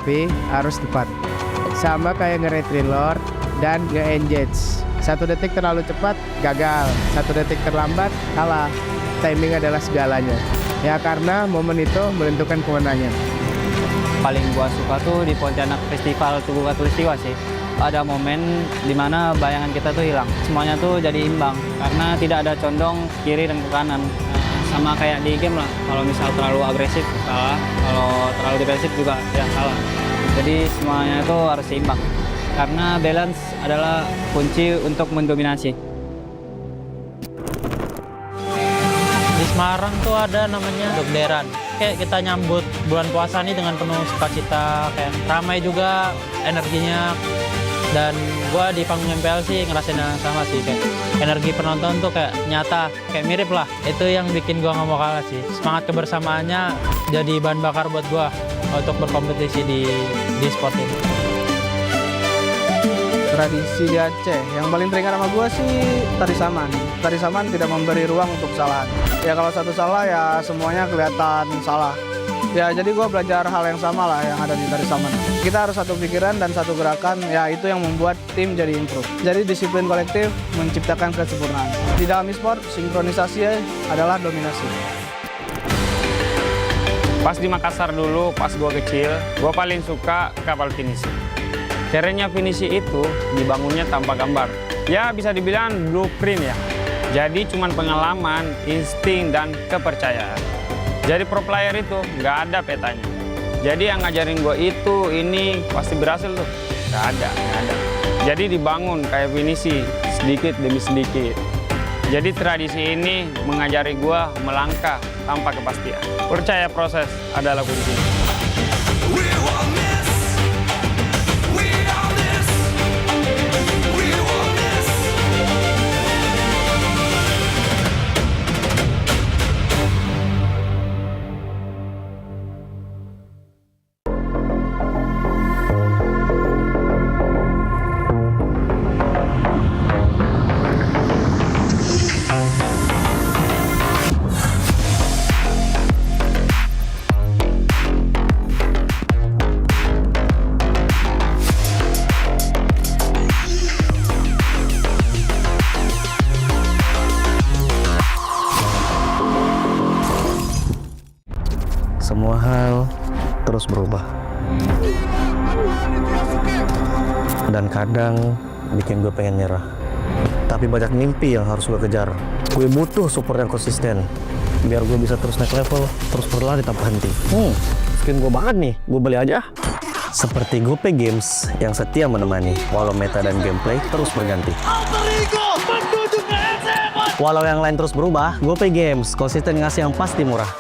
tapi harus tepat. Sama kayak nge-reload dan nge-engage. 1 detik terlalu cepat, gagal. 1 detik terlambat, kalah. Timing adalah segalanya. Ya karena momen itu menentukan kemenangan. Paling gua suka tuh di Pontianak Festival Tugu Katulistiwa sih. Ada momen dimana bayangan kita tuh hilang. Semuanya tuh jadi imbang karena tidak ada condong kiri dan ke kanan. Sama kayak di game lah. Kalau misal terlalu agresif salah, kalau terlalu defensif juga ya salah. Jadi semuanya itu harus seimbang. Karena balance adalah kunci untuk mendominasi. Di Semarang tuh ada namanya Dogderan. Kayak kita nyambut bulan puasa nih dengan penuh sukacita, kayak ramai juga energinya. Dan gua di panggung MPL sih ngerasain yang sama sih, kayak energi penonton tuh kayak nyata, kayak mirip lah. Itu yang bikin gua nggak mau kalah sih. Semangat kebersamaannya jadi bahan bakar buat gua untuk berkompetisi di sport ini. Tradisi di Aceh, yang paling teringat sama gue sih tari saman. Tari saman tidak memberi ruang untuk kesalahan. Ya kalau satu salah ya semuanya kelihatan salah. Ya jadi gue belajar hal yang sama lah yang ada di tari saman. Kita harus satu pikiran dan satu gerakan, ya itu yang membuat tim jadi improve. Jadi disiplin kolektif menciptakan kesempurnaan. Di dalam e-sport, sinkronisasi adalah dominasi. Pas di Makassar dulu, pas gue kecil, gue paling suka kapal finisi. Kerennya finisi itu dibangunnya tanpa gambar. Ya bisa dibilang blueprint ya. Jadi cuman pengalaman, insting, dan kepercayaan. Jadi pro player itu nggak ada petanya. Jadi yang ngajarin gue itu, ini pasti berhasil tuh. Nggak ada. Jadi dibangun kayak finisi, sedikit demi sedikit. Jadi tradisi ini mengajari gue melangkah tanpa kepastian. Percaya proses adalah kunci. Semua hal terus berubah. Dan kadang bikin gue pengen nyerah. Tapi banyak mimpi yang harus gue kejar. Gue butuh support yang konsisten. Biar gue bisa terus naik level, terus berlari tanpa henti. Skin gue banget nih, gue beli aja. Seperti GoPay Games yang setia menemani, walau meta dan gameplay terus berganti. Walau yang lain terus berubah, GoPay Games konsisten ngasih yang pasti murah.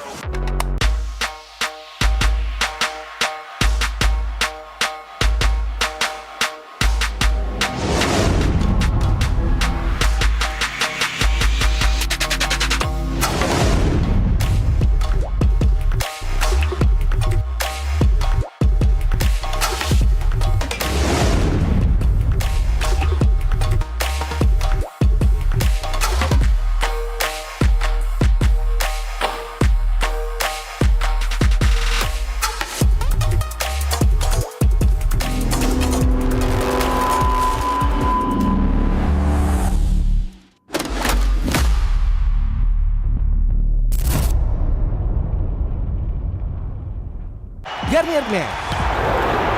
Garnier Men.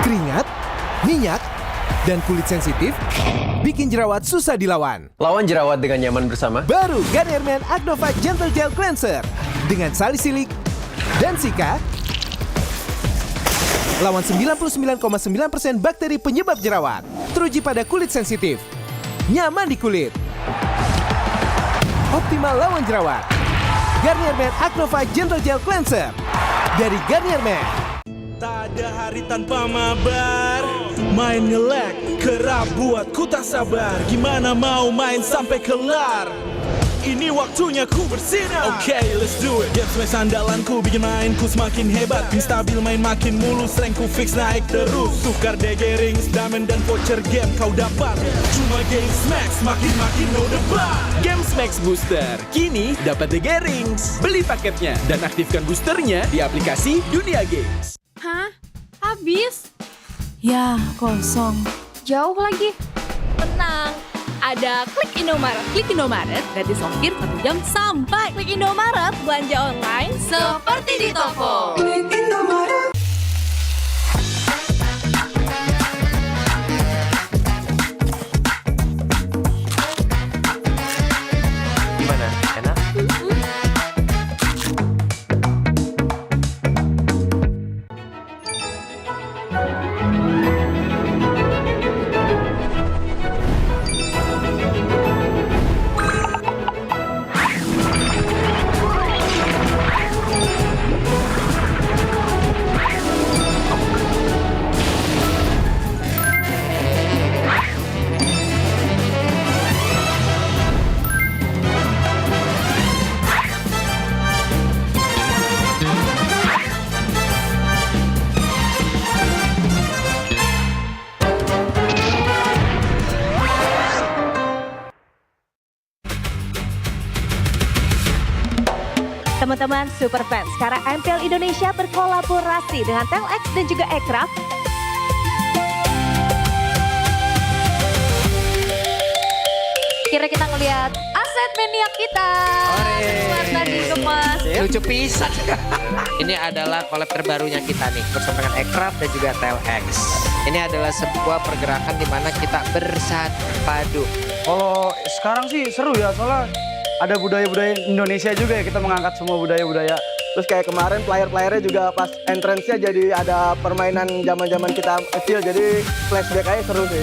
Keringat, minyak, dan kulit sensitif bikin jerawat susah dilawan. Lawan jerawat dengan nyaman bersama. Baru Garnier Men Acno Fight Gentle Gel Cleanser dengan salisilik dan sika. Lawan 99,9% bakteri penyebab jerawat. Teruji pada kulit sensitif. Nyaman di kulit. Optimal lawan jerawat. Garnier Men Acno Fight Gentle Gel Cleanser dari Garnier Men. Tak ada hari tanpa mabar. Main nge-lag, kerap buat ku tak sabar. Gimana mau main sampai kelar? Ini waktunya ku bersinar. Oke, let's do it. Game smash andalanku bikin mainku semakin hebat. Pin stabil main makin mulus, rankku fix naik terus. Tukar DG rings, diamond dan voucher game kau dapat. Cuma Game Smash makin no debat. Game Smash Booster kini dapat DG rings. Beli paketnya dan aktifkan boosternya di aplikasi Dunia Games. Hah? Habis? Ya, kosong. Jauh lagi. Tenang, ada Klik Indomaret. Klik Indomaret, gratis ongkir 1 jam sampai. Klik Indomaret, belanja online seperti di toko. Klik Indomaret. Gimana? Enak? Teman-teman super fans, sekarang MPL Indonesia berkolaborasi dengan Telx dan juga Aircraft. Kira kita ngelihat aset maniak kita. Tadi gemas. Lucu pisan. Ini adalah collab terbarunya kita nih bersama dengan Aircraft dan juga Telx. Ini adalah sebuah pergerakan di mana kita bersatu padu. Kalau sekarang sih seru ya, soalnya ada budaya-budaya Indonesia juga ya, kita mengangkat semua budaya-budaya. Terus kayak kemarin player-playernya juga pas entrance-nya jadi ada permainan zaman-zaman kita kecil, jadi flashback aja seru sih.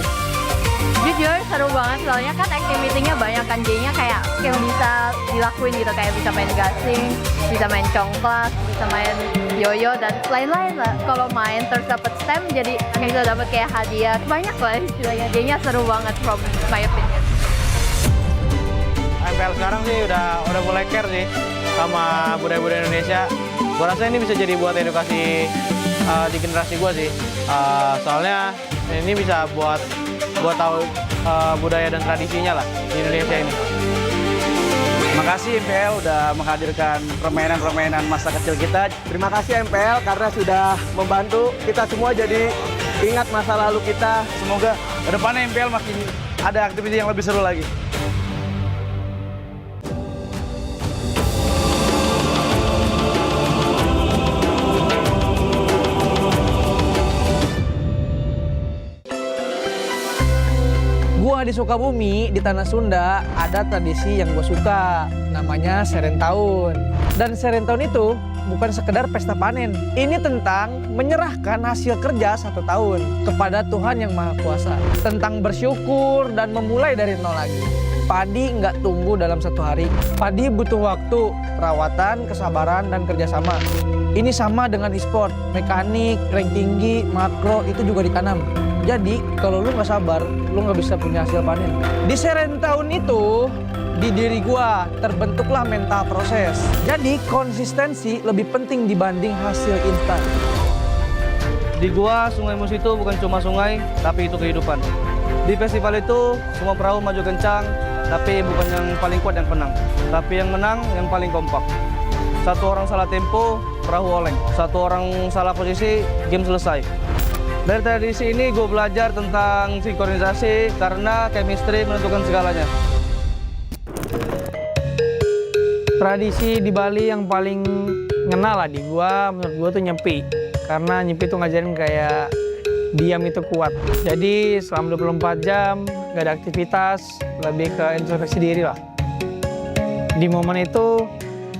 Jujur seru banget, soalnya kan activity-nya banyak kan, jadinya kayak yang bisa dilakuin gitu, kayak bisa main gasing, bisa main congklak, bisa main yoyo dan lain-lain lah. Kalau main terus dapat stem, jadi kita dapat kayak hadiah, banyak lah istilahnya. Jadinya seru banget from my opinion. MPL sekarang sih udah mulai care sih sama budaya-budaya Indonesia. Gua rasa ini bisa jadi buat edukasi di generasi gua sih. Soalnya ini bisa buat tahu budaya dan tradisinya lah di Indonesia ini. Terima kasih MPL udah menghadirkan permainan-permainan masa kecil kita. Terima kasih MPL karena sudah membantu kita semua jadi ingat masa lalu kita. Semoga kedepannya MPL makin ada aktivitas yang lebih seru lagi. Gua di Sukabumi, di Tanah Sunda, ada tradisi yang gue suka, namanya Serentahun. Dan Serentahun itu bukan sekedar pesta panen. Ini tentang menyerahkan hasil kerja 1 tahun kepada Tuhan Yang Maha Kuasa. Tentang bersyukur dan memulai dari nol lagi. Padi nggak tumbuh dalam 1 hari. Padi butuh waktu, perawatan, kesabaran, dan kerjasama. Ini sama dengan e-sport, mekanik, rank tinggi, makro, itu juga ditanam. Jadi, kalau lu nggak sabar, lu nggak bisa punya hasil panen. Di Serentahun itu, di diri gua terbentuklah mental proses. Jadi, konsistensi lebih penting dibanding hasil instan. Di gua, Sungai Mus itu bukan cuma sungai, tapi itu kehidupan. Di festival itu, semua perahu maju kencang, tapi bukan yang paling kuat yang menang. Tapi yang menang, yang paling kompak. 1 orang salah tempo, perahu oleng. 1 orang salah posisi, game selesai. Dari tradisi ini gue belajar tentang sinkronisasi karena chemistry menentukan segalanya. Tradisi di Bali yang paling ngena lah di gua, menurut gua tuh nyepi. Karena nyepi tuh ngajarin kayak diam itu kuat. Jadi selama 24 jam gak ada aktivitas, lebih ke introspeksi diri lah. Di momen itu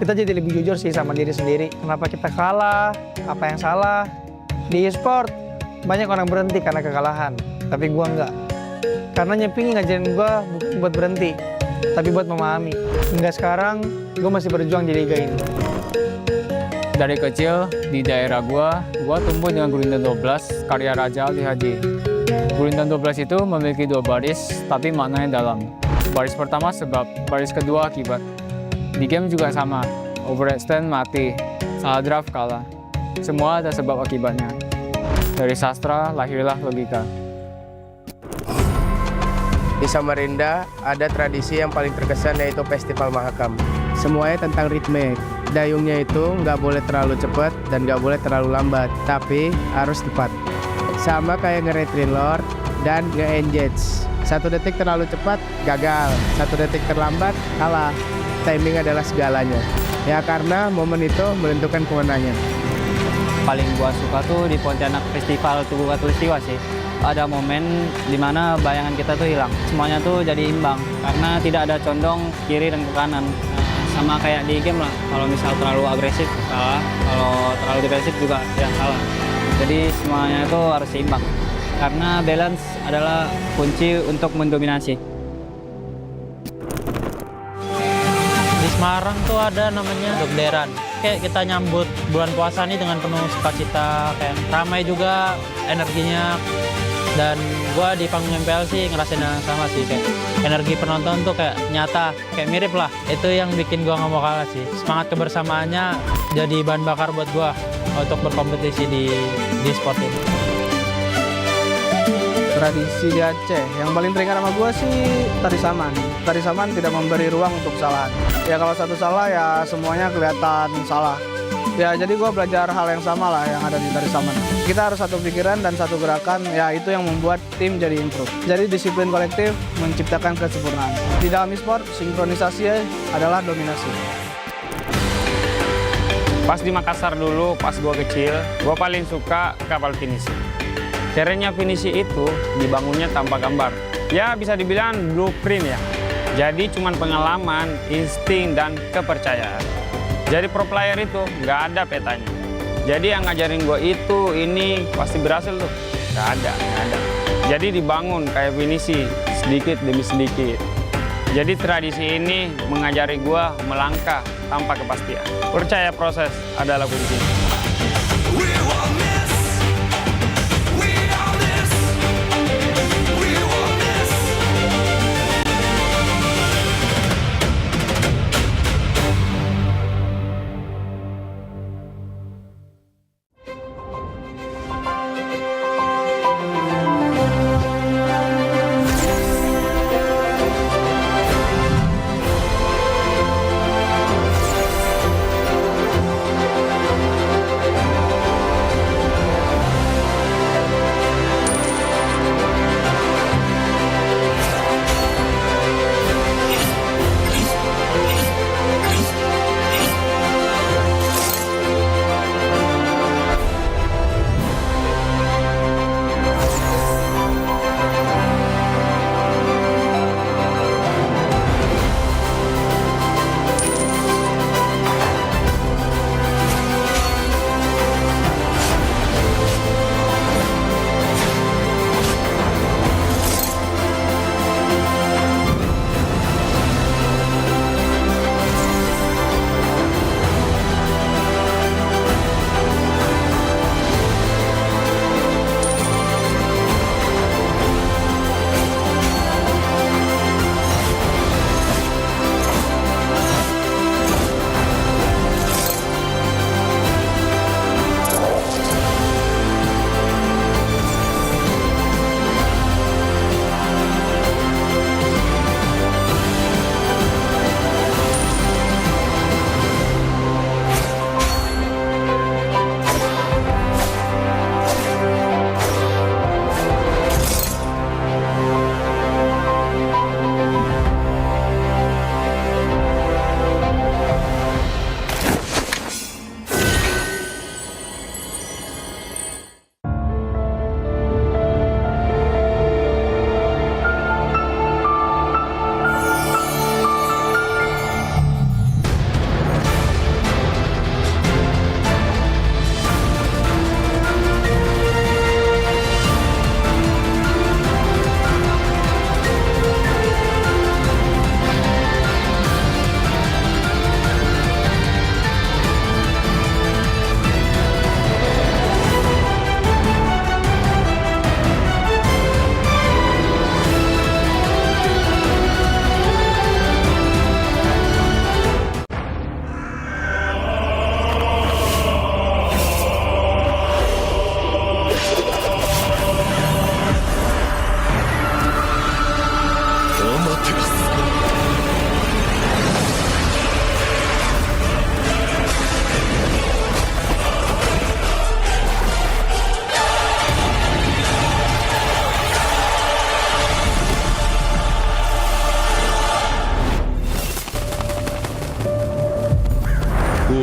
kita jadi lebih jujur sih sama diri sendiri. Kenapa kita kalah, apa yang salah. Di e-sport banyak orang berhenti karena kekalahan, tapi gua enggak. Karena nyepi ngajarin gua bukan buat berhenti, tapi buat memahami. Hingga sekarang gua masih berjuang di liga ini. Dari kecil di daerah gua tumbuh dengan Gurindam 12 karya Raja Ali Haji. Gurindam 12 itu memiliki 2 baris, tapi maknanya dalam. Baris pertama sebab, baris kedua akibat. Di game juga sama, overextend mati, salah draft kalah. Semua ada sebab akibatnya. Dari sastra lahirlah logika. Di Samarinda ada tradisi yang paling terkesan yaitu Festival Mahakam. Semuanya tentang ritme. Dayungnya itu nggak boleh terlalu cepat dan nggak boleh terlalu lambat, tapi harus tepat. sama kayak nge-retrain lord dan nge-engage. 1 detik terlalu cepat, gagal. 1 detik terlambat, kalah. Timing adalah segalanya. Ya karena momen itu menentukan kemenangan. Paling gua suka tuh di Pontianak Festival Tugu Katulistiwa sih. Ada momen dimana bayangan kita tuh hilang. Semuanya tuh jadi imbang karena tidak ada condong kiri dan ke kanan. Sama kayak di game lah, kalau misal terlalu agresif salah, kalau terlalu defensif juga ya salah. Jadi semuanya itu harus seimbang. Karena balance adalah kunci untuk mendominasi. Di Semarang tuh ada namanya Dokderan. Kayak kita nyambut bulan puasa ini dengan penuh sukacita, kayak ramai juga energinya. Dan gua di panggung MPL sih ngerasain yang sama sih, kayak energi penonton tuh kayak nyata, kayak mirip lah. Itu yang bikin gua nggak mau kalah sih. Semangat kebersamaannya jadi bahan bakar buat gua untuk berkompetisi di sport ini. Tradisi di Aceh yang paling teringat sama gue sih tari saman. Tari saman tidak memberi ruang untuk kesalahan. Ya kalau satu salah ya semuanya kelihatan salah. Ya jadi gue belajar hal yang sama lah yang ada di tari saman. Kita harus satu pikiran dan satu gerakan, ya itu yang membuat tim jadi improve. Jadi disiplin kolektif menciptakan kesempurnaan. Di dalam e-sport, sinkronisasi adalah dominasi. Pas di Makassar dulu, pas gue kecil, gue paling suka kapal finishing. Kerennya finishing itu dibangunnya tanpa gambar. Ya bisa dibilang blueprint ya. Jadi cuman pengalaman, insting, dan kepercayaan. Jadi pro player itu nggak ada petanya. Jadi yang ngajarin gue itu, ini pasti berhasil tuh. Nggak ada. Jadi dibangun kayak finishing, sedikit demi sedikit. Jadi tradisi ini mengajari gue melangkah tanpa kepastian. Percaya proses adalah kuncinya.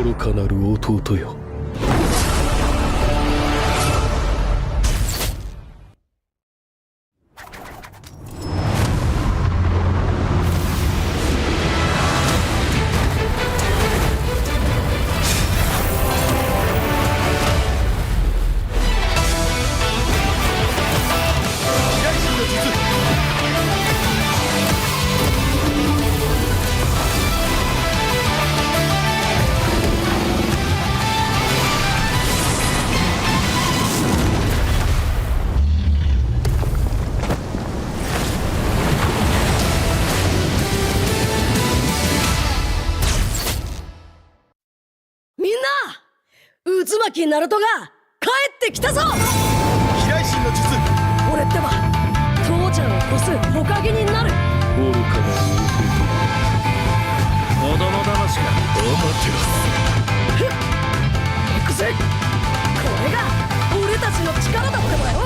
愚かなる弟よ。みんな、渦巻きナルトが帰ってきたぞ。飛来神の術。俺ってば父ちゃんを越す火影になる。愚かな弟。子供騙しか。アマテラス。ふっ、行くぜ。これが俺たちの力だってばよ。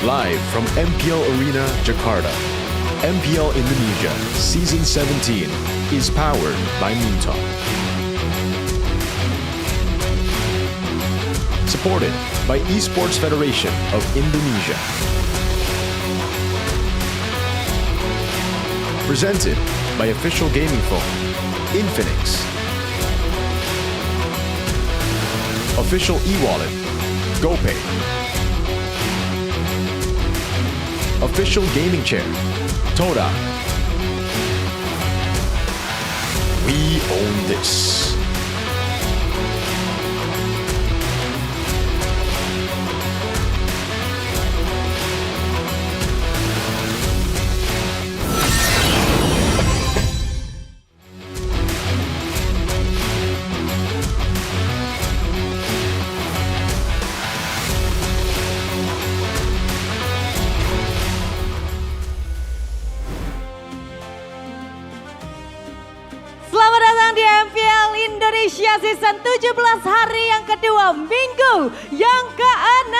Live from MPL Arena, Jakarta. MPL Indonesia Season 17 is powered by Moontalk. Supported by Esports Federation of Indonesia. Presented by official gaming phone, Infinix. Official e-wallet, GoPay. Official gaming chair, Toda. We own this. Selamat datang di MPL Indonesia Season 17 hari yang kedua, minggu yang ke-6.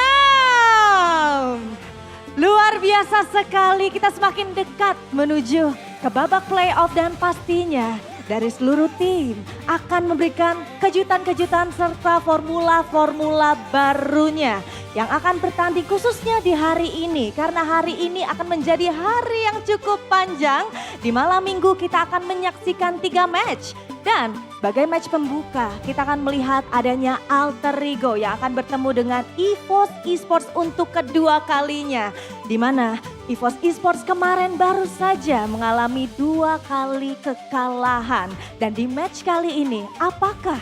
Luar biasa sekali, kita semakin dekat menuju ke babak playoff dan pastinya dari seluruh tim akan memberikan kejutan-kejutan serta formula-formula barunya yang akan bertanding khususnya di hari ini. Karena hari ini akan menjadi hari yang cukup panjang. Di malam minggu kita akan menyaksikan 3 match. Dan sebagai match pembuka kita akan melihat adanya Alter Ego yang akan bertemu dengan EVOS Esports untuk kedua kalinya. Di mana EVOS Esports kemarin baru saja mengalami 2 kali kekalahan. Dan di match kali ini apakah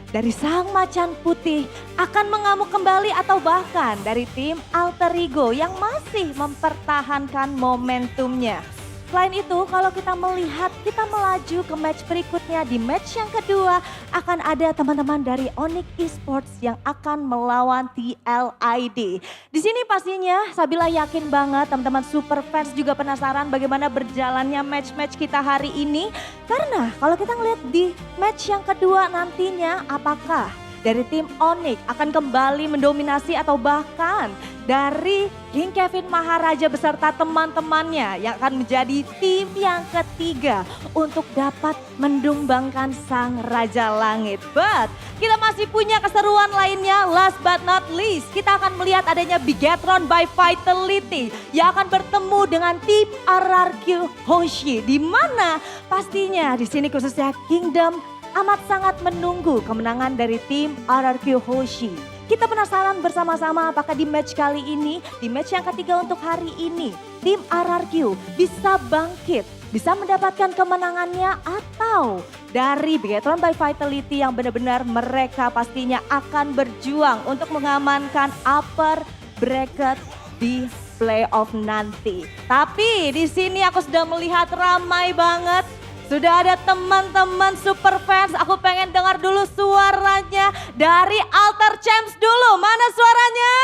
dari sang macan putih akan mengamuk kembali atau bahkan dari tim Alter Ego yang masih mempertahankan momentumnya. Selain itu, kalau kita melihat, kita melaju ke match berikutnya. Di match yang kedua akan ada teman-teman dari Onyx Esports yang akan melawan TLID. Di sini pastinya Sabila yakin banget teman-teman super fans juga penasaran bagaimana berjalannya match-match kita hari ini. Karena kalau kita ngelihat di match yang kedua nantinya, apakah dari tim Onyx akan kembali mendominasi atau bahkan dari King Kevin Maharaja beserta teman-temannya yang akan menjadi tim yang ketiga untuk dapat mendumbangkan sang Raja Langit. But kita masih punya keseruan lainnya, last but not least kita akan melihat adanya Bigetron by Vitality yang akan bertemu dengan tim RRQ Hoshi, di mana pastinya di sini khususnya Kingdom amat sangat menunggu kemenangan dari tim RRQ Hoshi. Kita penasaran bersama-sama apakah di match kali ini, di match yang ketiga untuk hari ini, tim RRQ bisa bangkit, bisa mendapatkan kemenangannya, atau dari Bigetron by Vitality yang benar-benar mereka pastinya akan berjuang untuk mengamankan upper bracket di playoff nanti. Tapi di sini aku sudah melihat ramai banget. Sudah ada teman-teman super fans, aku pengen dengar dulu suaranya dari Alter Champs dulu. Mana suaranya?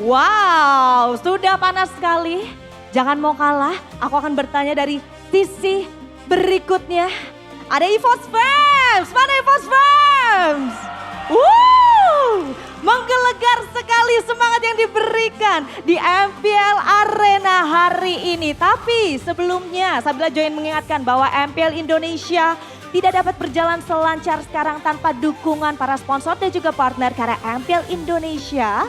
Wow, sudah panas sekali. Jangan mau kalah, aku akan bertanya dari sisi berikutnya. Ada EVOS Fans, mana EVOS Fans? Menggelegar sekali semangat yang diberikan di MPL Arena hari ini. Tapi sebelumnya Sabila Join mengingatkan bahwa MPL Indonesia tidak dapat berjalan selancar sekarang tanpa dukungan para sponsor dan juga partner. Karena MPL Indonesia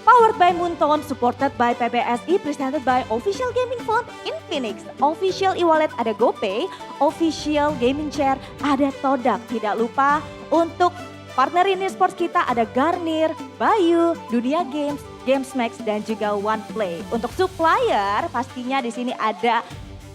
powered by Moonton, supported by PBSI, presented by official gaming phone Infinix, official e-wallet ada GoPay, official gaming chair ada Todak. Tidak lupa untuk partner ini sports kita ada Garnier, Bayu, Dunia Games, GamesMax dan juga OnePlay. Untuk supplier pastinya di sini ada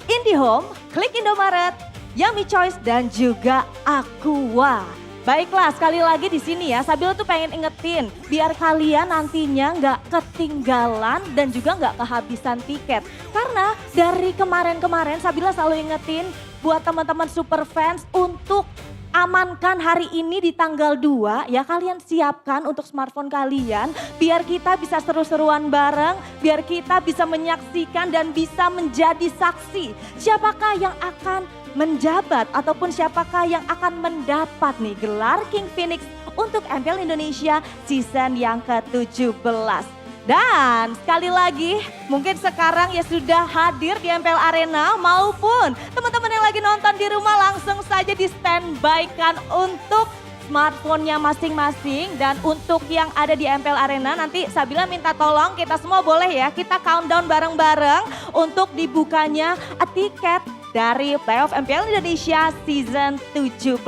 IndiHome, Klik Indomaret, Yummy Choice dan juga Aqua. Baiklah, sekali lagi di sini ya, Sabila tuh pengen ingetin biar kalian nantinya nggak ketinggalan dan juga nggak kehabisan tiket. Karena dari kemarin-kemarin Sabila selalu ingetin buat teman-teman super fans untuk amankan hari ini di tanggal 2 ya, kalian siapkan untuk smartphone kalian biar kita bisa seru-seruan bareng, biar kita bisa menyaksikan dan bisa menjadi saksi siapakah yang akan menjabat ataupun siapakah yang akan mendapat nih gelar King Phoenix untuk MPL Indonesia season yang ke-17. Dan sekali lagi mungkin sekarang ya sudah hadir di MPL Arena maupun teman-teman yang lagi nonton di rumah langsung saja di standby-kan untuk smartphone-nya masing-masing. Dan untuk yang ada di MPL Arena nanti Sabila minta tolong kita semua boleh ya kita countdown bareng-bareng untuk dibukanya tiket dari playoff MPL Indonesia season 17.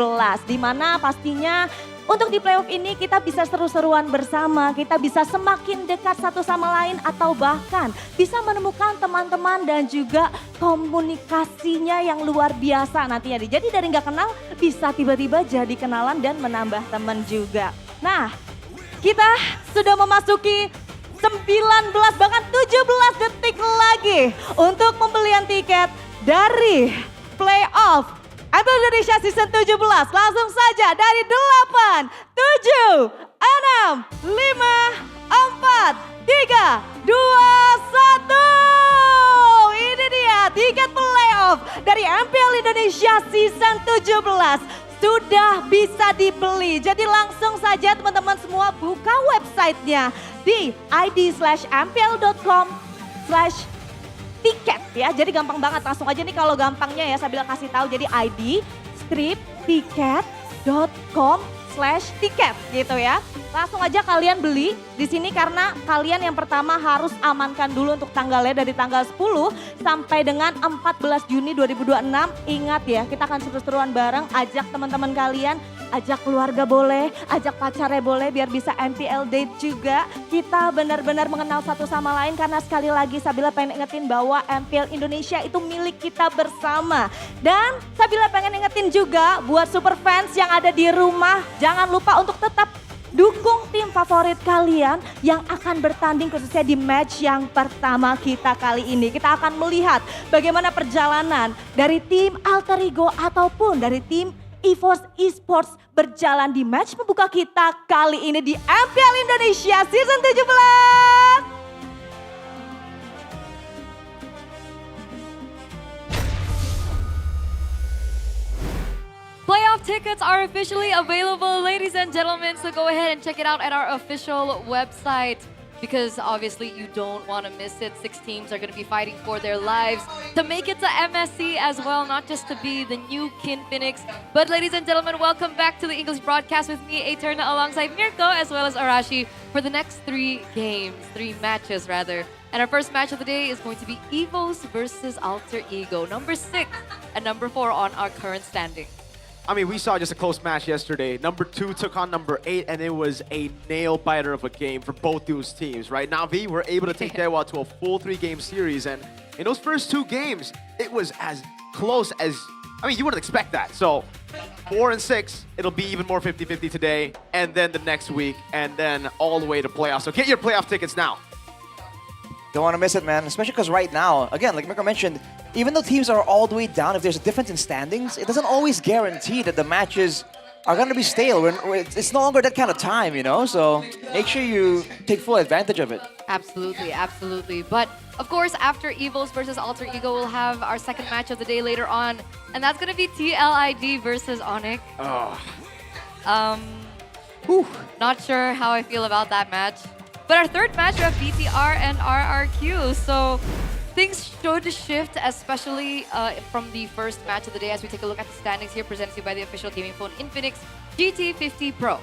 Dimana pastinya untuk di playoff ini kita bisa seru-seruan bersama, kita bisa semakin dekat satu sama lain atau bahkan bisa menemukan teman-teman dan juga komunikasinya yang luar biasa nantinya. Jadi dari nggak kenal bisa tiba-tiba jadi kenalan dan menambah teman juga. Nah, kita sudah memasuki 19 bahkan 17 detik lagi untuk pembelian tiket dari playoff MPL Indonesia season 17. Langsung saja dari 8, 7, 6, 5, 4, 3, 2, 1. Ini dia tiket playoff dari MPL Indonesia season 17. Sudah bisa dibeli. Jadi langsung saja teman-teman semua buka websitenya di id/mpl.com/tiket ya. Jadi gampang banget, langsung aja nih kalau gampangnya ya Sabila kasih tahu. Jadi id/ticket.com/tiket gitu ya. Langsung aja kalian beli di sini karena kalian yang pertama harus amankan dulu untuk tanggalnya dari tanggal 10 sampai dengan 14 Juni 2026. Ingat ya, kita akan seru-seruan bareng, ajak teman-teman kalian, ajak keluarga boleh, ajak pacarnya boleh biar bisa MPL date juga. Kita benar-benar mengenal satu sama lain karena sekali lagi Sabila pengen ingetin bahwa MPL Indonesia itu milik kita bersama. Dan Sabila pengen ingetin juga buat super fans yang ada di rumah, jangan lupa untuk tetap dukung tim favorit kalian yang akan bertanding khususnya di match yang pertama kita kali ini. Kita akan melihat bagaimana perjalanan dari tim Alter Ego ataupun dari tim esports berjalan di match pembuka kita kali ini di MPL Indonesia season 17. Playoff tickets are officially available, ladies and gentlemen, so go ahead and check it out at our official website because obviously you don't want to miss it. 6 teams are going to be fighting for their lives to make it to MSC as well, not just to be the new Infinix. But ladies and gentlemen, welcome back to the English broadcast with me, Eterna, alongside Mirko as well as Arashi for the next 3 matches rather. And our first match of the day is going to be Evos versus Alter Ego, number 6 and number 4 on our current standing. I mean, we saw just a close match yesterday. Number 2 took on number 8, and it was a nail-biter of a game for both those teams, right? Navi were able to take Dewa to a full 3-game series, and in those first 2 games, it was as close as, I mean, you wouldn't expect that. So 4 and 6, it'll be even more 50-50 today, and then the next week, and then all the way to playoffs. So get your playoff tickets now. Don't want to miss it, man. Especially because right now, again, like Mirko mentioned, even though teams are all the way down, if there's a difference in standings, it doesn't always guarantee that the matches are going to be stale. It's no longer that kind of time, you know? So make sure you take full advantage of it. Absolutely, absolutely. But of course, after Evos versus Alter Ego, we'll have our second match of the day later on. And that's going to be TLID versus Onyx. Not sure how I feel about that match. But our third match, we have BTR and RRQ. So things should shift, especially from the first match of the day as we take a look at the standings here presented to you by the official gaming phone Infinix GT50 Pro.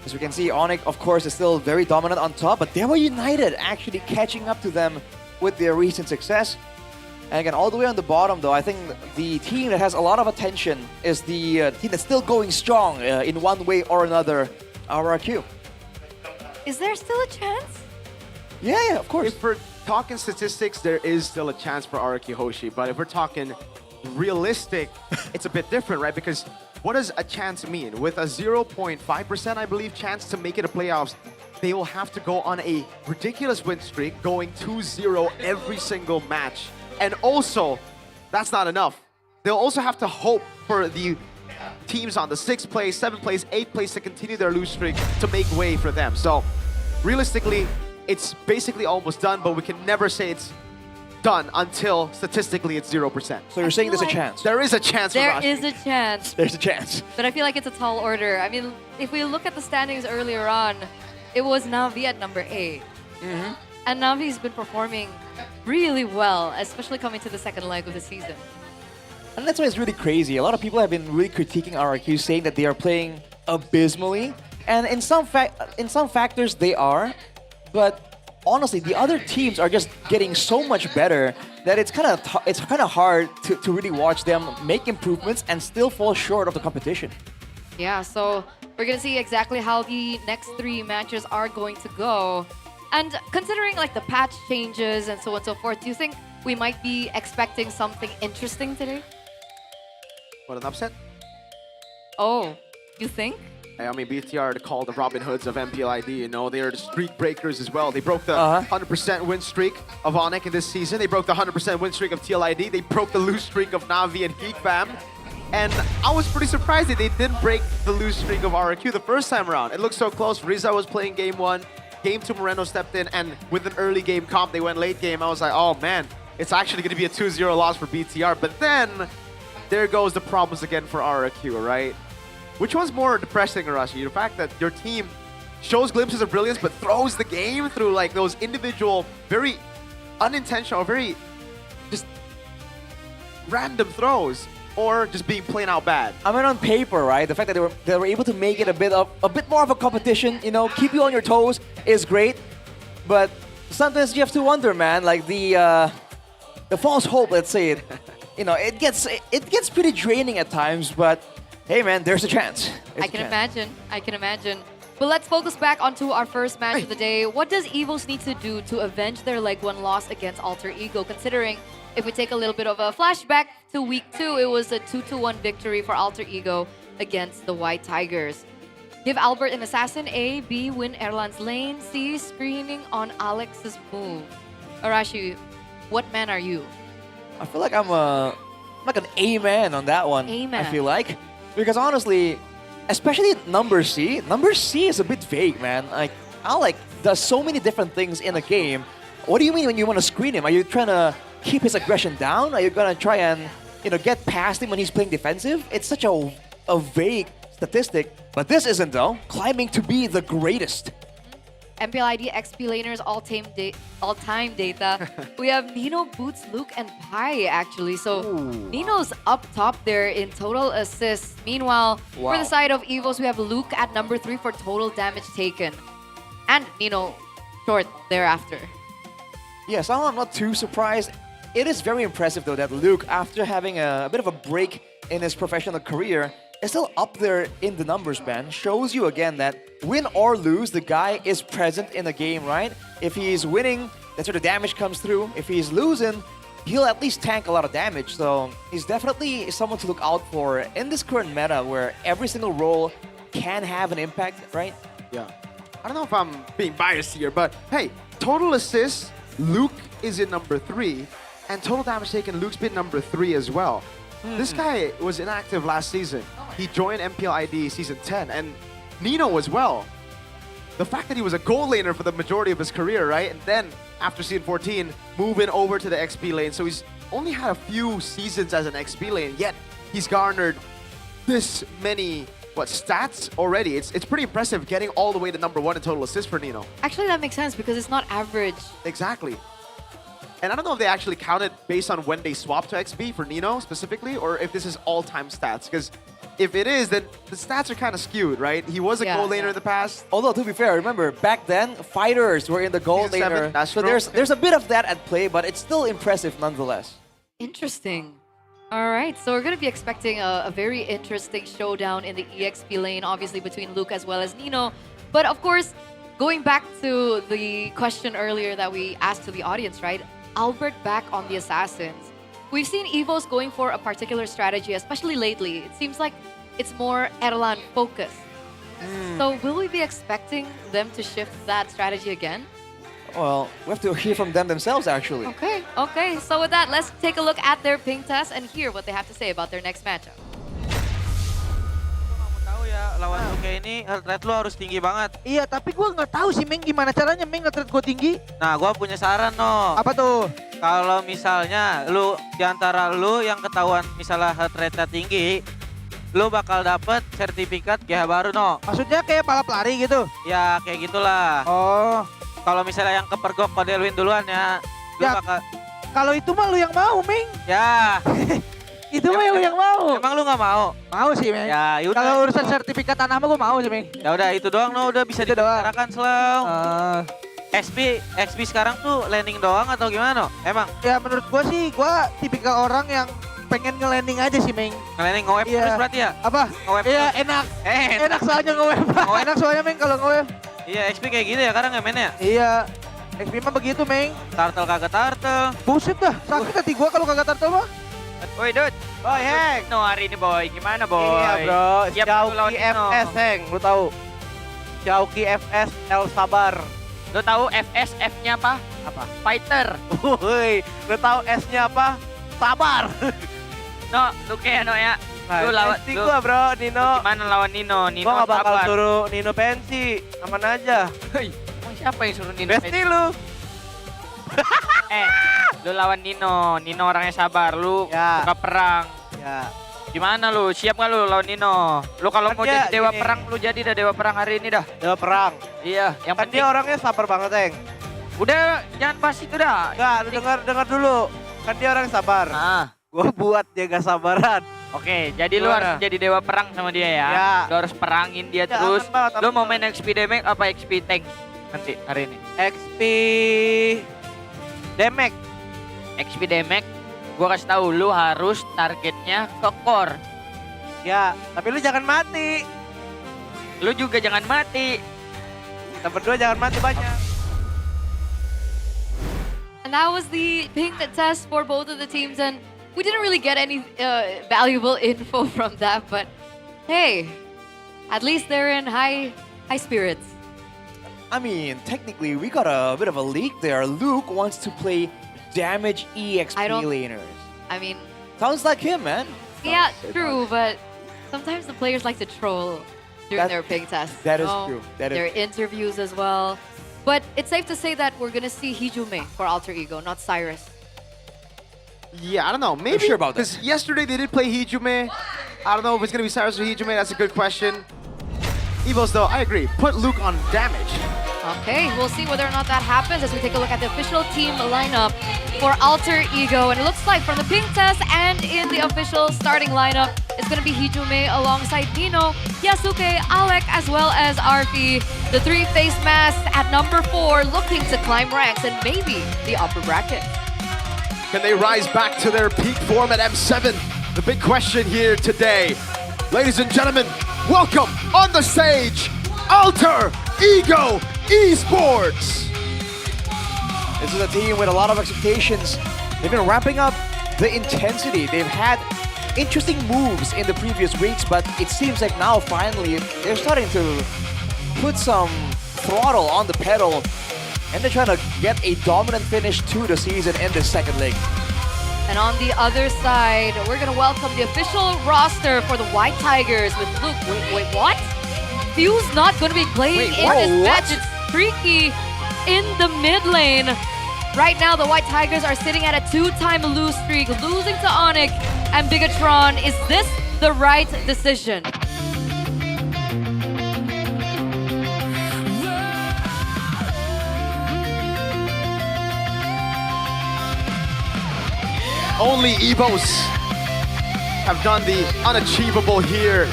As we can see, Onyx, of course, is still very dominant on top, but Dewa United actually catching up to them with their recent success. And again, all the way on the bottom, though, I think the team that has a lot of attention is the team that's still going strong in one way or another, RRQ. Is there still a chance? Yeah, of course. If we're talking statistics, there is still a chance for RRQ Hoshi, but if we're talking realistic, it's a bit different, right? Because what does a chance mean? With a 0.5%, I believe, chance to make it to playoffs, they will have to go on a ridiculous win streak, going 2-0 every single match. And also, that's not enough. They'll also have to hope for the teams on the 6th place, 7th place, 8th place to continue their lose streak to make way for them. So, realistically, it's basically almost done, but we can never say it's done until statistically it's 0%. So you're saying there's a chance? There is a chance for There Rashi. is a chance. There's a chance. But I feel like it's a tall order. I mean, if we look at the standings earlier on, it was Navi at number 8. And Navi's been performing really well, especially coming to the second leg of the season. And that's why it's really crazy. A lot of people have been really critiquing RRQ, saying that they are playing abysmally. And in some factors, they are. But honestly, the other teams are just getting so much better that it's kind of hard to really watch them make improvements and still fall short of the competition. Yeah, so we're going to see exactly how the next 3 matches are going to go. And considering like the patch changes and so on and so forth, do you think we might be expecting something interesting today? What, an upset? Oh, you think? I mean, BTR to call the Robin Hoods of MPL ID, you know, they are the streak breakers as well. They broke the 100% win streak of Onyx in this season. They broke the 100% win streak of TLID. They broke the lose streak of Navi and Geek Fam. And I was pretty surprised that they didn't break the lose streak of RRQ the first time around. It looked so close. Riza was playing game 1. Game 2, Moreno stepped in, and with an early game comp, they went late game. I was like, oh man, it's actually going to be a 2-0 loss for BTR. But then, there goes the problems again for RRQ, right? Which one's more depressing, Arashi? The fact that your team shows glimpses of brilliance, but throws the game through like those individual, very unintentional, very just random throws, or just being plain out bad. I mean, on paper, right? The fact that they were able to make it a bit more of a competition, you know, keep you on your toes is great. But sometimes you have to wonder, man. Like the false hope, let's say it. You know, it gets pretty draining at times, but. Hey man, there's a chance. I can imagine. But let's focus back onto our first match of the day. What does EVOS need to do to avenge their leg 1 loss against Alter Ego? Considering, if we take a little bit of a flashback to week 2, it was a 2-1 victory for Alter Ego against the White Tigers. Give Albert an assassin, A, B, win Erlan's lane, C, screening on Alex's move. Arashi, what man are you? I feel like I'm like an A man on that one. A man. I feel like. Because honestly, especially number C is a bit vague, man. Like, Alec does so many different things in a game. What do you mean when you want to screen him? Are you trying to keep his aggression down? Are you going to try and, you know, get past him when he's playing defensive? It's such a vague statistic. But this isn't, though. Climbing to be the greatest. MPL ID XP laners all-time data. We have Nino, Boots, Luke, and Pai actually. So Nino's up top there in total assists. Meanwhile, for the side of EVOS, we have Luke at number 3 for total damage taken. And Nino short thereafter. Yes, I'm not too surprised. It is very impressive though that Luke, after having a bit of a break in his professional career, is still up there in the numbers, man. Shows you again that win or lose, the guy is present in the game, right? If he's winning, that's where the damage comes through. If he's losing, he'll at least tank a lot of damage. So he's definitely someone to look out for in this current meta where every single role can have an impact, right? Yeah. I don't know if I'm being biased here, but hey, total assists, Luke is in number 3, and total damage taken, Luke's been number 3 as well. This guy was inactive last season. He joined MPL ID Season 10, and Nino as well. The fact that he was a gold laner for the majority of his career, right? And then, after Season 14, moving over to the XP lane. So he's only had a few seasons as an XP lane, yet he's garnered this many, stats already. It's pretty impressive getting all the way to number 1 in total assists for Nino. Actually, that makes sense because it's not average. Exactly. And I don't know if they actually counted based on when they swapped to XP for Nino specifically, or if this is all-time stats. Because if it is, then the stats are kind of skewed, right? He was a gold laner in the past. Although, to be fair, remember, back then, fighters were in the gold laner. So there's a bit of that at play, but it's still impressive nonetheless. Interesting. All right, so we're going to be expecting a very interesting showdown in the EXP lane, obviously between Luke as well as Nino. But of course, going back to the question earlier that we asked to the audience, right? Albert back on the Assassins. We've seen EVOS going for a particular strategy, especially lately. It seems like it's more Erlan focused. So will we be expecting them to shift that strategy again? Well, we have to hear from them themselves, actually. Okay. So with that, let's take a look at their ping test and hear what they have to say about their next matchup. Lawan lu kayak ini heart rate lu harus tinggi banget. Iya, tapi gue nggak tahu sih Meng gimana caranya Meng nge-trade gue tinggi. Nah, gue punya saran no. Apa tuh? Kalau misalnya lu diantara lu yang ketahuan misalnya heart rate-nya tinggi, lu bakal dapet sertifikat GH baru no. Maksudnya kayak balap lari gitu? Ya kayak gitulah. Oh. Kalau misalnya yang kepergok kode win duluan ya, lu Ya, bakal. Kalau itu mah lu yang mau, Ming. Ya. Itu mah lu yang mau. Emang lu nggak mau? Mau sih, Ming. Ya, yaudah. Kalau urusan sertifikat tanah mah gue mau sih, Ming. Ya udah itu doang no, udah bisa dibicarakan Slow. XP sekarang tuh landing doang atau gimana no? Emang? Ya menurut gue sih, gue tipikal orang yang pengen nge-landing aja sih, Ming. Nge-landing nge-web terus berarti ya? Apa? Nge-web Iya, terus. enak. Enak soalnya nge-web. Enak soalnya, Ming, kalau nge-web. Iya, XP kayak gitu ya karena nggak mainnya? Iya. XP mah begitu, Ming. Turtle kagak turtle. Buset dah, sakit hati gue kalau kagak turtle mah. Woi, Dut. Boy, Heng. No, hari ini, Boy. Gimana, Boy? Iya, bro. Siap Xiaoki lawan Nino. FS, Heng. Lu tahu? Xiaoki FS El Sabar. Lu tahu FS F-nya apa? Apa? Fighter. Woi, lu tahu S-nya apa? Sabar. No, lu kayak no ya. Lu lawan pensi gua, bro, Nino. Lu gimana lawan Nino? Nino Gua gak bakal sabar. suruh Nino pensi. Aman aja. Emang siapa yang suruh Nino Besti lu. Lu lawan Nino. Nino orangnya sabar. Lu suka perang. Ya. Gimana lu? Siap gak lu lawan Nino? Lu kalau mau dia jadi dewa gini. perang, lu jadi dah dewa perang hari ini dah. Dewa perang. Iya, yang Kan penting. dia orangnya sabar banget, Heng. Udah, jangan bahas itu dah. Enggak, lu dengar dulu. Kan dia orang sabar. Gua buat jaga sabaran. Oke, jadi lu Gimana? harus jadi dewa perang sama dia ya. Ya. Lu harus perangin dia Ya, terus. aman banget, Lu aman mau main XP damage apa XP tank nanti hari ini? XP Damage. XP damage, gua kasih tahu lu harus targetnya ke core. Ya, tapi lu jangan mati. Lu juga jangan mati. Kita berdua jangan mati banyak. And that was the ping test for both of the teams, and we didn't really get any valuable info from that, but hey, at least they're in high spirits. I mean, technically, we got a bit of a leak there. Luke wants to play damage EXP laners. I mean, Sounds like him, man. yeah, true, but sometimes the players like to troll during their ping tests. that you is know, true, that is their true. interviews as well. But it's safe to say that we're gonna see Hijume for Alter Ego, not Cyrus. Yeah, I don't know. Maybe sure about that. because yesterday they did play Hijume. I don't know if it's gonna be Cyrus or Hijume. That's a good question. Evos, though, I agree. Put Luke on damage. Okay, we'll see whether or not that happens as we take a look at the official team lineup for Alter Ego. And it looks like from the ping test and in the official starting lineup, it's going to be Hijume alongside Nino, Yasuke, Alec, as well as Arfi. The three face masks at number 4 looking to climb ranks and maybe the upper bracket. Can they rise back to their peak form at M7? The big question here today. Ladies and gentlemen, welcome on the stage, Alter Ego Esports. This is a team with a lot of expectations. They've been ramping up the intensity. They've had interesting moves in the previous weeks, but it seems like now finally they're starting to put some throttle on the pedal, and they're trying to get a dominant finish to the season in the second leg. And on the other side, we're going to welcome the official roster for the White Tigers with Luke. Wait, what? Few's not going to be playing in this match. It's Freaky in the mid lane. Right now, the White Tigers are sitting at a 2-time lose streak, losing to Onyx and Bigatron. Is this the right decision? Only Evos have done the unachievable here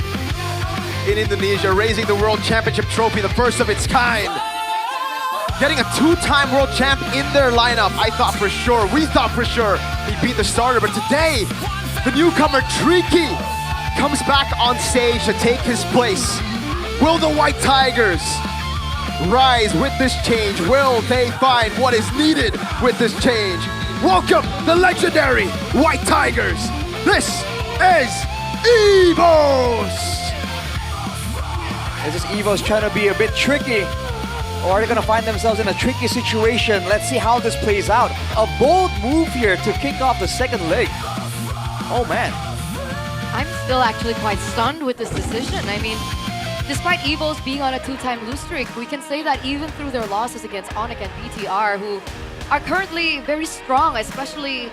in Indonesia, raising the World Championship trophy, the first of its kind. Getting a 2-time world champ in their lineup, I thought for sure, we thought for sure he'd beat the starter, but today, the newcomer Tricky comes back on stage to take his place. Will the White Tigers rise with this change? Will they find what is needed with this change? Welcome the legendary White Tigers. This is EVOS. This is EVOS trying to be a bit tricky, or are they going to find themselves in a tricky situation? Let's see how this plays out. A bold move here to kick off the second leg. Oh man. I'm still actually quite stunned with this decision. I mean, despite EVOS being on a 2-time lose streak, we can say that even through their losses against Onyx and BTR, who are currently very strong, especially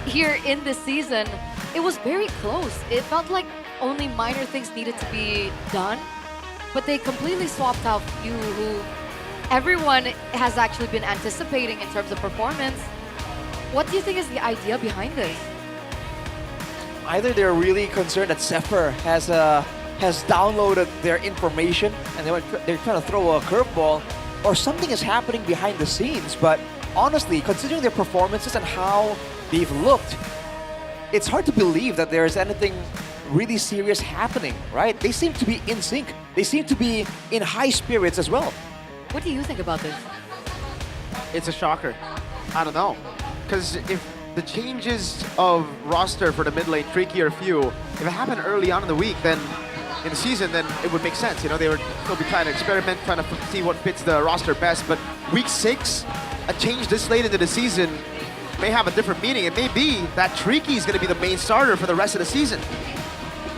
here in this season. It was very close. It felt like only minor things needed to be done, but they completely swapped out you who everyone has actually been anticipating in terms of performance. What do you think is the idea behind this? Either they're really concerned that Zephyr has downloaded their information and they're trying to throw a curveball, or something is happening behind the scenes. But honestly, considering their performances and how they've looked, it's hard to believe that there is anything really serious happening, right? They seem to be in sync. They seem to be in high spirits as well. What do you think about this? It's a shocker. I don't know. Because if the changes of roster for the mid lane, Tricky or Few, if it happened early on in the week, then in the season, then it would make sense. You know, they would still be trying to experiment, trying to see what fits the roster best. But week 6, a change this late into the season may have a different meaning. It may be that Tricky is going to be the main starter for the rest of the season.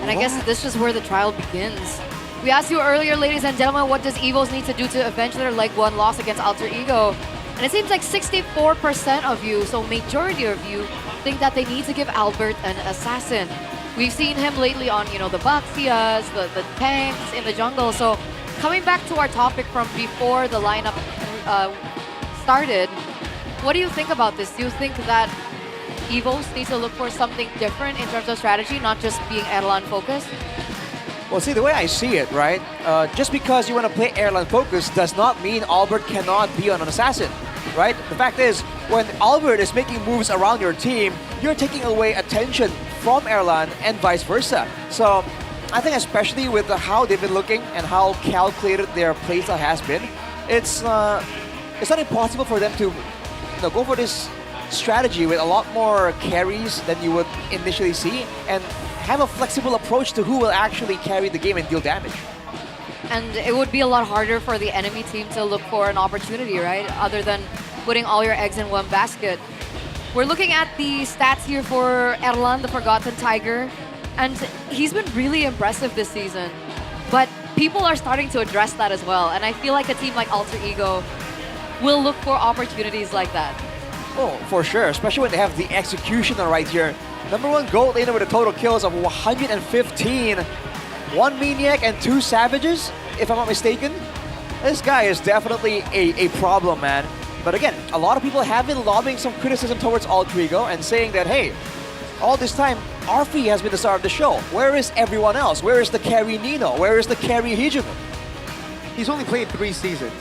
And I guess this is where the trial begins. We asked you earlier, ladies and gentlemen, what does EVOS need to do to avenge their Leg 1 loss against Alter Ego? And it seems like 64% of you, so majority of you, think that they need to give Albert an assassin. We've seen him lately on, you know, the Baxias, the tanks in the jungle. So coming back to our topic from before the lineup started, what do you think about this? Do you think that EVOS needs to look for something different in terms of strategy, not just being Erlan focused? Well, see, the way I see it, right? Just because you want to play Erlan focus does not mean Albert cannot be on an assassin, right? The fact is, when Albert is making moves around your team, you're taking away attention from Erlan and vice versa. So I think especially with how they've been looking and how calculated their playstyle has been, it's not impossible for them to go for this strategy with a lot more carries than you would initially see, and have a flexible approach to who will actually carry the game and deal damage. And it would be a lot harder for the enemy team to look for an opportunity, right? Other than putting all your eggs in one basket. We're looking at the stats here for Erlan, the Forgotten Tiger, and he's been really impressive this season. But people are starting to address that as well, and I feel like a team like Alter Ego will look for opportunities like that. Oh, for sure, especially when they have the executioner right here. #1 gold laner with a total kills of 115. 1 Maniac and 2 Savages, if I'm not mistaken. This guy is definitely a problem, man. But again, a lot of people have been lobbing some criticism towards Alter Ego and saying that, hey, all this time, Arfi has been the star of the show. Where is everyone else? Where is the carry Nino? Where is the carry Hijun? He's only played 3 seasons.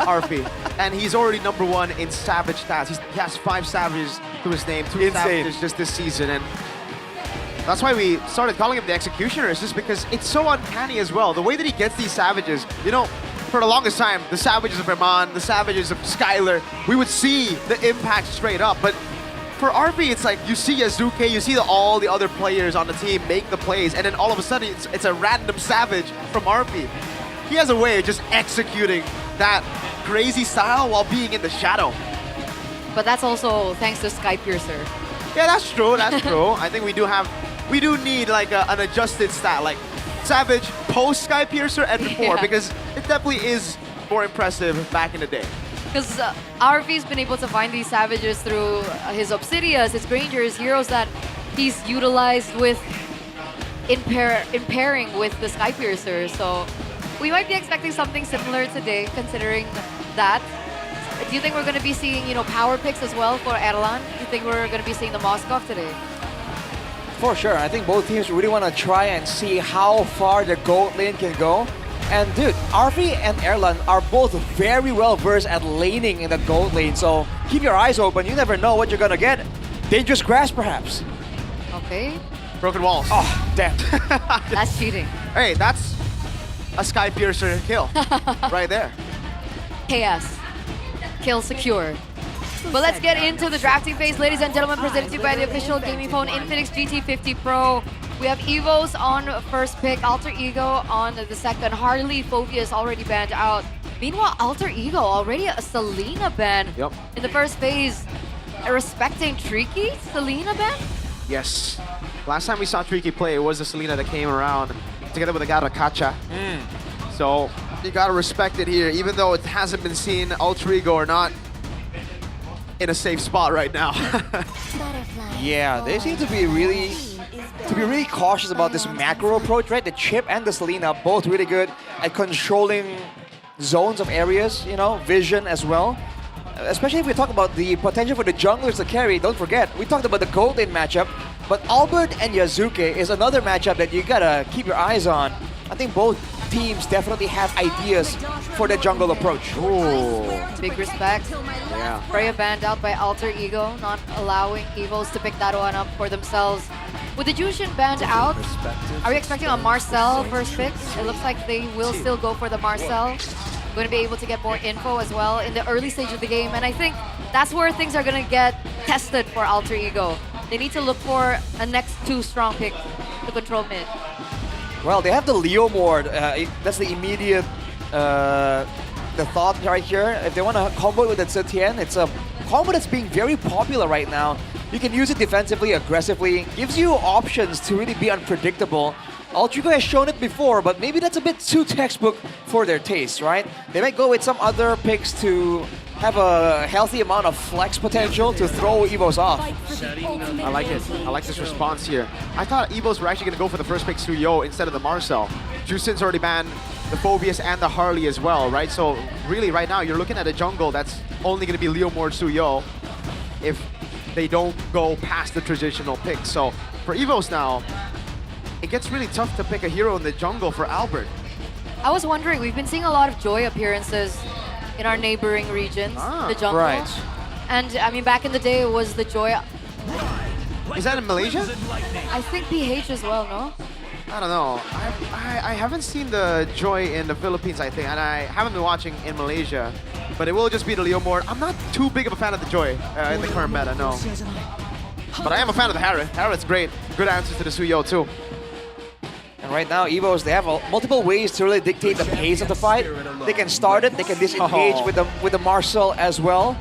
Arfi. And he's already #1 in Savage stats. He has 5 Savages to his name, 2 Savages just this season. And that's why we started calling him the Executioner. It's just because it's so uncanny as well. The way that he gets these Savages, you know, for the longest time, the Savages of Herman, the Savages of Skylar, we would see the impact straight up. But for Arfi, it's like you see Azuke, you see all the other players on the team make the plays, and then all of a sudden it's a random Savage from Arfi. He has a way of just executing that crazy style while being in the shadow. But that's also thanks to Sky Piercer. Yeah, that's true, that's true. I think we do need like an adjusted stat, like Savage post Sky Piercer and before, because it definitely is more impressive back in the day. Because RV's been able to find these Savages through his Obsidias, his Grangers, heroes that he's utilized with in pairing with the Sky Piercer. So we might be expecting something similar today, considering that. Do you think we're going to be seeing, you know, power picks as well for Erlan? Do you think we're going to be seeing the Moskov today? For sure. I think both teams really want to try and see how far the gold lane can go. And dude, Arfi and Erlan are both very well versed at laning in the gold lane. So keep your eyes open. You never know what you're going to get. Dangerous grass, perhaps. Okay. Broken walls. Oh, damn. That's cheating. Hey, that's a Sky Piercer kill right there. KS. Kill secure. But let's get into the drafting phase, ladies and gentlemen, presented to you by the official gaming phone Infinix GT50 Pro. We have EVOS on first pick, Alter Ego on the second. Harley, Phobius already banned out. Meanwhile, Alter Ego already a Selena ban in the first phase. Respecting Tricky, Selena ban? Yes. Last time we saw Tricky play, it was the Selena that came around together with the Garakacha. So you gotta respect it here, even though it hasn't been seen Alter Ego or not. in a safe spot right now. Yeah, they seem to be really cautious about this macro approach, right? The Chip and the Selena both really good at controlling zones of areas, you know, vision as well. Especially if we talk about the potential for the junglers to carry, don't forget, we talked about the gold lane matchup, but Albert and Yazuke is another matchup that you gotta keep your eyes on. I think both teams definitely have ideas for the jungle approach. Ooh. Big respect. Yeah. Freya banned out by Alter Ego, not allowing Evos to pick that one up for themselves. With the Jushin banned out, are we expecting a Marcel first pick? It looks like they will still go for the Marcel. Going to be able to get more info as well in the early stage of the game, and I think that's where things are going to get tested for Alter Ego. They need to look for a next 2 strong pick to control mid. Well, they have the Leo Mord. That's the immediate the thought right here. If they want to combo it with the S17, it's a combo that's being very popular right now. You can use it defensively, aggressively. Gives you options to really be unpredictable. Alter Ego has shown it before, but maybe that's a bit too textbook for their taste, right? They might go with some other picks to have a healthy amount of flex potential to throw Evos off. I like it. I like this response here. I thought Evos were actually going to go for the first pick Suyo instead of the Marcel. Jushin's already banned the Phobius and the Harley as well, right? So really right now you're looking at a jungle that's only going to be Leo Mord Suyo if they don't go past the traditional pick. So for Evos now, it gets really tough to pick a hero in the jungle for Albert. I was wondering, we've been seeing a lot of Joy appearances in our neighboring regions, the jungle. Right. And I mean, back in the day, it was the Joy. Is that in Malaysia? I think PH as well, no? I don't know. I haven't seen the Joy in the Philippines, I think, and I haven't been watching in Malaysia. But it will just be the Leo Mord. I'm not too big of a fan of the Joy in the current meta, no. But I am a fan of the Harith. Harith's great. Good answers to the Suyo too. And right now, Evos, they have multiple ways to really dictate the pace of the fight. They can start it, they can disengage with the Marcel as well.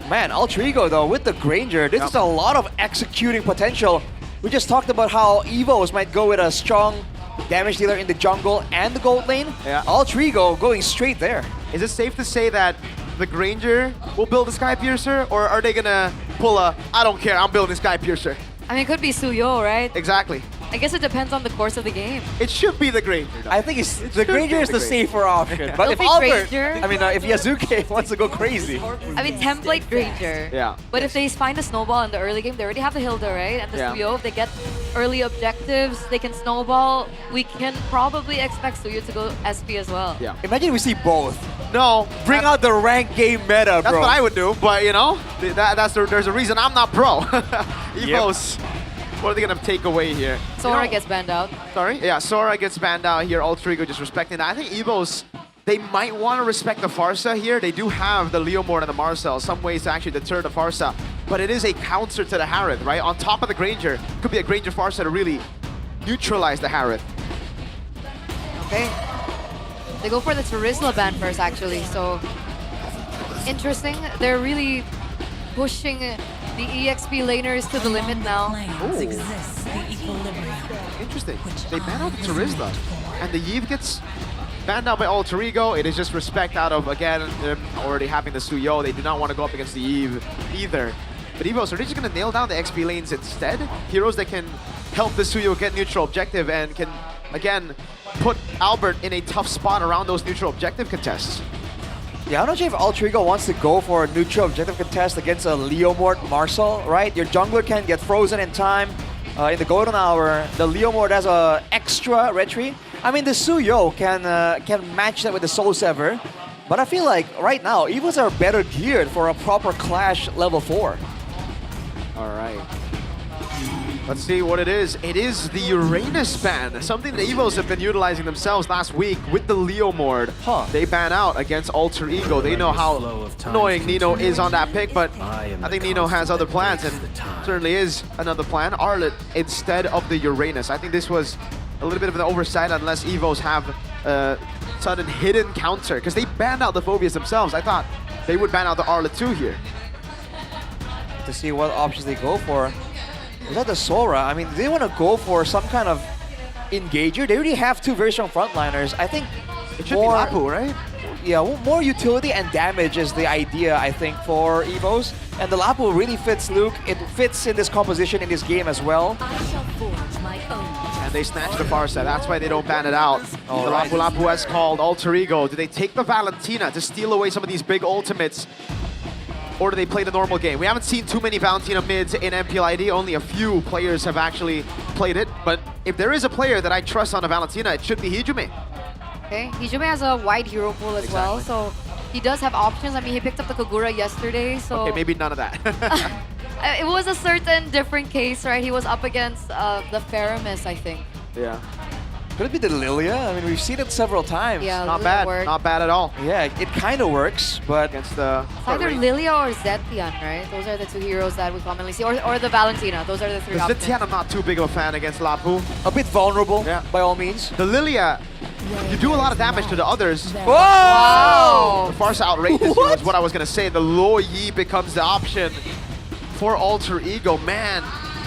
Man, Alter Ego though, with the Granger, this is a lot of executing potential. We just talked about how Evos might go with a strong damage dealer in the jungle and the gold lane. Yeah. Alter Ego going straight there. Is it safe to say that the Granger will build a Sky Piercer, or are they gonna pull a, I don't care, I'm building Sky Piercer? I mean, it could be Suyo, right? Exactly. I guess it depends on the course of the game. It should be the Granger. I think the Granger is the safer option. But if Albert, if Yazuke wants to go crazy. I mean, template Granger. Yeah. But if they find a snowball in the early game, they already have the Hilda, right? And the Suyo, if they get early objectives, they can snowball. We can probably expect Suyo to go SP as well. Yeah. Imagine we see both. No. Bring out the ranked game meta, bro. That's what I would do, but you know, there's a reason I'm not pro. Evos. What are they going to take away here? Sora gets banned out. Sorry? Yeah, Sora gets banned out here. Alter Ego just respecting that. I think Evos, they might want to respect the Pharsa here. They do have the Leo Mord and the Marcel, some ways to actually deter the Pharsa. But it is a counter to the Harith, right? On top of the Granger. Could be a Granger Pharsa to really neutralize the Harith. Okay. They go for the Terizla ban first, actually. So, interesting. They're really pushing the EXP laners to the limit now. Interesting. They ban out the Terizla. And the Yve gets banned out by Alter Ego. It is just respect out of, again, them already having the Suyo. They do not want to go up against the Yve either. But Evos, are they just going to nail down the XP lanes instead? Heroes that can help the Suyo get neutral objective and can, again, put Albert in a tough spot around those neutral objective contests. Yeah, I'm not sure if Alter Ego wants to go for a neutral objective contest against a Leo Mord Marcel, right? Your jungler can get frozen in time. In the golden hour, the Leo Mord has a extra retreat. I mean, the Suyo can match that with the Soul Sever. But I feel like right now, Evos are better geared for a proper Clash level 4. All right. Let's see what it is. It is the Uranus ban, something that Evos have been utilizing themselves last week with the Leo Mord. They ban out against Alter Ego. They know how annoying Nino is on that pick, but I think Nino has other plans, and certainly is another plan. Arlet instead of the Uranus. I think this was a little bit of an oversight unless Evos have a sudden hidden counter, because they banned out the Phobias themselves. I thought they would ban out the Arlet too here. To see what options they go for. Is that the Sora? I mean, they want to go for some kind of engager. They already have two very strong frontliners. I think it should be Lapu, right? Yeah, more utility and damage is the idea, I think, for Evos. And the Lapu really fits Luke. It fits in this composition in this game as well. And they snatch the far side. That's why they don't ban it out. All the right. Lapu has called Alter Ego. Do they take the Valentina to steal away some of these big ultimates? Or do they play the normal game? We haven't seen too many Valentina mids in MPL ID. Only a few players have actually played it. But if there is a player that I trust on a Valentina, it should be Hijume. Okay, Hijume has a wide hero pool as well, so he does have options. I mean, he picked up the Kagura yesterday, so... Okay, maybe none of that. It was a certain different case, right? He was up against the Faramis, I think. Yeah. Could it be the Lilia? I mean, we've seen it several times. Yeah, Not Lilia bad. worked. Not bad at all. Yeah, it kind of works, but against the... It's either Lilia or Zetian, right? Those are the two heroes that we commonly see. Or the Valentina. Those are the three The options. Zetian, I'm not too big of a fan against Lapu. a bit vulnerable, by all means. The Lilia, you do a lot of damage to the others. Whoa! The Farsa outrageous here is what I was going to say. The Lo Yi becomes the option for Alter Ego. Man,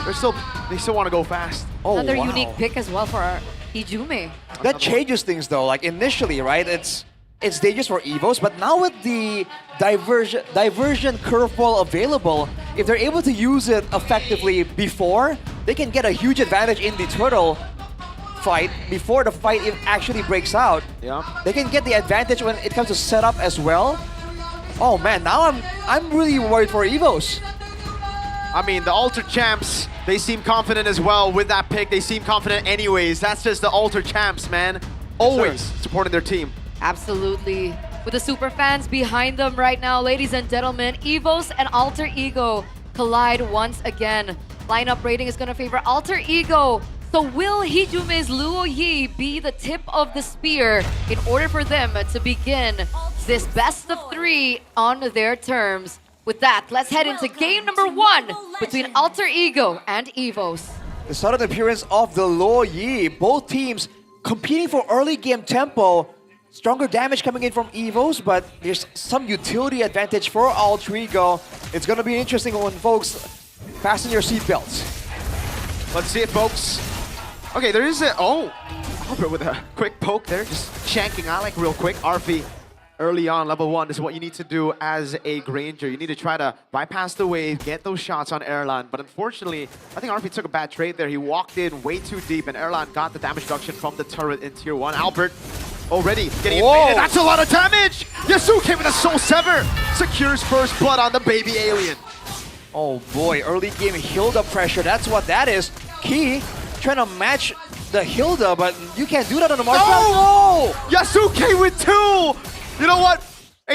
they still want to go fast. Oh, Another wow. unique pick as well for our Hijume. That changes things though. Like initially, right? It's dangerous for Evos, but now with the diversion curveball available, if they're able to use it effectively before, they can get a huge advantage in the turtle fight before the fight actually breaks out. Yeah. They can get the advantage when it comes to setup as well. Oh man, now I'm really worried for Evos. I mean, the Alter Champs, they seem confident as well with that pick. They seem confident anyways. That's just the Alter Champs, man. Always supporting their team. Absolutely. With the super fans behind them right now, ladies and gentlemen, Evos and Alter Ego collide once again. Lineup rating is going to favor Alter Ego. So will Hijume's Luo Yi be the tip of the spear in order for them to begin this best of 3 on their terms? With that, let's head into game number 1 between Alter Ego and Evos. The sudden appearance of the Lo Yi, both teams competing for early game tempo. Stronger damage coming in from Evos, but there's some utility advantage for Alter Ego. It's gonna be an interesting one, folks. Fasten your seatbelts. Let's see it, folks. Okay, there is a... Oh! Albert with a quick poke there, just shanking Alec real quick. Arfi, early on, level 1 is what you need to do as a Granger. You need to try to bypass the wave, get those shots on Erlan. But unfortunately, I think Arfi took a bad trade there. He walked in way too deep, and Erlan got the damage reduction from the turret in Tier 1. Albert already getting invaded. That's a lot of damage! Yasuke with a Soul Sever secures first blood on the baby alien. Oh boy, early game Hilda pressure, that's what that is. Key trying to match the Hilda, but you can't do that on the Marshall. Oh! Yasuke with 2! You know what?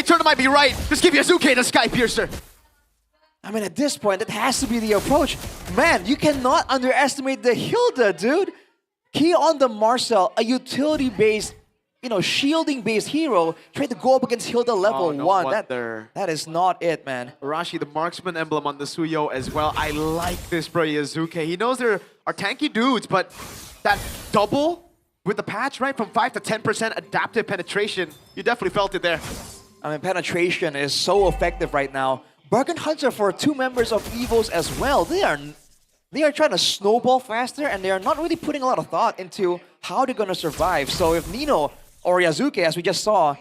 Turner might be right. Just give Yasuke the Sky Piercer. I mean, at this point, that has to be the approach. Man, you cannot underestimate the Hilda, dude. Key on the Marcel, a utility-based, shielding-based hero, tried to go up against Hilda level 1. That is not it, man. Arashi, the marksman emblem on the Suyo as well. I like this for Yasuke. He knows there are tanky dudes, but that double with the patch, right, from 5 to 10% adaptive penetration, you definitely felt it there. I mean, penetration is so effective right now. Bargain Hunter for 2 members of Evos as well. They are trying to snowball faster, and they are not really putting a lot of thought into how they're gonna survive. So if Nino or Yasuke, as we just saw,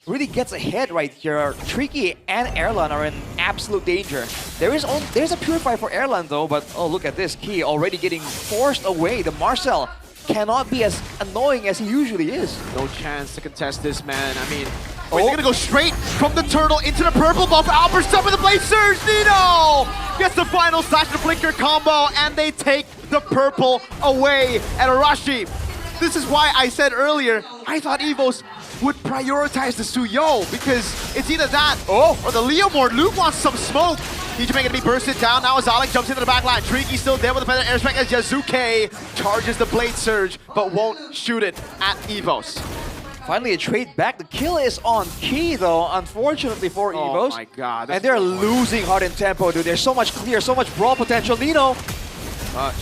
really gets ahead right here, Tricky and Erlan are in absolute danger. There's a Purify for Erlan though, but oh, look at this. Key already getting forced away. The Marcel cannot be as annoying as he usually is. No chance to contest this, man. I mean, they're gonna go straight from the turtle into the purple buff. Albert's up with the Blade Surge. Nino gets the final slash and flicker combo, and they take the purple away. And Arashi, this is why I said earlier, I thought Evos would prioritize the Suyo, because it's either that or the Leomord. Luke wants some smoke. Hijume gonna be bursted down. Now as Alec jumps into the back line. Tricky still there with the feather airstrike as Yasuke charges the Blade Surge, but won't shoot it at Evos. Finally, a trade back. The kill is on Key, though, unfortunately for Evos. Oh my god. And they're losing heart and tempo, dude. There's so much clear, so much brawl potential. Nino.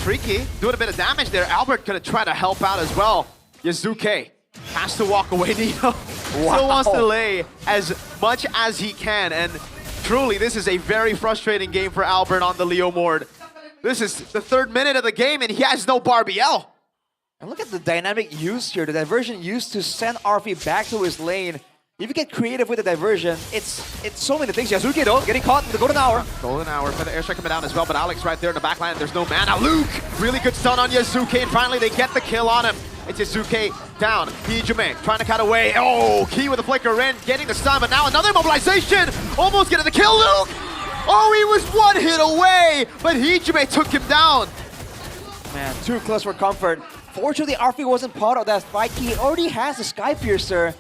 Tricky doing a bit of damage there. Albert gonna try to help out as well. Yasuke has to walk away. Nino still wants to lay as much as he can. And truly, this is a very frustrating game for Albert on the Leomord. This is the 3rd minute of the game, and he has no Barbiel. And look at the dynamic used here, the diversion used to send Arfi back to his lane. if you get creative with the diversion, it's so many things. Yasuke though, getting caught in the golden hour. Golden hour for the airstrike coming down as well, but Alex right there in the backline. There's no mana. Luke, really good stun on Yasuke, and finally they get the kill on him. It's Yasuke down. Hijime trying to cut away. Oh, Key with the flicker in, getting the stun, but now another mobilization. Almost getting the kill, Luke. Oh, he was one hit away, but Hijime took him down. Man, too close for comfort. Fortunately, Arfi wasn't part of that fight. He already has the Sky Piercer.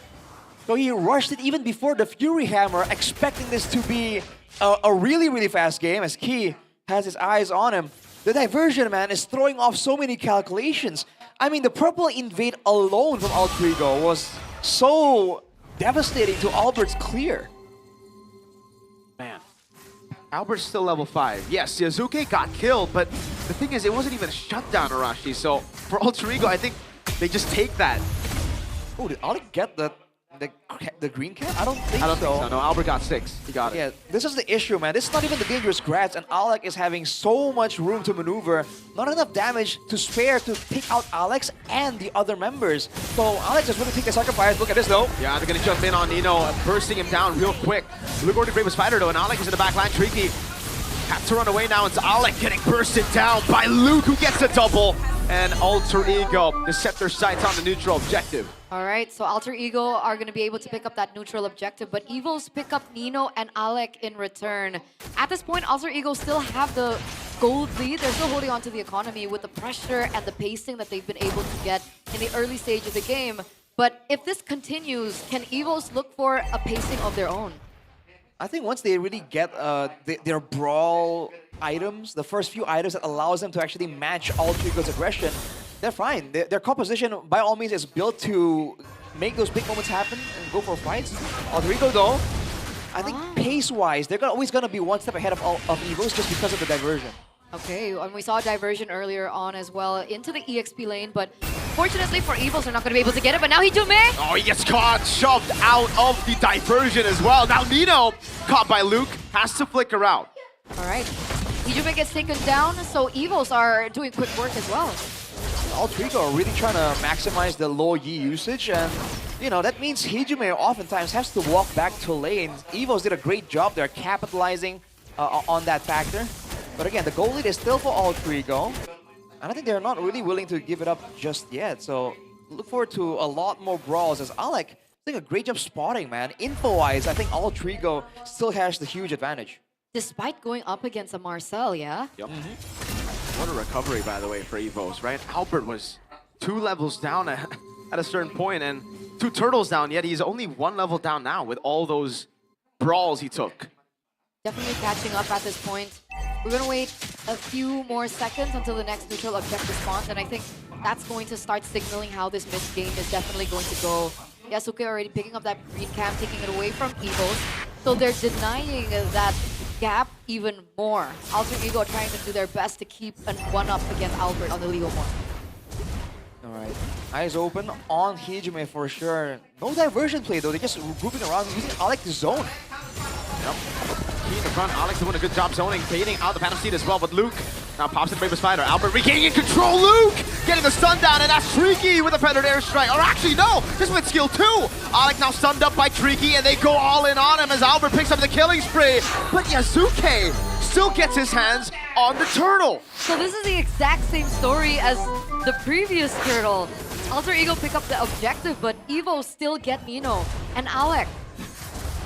So he rushed it even before the Fury Hammer, expecting this to be a really, really fast game as Key has his eyes on him. The diversion, man, is throwing off so many calculations. I mean, the purple invade alone from Altrigo was so devastating to Albert's clear. Man, Albert's still level 5. Yes, Yasuke got killed, but the thing is, it wasn't even a shutdown, Arashi. So for Altrigo, I think they just take that. Oh, did Alec get the green cap? I don't think so. No, Albert got 6. He got it. Yeah, this is the issue, man. This is not even the dangerous grats, and Alec is having so much room to maneuver. Not enough damage to spare to take out Alex and the other members. So Alex is willing to take the sacrifice. Look at this, though. Yeah, they're going to jump in on Nino, bursting him down real quick. Luke already brave Spider, though, and Alec is in the back line. Tricky has to run away now. It's Alec getting bursted down by Luke, who gets a double. And Alter Ego to set their sights on the neutral objective. All right, so Alter Ego are going to be able to pick up that neutral objective, but Evos pick up Nino and Alec in return. At this point, Alter Ego still have the gold lead. They're still holding on to the economy with the pressure and the pacing that they've been able to get in the early stage of the game. But if this continues, can Evos look for a pacing of their own? I think once they really get their brawl items, the first few items that allows them to actually match Altrigo's aggression, they're fine. Their composition, by all means, is built to make those big moments happen and go for fights. Altrigo, though, I think pace-wise, they're always going to be one step ahead of Evos just because of the diversion. Okay, and we saw a diversion earlier on as well into the EXP lane, but fortunately for Evos, they're not going to be able to get it, but now Hijime! Oh, he gets caught, shoved out of the diversion as well. Now Nino, caught by Luke, has to flicker out. All right, Hijime gets taken down, so Evos are doing quick work as well. Altrigo are really trying to maximize the low Yi usage, and you know that means Hijime oftentimes has to walk back to lane. Evos did a great job there capitalizing on that factor. But again, the goal lead is still for Altrigo, and I think they're not really willing to give it up just yet. So look forward to a lot more brawls as Alec doing a great job spotting, man. Info-wise, I think Altrigo still has the huge advantage. Despite going up against a Marcel, yeah? Yep. What a recovery, by the way, for Evos, right? Albert was 2 levels down at a certain point and 2 turtles down, yet he's only 1 level down now with all those brawls he took. Definitely catching up at this point. We're going to wait a few more seconds until the next neutral objective spawns, and I think that's going to start signaling how this mid game is definitely going to go. Yasuke already picking up that green cam, taking it away from Evos, so they're denying that gap even more. Alter Ego trying to do their best to keep an 1-up against Albert on the Leo one. Alright, eyes open on Hijime for sure. No diversion play though, they're just grouping around using Alec to zone. Yep. Key in the front, Alex doing a good job zoning, baiting out the Phantom Seed as well, but Luke now pops in the Brave Spider. Albert regaining control, Luke getting the stun down, and that's Tricky with a Predator airstrike. Or actually, no, this went skill 2. Alex now stunned up by Tricky, and they go all in on him as Albert picks up the killing spree. But Yasuke still gets his hands on the turtle. So this is the exact same story as the previous turtle. Alter Ego pick up the objective, but Evo still get Nino and Alec.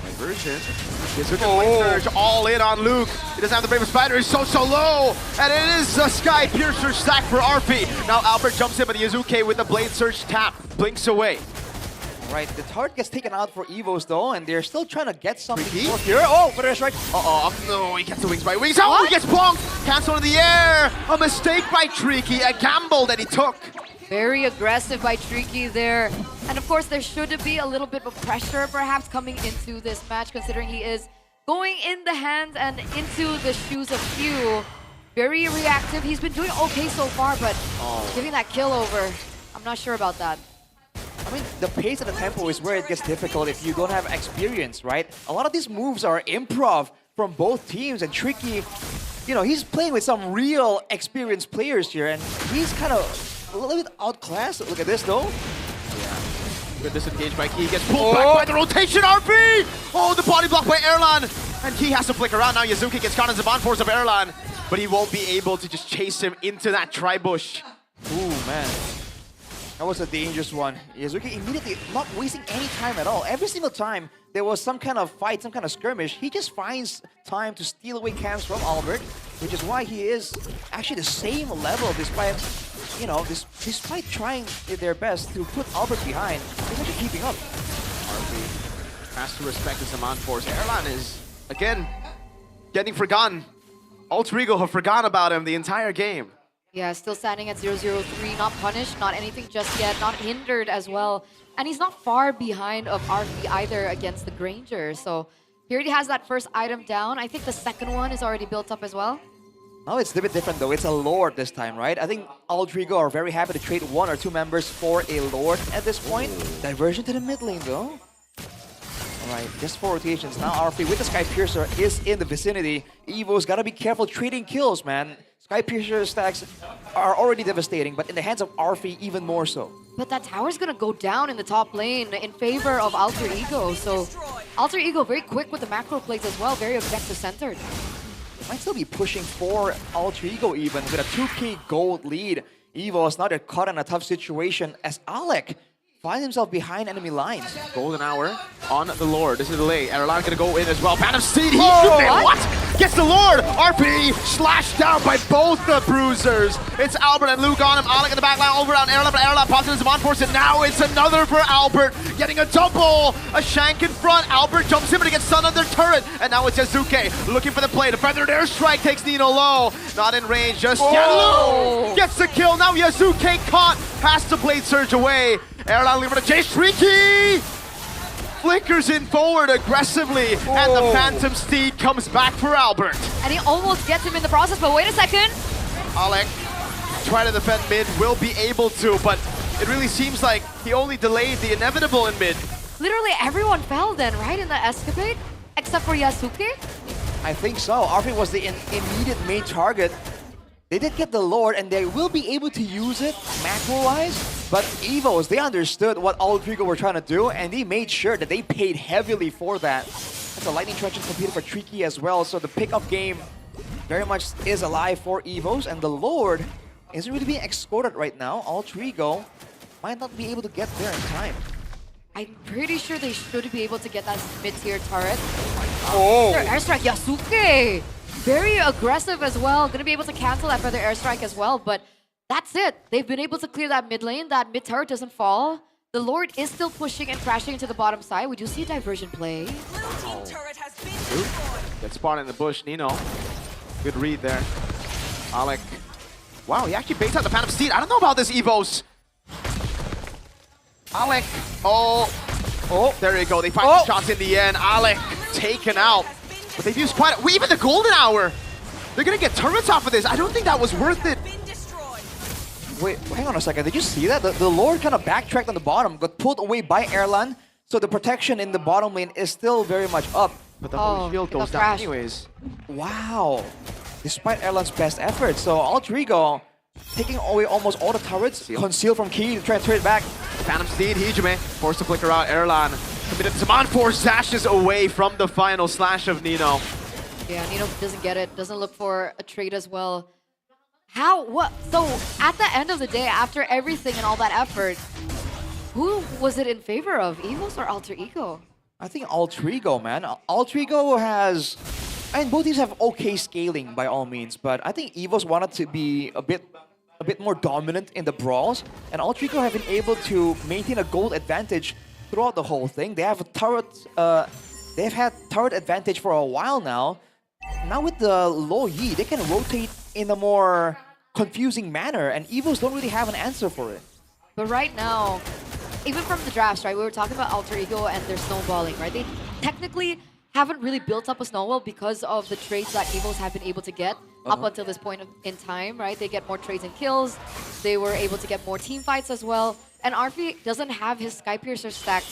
Diversion. Surge all in on Luke. He doesn't have the Brave Spider. He's so low. And it is a Sky Piercer stack for Arfi. Now Albert jumps in, but Yasuke with the Blade Surge tap blinks away. Right, the turret gets taken out for Evos though, and they're still trying to get something more here. Oh, but that's right. No, he gets the wings by wings. Oh, he gets bonked. Cancel in the air. A mistake by Tricky. A gamble that he took. Very aggressive by Tricky there. And of course, there should be a little bit of pressure perhaps coming into this match, considering he is going in the hands and into the shoes of Hugh. Very reactive. He's been doing okay so far, but giving that kill over, I'm not sure about that. I mean, the pace and the tempo is where it gets difficult if you don't have experience, right? A lot of these moves are improv from both teams, and Tricky, you know, he's playing with some real experienced players here, and he's kind of a little bit outclassed. Look at this, though. Good disengage by Key. Gets pulled back by the rotation. RP! Oh, the body block by Erlan. And Key has to flick around. Now Yazuki gets caught in the bond force of Erlan. But he won't be able to just chase him into that tri-bush. Ooh, man. That was a dangerous one. Yazuki immediately not wasting any time at all. Every single time there was some kind of fight, some kind of skirmish, he just finds time to steal away camps from Albert, which is why he is actually the same level despite, you know, despite trying their best to put Albert behind. He's actually keeping up. RP has to respect his Zaman force. Erlan is, again, getting forgotten. Alter Ego have forgotten about him the entire game. Yeah, still standing at 0-0-3, not punished, not anything just yet, not hindered as well. And he's not far behind of RP either against the Granger. So he already has that first item down. I think the second one is already built up as well. Oh, it's a bit different though. It's a Lord this time, right? I think Alter Ego are very happy to trade 1 or 2 members for a Lord at this point. Diversion to the mid lane though. Alright, just 4 rotations. Now RP with the Sky Piercer is in the vicinity. Evo's gotta be careful trading kills, man. Sky Piercer stacks are already devastating, but in the hands of RP even more so. But that tower's gonna go down in the top lane in favor of Alter Ego. So Alter Ego very quick with the macro plays as well, very objective centered. Might still be pushing for Alter Ego even with a 2k gold lead. Evo is now caught in a tough situation as Alec finds himself behind enemy lines. Golden hour on the Lord. This is the lane. Erlan gonna go in as well. Phantom Steed, he shoots it. What? Gets the Lord. RP slashed down by both the bruisers. It's Albert and Luke on him. Alec in the back line over on Erlan, but Erlan pops in his on force, and now it's another for Albert. Getting a double. A shank in front. Albert jumps in, but he gets stunned on their turret. And now it's Yazuki looking for the play. The feathered airstrike takes Nino low. Not in range just yet. Luke gets the kill. Now Yazuki caught. Has to blade surge away. Erlan leaving to Jay Streaky! Flickers in forward aggressively, and the Phantom Steed comes back for Albert. And he almost gets him in the process, but wait a second. Alec, try to defend mid, will be able to, but it really seems like he only delayed the inevitable in mid. Literally everyone fell then, right, in the escapade? Except for Yasuke? I think so. RP was the immediate main target. They did get the Lord, and they will be able to use it macro-wise, but Evos, they understood what Alter Ego were trying to do, and they made sure that they paid heavily for that. That's a Lightning Truncheon competed for Tricky as well, so the pick-up game very much is alive for Evos, and the Lord isn't really being escorted right now. Alter Ego might not be able to get there in time. I'm pretty sure they should be able to get that mid-tier turret. Oh! Airstrike Yasuke! Very aggressive as well. Gonna be able to cancel that further airstrike as well, but that's it. They've been able to clear that mid lane. That mid turret doesn't fall. The Lord is still pushing and crashing into the bottom side. We do see a diversion play. Gets spotted in the bush, Nino. Good read there. Alec. Wow, he actually baits out the Phantom Steed. I don't know about this, Evos. Alec. Oh, there you go. They find the shots in the end. Alec taken out. But they've used quite even the Golden Hour. They're gonna get turrets off of this. I don't think that was worth it. Wait, hang on a second. Did you see that? The Lord kind of backtracked on the bottom, got pulled away by Erlan. So the protection in the bottom lane is still very much up. But the whole shield goes down anyways. Wow. Despite Erlan's best efforts. So Alter Ego taking away almost all the turrets. Concealed from Key to try and turn it back. Phantom Steed, Hijime, forced to flicker out. Erlan committed to Zaman Force, dashes away from the final slash of Nino. Yeah, Nino doesn't get it, doesn't look for a trade as well. How? What? So, at the end of the day, after everything and all that effort, who was it in favor of, Evos or Alter Ego? I think Alter Ego, man. Alter Ego has... I mean, both teams have okay scaling by all means, but I think Evos wanted to be a bit more dominant in the brawls, and Alter Ego have been able to maintain a gold advantage throughout the whole thing. They have a turret, they've had turret advantage for a while now. Now with the low Yi, they can rotate in a more confusing manner, and Evos don't really have an answer for it. But right now, even from the drafts, right, we were talking about Alter Ego and their snowballing, right? They technically haven't really built up a snowball because of the trades that Evos have been able to get up until this point in time, right? They get more trades and kills. They were able to get more team fights as well. And RP doesn't have his Sky Piercer stack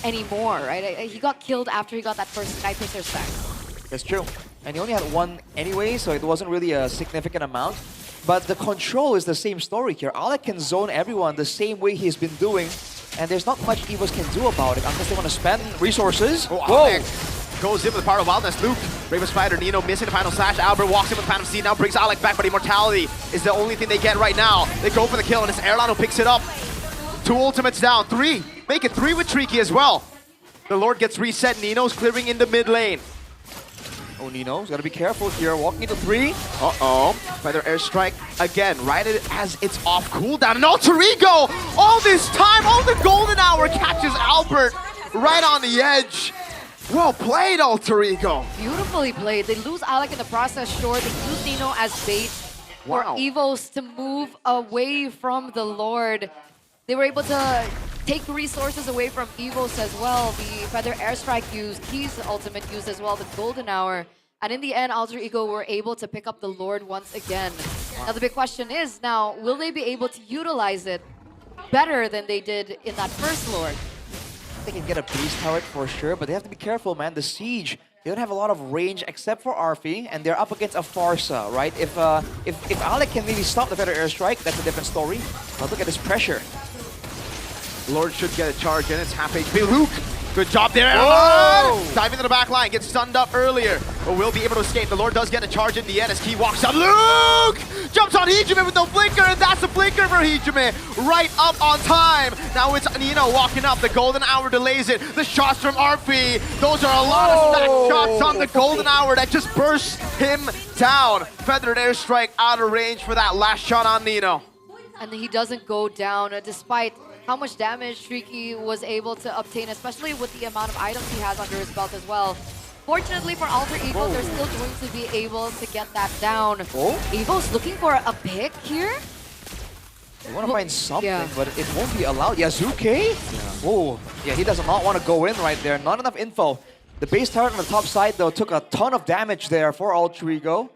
anymore, right? He got killed after he got that first Sky Piercer stack. That's true. And he only had one anyway, so it wasn't really a significant amount. But the control is the same story here. Alec can zone everyone the same way he's been doing and there's not much Evos can do about it unless they want to spend resources. Whoa! Goes in with the power of wildness. Luke, Bravest Spider, Nino missing the final slash. Albert walks in with Phantom Seed, now brings Alec back, but Immortality is the only thing they get right now. They go for the kill, and it's Airline who picks it up. 2 ultimates down, 3. Make it 3 with Tricky as well. The Lord gets reset. Nino's clearing in the mid lane. Oh, Nino's gotta be careful here. Walking into 3. Uh-oh. Feather Airstrike again, right as it's off cooldown. And Alter Ego! All this time, all the golden hour catches Albert right on the edge. Well played, Alter Ego. Beautifully played. They lose Alec in the process, sure. They use Nino as bait for Evos to move away from the Lord. They were able to take resources away from Evos as well. The Feather Airstrike used, Key's ultimate used as well, the Golden Hour. And in the end, Alter Ego were able to pick up the Lord once again. Now the big question is now, will they be able to utilize it better than they did in that first Lord? They can get a base turret for sure, but they have to be careful, man. The Siege, they don't have a lot of range except for Arfi, and they're up against a Farsa, right? If Alec can maybe stop the Feather Airstrike, that's a different story. But look at this pressure. Lord should get a charge in. It's half HP. Luke, good job there. Dive into the back line, gets stunned up earlier, but will be able to escape. The Lord does get a charge in the end as Key walks up. Luke jumps on Hijime with no blinker, and that's a blinker for Hijime. Right up on time. Now it's Nino walking up. The golden hour delays it. The shots from Arfi. Those are a lot of stacked shots on the golden hour that just bursts him down. Feathered Airstrike out of range for that last shot on Nino. And he doesn't go down despite how much damage Tricky was able to obtain, especially with the amount of items he has under his belt as well. Fortunately for Alter Ego, they're still going to be able to get that down. Evo's looking for a pick here. They want to find something, but it won't be allowed. Yazuke? Oh, yeah, he does not want to go in right there. Not enough info. The base turret on the top side, though, took a ton of damage there for Alter Ego.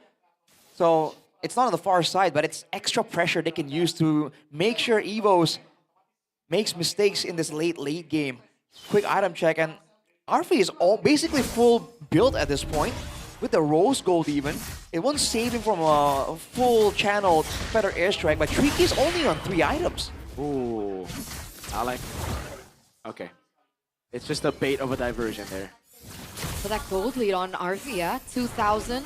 So it's not on the far side, but it's extra pressure they can use to make sure Evos makes mistakes in this late game. Quick item check, and Arfi is all basically full build at this point, with the Rose Gold even. It won't save him from a full channel Feather Airstrike, but Tricky's only on 3 items. Ooh, Alec. Okay. It's just a bait of a diversion there. So that gold lead on Arfi, 2,000.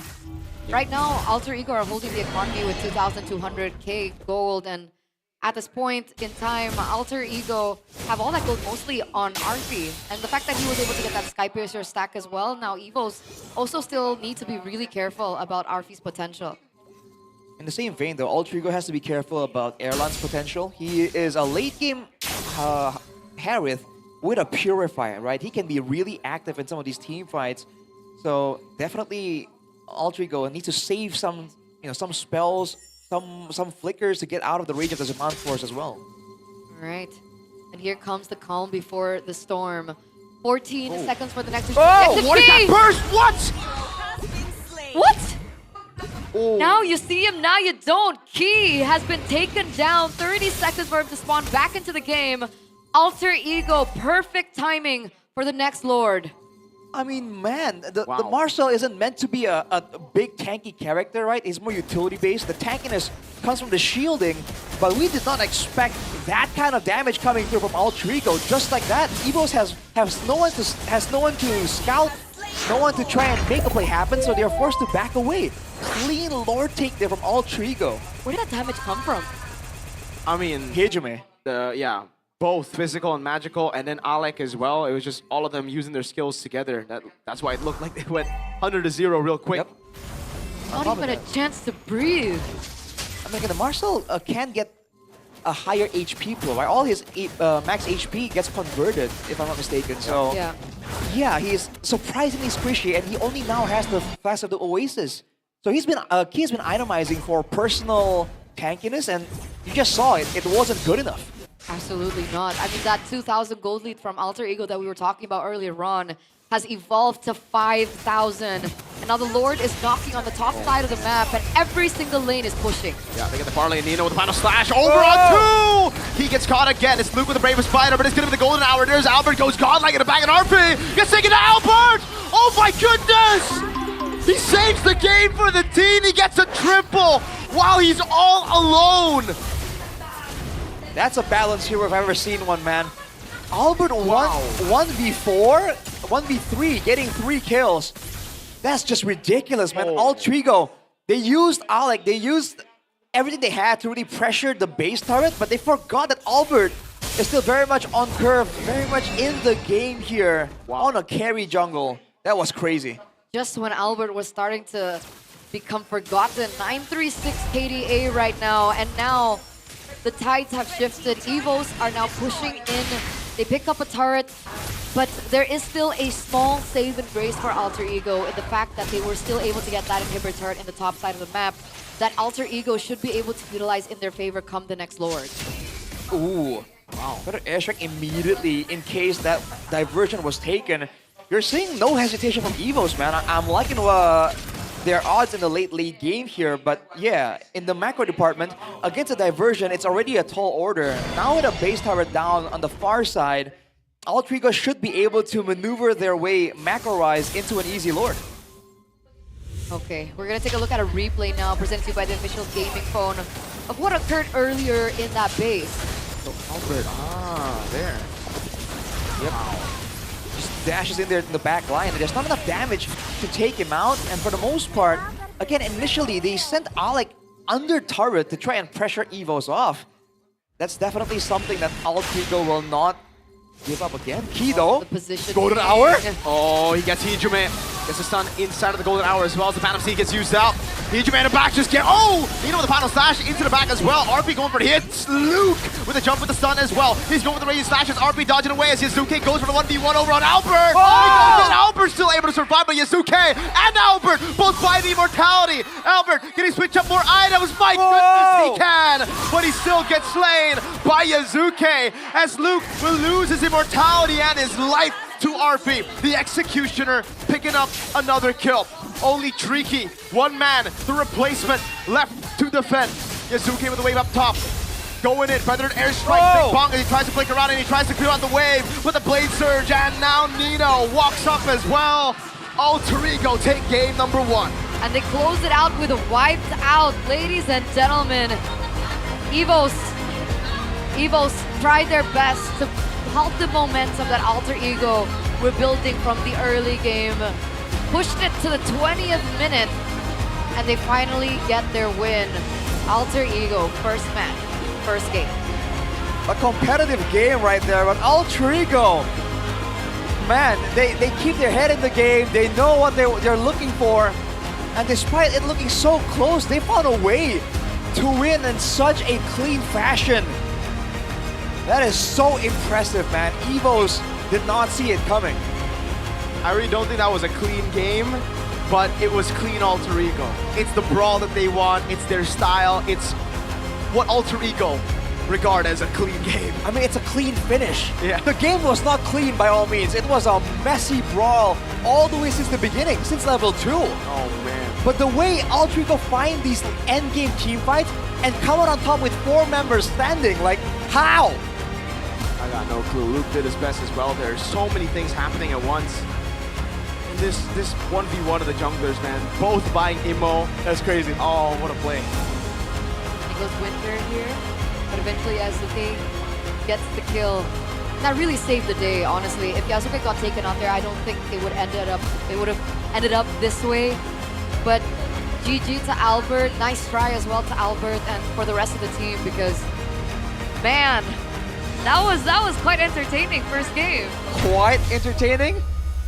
Right now, Alter Ego are holding the economy with 2,200k gold, and at this point in time, Alter Ego have all that gold mostly on Arfi. And the fact that he was able to get that Skypiercer stack as well, now Evos also still need to be really careful about Arfi's potential. In the same vein though, Alter Ego has to be careful about Erlan's potential. He is a late game Harith with a Purifier, right? He can be really active in some of these team fights. So definitely Alter Ego needs to save some spells, some flickers to get out of the range of the Zaman Force as well. All right. And here comes the calm before the storm. 14 seconds for the next... Oh, what is that burst? What? What? Now you see him, now you don't. Key has been taken down. 30 seconds for him to spawn back into the game. Alter Ego, perfect timing for the next Lord. I mean, man, the Marcel isn't meant to be a big tanky character, right? He's more utility-based. The tankiness comes from the shielding, but we did not expect that kind of damage coming through from Alter Ego just like that. Evos has no one to scout, no one to try and make a play happen, so they're forced to back away. Clean Lord take there from Alter Ego. Where did that damage come from? I mean, Hijime. Both physical and magical, and then Alec as well. It was just all of them using their skills together. That's why it looked like they went 100-0 real quick. Not even a chance to breathe. I mean, the Marcel can get a higher HP pool, right? All his max HP gets converted, if I'm not mistaken. So yeah, he is surprisingly squishy, and he only now has the Flash of the Oasis. So he's been been itemizing for personal tankiness, and you just saw it. It wasn't good enough. Absolutely not. I mean, that 2,000 gold lead from Alter Ego that we were talking about earlier on has evolved to 5,000. And now the Lord is knocking on the top side of the map, and every single lane is pushing. Yeah, they get the Barley and Nino with the final slash. Over on 2! He gets caught again. It's Luke with the Bravest Spider, but it's going to be the golden hour. There's Albert, goes godlike in the back, and RP gets taken to Albert! Oh my goodness! He saves the game for the team. He gets a triple while he's all alone. That's a balance here if I've ever seen one, man. Albert 1v4, 1v3, getting 3 kills. That's just ridiculous, man. Altrigo, they used Alec, they used everything they had to really pressure the base turret, but they forgot that Albert is still very much on curve, very much in the game here on a carry jungle. That was crazy. Just when Albert was starting to become forgotten, 936 KDA right now, and now the tides have shifted. Evos are now pushing in. They pick up a turret, but there is still a small save and grace for Alter Ego in the fact that they were still able to get that inhibitor turret in the top side of the map that Alter Ego should be able to utilize in their favor come the next Lord. Ooh, wow. Better airstrike immediately in case that diversion was taken. You're seeing no hesitation from Evos, man. I'm liking their odds in the late game here, but yeah, in the macro department, against a diversion, it's already a tall order. Now with a base turret down on the far side, Altrigo should be able to maneuver their way macro-wise into an easy Lord. Okay, we're gonna take a look at a replay now presented to you by the official gaming phone of what occurred earlier in that base. So Albert, there. Yep. Just dashes in there in the back line. There's not enough damage to take him out, and for the most part, again, initially they sent Alec under turret to try and pressure Evos off. That's definitely something that Altrigo will not give up again. Kido, Golden Hour. Oh, he gets Hijime. Gets the stun inside of the Golden Hour as well as the Phantom Seed gets used out. Hijime in the back just get, you know, with the final slash into the back as well. RP going for the hits. Luke with a jump with the stun as well. He's going for the radiant slashes. RP dodging away as Yasuke goes for the 1v1 over on Albert. And Albert's still able to survive, but Yasuke and Albert both buy the immortality. Albert, can he switch up more items? My goodness, he can. But he still gets slain by Yasuke as Luke will lose his immortality and his life to RP. The Executioner picking up another kill. Only Tricky, one man, the replacement left to defend. Yasuke with the wave up top. Going in, feathered airstrike, Big Bong, and he tries to flick around and he tries to clear out the wave with the Blade Surge, and now Nino walks up as well. Alter Ego take game number 1. And they close it out with a wiped out, ladies and gentlemen. Evos tried their best to halt the momentum that Alter Ego were building from the early game. Pushed it to the 20th minute, and they finally get their win. Alter Ego, first match, first game. A competitive game right there, but Alter Ego, man, they keep their head in the game. They know what they're looking for, and despite it looking so close, they found a way to win in such a clean fashion. That is so impressive, man. Evos did not see it coming. I really don't think that was a clean game, but it was clean Alter Ego. It's the brawl that they want, it's their style, it's what Alter Ego regard as a clean game. I mean, it's a clean finish. Yeah. The game was not clean by all means. It was a messy brawl all the way since the beginning, since level 2. Oh man. But the way Alter Ego find these endgame team fights and come out on top with 4 members standing, like, how? I got no clue. Luke did his best as well. There's so many things happening at once. And this 1v1 of the junglers, man. Both buying Immo. That's crazy. Oh, what a play. It goes Winter here, but eventually Yasuke gets the kill. That really saved the day, honestly. If Yasuke got taken out there, I don't think it would have ended up this way. But GG to Albert. Nice try as well to Albert and for the rest of the team, because, man, that was quite entertaining first game. Quite entertaining?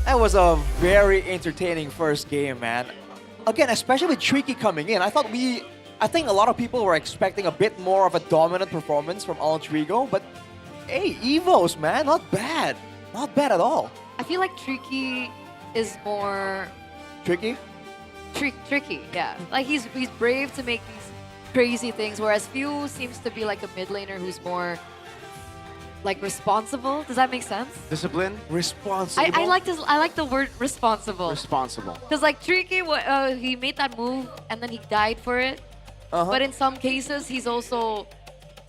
That was a very entertaining first game, man. Again, especially with Tricky coming in, I think a lot of people were expecting a bit more of a dominant performance from Alter Ego, but hey, Evos, man, not bad. Not bad at all. I feel like Tricky is more... Tricky? Tricky, yeah. Like he's brave to make these crazy things, whereas Few seems to be like a mid laner who's more like responsible. Does that make sense? Discipline? Responsible? I like the word responsible. Responsible. Because like Tricky, he made that move and then he died for it. But in some cases, he's also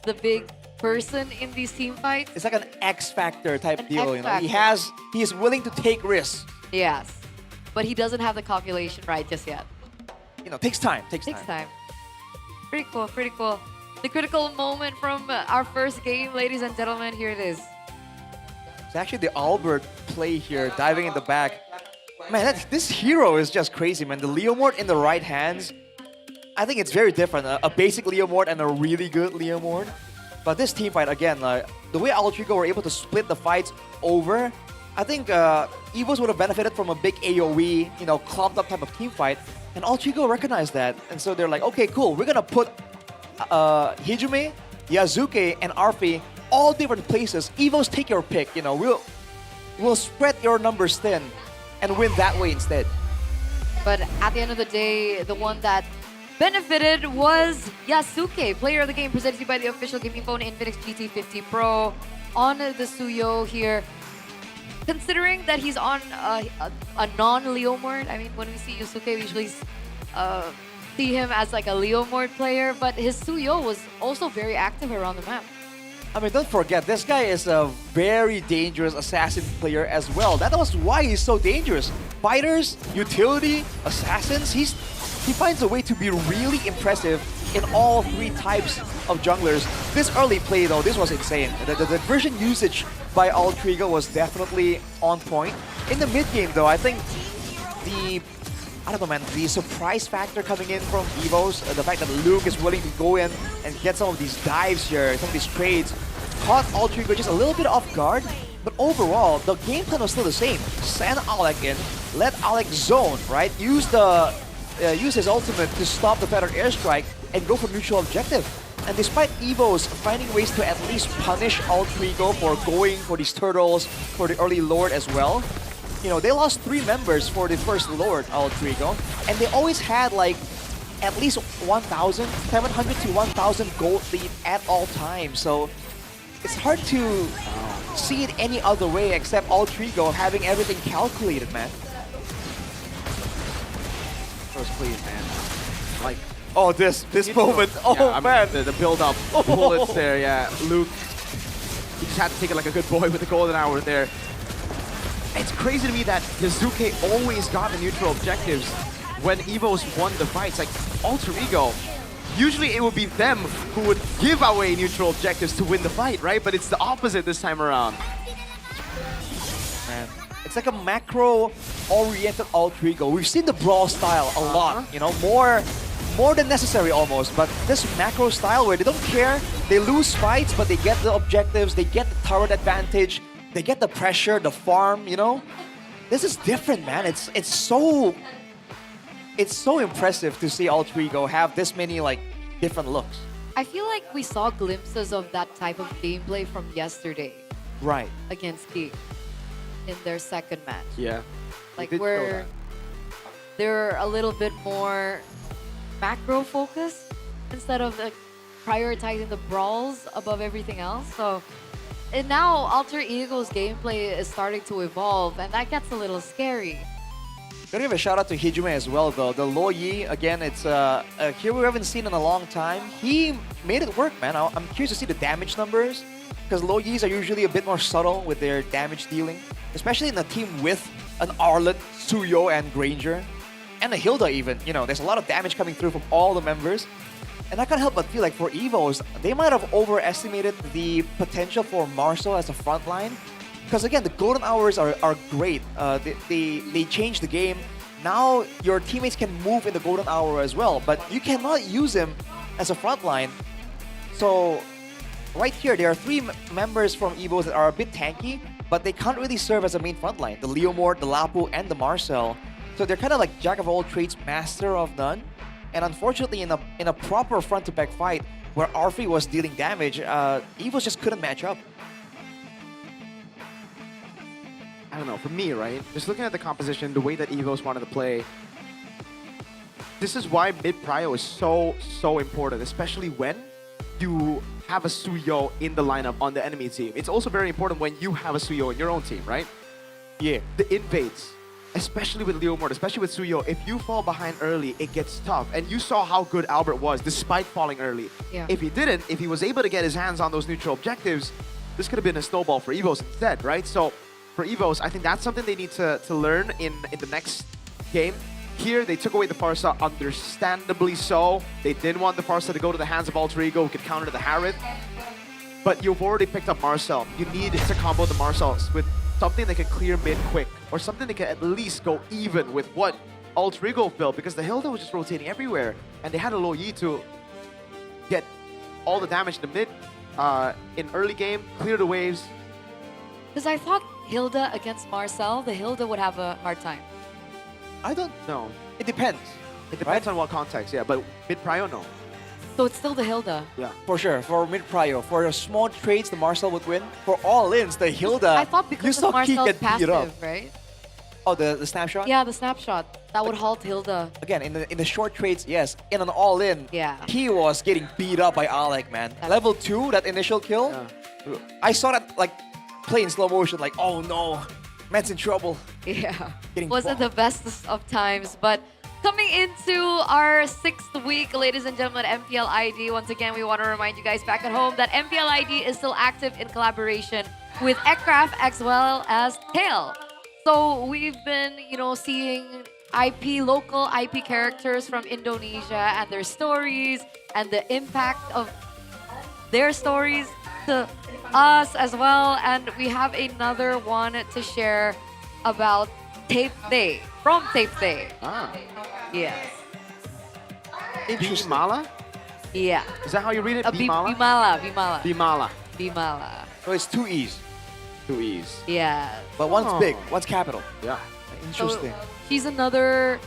the big person in these team fights. It's like an X Factor type deal, you know. He is willing to take risks. Yes. But he doesn't have the calculation right just yet. You know, takes time. Takes time. Pretty cool, pretty cool. The critical moment from our first game, ladies and gentlemen, here it is. It's actually the Albert play here, diving in the back. Man, this hero is just crazy, man. The Leomord in the right hands, I think it's very different. A basic Leomord and a really good Leomord. But this team fight, again, the way Altrigo were able to split the fights over, I think Evos would have benefited from a big AoE, clumped up type of team fight. And Altrigo recognized that. And so they're like, okay, cool. We're going to put Hijume, Yazuke, and Arfi all different places. Evos, take your pick. We'll spread your numbers thin and win that way instead. But at the end of the day, the one that benefited was Yasuke, player of the game, presented to you by the official gaming phone Infinix GT50 Pro on the Suyo here. Considering that he's on a non-Leomord, I mean, when we see Yasuke, we usually see him as like a Leomord player, but his Suyo was also very active around the map. I mean, don't forget, this guy is a very dangerous assassin player as well. That was why he's so dangerous. Fighters, utility, assassins, he finds a way to be really impressive in all three types of junglers. This early play though, this was insane. The version usage by Altrigo was definitely on point. In the mid game though, I think the surprise factor coming in from Evos, the fact that Luke is willing to go in and get some of these dives here, some of these trades, caught Altrigo just a little bit off guard. But overall, the game plan was still the same. Send Alec in, let Alec zone, right? Use his ultimate to stop the Feather Airstrike and go for neutral objective. And despite Evos finding ways to at least punish Altrigo for going for these turtles, for the early Lord as well, they lost 3 members for the first Lord, Altrigo, and they always had like at least 1,000, 700 to 1,000 gold lead at all times. So it's hard to see it any other way except Altrigo having everything calculated, man. First please, man. Like, this moment. Man. The build-up, bullets there, yeah. Luke, he just had to take it like a good boy with the golden hour there. It's crazy to me that Yazuke always got the neutral objectives when Evos won the fights. Like, Alter Ego, usually it would be them who would give away neutral objectives to win the fight, right? But it's the opposite this time around. Man, it's like a macro-oriented Alter Ego. We've seen the brawl style a lot, more than necessary almost. But this macro style where they don't care, they lose fights, but they get the objectives, they get the turret advantage, they get the pressure, the farm, This is different, man. It's so impressive to see Alter Ego have this many different looks. I feel like we saw glimpses of that type of gameplay from yesterday. Right. Against King in their second match. Yeah. Like where they're a little bit more macro focused instead of prioritizing the brawls above everything else. And now Alter Ego's gameplay is starting to evolve, and that gets a little scary. Gotta give a shout out to Hijume as well, though. The Lo Yi, again, it's a hero we haven't seen in a long time. He made it work, man. I'm curious to see the damage numbers, because Lo Yis are usually a bit more subtle with their damage dealing, especially in a team with an Arlet, Suyo, and Granger, and a Hilda even. There's a lot of damage coming through from all the members. And I can't help but feel like for Evos, they might have overestimated the potential for Marcel as a frontline. Because again, the golden hours are great. They change the game. Now your teammates can move in the golden hour as well, but you cannot use him as a frontline. So right here, there are 3 members from Evos that are a bit tanky, but they can't really serve as a main frontline. The Leomord, the Lapu, and the Marcel. So they're kind of like jack of all trades, master of none. And unfortunately, in a proper front-to-back fight where Arfi was dealing damage, Evos just couldn't match up. I don't know, for me, right? Just looking at the composition, the way that Evos wanted to play, this is why mid-prio is so important, especially when you have a Suyo in the lineup on the enemy team. It's also very important when you have a Suyo in your own team, right? Yeah. The invades, especially with Leomord, especially with Suyo, if you fall behind early, it gets tough. And you saw how good Albert was despite falling early. Yeah. If he was able to get his hands on those neutral objectives, this could have been a snowball for Evos instead, right? So for Evos, I think that's something they need to learn in the next game. Here, they took away the Farsa, understandably so. They didn't want the Farsa to go to the hands of Alter Ego, who could counter the Harith. but you've already picked up Marcel. You need to combo the Marcels with something that can clear mid quick, or something that can at least go even with what Altrigo built, because the Hilda was just rotating everywhere, and they had a low Yi to get all the damage to mid in early game, clear the waves. Because I thought Hilda against Marcel, the Hilda would have a hard time. I don't know. It depends. It depends on what context, yeah, but mid prio, no. So it's still the Hilda. Yeah. For sure, for mid prio, for small trades, the Marcel would win. For all-ins, the Hilda, I thought because you of saw Ki Marcel's get beat up. passive, right? Oh, the snapshot? Yeah, the snapshot. That would halt Hilda. Again, in the short trades, yes. In an all-in, Yeah. he was getting beat up by Alec, man. Level 2, that initial kill, I saw that like play in slow motion, like, oh no, man's in trouble. Yeah. Getting Wasn't the best of times, but coming into our 6th week, ladies and gentlemen, MPL ID. Once again, we want to remind you guys back at home that MPL ID is still active in collaboration with Aircraft as well as Tail. So we've been, seeing local IP characters from Indonesia and their stories and the impact of their stories to us as well. And we have another one to share about Tape Day, from Tape Day. Ah. Yes. Bimala? Yeah. Is that how you read it? Bimala? Bimala. Bimala. Bimala. So it's 2 E's. 2 E's. Yeah. But one's big, one's capital. Yeah. Interesting. So she's another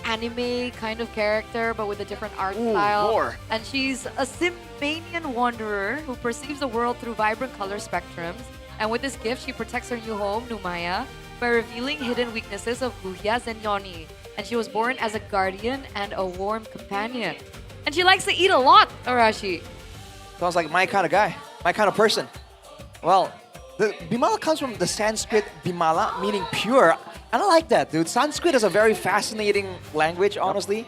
anime kind of character, but with a different art style. More. And she's a Simmanian wanderer who perceives the world through vibrant color spectrums. And with this gift, she protects her new home, Numaya, by revealing hidden weaknesses of Luhyas and Yoni. And she was born as a guardian and a warm companion. And she likes to eat a lot, Arashi. Sounds like my kind of guy, my kind of person. Well, the Bimala comes from the Sanskrit Bimala, meaning pure. I don't like that, dude. Sanskrit is a very fascinating language, honestly.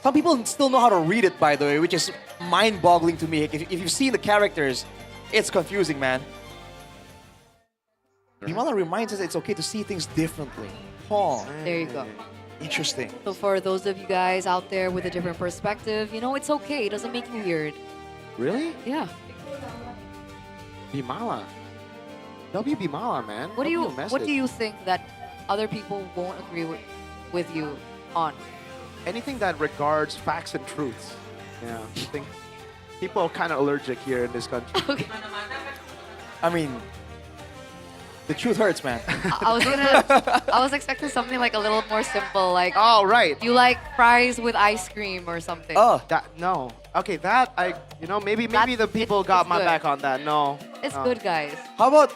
Some people still know how to read it, by the way, which is mind-boggling to me. If you've seen the characters, it's confusing, man. Bimala reminds us it's okay to see things differently. Oh, there you go. Interesting. So for those of you guys out there with a different perspective, it's okay. It doesn't make you weird. Really? Yeah. Bimala. W Bimala, man. What do you think that other people won't agree with you on? Anything that regards facts and truths. Yeah. I think people are kind of allergic here in this country. Okay. I mean, the truth hurts, man. I was expecting something like a little more simple, like oh right, you like fries with ice cream or something. Oh, no. Okay, that maybe the people got my good. back on that. No, It's good, guys. How about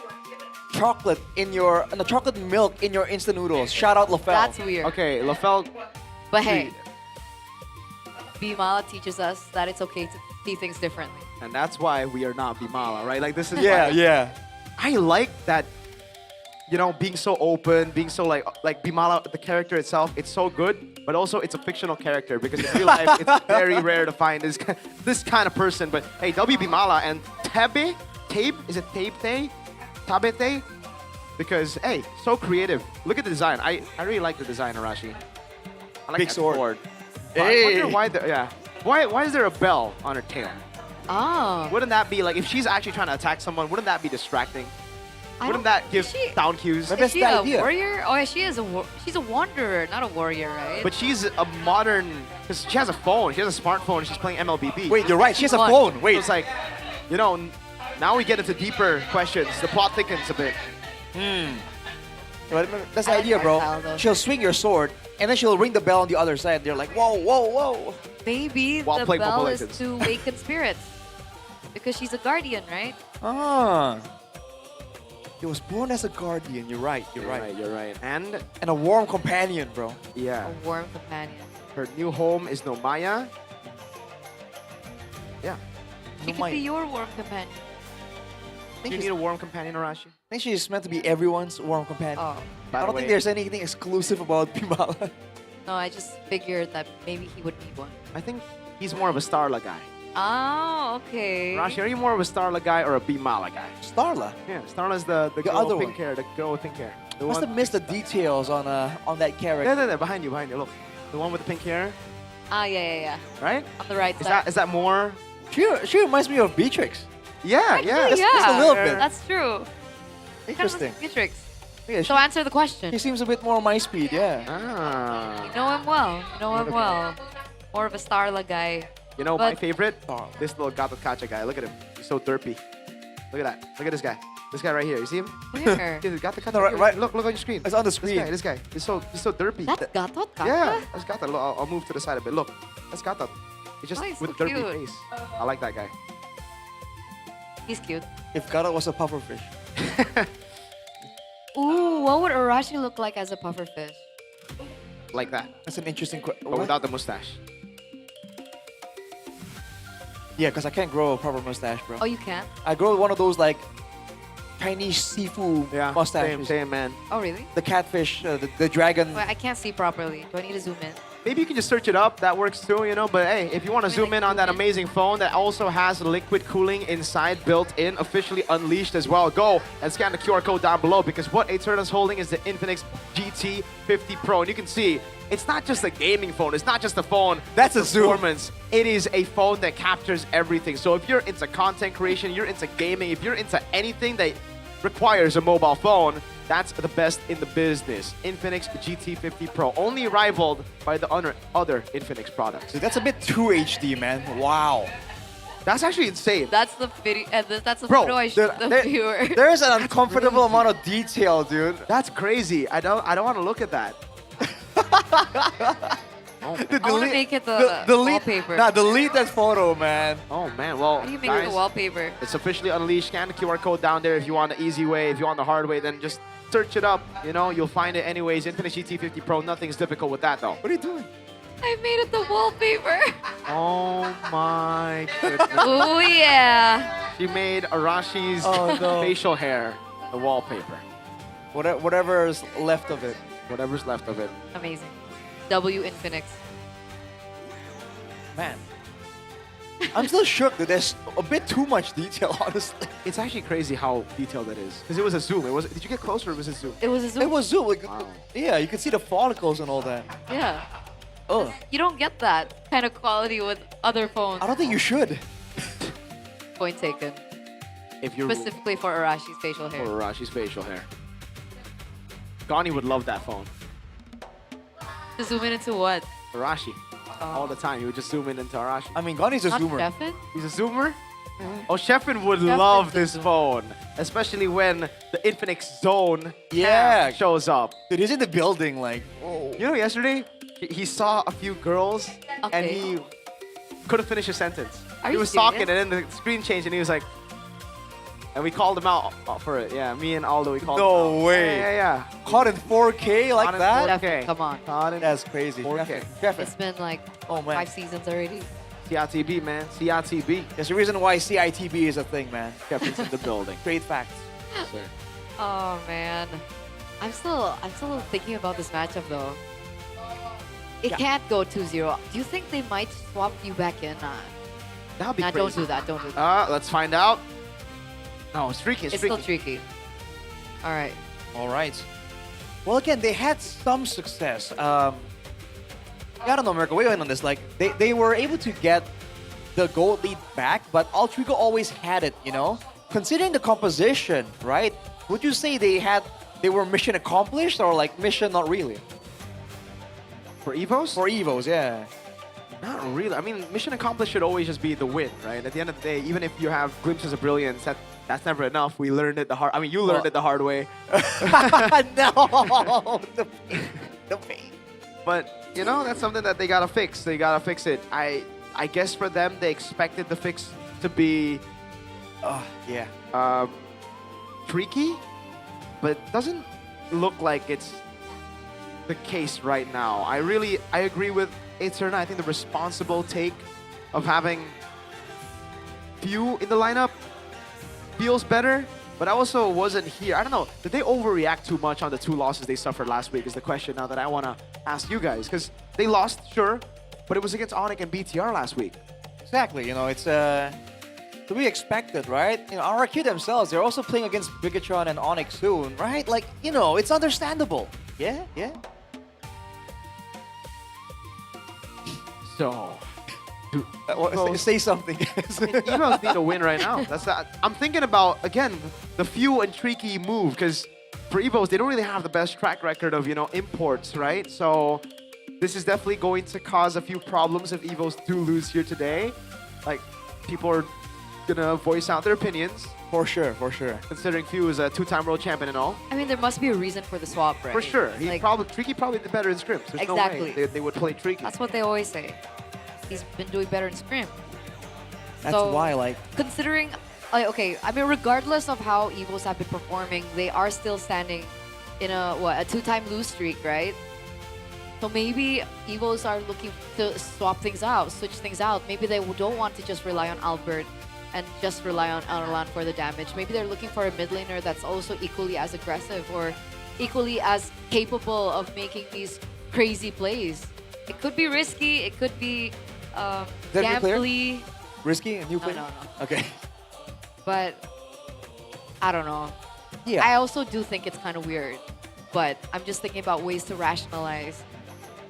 chocolate the chocolate milk in your instant noodles? Shout out Lafel. That's weird. Okay, Lafel. But hey, Bimala teaches us that it's okay to see things differently. And that's why we are not Bimala, right? Like this is yeah. I like that. Being so open, being so like Bimala, the character itself, it's so good, but also it's a fictional character because in real life, it's very rare to find this kind of person. But hey, W Bimala and Tabe, is it Tabete? Because hey, so creative. Look at the design. I really like the design, Arashi. I like Big that sword. I wonder why is there a bell on her tail? Oh. Wouldn't that be like if she's actually trying to attack someone? Wouldn't that be distracting? Wouldn't that give down cues? Is she a warrior? Oh, yeah, she's a wanderer, not a warrior, right? But she's a modern, because she has a phone. She has a smartphone. And she's playing MLBB. Wait, you're right. She has a phone. Wait. So it's like, now we get into deeper questions. The plot thickens a bit. That's the idea, bro. She'll swing your sword, and then she'll ring the bell on the other side. They're like, whoa, whoa, whoa. Maybe the bell is to awaken spirits. Because she's a guardian, right? Ah. He was born as a guardian. You're right. You're right. And a warm companion, bro. Yeah. A warm companion. Her new home is Nomaya. Yeah. She could be your warm companion. Do you need a warm companion, Arashi? I think she's meant to be everyone's warm companion. Oh. I don't think there's anything exclusive about Bimala. No, I just figured that maybe he would need one. I think he's more of a Starla guy. Oh, okay. Rashi, are you more of a Starla guy or a Bimala guy? Starla? Yeah, Starla's the girl other with one. pink hair, the girl with pink hair. Must have missed the details on that character. There, behind you, look. The one with the pink hair. Ah, yeah. Right? On the right side. Is that more? She reminds me of Beatrix. Yeah, yeah. Just a little bit. That's true. Interesting. Matrix. Yeah, So answer the question. He seems a bit more my speed, yeah. Ah. You know him well. You know him well. More of a Starla guy. You know, my But- favorite? This little Gato Kacha guy. Look at him. He's so derpy. Look at that. Look at this guy. This guy right here. You see him? Where? Gato Kacha. No, right- Look on your screen. It's on the screen. This guy. He's so derpy. That's Gatot Kacha? Yeah, that's Gato. Look, I'll move to the side a bit. Look, that's Gato. He's just Oh, he's with so derpy cute. face. I like that guy. He's cute. If Gara was a pufferfish. Ooh, what would Arashi look like as a pufferfish? Like that. That's an interesting question. But without the mustache. Yeah, because I can't grow a proper mustache, bro. Oh, you can't? I grow one of those like Chinese seafood mustaches. Same, man. Oh, really? The catfish, the dragon. Wait, I can't see properly. Do I need to zoom in? Maybe you can just search it up. That works too, you know. But hey, if you want to zoom in on that amazing phone that also has liquid cooling inside, built in, officially unleashed as well, go and scan the QR code down below, because what Aeterna's holding is the Infinix GT50 Pro. And you can see, it's not just a gaming phone. It's not just a phone. That's a zoom. Performance. It is a phone that captures everything. So if you're into content creation, you're into gaming, if you're into anything that requires a mobile phone, that's the best in the business. Infinix GT50 Pro, only rivaled by the other Infinix products. Dude, that's a bit too HD, man. Wow. That's actually insane. That's the video. That's the Bro, photo I showed the viewer. There's an uncomfortable amount of detail, dude. That's crazy. I don't want to look at that. I want to make it the wallpaper. Nah, delete that photo, man. Oh man, well, How do you make it the wallpaper? It's officially unleashed. Scan the QR code down there if you want the easy way. If you want the hard way, then just search it up. You know, you'll find it anyways. Infinix GT50 Pro, nothing's difficult with that though. What are you doing? I made it the wallpaper. Oh my goodness. Oh yeah. She made Arashi's facial hair the wallpaper. Whatever's left of it. Whatever's left of it. Amazing. W Infinix. Man. I'm still shook that there's a bit too much detail, honestly. It's actually crazy how detailed it is. Because it was a zoom. Did you get closer or was it zoom? It was a zoom. It was zoom. Like, yeah, you can see the follicles and all that. Yeah. Oh. You don't get that kind of quality with other phones. I don't think you should. Point taken. If you're Specifically for Arashi's facial hair. For Arashi's facial hair. Gani would love that phone. To zoom in into what? Arashi. All the time. He would just zoom in into Arashi. I mean, Gani's a Not zoomer. Sheffin? He's a zoomer? Oh, Sheffin would love this phone. Especially when the Infinix Zone cam shows up. Dude, he's in the building, like, oh. You know, yesterday, he saw a few girls and he couldn't finish a sentence. Are He you was serious? talking and then the screen changed and he was like, and we called him out for it. Yeah, me and Aldo, we called him out. No way. Yeah. Caught in 4K like Caught in that? 4K. Come on. Caught in That's crazy. 4K. It's been like 5 seasons already. CITB, man. CITB. There's a reason why CITB is a thing, man. Kevin's in the building. Straight facts. Sir. Oh man. I'm still thinking about this matchup though. It can't go 2-0. Do you think they might swap you back in? That'd be Nah, crazy. don't do that. Don't do that. Let's find out. No, it's tricky. It's still tricky. All right. All right. Well, again, they had some success. I don't know, America, weigh in on this. Like, they were able to get the gold lead back, but Altrigo always had it, you know? Considering the composition, right? Would you say they were mission accomplished or like mission not really? For Evos? For Evos, yeah. Not really. I mean, mission accomplished should always just be the win, right? At the end of the day, even if you have glimpses of brilliance, that's never enough. We learned it the hard. I mean, you learned it the hard way. No, the pain. But you know, that's something that they gotta fix. They gotta fix it. I guess for them, they expected the fix to be, tricky, but it doesn't look like it's the case right now. I agree with Aeterna. I think the responsible take of having few in the lineup feels better, but I also wasn't here. I don't know, did they overreact too much on the 2 losses they suffered last week is the question now that I want to ask you guys, because they lost, sure, but it was against Onyx and BTR last week. Exactly, you know, it's to be expected, right? You know, RRQ themselves, they're also playing against Bigatron and Onyx soon, right? Like, you know, it's understandable. Yeah, yeah. So, Say something. Evos need a win right now. I'm thinking about, again, the few and tricky move, because for Evos, they don't really have the best track record of, imports, right? So this is definitely going to cause a few problems if Evos do lose here today. Like, people are gonna voice out their opinions. For sure, for sure. Considering Few is a 2-time world champion and all. I mean, there must be a reason for the swap, right? For sure. Tricky probably did better in scrims. There's Exactly. no way they would play Tricky. That's what they always say. He's been doing better in scrim. That's why, like... Considering, okay, I mean, regardless of how Evos have been performing, they are still standing in a 2-time lose streak, right? So maybe Evos are looking to swap things out, switch things out. Maybe they don't want to just rely on Albert and just rely on Arolan for the damage. Maybe they're looking for a mid laner that's also equally as aggressive or equally as capable of making these crazy plays. It could be risky, it could be gambly. Risky? A new player? No. Okay. But I don't know. Yeah. I also do think it's kind of weird, but I'm just thinking about ways to rationalize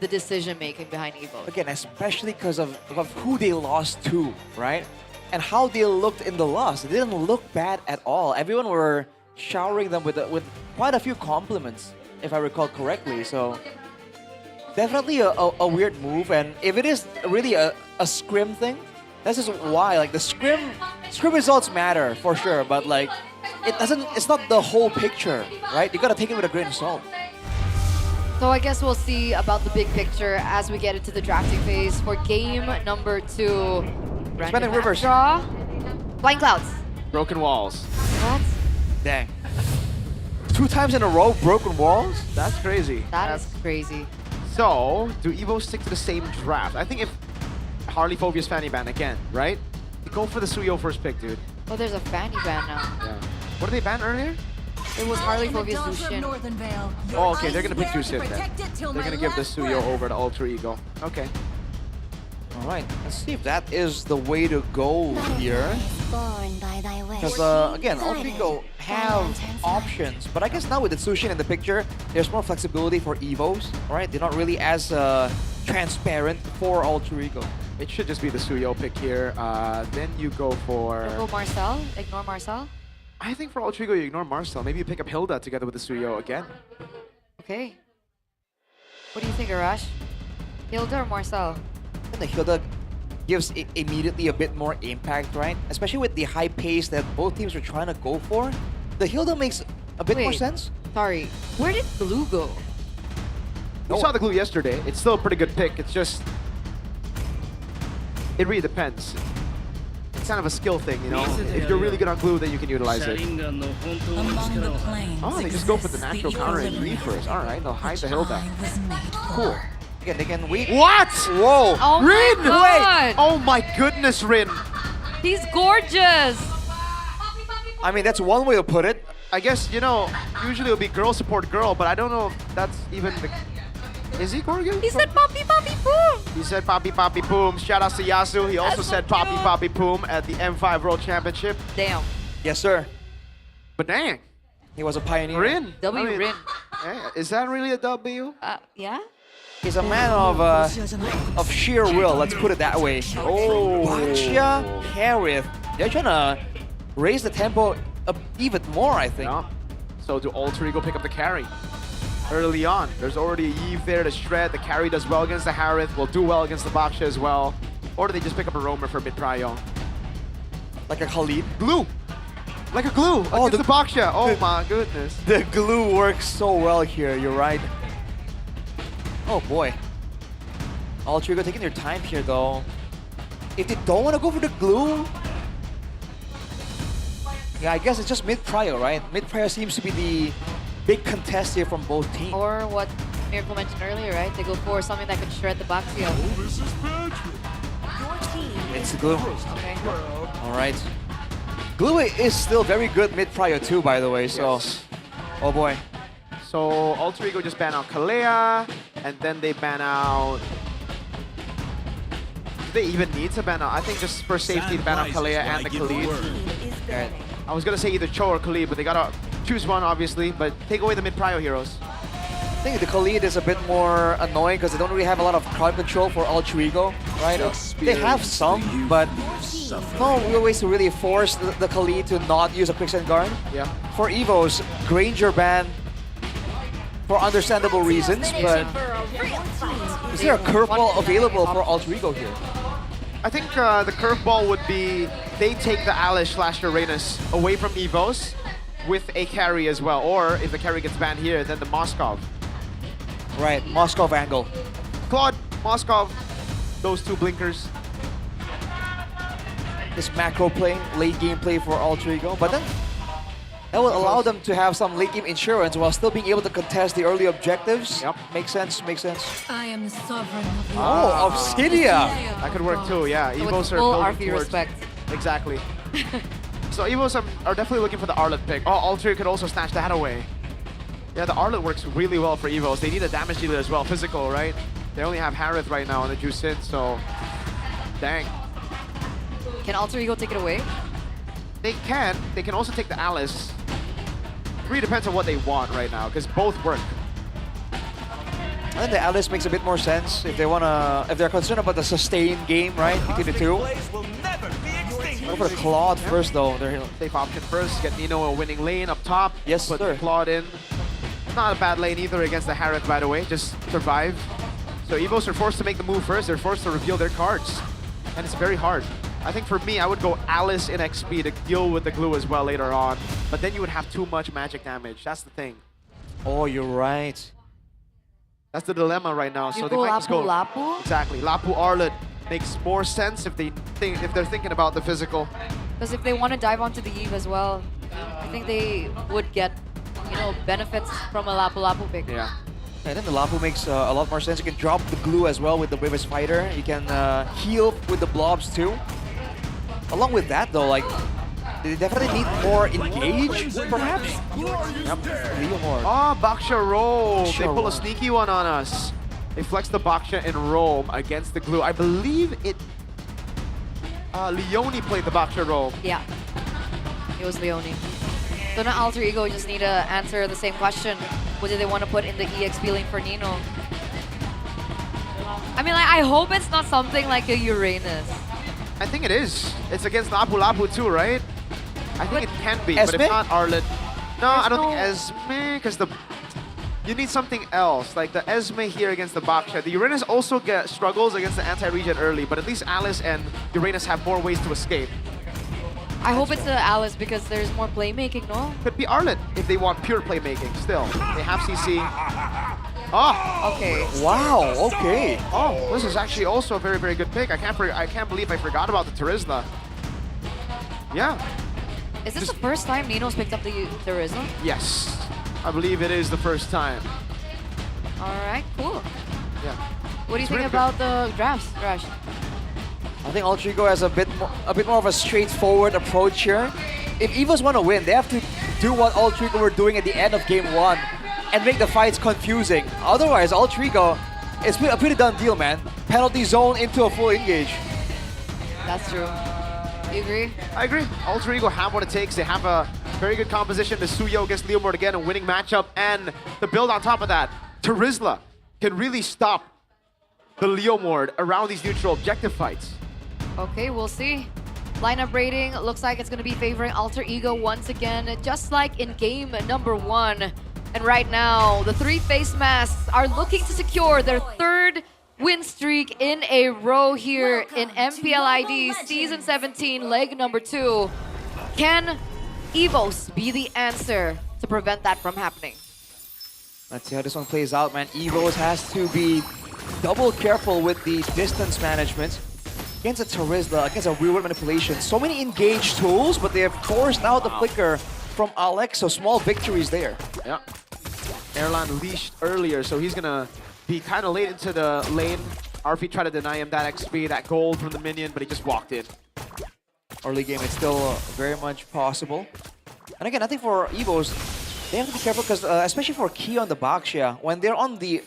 the decision making behind Evo. Again, especially because of who they lost to, right? And how they looked in the loss. They didn't look bad at all. Everyone were showering them with quite a few compliments, if I recall correctly. So definitely a weird move. And if it is really a scrim thing, that's just why. Like the scrim results matter for sure, but like it's not the whole picture, right? You gotta take it with a grain of salt. So I guess we'll see about the big picture as we get into the drafting phase for game number 2. Spending rivers. Draw. Flying clouds. Broken walls. What? Dang. 2 times in a row, broken walls? That's crazy. That's crazy. So, do Evo stick to the same draft? I think if Harley Phobia's Fanny ban again, right? Go for the Suyo first pick, dude. Oh, there's a Fanny ban now. Yeah. What did they ban earlier? It was Harley Phobia's Lucian. Oh, okay, they're gonna pick Jusif then. They're gonna give the Suyo over to Alter Ego. Okay. All right, let's see if that is the way to go here. Because again, Alter Ego have options, but I guess now with the Sushin in the picture, there's more flexibility for Evos. All right, they're not really as transparent for Alter Ego. It should just be the Suyo pick here. Then you go for... Go Marcel? Ignore Marcel? I think for Alter Ego, you ignore Marcel. Maybe you pick up Hilda together with the Suyo again. Okay. What do you think, Arash? Hilda or Marcel? I think Hilda gives immediately a bit more impact, right? Especially with the high pace that both teams are trying to go for. The Hilda makes a bit more sense. Sorry, where did Glue go? We saw the Glue yesterday. It's still a pretty good pick. It's just... It really depends. It's kind of a skill thing, you know? If you're really good on Glue, then you can utilize it. Oh, they just go for the natural counter and Green first. Alright, they'll hide the Hilda. Cool. Again, they can wait. What? Whoa! Oh Rin! my God. Wait! Oh my goodness, Rin! He's gorgeous! I mean, that's one way to put it. I guess, you know, usually it'll be girl support girl, but I don't know if that's even the... Is he gorgeous? He said Poppy Poppy Boom! He said Poppy Poppy Boom. Shout out to Yasu. He also said Poppy Poppy Boom at the M5 World Championship. Damn. Yes, sir. But dang. He was a pioneer. Rin. Rin. Hey, is that really a W? Yeah? He's a man of sheer will, let's put it that way. Oh, Baxia, Harith. They're trying to raise the tempo even more, I think. Yeah. So do Alter Ego pick up the carry? Early on, there's already a Eve there to shred. The carry does well against the Harith, will do well against the Baxia as well. Or do they just pick up a roamer for mid-prio? Like a Khalid? Glue! Like a Glue against the Baxia. Oh my goodness. The Glue works so well here, you're right. Oh boy. Alter Ego taking their time here though. If they don't want to go for the Glue, yeah, I guess it's just mid-prio, right? Mid-prio seems to be the big contest here from both teams. Or what Miracle mentioned earlier, right? They go for something that can shred the Baxia. It's the Glue. Okay. Alright. Glue is still very good mid-prio too, by the way, so... Yes. Oh boy. So Alter Ego just ban out Kalea, and then they ban out... Do they even need to ban out? I think just for safety to ban out Kalea and the Khalid. Right. I was gonna say either Cho or Khalid, but they gotta choose one obviously, but take away the mid-prio heroes. think the Khalid is a bit more annoying because they don't really have a lot of crowd control for Alter Ego, right? They have some, but no real ways to really force the Khalid to not use a quicksand guard. Yeah. For Evos, Granger ban for understandable reasons, but is there a curveball available for Alter Ego here? I think the curveball would be they take the Alice/Uranus away from Evos with a carry as well, or if the carry gets banned here, then the Moskov. Right, Moskov angle. Claude, Moskov, those two blinkers. This macro play, late game play for Alter Ego, but then that will allow them to have some late game insurance while still being able to contest the early objectives. Yep. Makes sense, makes sense. I am the sovereign of the Oh, Obsidia! That could work too, yeah. So Evos it's are full building RP towards... respect. Exactly. So Evos are definitely looking for the Arlet pick. Oh, Alter could also snatch that away. Yeah, the Arlet works really well for Evos. They need a damage dealer as well, physical, right? They only have Harith right now on the Juice Sin, so... Dang. Can Alter Ego take it away? They can. They can also take the Alice. Really depends on what they want right now, because both work. I think the Alice makes a bit more sense if they wanna, if they're concerned about the sustained game, right, between the two. Go for the Claude first, though. They're safe option first. Get Nino a winning lane up top. Yes, put sir. the Claude in. Not a bad lane either against the Harith, by the way. Just survive. So Evos are forced to make the move first. They're forced to reveal their cards, and it's very hard. I think for me, I would go Alice in XP to deal with the glue as well later on. But then you would have too much magic damage. That's the thing. Oh, you're right. That's the dilemma right now. You So go they might just go Lapu? exactly. Lapu Arlet makes more sense if they're thinking about the physical. Because if they want to dive onto the Eve as well, I think they would get, you know, benefits from a Lapu pick. Yeah. And then the Lapu makes a lot more sense. You can drop the glue as well with the Bravest Fighter. You can heal with the blobs too. Along with that though, like, they definitely need more engage, perhaps? Yep, Leo more. Oh, Baksha roll. Baksha They pull roll. a sneaky one on us. They flex the Baksha in roam against the glue. I believe it... Leone played the Baksha roll. Yeah, it was Leone. So now Alter Ego just need to answer the same question. What do they want to put in the EXP lane for Nino? I mean, like, I hope it's not something like a Uranus. I think it is. It's against Lapu Lapu too, right? I think it can be, but if Esme? not Arlet... No, I don't think Esme, because you need something else, like the Esme here against the Baksha. The Uranus also struggles against the anti-regen early, but at least Alice and Uranus have more ways to escape. I hope it's the Alice because there's more playmaking, no? Could be Arlet if they want pure playmaking still. They have CC. Oh! Okay. Wow, okay. Oh, this is actually also a very, very good pick. I can't believe I forgot about the Terizla. Yeah. Is this the first time Nino's picked up the Terizla? Yes. I believe it is the first time. Alright, cool. Yeah. What do you It's think really about the drafts, Rash? I think Alter Ego has a bit more of a straightforward approach here. If Evos want to win, they have to do what Alter Ego were doing at the end of game 1 and make the fights confusing. Otherwise, Alter Ego, it's a pretty done deal, man. Penalty zone into a full engage. That's true. You agree? I agree. Alter Ego have what it takes. They have a very good composition. The Suyo against Leomord again, a winning matchup. And the build on top of that, Terizla can really stop the Leomord around these neutral objective fights. Okay, we'll see. Lineup rating looks like it's going to be favoring Alter Ego once again, just like in game number 1. And right now, the three face masks are looking to secure their third win streak in a row here in MPL ID Season 17, leg number 2. Can Evos be the answer to prevent that from happening? Let's see how this one plays out, man. Evos has to be double careful with the distance management. Against a Terizla, against a real-world manipulation. So many engaged tools, but they have forced out the flicker from Alex, so small victories there. Yeah. Erlan leashed earlier, so he's gonna be kind of late into the lane. RP tried to deny him that XP, that gold from the minion, but he just walked in. Early game, it's still very much possible. And again, I think for Evos, they have to be careful because, especially for Key on the Baksha, when they're on the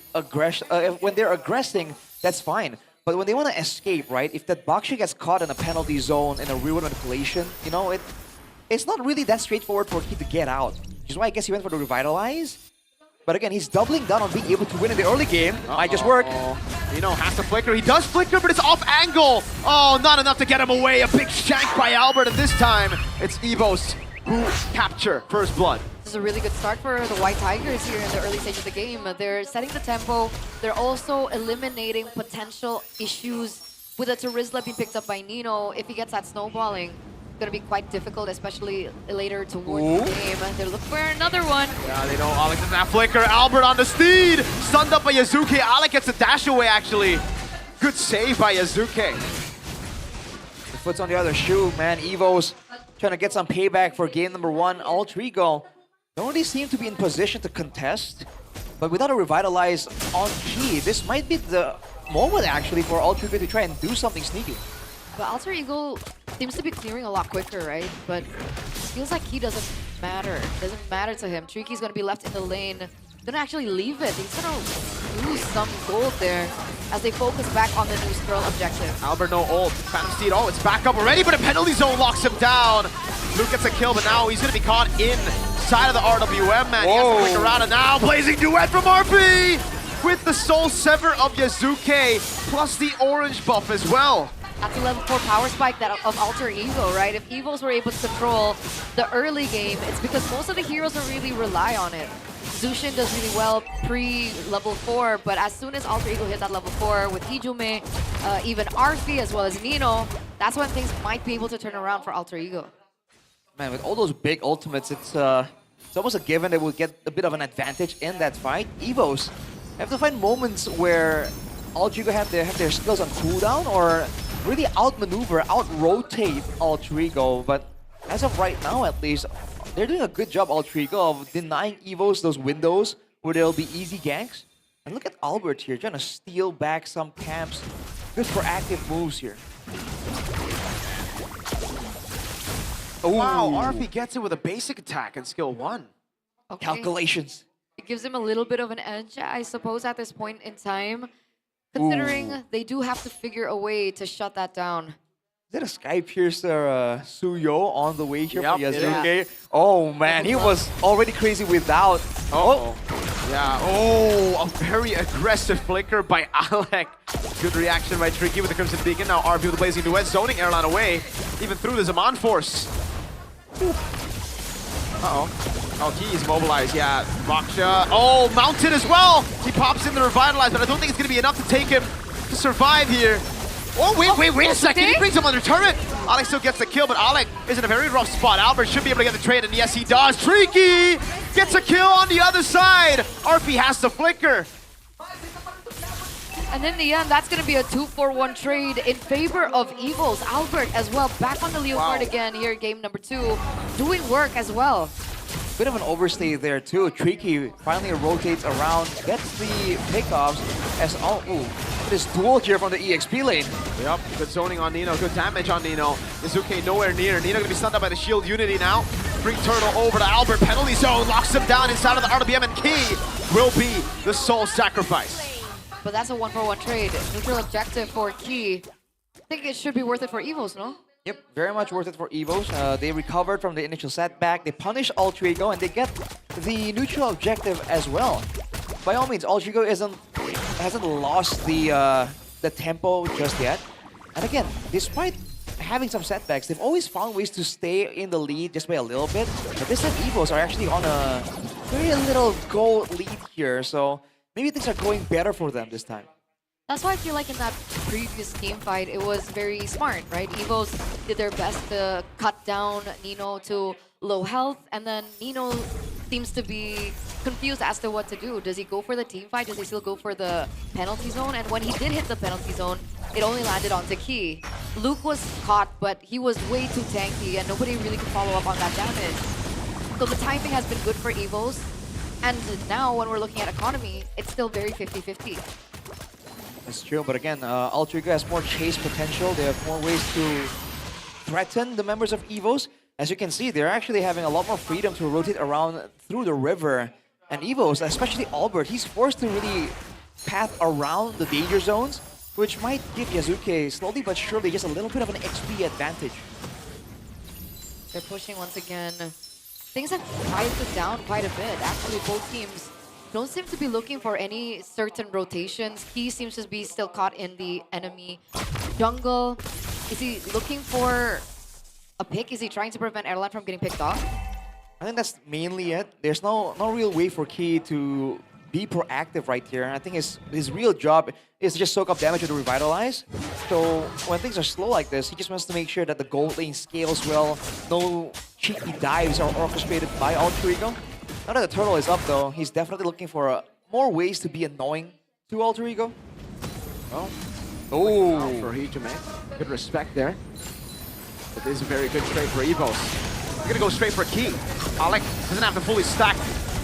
when they're aggressing, that's fine. But when they want to escape, right? If that Baksha gets caught in a penalty zone in a real-world manipulation, you know, it's not really that straightforward for Key to get out. Which is why I guess he went for the Revitalize. But again, he's doubling down on being able to win in the early game. Might just work. Nino has to flicker. He does flicker, but it's off angle. Oh, not enough to get him away. A big shank by Albert, and this time it's Evos who capture first blood. This is a really good start for the White Tigers here in the early stage of the game. They're setting the tempo. They're also eliminating potential issues with a Terizla being picked up by Nino. If he gets that snowballing, it's going to be quite difficult, especially later towards the game. They're looking for another one. Yeah, they know Alec doesn't have flicker. Albert on the steed. Stunned up by Yazuke. Alec gets a dash away, actually. Good save by Yazuke. The foot's on the other shoe, man. Evos trying to get some payback for game number 1. Altrigo don't really seem to be in position to contest, but without a revitalize on key, this might be the moment actually for Altrigo to try and do something sneaky. But Alter Ego seems to be clearing a lot quicker, right? But it feels like he doesn't matter. It doesn't matter to him. Triki's going to be left in the lane. Gonna actually leave it. He's gonna lose some gold there as they focus back on the new Skrull objective. Albert no ult. Phantom Steed, oh, it's back up already, but a penalty zone locks him down. Luke gets a kill, but now he's gonna be caught inside of the RWM, man. He has to flick around, and now blazing duet from RP with the Soul Sever of Yazuke, plus the orange buff as well. That's a level 4 power spike that of Alter Ego, right? If Evos were able to control the early game, it's because most of the heroes don't really rely on it. Zushin does really well pre-level 4, but as soon as Alter Ego hits that level 4 with Ijume, even Arfi as well as Nino, that's when things might be able to turn around for Alter Ego. Man, with all those big ultimates, it's almost a given they will get a bit of an advantage in that fight. Evos have to find moments where Alter Ego have their skills on cooldown or really outmaneuver, out-rotate Alter Ego, but as of right now at least, they're doing a good job, Alter Ego, of denying Evos those windows where there'll be easy ganks. And look at Albert here, trying to steal back some camps. Good proactive moves here. Wow, RP gets it with a basic attack and skill 1. Okay. Calculations. It gives him a little bit of an edge, I suppose, at this point in time, considering they do have to figure a way to shut that down. Is that a Sky Piercer Suyo on the way here for Yazuke? Yeah. Oh man, he was already crazy without. Yeah, oh, a very aggressive flicker by Alec. Good reaction by Tricky with the Crimson Beacon. Now RP with the Blazing Duet, zoning Airline away, even through the Zaman Force. Oh, he is mobilized, yeah. Raksha, oh, mounted as well. He pops in the Revitalize, but I don't think it's going to be enough to take him to survive here. Oh, wait a second. He brings him under turret. Alec still gets the kill, but Alec is in a very rough spot. Albert should be able to get the trade, and yes, he does. Tricky gets a kill on the other side. RP has to flicker. And in the end, that's going to be a 2-for-1 trade in favor of Evos. Albert as well, back on the Leopard again here in game number 2, doing work as well. Bit of an overstay there too. Tricky finally rotates around, gets the pickoffs as all. Ooh, this duel here from the EXP lane. Yep, good zoning on Nino, good damage on Nino. Yazuke nowhere near. Nino gonna be stunned up by the shield Unity now. Free turtle over to Albert, penalty zone, locks him down inside of the RWM, and Key will be the soul sacrifice. But that's a 1-for-1 trade. Neutral objective for Key. I think it should be worth it for Evos, no? Yep, very much worth it for Evos. They recovered from the initial setback. They punish Alter Ego, and they get the neutral objective as well. By all means, Alter Ego hasn't lost the tempo just yet. And again, despite having some setbacks, they've always found ways to stay in the lead just by a little bit. But this time, Evos are actually on a very little goal lead here, so maybe things are going better for them this time. That's why I feel like in that previous team fight, it was very smart, right? Evos did their best to cut down Nino to low health, and then Nino seems to be confused as to what to do. Does he go for the team fight? Does he still go for the penalty zone? And when he did hit the penalty zone, it only landed onto Key. Luke was caught, but he was way too tanky, and nobody really could follow up on that damage. So the timing has been good for Evos, and now when we're looking at economy, it's still very 50-50. That's true, but again, Alter Ego has more chase potential. They have more ways to threaten the members of Evos. As you can see, they're actually having a lot more freedom to rotate around through the river. And Evos, especially Albert, he's forced to really path around the danger zones, which might give Yazuke slowly but surely just a little bit of an XP advantage. They're pushing once again. Things have quieted down quite a bit. Actually, both teams don't seem to be looking for any certain rotations. He seems to be still caught in the enemy jungle. Is he looking for a pick? Is he trying to prevent Erlan from getting picked off? I think that's mainly it. There's no real way for Key to be proactive right here. I think his real job is to just soak up damage with the Revitalize. So when things are slow like this, he just wants to make sure that the gold lane scales well. No cheeky dives are orchestrated by Alter Ego. Now that the turtle is up though, he's definitely looking for more ways to be annoying to Alter Ego. Well, oh, for Hijime. Good respect there. But this is a very good trade for Evos. They're gonna go straight for Key. Alec doesn't have to fully stack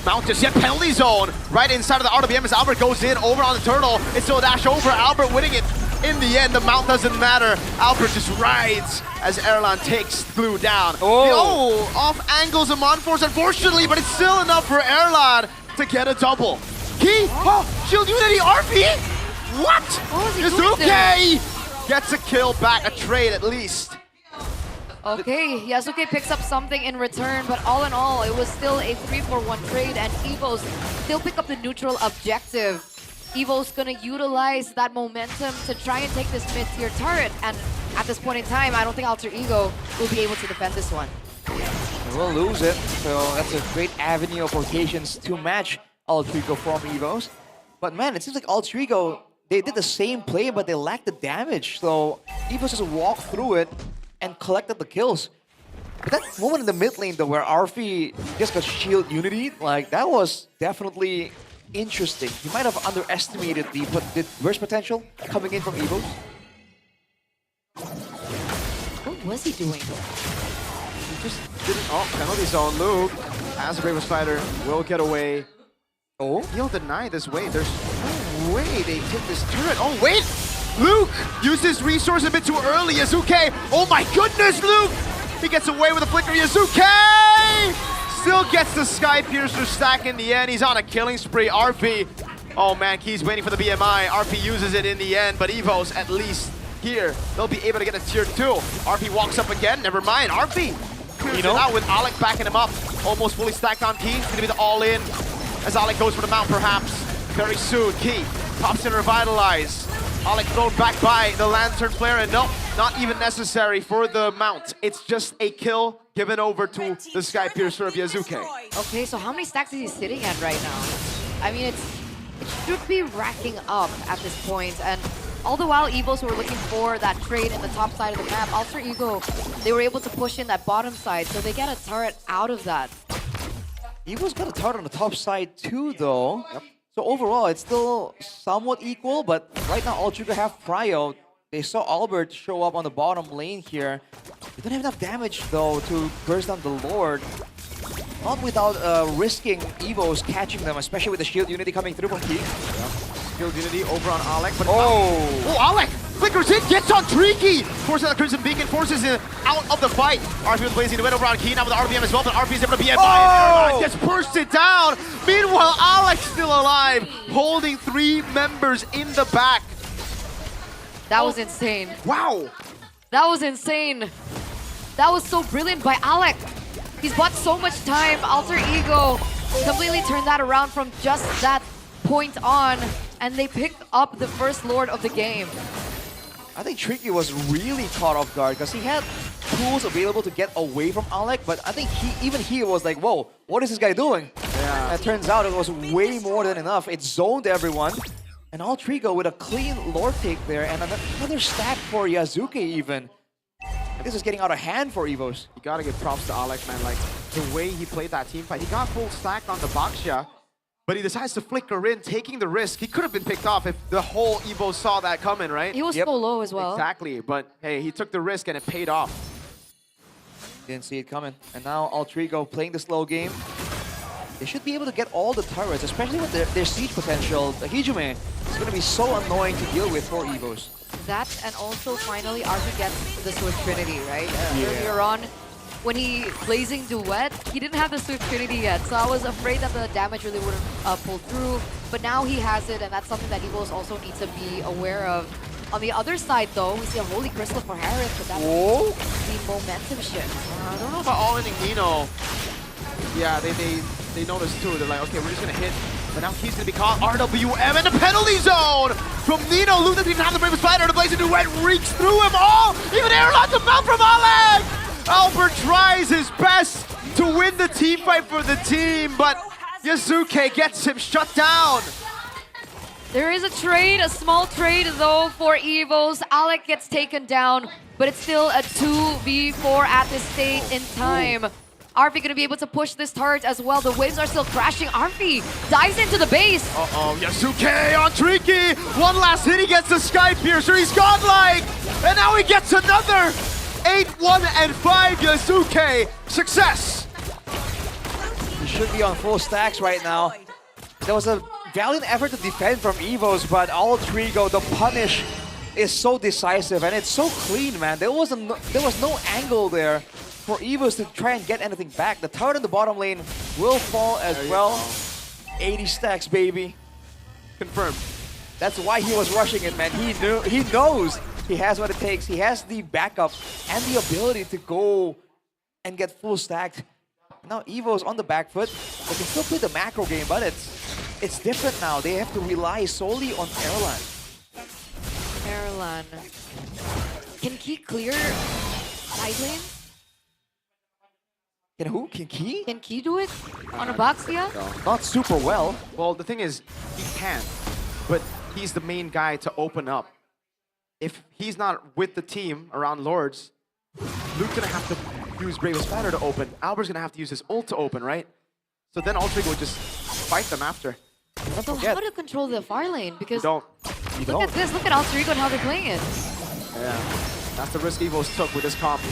Mount just yet. Penalty zone right inside of the RWM as Albert goes in over on the turtle. It's still a dash over. Albert winning it. In the end, the Mount doesn't matter. Albert just rides as Erlan takes Glue down. Oh, off angles of Monforce, unfortunately, but it's still enough for Erlan to get a double. Key, Shield Unity, RP. What? Yasuke gets a kill back, a trade at least. Okay, Yasuke picks up something in return, but all in all, it was still a 3-4-1 trade, and Evo's still pick up the neutral objective. Evo's gonna utilize that momentum to try and take this mid-tier turret, and at this point in time, I don't think Alter Ego will be able to defend this one. We'll lose it, so that's a great avenue of rotations to match Alter Ego from Evos. But man, it seems like Alter Ego, they did the same play, but they lacked the damage, so Evos just walked through it and collected the kills. But that moment in the mid lane though, where Arfi just got shield unity, like that was definitely interesting. He might have underestimated the burst potential coming in from Evos. What was he doing? He just didn't. Oh, penalty zone. Luke, as a Braver Spider, will get away. Oh, he'll deny this wave. There's no way they take this turret. Oh, wait! Luke used his resource a bit too early. Yasuke, oh my goodness, Luke! He gets away with a flicker. Yasuke still gets the Sky Piercer stack in the end. He's on a killing spree. RP, oh man, Key's waiting for the BMI. RP uses it in the end, but Evos at least here, they'll be able to get a tier 2. RP walks up again, never mind. RP clears it out with Alec backing him up. Almost fully stacked on Key. It's gonna be the all-in as Alec goes for the mount perhaps. Very soon, Key pops in Revitalize. Alec thrown back by the Lantern player, and no, not even necessary for the mount. It's just a kill given over to the Sky Piercer of Yasuke. Okay, so how many stacks is he sitting at right now? I mean, it should be racking up at this point, and all the while Evos were looking for that trade in the top side of the map. Alter Ego, they were able to push in that bottom side, so they get a turret out of that. Evos got a turret on the top side too, though. Yep. So overall, it's still somewhat equal, but right now, Alter Ego have Prio. They saw Albert show up on the bottom lane here. They don't have enough damage, though, to burst down the Lord. Not without risking Evos catching them, especially with the Shield Unity coming through from Key. Yep. Shield Unity over on Alec, but Alec flickers in, gets on Tricky! Forces the Crimson Beacon, forces it out of the fight. RP with Blazing to win over on Key, now with the RBM as well, but RP is able to BM by it. Just burst it down! Meanwhile, Alex still alive, holding 3 members in the back. That was insane. Wow! That was insane. That was so brilliant by Alec. He's bought so much time. Alter Ego completely turned that around from just that point on, and they picked up the first Lord of the game. I think Tricky was really caught off guard because he had tools available to get away from Alec, but I think even he was like, whoa, what is this guy doing? Yeah. It turns out it was way more than enough. It zoned everyone, and Alter Ego with a clean Lord take there, and another stack for Yasuke even. This is getting out of hand for Evos. You gotta give props to Alec, man. Like, the way he played that team fight, he got full stack on the Baxia, but he decides to flicker in, taking the risk. He could have been picked off if the whole Evo saw that coming, right? He was so low as well. Exactly, but hey, he took the risk and it paid off. Didn't see it coming. And now Alter Ego playing the slow game. They should be able to get all the turrets, especially with their siege potential. The Hijime is going to be so annoying to deal with for Evos. That, and also finally RP gets the Swift Trinity, right? Earlier on, when he Blazing Duet, he didn't have the Swift Trinity yet, so I was afraid that the damage really wouldn't pull through. But now he has it, and that's something that Evos also need to be aware of. On the other side, though, we see a Holy Crystal for Harris, but that's the momentum shift. I don't know about all-in Nino. Yeah, they noticed too. They're like, okay, we're just gonna hit But now Key's gonna be caught. RWM in the penalty zone from Nino. Luke doesn't even have the bravest fighter. The Blazing Duet reeks through him all. Even airline to mount from Alec. Albert tries his best to win the team fight for the team, but Yasuke gets him shut down. There is a trade, a small trade though for Evos. Alec gets taken down, but it's still a 2v4 at this state in time. Arfi gonna be able to push this turret as well. The waves are still crashing. Arfi dives into the base. Uh-oh, Yasuke on Tricky. One last hit, he gets the Sky Piercer. He's godlike. And now he gets another 8-1-5 Yasuke. Success. He should be on full stacks right now. There was a valiant effort to defend from Evos, but Altrigo, the punish is so decisive and it's so clean, man. There was no angle there for Evos to try and get anything back. The turret in the bottom lane will fall as well. 80 stacks, baby. Confirmed. That's why he was rushing it, man. He knows he has what it takes. He has the backup and the ability to go and get full stacked. Now Evo's on the back foot. They can still play the macro game, but it's different now. They have to rely solely on Erlan. Erlan. Can Key clear side lane? Can who? Can Key? Can Key do it on a Baxia? Not super well. Well, the thing is, he can, but he's the main guy to open up. If he's not with the team around Lords, Luke's gonna have to use Bravest Fighter to open. Albert's gonna have to use his ult to open, right? So then Altrigo would just fight them after. So how to control the far lane? Because look don't. at this, look at Altrigo and how they're playing it. Yeah, that's the risk Evos took with this comp.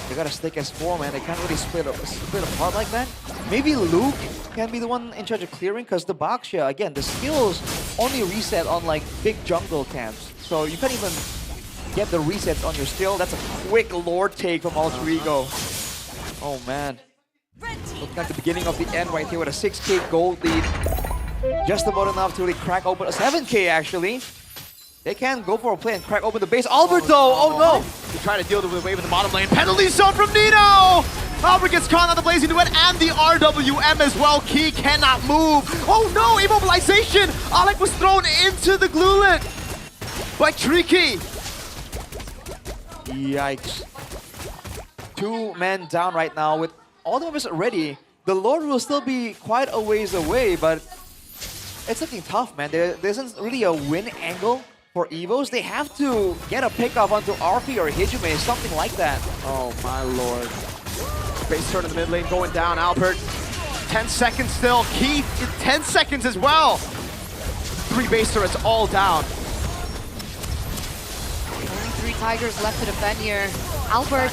They gotta stick as 4, man. They can't really split apart like that. Maybe Luke can be the one in charge of clearing, because the Baxia, again, the skills only reset on like big jungle camps. So you can't even get the resets on your skill. That's a quick Lord take from Altrigo. Oh man. Looking like the beginning of the end right here with a 6k gold lead. Just about enough to really crack open a 7k actually. They can go for a play and crack open the base. Albert though, oh no! He tried to deal with the wave in the bottom lane. Penalty zone from Nino! Albert gets caught on the Blazing Duet and the RWM as well. Key cannot move. Oh no, immobilization! Alec was thrown into the gluelet by Tricky. Yikes. 2 men down right now with all the members ready. The Lord will still be quite a ways away, but it's looking tough, man. There isn't really a win angle for Evos. They have to get a pickoff onto Arfi or Hijume, something like that. Oh my lord. Base turn in the mid lane going down. Albert, 10 seconds still. Keith, 10 seconds as well. 3 base turrets all down. Only 3 Tigers left to defend here. Albert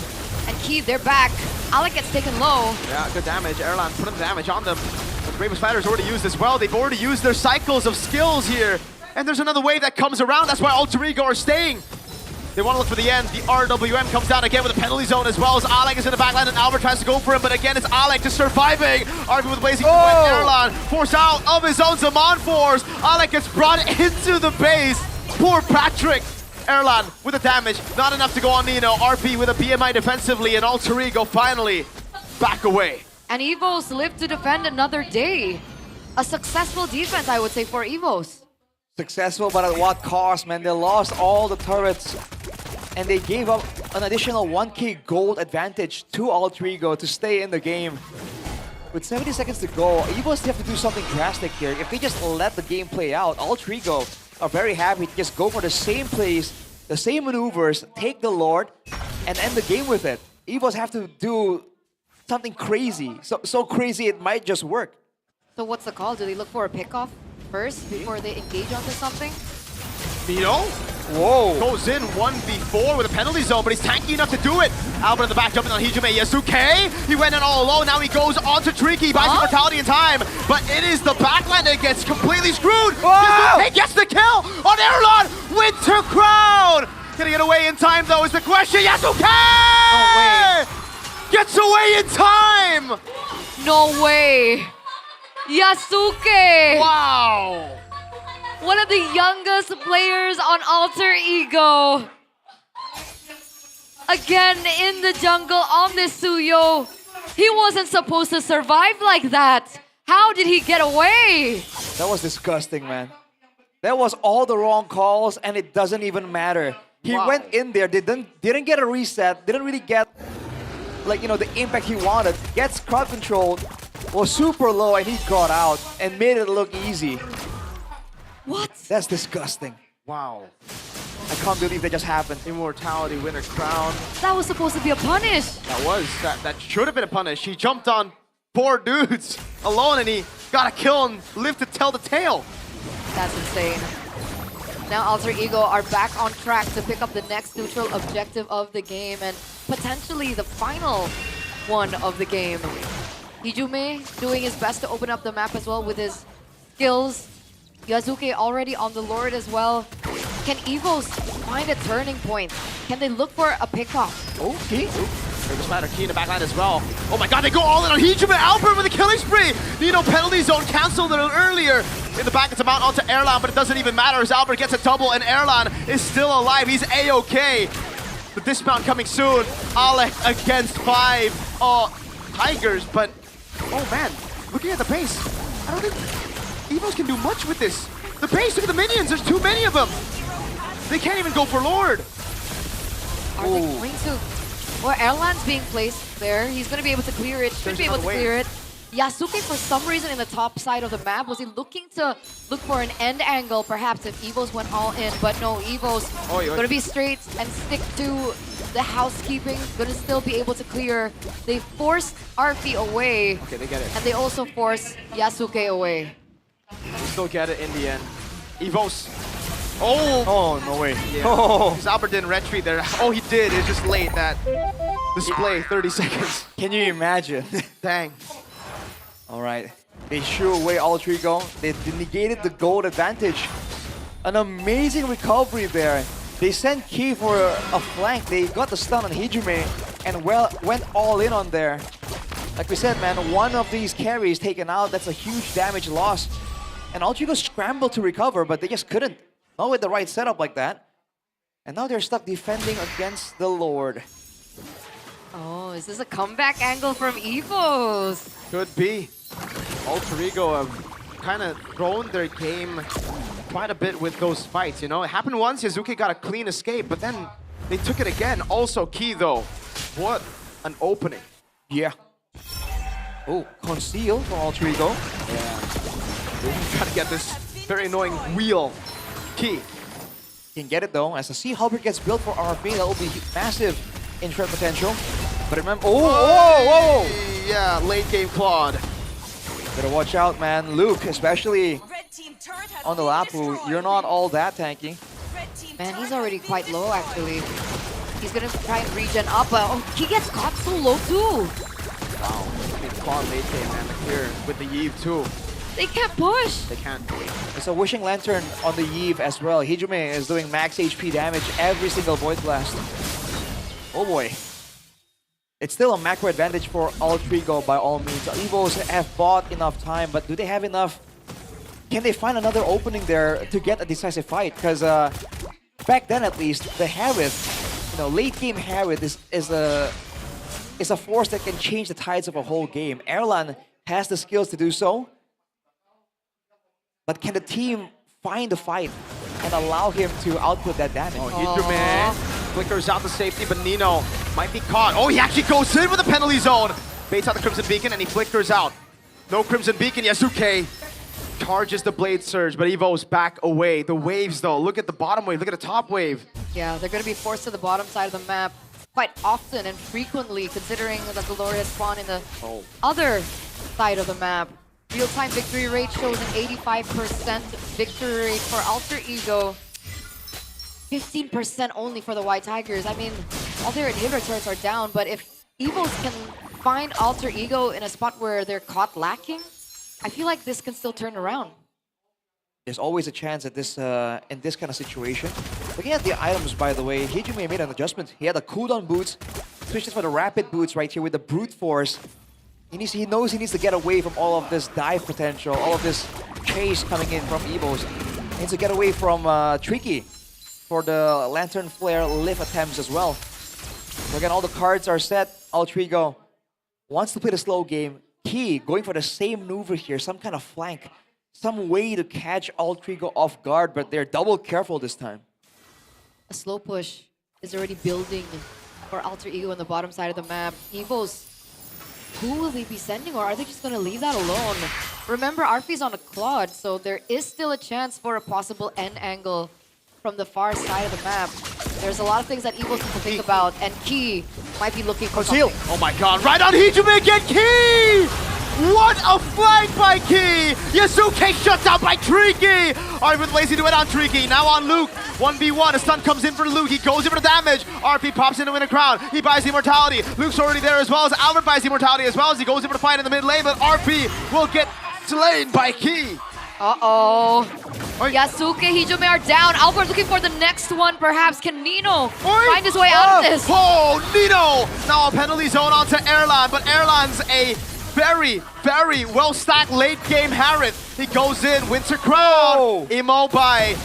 and Keith, they're back. Alec gets taken low. Yeah, good damage. Erlan putting the damage on them. The Bravest Fighter's already used as well. They've already used their cycles of skills here. And there's another wave that comes around. That's why Altrigo are staying. They want to look for the end. The RWM comes down again with a penalty zone as well as Alec is in the backline and Albert tries to go for him. But again, it's Alec just surviving. Arfi with Blazing Erlan forced out of his own Zaman Force. Alec gets brought into the base. Poor Patrick. Erlan with the damage. Not enough to go on Nino. RP with a BMI defensively and Altrigo finally back away. And Evos live to defend another day. A successful defense, I would say, for Evos. Successful, but at what cost, man? They lost all the turrets and they gave up an additional 1k gold advantage to Altrigo to stay in the game. With 70 seconds to go, Evos have to do something drastic here. If they just let the game play out, Altrigo are very happy to just go for the same plays, the same maneuvers, take the Lord, and end the game with it. Evos have to do something crazy, so crazy it might just work. So what's the call? Do they look for a pickoff first before they engage onto something? Nino goes in 1v4 with a penalty zone, but he's tanky enough to do it. Albert in the back jumping on Hijume. Yasuke, he went in all alone. Now he goes onto Tricky, buys some mortality in time, but it is the backline that gets completely screwed. Yasuke gets the kill on Erlan. Winter Crown. Can he get away in time though is the question. Yasuke gets away in time. No way. Yasuke! Wow! One of the youngest players on Alter Ego. Again in the jungle on this Suyo. He wasn't supposed to survive like that. How did he get away? That was disgusting, man. That was all the wrong calls, and it doesn't even matter. He went in there, didn't get a reset, didn't really get, like, you know, the impact he wanted. Gets crowd control, was super low, and he got out and made it look easy. What? That's disgusting. Wow. I can't believe that just happened. Immortality winner crown. That was supposed to be a punish. That should have been a punish. He jumped on 4 dudes alone and he got a kill and lived to tell the tale. That's insane. Now Alter Ego are back on track to pick up the next neutral objective of the game and potentially the final one of the game. Hijume doing his best to open up the map as well with his skills. Yasuke already on the Lord as well. Can Evos find a turning point? Can they look for a pickoff? Oh, Key. It doesn't matter. Key in the backline as well. Oh my god, they go all in on Hijume. Albert with a killing spree. Nino penalty zone canceled it earlier. In the back, it's a mount onto Erlan, but it doesn't even matter as Albert gets a double and Erlan is still alive. He's A-OK. The dismount coming soon. Alec against 5 Tigers, but oh man, looking at the pace, I don't think Evos can do much with this. The pace, look at the minions, there's too many of them. They can't even go for Lord. Are they going to? Well, Erlan's being placed there. He's going to be able to clear it. Should be able to clear it. Yasuke, for some reason, in the top side of the map, was he looking to look for an end angle, perhaps, if Evos went all in? But no, Evos going to be straight and stick to the housekeeping. Going to still be able to clear. They forced Arfi away. Okay, they get it. And they also forced Yasuke away. Still get it in the end. Evos. Oh! Oh, no way. Yeah. Oh. Because Albert didn't retreat there. Oh, he did. It's just late. That display, 30 seconds. Can you imagine? Dang. All right. They shoo away Alter Ego. They negated the gold advantage. An amazing recovery there. They sent Key for a flank. They got the stun on Hijume and went all in on there. Like we said, man, one of these carries taken out, that's a huge damage loss. And Alter Ego scrambled to recover, but they just couldn't. Not with the right setup like that. And now they're stuck defending against the Lord. Oh, is this a comeback angle from Evos? Could be. Alter Ego have kind of thrown their game quite a bit with those fights, you know? It happened once, Yasuke got a clean escape, but then they took it again. Also Key, though. What an opening. Yeah. Oh, conceal from Alter Ego. Yeah. They're trying to get this very annoying wheel. Key. Can get it, though. As the Sea Halberd gets built for RFA, that will be massive in threat potential. But remember... Oh, whoa! Yeah, late game Claude. Better watch out, man. Luke, especially on the Lapu, you're not all that tanky. Man, he's already quite low, actually. He's gonna try and regen up, but he gets caught so low, too. Wow. Claude late game, man. Clear with the Eve, too. They can't push. They can't. It's a Wishing Lantern on the Eve as well. Hijume is doing max HP damage every single Void Blast. Oh boy. It's still a macro advantage for Alter Ego by all means. Evos have bought enough time, but do they have enough? Can they find another opening there to get a decisive fight? Because back then at least, the Harith, late game Harith is a force that can change the tides of a whole game. Erlan has the skills to do so. But can the team find the fight and allow him to output that damage? Oh, Hijume flickers out the safety, but Nino might be caught. Oh, he actually goes in with the penalty zone. Baits out the Crimson Beacon and he flickers out. No Crimson Beacon, Yasuke charges the Blade Surge, but Evo's back away. The waves though, look at the bottom wave, look at the top wave. Yeah, they're going to be forced to the bottom side of the map quite often and frequently, considering that the Lord has spawned in the other side of the map. Real-time victory rate shows an 85% victory rate for Alter Ego. 15% only for the White Tigers. I mean, all their inhibitor turrets are down, but if Evos can find Alter Ego in a spot where they're caught lacking, I feel like this can still turn around. There's always a chance at this in this kind of situation. Looking at the items, by the way, Hijume made an adjustment. He had the cooldown boots, switched it for the rapid boots right here with the brute force. He knows he needs to get away from all of this dive potential, all of this chase coming in from Evos. He needs to get away from Tricky for the Lantern Flare lift attempts as well. So again, all the cards are set. Alter Ego wants to play the slow game, Key going for the same maneuver here, some kind of flank, some way to catch Altrigo off guard, but they're double careful this time. A slow push is already building for Alter Ego on the bottom side of the map. Evos, who will they be sending, or are they just going to leave that alone? Remember, Arfi's on a Claude, so there is still a chance for a possible end angle from the far side of the map. There's a lot of things that Evos need to think about, and Key might be looking for something. Oh my god, right on Hijume again, Key! What a flank by Key! Yasuke shut down by Tricky! Alright, with lazy to it on Tricky. Now on Luke. 1v1, a stun comes in for Luke. He goes in for the damage. RP pops in to win a crown. He buys the immortality. Luke's already there as well as Albert buys the immortality as well as he goes in for the fight in the mid lane, but RP will get slain by Key. Uh-oh. Yasuke, Hijume are down. Albert looking for the next one, perhaps. Can Nino find his way out of this? Oh, Nino! Now a penalty zone onto Erlan, but Erlan's a very, very well-stacked late-game Harith. He goes in, wins a crown. Emo by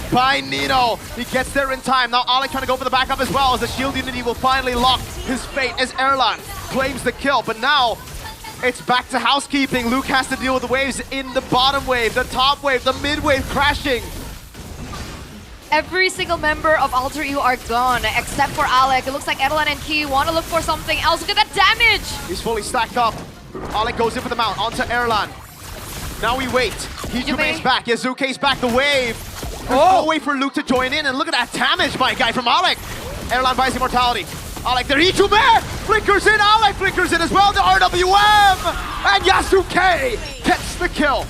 Nino. He gets there in time. Now Alec trying to go for the backup as well as the shield unity will finally lock his fate as Erlan claims the kill. But now it's back to housekeeping. Luke has to deal with the waves in the bottom wave, the top wave, the mid wave crashing. Every single member of Alter Ego are gone, except for Alec. It looks like Erlan and Key want to look for something else. Look at that damage! He's fully stacked up. Alec goes in for the mount, onto Erlan. Now we wait. Hijume's back, Yazuke's back, the wave. There's no way for Luke to join in, and look at that damage by a guy from Alec. Erlan buys immortality. Alec there, Hijume flickers in, Alec flickers in as well, the RWM! And Yasuke gets the kill.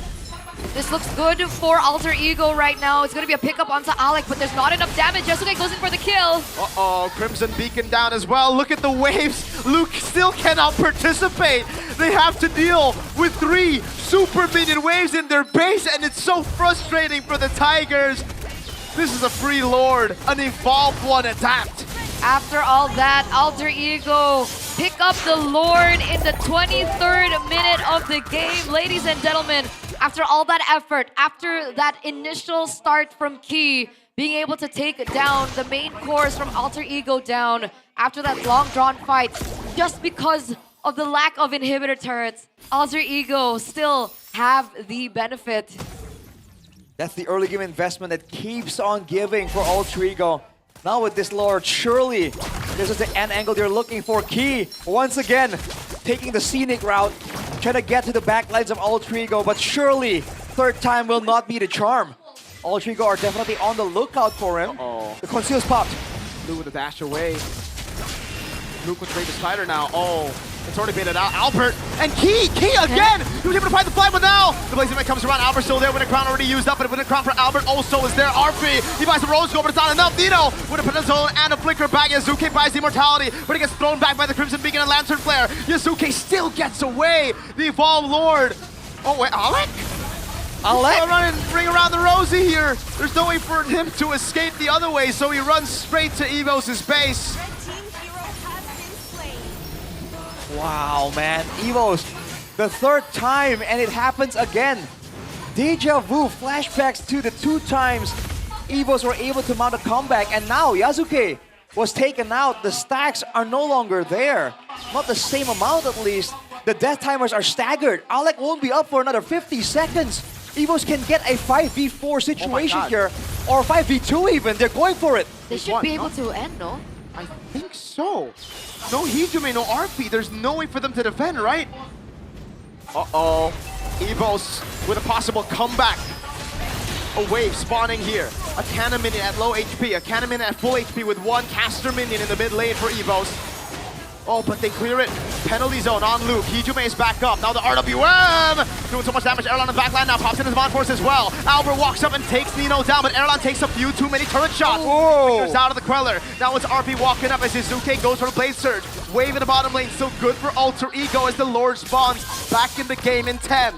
This looks good for Alter Ego right now. It's going to be a pickup onto Alec, but there's not enough damage. Yasuke goes in for the kill. Uh-oh, Crimson Beacon down as well. Look at the waves. Luke still cannot participate. They have to deal with 3 super minion waves in their base, and it's so frustrating for the Tigers. This is a free Lord, an evolved one adapt. After all that, Alter Ego pick up the Lord in the 23rd minute of the game. Ladies and gentlemen, after all that effort, after that initial start from Key, being able to take down the main course from Alter Ego down, after that long drawn fight, just because of the lack of inhibitor turrets, Alter Ego still have the benefit. That's the early game investment that keeps on giving for Alter Ego. Now with this Lord, surely this is the end angle they're looking for. Key, once again, taking the scenic route, trying to get to the back lines of Alter Ego, but surely third time will not be the charm. Alter Ego are definitely on the lookout for him. The conceal's popped. Luke with a dash away. Luke with Raven Spider now. It's already baited out. Albert and Key again! He was able to find the flag, but now the Blazing Man comes around. Albert's still there. Winter Crown already used up, but Winter Crown for Albert also is there. RP, he buys the Rose Gold, but it's not enough. Nino with a Peninsula Zone and a Flicker back. Yazuke buys the Immortality, but he gets thrown back by the Crimson Beacon and Lantern Flare. Yazuke still gets away. The Evolved Lord. Oh, wait, Alec? Alec? Run and bring around the Rosie here. There's no way for him to escape the other way, so he runs straight to Evos' base. Wow, man. Evos, the third time, and it happens again. Deja vu, flashbacks to the 2 times Evos were able to mount a comeback, and now Yasuke was taken out. The stacks are no longer there. Not the same amount, at least. The death timers are staggered. Alec won't be up for another 50 seconds. Evos can get a 5v4 situation here, or 5v2 even. They're going for it. They should be able to end, no? I think so. No Hijume, no RP. There's no way for them to defend, right? Uh-oh. Evos with a possible comeback. A wave spawning here. A cannon minion at low HP. A cannon minion at full HP with 1 caster minion in the mid lane for Evos. Oh, but they clear it. Penalty zone on Luke. Hijume is back up. Now the RWM doing so much damage. Erlan in the backline now pops in his Mod Force as well. Albert walks up and takes Nino down, but Erlan takes a few too many turret shots. Fingers out of the Queller. Now it's RP walking up as Izuke goes for the Blade Surge. Wave in the bottom lane. Still good for Alter Ego as the Lord spawns back in the game in 10.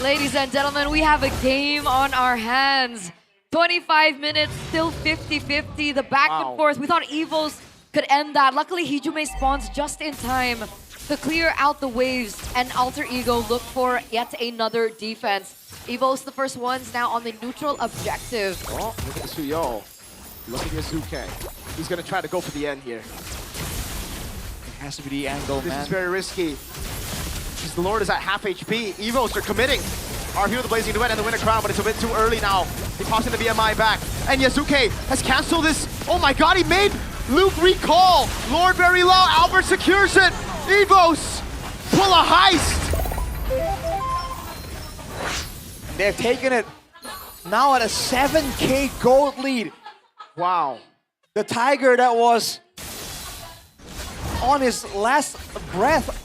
Ladies and gentlemen, we have a game on our hands. 25 minutes, still 50-50. The back and forth. We thought Evos could end that. Luckily, Hijume spawns just in time to clear out the waves, and Alter Ego look for yet another defense. Evos, the first ones now on the neutral objective. Oh, look at the Suyo. Look at Yazuke. He's going to try to go for the end here. It has to be the angle, man. This is very risky. because the Lord is at half HP. Evos are committing. RP with the Blazing Duet and the Winter Crown, but it's a bit too early now. He pops in the BMI back. And Yasuke has canceled this. Oh my god, he made Luke recall. Lord very low. Albert secures it. Evos pull a heist. They've taken it now at a 7K gold lead. Wow. The Tiger that was on his last breath,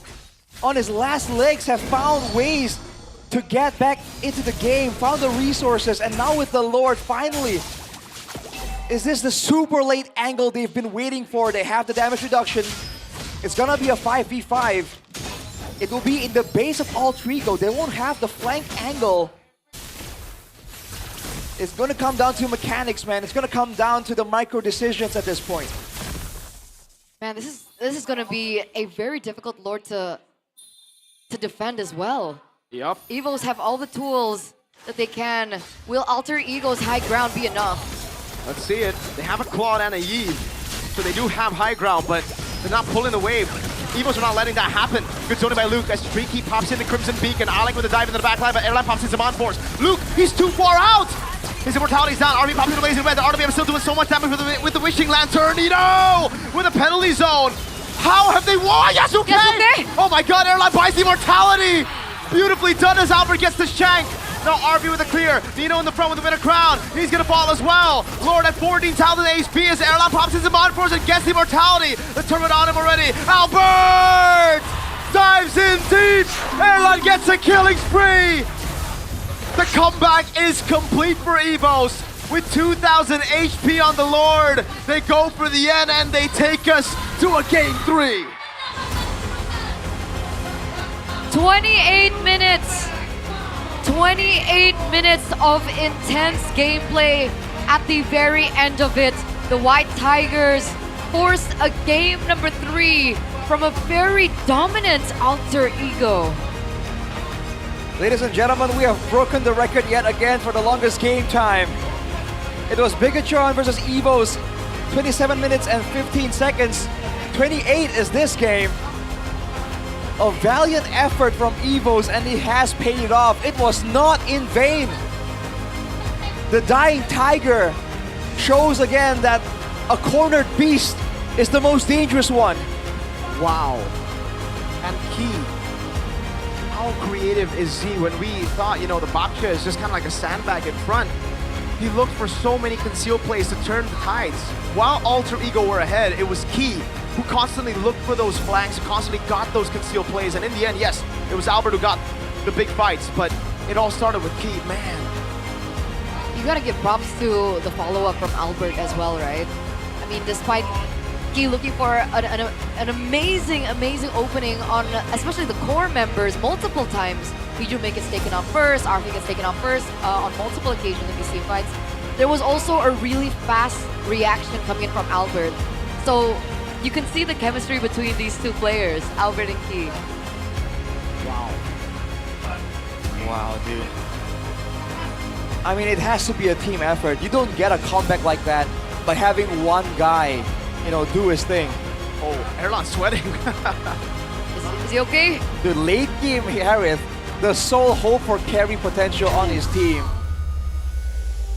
on his last legs, have found ways to get back into the game, found the resources, and now with the Lord, finally, is this the super late angle they've been waiting for? They have the damage reduction. It's gonna be a 5v5. It will be in the base of Alter Ego. They won't have the flank angle. It's gonna come down to mechanics, man. It's gonna come down to the micro decisions at this point. Man, this is gonna be a very difficult Lord to defend as well. Yep. Evos have all the tools that they can. Will Alter Ego's high ground be enough? Let's see it. They have a Claude and a Yi, so they do have high ground, but they're not pulling the wave. Evos are not letting that happen. Good zoning by Luke as Streaky pops in the Crimson Beacon. Alec with a dive into the backline, but Airline pops in some on force. Luke, he's too far out! His immortality's down. RB pops in the Blazing Red. The RB are still doing so much damage with the Wishing Lantern. With a penalty zone. How have they won? Yasuke! Oh my god, Airline buys the immortality! Beautifully done as Albert gets the shank. Now RB with a clear. Nino in the front with the Winter Crown. He's gonna fall as well. Lord at 14,000 HP as Airline pops into Mod Force and gets the immortality. The turret on him already. Albert dives in deep. Airline gets a killing spree. The comeback is complete for Evos. With 2,000 HP on the Lord, they go for the end and they take us to a game 3. 28 minutes. 28 minutes of intense gameplay. At the very end of it, the White Tigers forced a game number 3 from a very dominant Alter Ego. Ladies and gentlemen, we have broken the record yet again for the longest game time. It was Bigatron versus Evos, 27 minutes and 15 seconds. 28 is this game. A valiant effort from Evos, and it has paid off. It was not in vain. The Dying Tiger shows again that a cornered beast is the most dangerous one. Wow. And Key, how creative is he? When we thought, the Baksha is just kind of like a sandbag in front, he looked for so many concealed plays to turn the tides. While Alter Ego were ahead, it was Key who constantly looked for those flanks, constantly got those concealed plays, and in the end, yes, it was Albert who got the big fights, but it all started with Key. Man. You gotta give props to the follow-up from Albert as well, right? I mean, despite Key looking for an amazing opening on especially the core members multiple times, Piju gets taken off first, RP gets taken off first on multiple occasions in these team fights. There was also a really fast reaction coming in from Albert. So you can see the chemistry between these two players, Albert and Key. Wow. Wow, dude. I mean, it has to be a team effort. You don't get a comeback like that by having one guy, do his thing. Oh, Erlan's sweating. Is he okay? The late game Harith, the sole hope for carry potential on his team.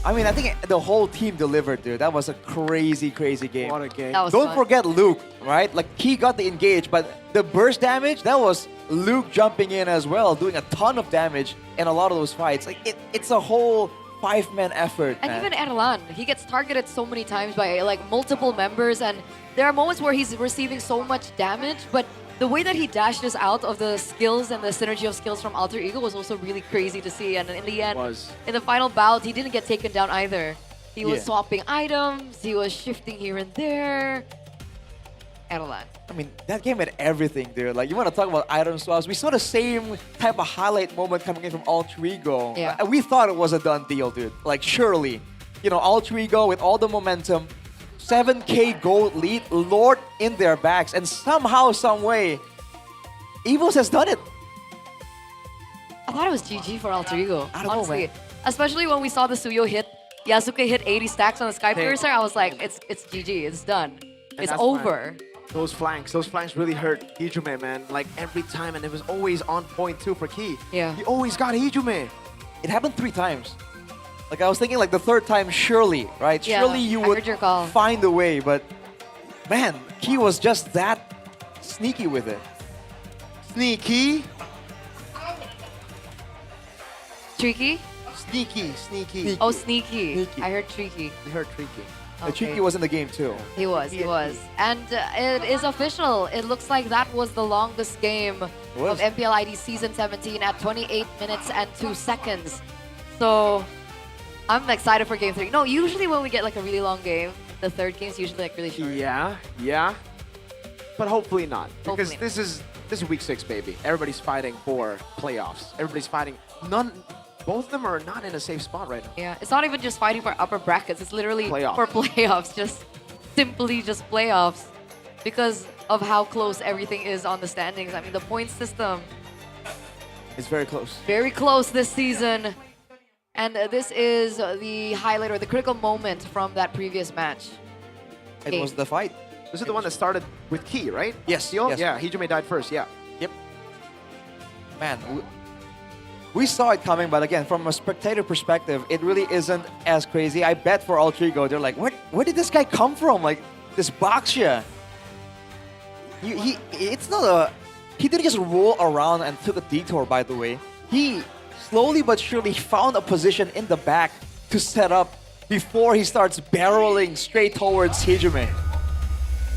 I mean, I think the whole team delivered, dude. That was a crazy game. What a game. That was Don't fun. forget Luke, right? Like, he got the engage, but the burst damage, that was Luke jumping in as well, doing a ton of damage in a lot of those fights. Like, it's a whole 5-man effort, And man. even Erlan, he gets targeted so many times by multiple members, and there are moments where he's receiving so much damage, but the way that he dashes out of the skills and the synergy of skills from Alter Ego was also really crazy to see. And in the end, in the final bout, he didn't get taken down either. He was swapping items, he was shifting here and there. Erlan. I mean, that game had everything, dude. Like, you want to talk about item swaps? We saw the same type of highlight moment coming in from Alter Ego. Yeah. We thought it was a done deal, dude. Like, surely, Alter Ego with all the momentum, 7K gold lead, Lord in their backs, and somehow, some way, Evos has done it. I thought it was GG for Alter Ego, I don't know, honestly. man. Especially when we saw the Suyo hit, Yasuke hit 80 stacks on the Sky Piercer, I was like, it's GG, it's done. It's over. Those flanks really hurt Hijume, man. Like every time, and it was always on point too for Key. Yeah. He always got Hijume. It happened 3 times. Like I was thinking like the 3rd time, surely, right? Yeah, Surely you I would heard your call. find a way, but man, Key was just that sneaky with it. Sneaky? Tricky? Sneaky. Oh, sneaky. I heard tricky. I heard tricky. The Cheeky was in the game too. He was. And it is official. It looks like that was the longest game of MPL ID Season 17 at 28 minutes and 2 seconds. So I'm excited for Game 3. No, usually when we get like a really long game, the 3rd game is usually like really short. Yeah. But hopefully not. Because Hopefully this is week 6, baby. Everybody's fighting for playoffs. Everybody's fighting. Both of them are not in a safe spot right now. Yeah, it's not even just fighting for upper brackets. It's literally Playoff. for playoffs. Simply just playoffs. Because of how close everything is on the standings. I mean, the point system. It's very close. Very close this season. And this is the highlight or the critical moment from that previous match. It was the fight. This is the one that started with Key, right? Yes. Seal? Yes. Yeah, Hijume died first, yeah. Yep. Man, we saw it coming, but again, from a spectator perspective, it really isn't as crazy. I bet for Altrigo, they're like, where did this guy come from? Like, this Baxia. He didn't just roll around and took a detour, by the way. He slowly but surely found a position in the back to set up before he starts barreling straight towards Hijume.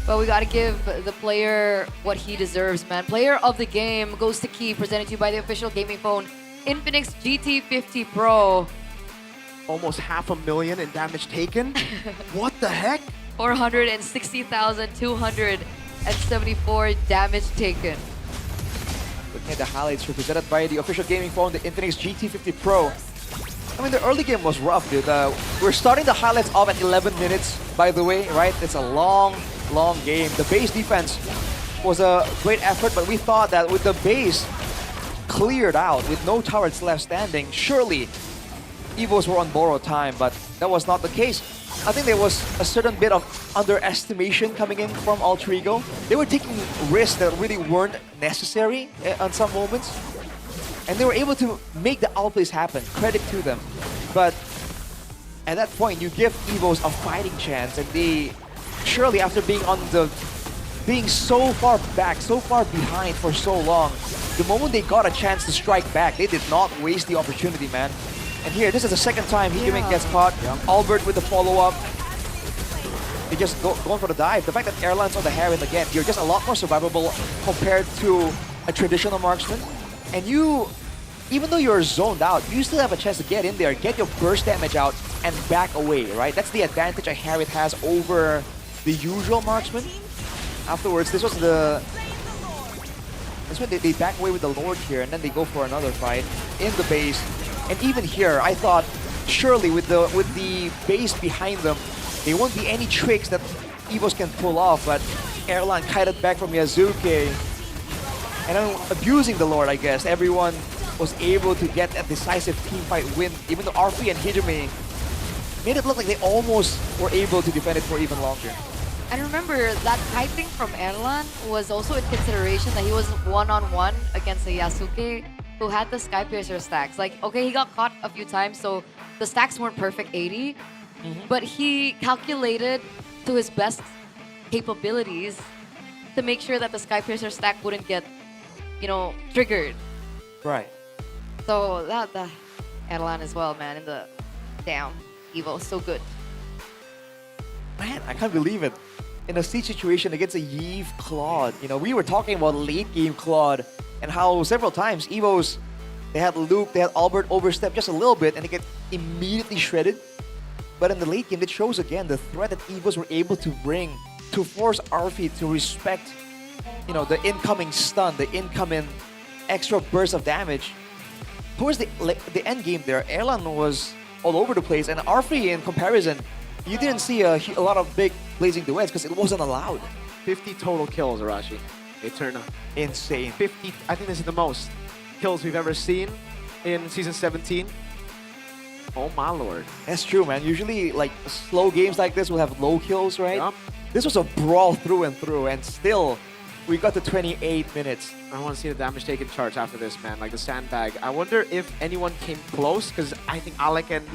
But we gotta give the player what he deserves, man. Player of the game goes to Key, presented to you by the official gaming phone, Infinix GT50 Pro. Almost 500,000 in damage taken? What the heck? 460,274 damage taken. Looking at the highlights represented by the official gaming phone, the Infinix GT50 Pro. I mean, the early game was rough, dude. We're starting the highlights off at 11 minutes, by the way, right? It's a long game. The base defense was a great effort, but we thought that with the base cleared out, with no turrets left standing, surely Evos were on borrowed time, but that was not the case. I think there was a certain bit of underestimation coming in from Altrigo. They were taking risks that really weren't necessary on some moments. And they were able to make the outplays happen. Credit to them. But at that point, you give Evos a fighting chance, and they surely, after being so far back, so far behind for so long, the moment they got a chance to strike back, they did not waste the opportunity, man. And here, this is the second time Hijume gets caught. Albert with the follow-up. They just going for the dive. The fact that Airline's on the Heron again, you're just a lot more survivable compared to a traditional marksman. And you, even though you're zoned out, you still have a chance to get in there, get your burst damage out, and back away, right? That's the advantage a Harriet has over the usual marksman. Afterwards, this was when they back away with the Lord here, and then they go for another fight in the base. And even here, I thought surely with the base behind them, there won't be any tricks that Evos can pull off. But Airline kited back from Yazuke, and then abusing the Lord, I guess. Everyone was able to get a decisive teamfight win, even though RP and Hijume made it look like they almost were able to defend it for even longer. And remember, that kiting from Erlan was also in consideration that he was one-on-one against a Yasuke who had the Skypiercer stacks. Like, okay, he got caught a few times, so the stacks weren't perfect 80, but he calculated to his best capabilities to make sure that the Skypiercer stack wouldn't get, triggered. Right. So that Erlan as well, man, in the Evo, so good. Man, I can't believe it. In a siege situation against a Yves Claude, we were talking about late game Claude and how several times Evos, they had Luke, they had Albert overstep just a little bit and they get immediately shredded. But in the late game, it shows again the threat that Evos were able to bring to force Arfi to respect, the incoming stun, the incoming extra burst of damage. Towards the end game there, Erlan was all over the place, and Arfi in comparison, you didn't see a lot of big blazing duets because it wasn't allowed. 50 total kills, Arashi. Eterna. Insane. 50, I think this is the most kills we've ever seen in Season 17. Oh my lord. That's true, man. Usually, like, slow games like this will have low kills, right? Yep. This was a brawl through and through, and still, we got to 28 minutes. I want to see the damage taken charge after this, man. Like the sandbag. I wonder if anyone came close, because I think Alec and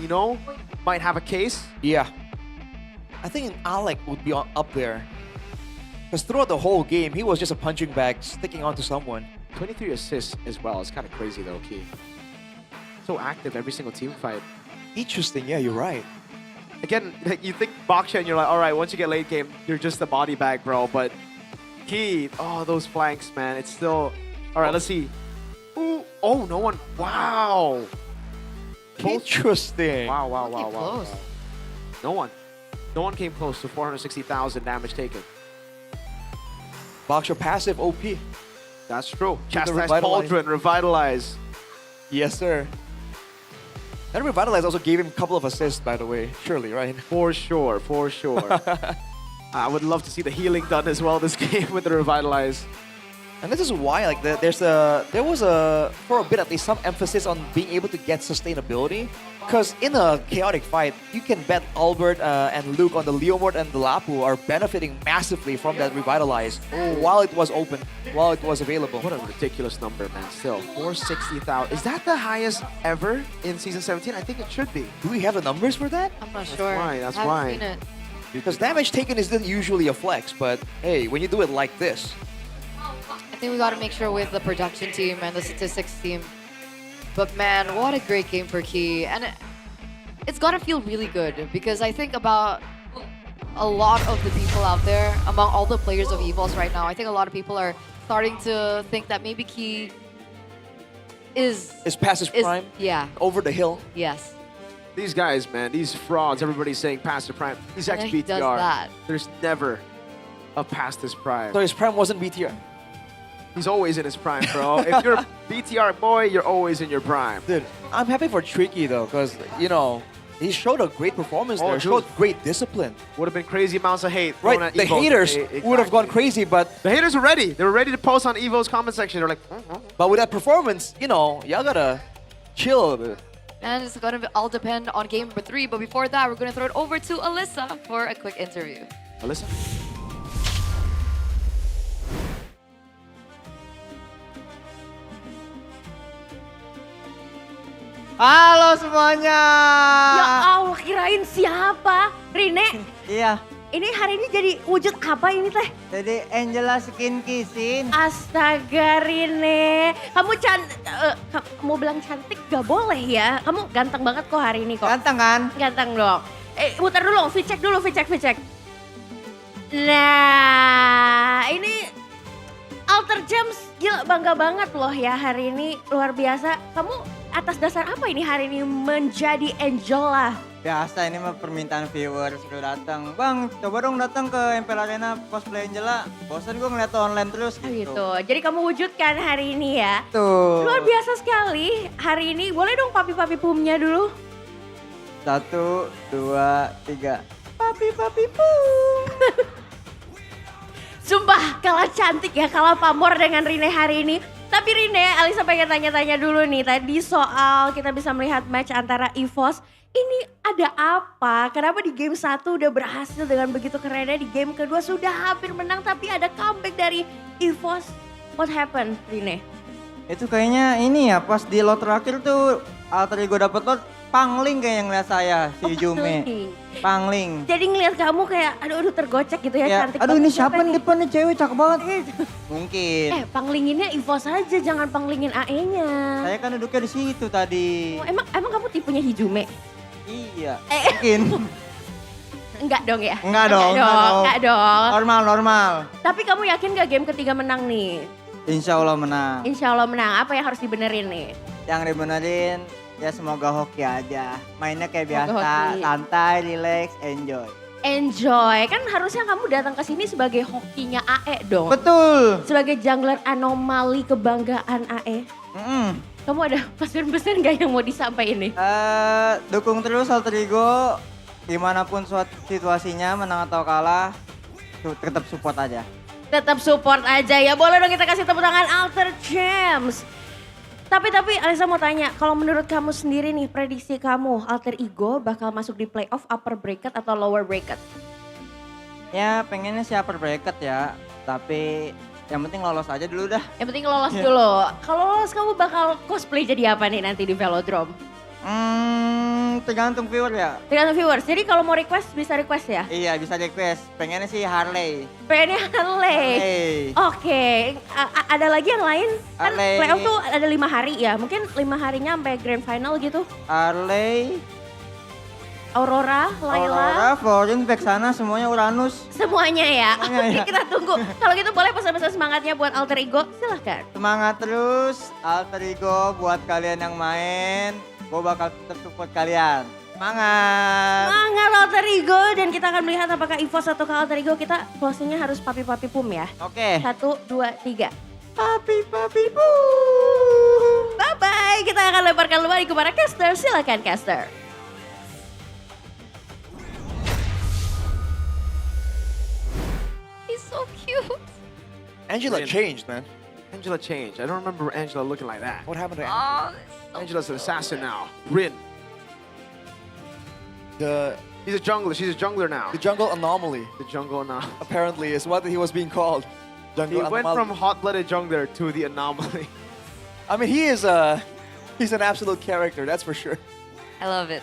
might have a case. Yeah. I think Alec would be up there. Because throughout the whole game, he was just a punching bag sticking onto someone. 23 assists as well. It's kind of crazy though, Key. So active every single team fight. Interesting, yeah, you're right. Again, like you think Baksha and you're like, all right, once you get late game, you're just a body bag, bro. But Key, those flanks, man. It's still... All right, let's see. Ooh, oh, no one... Wow. Interesting. Wow. No one came close to 460,000 damage taken. Baksha passive OP. That's true. Chastise Revitalize. Pauldron, Revitalize. Yes, sir. And Revitalize also gave him a couple of assists, by the way. Surely, right? For sure. I would love to see the healing done as well this game with the Revitalize. And this is why, like, there was for a bit at least, some emphasis on being able to get sustainability. Because in a chaotic fight, you can bet Albert and Luke on the Leomord and the Lapu are benefiting massively from that Revitalize while it was open, while it was available. What a ridiculous number, man. Still, 460,000. Is that the highest ever in Season 17? I think it should be. Do we have the numbers for that? I'm not sure. That's I haven't why. seen it. Because damage taken isn't usually a flex, but hey, when you do it like this. I think we got to make sure with the production team and the statistics team. But man, what a great game for Key. And it's got to feel really good because I think about a lot of the people out there, among all the players of EVOS right now, I think a lot of people are starting to think that maybe Key is past his prime? Yeah. Over the hill? Yes. These guys, man, these frauds, everybody's saying past his prime. He's Yeah, ex-BTR. he does that. There's never a past his prime. So his prime wasn't BTR? He's always in his prime, bro. If you're a BTR boy, you're always in your prime. Dude, I'm happy for Tricky though, because, he showed a great performance there. Showed great discipline. Would have been crazy amounts of hate. Right, the haters would have gone crazy, but... The haters were ready. They were ready to post on Evo's comment section. They're like... But with that performance, y'all gotta chill a bit. And it's going to all depend on game number 3. But before that, we're going to throw it over to Alyssa for a quick interview. Alyssa? Halo semuanya. Ya Allah, kirain siapa? Rine? Iya. Ini hari ini jadi wujud apa ini teh? Jadi Angela skin kissing. Astaga Rine, kamu mau bilang cantik gak boleh ya. Kamu ganteng banget kok hari ini kok. Ganteng kan? Ganteng dong. Muter dulu, V-check dulu, V-check. Nah, ini Alter Gems gila bangga banget loh ya hari ini. Luar biasa. Kamu atas dasar apa ini hari ini menjadi Angela? Biasa ini mah permintaan viewers sudah datang. Bang, coba dong datang ke MPL Arena cosplay Angela. Bosan gue ngeliat online terus gitu. Jadi kamu wujudkan hari ini ya. Tuh. Luar biasa sekali hari ini. Boleh dong papi-papi pumnya dulu? 1, 2, 3. Papi pum. Sumpah kalah cantik ya, kalah pamor dengan Rine hari ini. Tapi Rine, Alisa pengen tanya-tanya dulu nih. Tadi soal kita bisa melihat match antara EVOS. Ini ada apa? Kenapa di game 1 udah berhasil dengan begitu kerennya, di game kedua sudah hampir menang tapi ada comeback dari EVOS. What happened, Rine? Itu kayaknya ini ya, pas di lot terakhir tuh alter ego dapet lot, Pangling kayak yang ngeliat saya, si Jume. Pangling. Jadi ngeliat kamu kayak aduh tergocek gitu ya, cantik aduh banget. ini siapa nih depan nih cewek cakep banget. Mungkin. Panglinginnya EVOS aja, jangan panglingin AE-nya. Saya kan duduknya di situ tadi. Oh, emang kamu tipenya Hijume? Iya, mungkin. Enggak dong ya? Enggak dong. Normal. Tapi kamu yakin gak game ketiga menang nih? Insya Allah menang. Insya Allah menang. Apa yang harus dibenerin nih? Yang dibenerin ya semoga hoki aja. Mainnya kayak biasa, santai, relax, enjoy. Kan harusnya kamu datang ke sini sebagai hokinya AE dong. Betul. Sebagai jungler anomali kebanggaan AE. Kamu ada pesan-pesan gak yang mau disampaikan nih? Dukung terus alter ego. Gimana pun suatu situasinya, menang atau kalah, tetap support aja. Tetap support aja ya. Boleh dong kita kasih tepuk tangan Alter Gems. Tapi Alisa mau tanya, kalau menurut kamu sendiri nih, prediksi kamu Alter Ego bakal masuk di playoff upper bracket atau lower bracket? Ya pengennya sih upper bracket ya, tapi yang penting lolos aja dulu dah. Yang penting lolos dulu. Kalau lolos kamu bakal cosplay jadi apa nih nanti di Velodrome? Tergantung viewer ya. Tergantung viewers. Jadi kalau mau request bisa request ya? Iya bisa request. Pengennya sih Harley. Pengennya Harley. Oke. Ada lagi yang lain? Kan Harley. playoff tuh ada 5 hari ya. Mungkin 5 harinya sampai grand final gitu. Harley. Aurora, Layla. Aurora, Florin, Vexana, semuanya Uranus. Semuanya ya. Semuanya Oke, ya. kita tunggu. Kalau gitu boleh pesan-pesan semangatnya buat alter ego, silahkan. Semangat terus, alter ego buat kalian yang main. Gue bakal tetap support kalian. Semangat. Semangat alter ego dan kita akan melihat apakah EVOS atau alter ego. Kita closingnya harus papi-papi pum ya. Oke. 1, 2, 3. Papi-papi pum. Bye-bye. Kita akan lemparkan kembali kepada caster. Silakan caster. He's so cute. Angela changed, man. Angela changed. I don't remember Angela looking like that. What happened to Oh, Angela's an assassin now. Rin. He's a jungler. She's a jungler now. The jungle anomaly. The jungle now. Apparently is what he was being called. Jungle He went anomaly. from hot-blooded jungler to the anomaly. I mean, he's an absolute character, that's for sure. I love it.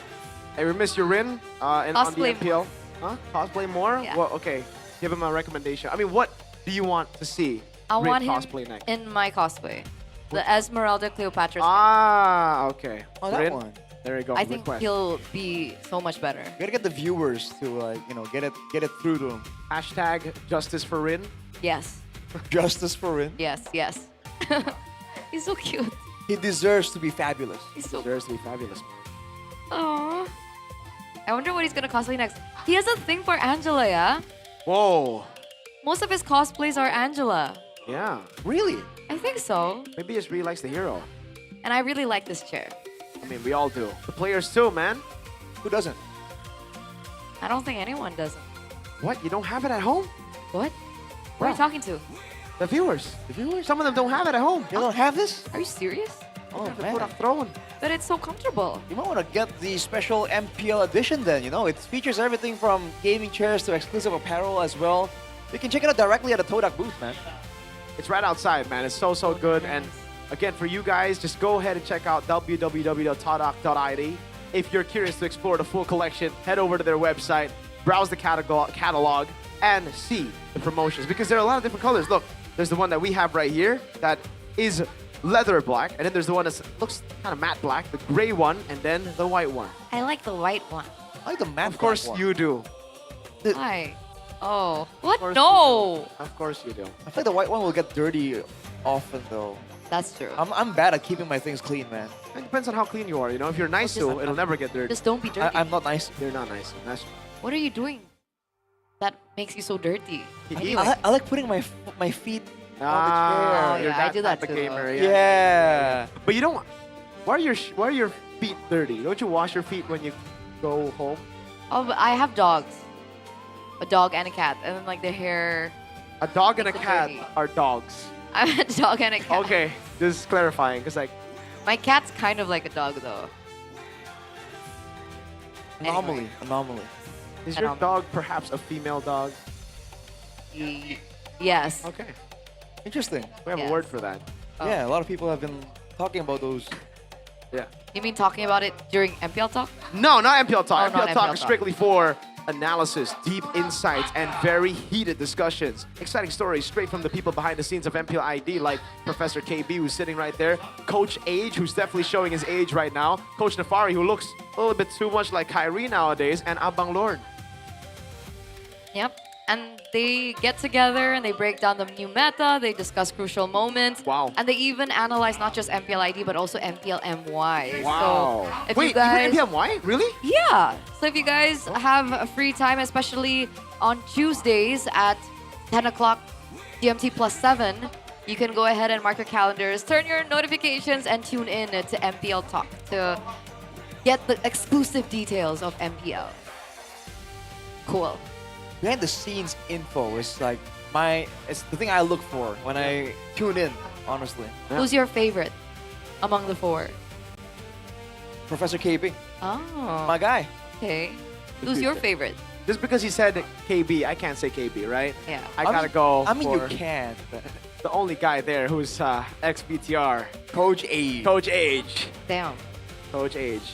Hey, we missed your Rin on the Cosplay MPL. Huh? Cosplay more? Yeah. Well, okay. Give him a recommendation. I mean, what do you want to see I Rin want him cosplay next? in my cosplay. The Esmeralda Cleopatra skin. Ah, okay. Oh, that Rin? one. There you go. I think Request. he'll be so much better. You gotta get the viewers to get it through to him. Hashtag justice for Rin. Yes, Justice for Rin. yes, yes. He's so cute. He deserves to be fabulous. He's so Deserves to be fabulous. Aww. I wonder what he's gonna cosplay next. He has a thing for Angela, yeah? Whoa. Most of his cosplays are Angela. Yeah. Really? I think so. Maybe he just really likes the hero. And I really like this chair. I mean, we all do. The players too, man. Who doesn't? I don't think anyone does. What? You don't have it at home? What? Who are you talking to? The viewers. The viewers? Some of them don't have it at home. You don't have this? Are you serious? Oh, The man. Kodak throne. But it's so comfortable. You might want to get the special MPL edition then, It features everything from gaming chairs to exclusive apparel as well. You can check it out directly at the Todak booth, man. It's right outside, man. It's so good. And again, for you guys, just go ahead and check out www.todak.id. If you're curious to explore the full collection, head over to their website, browse the catalog, and see the promotions. Because there are a lot of different colors. Look, there's the one that we have right here that is leather black. And then there's the one that looks kind of matte black, the gray one, and then the white one. I like the white one. I like the matte Of course black one. you do. Why? Oh. What? course No. Of course you do. I feel like the white one will get dirty often, though. That's true. I'm bad at keeping my things clean, man. It depends on how clean you are. If you're nice Just- to, it'll never get dirty. Just don't be dirty. I'm not nice. You're not nice. That's What are you doing that makes you so dirty? I like putting my feet on the chair. you're yeah, I do that type of too. gamer. Yeah. But you don't. Why are your feet dirty? Don't you wash your feet when you go home? Oh, but I have dogs. A dog and a cat. And then like the hair. A dog and a Makes it cat dirty. are dogs. I have a dog and a cat. Okay, just clarifying, because like My cat's kind of like a dog though. Anomaly. Anomaly. is your dog perhaps a female dog? Yes. Okay, Interesting. we have Yes. a word for that. Oh. Yeah, a lot of people have been talking about those. Yeah. You mean talking about it during MPL talk? No, not MPL talk. Oh, not MPL talk MPL is talk. strictly for analysis, deep insights, and very heated discussions. Exciting stories straight from the people behind the scenes of MPL ID, like Professor KB, who's sitting right there, Coach Age, who's definitely showing his age right now, Coach Nafari, who looks a little bit too much like Kyrie nowadays, and Abang Lord. Yep. And they get together and they break down the new meta, they discuss crucial moments. Wow. And they even analyze not just MPL ID but also MPL MY. Wow. So if Wait, you guys, even MPMY? Really? Yeah. So if you guys have a free time, especially on Tuesdays at 10 o'clock GMT plus 7, you can go ahead and mark your calendars, turn your notifications, and tune in to MPL Talk to get the exclusive details of MPL. Cool. Behind the scenes info is like it's the thing I look for when I tune in, honestly. Who's your favorite among the four? Professor KB. Oh. My guy. Okay. Who's your favorite? just because he said KB, I can't say KB, right? Yeah. I gotta go. I mean, you for can't. the only guy there who's ex-BTR. Coach Age. Coach Age. Damn. Coach Age.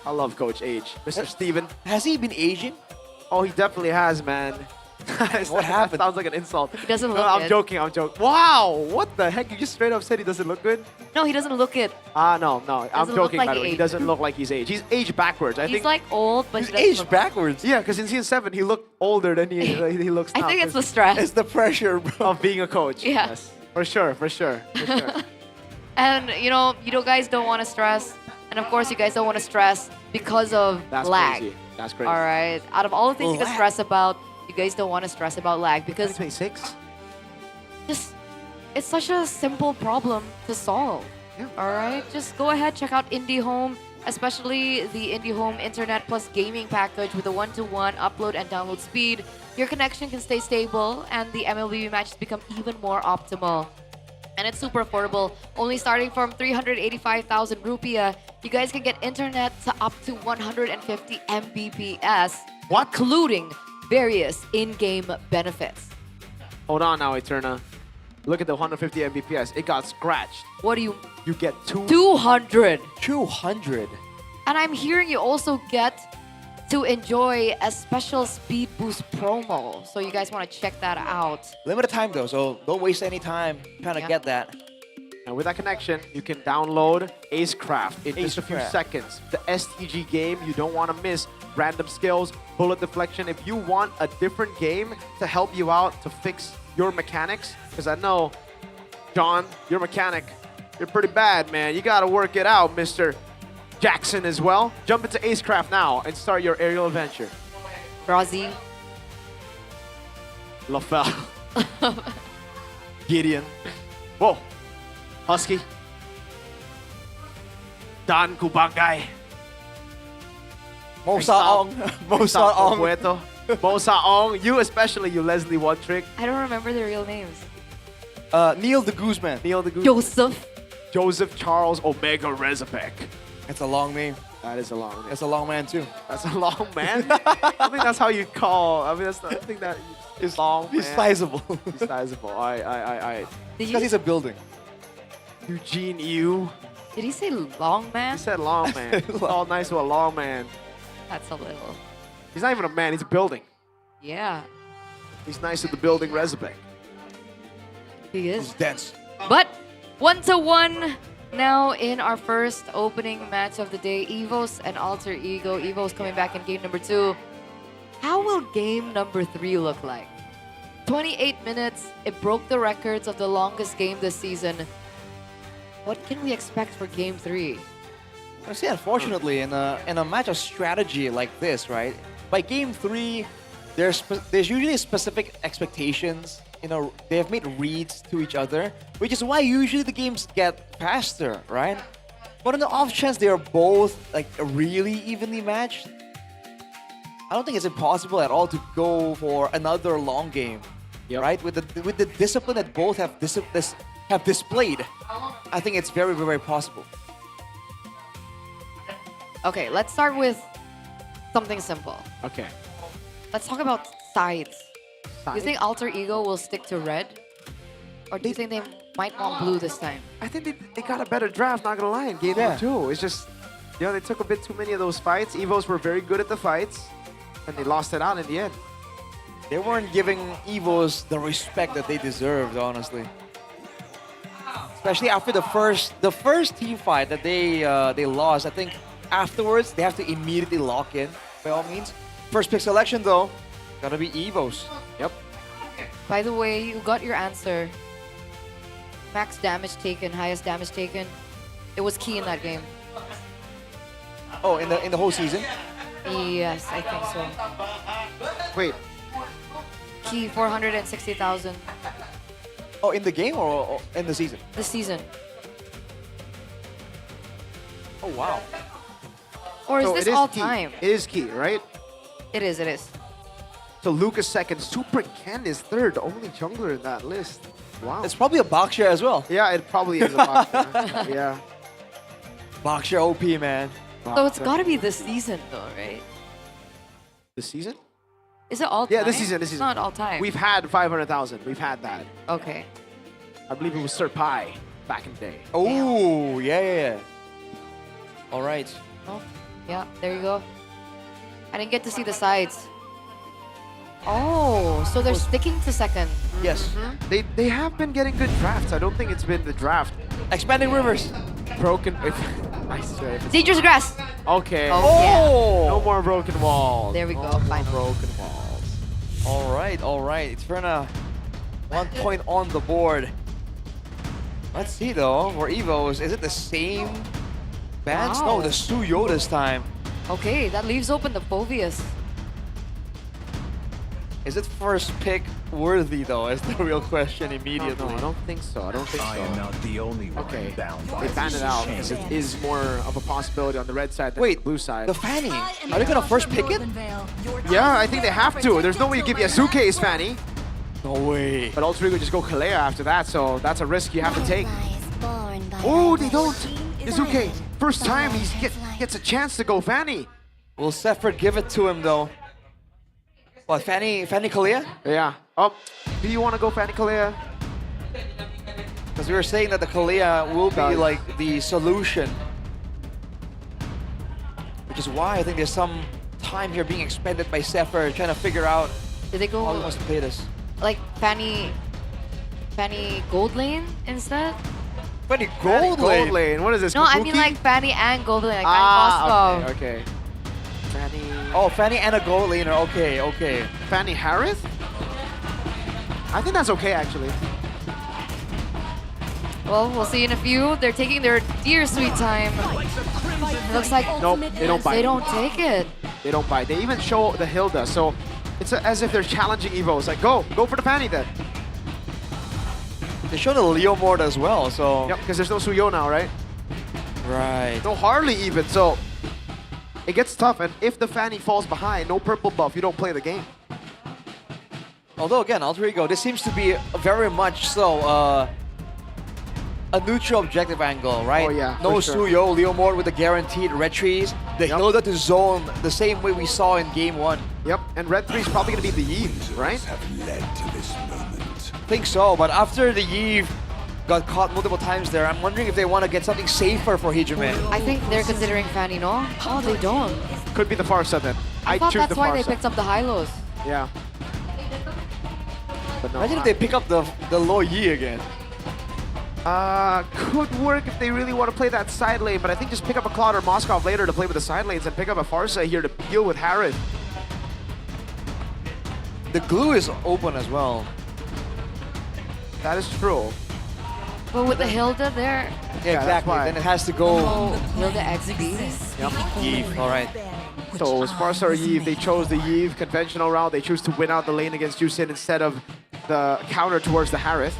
I love Coach Age. Mr. Steven. Has he been Asian? Oh, he definitely has, man. What happened? That sounds like an insult. He doesn't No, look I'm good. joking, I'm joking. Wow, what the heck? You just straight up said he doesn't look good? No, he doesn't look it. No, I'm Doesn't look joking, like by the he way. He aged. doesn't look like he's aged. He's aged backwards. I He's think like old, but He's he doesn't aged look backwards. Yeah, because in season 7, he looked older than he looks now. I think it's the stress. It's the pressure, bro. Of being a coach. Yeah. Yes. For sure, for sure, for sure. And you guys don't want to stress. And of course, you guys don't want to stress because of That's lag. crazy. That's crazy. All right. Out of all the things you can Lag. stress about, you guys don't want to stress about lag because 2026? just it's such a simple problem to solve. Yeah. All right. Just go ahead, check out IndyHome, especially the IndyHome Internet Plus gaming package with a 1-to-1 upload and download speed. Your connection can stay stable, and the MLB matches become even more optimal. And it's super affordable, only starting from 385,000 rupiah. You guys can get internet to up to 150 Mbps, What? including various in-game benefits. Hold on now, Eterna. Look at the 150 Mbps. It got scratched. What do you... You get 200. 200. And I'm hearing you also get to enjoy a special speed boost promo. So you guys want to check that out. Limited time though, so don't waste any time trying to Yeah. get that. And with that connection, you can download Acecraft in just a few Acecraft. seconds. The STG game you don't want to miss. Random skills, bullet deflection. If you want a different game to help you out to fix your mechanics, because I know, John, your mechanic, you're pretty bad, man. You got to work it out, Mr. Jackson as well. Jump into Acecraft now and start your aerial adventure. Brazzy. LaFell. Gideon. Whoa. Husky. Dan Kubangay. Mo Saong. Mo Saong. Pueto. Mo Saong. You especially, you Leslie One Trick. I don't remember their real names. Neil the Gooseman. Neil the Goose. Joseph. Joseph Charles Omega Rezapek. That's a long name. That is a long name. That's a long man too. That's a long man? I think that's how you call. I mean, that's not, I think that is long He's man. sizable. He's sizable. I. Because he's a building. Eugene Yu. Did he say long man? He said long man. He's all nice to a long man. That's a little. He's not even a man. He's a building. Yeah, He's nice to the building Rezapek. he is. He's dense. But 1-to-1 now in our first opening match of the day. Evos and Alter Ego. Evos coming back in game number 2. How will game number 3 look like? 28 minutes. It broke the records of the longest game this season. What can we expect for game 3? I see, unfortunately, in a match of strategy like this, right? By game 3, there's usually specific expectations. They have made reads to each other, which is why usually the games get faster, right? But on the off chance they are both like really evenly matched, I don't think it's impossible at all to go for another long game, right? With the discipline that both have displayed, I think it's very, very possible. Okay, let's start with something simple. Okay. Let's talk about sides. Do you think Alter Ego will stick to red? Or do you think they might want blue this time? I think they got a better draft, not gonna lie, in game number 2. It's just, they took a bit too many of those fights. Evos were very good at the fights, and they lost it out in the end. They weren't giving Evos the respect that they deserved, honestly. Especially after the first team fight that they lost. I think afterwards they have to immediately lock in, by all means. First pick selection though, gotta be Evos. Yep. By the way, you got your answer. Max damage taken, highest damage taken. It was key in that game. Oh, in the whole season? Yes, I think so. Wait. Key 460,000 Oh, in the game or in the season? this season. Oh wow. Or is So this it is all key. time? It is key, right? It is, it is. So Lucas second, Super Ken is third, the only jungler in that list. Wow. It's probably a box share as well. Yeah, it probably is a box share. Yeah. Box share OP, man. So it's got to be this season though, right? This season? Is it all time? Yeah, this season. It's not all time. We've had 500,000. We've had that. Okay. I believe it was Sir Pi back in the day. Oh, yeah. All right. Oh, yeah, there you go. I didn't get to see the sides. Oh, so they're sticking to second. Yes. They have been getting good drafts. I don't think it's been the draft. Expanding rivers. Broken. Nice. Dangerous grass. Okay. Oh! No more broken walls. There we go. No more Finally. broken walls. All right. Eterna, 1 point on the board. Let's see though, for Evos, is it the same bands? Wow. No, the Suyo this time. Okay, that leaves open the Phobius. Is it first pick worthy though? Is the real question immediately. No, I don't think so. I am not the only one Okay. bound by They banned it this out chain. because it is more of a possibility on the red side than Wait, the blue side. The Fanny. Are they gonna first pick it? Yeah, I think they have to. There's no way you give Yasuke his Fanny. No way. But Ultra Ego just go Kalea after that, so that's a risk you have to take. Oh, they don't. Yasuke, first time he gets a chance to go Fanny. Will Sephard give it to him though? What, Fanny Kalia? Yeah. Do you want to go Fanny Kalea? Because we were saying that the Kalia will be like the solution. Which is why I think there's some time here being expended by Sephard trying to figure out Did they go how he wants to play this. like Fanny Gold Lane instead? Fanny Gold Lane? What is this? No, I mean Kabuki? like Fanny and Gold Lane, like Fanny Moskov. Okay. Fanny. Oh, Fanny and a gold laner. Okay. Fanny Harith? I think that's okay actually. Well, we'll see in a few. They're taking their dear sweet time. It looks like Nope, they don't bite. They don't take it. They don't bite. They even show the Hilda, so it's as if they're challenging Evo. It's like, go for the Fanny then. They showed the Leo Mord as well, so... Yep, because there's no Suyo now, right? Right. No Harley even, so it gets tough. And if the Fanny falls behind, no purple buff, you don't play the game. Although again, Alter Ego, this seems to be very much so a neutral objective angle, right? Oh, yeah, No for sure. Suyo, Leo Mord with the guaranteed red trees. The Hilda to zone the same way we saw in game 1. Yep, and red 3 is probably going to be the Eve, right? I think so, but after the Eve got caught multiple times there, I'm wondering if they want to get something safer for Hijime. I think they're considering Fanny, no? Oh, they don't. Could be the Farsa then. I I'd thought choose that's the why they Farsa. picked up the high-lows. Yeah. But no, Imagine if they pick up the low Yi again. could work if they really want to play that side lane, but I think just pick up a Cloud or Moskov later to play with the side lanes and pick up a Farsa here to deal with Harith. The glue is open as well. That is true. But with the Hilda there, Yeah, exactly. Then it has to go... oh, Hilda XP. Yep. Eve, alright. So it was Farsa or Yve. They chose the Yve conventional route. They choose to win out the lane against Jusin instead of the counter towards the Harith.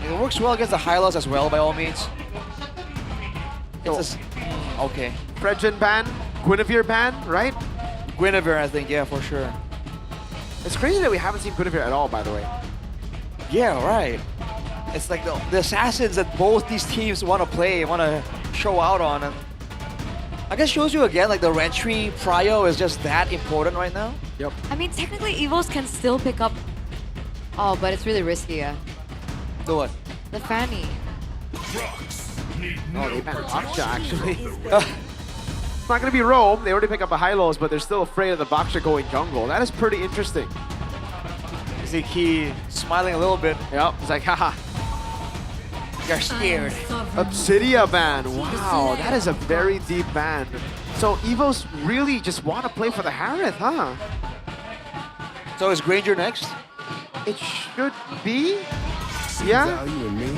It works well against the Hylos as well, by all means. It's okay. Fredrin ban, Guinevere ban, right? Guinevere, I think, yeah, for sure. It's crazy that we haven't seen Guinevere at all, by the way. Yeah, right. It's like the assassins that both these teams want to play, want to show out on. And I guess shows you again, like the Rentry Prio is just that important right now. Yep. I mean, technically, Evos can still pick up... Oh, but it's really risky, yeah. Do what? The Fanny. Oh, they banned Baksha, actually. It's not going to be Rome. They already pick up a Hylos, but they're still afraid of the Baksha going jungle. That is pretty interesting. You see Key smiling a little bit. Yep, it's like, haha. You're scared. Obsidia ban. Wow, that is a very deep ban. So Evos really just want to play for the Harith, huh? So is Granger next? It should be. Yeah.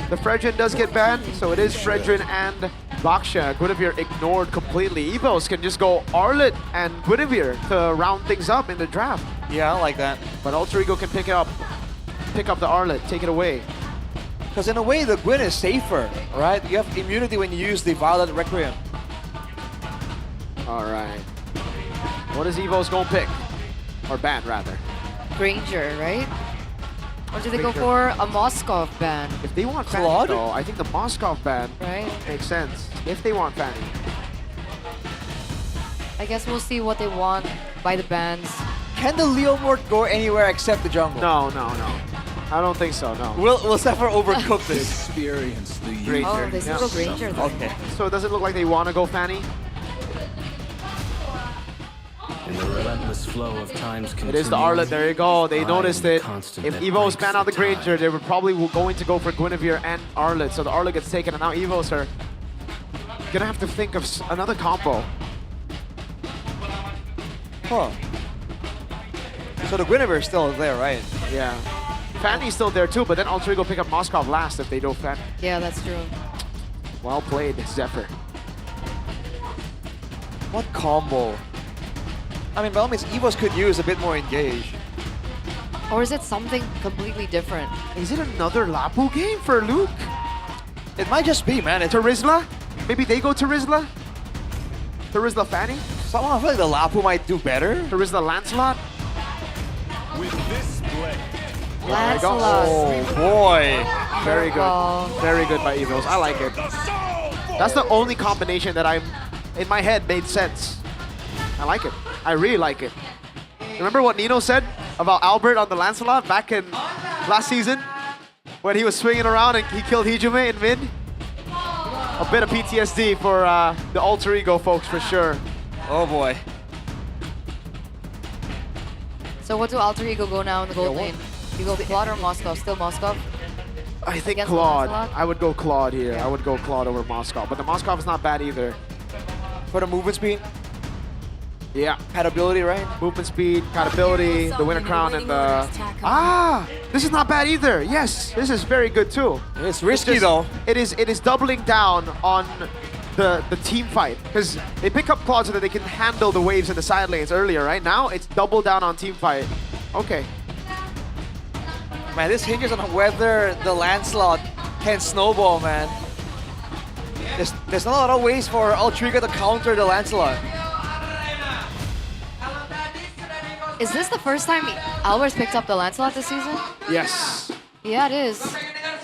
The Fredrin does get banned, so it is Fredrin and Baksha. Guinevere ignored completely. Evos can just go Arlet and Guinevere to round things up in the draft. Yeah, I like that. But Alter Ego can pick the Arlet, take it away. Because in a way, the Gwyn is safer, right? You have immunity when you use the Violet Requiem. All right. What is Evos going to pick? Or ban, rather. Granger, right? Or do they go Granger. for a Moskov ban? If they want Fanny, Claude? though, I think the Moskov ban makes sense. If they want Fanny. I guess we'll see what they want by the bans. Can the Leomord go anywhere except the jungle? No. I don't think so, no. Will Zephyr overcook this? Experience the Granger. Oh, they still go Granger though. Okay. So does it look like they want to go Fanny? In the relentless flow of time's It is the Arlet, there you go. They noticed it. If Evo span out the Granger, Granger, they were probably going to go for Guinevere and Arlet. So the Arlet gets taken, and now Evos are gonna have to think of another combo. Huh. So the Guinevere is still there, right? Yeah. Fanny's still there too, but then Alter Ego pick up Moskov last if they don't Fanny. Yeah, that's true. Well played, Zephyr. What combo? I mean, by all means, Evos could use a bit more engage. Or is it something completely different? Is it another Lapu game for Luke? It might just be, man. It's Terizla? Maybe they go Terizla? Terizla Fanny? Somehow I feel like the Lapu might do better. Terizla Lancelot? With this blade. There we go. Oh boy. Very good. Very good by Evos. I like it. That's the only combination that in my head made sense. I like it. I really like it. Remember what Nino said about Albert on the Lancelot back in last season? When he was swinging around and he killed Hijume in mid? A bit of PTSD for the Alter Ego folks for sure. Oh boy. So what do Alter Ego go now in the gold lane? You go Claude or Moskov? Still Moskov? I think Against Claude. Lancelot? I would go Claude here. I would go Claude over Moskov. But the Moskov is not bad either. For the movement speed? Yeah. Compatibility, right? Movement speed, compatibility, the Winter Crown, and the... Ah! This is not bad either. Yes, this is very good too. It's risky though. It is doubling down on the team fight. Because they pick up Claude so that they can handle the waves in the side lanes earlier, right? Now it's double down on team fight. Okay. Man, this hinges on whether the Lancelot can snowball, man. There's not a lot of ways for Alter Ego to counter the Lancelot. Is this the first time Albert's picked up the Lancelot this season? Yes. Yeah, it is.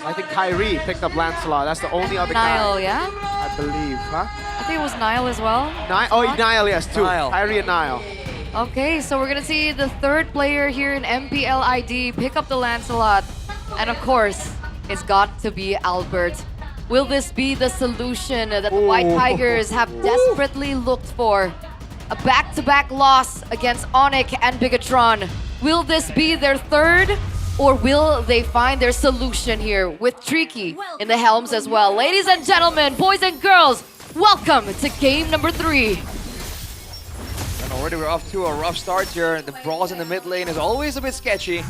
I think Kyrie picked up Lancelot. That's the only other Nile, guy. yeah? I believe, huh? I think it was Nile as well. Nile, yes, two. Nile. Kyrie and Nile. Okay, so we're gonna see the third player here in MPL ID pick up the Lancelot. And of course, it's got to be Albert. Will this be the solution that the White Tigers have desperately looked for? A back-to-back loss against Onyx and Bigatron. Will this be their third? Or will they find their solution here with Tricky in the helms as well? Ladies and gentlemen, boys and girls, welcome to game number 3. And already we're off to a rough start here. The brawls in the mid lane is always a bit sketchy.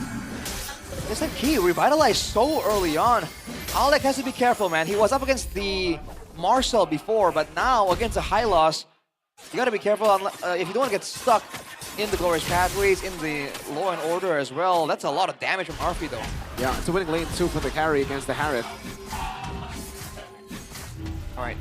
It's the key, revitalized so early on. Alec has to be careful, man. He was up against the Marcel before, but now against a Hylos, you gotta be careful if you don't want to get stuck in the glorious pathways, in the law and order as well. That's a lot of damage from Arfi though. Yeah, it's a winning lane too for the carry against the Harith. Alright.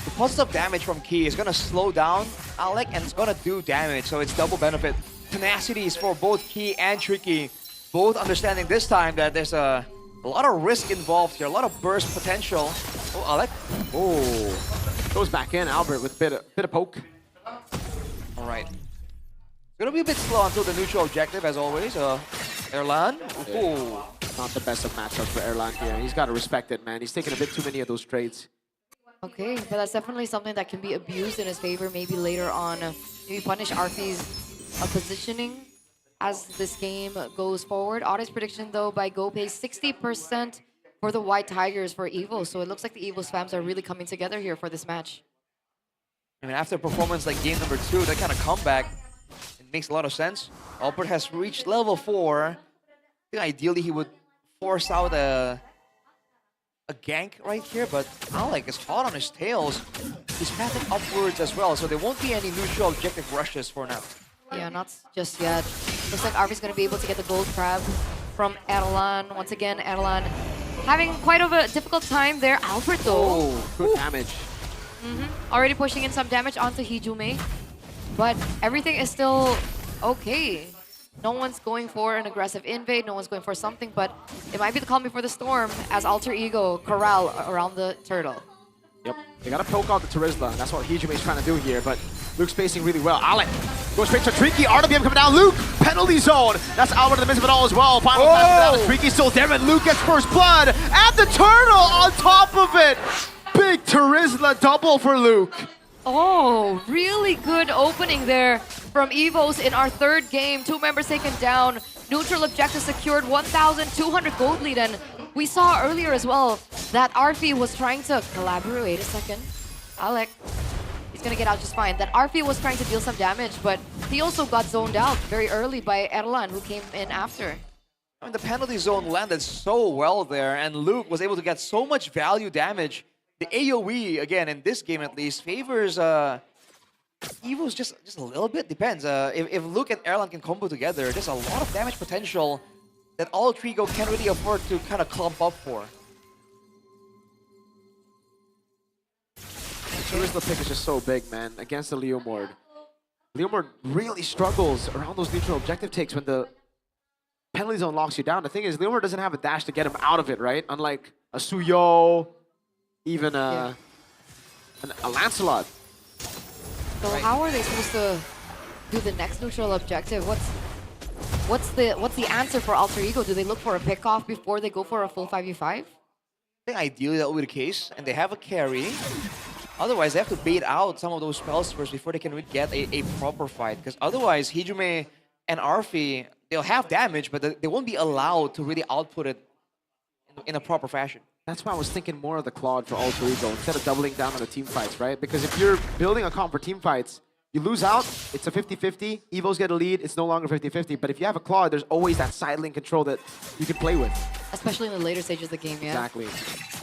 The positive damage from Key is gonna slow down Alec and it's gonna do damage, so it's double benefit. Tenacity is for both Key and Tricky. Both understanding this time that there's a lot of risk involved here, a lot of burst potential. Oh, Alec. Oh, goes back in, Albert with a bit of poke. Alright. Gonna be a bit slow until the neutral objective, as always. Erlan. Ooh. Not the best of matchups for Erlan here. He's got to respect it, man. He's taking a bit too many of those trades. Okay, but that's definitely something that can be abused in his favor maybe later on. Maybe punish Arfi's positioning as this game goes forward. Audit's prediction though by GoPay 60% for the White Tigers for Evo. So it looks like the Evo spams are really coming together here for this match. I mean, after a performance like game number 2, that kind of comeback, it makes a lot of sense. Albert has reached level 4. I think ideally he would force out a gank right here, but Alec is hot on his tails. He's pathing upwards as well, so there won't be any neutral objective rushes for now. Yeah, not just yet. Looks like Arfi's going to be able to get the gold crab from Erlan. Once again, Erlan having quite of a difficult time there. Albert though. Oh, good damage. Already pushing in some damage onto Hijume. But everything is still okay. No one's going for an aggressive invade, no one's going for something, but it might be the calm before the storm as Alter Ego corral around the turtle. Yep, they gotta poke out the Terizla. That's what Hijume is trying to do here, but Luke spacing really well. Alec goes straight to Tricky. RWM coming down. Luke, penalty zone. That's Albert in the midst of it all as well. Final pass down. Tricky still there, and Luke gets first blood. And the turtle on top of it. Big Terizla double for Luke. Oh, really good opening there from Evos in our third game. 2 members taken down. Neutral objective secured, 1,200 gold lead. And we saw earlier as well that Arfi was trying to collaborate. Wait a second. Alec, he's gonna get out just fine. That Arfi was trying to deal some damage, but he also got zoned out very early by Erlan, who came in after. I mean, the penalty zone landed so well there, and Luke was able to get so much value damage. The AoE, again, in this game at least, favors Evo's just a little bit. Depends. If Luke and Erlan can combo together, there's a lot of damage potential that Altrigo can't really afford to kind of clump up for. Terizla pick is just so big, man, against the Leomord. Leomord really struggles around those neutral objective takes when the penalty zone locks you down. The thing is, Leomord doesn't have a dash to get him out of it, right? Unlike a Suyo, even a Lancelot. So how are they supposed to do the next neutral objective? What's the answer for Alter Ego? Do they look for a pick-off before they go for a full 5v5? I think ideally that will be the case, and they have a carry. Otherwise, they have to bait out some of those spells first before they can really get a proper fight. Because otherwise, Hijume and Arfi, they'll have damage, but they won't be allowed to really output it in a proper fashion. That's why I was thinking more of the Claude for Alter Ego instead of doubling down on the team fights, right? Because if you're building a comp for team fights, you lose out, it's a 50-50. Evos get a lead, it's no longer 50-50. But if you have a Claude, there's always that side lane control that you can play with. Especially in the later stages of the game, yeah? Exactly.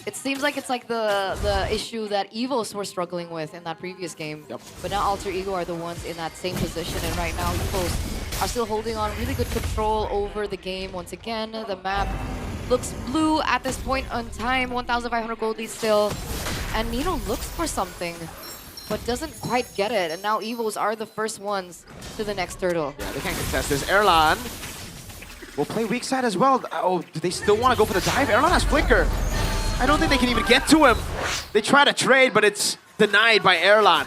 It seems like it's like the issue that Evos were struggling with in that previous game. Yep. But now Alter Ego are the ones in that same position. And right now, Evos are still holding on really good control over the game. Once again, the map looks blue at this point on time. 1,500 gold lead still. And Nino looks for something, but doesn't quite get it. And now Evos are the first ones to the next turtle. Yeah, they can't contest this. Erlan will play weak side as well. Oh, do they still want to go for the dive? Erlan has Flicker. I don't think they can even get to him. They try to trade, but it's denied by Erlan.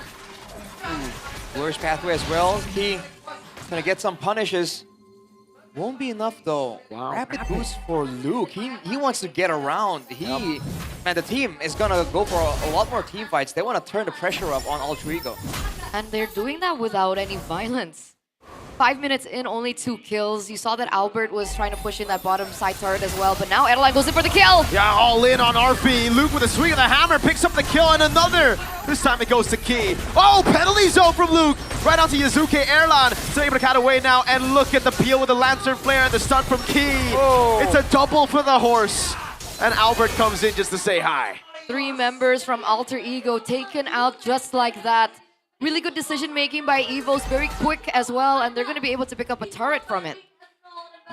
Worst pathway as well. He gonna get some punishes. Won't be enough though. Wow. Rapid boost for Luke. He wants to get around. Man, the team is gonna go for a lot more team fights. They want to turn the pressure up on Alter Ego. And they're doing that without any violence. 5 minutes in, only 2 kills. You saw that Albert was trying to push in that bottom side turret as well, but now Erlan goes in for the kill. Yeah, all in on RP. Luke with a swing of the hammer picks up the kill and another. This time it goes to Key. Oh, penalty zone from Luke. Right onto Yazuke. Erlan still able to cut away now, and look at the peel with the Lantern Flare and the stun from Key. Oh. It's a double for the horse. And Albert comes in just to say hi. 3 members from Alter Ego taken out just like that. Really good decision-making by Evos, very quick as well, and they're going to be able to pick up a turret from it.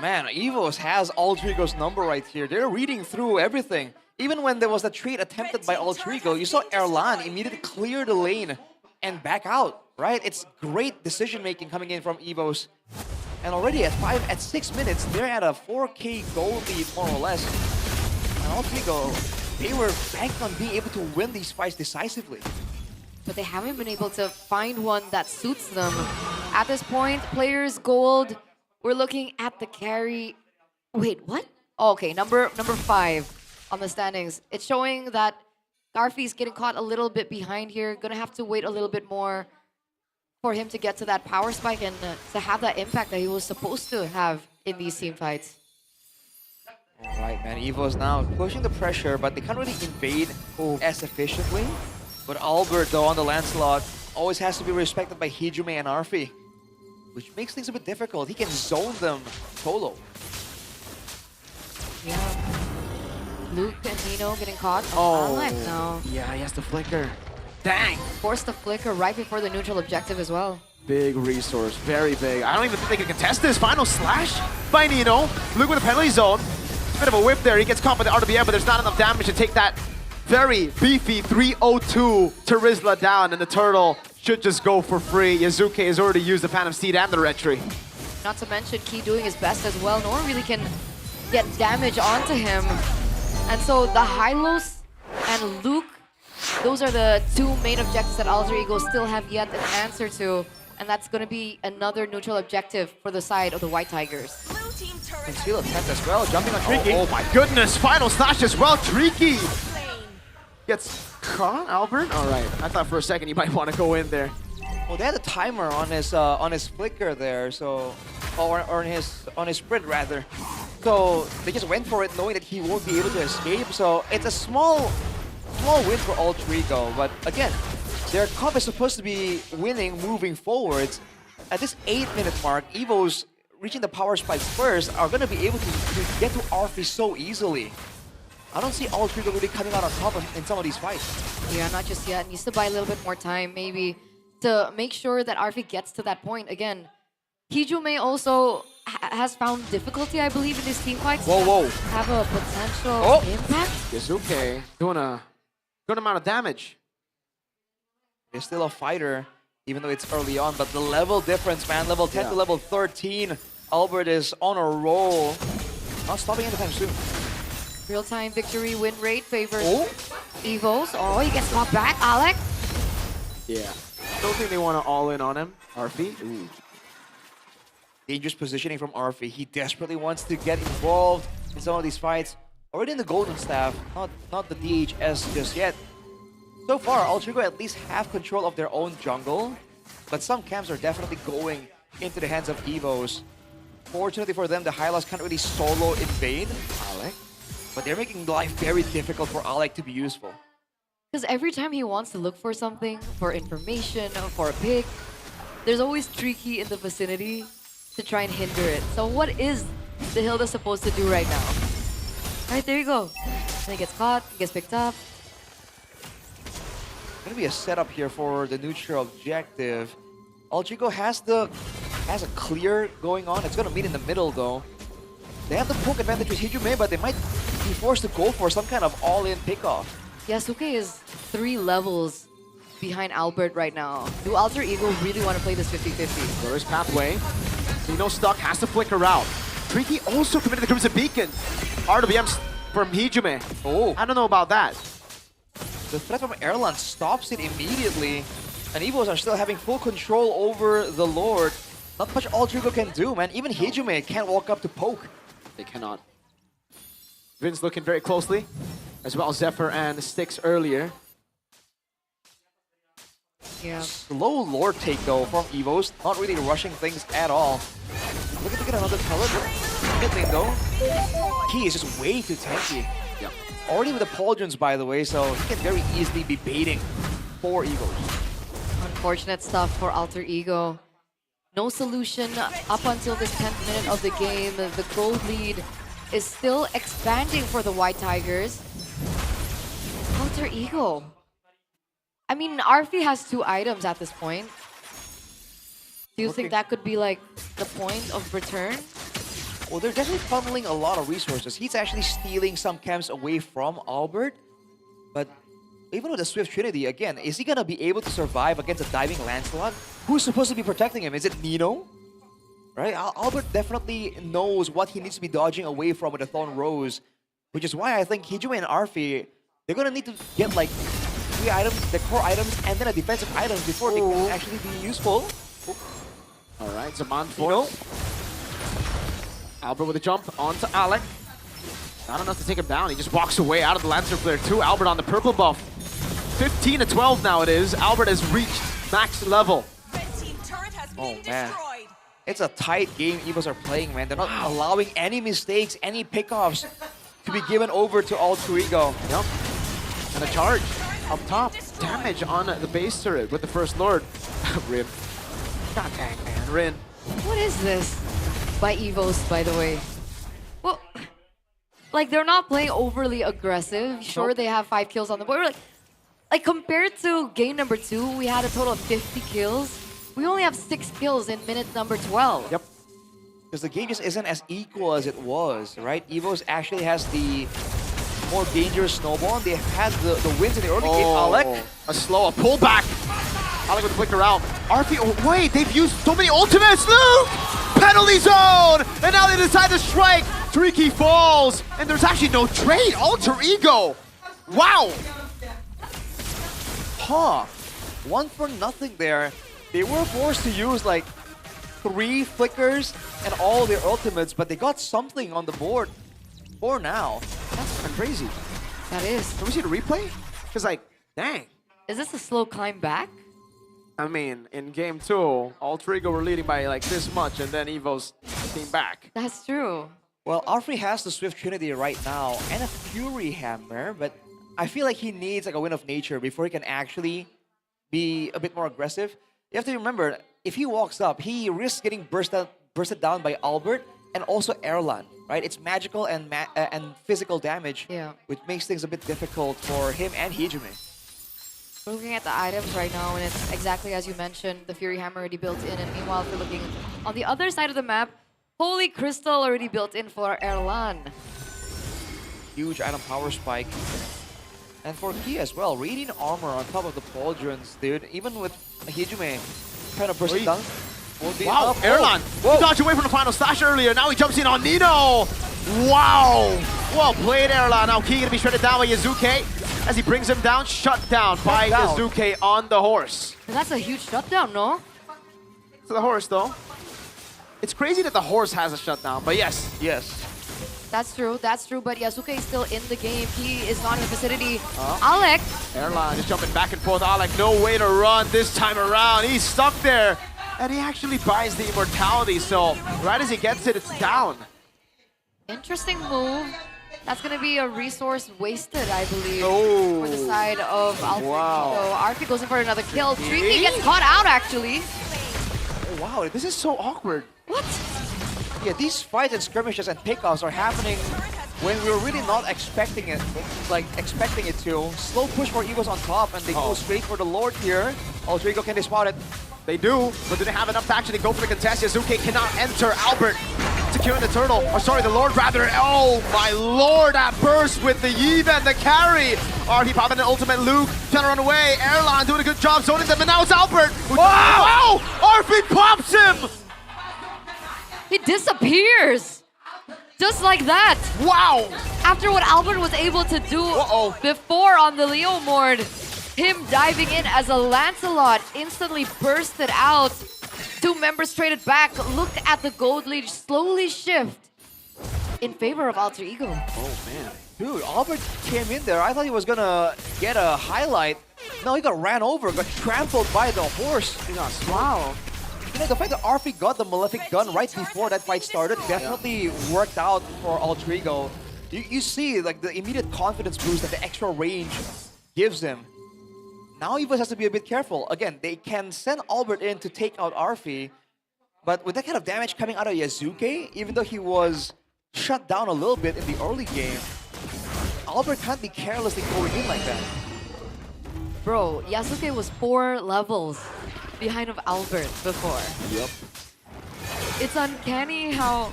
Man, Evos has Alter Ego's number right here. They're reading through everything. Even when there was a trade attempted by Alter Ego, you saw Erlan immediately clear the lane and back out, right? It's great decision-making coming in from Evos. And already at 6 minutes, they're at a 4K gold lead, more or less. And Alter Ego, they were banked on being able to win these fights decisively. But they haven't been able to find one that suits them. At this point, players gold, we're looking at the carry. Wait, what? Oh, okay, number 5 on the standings. It's showing that Garfi's getting caught a little bit behind here. Gonna have to wait a little bit more for him to get to that power spike and to have that impact that he was supposed to have in these team fights. All right, man, Evo's now pushing the pressure, but they can't really invade as efficiently. But Albert, though, on the Lancelot, always has to be respected by Hijume and Arfi, which makes things a bit difficult. He can zone them solo. Yeah. Luke and Nino getting caught. Oh, no. Yeah, he has the flicker. Dang! Forced the flicker right before the neutral objective as well. Big resource, very big. I don't even think they can contest this. Final slash by Nino. Luke with a penalty zone. Bit of a whip there. He gets caught by the RWM, but there's not enough damage to take that very beefy 302 Terizla down, and the turtle should just go for free. Yazuke has already used the Phantom Steed and the Retry. Not to mention Key doing his best as well. No one really can get damage onto him. And so the Hylos and Luke those are the two main objectives that Alter Ego still have yet an answer to. And that's going to be another neutral objective for the side of the White Tigers. Conceal attempt as well, jumping on Tricky. Oh my goodness, final slash as well, Tricky! Gets caught, Albert? Alright, I thought for a second you might want to go in there. Well, they had a timer on his flicker there, so or on his sprint rather. So they just went for it knowing that he won't be able to escape. So it's a small win for Alter Ego, but again, their comp is supposed to be winning moving forwards. At this 8-minute mark, Evo's reaching the power spikes first are going to be able to get to Arfi so easily. I don't see Alter Ego really coming out on top in some of these fights. Yeah, not just yet. Needs to buy a little bit more time, maybe, to make sure that Arfi gets to that point. Again, Hijume also has found difficulty, I believe, in these team fights. Whoa. Have a potential impact. Yasuke doing a good amount of damage. He's still a fighter, even though it's early on, but the level difference, man, level 10 to level 13. Albert is on a roll. Not stopping anytime soon. Real-time victory win rate favors Evos. Oh, he gets knocked back. Alec. Yeah. Don't think they want to all in on him. Arfi. Ooh. Dangerous positioning from Arfi. He desperately wants to get involved in some of these fights. Already in the golden staff, not the DHS just yet. So far, Alter Ego at least have control of their own jungle, but some camps are definitely going into the hands of Evos. Fortunately for them, the Hylas can't really solo invade Alec, but they're making life very difficult for Alec to be useful. Because every time he wants to look for something, for information, for a pick, there's always Tricky in the vicinity to try and hinder it. So what is the Hilda supposed to do right now? Right, there you go. And he gets caught, he gets picked up. Gonna be a setup here for the neutral objective. Alter Ego has a clear going on. It's gonna meet in the middle though. They have the poke advantage with Hijume, but they might be forced to go for some kind of all-in pickoff. Yasuke is 3 levels behind Albert right now. Do Alter Ego really want to play this 50-50? There is pathway. Dino stuck, has to flicker out. Tricky also committed the Crimson Beacon. RWM from Hijume. Oh, I don't know about that. The threat from Erland stops it immediately. And Evos are still having full control over the Lord. Not much Alter Ego can do, man. Even Hijume can't walk up to poke. They cannot. Vin's looking very closely, as well as Zephyr and Styx earlier. Yeah. Slow Lord take though from Evos. Not really rushing things at all. Looking to get another pellet. Mid lane though. He is just way too tanky. Yeah. Already with the pauldrons, by the way, so he can very easily be baiting 4 Evos. Unfortunate stuff for Alter Ego. No solution up until this 10th minute of the game. The gold lead is still expanding for the White Tigers. Alter Ego. I mean, Arfi has 2 items at this point. Do you think that could be like the point of return? Well, they're definitely funneling a lot of resources. He's actually stealing some camps away from Albert. But even with the Swift Trinity, again, is he going to be able to survive against a diving Lancelot? Who's supposed to be protecting him? Is it Nino? Right? Albert definitely knows what he needs to be dodging away from with the Thorn Rose. Which is why I think Hijume and Arfi, they're going to need to get like 3 items, the core items, and then a defensive item before they can actually be useful. Alright, Zaman for Albert with a jump onto Alec. Not enough to take him down. He just walks away out of the Lancer Flare too. Albert on the purple buff. 15 to 12 now it is. Albert has reached max level. Oh man. It's a tight game Evos are playing, man. They're not allowing any mistakes, any pickoffs to be given over to Alter Ego. Yep. And a charge up top. Damage on the base turret with the First Lord. Rin. God dang, man. Rin. What is this? By Evos, by the way. Well, like they're not playing overly aggressive. Sure, they have 5 kills on the board. Like compared to game number 2, we had a total of 50 kills. We only have 6 kills in minute number 12. Yep. Because the game just isn't as equal as it was, right? Evos actually has the more dangerous snowball. They had the wins in the early game. Alec. A pullback. Alec with flicker out. Arfi, oh wait, they've used so many ultimates. Luke! Penalty zone! And now they decide to strike. Tricky falls. And there's actually no trade. Alter Ego. Wow. Huh. 1 for nothing there. They were forced to use like 3 flickers and all their ultimates, but they got something on the board for now. That's kind of crazy. That is. Can we see the replay? Because like, dang. Is this a slow climb back? I mean, in game 2, Alter Ego were leading by like this much, and then Evo's came back. That's true. Well, Arfrey has the Swift Trinity right now and a Fury Hammer, but I feel like he needs like a Wind of Nature before he can actually be a bit more aggressive. You have to remember, if he walks up, he risks getting bursted down by Albert and also Erlan, right? It's magical and physical damage, which makes things a bit difficult for him and Hijime. We're looking at the items right now, and it's exactly as you mentioned, the Fury Hammer already built in, and meanwhile, if you're looking on the other side of the map, Holy Crystal already built in for Erlan. Huge item power spike. And for Key as well, Radiant Armor on top of the Pauldrons, dude. Even with Hijime trying to burst it down. Wow, Erlan dodged away from the final slash earlier. Now he jumps in on Nino. Wow. Well played, Erlan. Now Key gonna be shredded down by Yazuke as he brings him down. Shut down by Yazuke on the horse. And that's a huge shutdown, no? To the horse, though. It's crazy that the horse has a shutdown, but yes. That's true, but Yasuke is still in the game. He is not in the vicinity. Alec! Erlan is jumping back and forth. Alec, no way to run this time around. He's stuck there. And he actually buys the immortality, so right as he gets it, it's down. Interesting move. That's going to be a resource wasted, I believe, Oh. for the side of Alfred. Wow. So Arfi goes in for another kill. Tricky gets caught out, actually. Oh, wow, this is so awkward. What? Yeah, these fights and skirmishes and pickoffs are happening when we're really not expecting it. Expecting it to. Slow push for Eagles on top, and they go straight for the Lord here. Alter Ego, can they spot it? They do, but do they have enough to actually go for the contest? Yazuke cannot enter. Albert securing the turtle. Or sorry, the Lord rather. Oh my Lord, that burst with the Eve and the carry. RP popping an ultimate Luke, trying to run away. Erlan doing a good job zoning them, and now it's Albert. Wow! RP pops him! He disappears. Just like that. Wow! After what Albert was able to do before on the Leomord, him diving in as a Lancelot instantly bursted out. 2 members traded back, looked at the gold lead slowly shift in favor of Alter Ego. Oh man. Dude, Albert came in there. I thought he was gonna get a highlight. No, he got ran over, got trampled by the horse. Wow. You know, the fact that Arfi got the Malefic gun right before that fight started definitely worked out for Alter Ego. You see like the immediate confidence boost that the extra range gives him. Now Evos has to be a bit careful. Again, they can send Albert in to take out Arfi, but with that kind of damage coming out of Yazuke, even though he was shut down a little bit in the early game, Albert can't be carelessly going in like that. Bro, Yasuke was 4 levels behind of Albert before. Yep. It's uncanny how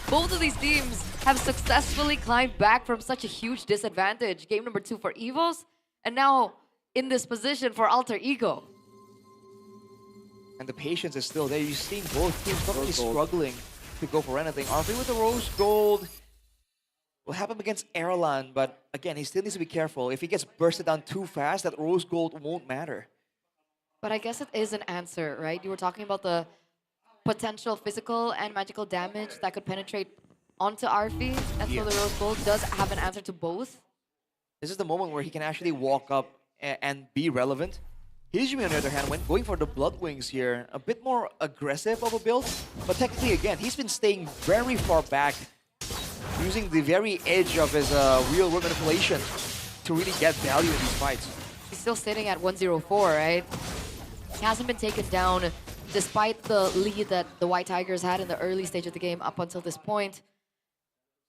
both of these teams have successfully climbed back from such a huge disadvantage. Game number 2 for Evos, and now in this position for Alter Ego. And the patience is still there. You've seen both teams not really struggling to go for anything. Arfi with the Rose Gold will have him against Erlan, but again, he still needs to be careful. If he gets bursted down too fast, that Rose Gold won't matter. But I guess it is an answer, right? You were talking about the potential physical and magical damage that could penetrate onto Arfi, and so the Rose Gold does have an answer to both. This is the moment where he can actually walk up and be relevant. Hijime, on the other hand, went going for the Blood Wings here. A bit more aggressive of a build, but technically, again, he's been staying very far back, using the very edge of his real-world manipulation to really get value in these fights. He's still sitting at 104, right? He hasn't been taken down despite the lead that the White Tigers had in the early stage of the game up until this point.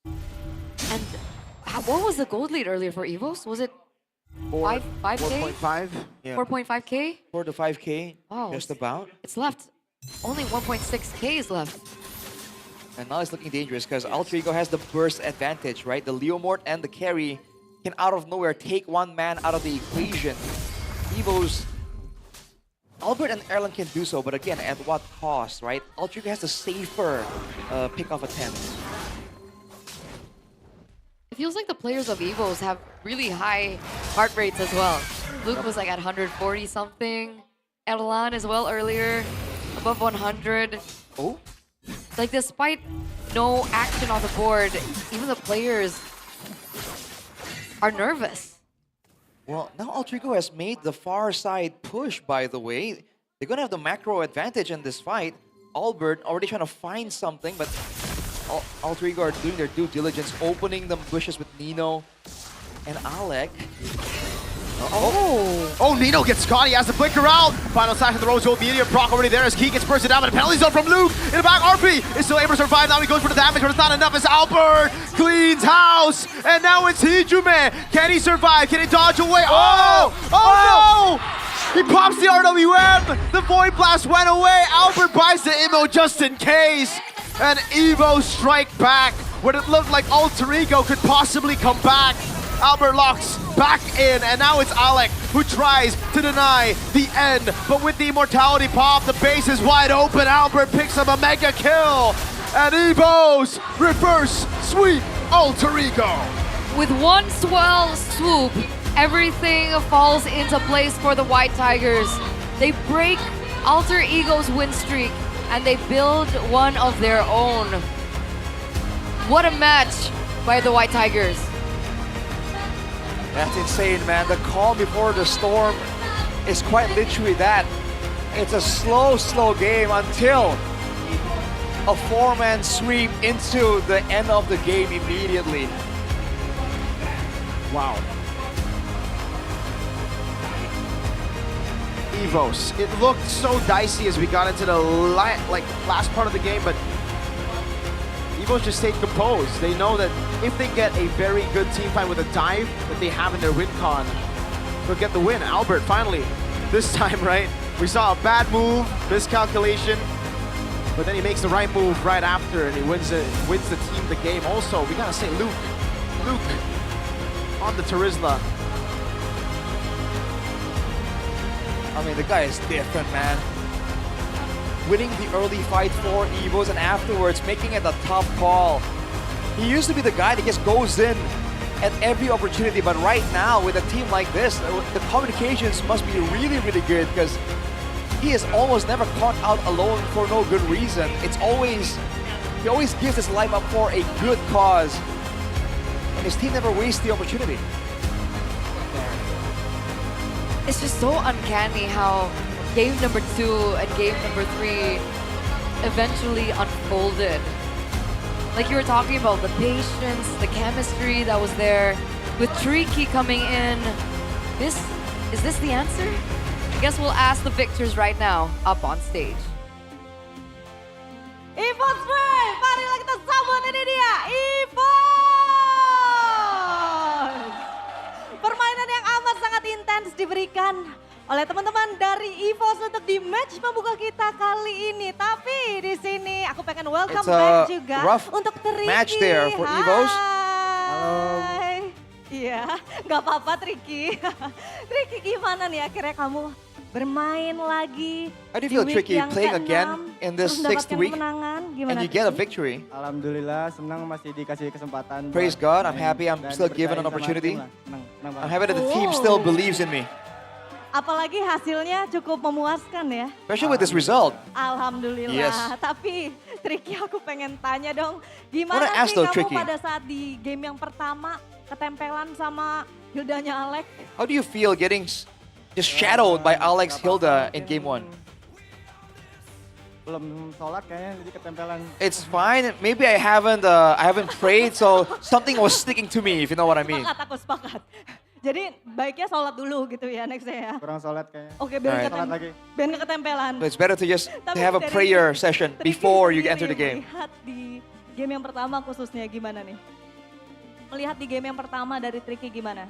And what was the gold lead earlier for Evos? Was it 5K? 4.5? Yeah. 4.5K? 4 to 5K, oh, just about. It's left. Only 1.6K is left. And now it's looking dangerous because Alter Ego has the burst advantage, right? The Leomort and the carry can out of nowhere take one man out of the equation. Evos, Albert and Erlan can do so, but again, at what cost, right? Alter Ego has the safer pick-off attempt. It feels like the players of Evos have really high heart rates as well. Luke was like at 140 something. Erlan as well earlier, above 100. Oh? Like despite no action on the board, even the players are nervous. Well, now Altrigo has made the far side push, by the way. They're gonna have the macro advantage in this fight. Albert already trying to find something, but Altrigo are doing their due diligence, opening the bushes with Nino and Alec. Oh, Nino gets caught. He has to flicker out. Final slash of the Rose Gold Meteor. Proc already there as Key gets bursted down, but a penalty zone from Luke. In the back, RP is still able to survive. Now he goes for the damage, but it's not enough as Albert cleans house. And now it's Hijume. Can he survive? Can he dodge away? Oh no! He pops the RWM. The Void Blast went away. Albert buys the Immo just in case. And Evo strike back when it looked like Alter Ego could possibly come back. Albert locks back in, and now it's Alec who tries to deny the end. But with the Immortality pop, the base is wide open. Albert picks up a mega kill. And Evo's reverse sweep Alter Ego. With one swell swoop, everything falls into place for the White Tigers. They break Alter Ego's win streak, and they build one of their own. What a match by the White Tigers. That's insane, man. The calm before the storm is quite literally that. It's a slow game until a 4-man sweep into the end of the game immediately. Wow. Evos. It looked so dicey as we got into the last part of the game, but Evos just stayed composed. They know that if they get a very good team fight with a dive that they have in their win con, they'll get the win. Albert, finally, this time, right? We saw a bad move, miscalculation, but then he makes the right move right after, and he wins the team the game. Also, we gotta say Luke on the Terizla. I mean, the guy is different, man. Winning the early fight for Evos and afterwards making it a tough call. He used to be the guy that just goes in at every opportunity, but right now with a team like this, the communications must be really, really good because he is almost never caught out alone for no good reason. He always gives his life up for a good cause, and his team never wastes the opportunity. It's just so uncanny how game number 2 and game number 3 eventually unfolded. Like you were talking about, the patience, the chemistry that was there, with Tricky coming in. Is this the answer? I guess we'll ask the victors right now up on stage. EVOS Brave, marilah kita sambut, ini dia EVOS. Permainan yang amat sangat intens diberikan oleh teman-teman dari EVOS untuk di match pembuka kita kali ini. Tapi di sini aku pengen welcome back juga untuk Tricky. Match there for EVOS. Hai. Iya, nggak apa-apa Tricky. Tricky, gimana nih akhirnya kamu bermain lagi? How do you feel, Tricky, playing again in this 6th week? And you get a victory. Alhamdulillah, senang masih dikasih kesempatan. Praise God, I'm happy I'm still given an opportunity. I'm happy that the team still believes in me. Apalagi hasilnya cukup memuaskan ya. Especially with this result. Alhamdulillah. Yes. Tapi Tricky, aku pengen tanya dong, gimana ask sih though, kamu Tricky, pada saat di game yang pertama ketempelan sama Hildanya Alec? How do you feel getting just shadowed by Alex Hilda in game 1? Belum sholat kayaknya, jadi ketempelan. It's fine. Maybe I haven't prayed, so something was sticking to me, if you know what I mean. Sepakat, aku sepakat. Jadi baiknya sholat dulu gitu ya next ya. Kurang sholat kayaknya. Oke, biar nggak ketempelan. So it's better to just have a prayer session before you enter the game. Melihat di game yang pertama khususnya gimana nih? Melihat di game yang pertama dari Tricky gimana?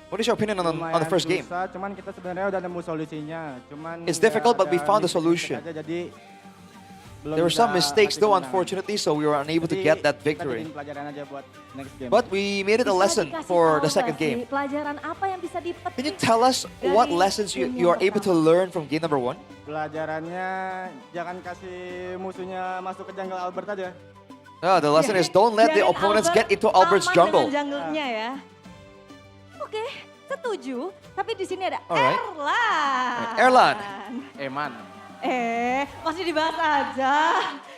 What is your opinion on the first game? Cuman kita sebenarnya udah nemu solusinya. Cuman it's difficult, but we found the solution. Jadi there were some mistakes though, unfortunately, so we were unable to get that victory. But we made it a lesson for the second game. Pelajaran apa yang bisa dipetik? Can you tell us what lessons you are able to learn from game number 1? Pelajarannya jangan kasih musuhnya masuk ke jungle Albert aja. No, the lesson is don't let the opponents get into Albert's jungle. Jungle-nya ya. Oke, setuju, tapi di sini ada Alright. Erlan. Erlan. Eman. Masih dibahas aja.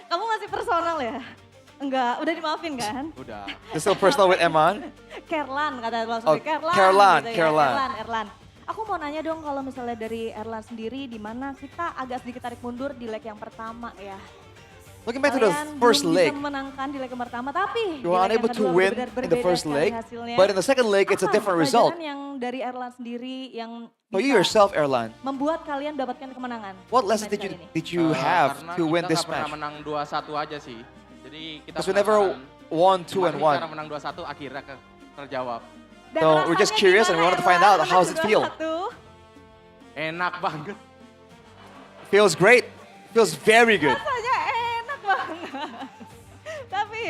Kamu masih personal ya? Enggak, udah dimaafin kan? Udah. This is still personal with Eman. Kerlan kata lo, Oh, Kerlan. Kerlan, gitu ya. Kerlan. Erlan. Aku mau nanya dong kalau misalnya dari Erlan sendiri, di mana kita agak sedikit tarik mundur di leg yang pertama ya. Looking back to the Kalian first belum leg, bisa menangkan di leg yang pertama, tapi you were di leg unable yang to kedua win benar-benar in the berbeda first sekali leg, hasilnya. but in the second leg it's a different result. Pelajaran yang dari Erlan sendiri yang For you bisa yourself, Erlan, membuat kalian mendapatkan kemenangan. what di lesson match did you kali ini? did you have Karena to win kita this nggak pernah match? menang 2-1 aja sih. Jadi kita Because we never won 2 and 1. Cara menang 2-1 akhirnya terjawab. Dan So we're just rasanya curious and we gimana, wanted to find Erlan, out how does it feel. menang 2-1? Enak banget. Feels great. Feels very good. Rasanya enak banget. Tapi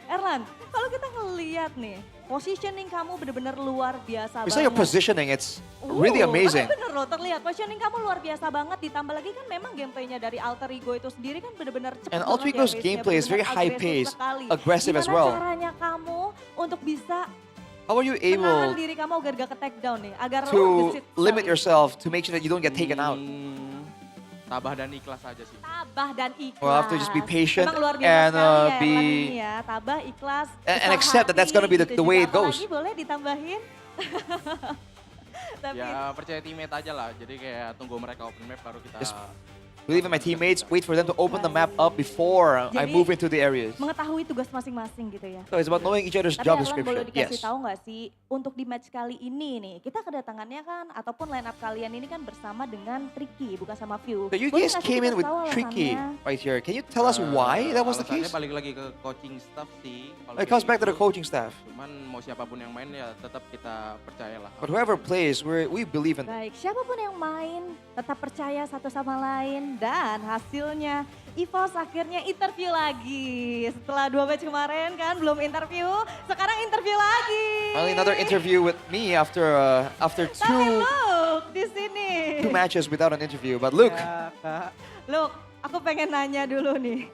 Erlan, kalau kita ngeliat nih, positioning kamu bener-bener luar biasa We saw your banget. positioning. It's really amazing. Tapi bener loh, terlihat positioning kamu luar biasa banget. Ditambah lagi kan memang gameplaynya dari Alter Ego itu sendiri kan bener-bener cepet And banget Alter ya Ego's pace-nya, gameplay is very bener-bener high agresif pace, sekali. aggressive as Gimana well. caranya kamu untuk bisa How are you menahan able diri kamu agar gak ke take down nih? Agar lo to gesit limit sekali. yourself to make sure that you don't get taken out? Tabah dan ikhlas aja sih. Tabah dan ikhlas. Well, have to just be patient Memang luar biasa and, sekali ya Erlan be- ini ya. Tabah, ikhlas, and besar accept that that's gonna be hati the way gitu it juga. goes. Apalagi boleh ditambahin? Tapi Ya percaya teammate aja lah. Jadi kayak tunggu mereka open map baru kita. Just believe in my teammates. Wait for them to open the map up before I Jadi, move into the areas. mengetahui tugas masing-masing gitu ya. So it's about knowing each other's Tapi job Erlan boleh description. dikasih Yes. tahu nggak sih untuk di match kali ini nih kita kedatangannya kan ataupun line up kalian ini kan bersama dengan Tricky bukan sama View. So you Boleh guys nggak sih came in kita with tahu Tricky alasannya? right here. Can you tell us why that was the Alasannya case? balik lagi ke coaching staff sih. Kalau It kayak comes back to the gitu. coaching staff. Cuman mau siapapun yang main ya tetap kita percayalah. But whoever plays, we believe in them. Baik, siapapun yang main tetap percaya satu sama lain dan hasilnya EVOS akhirnya interview lagi. Setelah 2 match kemarin kan belum interview, sekarang interview lagi. Finally another interview with me after Tapi look di sini. 2 matches without an interview. But look, Ya, Kak. Look, aku pengen nanya dulu nih.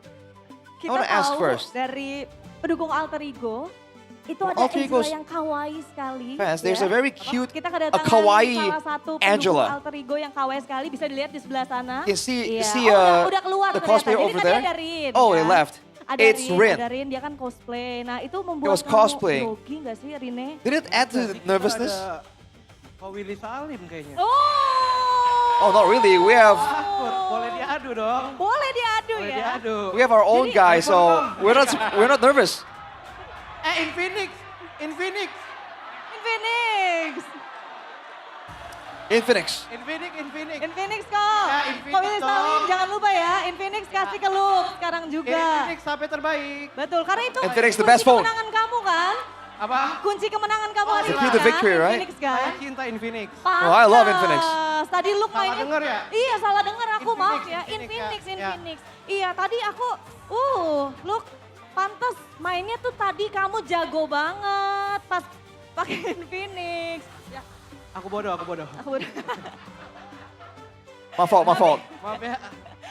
Kita wanna ask tahu first. dari pendukung Alter Ego, itu ada Alter Angela Ego's yang kawaii sekali. fans, there's a very cute, Kita a kedatangan kawaii salah satu pendukung Angela. Alter Ego yang kawaii sekali, bisa dilihat di sebelah sana. You see, Iya. see Udah keluar the ternyata. cosplayer Jadi over tadi there? ada Rin, Oh, kan? they left. Ada It's Rin. Ada Rin, dia kan cosplay. Nah itu membuat was cosplaying. grogi gak sih Rine? Did it add to the nervousness? Kok Willy Salim kayaknya. Oh, not really. We have Boleh diadu dong. Boleh diadu Boleh ya. diadu. we have our own guy, so we're not nervous. Infinix. Infinix. Infinix. Infinix kok. Kok Willy Salim jangan lupa ya. Infinix kasih ke lu sekarang juga. Infinix HP terbaik. Betul, karena itu Infinix the kunci best phone. kemenangan kamu kan. Apa? Kunci kemenangan kamu hari the ini key to kan. victory, right? Infinix kan. Saya cinta Infinix. Oh, I love Infinix. Pantes. Tadi lu Salah mainnya. denger ya? Iya salah denger aku Infinix, maaf ya. Infinix, ya. Infinix. Iya tadi aku, lu pantes mainnya tuh tadi kamu jago banget pas pakai Infinix. Ya, Aku bodoh. aku udah. My fault. Maaf ya.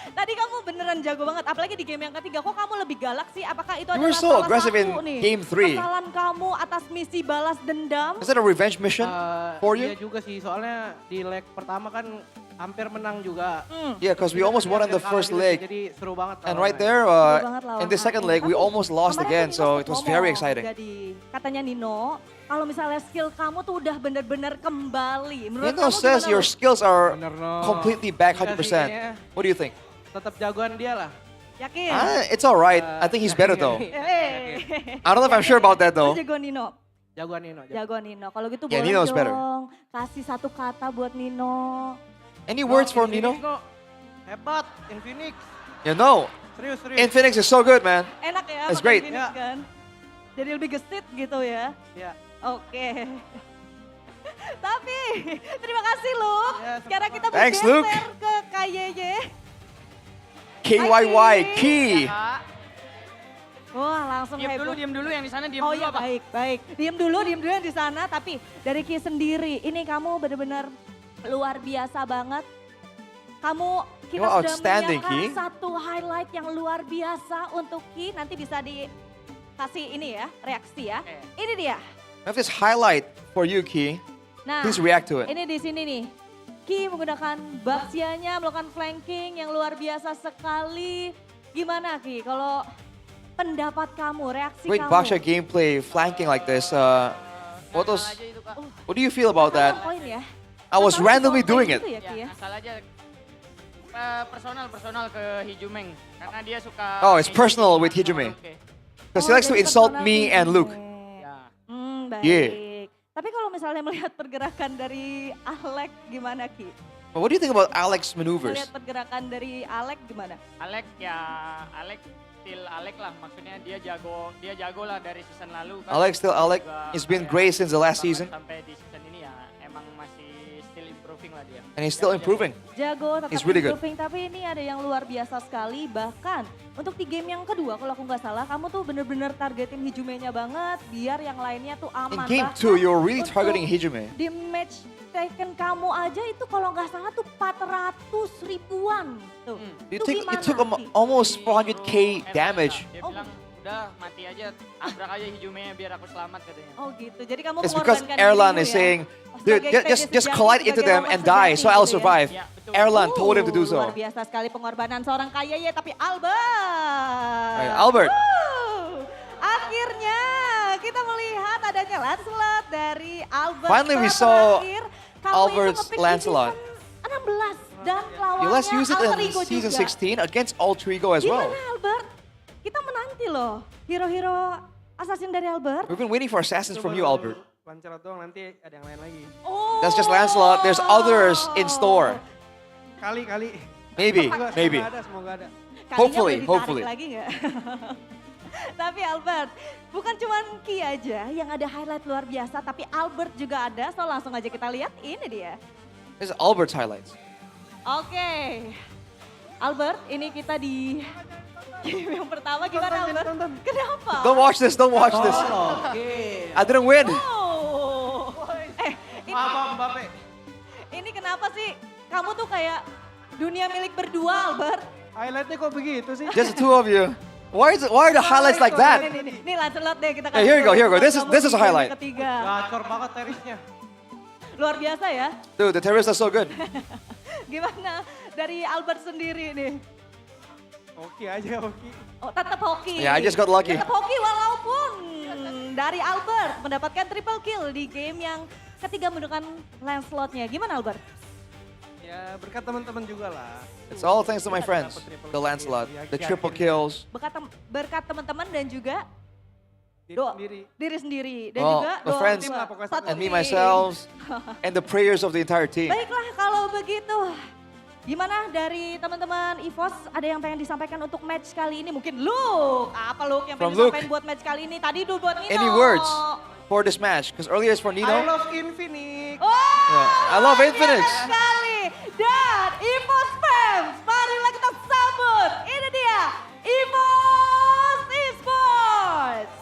Tadi kamu beneran jago banget, apalagi di game yang ketiga. Kok kamu lebih galak sih? Apakah itu You adalah were so salah aggressive satu in nih game 3. kesalahan kamu atas misi balas dendam? Is that a revenge mission for Iya you? juga sih, soalnya di leg pertama kan hampir menang juga. Yeah, because we almost won in the first leg. Jadi seru banget. And lawannya. right there, Seru banget lawan in the second HM. leg, we Tapi almost lost kemarin again, tuh so Nino it was ngomong, very exciting. Jadi katanya Nino, kalau misalnya skill kamu tuh udah bener-bener kembali. Menurut Nino kamu says gimana, your Lu? skills are Bener, no. completely back Enggak sih, 100%. kayaknya. What do you think? Tetap jagoan dia lah. Yakin? It's all right. I think he's better though. Eh. I don't know if I'm sure about that Lu though. jago Nino. Jagoan Nino. Jago Nino. Kalau gitu Yeah, boleh Nino's dong better. kasih satu kata buat Nino. Any words for Infinix Nino? kok hebat, Infinix. You know, Serius. Infinix is so good, man. Enak ya It's pakai great. Infinix kan. Jadi lebih gesit gitu ya. Ya. Oke. Tapi terima kasih Luke. Sekarang kita Thanks, bergeser Luke. ke KYY. KYY, Key. Wah langsung Diam heboh. dulu yang di sana Oh iya baik. Diam dulu yang di sana. Tapi dari Ki sendiri, ini kamu benar-benar luar biasa banget. Kita You're sudah outstanding, menyiapkan Ki. satu highlight yang luar biasa untuk Ki. Nanti bisa dikasih ini ya, reaksi ya. Ini dia. I have this highlight for you, Key. Nah, Please react to it. ini di sini nih. Ki menggunakan Baxianya melakukan flanking yang luar biasa sekali. Gimana Ki kalau pendapat kamu, reaksi Great kamu? Baksha gameplay, flanking like this. What do you feel about that? Poin ya. I was randomly doing it. Gitu ya, Ki ya? Asal aja personal ke Hijumeng karena dia suka. Oh, it's personal with Hijime. Because he likes to insult me and Luke. Baik. Yeah. Tapi kalau misalnya melihat pergerakan dari Alex gimana Ki? But what do you think about Alex maneuvers? Melihat pergerakan dari Alex gimana? Alex still Alex lah, maksudnya dia jago lah dari season lalu. Kan. Alex still Alex. He's been great since the last season. Sampai di season ini ya emang masih still improving lah dia. And he's still improving. Jago, tetap He's really good. improving, tapi ini ada yang luar biasa sekali. Bahkan untuk di game yang kedua, kalau aku nggak salah, kamu tuh bener-bener targetin Hijumenya banget, biar yang lainnya tuh In aman. game Bahkan 2, you're really untuk targeting Hijime. Di match taken kamu aja itu kalau nggak salah tuh 400 ribuan. Tuh, You itu took gimana, Ki? almost 400k damage. Dia bilang udah mati aja, tabrak aja Hijumenya biar aku selamat katanya. Oh gitu, jadi kamu It's because mengorbankan Erlan dirimu is ya? saying, Sebagai dude, PJ just sejati, collide into sebagai them lawan and die, sejati so I'll gitu ya? survive. Erlan told him to do Luar so. biasa sekali pengorbanan seorang kaya ya, tapi Albert. Right, Albert. Akhirnya kita melihat adanya Lancelot dari Albert. Finally we saw Terakhir, kamu itu Albert's nge-pick di Lancelot. season 16 dan You let's lawannya use it Alter in Ego season juga. 16 against Alter Ego as well. Gimana Albert? Kita menanti loh hero-hero assassin dari Albert. We've been waiting for assassins from you, Albert. Lancelot doang, nanti ada yang lain lagi. Oh. That's just Lancelot. There's others in store. Kali. Maybe, maybe. Semoga ada. Kalinya Hopefully, boleh ditarik hopefully. lagi nggak? Tapi Albert, bukan cuma Ki aja yang ada highlight luar biasa, tapi Albert juga ada. So langsung aja kita lihat, ini dia. This is Albert's highlights. Oke. Albert, ini kita di game yang pertama. Gimana Albert? Kenapa? Don't watch this, don't watch this. I didn't win. Oh. Maaf, Mbappe. Ini kenapa sih? Kamu tuh kayak dunia milik berdua, Albert. Highlightnya kok begitu sih? Just the two of you. Why are the highlights like that? Ini Lancelot deh kita Hey, here you go, here you go. This is a Kamu di game highlight. Ketiga. Gacor banget terisnya. Luar biasa ya. Dude, the terrorists are so good. Gimana dari Albert sendiri nih? Hoki aja, hoki. Oh, tetap hoki. Yeah, I just got lucky. Tetap hoki walaupun dari Albert mendapatkan triple kill di game yang ketiga menggunakan Lancelot-nya. Gimana Albert? Ya berkat teman-teman juga lah. It's all thanks to my friends. The Lancelot, the triple kills. Berkat teman-teman dan juga diri sendiri. Dan Oh, juga my friends satu and me tim. myself and the prayers of the entire team. Baiklah kalau begitu. Gimana dari teman-teman EVOS, ada yang pengen disampaikan untuk match kali ini? Mungkin Luke, apa Luke yang pengen From Luke. disampaikan buat match kali ini? Tadi dulu buat Nino. Any words for this match? Because earlier it's for Nino. I love Infinix. Oh, Yeah, I love Infinix. sekali. Dan EVOS fans, marilah kita sambut. Ini dia, EVOS Esports.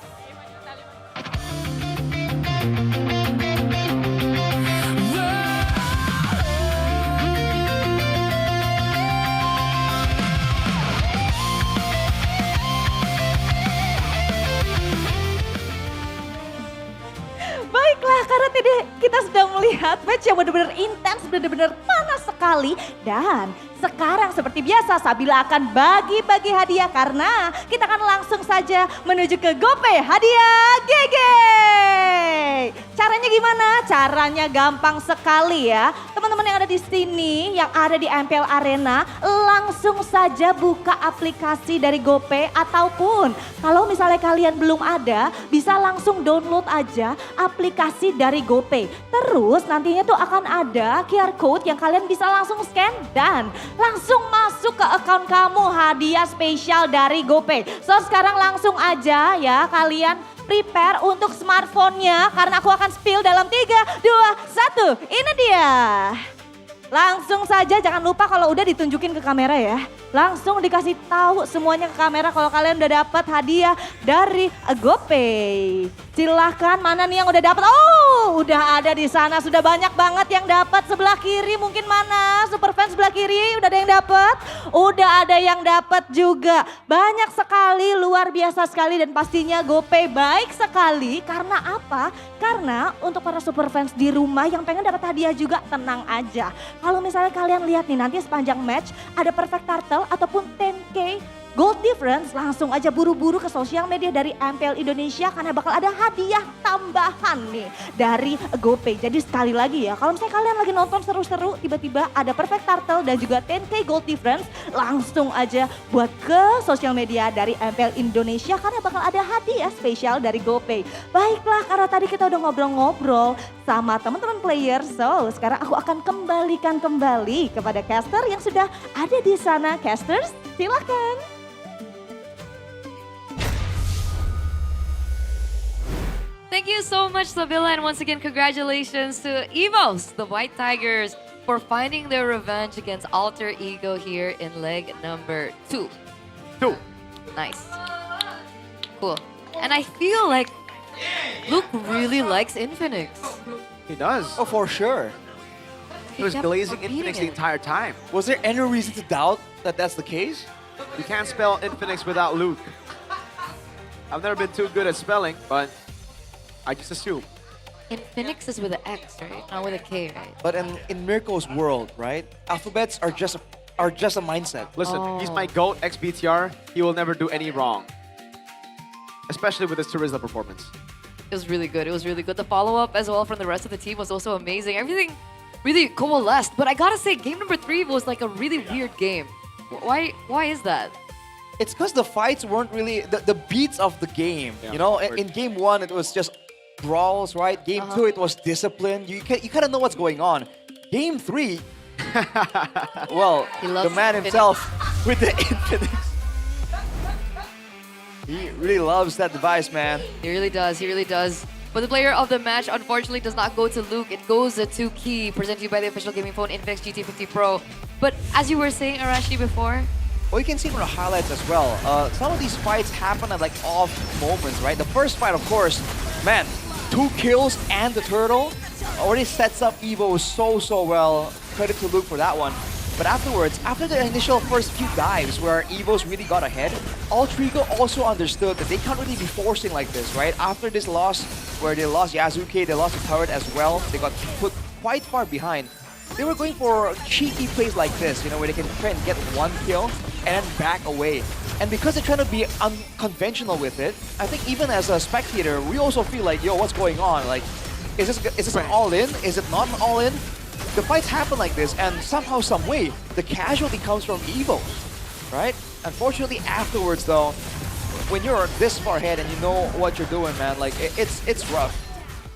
Baiklah, karena tadi kita sudah melihat match yang benar-benar intens, benar-benar panas sekali. Dan sekarang seperti biasa Sabila akan bagi-bagi hadiah karena kita akan langsung saja menuju ke GoPay hadiah GG. Caranya gimana? Caranya gampang sekali ya. Teman-teman yang ada di sini, yang ada di MPL Arena, langsung saja buka aplikasi dari GoPay ataupun kalau misalnya kalian belum ada, bisa langsung download aja aplikasi dari GoPay. Terus nantinya tuh akan ada QR code yang kalian bisa langsung scan dan langsung masuk ke account kamu, hadiah spesial dari GoPay. So sekarang langsung aja ya kalian prepare untuk smartphone-nya karena aku akan spill dalam 3, 2, 1. Ini dia. Langsung saja jangan lupa kalau udah ditunjukin ke kamera ya. langsung dikasih tahu semuanya ke kamera kalau kalian udah dapat hadiah dari GoPay. Silahkan, mana nih yang udah dapat? Oh, udah ada di sana, sudah banyak banget yang dapat. Sebelah kiri mungkin mana? Superfans sebelah kiri udah ada yang dapat? Udah ada yang dapat juga. Banyak sekali, luar biasa sekali dan pastinya GoPay baik sekali. Karena apa? Karena untuk para superfans di rumah yang pengen dapat hadiah juga, tenang aja. Kalau misalnya kalian lihat nih nanti sepanjang match ada perfect turtle ataupun 10K gold difference, langsung aja buru-buru ke sosial media dari MPL Indonesia karena bakal ada hadiah tambahan nih dari GoPay. Jadi sekali lagi ya, kalau misalnya kalian lagi nonton seru-seru, tiba-tiba ada perfect turtle dan juga 10K gold difference, langsung aja buat ke sosial media dari MPL Indonesia karena bakal ada hadiah spesial dari GoPay. Baiklah, karena tadi kita udah ngobrol-ngobrol sama teman-teman player, so sekarang aku akan kembalikan kembali kepada caster yang sudah ada di sana. Casters, silakan. Thank you so much, Sabila, and once again, congratulations to EVOS, the White Tigers, for finding their revenge against Alter Ego here in leg number 2. Nice. Cool. And I feel like Luke really likes Infinix. He does. Oh, for sure. He was glazing Infinix the entire time. Was there any reason to doubt that that's the case? You can't spell Infinix without Luke. I've never been too good at spelling, but I just assume. Infinix is with an X, right? Not with a K, right? But in Mirko's world, right? Alphabets are just a mindset. Listen, he's my GOAT ex-BTR. He will never do any wrong. Especially with his Terizla performance. It was really good. It was really good. The follow-up as well from the rest of the team was also amazing. Everything really coalesced. But I gotta say, game number 3 was like a really weird game. Why is that? It's because the fights weren't really the beats of the game. Yeah, you know, in game 1 it was just brawls, right? Game 2 it was discipline. You kind of know what's going on. Game 3, well, the man himself with the Infinix. He really loves that device, man. He really does. He really does. But the player of the match, unfortunately, does not go to Luke. It goes to Key, presented to you by the official gaming phone Infinix GT50 Pro. But as you were saying, Arashi, before, well, you can see from the highlights as well. Some of these fights happen at like off moments, right? The first fight, of course, man, 2 kills and the turtle already sets up Evo so well. Credit to Luke for that one. But afterwards, after the initial first few dives where Evos really got ahead, Alter Ego also understood that they can't really be forcing like this, right? After this loss, where they lost Yasuke, they lost the turret as well, they got put quite far behind. They were going for cheeky plays like this, you know, where they can try and get 1 kill and then back away. And because they're trying to be unconventional with it, I think even as a spectator, we also feel like, yo, what's going on? Like, is this an all-in? Is it not an all-in? The fights happen like this, and somehow, some way, the casualty comes from Evo, right? Unfortunately, afterwards, though, when you're this far ahead and you know what you're doing, man, like, it's rough.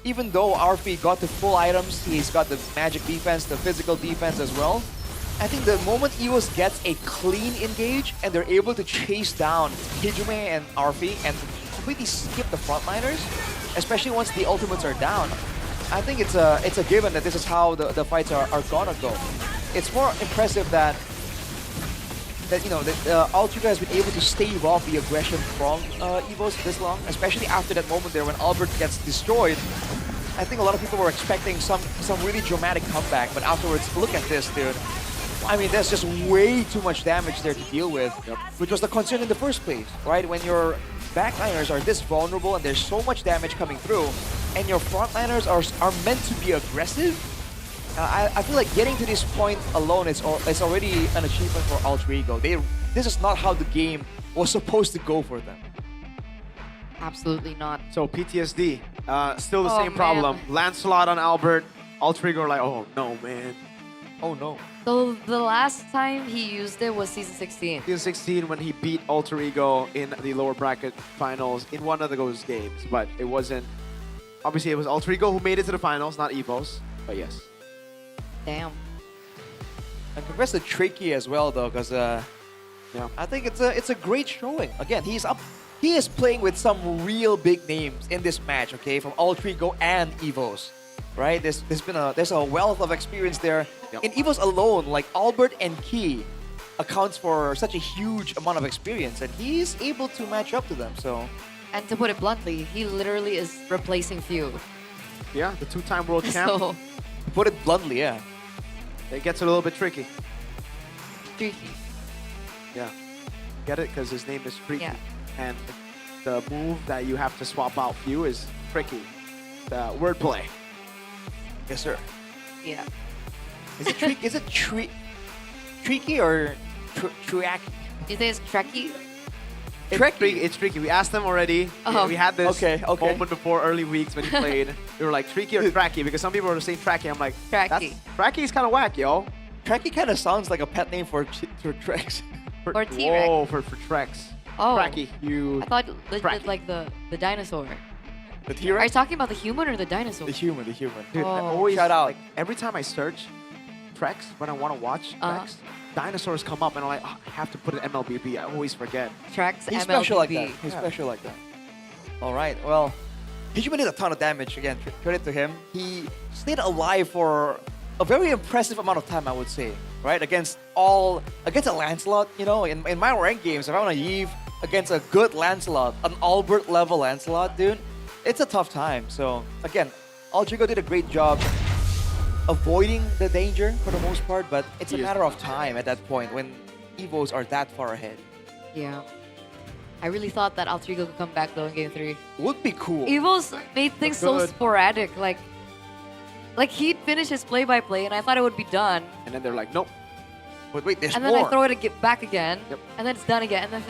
Even though RP got the full items, he's got the magic defense, the physical defense as well. I think the moment EVOS gets a clean engage and they're able to chase down Hijume and RP and completely skip the frontliners, especially once the ultimates are down, I think it's a given that this is how the fights are gonna go. It's more impressive that you know that Alter Ego has been able to stave off the aggression from EVOS this long, especially after that moment there when Albert gets destroyed. I think a lot of people were expecting some really dramatic comeback, but afterwards, look at this, dude. I mean, there's just way too much damage there to deal with, which was the concern in the first place, right? When your backliners are this vulnerable and there's so much damage coming through, and your frontliners are meant to be aggressive, I feel like getting to this point alone is already an achievement for Alter Ego. This is not how the game was supposed to go for them. Absolutely not. So PTSD, still the same problem. Lancelot on Albert, Alter Ego are like, oh no, man. Oh no. So the last time he used it was Season 16. Season 16 when he beat Alter Ego in the lower bracket finals in one of those games, but it wasn't. Obviously, it was Alter Ego who made it to the finals, not EVOS, but yes. Damn. And congrats to Tricky as well, though, because I think it's a great showing. Again, he is playing with some real big names in this match, okay, from Alter Ego and EVOS, right? There's a wealth of experience there. In EVOS alone, like Albert and Key, accounts for such a huge amount of experience, and he's able to match up to them. So, And to put it bluntly, he literally is replacing Few. Yeah, the two-time world champ. So, to put it bluntly, yeah. It gets a little bit tricky. tricky. Yeah. Get it? Because his name is Tricky. Yeah. And the move that you have to swap out Few is Tricky. The wordplay. Yes, sir. Yeah. Is it tricky? Is it tricky or tricky? You think it's tricky? It's tricky. We asked him already. Oh. We had this Okay. moment before early weeks when he played. We were like, tricky or tracky? Because some people were saying tracky. I'm like, Tracky. Tracky is kind of whack, yo. Tracky kind of sounds like a pet name for Trex. Or T-Rex. Whoa, for Trex. Oh. Tracky, you... I thought legit Tracky. like the dinosaur. The Are T-Rex? you talking about the human or the dinosaur? The human. Dude, I Oh. always, Shout out. like, every time I search Trex, when I want to watch Trex, dinosaurs come up and I'm like, oh, I have to put an MLBB. I always forget. Trex He's MLBB. special like that. He's Yeah. special like that. All right. Well, Hijima did a ton of damage. Again, credit to him. He stayed alive for a very impressive amount of time, I would say. Right? Against a Lancelot, you know, in my ranked games, if I want to Eve against a good Lancelot, an Albert level Lancelot, dude, it's a tough time. So again, Aldrigo did a great job avoiding the danger for the most part, but it's a matter of time at that point when Evos are that far ahead. Yeah. I really thought that Aldrigo could come back though in game 3. Would be cool. Evos made things so Good. sporadic. Like he'd finish his play-by-play and I thought it would be done. And then they're like, nope. But wait, there's And then more. I throw it back again. Yep. And then it's done again. And then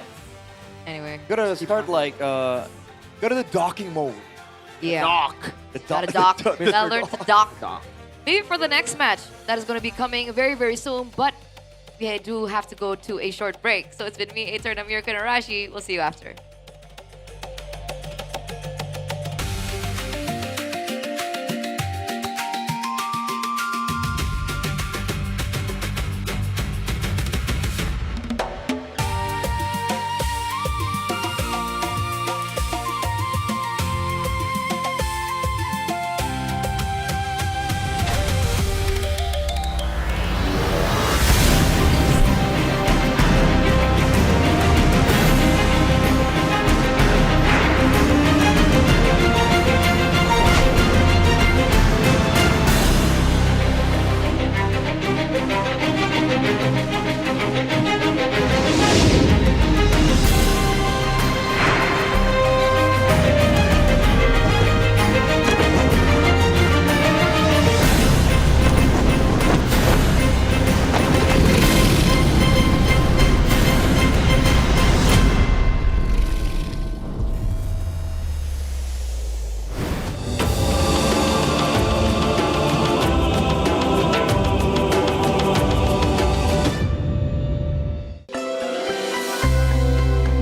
anyway. Gotta start like go to the docking mode. Yeah. Dock. The Gotta dock. Mr. Gotta learn to dock. Dock. Maybe for the next match that is going to be coming very, very soon. But we do have to go to a short break. So it's been me, Ater, Namir, Kanarashi. We'll see you after.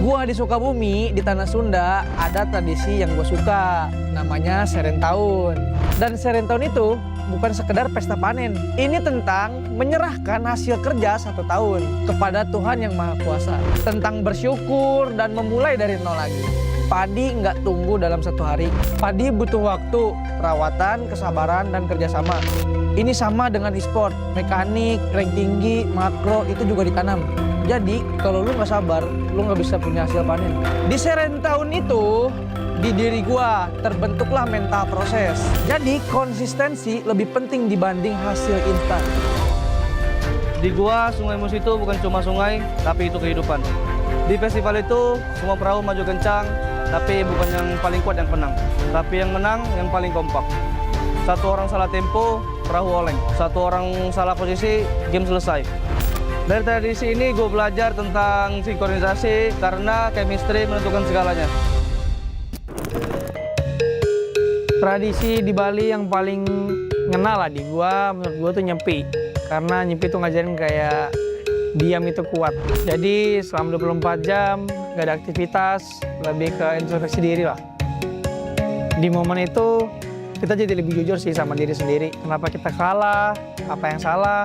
Gua di Sukabumi, di Tanah Sunda, ada tradisi yang gue suka. Namanya Serentahun. Dan Serentahun itu bukan sekedar pesta panen. Ini tentang menyerahkan hasil kerja 1 tahun kepada Tuhan Yang Maha Kuasa. Tentang bersyukur dan memulai dari nol lagi. Padi nggak tumbuh dalam 1 hari. Padi butuh waktu, perawatan, kesabaran, dan kerjasama. Ini sama dengan e-sport, mekanik, rank tinggi, makro, itu juga ditanam. Jadi kalau lu nggak sabar, lu nggak bisa punya hasil panen. Di Serentahun itu, di diri gua terbentuklah mental proses. Jadi konsistensi lebih penting dibanding hasil instan. Di gua, Sungai Musi itu bukan cuma sungai, tapi itu kehidupan. Di festival itu, semua perahu maju kencang, tapi bukan yang paling kuat yang menang. Tapi yang menang, yang paling kompak. 1 orang salah tempo, perahu oleng. 1 orang salah posisi, game selesai. Dari tradisi ini gue belajar tentang sinkronisasi karena chemistry menentukan segalanya. Tradisi di Bali yang paling ngena lah di gua, menurut gua tuh nyepi. Karena nyepi tuh ngajarin kayak diam itu kuat. Jadi selama 24 jam gak ada aktivitas, lebih ke introspeksi diri lah. Di momen itu kita jadi lebih jujur sih sama diri sendiri. Kenapa kita kalah, apa yang salah.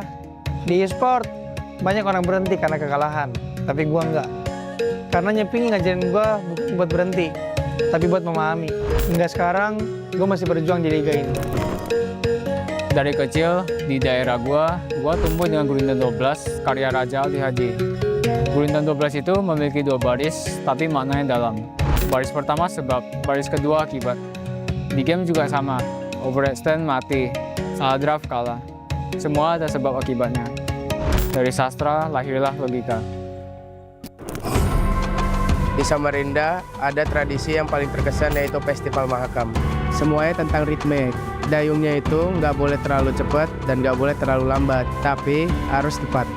Di e-sport banyak orang berhenti karena kekalahan, tapi gua enggak. Karena nyepi ngajarin gua bukan buat berhenti, tapi buat memahami. Hingga sekarang gua masih berjuang di liga ini. Dari kecil di daerah gua tumbuh dengan Gurindam 12, karya Raja Aldi Haji. Bulintang 12 itu memiliki 2 baris, tapi maknanya dalam. Baris pertama sebab, baris kedua akibat. Di game juga sama, overextend mati, salah draft kalah. Semua ada sebab akibatnya. Dari sastra lahirlah logika. Di Samarinda ada tradisi yang paling terkesan yaitu Festival Mahakam. Semuanya tentang ritme. Dayungnya itu nggak boleh terlalu cepat dan nggak boleh terlalu lambat, tapi harus tepat.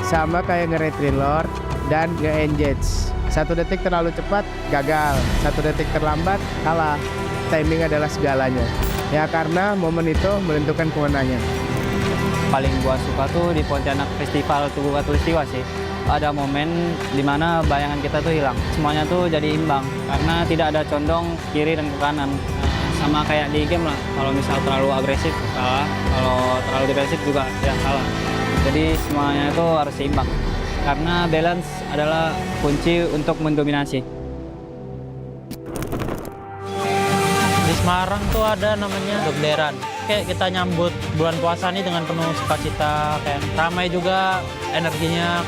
Sama kayak nge-retrin Lord dan nge-engage. 1 detik terlalu cepat, gagal. 1 detik terlambat, kalah. Timing adalah segalanya. Ya karena momen itu menentukan kemenangan. Paling gua suka tuh di Pontianak Festival Tugu Katulistiwa sih. Ada momen dimana bayangan kita tuh hilang. Semuanya tuh jadi imbang karena tidak ada condong kiri dan ke kanan. Sama kayak di game lah, kalau misal terlalu agresif kalah, kalau terlalu defensif juga ya kalah. Jadi semuanya itu harus seimbang karena balance adalah kunci untuk mendominasi. Di Semarang tuh ada namanya Dogderan. Kayak kita nyambut bulan puasa ini dengan penuh sukacita, kayak ramai juga energinya.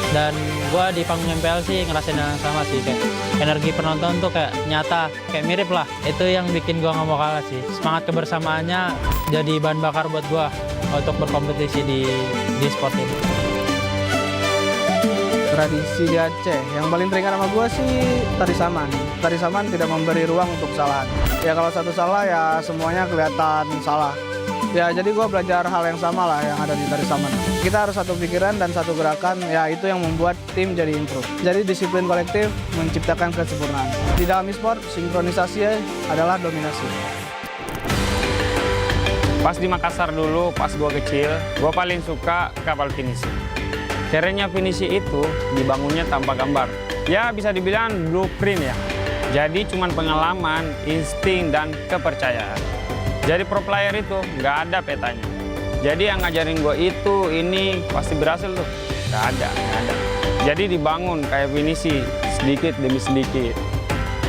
Dan gua di panggung MPL sih ngerasain yang sama sih, kayak energi penonton tuh kayak nyata, kayak mirip lah. Itu yang bikin gua nggak mau kalah sih. Semangat kebersamaannya jadi bahan bakar buat gua untuk berkompetisi di sport ini. Tradisi di Aceh yang paling teringat sama gue sih tari saman. Tari saman tidak memberi ruang untuk kesalahan. Ya kalau satu salah ya semuanya kelihatan salah. Ya jadi gue belajar hal yang sama lah yang ada di tari saman. Kita harus satu pikiran dan satu gerakan, ya itu yang membuat tim jadi improve. Jadi disiplin kolektif menciptakan kesempurnaan. Di dalam e-sport, sinkronisasi adalah dominasi. Pas di Makassar dulu, pas gue kecil, gue paling suka kapal finisi. Kerennya finisi itu dibangunnya tanpa gambar. Ya bisa dibilang blueprint ya. Jadi cuman pengalaman, insting, dan kepercayaan. Jadi pro player itu nggak ada petanya. Jadi yang ngajarin gue itu, ini pasti berhasil tuh. Nggak ada. Jadi dibangun kayak finisi, sedikit demi sedikit.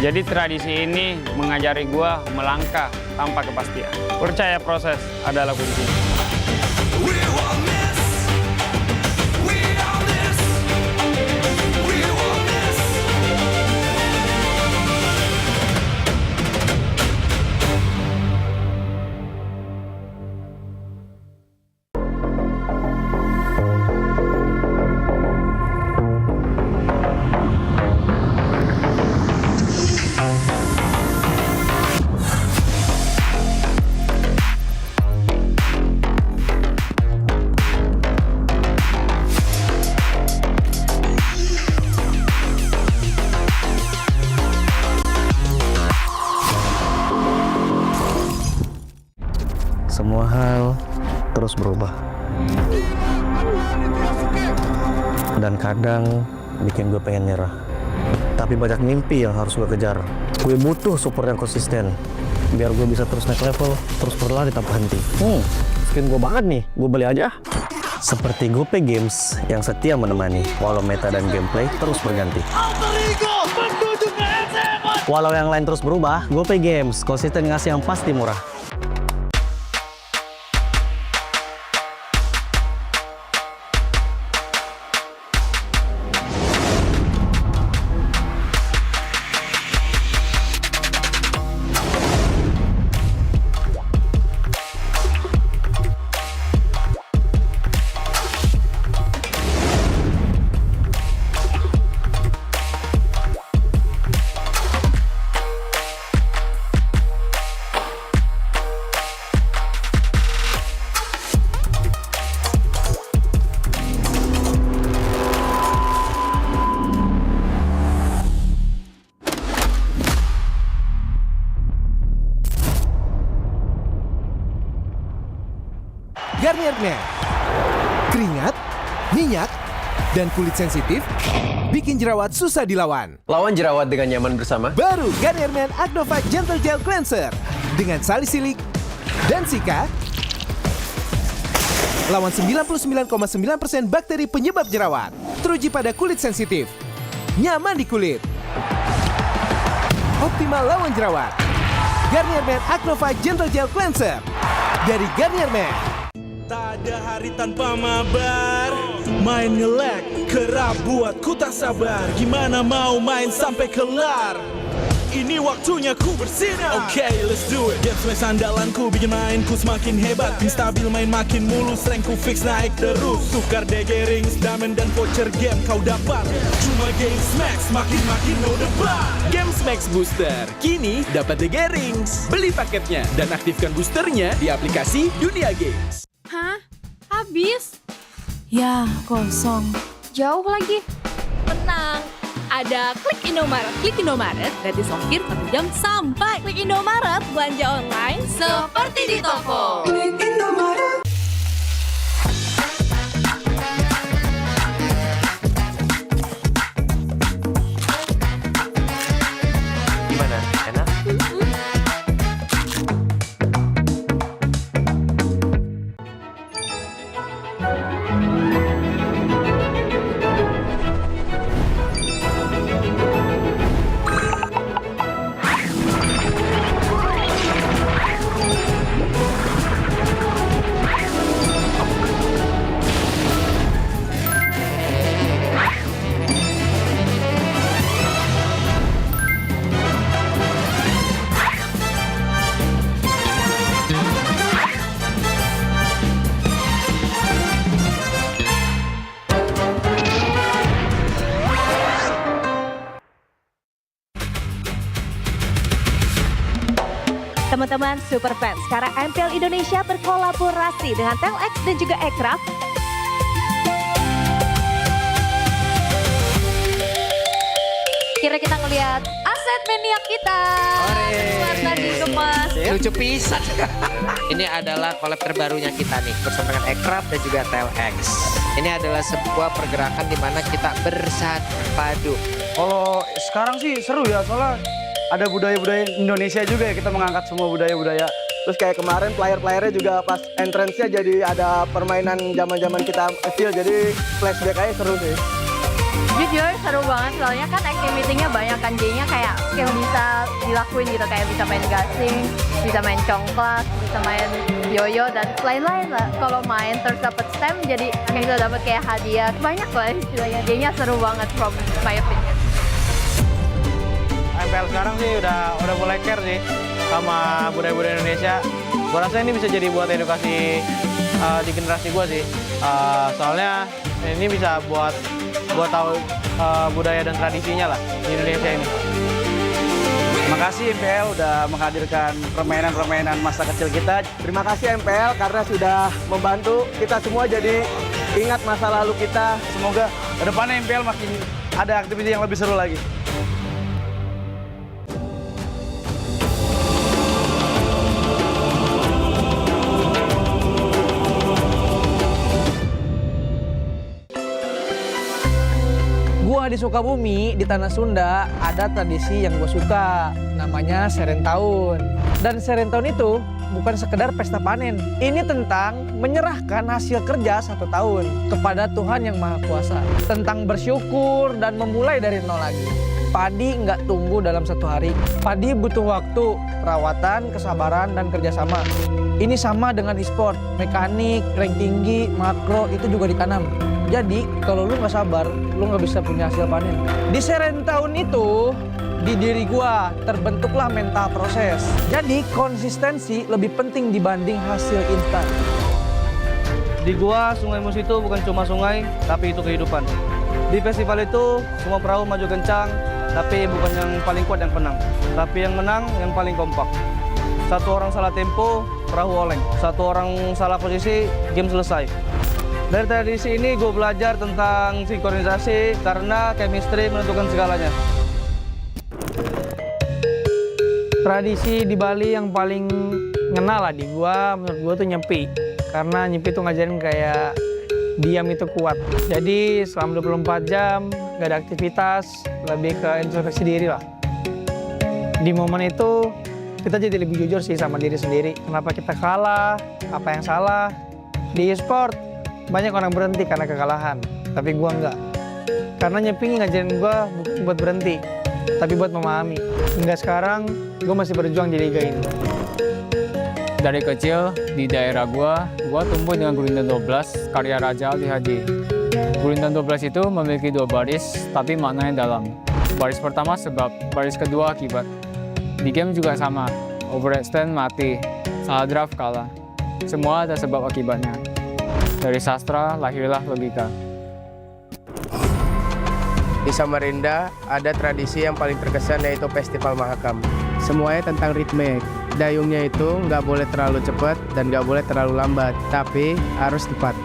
Jadi tradisi ini mengajari gue melangkah tanpa kepastian. Percaya proses adalah kunci. Semua hal terus berubah. Dan kadang bikin gue pengen nyerah. Tapi banyak mimpi yang harus gue kejar. Gue butuh support yang konsisten. Biar gue bisa terus naik level, terus berlari tanpa henti. Skin gue banget nih, gue beli aja. Seperti GoPay Games yang setia menemani, walau meta dan gameplay terus berganti. Walau yang lain terus berubah, GoPay Games konsisten ngasih yang pasti murah. Garnier Men. Keringat, minyak, dan kulit sensitif bikin jerawat susah dilawan. Lawan jerawat dengan nyaman bersama. Baru Garnier Men Acno Fight Gentle Gel Cleanser dengan salisilik dan sika. Lawan 99,9% bakteri penyebab jerawat. Teruji pada kulit sensitif. Nyaman di kulit. Optimal lawan jerawat. Garnier Men Acno Fight Gentle Gel Cleanser dari Garnier Men. Tak ada hari tanpa mabar, main nge-lag kerap buatku tak sabar. Gimana mau main sampai kelar? Ini waktunya ku bersinar. Oke, let's do it. Game smash andalanku bikin mainku semakin hebat. Tim stabil main makin mulus, rankku fix naik terus. Tukar DG rings, diamond dan voucher game kau dapat. Cuma Game Smash makin no debat. Game Smash Booster kini dapat DG rings. Beli paketnya dan aktifkan boosternya di aplikasi Dunia Games. Hah? Habis? Ya, kosong. Jauh lagi. Tenang. Ada Klik Indomaret. Klik Indomaret, gratis ongkir 1 jam sampai. Klik Indomaret, belanja online seperti di toko. Klik Indomaret. Gimana? Enak? Teman-teman super fans, sekarang MPL Indonesia berkolaborasi dengan Telx dan juga Aircraft. Kira kita ngelihat aset maniak kita. Warna dikemas. Lucu pisan. Ini adalah collab terbarunya kita nih bersama dengan Aircraft dan juga Telx. Ini adalah sebuah pergerakan di mana kita bersatu padu. Kalau sekarang sih seru ya, soalnya ada budaya-budaya Indonesia juga ya, kita mengangkat semua budaya-budaya. Terus kayak kemarin player-playernya juga pas entrance-nya jadi ada permainan zaman-zaman kita kecil, jadi flashback aja seru sih. Jujur seru banget soalnya kan activity-nya banyak kan, jadinya kayak skill bisa dilakuin gitu, kayak bisa main gasing, bisa main congklak, bisa main yoyo dan lain-lain lah. Kalau main terus dapat stem jadi kayak bisa dapat kayak hadiah, banyak lah istilahnya. Jadinya seru banget from my opinion. MPL sekarang sih udah mulai care sih sama budaya-budaya Indonesia. Gua rasa ini bisa jadi buat edukasi di generasi gua sih. Soalnya ini bisa buat tahu budaya dan tradisinya lah di Indonesia ini. Makasih MPL udah menghadirkan permainan-permainan masa kecil kita. Terima kasih MPL karena sudah membantu kita semua jadi ingat masa lalu kita. Semoga kedepannya MPL makin ada aktivitas yang lebih seru lagi. Gua di Sukabumi, di Tanah Sunda, ada tradisi yang gue suka, namanya Seren Tahun. Dan Seren Tahun itu bukan sekedar pesta panen. Ini tentang menyerahkan hasil kerja 1 tahun kepada Tuhan Yang Maha Kuasa. Tentang bersyukur dan memulai dari nol lagi. Padi nggak tumbuh dalam 1 hari. Padi butuh waktu, perawatan, kesabaran, dan kerjasama. Ini sama dengan e-sport, mekanik, rank tinggi, makro, itu juga ditanam. Jadi kalau lu nggak sabar, lu nggak bisa punya hasil panen. Di Seren Tahun itu, di diri gua terbentuklah mental proses. Jadi konsistensi lebih penting dibanding hasil instan. Di gua, sungai Mus itu bukan cuma sungai, tapi itu kehidupan. Di festival itu, semua perahu maju kencang, tapi bukan yang paling kuat yang menang. Tapi yang menang, yang paling kompak. 1 orang salah tempo, perahu oleng. 1 orang salah posisi, game selesai. Dari tradisi ini gue belajar tentang sinkronisasi karena chemistry menentukan segalanya. Tradisi di Bali yang paling ngena lah di gua, menurut gua tuh nyepi. Karena nyepi tuh ngajarin kayak diam itu kuat. Jadi selama 24 jam gak ada aktivitas, lebih ke introspeksi diri lah. Di momen itu kita jadi lebih jujur sih sama diri sendiri. Kenapa kita kalah, apa yang salah. Di e-sport banyak orang berhenti karena kekalahan, tapi gua enggak. Karena nyepi ngajarin gua bukan buat berhenti, tapi buat memahami. Hingga sekarang, gua masih berjuang di liga ini. Dari kecil di daerah gua tumbuh dengan Gurindam 12, karya Raja Aldi Haji. Gulungan 12 itu memiliki 2 baris, tapi maknanya dalam. Baris pertama sebab, baris kedua akibat. Di game juga sama, overextend mati, salah draft kalah. Semua ada sebab akibatnya. Dari sastra lahirlah logika. Di Samarinda ada tradisi yang paling terkesan yaitu Festival Mahakam. Semuanya tentang ritme. Dayungnya itu nggak boleh terlalu cepat dan nggak boleh terlalu lambat, tapi harus tepat.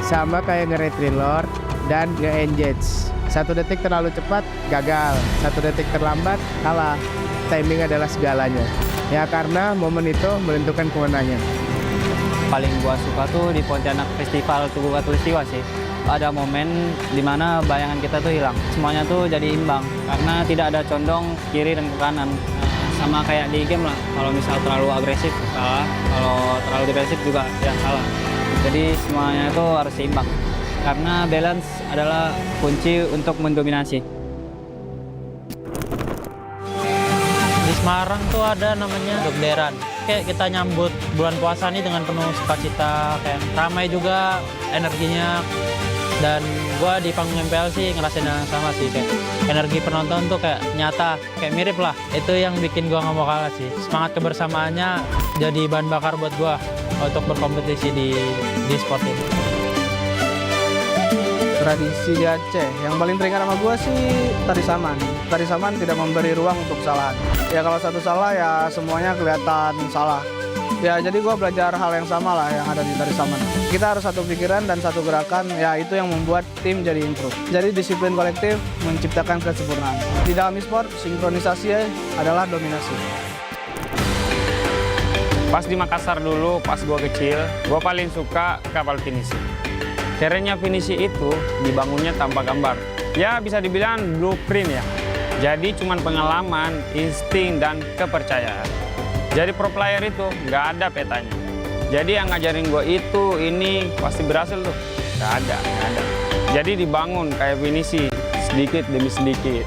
Sama kayak nge-retrin lord dan nge-engage. 1 detik terlalu cepat, gagal. 1 detik terlambat, kalah. Timing adalah segalanya. Ya karena momen itu menentukan kemenangan. Paling gua suka tuh di Pontianak Festival Tugu Katulistiwa sih. Ada momen di mana bayangan kita tuh hilang. Semuanya tuh jadi imbang karena tidak ada condong kiri dan ke kanan. Sama kayak di game lah. Kalau misal terlalu agresif salah, kalau terlalu defensif juga ya salah. Jadi semuanya itu harus seimbang. Karena balance adalah kunci untuk mendominasi. Di Semarang tuh ada namanya Dogderan. Kayak kita nyambut bulan puasa ini dengan penuh sukacita, kayak ramai juga energinya. Dan gua di panggung MPL sih ngerasain yang sama sih, kayak energi penonton tuh kayak nyata, kayak mirip lah. Itu yang bikin gua nggak mau kalah sih. Semangat kebersamaannya jadi bahan bakar buat gua untuk berkompetisi di sport ini. Tradisi di Aceh yang paling teringat sama gue sih tari saman. Tari saman tidak memberi ruang untuk kesalahan. Ya kalau satu salah ya semuanya kelihatan salah. Ya jadi gue belajar hal yang sama lah yang ada di tari saman. Kita harus satu pikiran dan satu gerakan, ya itu yang membuat tim jadi improve. Jadi disiplin kolektif menciptakan kesempurnaan. Di dalam e-sport, sinkronisasi adalah dominasi. Pas di Makassar dulu, pas gue kecil, gue paling suka kapal finisi. Kerennya finisi itu dibangunnya tanpa gambar. Ya bisa dibilang blueprint ya. Jadi cuman pengalaman, insting, dan kepercayaan. Jadi pro player itu nggak ada petanya. Jadi yang ngajarin gue itu, ini pasti berhasil tuh. Nggak ada. Jadi dibangun kayak finisi, sedikit demi sedikit.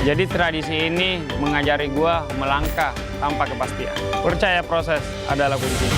Jadi tradisi ini mengajari gue melangkah tanpa kepastian. Percaya proses adalah kunci.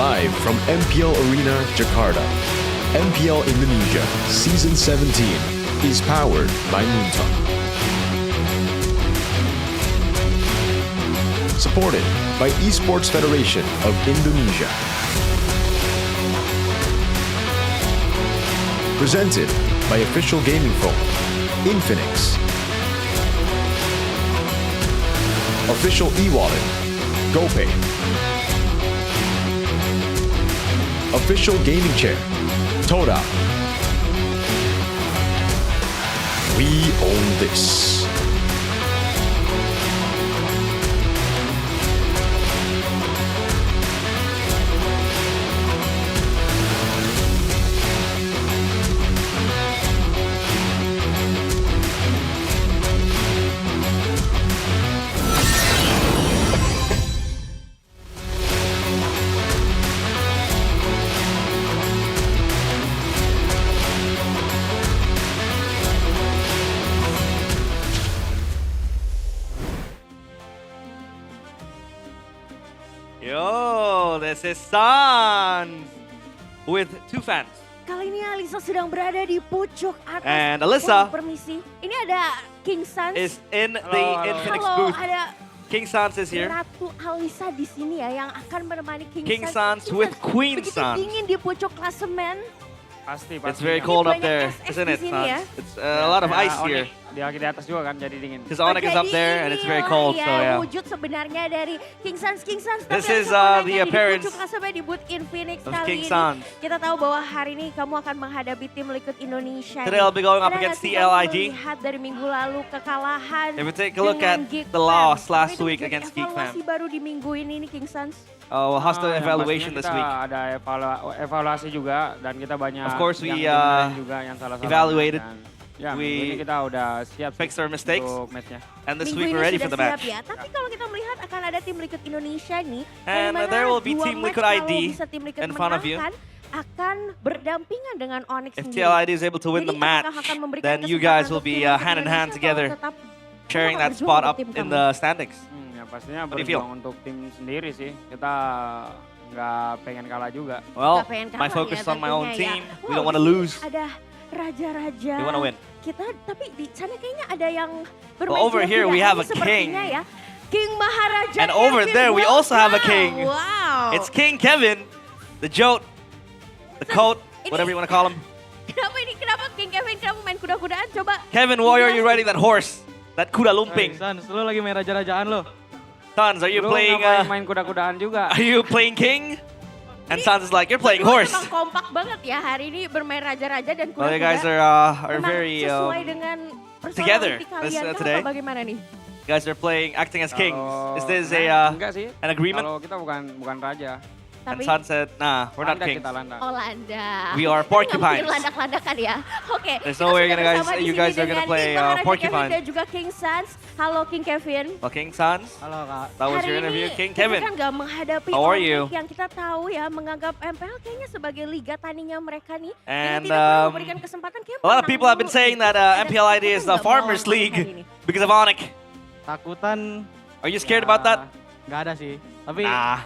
Live from MPL Arena, Jakarta. MPL Indonesia Season 17 is powered by Moontalk. Supported by Esports Federation of Indonesia. Presented by official gaming phone, Infinix. Official e-wallet, GoPay. Official gaming chair, Toda. We own this. Yo, this is Sans with 2 fans. Kali ini Alisa sedang berada di pucuk atas. And Alyssa Permisi. Ini ada King Sans. Is in the Infinix Halo, booth. ada King Sans is here. Ratu Alisa di sini ya yang akan menemani King Sans with Queen Sans. Begitu dingin di pucuk klasemen. Pasti. It's very cold up there, isn't it, di sini ya. Sans? It's a lot of ice here. Di atas juga kan jadi dingin. Because Onyx is up there and it's very cold, so yeah. Wujud sebenarnya dari King Sans. This is the appearance di pucuk klasemen di booth Infinix of kali King ini. Sans. Kita tahu bahwa hari ini kamu akan menghadapi tim Liquid Indonesia. Today I'll be going up Ada against nggak sih kamu TLID. melihat dari minggu lalu kekalahan. If we take a look dengan at Geek the Fam. loss last Itu week menjadi against Geek Fam. evaluasi baru di minggu ini nih King Sans. Oh, how's the Yang evaluation pastinya this week? Kita ada evaluasi juga dan kita banyak Of course we yang juga yang salah-salah. evaluated. Ya, We minggu ini kita udah siap fixed our mistakes. untuk match-nya. And this Minggu week ini we're ready sudah for the siap match. ya. Tapi kalau kita melihat akan ada tim Liquid Indonesia nih. And dari mana there will be dua Team match Liquid kalau ID bisa tim Liquid in front of you. menangkan, akan berdampingan dengan Onyx If sendiri. TLID is able to win Jadi the match, apakah akan memberikan then you guys kesempatan will untuk be tim Liquid hand in hand Indonesia together, atau tetap sharing kamu that berjuang spot untuk up tim in kamu? the standings. Ya pastinya What do you feel? berjuang untuk tim sendiri sih. Kita nggak pengen kalah juga. Well, Nggak pengen my kalah focus ya is on my own tentunya team. ya. We Wow, don't want to di lose. sini ada raja-raja. We want to win. Kita tapi di sana kayaknya ada yang bermain Well, over here we have a sepertinya king. ya. King Maharaja. And over Kevin, there we also have a welcome. king. Wow. It's King Kevin, the Jote, the Coat, whatever you want to call him. Kenapa ini? Kenapa King Kevin kamu main kuda-kudaan? Coba. Kevin, why are you riding that horse? That kuda lumping. Sans, lu lagi main raja-rajaan lo. Sans, are you Lu playing? ngapain main kuda-kudaan juga? Are you playing king? And Sans is like, you're playing Berdua horse. Memang kompak banget ya hari ini bermain raja-raja dan kuda-kuda. Well, you guys are Memang very sesuai dengan together personality kalian. Kenapa today. bagaimana nih? You guys are playing, acting as kings. Is this enggak sih. an agreement? Kalau kita bukan raja. And Tapi Sans said, nah, we're not Landak kings. kita landak. Oh landak. We are Nggak porcupines. mungkin landak-landakan ya. Oke. There's kita no way sudah bersama di you sini guys are dengan gonna play King Maharaja porcupine. Kevin dan juga King Sans. Halo King Kevin. Well, King Sans, Halo kak. that was Hari your interview. ini King kita Kevin, kan gak menghadapi how are Onyx you? yang kita tahu ya menganggap MPL kayaknya sebagai liga taninya mereka nih. And, tidak perlu memberikan kesempatan kayak a lot of people have been saying that MPLID is the Farmers League because of Onyx. Takutan. Are you scared about that? Gak ada sih. Tapi Nah,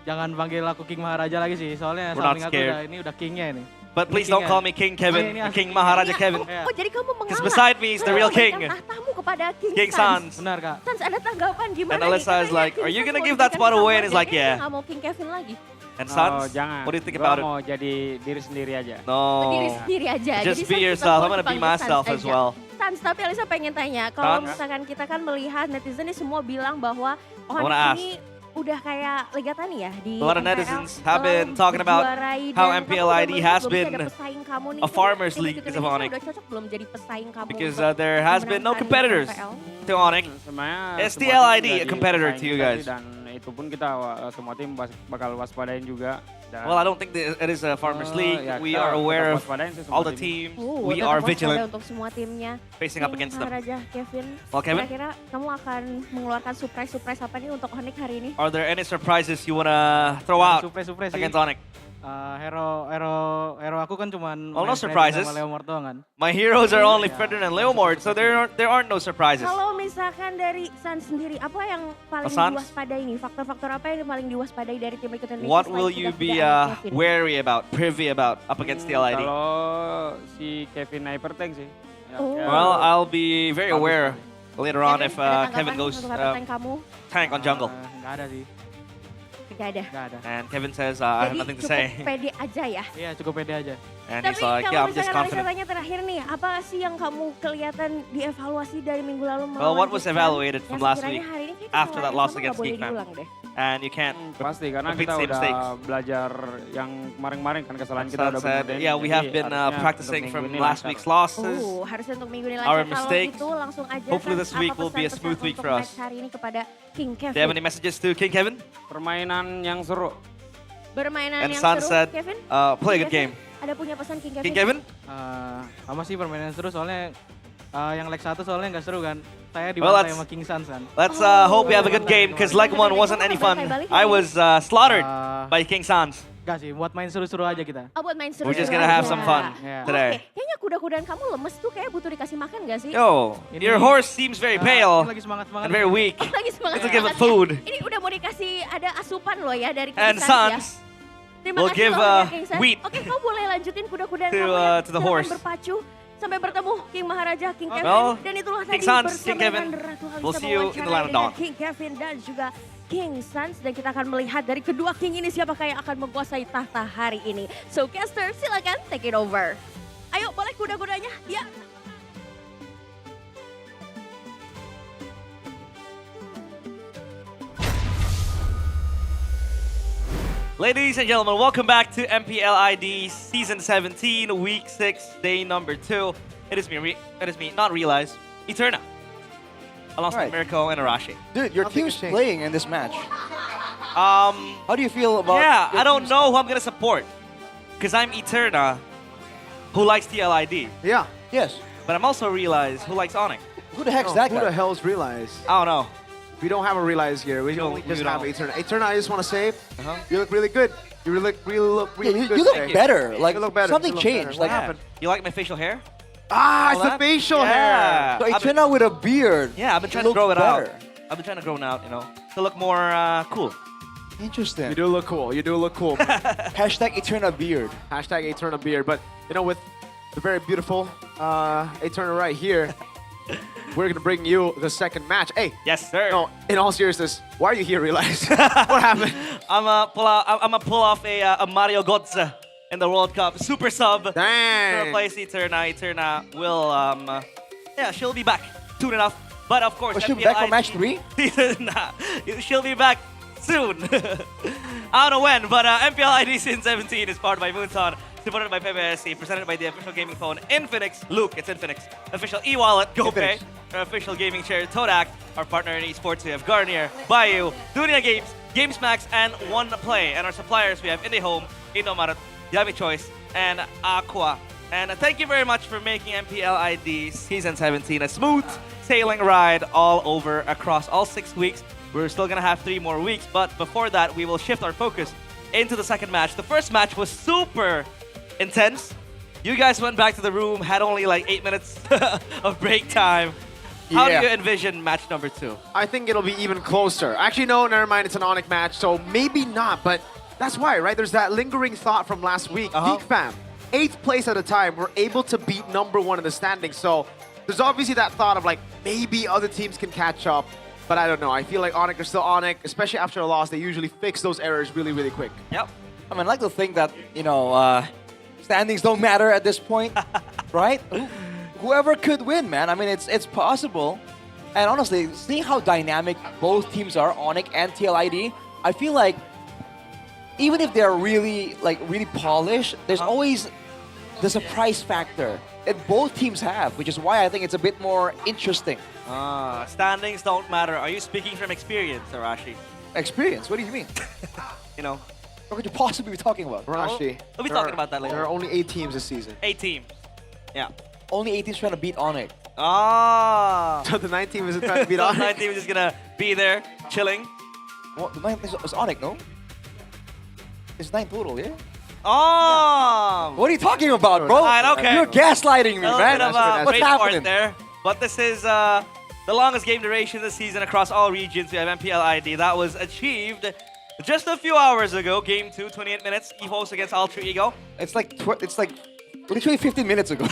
jangan panggil aku King Maharaja lagi sih. Soalnya We're not samping aku scared. ini udah kingnya ini. but please Ini don't king call ya. me King Kevin, Ini or asli King king. Maharaja Kevin. Oh jadi kamu mengalah. Because beside me is the real king. Tahtamu kepada King, King Sans. Sans. Benar kak. Sans ada tanggapan gimana And nih? Alyssa is Katanya like, King are you Sans gonna mau give that diberikan spot away? And sama he's like, dia, yeah. nggak mau King Kevin lagi. And Oh, Sans, jangan. what do you think Gua about it? mau jadi diri sendiri aja. No. Diri sendiri aja. Just Jadi be Sans yourself. tetap I'm gonna be dipanggil myself Sans as aja. well. Sans, tapi Alyssa pengen tanya, kalau Sans? misalkan kita kan melihat netizen ini semua bilang bahwa wanna Onyx ask. ini udah kayak Liga Tani ya di A lot of MPL, netizens have selalu been talking about menjuarai how dan kamu MPLID udah has melihat belum sih been ada pesaing kamu nih, a farmers tim league Liquid because of Indonesia Onyx. udah cocok belum jadi pesaing kamu Because untuk there has been no memenangkan competitors MPL? to Onyx. Sebenarnya Is semua tim TLID a jadi competitor pesaing to you kita guys? sih, dan itu pun kita semua tim bakal waspadain juga. Dan, Well, I don't think that it is a farmers league. ya, We kita are aware tetap of waspadain sih semua all the tim. teams. We We are waspada vigilant untuk semua timnya. facing up King against them. Maharaja Kevin, Well, Kevin? kira-kira kamu akan mengeluarkan surprise apa nih untuk Onyx hari ini? Are there any surprises you wanna throw out Surprise sih. against Onyx? Hero aku kan cuman Well, no main Freddy surprises. sama Leomord doang kan. My heroes are only Fredrin and Leomord, so there aren't no surprises. Kalau misalkan dari Suns sendiri, apa yang paling Suns? diwaspadai nih? Faktor-faktor apa yang paling diwaspadai dari tim Liquid Indonesia? What selain will sudah you be tidak ada Kevin? wary about, privy about up against TLID? Kalau si Kevin Hypertank sih. Ya, Oh. Well, I'll be very aware later on if ada Kevin tanggapan goes untuk Hypertank kamu? tank on jungle. Nggak ada sih. Gak ada. Nggak ada. And Kevin says, I have Jadi nothing to cukup say. pede aja ya. Iya, cukup pede aja. And Tapi he's like, kalau yeah, I'm just misalkan Alisa confident. tanya terakhir nih, apa sih yang kamu kelihatan dievaluasi dari minggu lalu Well, what was melawan evaluated Japan from yang last sekiranya week hari ini kayaknya after that kesalahan loss sama against nggak boleh Geek Fam? diulang deh. And you can't Pasti karena repeat kita same udah mistakes. belajar yang kemarin-kemarin kan kesalahan kita Sun udah said, benerin. yeah, we Jadi have been harusnya practicing untuk from minggu ini last lancar. week's losses. Harusnya untuk minggu ini Our lancar. Kalau mistakes. gitu langsung aja. Hopefully Sans, this week apa will be a pesan-pesan smooth week untuk for us. match hari ini kepada King Kevin. Do you have any messages to King Kevin? Permainan yang seru. Bermainan And yang Sun seru, said, Kevin. play a good Kevin, game. Ada punya pesan King Kevin? King Kevin? Sama sih permainan seru soalnya yang leg 1 soalnya nggak seru kan. Saya Well, dibantai let's- sama King Suns kan. Let's hope we have a good game, because leg 1 wasn't any fun. I was slaughtered by King Sans. Enggak sih, buat main seru-seru aja kita. Oh, buat main seru. We're just gonna have some fun today. Oke, kayaknya kuda-kudaan kamu lemes tuh kayak butuh dikasih makan gak sih? Yo, your horse seems very pale lagi semangat-semangat. and very weak. Oh, lagi semangat. Let's give it banget. food. Ini udah mau dikasih ada asupan loh ya dari King And Sans ya. Sans Terima will kasih give, loh ya, King Sans. wheat Oke, kamu boleh lanjutin kuda-kudaan to, kamu ya. to the Silakan horse. berpacu sampai bertemu King Maharaja, King Kevin. Well, Dan itulah King tadi Sans, bersama King Kevin. dengan Ratu Alisa We'll see you in the mewawancarai land of dengan dawn. King Kevin dan juga King Sans. Dan kita akan melihat dari kedua King ini siapakah yang akan menguasai tahta hari ini. So, caster, silakan take it over. Ayo, boleh kuda-kudanya? Ya. Ladies and gentlemen, welcome back to MPL ID Season 17, Week 6, Day number 2. It is me, not Realize, Eterna, alongside Right. Mirko and Arashi. Dude, your team's playing in this match. How do you feel about Yeah, your I don't team's- know who I'm gonna support, because I'm Eterna, who likes TLID. Yeah. Yes. But I'm also Realize, who likes Onyx. Who the heck's Oh, that who guy? the hell's Realize? I don't know. We don't have a Realize here. We only just have Eterna. Eterna, I just want to say, you look really good. You look really you good. look today. better. Like, you look better. something You look better. changed. What Like- happened? You like my facial hair? Ah, it's All the that? facial Yeah. hair. So Eterna with a beard. Yeah, I've been trying You to grow look it out. better. I've been trying to grow it out, to look more cool. Interesting. You do look cool. You do look cool. Hashtag Eterna beard. Hashtag Eterna beard. But, with the very beautiful Eterna right here, we're going to bring you the second match. Hey. Yes, sir. No, in all seriousness, why are you here, Realize? What happened? I'm gonna pull off a Mario Götze in the World Cup super sub. Dang. To replace Eterna. Eterna will she'll be back soon enough. But of course, Oh, she'll be back for match 3? Nah, she'll be back soon. I don't know when, but MPL ID Season 17 is powered by Moonton, supported by PBSC, presented by the official gaming phone Infinix. Luke, it's Infinix. Official e-wallet, GoPay. Our official gaming chair, Todak. Our partner in esports, we have Garnier, Bayou, Dunia Games, GamesMax, and One Play. And our suppliers, we have IndyHome, Indomaret, Yami Choice, and Aqua. And thank you very much for making MPL ID Season 17 a smooth sailing ride all over across all 6 weeks. We're still gonna have 3 more weeks, but before that, we will shift our focus into the second match. The first match was super intense. You guys went back to the room, had only like 8 minutes of break time. How do Yeah. you envision match number 2? I think it'll be even closer. Actually, no, never mind. It's an Onyx match, so maybe not. But that's why, right? There's that lingering thought from last week. Geek Fam, 8th place at a time, were able to beat number 1 in the standings. So there's obviously that thought of like, maybe other teams can catch up. But I don't know. I feel like Onyx are still Onyx, especially after a loss. They usually fix those errors really, really quick. Yep. I mean, I like to think that, standings don't matter at this point, right? Whoever could win, man. I mean, it's possible. And honestly, seeing how dynamic both teams are, Onyx and TLID, I feel like even if they're really polished, there's always the surprise factor that both teams have, which is why I think it's a bit more interesting. Standings don't matter. Are you speaking from experience, Arashi? Experience? What do you mean? What could you possibly be talking about? Rashi, We'll be talking about that later. There are only 8 teams this season. 8 teams. Yeah. Only 8 teams trying to beat Onyx. So the 9th team isn't trying to beat So the Onyx. 9th team is just gonna be there, chilling. What, the 9th is Onyx, no? It's 9 total, yeah? Oh! What are you talking about, bro? Alright, okay. You're gaslighting me, A little man. bit of a What's great part happening? there. But this is the longest game duration this season across all regions. We have MPL ID. That was achieved just a few hours ago. Game 2, 28 minutes. EVOS against Ultra Ego. It's like literally 15 minutes ago.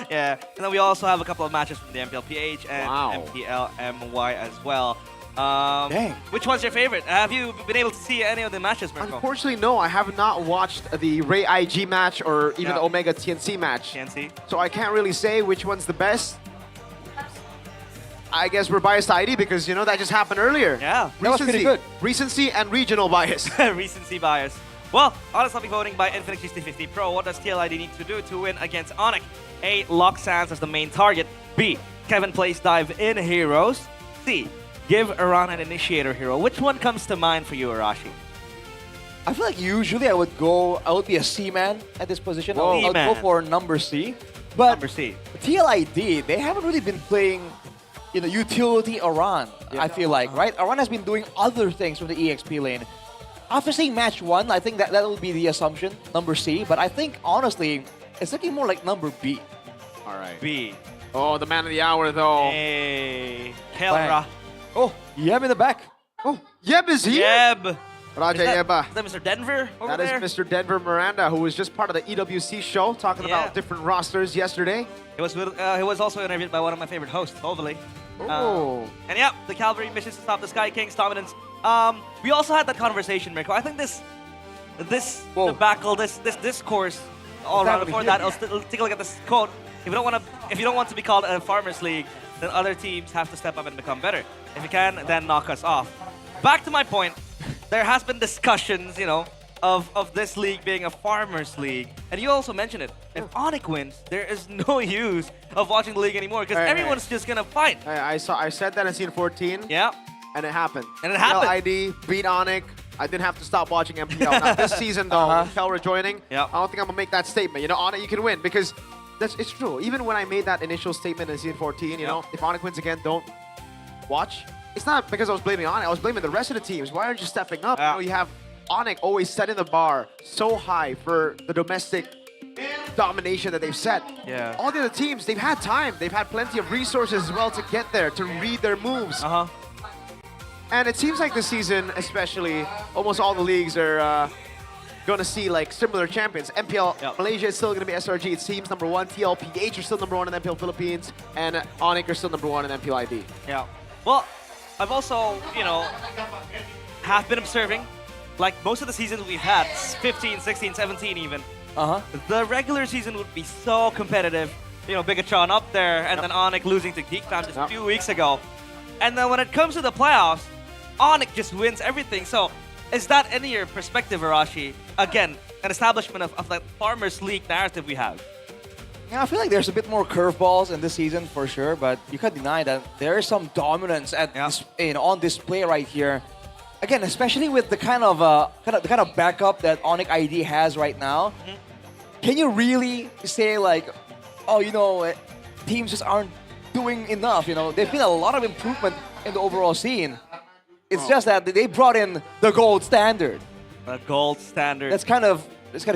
Yeah. And then we also have a couple of matches from the MPL PH and MPL MY as well. Dang. Which one's your favorite? Have you been able to see any of the matches, Mirko? Unfortunately, no. I have not watched the Ray IG match or even the Omega TNC match. TNC. So I can't really say which one's the best. I guess we're biased to ID because, you know, that just happened earlier. Yeah. That was pretty good. Recency and regional bias. Recency bias. Well, honest topic voting by Infinix 6050 Pro. What does TLID need to do to win against Onyx? A. Lock Sans as the main target. B. Kevin plays dive in heroes. C. Give Iran an initiator hero. Which one comes to mind for you, Arashi? I feel like usually I would be a C-man at this position. I would go for number C. But number C. TLID, they haven't really been playing, you know, utility Iran, I feel like, right? Iran has been doing other things from the EXP lane. After seeing match 1, I think that will be the assumption, number C. But I think, honestly, it's looking more like number B. All right. B. Oh, the man of the hour, though. Hey. Kelra. Oh, Yeb in the back. Oh, Yeb is here? Yeb. Raja Yeba. Is that Mr. Denver over That is Mr. Denver Miranda, who was just part of the EWC show, talking about different rosters yesterday. He was also interviewed by one of my favorite hosts, hopefully. Oh. And yeah, the Cavalry missions to stop the Sky King's dominance. We also had that conversation, Mirko. I think this debacle, this discourse all around. Before that, let's take a look at this quote. If you don't want to be called a farmers league, then other teams have to step up and become better. If you can, then knock us off. Back to my point. There has been discussions, you know, of this league being a farmers league, and you also mentioned it. If Onyx wins, there is no use of watching the league anymore because everyone's just gonna fight. I said that in scene 14. Yeah. And it happened. And it happened. ID beat Onyx. I didn't have to stop watching MPL. Now, this season, though, with Kelra joining, I don't think I'm gonna make that statement. You know, Onyx, you can win because it's true. Even when I made that initial statement in scene 14, you know, if Onyx wins again, don't watch. It's not because I was blaming Onyx. I was blaming the rest of the teams. Why aren't you stepping up? You know, you have Onyx always setting the bar so high for the domestic domination that they've set. Yeah. All the other teams, they've had time. They've had plenty of resources as well to get there, to read their moves. And it seems like this season, especially, almost all the leagues are going to see like similar champions. MPL Malaysia is still going to be SRG. It seems number 1. TLPH are still number 1 in MPL Philippines, and Onyx are still number 1 in MPL ID. Yeah. Well, I've also, you know, have been observing, like most of the seasons we've had, 15, 16, 17 even. The regular season would be so competitive. You know, Bigatron up there, and then Onyx losing to Geek Fam just a few weeks ago. And then when it comes to the playoffs, Onyx just wins everything. So, is that in your perspective, Arashi? Again, an establishment of that Farmers League narrative we have. Yeah, I feel like there's a bit more curveballs in this season for sure, but you can't deny that there is some dominance at on display right here. Again, especially with the kind of backup that Onyx ID has right now. Can you really say like, oh, you know, teams just aren't doing enough? You know, there's been a lot of improvement in the overall scene. It's just that they brought in the gold standard. The gold standard. It's kind of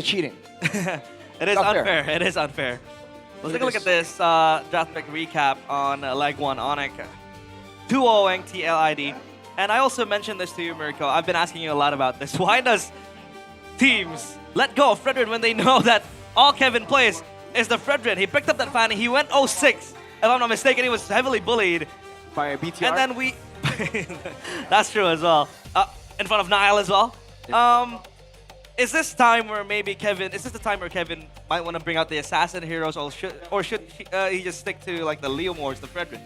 cheating. It is unfair. It is unfair. Let's take a look at this draft pick recap on leg 1 Onyx. 2-0ing TLID. And I also mentioned this to you, Mirko. I've been asking you a lot about this. Why does teams let go of Fredrin when they know that all Kevin plays is the Fredrin? He picked up that Fanny. He went 0-6. If I'm not mistaken, he was heavily bullied. By a BTR? And then we... That's true as well. In front of Nile as well. Is this time where maybe Kevin... Is this the time where Kevin might want to bring out the assassin heroes, or should he just stick to like the Leomords, the Fredrin?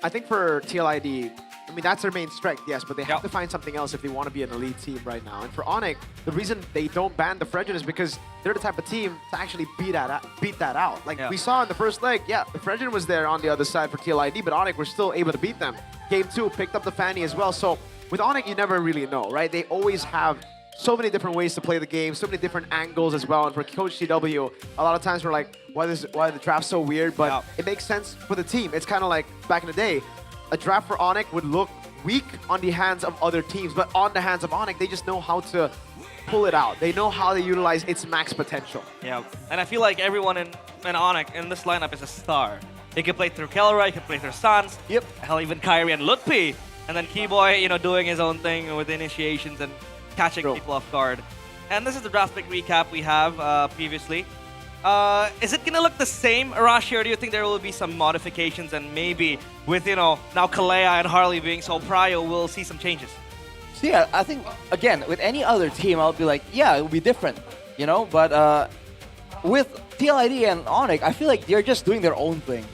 I think for TLID, I mean, that's their main strength, yes, but they have to find something else if they want to be an elite team right now. And for Onyx, the reason they don't ban the Fredrin is because they're the type of team to actually beat that out. Like we saw in the first leg, the Fredrin was there on the other side for TLID, but Onyx were still able to beat them. Game 2 picked up the Fanny as well. So with Onyx, you never really know, right? They always have so many different ways to play the game, so many different angles as well. And for Coach CW, a lot of times we're like, why is the draft so weird? But it makes sense for the team. It's kind of like back in the day, a draft for Onyx would look weak on the hands of other teams, but on the hands of Onyx, they just know how to pull it out. They know how to utilize its max potential. Yeah, and I feel like everyone in Onyx in this lineup is a star. He can play through Kelra, he can play through Sans. Yep. Hell, even Kyrie and Lutpi. And then Keyboy, you know, doing his own thing with initiations and catching people off guard. And this is the draft pick recap we have previously. Is it gonna look the same, Arashi, or do you think there will be some modifications and maybe with, you know, now Kalea and Harley being so prio, we'll see some changes? So yeah, I think, again, with any other team, I'll be like, yeah, it will be different, you know? But with TLID and Onyx, I feel like they're just doing their own thing.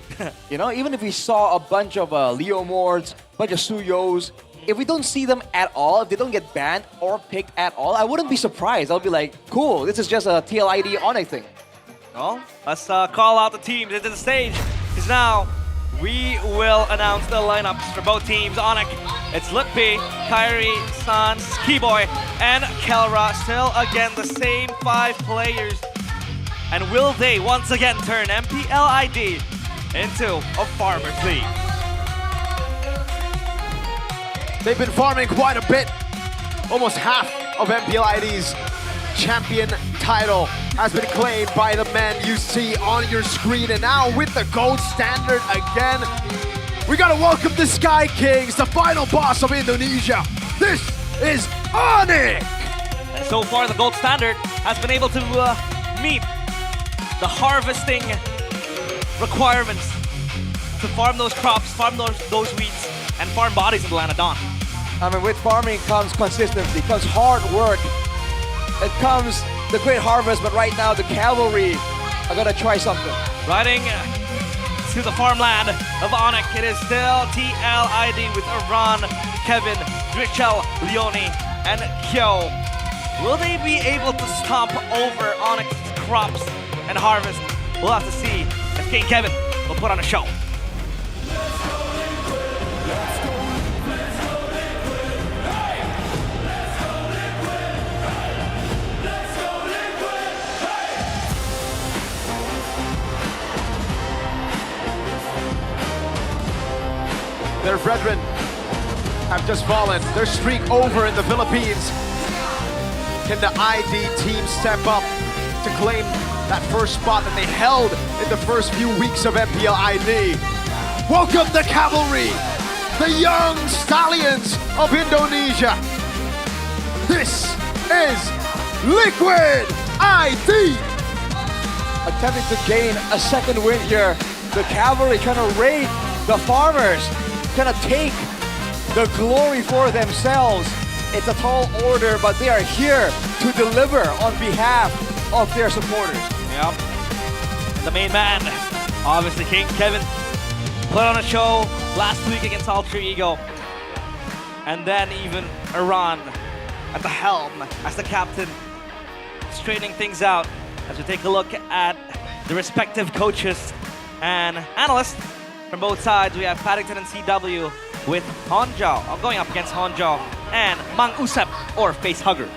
You know, even if we saw a bunch of Leo Mords, bunch of Suyos, if we don't see them at all, if they don't get banned or picked at all, I wouldn't be surprised. I'll be like, cool, this is just a TLID Onyx thing. Well, let's call out the teams into the stage, because now we will announce the lineups for both teams. Onyx, it's Lutpi, Kyrie, Sans, Keyboy, and Kelra. Still, again, the same 5 players. And will they once again turn MPL ID into a Farmers League? They've been farming quite a bit. Almost half of MPL ID's champion title has been claimed by the men you see on your screen. And now with the gold standard again, we gotta welcome the Sky Kings, the final boss of Indonesia. This is Onyx! And so far, the gold standard has been able to meet the harvesting requirements to farm those crops, farm those wheats, and farm bodies in the land of Dawn. I mean, with farming comes consistency, comes hard work. It comes the great harvest, but right now the cavalry are gonna try something. Riding to the farmland of Onyx, it is still TLID with Iran, Kevin, Drichel, Leone, and Kyo. Will they be able to stomp over Onyx's crops and harvest? We'll have to see if King Kevin will put on a show. Their brethren have just fallen. Their streak over in the Philippines. Can the ID team step up to claim that first spot that they held in the first few weeks of MPL ID? Welcome the cavalry, the young stallions of Indonesia. This is Liquid ID. Attempting to gain a second win here. The cavalry trying to raid the farmers, trying to take the glory for themselves. It's a tall order, but they are here to deliver on behalf of their supporters. Yep. The main man, obviously King Kevin, put on a show last week against Alter Ego. And then even Iran at the helm as the captain, straightening things out as we take a look at the respective coaches and analysts from both sides. We have Paddington and CW with Honjo going up against Honjo and Mang Usep or Facehugger.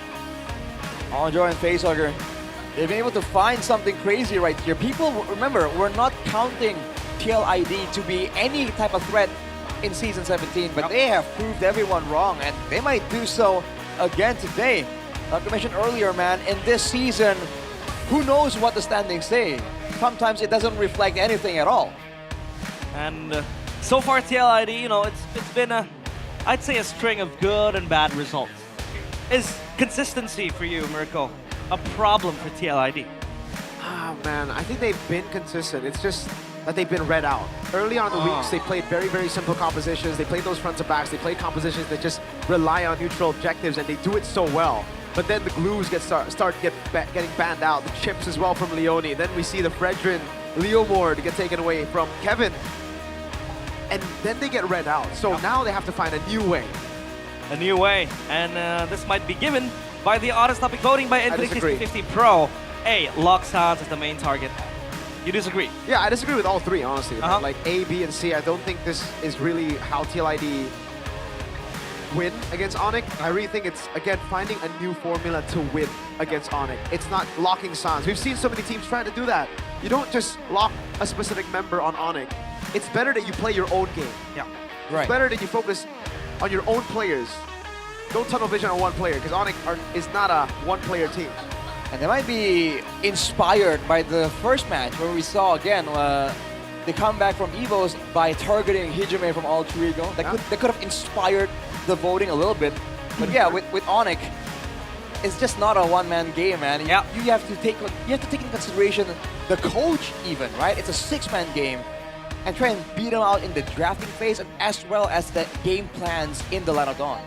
Honjo and Facehugger, they've been able to find something crazy right here. People, remember, we're not counting TLID to be any type of threat in Season 17, but they have proved everyone wrong, and they might do so again today. Like I mentioned earlier, man, in this season, who knows what the standings say? Sometimes it doesn't reflect anything at all. And so far, TLID, you know, it's been I'd say a string of good and bad results. Is consistency for you, Mirko, a problem for TLID? Ah, man, I think they've been consistent. It's just that they've been read out. Early on in the weeks, they played very, very simple compositions. They played those front to backs. They played compositions that just rely on neutral objectives, and they do it so well. But then the glues getting banned out. The chips as well from Leone. Then we see the Fredrin, Leomord get taken away from Kevin. And then they get read out. So now they have to find a new way. A new way. And this might be given by the honest topic voting by Infinix 50 Pro. A, Loxans is the main target. You disagree? Yeah, I disagree with all three, honestly. Like A, B, and C, I don't think this is really how TLID win against Onyx. I really think it's, again, finding a new formula to win against Onyx. It's not locking Sans. We've seen so many teams trying to do that. You don't just lock a specific member on Onyx. It's better that you play your own game. Yeah. Right. It's better that you focus on your own players. Don't tunnel vision on one player, because Onyx is not a one-player team. And they might be inspired by the first match where we saw again the comeback from Evos by targeting Hijime from Alter Ego. That could have inspired the voting a little bit. But yeah, with Onyx, it's just not a one-man game, man. You have to take in consideration the coach even, right? It's a six-man game, and try and beat them out in the drafting phase as well as the game plans in the Line of Dawn.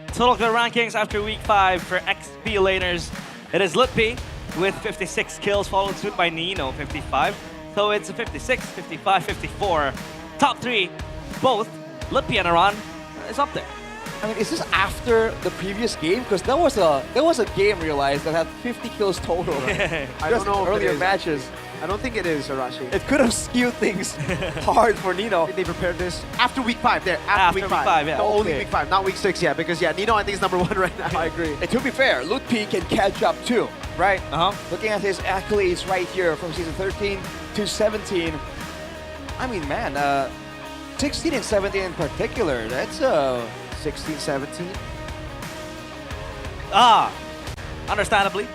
Total kill rankings after week 5 for XP laners. It is Lutpi with 56 kills, followed suit by Nino, 55. So it's a 56, 55, 54. Top 3, both Lutpi and Aran is up there. I mean, is this after the previous game? Because there was a game realized that had 50 kills total. Right? I don't know earlier if it is. matches. I don't think it is, Arashi. It could have skewed things hard for Nino. They prepared this after week 5. After week 5. Yeah. No, only week 5, not week 6 yet. Because yeah, Nino I think is number 1 right now. I agree. And to be fair, Lutpi can catch up too, right? Looking at his accolades right here from season 13 to 17. I mean, man, 16 and 17 in particular. That's 16, 17. Understandably.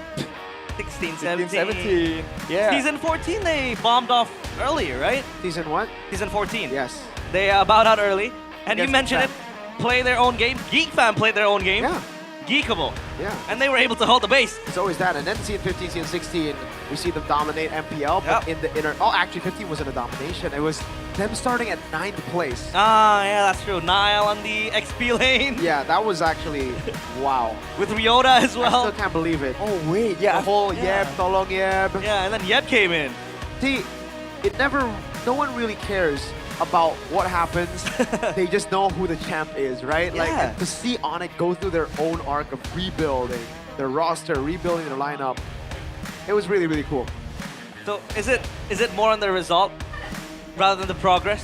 16, 17. Yeah. Season 14, they bombed off earlier, right? Season what? Season 14. Yes. They bowed out early. And you Against mentioned it, play their own game. Geek Fam played their own game. Yeah. Geekable. Yeah. And they were able to hold the base. It's always that. And then season 15, season 16, we see them dominate MPL. But in the inner... Oh, actually, 15 wasn't a domination. It was them starting at 9th place. Yeah, that's true. Nile on the XP lane. Yeah, that was actually... wow. With Ryota as well. I still can't believe it. Oh, wait. Yeah. The whole Yeb, Tolong Yeb. Yeah, and then Yeb came in. See, it never... No one really cares about what happens. They just know who the champ is, right? Like, and to see Onyx go through their own arc of rebuilding their roster, rebuilding their lineup, it was really, really cool. So is it more on the result rather than the progress?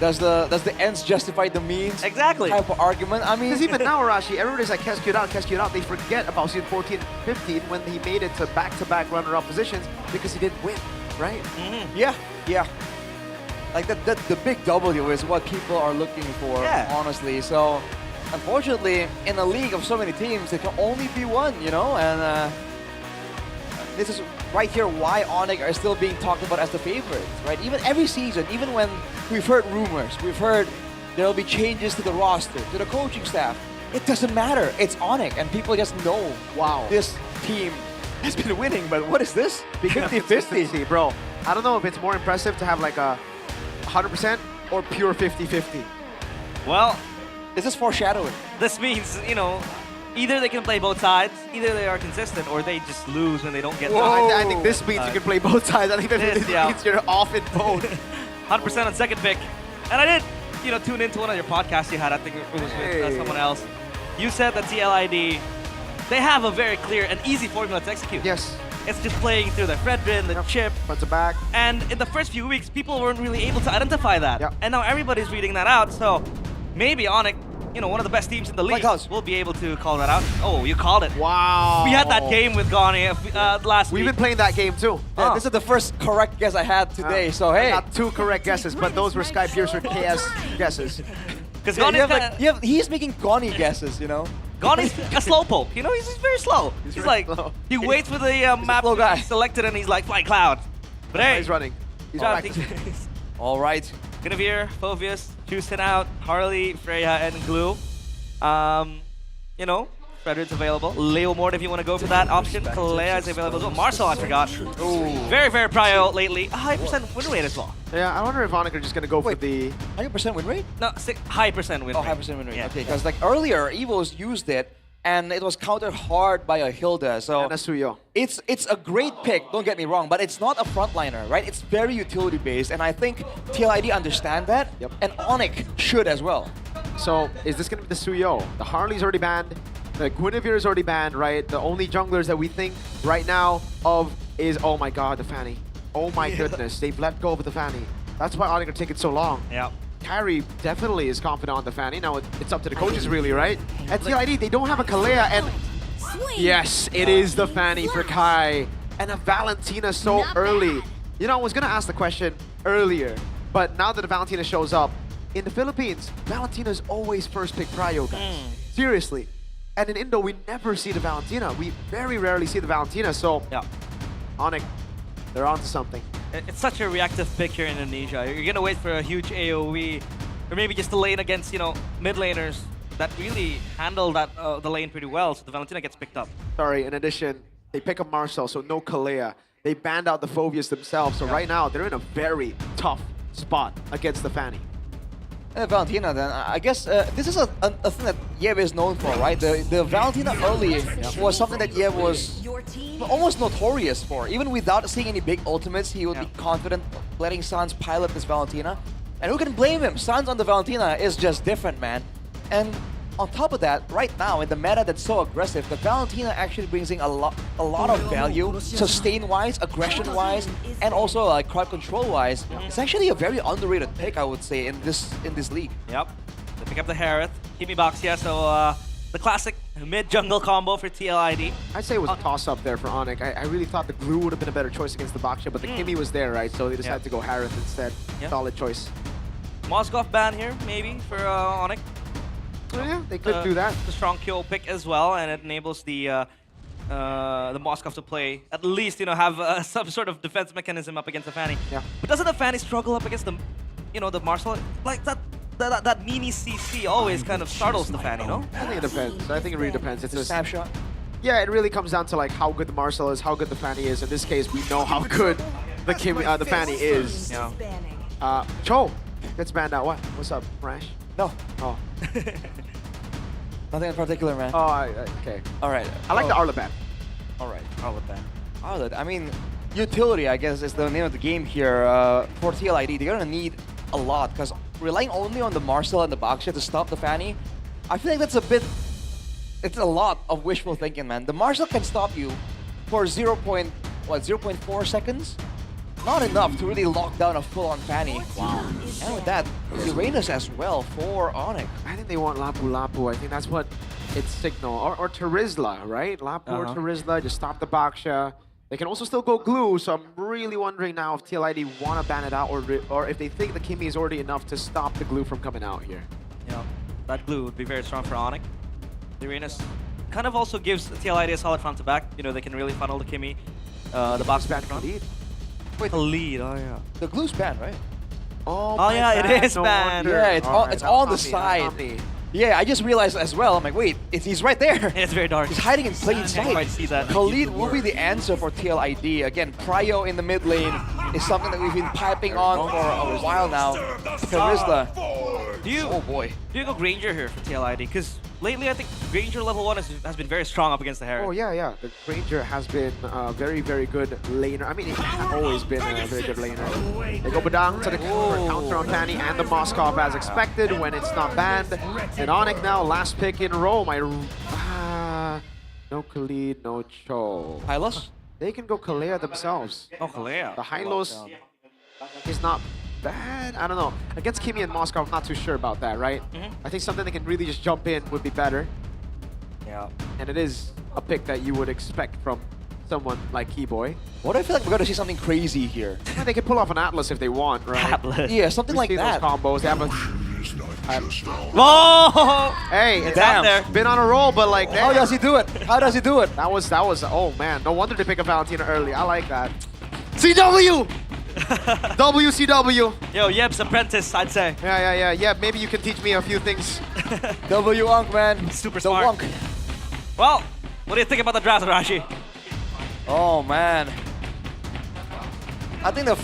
Does the ends justify the means? Exactly. Type of argument. I mean, because even now, Arashi, everybody's like Keskyut out. They forget about season 14 and 15 when he made it to back-to-back runner-up positions because he didn't win, right? Yeah. Like the big W is what people are looking for, honestly. So, unfortunately, in a league of so many teams, there can only be one, you know? And this is right here why Onyx are still being talked about as the favorites, right? Even every season, even when we've heard rumors, we've heard there'll be changes to the roster, to the coaching staff. It doesn't matter. It's Onyx, and people just know, wow, this team has been winning, but what is this? 50-50. Bro, I don't know if it's more impressive to have like a 100% or pure 50-50. Well, this is foreshadowing. This means, you know, either they can play both sides, either they are consistent, or they just lose when they don't get them. I think this means you can play both sides. I think this means you're off in both. 100% on second pick. And I did, you know, tune into one of your podcasts you had. I think it was with someone else. You said that TLID, they have a very clear and easy formula to execute. Yes. It's just playing through the Fredrin, the chip. Front to back. And in the first few weeks, people weren't really able to identify that. And now everybody's reading that out. So maybe Onyx, you know, one of the best teams in the league, will be able to call that out. Oh, you called it. Wow. We had that game with Gani last week. We've been playing that game too. Yeah, this is the first correct guess I had today, so hey. I got 2 correct guesses, but those were Sky Piercer KS guesses. Because he's making Gani guesses, you know? Gani's a slow poke, you know, he's just very slow. He's like, he waits for the map to be selected and he's like, fly cloud. But hey, he's running. He's practicing. All right. Guinevere, Phovius, Houston out, Harley, Freya, and Glue. You know, Frederick's available. Leo Mort if you want to go for that option. Kalea is available as well. Marcel, I forgot. Very, very prio lately. A high percent win rate as well. Yeah, I wonder if Onyx are just going to go for the... 100% win rate? No, high percent win rate. Oh, high percent win rate. Yeah. Okay, because like earlier, Evos used it, and it was countered hard by a Hilda. So and a Suyo. It's a great pick, don't get me wrong, but it's not a frontliner, right? It's very utility-based, and I think TLID understand that, and Onyx should as well. So, is this going to be the Suyo? The Harley's already banned. The Guinevere is already banned, right? The only junglers that we think right now of is, oh my god, the Fanny. Oh my goodness, they've let go of the Fanny. That's why Onyx are taking so long. Yeah. Kyrie definitely is confident on the Fanny. Now it's up to the coaches really, right? At TLID, they don't have a Kalea and... Yes, it is the Fanny for Kai. And a Valentina so early. You know, I was going to ask the question earlier, but now that the Valentina shows up, in the Philippines, Valentina is always first pick prio, guys. Seriously. And in Indo, we never see the Valentina. We very rarely see the Valentina. So, Onyx, they're onto something. It's such a reactive pick here in Indonesia. You're gonna wait for a huge AoE, or maybe just a lane against, you know, mid laners that really handle that the lane pretty well. So the Valentina gets picked up. Sorry, in addition, they pick up Marcel, so no Kalea. They banned out the Phobias themselves. So right now, they're in a very tough spot against the Fanny. Valentina then, I guess this is a thing that Yeb is known for, right? The Valentina early was something that Yeb was almost notorious for. Even without seeing any big ultimates, he would be confident letting Sans pilot this Valentina. And who can blame him? Sans on the Valentina is just different, man. And on top of that, right now, in the meta that's so aggressive, the Valentina actually brings in a lot of value, sustain-wise, aggression-wise, and also like crowd control-wise. It's actually a very underrated pick, I would say, in this league. Yep. They pick up the Harith, Kimi Baxia, so the classic mid-jungle combo for TLID. I'd say it was a toss-up there for Onyx. I really thought the Glue would have been a better choice against the Baxia, but the Kimi was there, right? So they decided to go Harith instead. Solid choice. Moskov ban here, maybe, for Onyx. Yeah, they could do that. The strong kill pick as well, and it enables the Moskov to play, at least, you know, have some sort of defense mechanism up against the Fanny. Yeah. But doesn't the Fanny struggle up against the, you know, the Marcel? Like that mini CC always kind of startles the Fanny, no? I think it depends. I think it really depends. It's a snapshot. Yeah, it really comes down to like how good the Marcel is, how good the Fanny is. In this case, we know how good the Fanny is. Yeah. Cho gets banned out. What? What's up, Rash? No. Oh. Nothing in particular, man. Oh, okay. All right. I like the Arla ban. All right. Arla ban. Arla, I mean, utility, I guess, is the name of the game here. For TLID, they're gonna need a lot, because relying only on the Marcel and the Baxia to stop the Fanny, I feel like that's it's a lot of wishful thinking, man. The Marcel can stop you for 0.4 seconds? Not enough to really lock down a full-on Fanny. Wow. And with that, Uranus as well for Onyx. I think they want Lapu Lapu. I think that's what it's signal. Or Terizla, right? Lapu or Terizla, just stop the Baxia. They can also still go Glue, so I'm really wondering now if TLID want to ban it out or if they think the Kimi is already enough to stop the Glue from coming out here. Yeah, that Glue would be very strong for Onyx. Uranus kind of also gives TLID a solid front to back. You know, they can really funnel the Kimi, the box back front. Wait, the lead, oh yeah. The Glue's banned, right? Oh yeah, it is no banned. wonder. Yeah, it's on the side. Yeah, I just realized as well. I'm like, wait, he's right there. It's very dark. He's hiding in plain sight. I can't quite see that. Khalid will be the answer for TLID. Again, Prio in the mid lane is something that we've been piping on for a while now. Terizla. Oh boy. Do you go Granger here for TLID? Because lately I think Granger level 1 has been very strong up against the Harith. Oh yeah. The Granger has been a very, very good laner. I mean, he's always been a very good laner. They go Badang to the counter on Fanny and the Moskov as expected when it's not banned. And Onyx now, last pick in Rome. No Khalid, no Cho. Hylos? They can go Kalea themselves. Oh, Kalea. The Hylos is not bad. I don't know. Against Kimi and Moskov, I'm not too sure about that, right? I think something that can really just jump in would be better. Yeah. And it is a pick that you would expect from someone like Keyboy. What I feel like we're gonna see something crazy here. Yeah, they can pull off an Atlas if they want, right? Atlas. Yeah, something like that. Those combos. They have a... Whoa! Hey, it's out there. Been on a roll, but like... How does he do it? How does he do it? That was... Oh man, no wonder they pick up Valentina early. I like that. CW! WCW. Yo, Yeb's apprentice, I'd say. Yeah. Maybe you can teach me a few things. W-Unk, man. Super smart. Wunk. Well, what do you think about the draft, Rashi? Oh, man. I think the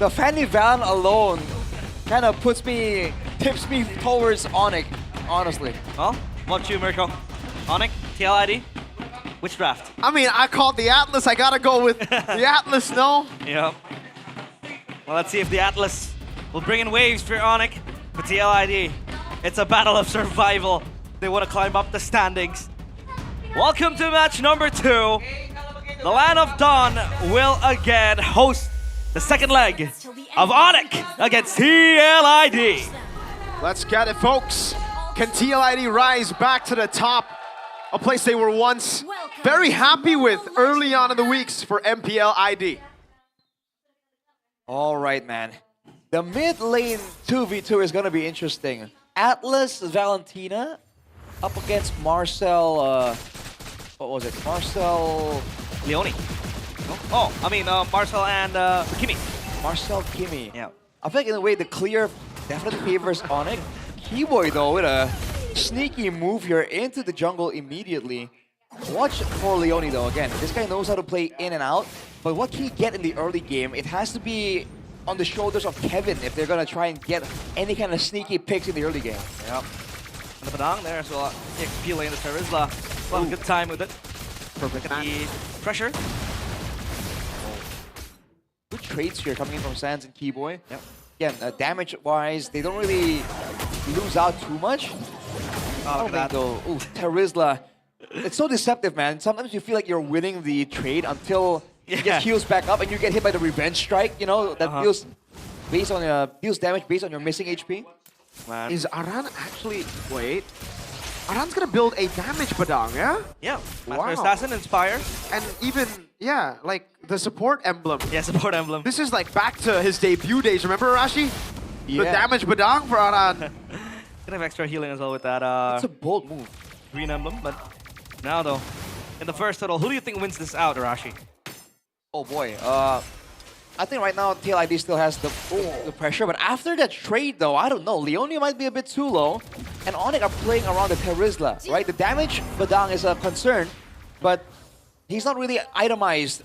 Fanny Van alone kind of tips me towards Onyx, honestly. Well, what about you, Mirko? Onyx, TLID? Which draft? I mean, I called the Atlas. I gotta go with the Atlas, no? Yep. Well, let's see if the Atlas will bring in waves for Onyx for TLID. It's a battle of survival. They want to climb up the standings. Welcome to match number 2. The Land of Dawn will again host the second leg of Onyx against TLID. Let's get it, folks. Can TLID rise back to the top? A place they were once very happy with early on in the weeks for MPL ID. All right, man. The mid lane 2v2 is going to be interesting. Atlas Valentina up against Marcel, what was it? Marcel Leone. Oh, I mean Marcel and Kimi. Marcel Kimi. Yeah. I think in a way the clear definitely favors Onyx. Keyboy though with a sneaky move here into the jungle immediately. Watch for Leone though, again, this guy knows how to play in and out, but what can he get in the early game? It has to be on the shoulders of Kevin if they're gonna try and get any kind of sneaky picks in the early game. Yep. And the Badang there as well. XP lane, the Terizla. Well, good time with it. Perfect. The pressure. Good trades here coming in from Sans and Keyboy. Yep. Again, damage-wise, they don't really lose out too much. Oh, look at that. Though. Ooh, Terizla. It's so deceptive, man. Sometimes you feel like you're winning the trade until he just heals back up and you get hit by the revenge strike, you know, that deals based on deals damage based on your missing HP. Man. Is Aran actually... Wait. Aran's gonna build a damage Badang, yeah? Yeah. Master Assassin, Inspire. And even, yeah, like the support emblem. Yeah, support emblem. This is like back to his debut days, remember Arashi? Yeah. The damage Badang for Aran. Gonna have extra healing as well with that It's a bold move. green emblem, but now though, in the first total, who do you think wins this out, Arashi? Oh boy, I think right now TLID still has the pressure, but after that trade though, I don't know. Leone might be a bit too low, and Onyx are playing around the Terizla, right? The damage Badang is a concern, but he's not really itemized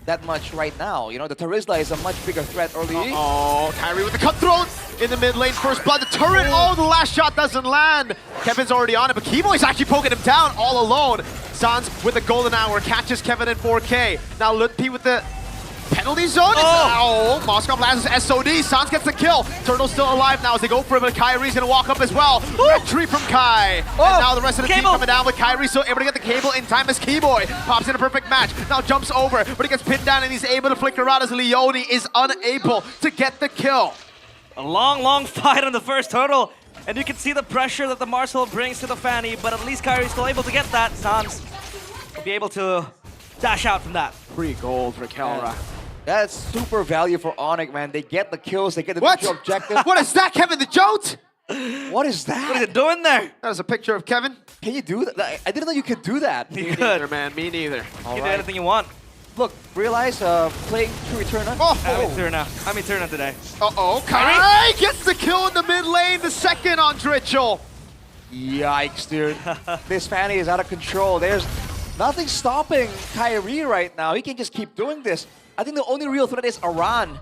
that much right now. You know, the Terizla is a much bigger threat early. Oh, Kyrie with the cutthroat in the mid lane. First blood, the turret. Oh, the last shot doesn't land. Kevin's already on it, but Keyboy's actually poking him down all alone. Sans with the golden hour catches Kevin in 4K. Now Lutpi with the penalty zone. Oh, Moscow blasts SOD. Sans gets the kill. Turtle's still alive now as they go for it, but Kyrie's gonna walk up as well. Retreat from Kai. And now the rest of the team coming down with Kyrie still able to get the cable in time as Keyboy pops in a perfect match. Now jumps over, but he gets pinned down and he's able to flicker out as Leone is unable to get the kill. A long fight on the first turtle, and you can see the pressure that the Marcel brings to the Fanny, but at least Kyrie's still able to get that. Sans will be able to dash out from that. Free gold for Kelra. That's super value for Onyx, man. They get the kills, they get the neutral objective. What is that, Kevin the Jolt? What is that? What is it doing there? That was a picture of Kevin. Can you do that? I didn't know you could do that. Me neither, man. Me neither. You can do anything you want. Look, realize playing True Eterna. I'm Eterna today. Uh-oh, Kyrie gets the kill in the mid lane, the second on Dritchel. Yikes, dude. This Fanny is out of control. There's nothing stopping Kyrie right now. He can just keep doing this. I think the only real threat is Aran.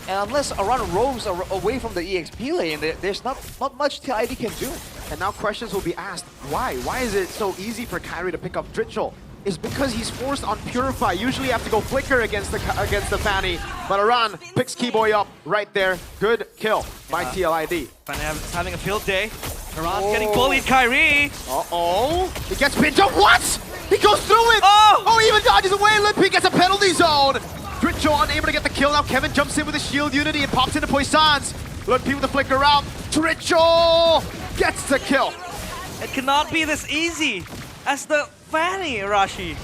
And unless Aran roams away from the EXP lane, there's not much TLID can do. And now questions will be asked, why? Why is it so easy for Kyrie to pick up Dritchel? It's because he's forced on Purify. Usually you have to go Flicker against the Fanny. But Aran picks Keyboy up right there. Good kill by TLID. Fanny having a field day. Aran getting bullied, Kyrie. Uh-oh. He gets pinned up. What? He goes through it. Oh, he even dodges away. Limpy gets a penalty zone. Dritchel unable to get the kill. Now Kevin jumps in with a shield unity and pops into Poissons. Limpy with the flicker out. Dritchel gets the kill. It cannot be this easy as the Fanny, Arashi.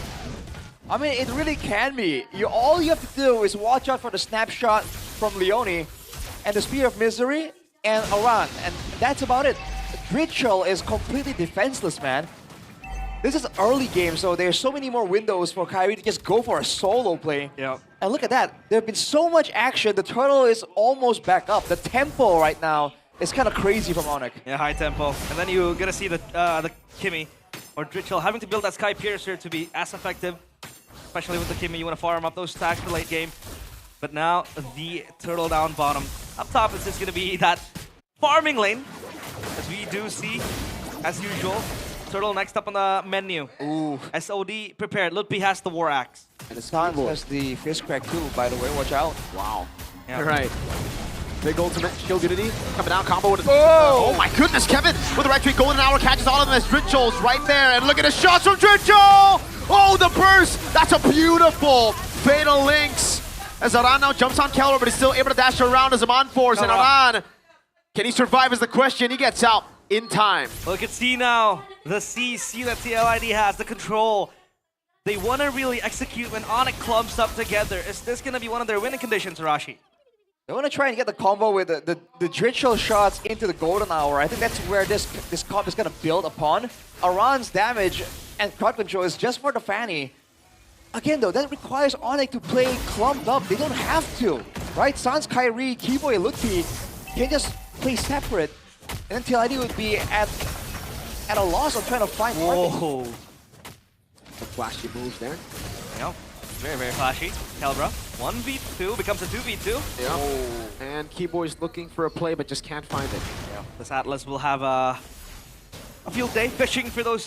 I mean, it really can be. All you have to do is watch out for the snapshot from Leone and the Spear of Misery and Aran, and that's about it. Dritchel is completely defenseless, man. This is early game, so there's so many more windows for Kyrie to just go for a solo play. Yeah. And look at that. There have been so much action. The turtle is almost back up. The tempo right now is kind of crazy from Onyx. Yeah, high tempo. And then you're gonna see the Kimi or Dritchel having to build that Sky Piercer to be as effective. Especially with the Kimi, you want to farm up those stacks for late game. But now the turtle down bottom. Up top is just gonna be that farming lane, as we do see, as usual. Turtle next up on the menu. Ooh. SOD prepared. Lutpi has the War Axe. And the Sans has the Fist Crack too, by the way. Watch out. Wow. Yeah. Right. Big ultimate, shield unity, coming down, combo with oh my goodness, Kevin with the retreat, golden hour catches all of them as Dritchel's right there, and look at the shots from Dritchel! Oh, the burst! That's a beautiful fatal links. As Aran now jumps on Kelra, but he's still able to dash around as Aman force, and Aran, can he survive is the question. He gets out in time. Look at C now, the CC that TLID has, the control. They want to really execute when Onyx clumps up together. Is this going to be one of their winning conditions, Arashi? They want to try and get the combo with the Dritchel shots into the Golden Hour. I think that's where this comp is going to build upon. Aran's damage and crowd control is just for the Fanny. Again though, that requires Onyx to play clumped up. They don't have to, right? Sans, Kyrie, Keyboy, Lucky can just play separate. And then TLID would be at a loss of trying to find Whoa. The flashy moves there. Yep. Very, very flashy. Calibra, 1v2 becomes a 2v2. Yeah. And Keyboy's looking for a play, but just can't find it. Yeah. This Atlas will have a field day fishing for those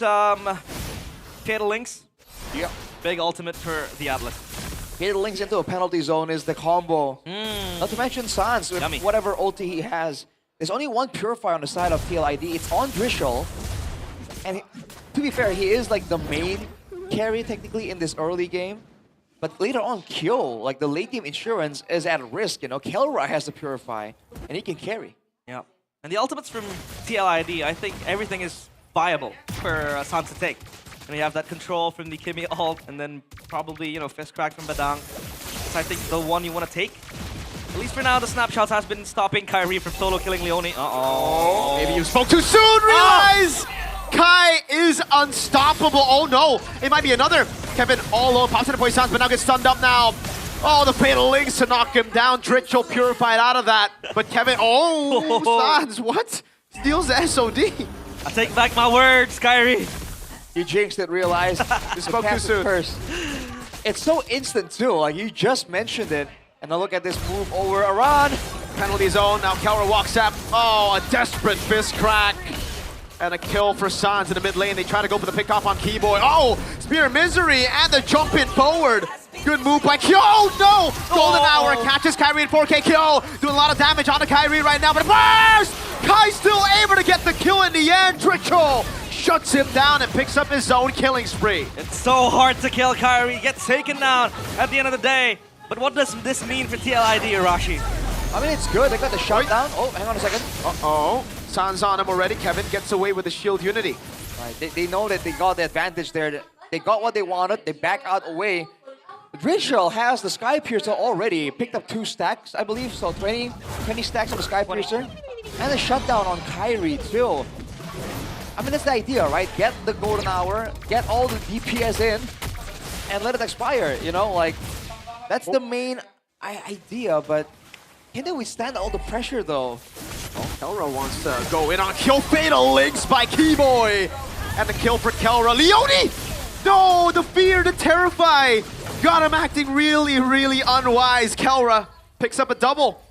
Fatal Links. Yeah. Big ultimate for the Atlas. Fatal Links into a penalty zone is the combo. Not to mention Sans with whatever ulti he has. There's only one Purifier on the side of TLID. It's on Dritchel. And to be fair, he is like the main carry technically in this early game. But later on, Kyo, like the late game insurance, is at risk. You know, Kelra has the Purify, and he can carry. Yeah. And the ultimates from TLID, I think everything is viable for Sans to take. And you have that control from the Kimmy ult, and then probably, you know, Fist Crack from Badang. So I think the one you want to take. At least for now, the snapshots has been stopping Kyrie from solo killing Leone. Uh-oh. Maybe you spoke too soon, realize! Kai is unstoppable. Oh no, it might be another. Kevin all alone, pops into poison Sans, but now gets stunned up now. Oh, the Fatal Links to knock him down. Dritchel purified out of that. But Kevin, Sans, what? Steals the SOD. I take back my words, Kyrie. You jinxed it, realize. You spoke too soon. First. It's so instant too, like you just mentioned it. And now look at this move over Aran. Penalty zone, now Kelra walks up. Oh, a desperate Fist Crack. And a kill for Sans in the mid lane. They try to go for the pick off on Keyboy. Oh, Spear of Misery and the jump in forward. Good move by Kyo. Oh no! Golden Hour catches Kyrie in 4K. Kyo doing a lot of damage on the Kyrie right now, but burst! Kai's still able to get the kill in the end. Dritchel shuts him down and picks up his own killing spree. It's so hard to kill Kyrie. Gets taken down at the end of the day. But what does this mean for TLID, Arashi? I mean, it's good. They got the shutdown. Oh, hang on a second. Uh-oh. Sans on him already. Kevin gets away with the shield unity. Right. They know that they got the advantage there. They got what they wanted. They back out away. Dritchel has the Sky Piercer already. Picked up 2 stacks, I believe. So 20 stacks on the Sky Piercer. And a shutdown on Kyrie, too. I mean, that's the idea, right? Get the Golden Hour, get all the DPS in, and let it expire, you know? Like, that's the main idea, but can they withstand all the pressure, though? Oh, Kelra wants to go in on kill. Fatal Links by Keyboy. And the kill for Kelra. Leone! No, the fear, the terrify. Got him acting really, really unwise. Kelra picks up a double.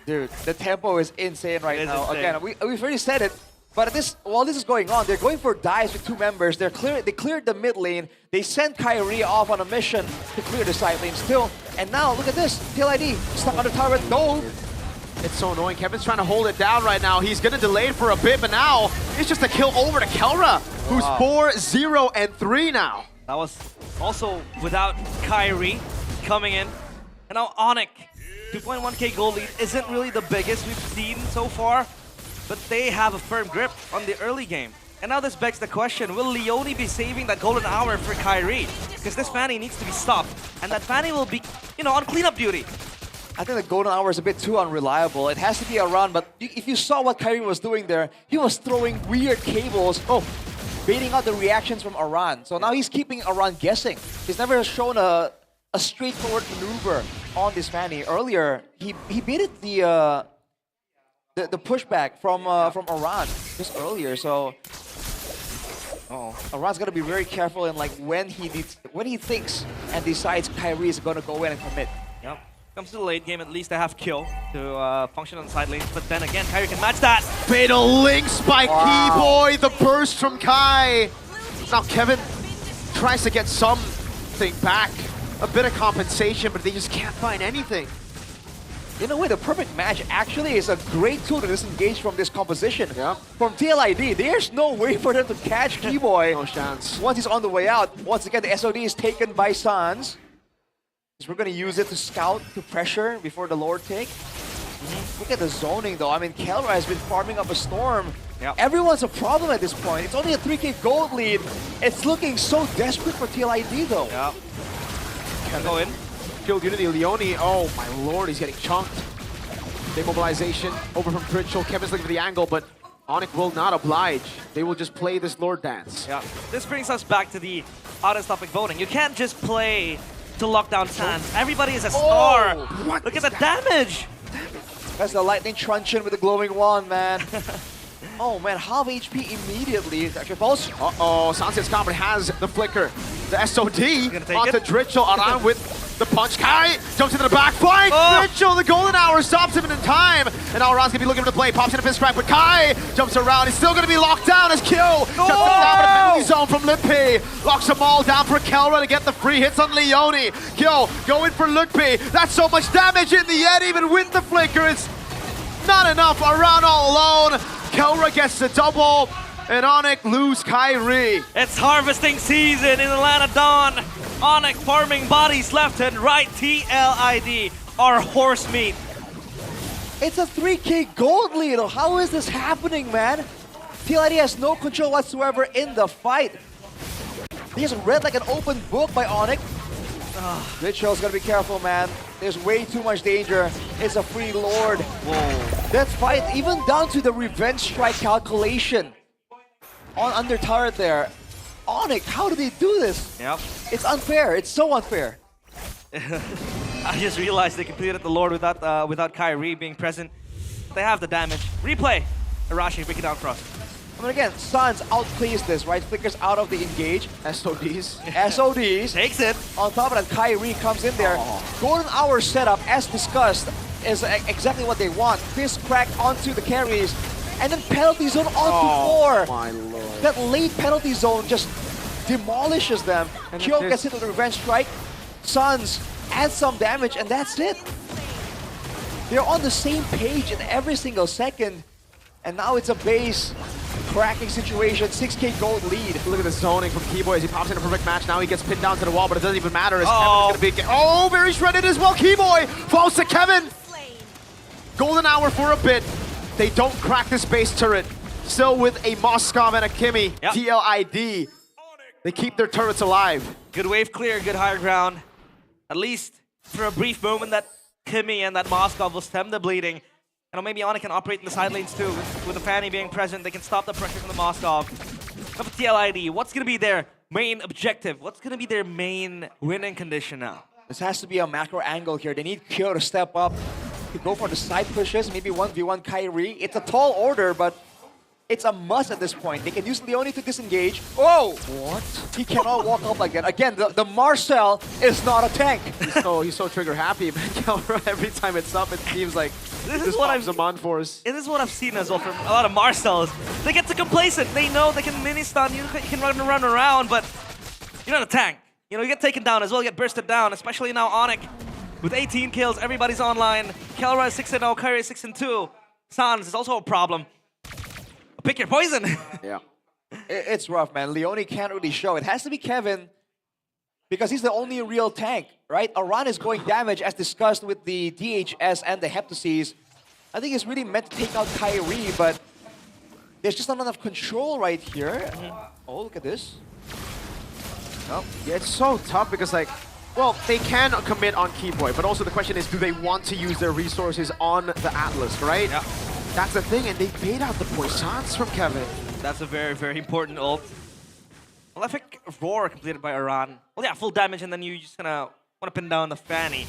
Dude, the tempo is insane right now. Again, we've already said it, but while this is going on, they're going for dives with 2 members. They cleared the mid lane. They sent Kyrie off on a mission to clear the side lane still. And now, look at this. TLID stuck on the turret. No! It's so annoying. Kevin's trying to hold it down right now. He's going to delay it for a bit, but now it's just a kill over to Kelra, who's 4-0-3 now. That was also without Kyrie coming in. And now Onyx, 2.1k gold lead isn't really the biggest we've seen so far, but they have a firm grip on the early game. And now this begs the question, will Leone be saving that Golden Hour for Kyrie? Because this Fanny needs to be stopped, and that Fanny will be, you know, on cleanup duty. I think the Golden Hour is a bit too unreliable. It has to be a run, but if you saw what Kyrie was doing there, he was throwing weird cables, baiting out the reactions from Aran. So now he's keeping Aran guessing. He's never shown a straightforward maneuver on this Fanny. Earlier, he baited the pushback from Aran just earlier. So Aran's gonna be very careful in like when he thinks and decides Kyrie is gonna go in and commit. Yep. Comes to the late game, at least they have kill to function on the side lanes. But then again, Kyrie can match that. Fatal Links by Keyboy, the burst from Kai. Now Kevin tries to get something back, a bit of compensation, but they just can't find anything. In a way, the perfect match actually is a great tool to disengage from this composition. Yeah. From TLID, there's no way for them to catch Keyboy. No chance. Once he's on the way out, once again, the SOD is taken by Sans. We're going to use it to scout, to pressure before the Lord take. Look at the zoning though. I mean, Kelra has been farming up a storm. Everyone's a problem at this point. It's only a 3k gold lead. It's looking so desperate for TLID though. Can go in. killed Unity. Leone, oh my lord, he's getting chunked. Demobilization over from Pritchell. Kevin's looking for the angle, but Onyx will not oblige. They will just play this Lord dance. Yeah, this brings us back to the honest topic voting. You can't just play to lock down Sands. Everybody is a star. Look at the damage. That's the lightning truncheon with the glowing wand, man. Oh man, half HP immediately. Uh-oh, Sands Scott has the flicker. The SOD onto Dritchell, around with the punch. Kai jumps into the back flank. Dritchell, the golden hour stops him in time. And now Ron's gonna be looking for the play. Pops in a fist crack, but Kai jumps around. He's still gonna be locked down as Kill shuts him down in a penalty zone from Lippy. Locks them all down for Kelra to get the free hits on Leone. Kill going for Lippy. That's so much damage in the end, even with the flicker. It's not enough. Around all alone. Kelra gets the double. And Onyx lose Kyrie. It's harvesting season in Atlanta Dawn. Onyx farming bodies left and right. TLID, our horse meat. It's a 3K gold lead. How is this happening, man? TLID has no control whatsoever in the fight. He just read like an open book by Onyx. Richard's gotta be careful, man. There's way too much danger. It's a free lord. Whoa. That fight, even down to the revenge strike calculation. On under turret there. Onyx, how do they do this? Yep. It's unfair. It's so unfair. I just realized they completed the Lord without Kyrie being present. They have the damage. Replay. Arashi, break it down for us. I mean, again, Suns outplays this, right? Flickers out of the engage. SODs. SODs. Takes it. On top of that, Kyrie comes in there. Golden Hour setup, as discussed, is exactly what they want. Fist crack onto the carries. And then penalty zone onto 4. My lord. That late penalty zone just demolishes them. Kyo gets hit with a revenge strike. Suns add some damage, and that's it. They're on the same page in every single second. And now it's a base cracking situation, 6K gold lead. Look at the zoning from Keyboy as he pops in a perfect match. Now he gets pinned down to the wall, but it doesn't even matter as Kevin's gonna be very shredded as well. Keyboy falls to Kevin. Golden hour for a bit. They don't crack this base turret. Still with a Moskov and a Kimmy. Yep. TLID. They keep their turrets alive. Good wave clear, good higher ground. At least for a brief moment that Kimmy and that Moskov will stem the bleeding. And maybe Onyx can operate in the side lanes too. With the Fanny being present, they can stop the pressure from the Moskov. But for TLID, what's going to be their main objective? What's going to be their main winning condition now? This has to be a macro angle here. They need Kyo to step up, to go for the side pushes, maybe 1v1 Kyrie. It's a tall order, but it's a must at this point. They can use Leone to disengage. Oh! What? He cannot walk up like that. Again, the Marcel is not a tank. He's so trigger happy, but Kelra, every time it's up, it seems like this is what I've on force. This is what I've seen as well from a lot of Marcels. They get too complacent. They know they can mini stun. You can run around, but you're not a tank. You know, you get taken down as well. You get bursted down, especially now Onyx with 18 kills. Everybody's online. Kelra is 6-0. Kyrie is 6-2. Sans is also a problem. Pick your poison. Yeah. It's rough, man. Leone can't really show. It has to be Kevin because he's the only real tank, right? Aran is going damage as discussed with the DHS and the Heptases. I think it's really meant to take out Kyrie, but there's just not enough control right here. Oh, look at this. Oh, yeah, it's so tough because, like, well, they can commit on Keyboy, but also the question is, do they want to use their resources on the Atlas, right? Yeah. That's the thing, and they bait out the poisons from Kevin. That's a very, very important ult. Well, I think Roar completed by Aran. Well, yeah, full damage, and then you just gonna want to pin down the Fanny.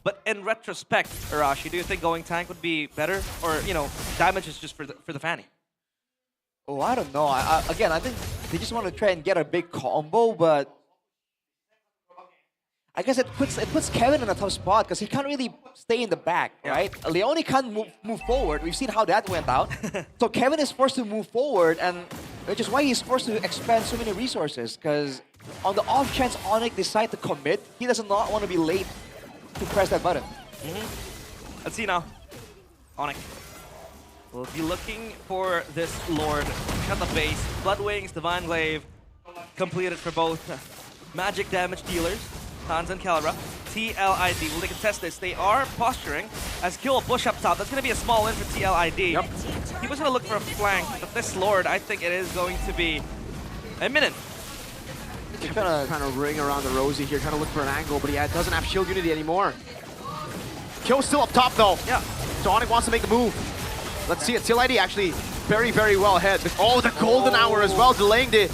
But in retrospect, Arashi, do you think going tank would be better? Or, you know, damage is just for the Fanny? Oh, I don't know. Again, I think they just want to try and get a big combo, but I guess it puts Kevin in a tough spot because he can't really stay in the back, right? Leone can't move forward. We've seen how that went out. So Kevin is forced to move forward, and which is why he's forced to expend so many resources. Because on the off chance Onyx decide to commit, he does not want to be late to press that button. Let's see now. Onyx will be looking for this Lord. Cut the base. Blood Wings, Divine Glaive, completed for both magic damage dealers. Hans and Kelra. TLID, will they contest this? They are posturing as Kill will push up top. That's going to be a small win for TLID. Yep. He was going to look for a flank, but this Lord, I think it is going to be a minute. Trying to ring around the Rosie here, trying to look for an angle, but yeah, it doesn't have shield unity anymore. Kyo's still up top though. Yeah. So Onyx wants to make the move. Let's see it. Till ID actually very, very well ahead. Oh, the golden hour as well, delaying the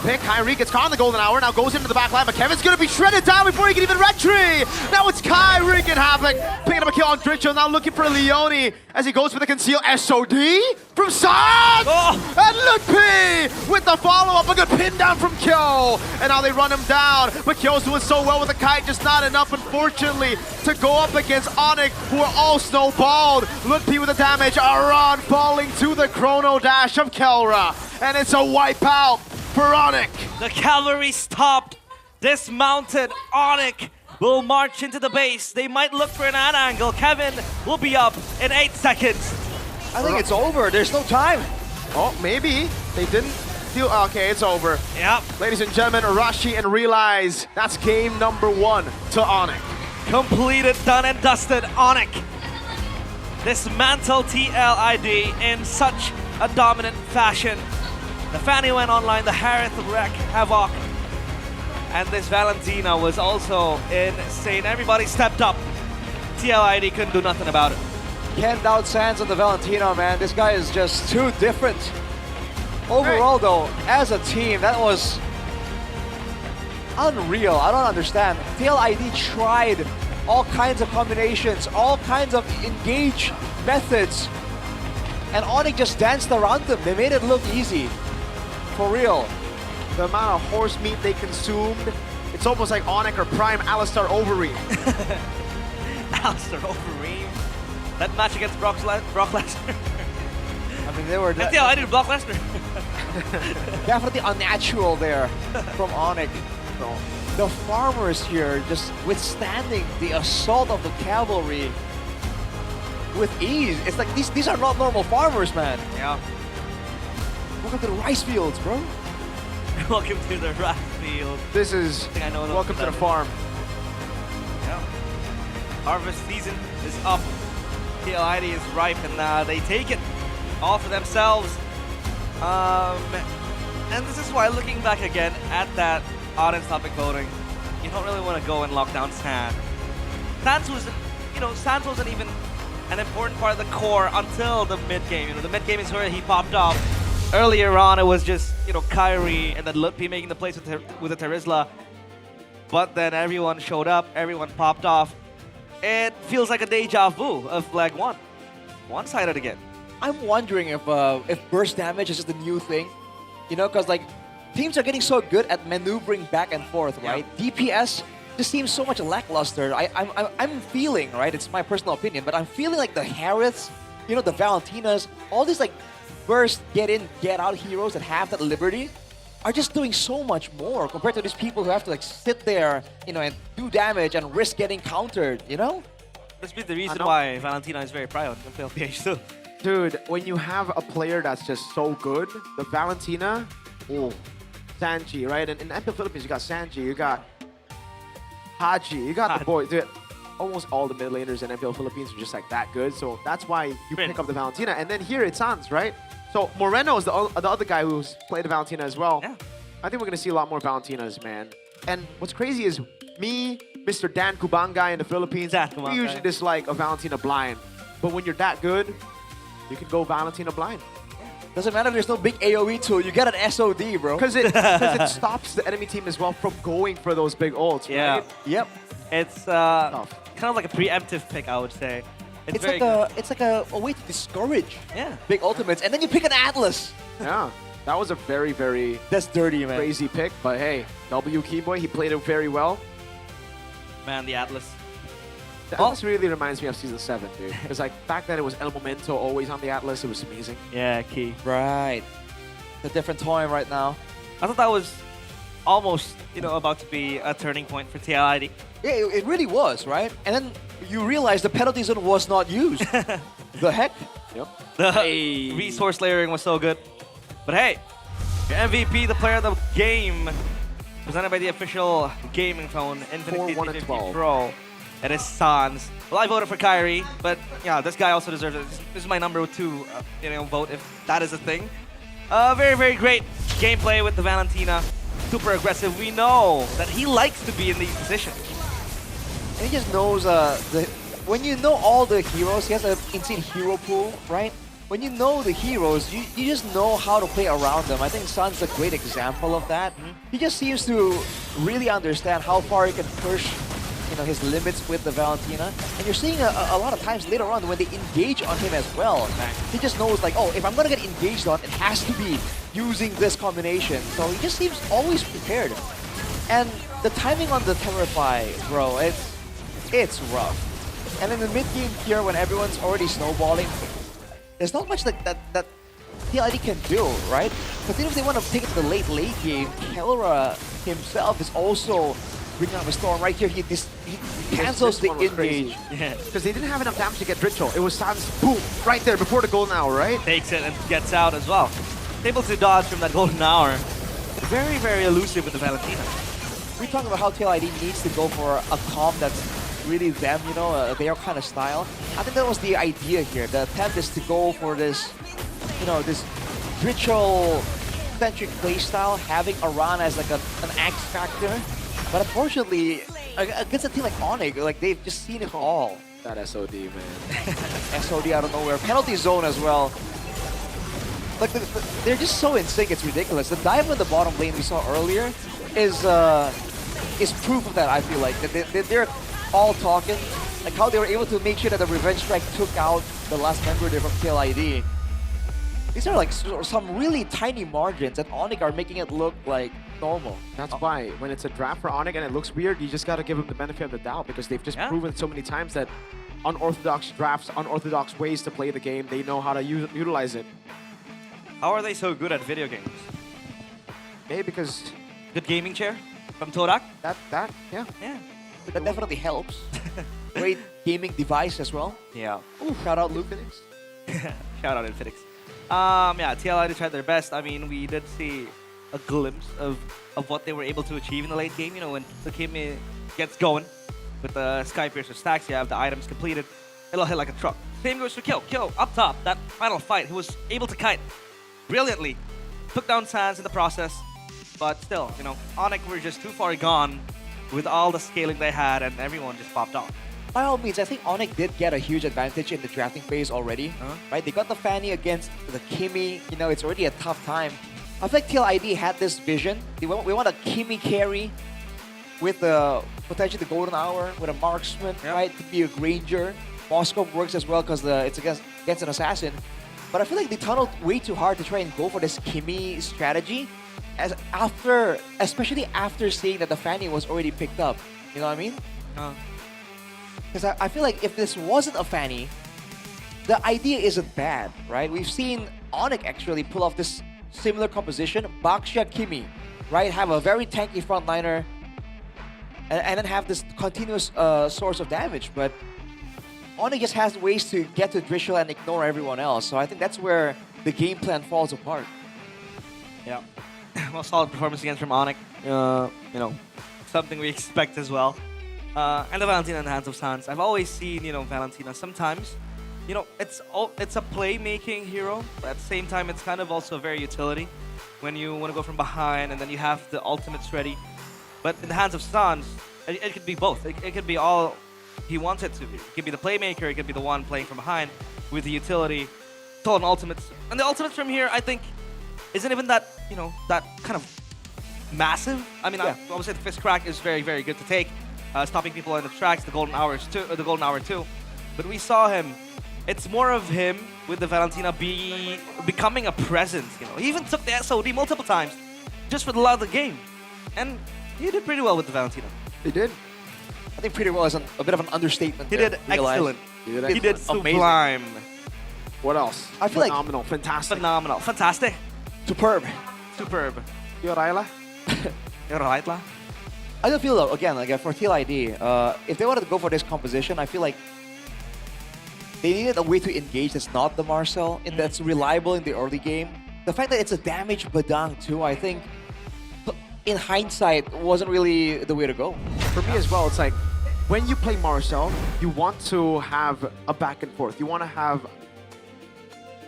pick. Kyrie gets caught on the golden hour, now goes into the back line, but Kevin's gonna be shredded down before he can even retry. Now it's Kai wreaking havoc, picking up a kill on Dricho, now looking for Leone as he goes for the conceal SOD from Sans! And Lutpi with the follow-up, a good pin down from Kyo. And now they run him down, but Kyo's doing so well with the kite, just not enough, unfortunately, to go up against Onyx, who are all snowballed. Lutpi with the damage, Aran falling to the chrono dash of Kelra. And it's a wipeout for Onyx. The cavalry stopped, dismounted. Onyx will march into the base. They might look for an ad angle. Kevin will be up in 8 seconds. I think it's over. There's no time. Oh, maybe. They didn't feel... Okay, it's over. Yep. Ladies and gentlemen, Arashi and Realize. That's game number 1 to Onyx. Completed, done and dusted. Onyx dismantled TLID in such a dominant fashion. The Fanny went online, the Harith wreck Havoc, and this Valentina was also insane. Everybody stepped up. TLID couldn't do nothing about it. Can't doubt Sans on the Valentina, man. This guy is just too different. Overall, though, as a team, that was unreal. I don't understand. TLID tried all kinds of combinations, all kinds of engage methods, and Onyx just danced around them. They made it look easy. For real. The amount of horse meat they consumed, it's almost like Onyx or Prime Alistar Overeem. Alistar Overeem. That match against Brock Lesnar. I mean, they were... Yeah, I did Brock Lesnar. Definitely unnatural there from Onyx. So, the farmers here just withstanding the assault of the cavalry with ease. It's like these are not normal farmers, man. Yeah. Welcome to the rice fields, bro. Welcome to the rice field. This is welcome to the farm. Yeah. Harvest season is up. TLID is ripe, and they take it all for themselves. And this is why, looking back again at that audience topic voting, you don't really want to go and lock down Sans. Sans wasn't even an important part of the core until the mid game. The mid game is where he popped off. Earlier on, it was just, Kyrie and then Lutpi making the plays with the Terizla. But then everyone showed up, everyone popped off. It feels like a deja vu of Leg 1. One-sided again. I'm wondering if burst damage is just a new thing. Because teams are getting so good at maneuvering back and forth, right? Yep. DPS just seems so much lackluster. I'm feeling, right? It's my personal opinion, but I'm feeling like the Hariths, the Valentinas, all these burst, get in, get out heroes that have that liberty are just doing so much more compared to these people who have to sit there, and do damage and risk getting countered, This be the reason why Valentina is very proud of PH too. Dude, when you have a player that's just so good, the Valentina, Sanji, right? And in MPL Philippines, you got Sanji, you got Haji, you got the boy. Dude, almost all the mid laners in MPL Philippines are just that good. So that's why you pick up the Valentina. And then here it's Sans, right? So Moreno is the other guy who's played the Valentina as well. Yeah. I think we're going to see a lot more Valentinas, man. And what's crazy is me, Mr. Dan Kubangay in the Philippines, we usually dislike a Valentina blind. But when you're that good, you can go Valentina blind. Doesn't matter if there's no big AoE tool, you get an SOD, bro. Because it stops the enemy team as well from going for those big ults, right? Yep. It's kind of like a preemptive pick, I would say. It's like a way to discourage big ultimates, and then you pick an Atlas. Yeah, that was a very, very that's dirty, man. Crazy pick, but hey, W Keyboy, he played it very well. Man, the Atlas. The Atlas really reminds me of Season 7, dude. Because back then it was El Momento always on the Atlas. It was amazing. Yeah, key. Right. It's a different time right now. I thought that was almost, about to be a turning point for TLID. Yeah, it really was, right? And then you realize the penalty zone was not used. The heck? Yep. The resource layering was so good. But hey, your MVP, the player of the game, presented by the official gaming phone, Infinix 50 Pro. It is Sans. Well, I voted for Kyrie, but yeah, this guy also deserves it. This is my number 2, vote if that is a thing. Very, very great gameplay with the Valentina. super aggressive. We know that he likes to be in these positions. And he just knows when you know all the heroes, he has an insane hero pool, right? When you know the heroes, you just know how to play around them. I think Sun's a great example of that. He just seems to really understand how far he can push, his limits with the Valentina. And you're seeing a lot of times later on when they engage on him as well. He just knows like, oh, if I'm gonna get engaged on, it has to be using this combination. So he just seems always prepared. And the timing on the Terrify, bro, it's rough. And in the mid game here, when everyone's already snowballing, there's not much that TLID can do, right? But then if they want to take it to the late game, Kelra himself is also bringing up a storm right here. He cancels the engage. Yeah, because they didn't have enough damage to get Ritual. It was Sans, boom, right there before the golden hour, right? Takes it and gets out as well. Able to dodge from that golden hour. Very, very elusive with the Valentina. We talk about how TLID needs to go for a comp that's really them, their kind of style. I think that was the idea here. The attempt is to go for this, this ritual-centric playstyle, having Aran as like an X factor. But unfortunately, against a team like Onyx, like they've just seen it all. That SOD, man. SOD out of nowhere. Penalty zone as well. Like they're just so in sync, it's ridiculous. The dive in the bottom lane we saw earlier is proof of that. I feel like they're all talking, like how they were able to make sure that the Revenge Strike took out the last member there from TLID. These are like some really tiny margins, and Onyx are making it look like normal. That's why when it's a draft for Onyx and it looks weird, you just got to give them the benefit of the doubt, because they've just proven so many times that unorthodox drafts, unorthodox ways to play the game, they know how to utilize it. How are they so good at video games? Maybe because good gaming chair from Torak. Yeah. That definitely helps. Great gaming device as well. Yeah. Ooh, shout out Infinix. Shout out Infinix. Yeah, TLID tried their best. I mean, we did see a glimpse of what they were able to achieve in the late game. When the game gets going with the Sky Piercer stacks, you have the items completed, it'll hit like a truck. Same goes for Kill. Kill up top, that final fight, he was able to kite brilliantly. Took down Sans in the process, but still, Onyx were just too far gone with all the scaling they had, and everyone just popped off. By all means, I think Onyx did get a huge advantage in the drafting phase already, right? They got the Fanny against the Kimmy. It's already a tough time. I think TLID had this vision. We want a Kimmy carry with potentially the Golden Hour, with a marksman, right? Could be a Granger. Moscow works as well because it's against an assassin. But I feel like they tunneled way too hard to try and go for this Kimmy strategy, especially after seeing that the Fanny was already picked up. You know what I mean? Because I feel like if this wasn't a Fanny, the idea isn't bad, right? We've seen Onyx actually pull off this similar composition, Baxia Kimmy, right? Have a very tanky frontliner, and then have this continuous source of damage. But Onyx just has ways to get to Drishel and ignore everyone else. So I think that's where the game plan falls apart. Yeah. Well, solid performance against from Onyx. Something we expect as well. And the Valentina in the hands of Sans. I've always seen, Valentina sometimes, it's a playmaking hero, but at the same time, it's kind of also very utility when you want to go from behind and then you have the ultimates ready. But in the hands of Sans, it could be both. It could be all he wants it to be. It could be the playmaker, it could be the one playing from behind with the utility, stolen ultimates. And the ultimates from here, I think, isn't even that, that kind of massive. I mean, I would say the Fist Crack is very, very good to take. Stopping people in the tracks, the Golden Hour too. But we saw him. It's more of him with the Valentina becoming a presence. He even took the SOD multiple times just for the love of the game, and he did pretty well with the Valentina. He did. I think pretty well is a bit of an understatement. He did excellent. He did sublime. What else? I feel phenomenal, fantastic, phenomenal, fantastic, superb. You're right, I do feel though, again, like for TLID, if they wanted to go for this composition, I feel like they needed a way to engage that's not the Marcel, and that's reliable in the early game. The fact that it's a damage Badang too, I think, in hindsight, wasn't really the way to go. For me as well, it's like, when you play Marcel, you want to have a back and forth. You want to have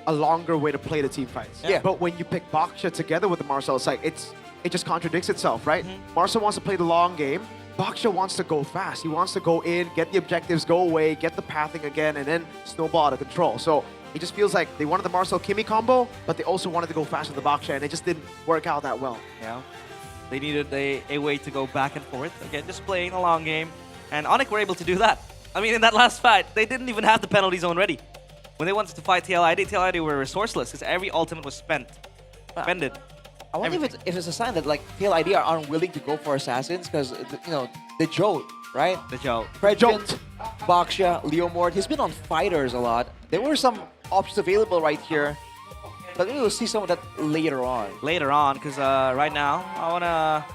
a longer way to play the team fights. Yeah. But when you pick Baksha together with the Marcel, it's like it just contradicts itself, right? Marcel wants to play the long game. Baksha wants to go fast. He wants to go in, get the objectives, go away, get the pathing again, and then snowball out of control. So it just feels like they wanted the Marcel Kimi combo, but they also wanted to go fast with the Baksha, and it just didn't work out that well. Yeah. They needed a way to go back and forth. Again, just playing a long game. And Onyx were able to do that. I mean, in that last fight, they didn't even have the penalty zone ready. When they wanted to fight TLID were resourceless because every ultimate was spended. I wonder if it's a sign that like TLID aren't willing to go for assassins because the Jote, right? The Jote. Predjent, Baksha, Leomord. He's been on fighters a lot. There were some options available right here, but maybe we'll see some of that later on. Later on, because right now I wanna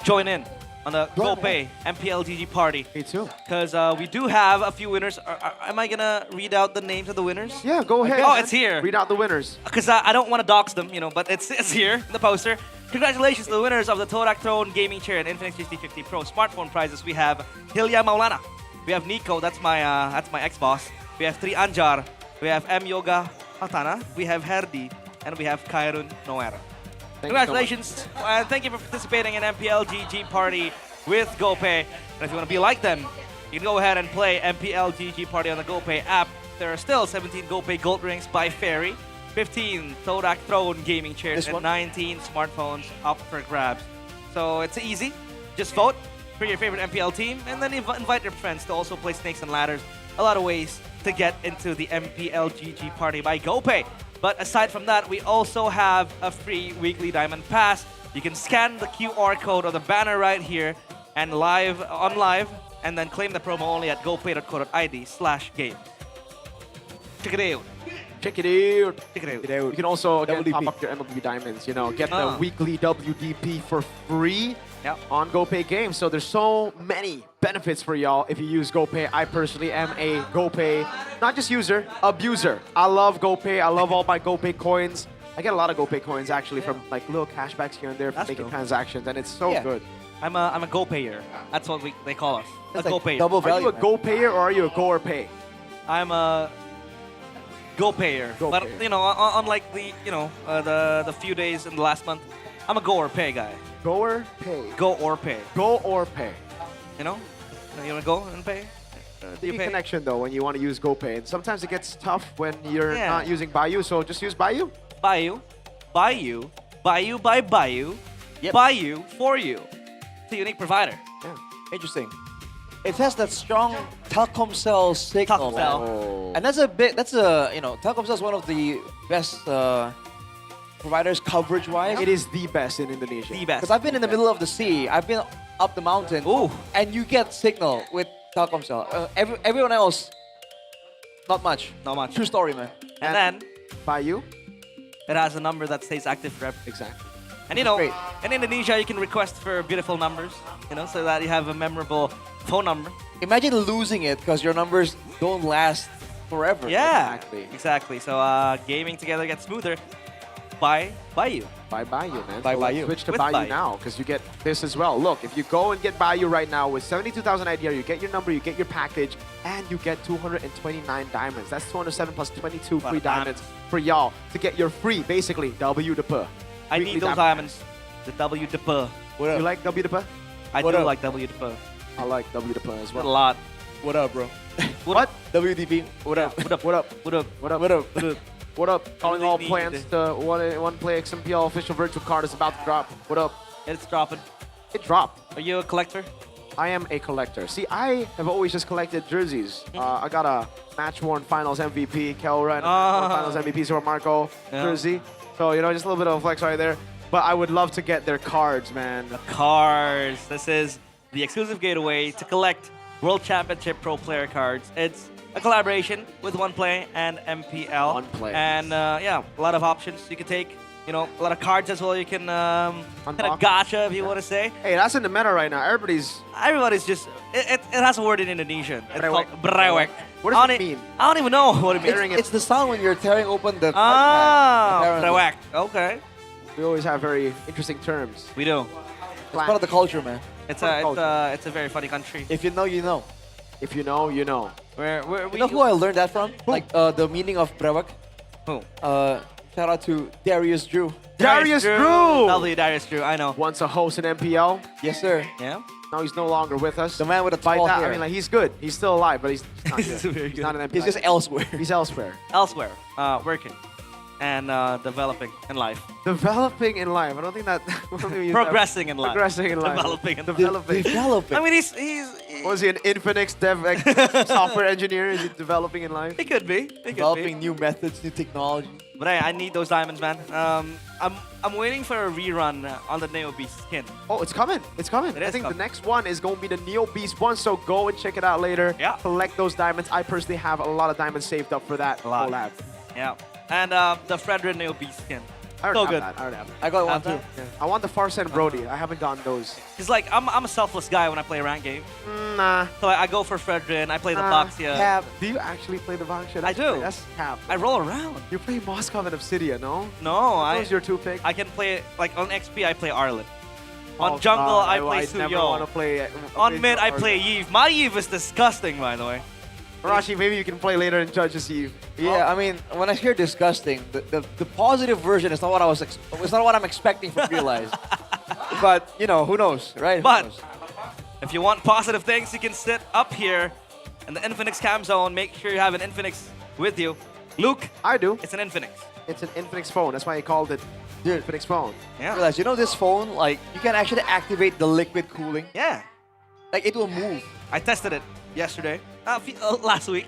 join in on the GoPay MPL GG party. Me too. Because we do have a few winners. Am I gonna read out the names of the winners? Yeah, go ahead. Oh, it's here. Read out the winners. Because I don't want to dox them, but it's here in the poster. Congratulations to the winners of the Torak Throne gaming chair and Infinix 5050 Pro smartphone prizes. We have Hilya Maulana. We have Nico. That's my ex-boss. We have Tri Anjar. We have M Yoga Hatana. We have Herdi, and we have Kairun Noera. Congratulations, and thank you for participating in MPL GG Party with GoPay. And if you want to be like them, you can go ahead and play MPL GG Party on the GoPay app. There are still 17 GoPay Gold Rings by Fairy, 15 Torak Throne gaming chairs, and 19 smartphones up for grabs. So it's easy. Just vote for your favorite MPL team, and then invite your friends to also play Snakes and Ladders. A lot of ways to get into the MPL GG Party by GoPay. But aside from that, we also have a free weekly Diamond Pass. You can scan the QR code on the banner right here and live, and then claim the promo only at gopay.co.id/game. Check it out. Check it out. Check it out. You can also again WDP. top up your MLB diamonds. Get the weekly WDP for free on GoPay games. So there's so many benefits for y'all if you use GoPay. I personally am a GoPay, not just user, abuser. I love GoPay. I love all my GoPay coins. I get a lot of GoPay coins actually from like little cashbacks here and there for making transactions, and it's so good. I'm a GoPayer. That's what they call us. That's a like GoPayer. double Are you a GoPayer or are you a Goer Pay? I'm a GoPayer. But unlike the few days in the last month, I'm a Go or Pay guy. Go or Pay. Go or Pay. Go or Pay. You wanna go and pay? Do you pay? Connection though when you want to use GoPay, and sometimes it gets tough when you're not using Bayou. So just use Bayou. Bayou by Bayou, Bayou for you. It's a unique provider. Yeah. Interesting. It has that strong Telkomsel signal. Telkomsel. And Telkomsel is one of the best providers coverage-wise. It is the best in Indonesia. The best. Because I've been in the middle of the sea. I've been up the mountain. Ooh. And you get signal with Telkomsel. Everyone else, not much. Not much. True story, man. And then Bayou, it has a number that stays active forever. Exactly. And in Indonesia, you can request for beautiful numbers, so that you have a memorable phone number. Imagine losing it because your numbers don't last forever. Yeah, exactly. So gaming together gets smoother by Bayou. By Bayou, man. By So let's Bayou. switch to With Bayou Bayou. now because you get this as well. Look, if you go and get Bayou right now with 72,000 IDR, you get your number, you get your package, and you get 229 diamonds. That's 207 plus 22 free diamonds for y'all to get your free, basically, W to P. I need those diamonds. The W to P. You like W to P? I do like W to P. I like W to P as A well. lot. What up, bro? What? WDP. What up? What up? What up? What up? What up? What up? What up? Calling all Really plans to one play XMPL official virtual card is about to drop. What up? It's dropping. It dropped. Are you a collector? I am a collector. See, I have always just collected jerseys. I got a match-worn Finals MVP, Kelra, and a Finals MVP, Super Marco jersey. So, just a little bit of a flex right there. But I would love to get their cards, man. The cards. This is the exclusive gateway to collect World Championship Pro Player cards. It's a collaboration with OnePlay and MPL. OnePlay. And a lot of options you can take. A lot of cards as well. You can kind of gacha if you want to say. Hey, that's in the meta right now. Everybody's just it has a word in Indonesian. It's called Brewek. brewek. What does it mean? I don't even know what it means. It's the sound when you're tearing open the card pack, brewek. Okay. We always have very interesting terms. We do. It's part of the culture, man. It's a very funny country. If you know, you know. If you know, you know. You know who I learned that from? Like the meaning of brewek? Who? Shout out to Darius Drew. Darius Drew! W Darius Drew, I know. Once a host in MPL. Yes, sir. Yeah. Now he's no longer with us. The man with the By tall that, hair. I mean, like, he's good. He's still alive, but he's not He's good. very He's good. not an MPL. He's just elsewhere. He's elsewhere. Elsewhere, working and developing in life. Developing in life. I don't think that... I don't think we use Progressing that. in life. Progressing in life. Developing in life. Developing. I mean, he's Was he an Infinix software engineer? Is he developing in life? he could be. He could be. Developing new methods, new technology. But hey, I need those diamonds, man. I'm waiting for a rerun on the Neo Beast skin. Oh, it's coming. It's coming. It I is think coming. the next one is going to be the Neo Beast one, so go and check it out later. Yeah. Collect those diamonds. I personally have a lot of diamonds saved up for that lot. collab. Yeah. And the Fredrin Neo Beast skin. I already So have good. that. I already have that. I got one Have too. that? Yeah. I want the Farsen Brody. I haven't gotten those. Cause like I'm a selfless guy when I play a rank game. Nah. So I go for Fredrin. I play the Boxia. Cap. Do you actually play the Voxia? I do. That's cap. I roll around. You play Moscow and Obsidian, no? No, Who's your two pick? I can play like on XP. I play Arlen. Oh, On jungle, God, I play never want to Suyo. play. On mid, I play Yves. My Yves is disgusting, by the way. Rashi, maybe you can play later and judge us, Eve. Yeah, I mean, when I hear disgusting, the positive version is not what I was. It's not what I'm expecting from Realize. But you know, who knows, right? Who But knows? if you want positive things, you can sit up here in the Infinix cam zone. Make sure you have an Infinix with you. Luke, I do. it's an Infinix. It's an Infinix phone. That's why he called it Infinix phone. Yeah. Realize, you know, this phone, like, you can actually activate the liquid cooling. Yeah. Like, it will move. I tested it yesterday, last week,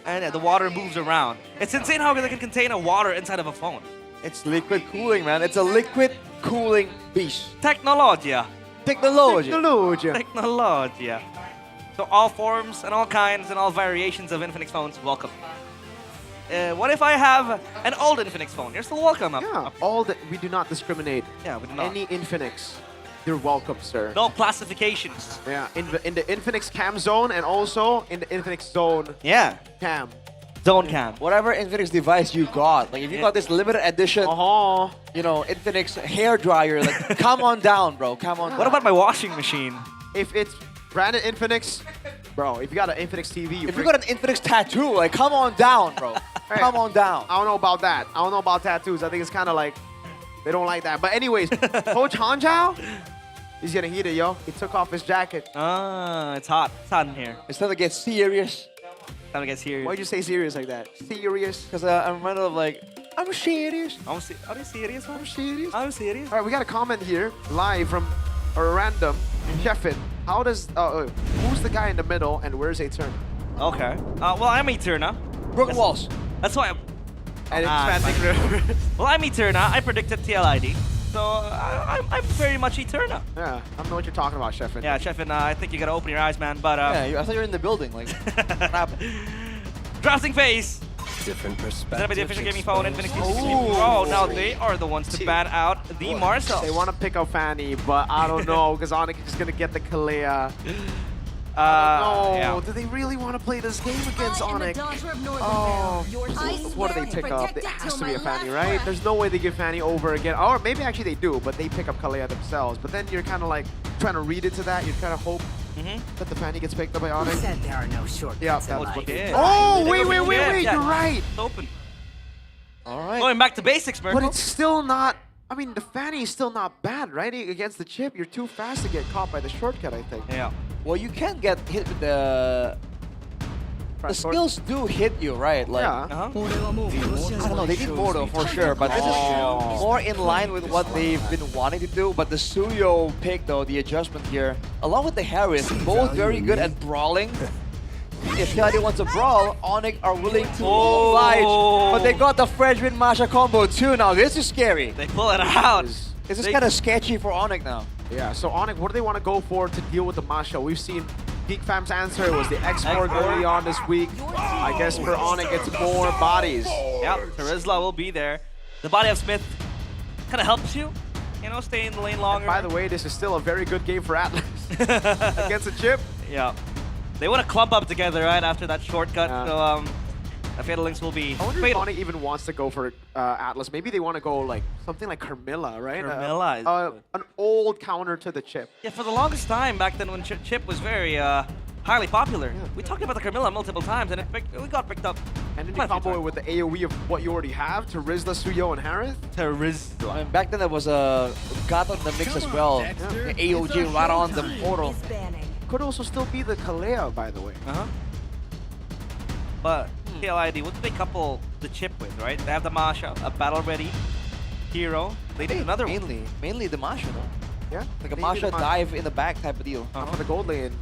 and the water moves around. It's insane how they can contain a water inside of a phone. It's liquid cooling, man. It's a liquid cooling beast. Technologia. Technology. Technologia. So all forms and all kinds and all variations of Infinix phones, welcome. What if I have an old Infinix phone? You're still welcome. Yeah, all that we do not discriminate. Yeah, we do not. Any Infinix, you're welcome, sir. No classifications. Yeah, in the Infinix cam zone and also in the Infinix zone. Yeah. Cam. Zone cam. Whatever Infinix device you got, like if you got this limited edition, you know, Infinix hair dryer, like come on down, bro. Come on. What about my washing machine? If it's branded Infinix, bro, if you got an Infinix TV, if you got an Infinix tattoo, like come on down, bro. Hey, come on down. I don't know about that. I don't know about tattoos. I think it's kind of like they don't like that. But anyways, Coach Hanjiao, he's getting heated, yo. He took off his jacket. Ah, it's hot. It's hot in here. It's time to get serious. Time to get serious. Why'd you say serious like that? Serious? Because I'm reminded of like, I'm serious. Are you serious? I'm serious. I'm serious. All right, we got a comment here live from a random Sheffin. How does who's the guy in the middle and where's a turn? Okay. Well, I'm Eterna. Broken walls. That's why I'm... And expanding Well, I'm Eterna. I predicted TLID. So I'm very much Eterna. Yeah, I don't know what you're talking about, Sheffin. Yeah, Sheffin, I think you gotta open your eyes, man. But Yeah, I thought you were in the building. Like, what happened? Drafting phase. Different Presented by the official gaming phone, Infinix Ooh. Pro. Now they are the ones to ban out the Marcel. They want to pick up Fanny, but I don't know because Onyx is gonna get the Kalea. No, yeah. do they really want to play this game against Onyx? Oh, what do they pick up? It has to be a Fanny, right? There's no way they give Fanny over again. Or maybe actually they do, but they pick up Kalea themselves. But then you're kind of like trying to read into that. You kind of hope that the Fanny gets picked up by Onyx. Said there are no shortcuts. Yeah, that was what they did. Oh, wait, Yeah. you're right. It's open. All right. Going back to basics, Mirko. But it's still not, I mean, the Fanny is still not bad, right? Against the chip, you're too fast to get caught by the shortcut, I think. Yeah. Well, you can get hit with the skills do hit you, right? Like, Yeah. I don't know, they need more though, for sure. But this is more in line with what they've been wanting to do. But the Suyo pick, though, the adjustment here, along with the Harris, both very good at brawling. If Shadi wants a brawl, Onyx are willing to oblige. But they got the Fredrin Masha combo too now. This is scary. They pull it out. This is kind of sketchy for Onyx now. Yeah, so Onyx, what do they want to go for to deal with the Masha? We've seen Geek Fam's answer was the export early on this week. I guess for Onyx, it's more bodies. Yeah, Terizla will be there. The body of Smith kind of helps you, stay in the lane longer. And by the way, this is still a very good game for Atlas against the chip. Yeah. They want to clump up together right after that shortcut, so the Fatal Links will be I wonder fatal. if Onyx even wants to go for Atlas. Maybe they want to go like something like Carmilla, right? Carmilla is an old counter to the chip. Yeah, for the longest time back then when Chip was very highly popular. We talked about the Carmilla multiple times, and we got picked up. And then you combo it with the AoE of what you already have, Terizla, Suyo, and Harith. Terizla. I mean, back then there was a Gato in the mix as well. The AOG right on the portal. Could also still be the Kalea, by the way. But TLID, what do they couple the chip with, right? They have the Masha, a battle ready hero. They need another one. Mainly the Masha though. Yeah. Like a Masha dive in the back type of deal. For the gold lane.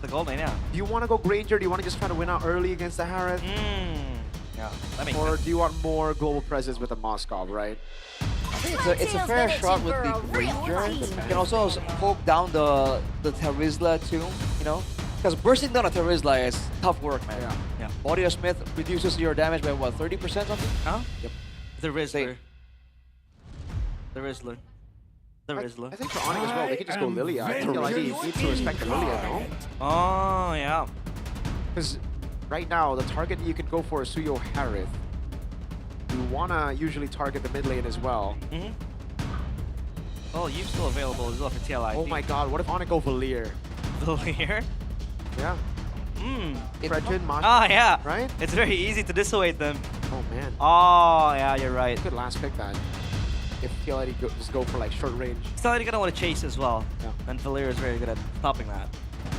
The gold lane, yeah. Do you want to go Granger? Do you want to just try to win out early against the Harith? Yeah, that makes Or sense. do you want more global presence with the Moskov, right? I think it's a fair shot with the Granger. You can also poke down the Terizla too, you know? Because bursting down a Terizla is tough work, man. Yeah. Body of Smith reduces your damage by what, 30% something? Huh? Yep. The Rizzler. The Rizzler. The Rizzler. I think for Onyx as well, they could just go Lilia. I think TLID needs to respect the Lilia, no? Oh, yeah. Because right now, the target you can go for is Suyo Harith. You want to usually target the mid lane as well. Oh, you're still available as well for TLID. Oh my god, what if Onyx go Valir? Valir? Yeah. Fredrin, Masha. Ah, yeah. Right? It's very easy to dissuade them. Oh, man. Oh, yeah, you're right. Good last pick that. If TLID just go for like short range. TLID gonna want to chase as well. Yeah. And Valir is very good at stopping that.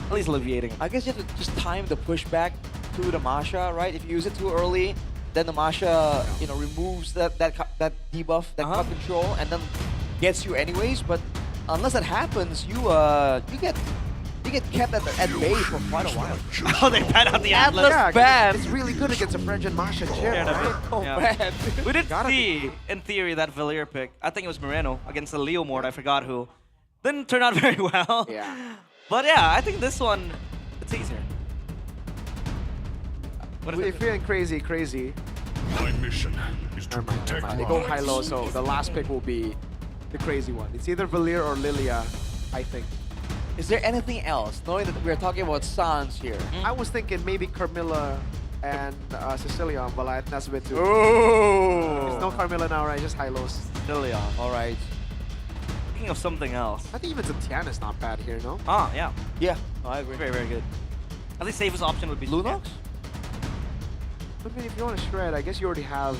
At least alleviating. I guess you have to just time the pushback to the Masha, right? If you use it too early, then the Masha, you know, removes that debuff, that cut control, and then gets you anyways. But unless that happens, you get kept at bay for quite a while. Oh, they ban out the Atlas. Yeah, ban. it's really good against a Fredrin Masha chip, right? Oh man. We did see, in theory, that Valir pick. I think it was Moreno against the Leo Mord. I forgot who. Didn't turn out very well. Yeah. But yeah, I think this one, it's easier. We're feeling crazy. My mission is to protect They go high-low, so the last pick will be the crazy one. It's either Valir or Lilia, I think. Is there anything else, knowing that we're talking about Sans here? I was thinking maybe Carmilla and Sicilian, but that's a bit too. Oh! There's no Carmilla now, right? Just high-lows. Sicilian. All right. Thinking of something else. I think even Zetiana's not bad here, no? Ah, yeah. Yeah, no, I agree. Very, very good. At least safest option would be Lunox? I mean, if you want to shred, I guess you already have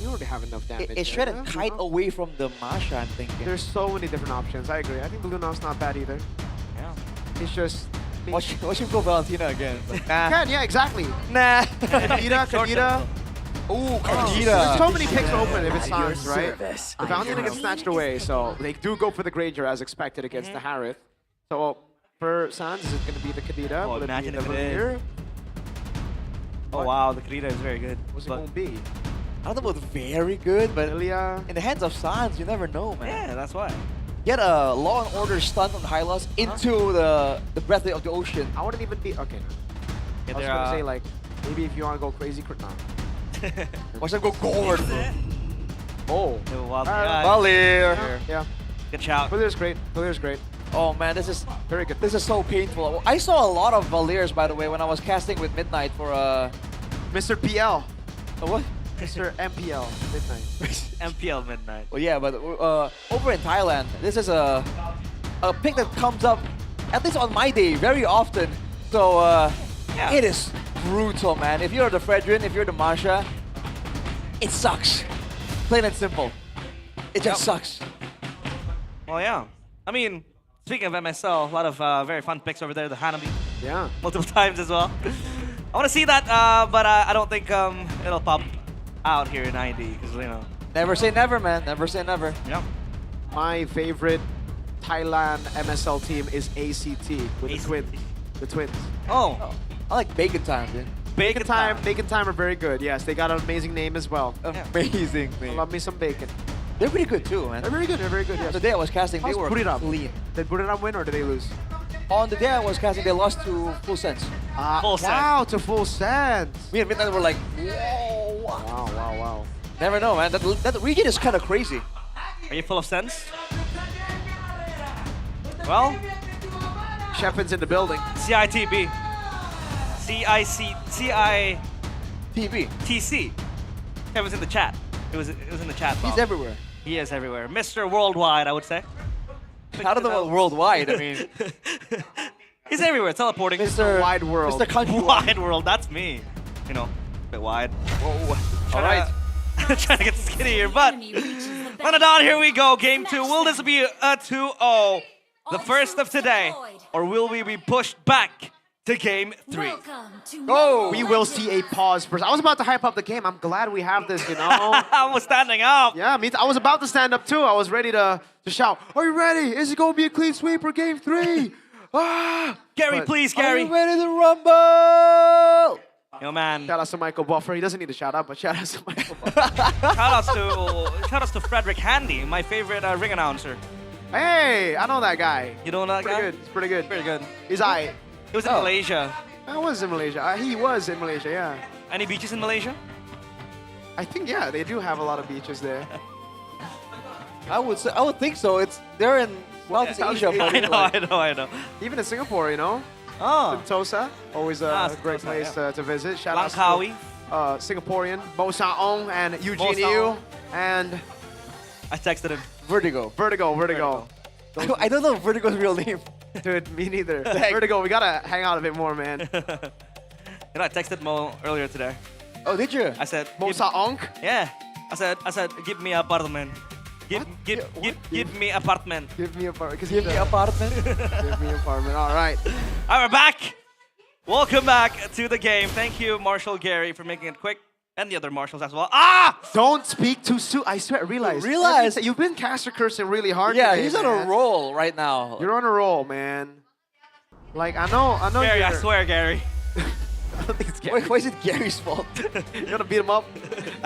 enough damage. It's shredded kite away from the Masha, I'm thinking. There's so many different options. I agree. I think Lunox not bad either. Yeah. It's just. Watch him go Valentina again. Can, yeah, exactly. Nah. Kadita. Ooh, There's so many picks open if it's Sans, right? The Valentina gets snatched away, so they do go for the Granger as expected against the Harith. So for Sans, is it going to be the Kadita? Oh, Will it be imagine the if it is. Valir? Oh wow, the Krita is very good. What's it going to be? I don't know about very good, but Lilia. in the hands of Sans, you never know, man. Yeah, that's why. Get a Law and Order stunt on Hylos into the breath of the ocean. I wouldn't even be. Okay, no. Yeah, I was going to say, like, maybe if you want to go crazy, no. Watch them go gourd. Oh. Valir. Yeah. Good shout. Valir's great. Valir's great. Oh man, this is very good. This is so painful. I saw a lot of Valirs, by the way, when I was casting with Midnight for Mr. PL. What? Mr. MPL Midnight. MPL Midnight. Well, yeah, but over in Thailand, this is a pick that comes up, at least on my day, very often. So it is brutal, man. If you're the Fredrin, if you're the Masha, it sucks. Plain and simple. It just sucks. Well, yeah. I mean, speaking of MSL, a lot of very fun picks over there. The Hanabi. Yeah. Multiple times as well. I want to see that, but I don't think it'll pop out here in ID because, you know. Never say never, man. Never say never. Yeah. My favorite Thailand MSL team is ACT with the Twins. The Twins. Oh. I like Bacon Time, dude. Bacon Time are very good. Yes, they got an amazing name as well. Amazing I name. love me some bacon. They're pretty good too, man. They're very good. They're very good. Yes. The day I was casting, they were clean. Did Buriram win or did they lose? On the day I was casting, they lost to Full Sense. Full Sense. Wow, to Full Sense. Me and Midnight were like, whoa. Wow. Never know, man. That region is kind of crazy. Are you full of sense? Well, Shepard's in the building. CITB. TV. TC. Kevin's in the chat. It was in the chat. He's everywhere. He is everywhere. Mr. Worldwide, I would say. I don't know about worldwide. I mean, He's everywhere, teleporting. Mr. Wide world. Mr. Country. Wide world, that's me. You know, a bit wide. Whoa. All right. Trying to get skinny here, but Manadon, here we go. Game 2. Will this be a 2-0? The first of today? Or will we be pushed back to game 3? Oh, we will see a pause first. I was about to hype up the game. I'm glad we have this, you know. I was standing up. Yeah, I was about to stand up too. I was ready to shout, are you ready? Is it going to be a clean sweep for game 3? Gary, please, Gary. Are you ready to rumble? Yo, man. Shout out to Michael Buffer. He doesn't need a shout out, but shout out to Michael Buffer. Shout outs to Frederick Handy, my favorite ring announcer. Hey, I know that guy. You know that guy? Good. He's pretty good. Pretty good. He's aight. He was in Malaysia. I was in Malaysia. He was in Malaysia, yeah. Any beaches in Malaysia? I think, yeah, they do have a lot of beaches there. I would think so. They're in Southeast Asia. I know. Even in Singapore, you know. Oh. Sentosa, always a great place to visit. Shout out Langkawi. to Singaporean, Bo Saong and Eugene Bo Saong. Yu. And I texted him. Vertigo. I don't know Vertigo's real name. Dude, me neither. Vertigo, we gotta hang out a bit more, man. You know, I texted Mo earlier today. Oh, did you? I said, Mo Saong? Yeah. I said, give me apartment. Give me apartment. Give me apartment. Give me apartment. Give me apartment. All right. All right, we're back. Welcome back to the game. Thank you, Marshall Gary, for making it quick. And the other marshals as well. Don't speak too soon. I swear, realize. You've been caster cursing really hard Yeah, today, he's man. on a roll right now. You're on a roll, man. Like, I know Gary, you're... I swear, Gary. I don't think it's Gary. Why is it Gary's fault? You gonna beat him up?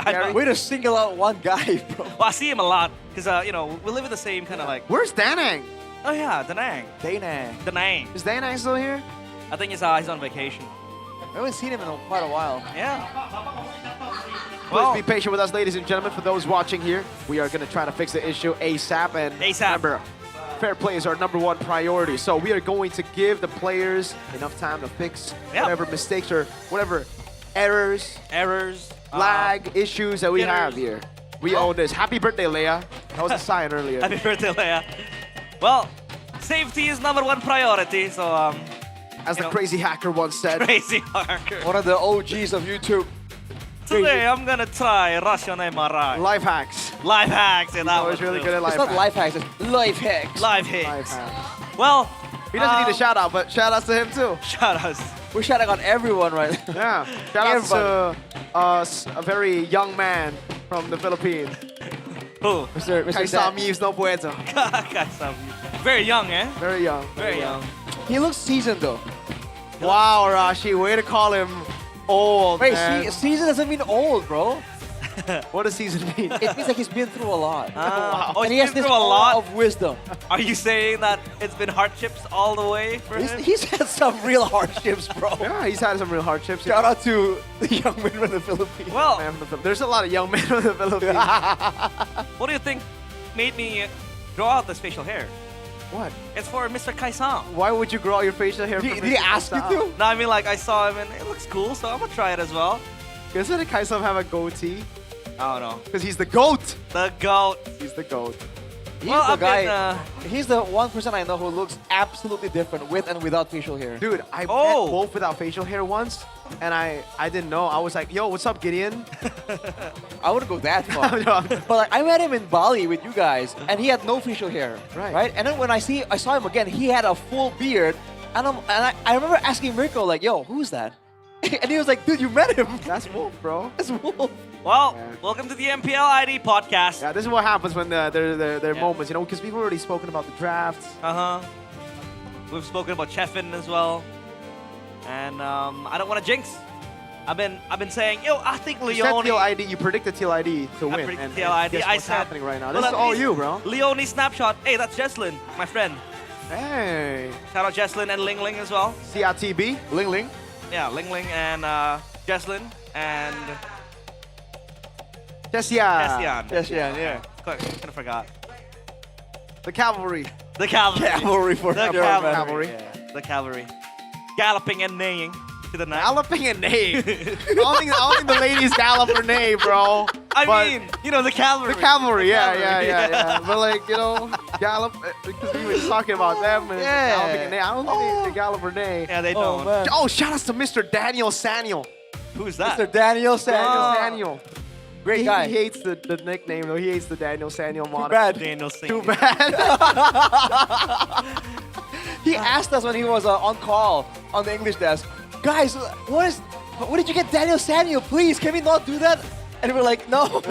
Gary? Way to single out one guy, bro. Well, I see him a lot. Because, you know, we live in the same kind of like... Where's Danang? Oh, yeah, Danang. Danang. Is Danang still here? I think he's on vacation. I haven't seen him in quite a while. Yeah. Please be patient with us, ladies and gentlemen. For those watching here, we are going to try to fix the issue ASAP. And remember, fair play is our #1 priority. So we are going to give the players enough time to fix whatever mistakes or whatever errors, lag, issues that we have here. We own this. Happy birthday, Leia. That was a sign earlier. Happy birthday, Leia. Well, safety is #1 priority. So, as the crazy hacker once said. Crazy hacker. One of the OGs of YouTube. Today I'm gonna try Russian MRI. Life hacks. Life hacks. Yeah, that was really good at life hacks. It's not hacks. life hacks, it's life hacks. Life hacks. Well, he doesn't need a shout out, but shout outs to him too. Shout outs. We're shouting on everyone right now. Yeah. Shout outs to a very young man from the Philippines. Who? Mr. Kaisam Yves no puedo. Kaisam. Very young, eh? Very young. Very young. He looks seasoned though. Wow, Rashi, way to call him old, Wait, man. season doesn't mean old, bro. What does season mean? It means like he's been through a lot. Wow. And he has this awe of wisdom. Are you saying that it's been hardships all the way for him? He's had some real hardships, bro. Yeah, he's had some real hardships. Shout out to the young men from the Philippines. Well, there's a lot of young men from the Philippines. What do you think made me grow out this facial hair? What? It's for Mr. Kaisam. Why would you grow out your facial hair? Did he ask you to? No, I mean like I saw him and it looks cool, so I'm gonna try it as well. Doesn't Kaisam have a goatee? I don't know. Because he's the GOAT. The GOAT. He's the GOAT. He's the guy. He's the one person I know who looks absolutely different with and without facial hair. Dude, I met both without facial hair once, and I didn't know. I was like, yo, what's up, Gideon? I wouldn't go that far. But like, I met him in Bali with you guys, and he had no facial hair. Right. And then when I saw him again, he had a full beard, and I remember asking Mirko like, yo, who's that? And he was like, dude, you met him. That's Wolf, bro. That's Wolf. Well, welcome to the MPL ID podcast. Yeah, this is what happens when there are moments, you know, because we've already spoken about the drafts. We've spoken about Cheffin as well, and I don't want to jinx. I've been saying, yo, I think Leone. You said Teal ID. You predicted Teal ID to win. I predicted and Teal ID. Guess I what's said, happening right now? well, This is all you, bro. Leone snapshot. Hey, that's Jesslyn, my friend. Hey. Shout out Jesslyn and Ling Ling as well. CRTB, Ling Ling. Yeah, Ling Ling and Jesslyn and Jessian. Jessian, yeah. Kind of forgot. The cavalry. The cavalry. Cavalry for the sure, cavalry. man. Yeah. The cavalry. Galloping and neighing to the night. Galloping and neigh. I don't think the ladies gallop or neigh, bro. I But- mean, you know, the cavalry. The cavalry, yeah, cavalry, yeah. But like, you know, Gallop, because we were just talking about them. And Yeah. Gallop and Ney. I don't think they Gallop or Ney. Yeah, they don't. man. Oh, shout outs to Mr. Daniel Saniel. Who's that? Mr. Daniel Saniel. Daniel. Great guy. He hates the nickname though. He hates the Daniel Saniel Too moniker. bad. Daniel Too Singh. bad. He asked us when he was on call on the English desk, guys, what did you get Daniel Saniel? Please, can we not do that? And we're like, no.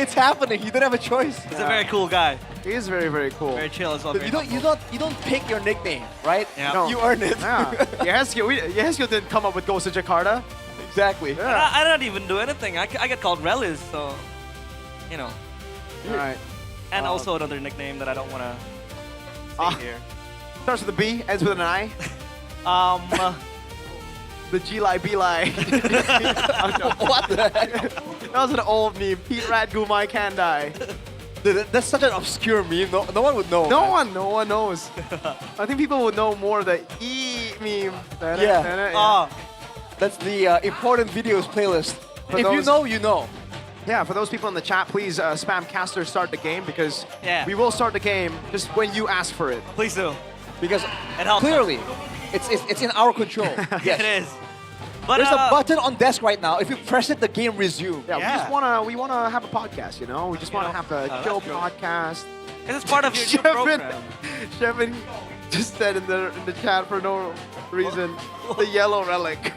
It's happening. You don't have a choice. He's a very cool guy. He is very, very cool. Very chill as well. But very you don't pick your nickname, right? Yeah. No. You earn it. Yeah. Yehesio didn't come up with Ghost of Jakarta. Exactly. Yeah. I don't even do anything. I get called Relis, so, you know. All right. And also another nickname that I don't want to say here. Starts with a B, ends with an I. The G-Lai B-Lai. What the heck? That was an old meme. Pete Radgumai Kandai. That's such an obscure meme. No one would know. No man. one knows. I think people would know more the E meme. Yeah. That's the important videos playlist. For If you those- know, you know. Yeah, for those people in the chat, please spam caster start the game because Yeah. we will start the game just when you ask for it. Please do. Because It helps clearly, it's in our control. Yes. It is. But There's a button on desk right now. If you press it, the game resumes. Yeah, we wanna have a podcast, you know? We just wanna have a chill podcast. This is part of your new program. Shevin just said in the chat for no reason, the yellow relic.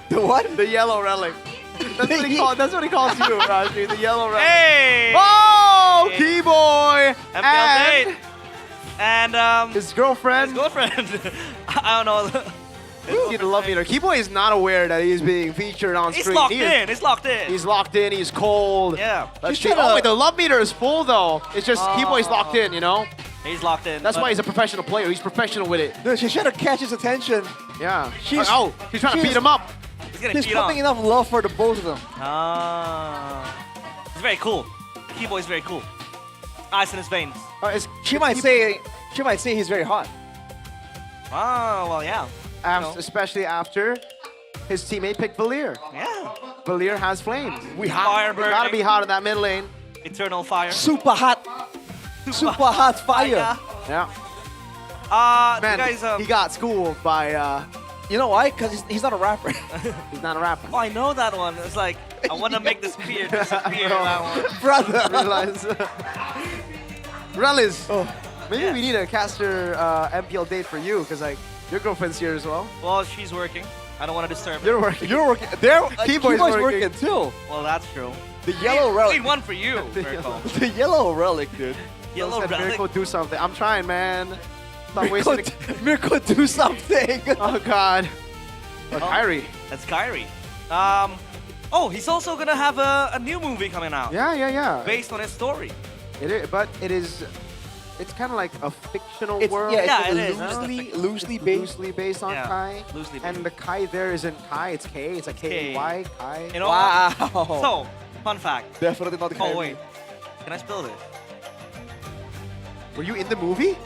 The what? The yellow relic. That's what he calls you, Raji, the yellow relic. Hey! Oh, Hey. Keyboy! MPL And date. And his girlfriend. his girlfriend. I don't know. See the love meter. Keyboy is not aware that he's being featured on He's screen. locked He is- in. He's locked in. He's locked in. He's cold. Yeah. Let's He's see. tryna- Oh, wait, the love meter is full though. It's just Keyboy's locked in, you know? He's locked in. That's but why he's a professional player. He's professional with it. Dude, she's trying to catch his attention. Yeah. She's- He's trying to she's- beat him up. he's getting He's beat on. pumping enough love for the both of them. It's very cool. Keyboy's very cool. Ice in his veins. She might say he's very hot. Oh, well, yeah. Especially after his teammate picked Valir. Yeah. Valir has flames. We Fire We gotta be burning. hot in that mid lane. Eternal fire. Super hot. Super hot fire. Yeah. Man, Man, you guys, he got schooled by, You know why? Because he's not a rapper. he's not a rapper. oh, I know that one. It's like, I want to make this beer disappear. That one. Brother. Realize. Relis. Maybe we need a caster MPL date for you, because like your girlfriend's here as well. Well, she's working. I don't want to disturb her. You're working. You're working. There, Keyboy's Keyboy's working. working too. Well, that's true. The yellow relic. Need one for you, Miracle. The yellow relic, dude. Yellow Said, relic. Miracle, do something. I'm trying, man. Stop wasting. Miracle, do something. Oh God. Oh, Kyrie. That's Kyrie. Oh, he's also gonna have a new movie coming out. Yeah. Based on his story. It is, but it is. It's kind of like a fictional It's, world. yeah, Yeah, it's it is. loosely It's based. loosely based on Yeah, Kai. loosely And the Kai there isn't Kai, it's K. It's like K-Y, Kai. You know Wow. what? So, fun fact. Definitely not Kyrie. Oh, wait. Can I spill this? Were you in the movie?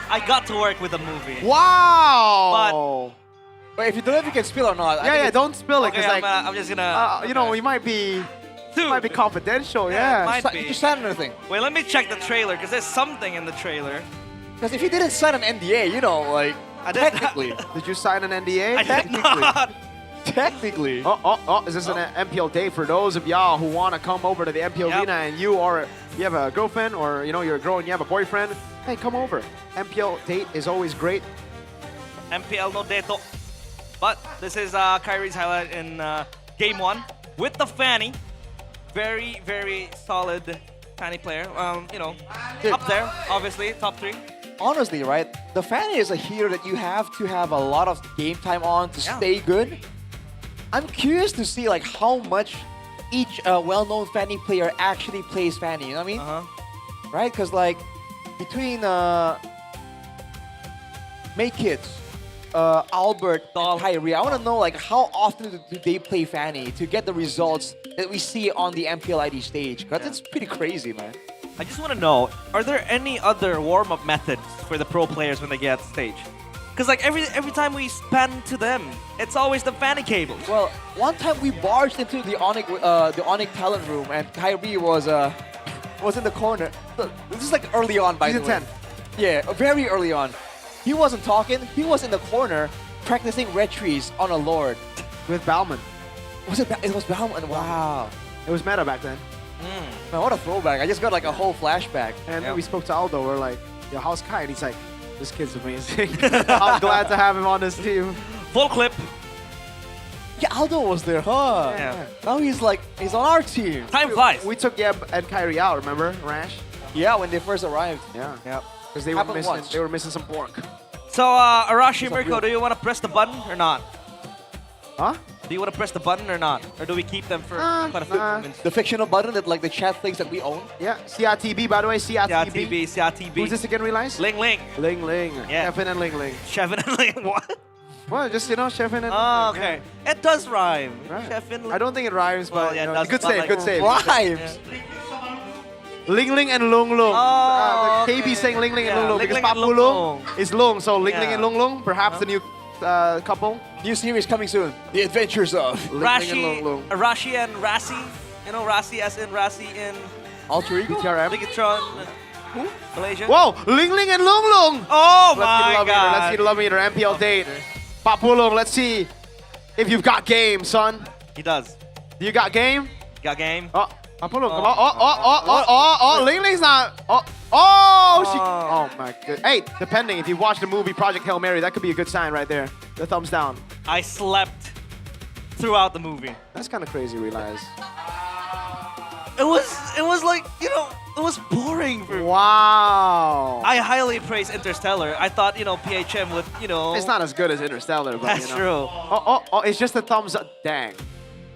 I got to work with the movie. Wow! Wait, if you don't know if you can spill or not. I think yeah, it's- don't spill it, Okay, because like, I'm just gonna... you know, we might be confidential, Yeah, yeah. it might be. Did you sign anything? Wait, let me check the trailer, because there's something in the trailer. Because if you didn't sign an NDA, you know, like, I did technically. Did you sign an NDA? I did not. Technically. Oh, is this an MPL day for those of y'all who want to come over to the MPL Yep. arena and you have a girlfriend or, you know, you're a girl and you have a boyfriend? Hey, come over. MPL date is always great. MPL no deto. But this is Kyrie's highlight in game 1 with the Fanny. Very, very solid Fanny player. You know, up there, obviously, top 3. Honestly, right? The Fanny is a hero that you have to have a lot of game time on to stay good. I'm curious to see like how much each well-known Fanny player actually plays Fanny. You know what I mean? Right? Because like between May Kids, Albert, and Kyrie, I want to know like how often do they play Fanny to get the results that we see on the MPL ID stage? Because it's pretty crazy, man. I just want to know, are there any other warm-up methods for the pro players when they get stage? Because like every time we span to them, it's always the fanny cables. Well, one time we barged into the Onyx talent room, and Kyrie was in the corner. This is like early on, by the way. Season 10. Yeah, very early on. He wasn't talking. He was in the corner practicing red trees on a Lord. With Bauman. Was it? It was Bauman. Wow. It was meta back then. Man, what a throwback. I just got like a whole flashback. And then we spoke to Aldo. We're like, yo, how's Kai? And he's like, this kid's amazing. I'm glad to have him on this team. Full clip. Yeah, Aldo was there, huh? Yeah. Now he's on our team. Time flies. We took Yeb and Kyrie out, remember, Rash? Yeah, when they first arrived. Yeah. Yeah. Because they were missing some pork. So, Arashi, Mirko, do you want to press the button or not? Huh? Do you want to press the button or not? Or do we keep them for quite a few moments? The fictional button that like the chat thinks that we own? Yeah, CRTB, by the way, CRTB. CRTB. Who's this again, realize? Ling Ling. Ling Ling. Yeah. Chefin and Ling Ling. Chefin and Ling. What? Well, just, Chefin and Oh, Ling. okay. It does rhyme. Right. Chefin, Ling. I don't think it rhymes, but Well, yeah, it does. good Not save, like- good save. Rhymes! Ling Ling and Lung Lung. Oh, KB okay. saying Ling Ling and Yeah, Lung Lung Ling because Ling and Papu Lung Lung is Lung, so Ling Ling Yeah. and Lung Lung, perhaps the new couple. New series coming soon. The Adventures of Ling Ling and Lung Lung. Rashi and Rasi. You know Rasi as in Rasi in Alter Ego? BTRM. Ligatron. Who? Malaysia. Whoa, Ling Ling and Lung Lung. Oh Let's my see the love meter. Let's see god. the love meter. MPL date. Papu Lung, let's see if you've got game, son. He does. You got game? Got game. Oh, Papu Lung. Oh, Ling Ling's not. Oh, my god. Hey, depending, if you watch the movie Project Hail Mary, that could be a good sign right there. The thumbs down. I slept throughout the movie. That's kind of crazy, realize. It was like, it was boring for me. Wow. I highly praise Interstellar. I thought, PHM would, It's not as good as Interstellar, but That's true. Oh, it's just a thumbs up. Dang.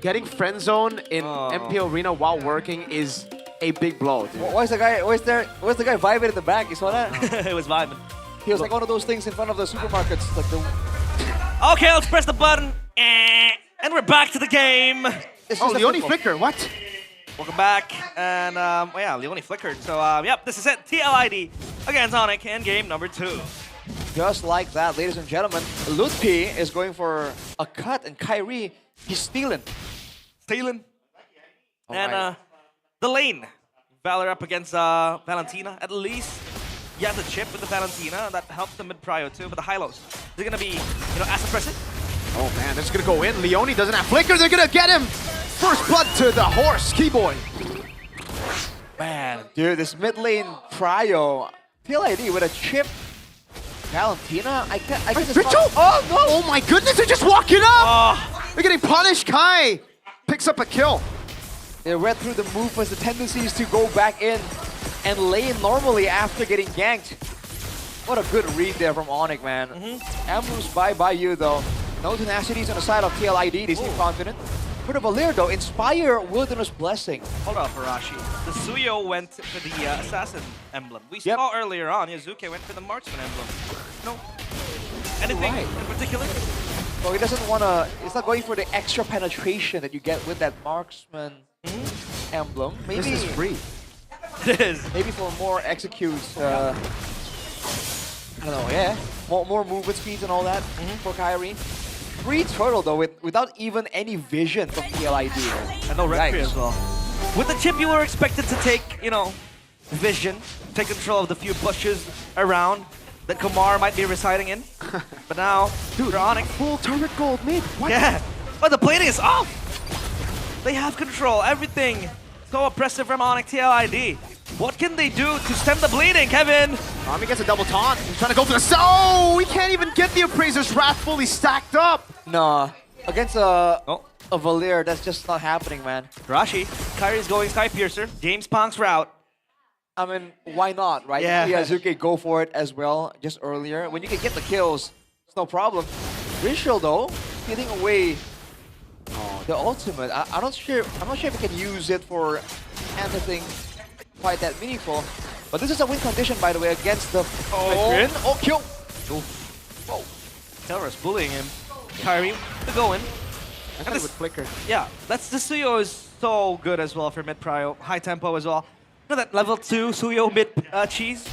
Getting friend zone in MPL Arena while working is a big blow, dude. Where's the guy vibing in the back? You saw that? It was vibing. He was like one of those things in front of the supermarkets. Like the... Okay, let's press the button. And we're back to the game. Oh, Leone flicker, what? Welcome back. And, yeah, Leone flickered. So, yep, this is it. TLID against Sonic in game number 2. Just like that, ladies and gentlemen, Lutpi is going for a cut, and Kyrie, he's stealing. Stealing. And, right. the lane. Valor up against Valentina. At least he has a chip with the Valentina. That helps the mid-prio too. But the high-lows, they're going to be, as oppressive. Oh man, they're just gonna go in. Leone doesn't have flicker. They're gonna get him. First blood to the horse, Keyboy. Man, dude, this mid lane prio, TLID with a chip. Valentina, I guess Ritual? Oh no! Oh my goodness, they're just walking up. They're getting punished. Kai picks up a kill. They read through the move as the tendencies to go back in and lane normally after getting ganked. What a good read there from Onyx, man. Ambrose by you though. No tenacities on the side of TLID. They seem confident. For the Valir though, Inspire Wilderness Blessing. Hold up, Arashi. The Suyo went for the Assassin emblem. We saw earlier on, Yazuke went for the Marksman emblem. No. Anything in particular? So he doesn't want to, he's not going for the extra penetration that you get with that Marksman emblem. Maybe This is free. It is. Maybe for more executes, I don't know, yeah. More movement speeds and all that for Kyrie. Free turtle though, without even any vision from TLID. And no red tree as well. With the chip, you were expected to take, vision, take control of the few bushes around that Kumar might be residing in. But now, dude, Onyx. Full turret gold mid. What? Yeah. But the plating is off. They have control. Everything so oppressive from Onyx TLID. What can they do to stem the bleeding, Kevin? He gets a double taunt. He's trying to go for the... Oh, we can't even get the Appraiser's Wrath fully stacked up. Nah, against a Valir, that's just not happening, man. Rashi, Kyrie's going Sky Piercer. James Pong's route. I mean, why not, right? Yeah. Yazuke go for it as well, just earlier. When you can get the kills, it's no problem. Ritual though, getting away the ultimate. I'm not sure if we can use it for anything quite that meaningful. But this is a win condition, by the way, against the veteran. Oh, kill! Whoa. Terrorist bullying him. Kyrie, to go in. And this, with flicker. Yeah, the Suyo is so good as well for mid prio. High tempo as well. You know that level 2 Suyo mid cheese?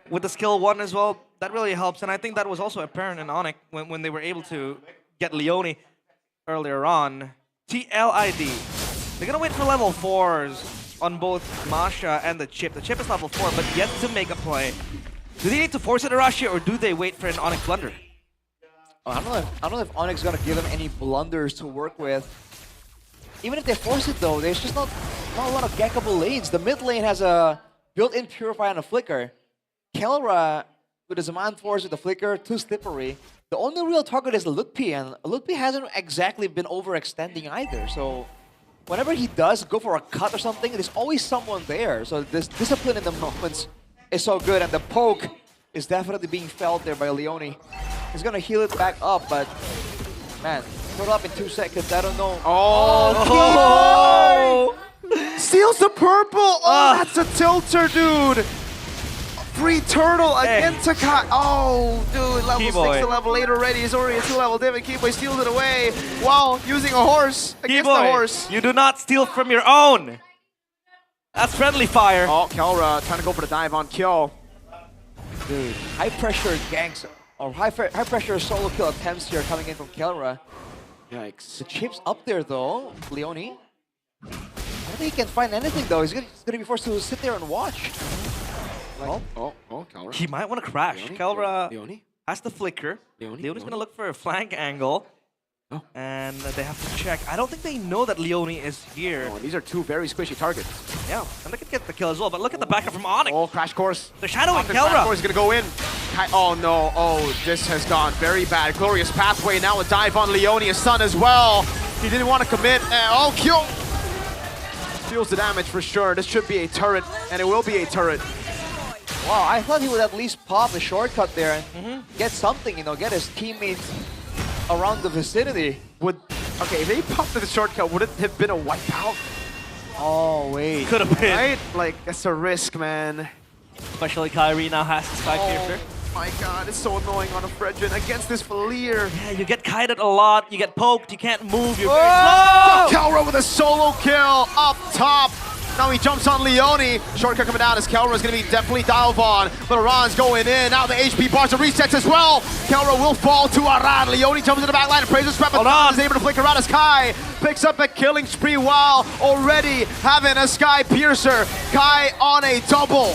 with the skill 1 as well, that really helps. And I think that was also apparent in Onyx when they were able to get Leone earlier on. TLID. They're gonna wait for level 4s on both Masha and the Chip. The Chip is level 4, but yet to make a play. Do they need to force it to rush here, or do they wait for an Onyx blunder? Oh, I don't know if Onyx is gonna give them any blunders to work with. Even if they force it though, there's just not a lot of gankable lanes. The mid lane has a built-in Purify and a Flicker. Kelra with the Zaman Force with the Flicker, too slippery. The only real target is Lutpi, and Lutpi hasn't exactly been overextending either. So whenever he does go for a cut or something, there's always someone there. So this discipline in the moments is so good, and the poke is definitely being felt there by Leone. He's gonna heal it back up, but man, throw it up in 2 seconds. I don't know. Oh! Steals the purple! Oh, that's a tilter, dude! Free turtle again to Kai. Oh, dude, level 6 to level 8 already. He's already a 2-level div, and Keyboy steals it away while using a horse against the horse. You do not steal from your own. That's friendly fire. Oh, Kelra trying to go for the dive on Kyo. Dude, high pressure ganks or high pressure solo kill attempts here coming in from Kelra. Yikes. The Chip's up there though, Leone. I don't think he can find anything though. He's gonna be forced to sit there and watch. Kelra. He might want to crash. Kelra has the flicker. Leone's going to look for a flank angle. And they have to check. I don't think they know that Leone is here. Oh, these are 2 very squishy targets. Yeah, and they could get the kill as well. But look at the backup from Onyx. Oh, Crash Course. They're shadowing Crash Kelra. Course is going to go in. Oh, no. Oh, this has gone very bad. Glorious Pathway. Now a dive on Leone, his son as well. He didn't want to commit. Oh, Kyo feels the damage for sure. This should be a turret, and it will be a turret. Wow, I thought he would at least pop a shortcut there and get something, get his teammates around the vicinity. Okay, if they popped the shortcut, would it have been a wipeout? Oh, wait. Could have been. Right? Like, that's a risk, man. Especially Kyrie now has the Sky Piercer. My god, it's so annoying on a Fredrin against this Valir. Yeah, you get kited a lot, you get poked, you can't move, you're very slow! Kelra with a solo kill up top. Now he jumps on Leone. Shortcut coming down as Kelra's going to be definitely dive on. But Aran's going in. Now the HP bars are resets as well. Kelra will fall to Aran. Leone jumps in the back line and praises Scrap. Aran is able to flick around as Kai picks up a killing spree while already having a Sky Piercer. Kai on a double.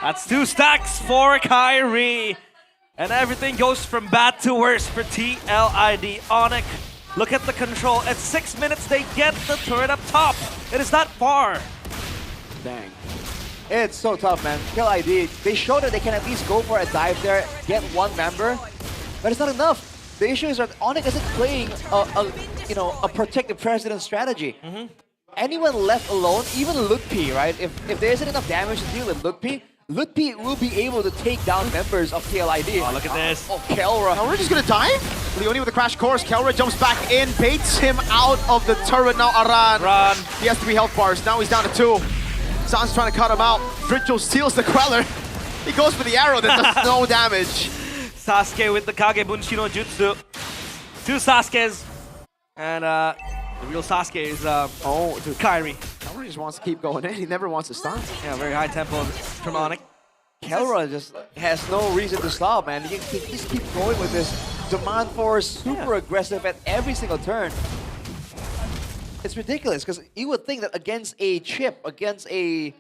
That's 2 stacks for Kyrie. And everything goes from bad to worse for TLID. Onyx, look at the control. At 6 minutes, they get the turret up top. It is not far. Dang. It's so tough, man. TLID, they showed that they can at least go for a dive there, get 1 member, but it's not enough. The issue is that Onyx isn't playing a protect the president strategy. Anyone left alone, even Lutpi, right? If there isn't enough damage to deal with Lutpi will be able to take down members of TLID. Oh, look at this. Oh, Kelra. Now we're just gonna dive. Leone with a Crash Course. Kelra jumps back in, baits him out of the turret. Now Aran. He has 3 health bars. Now he's down to 2. Zan's trying to cut him out. Bridgel steals the Queller. He goes for the arrow that does no damage. Sasuke with the Kage Bunshin no Jutsu. 2 Sasukes. And the real Sasuke is Kyrie. Kyrie just wants to keep going in. He never wants to stop. Yeah, very high tempo from Onyx. Kelra just has no reason to stop, man. He can just keep going with this demand force, super aggressive at every single turn. It's ridiculous, because you would think that against a Chip, against a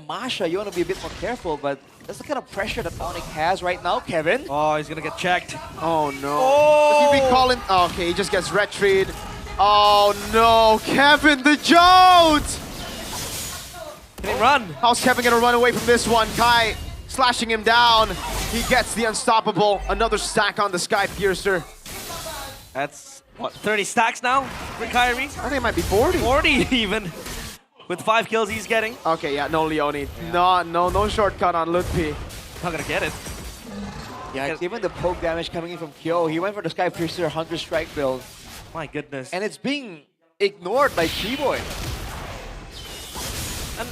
Masha, you want to be a bit more careful, but that's the kind of pressure that Onyx has right now, Kevin. Oh, he's going to get checked. Oh, no. Does he recall him? Oh, okay, he just gets retried. Oh, no. Kevin the Jolt! Can he run? How's Kevin going to run away from this one? Kai slashing him down. He gets the unstoppable. Another stack on the Sky Piercer. That's, what, 30 stacks now for Kyrie? I think it might be 40. 40 even. With 5 kills he's getting. Okay, yeah, no Leone. No shortcut on Lutpi. Not gonna get it. Yeah, given the poke damage coming in from Kyo, he went for the Sky Piercer 100 strike build. My goodness. And it's being ignored by Keyboy.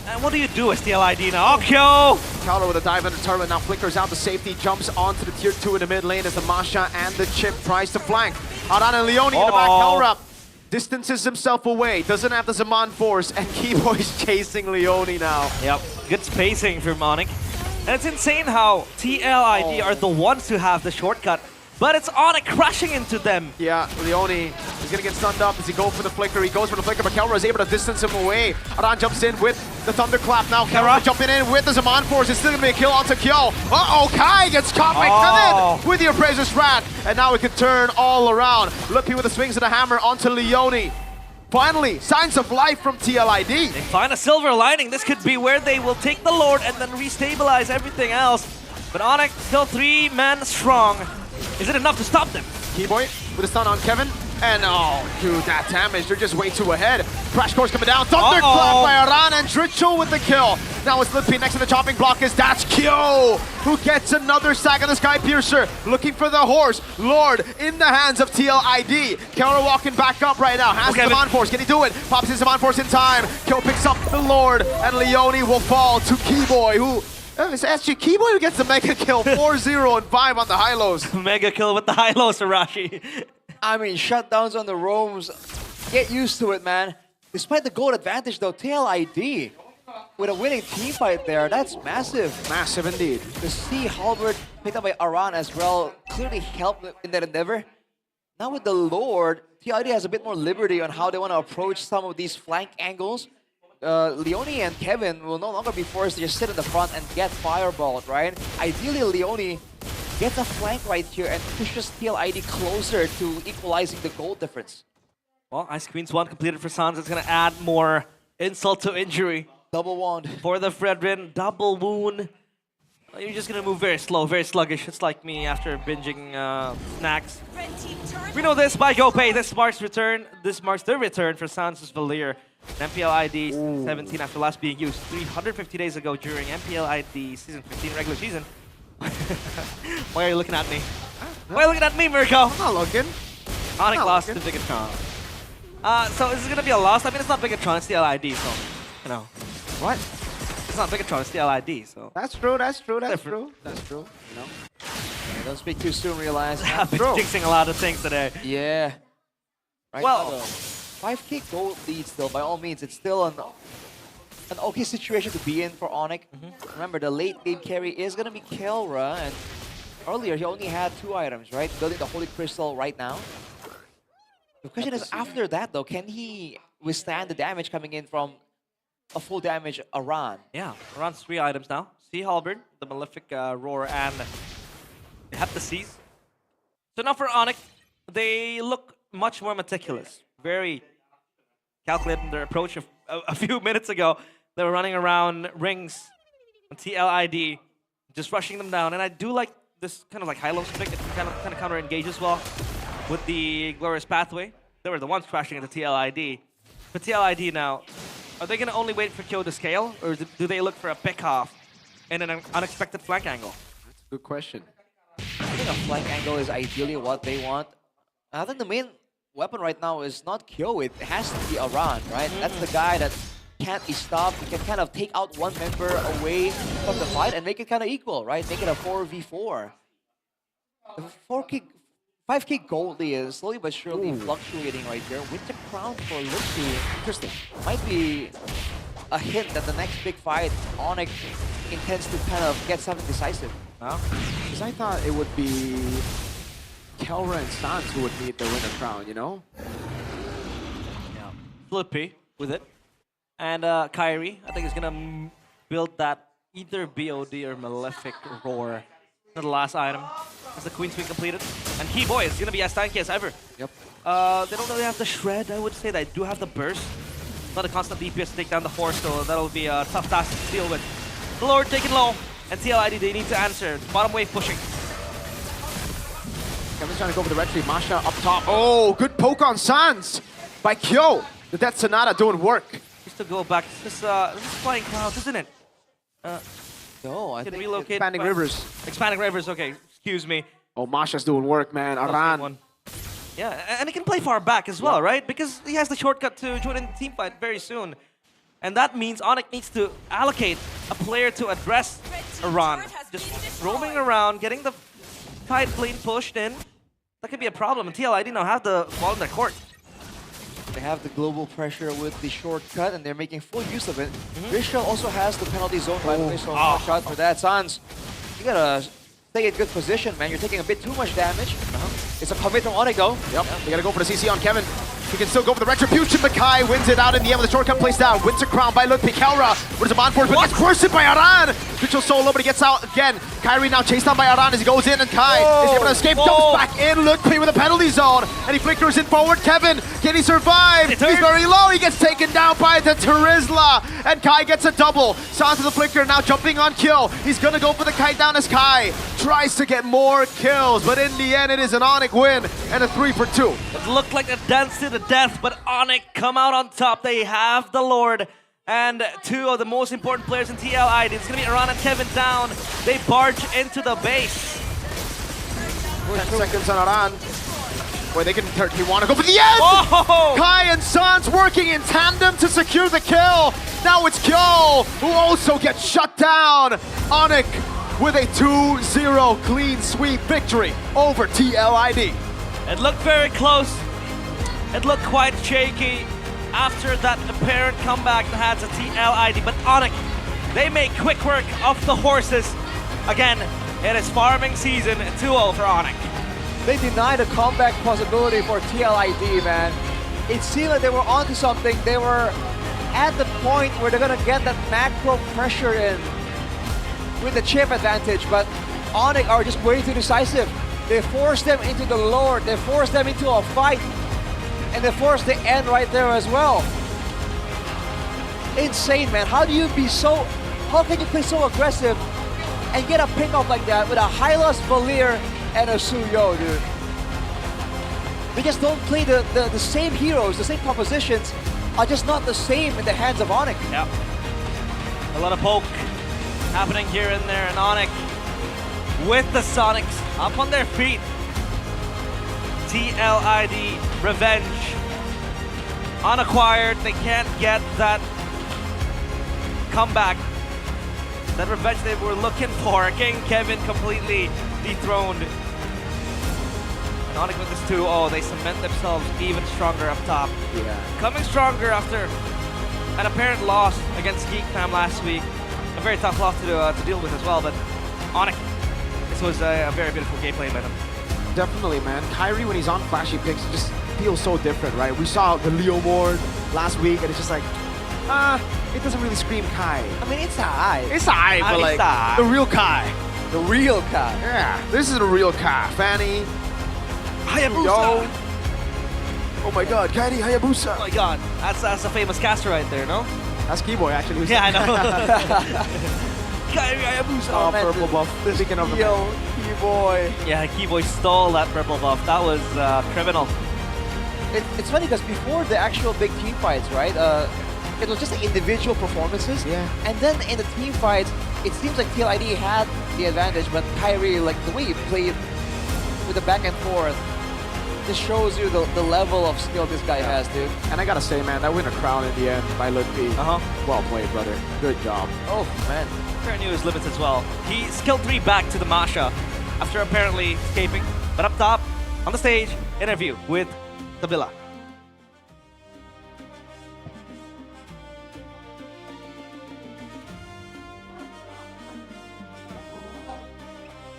And what do you do as TLID now? Oh, Kyo! Kelra with a dive under turret, now flickers out to safety, jumps onto the tier 2 in the mid lane as the Masha and the Chip tries to flank. Aran and Leone in the back, Kelra distances himself away, doesn't have the Zaman force, and Keyboy's chasing Leone now. Yep, good spacing from Onyx. And it's insane how TLID are the ones who have the shortcut. But it's Onyx crashing into them. Yeah, Leone is gonna get stunned up. Does he go for the flicker? He goes for the flicker, but Kelra is able to distance him away. Aran jumps in with the thunderclap now. Kelra jumping in with the Zaman Force. It's still gonna be a kill onto Kyo. Uh-oh, Kai gets caught by Kevin with the Appraiser's Rat. And now it can turn all around. Looking with the swings of the hammer onto Leone. Finally, signs of life from TLID. They find a silver lining. This could be where they will take the Lord and then restabilize everything else. But Onyx still 3 men strong. Is it enough to stop them? Keyboy with a stun on Kevin. And oh, dude, that damage. They're just way too ahead. Crash course coming down. Thunderclap by Aran and Drichel with the kill. Now it's Lippy next to the chopping block is that's Kyo, who gets another sack on the Sky Piercer. Looking for the horse. Lord in the hands of TLID. Kelra walking back up right now. Has the Zaman Force. Can he do it? Pops his Zaman Force in time. Kyo picks up the Lord. And Leone will fall to Keyboy, who... It's actually Keyboy who gets the mega kill. 4-0 and 5 on the high-lows. Mega kill with the high-lows, Arashi. I mean, shutdowns on the roams. Get used to it, man. Despite the gold advantage, though, TLID with a winning team fight there, that's massive. Massive indeed. To see Halbert picked up by Aran as well clearly helped in that endeavor. Now with the Lord, TLID has a bit more liberty on how they want to approach some of these flank angles. Leone and Kevin will no longer be forced to just sit in the front and get fireballed, right? Ideally, Leone gets a flank right here and pushes TLID closer to equalizing the goal difference. Well, Ice Queen's 1 completed for Sans. It's going to add more insult to injury. Double wound. For the Fredrin, double wound. You're just going to move very slow, very sluggish. It's like me after binging snacks. We know this by GoPay. This marks the return for Sans' Valir. MPL ID 17 after last being used 350 days ago during MPL ID Season 15 regular season. Why are you looking at me? Why are you looking at me, Mirko? I'm not looking. Onyx lost to Bigatron. So is it going to be a loss? I mean, it's not Bigatron, it's the LID, so, you know. What? It's not Bigatron, it's the LID, so. That's true, that's true, that's true. That's true, you know. Yeah, don't speak too soon, realize. I've been jinxing a lot of things today. Yeah. Right well, now, though, 5k gold lead still, by all means, it's still an okay situation to be in for Onyx. Remember, the late game carry is going to be Kelra, and earlier he only had 2 items, right? Building the Holy Crystal right now. The question is, after that though, can he withstand the damage coming in from a full damage Aran? Yeah, Aran's 3 items now. Sea Halberd, the Malefic Roar, and Heptases. So now for Onyx, they look much more meticulous. Very calculated in their approach. A few minutes ago, they were running around rings on TLID, just rushing them down. And I do like this kind of like high-low stick. It kind of counter-engage as well with the Glorious Pathway. They were the ones crashing into TLID. But TLID now, are they going to only wait for Kyo to scale? Or do they look for a pick-off in an unexpected flank angle? That's a good question. I think a flank angle is ideally what they want. I think the main weapon right now is not Kyo, it has to be Aran, right? That's the guy that can't be stopped. He can kind of take out one member away from the fight and make it kind of equal, right? Make it a 4v4. The 5k gold is slowly but surely fluctuating right here. With the crown for Lippy, interesting. Might be a hint that the next big fight, Onyx intends to kind of get something decisive. Because I thought it would be Kelra and Sans who would need the winner crown, you know? Yeah. Flippy with it. And Kyrie, I think, is going to build that either BOD or Malefic Roar. The last item as the Queen's been completed. And Keyboy is going to be as tanky as ever. Yep. They don't really have the Shred, I would say. They do have the Burst. Not a constant DPS to take down the Horse, so that'll be a tough task to deal with. The Lord taking low. And TLID, they need to answer. Bottom wave pushing. Kevin's trying to go for the red tree. Masha up top. Oh, good poke on Sans by Kyo. The Death Sonata doing work. Just to go back. This is flying clouds, isn't it? No, I can think relocate. Expanding Rivers. Expanding Rivers, okay. Excuse me. Oh, Masha's doing work, man. Aran. Yeah, and he can play far back as well, right? Because he has the shortcut to join in the team fight very soon. And that means Onyx needs to allocate a player to address Aran. Just roaming around, getting the side lane pushed in. That could be a problem. And TLID now have the ball in their court. They have the global pressure with the shortcut, and they're making full use of it. Vishal also has the penalty zone, by the way, so watch out for that. Sans, you gotta stay in good position, man. You're taking a bit too much damage. It's a commit from Onyx, though. Yep, they gotta go for the CC on Kevin. He can still go for the Retribution, but Kai wins it out in the end with the shortcut placed down. Winter Crown by Ludwig. Kelra, what is a on force, but gets crushed by Aran. Mitchell solo, but he gets out again. Kyrie now chased down by Aran as he goes in, and Kai is able to escape, jumps back in. Ludwig with a penalty zone, and he flickers in forward. Kevin, can he survive? He's very low, he gets taken down by the Terizla, and Kai gets a double. Sans with the flicker, now jumping on kill. He's gonna go for the kite down as Kai tries to get more kills, but in the end, it is an Onyx win and a 3 for 2. It looked like a dance to the death, but Onyx come out on top. They have the Lord and two of the most important players in TLID. It's going to be Aran and Kevin down. They barge into the base. 10 seconds on Aran. Boy, they can turn. He want to go for the end! Oh! Kai and Sans working in tandem to secure the kill. Now it's Kyo who also gets shut down. Onyx with a 2-0 clean sweep victory over TLID. It looked very close. It looked quite shaky after that apparent comeback that had to TLID, but Onyx, they make quick work of the horses. Again, it is farming season 2-0 for Onyx. They denied a comeback possibility for TLID, man. It seemed like they were onto something. They were at the point where they're gonna get that macro pressure in with the chip advantage, but Onyx are just way too decisive. They forced them into the Lord, they forced them into a fight, and they forced the end right there as well. Insane, man. How can you play so aggressive and get a pick-up like that with a Hylos, Valir, and a Suyo, dude? They just don't play the same heroes, the same compositions are just not the same in the hands of Onyx. Yeah. A lot of poke happening here and there, and Onyx with the Sonics up on their feet. TLID revenge. Unacquired, they can't get that comeback. That revenge they were looking for. King Kevin completely dethroned. And Onyx with this 2-0, they cement themselves even stronger up top. Yeah. Coming stronger after an apparent loss against Geek Fam last week. A very tough loss to deal with as well, but Onyx, this was a very beautiful gameplay by them. Definitely, man. Kyrie, when he's on flashy picks, it just feels so different, right? We saw the Leo Mord last week, and it's just like, it doesn't really scream Kai. I mean, it's high. It's high, but like, the real Kai. The real Kai. Yeah, this is the real Kai. Fanny. Hayabusa. Oh my god, Kairi Hayabusa. Oh my god, that's a famous caster right there, no? That's Keyboy, actually. Yeah, I know. Kairi Hayabusa. Oh, purple buff. Speaking of Yo, Keyboy. Yeah, Keyboy stole that purple buff. That was criminal. It's funny because before the actual big team fights, right? It was just the individual performances. Yeah. And then in the team fights, it seems like TLID had the advantage, but Kyrie, like the way you played with the back and forth, just shows you the level of skill this guy has, dude. And I gotta say, man, that win a crown in the end by Ludwig. Well played, brother. Good job. Oh, man. Fair knew his limits as well. He skilled 3 back to the Masha after apparently escaping. But up top, on the stage, interview with Tabila.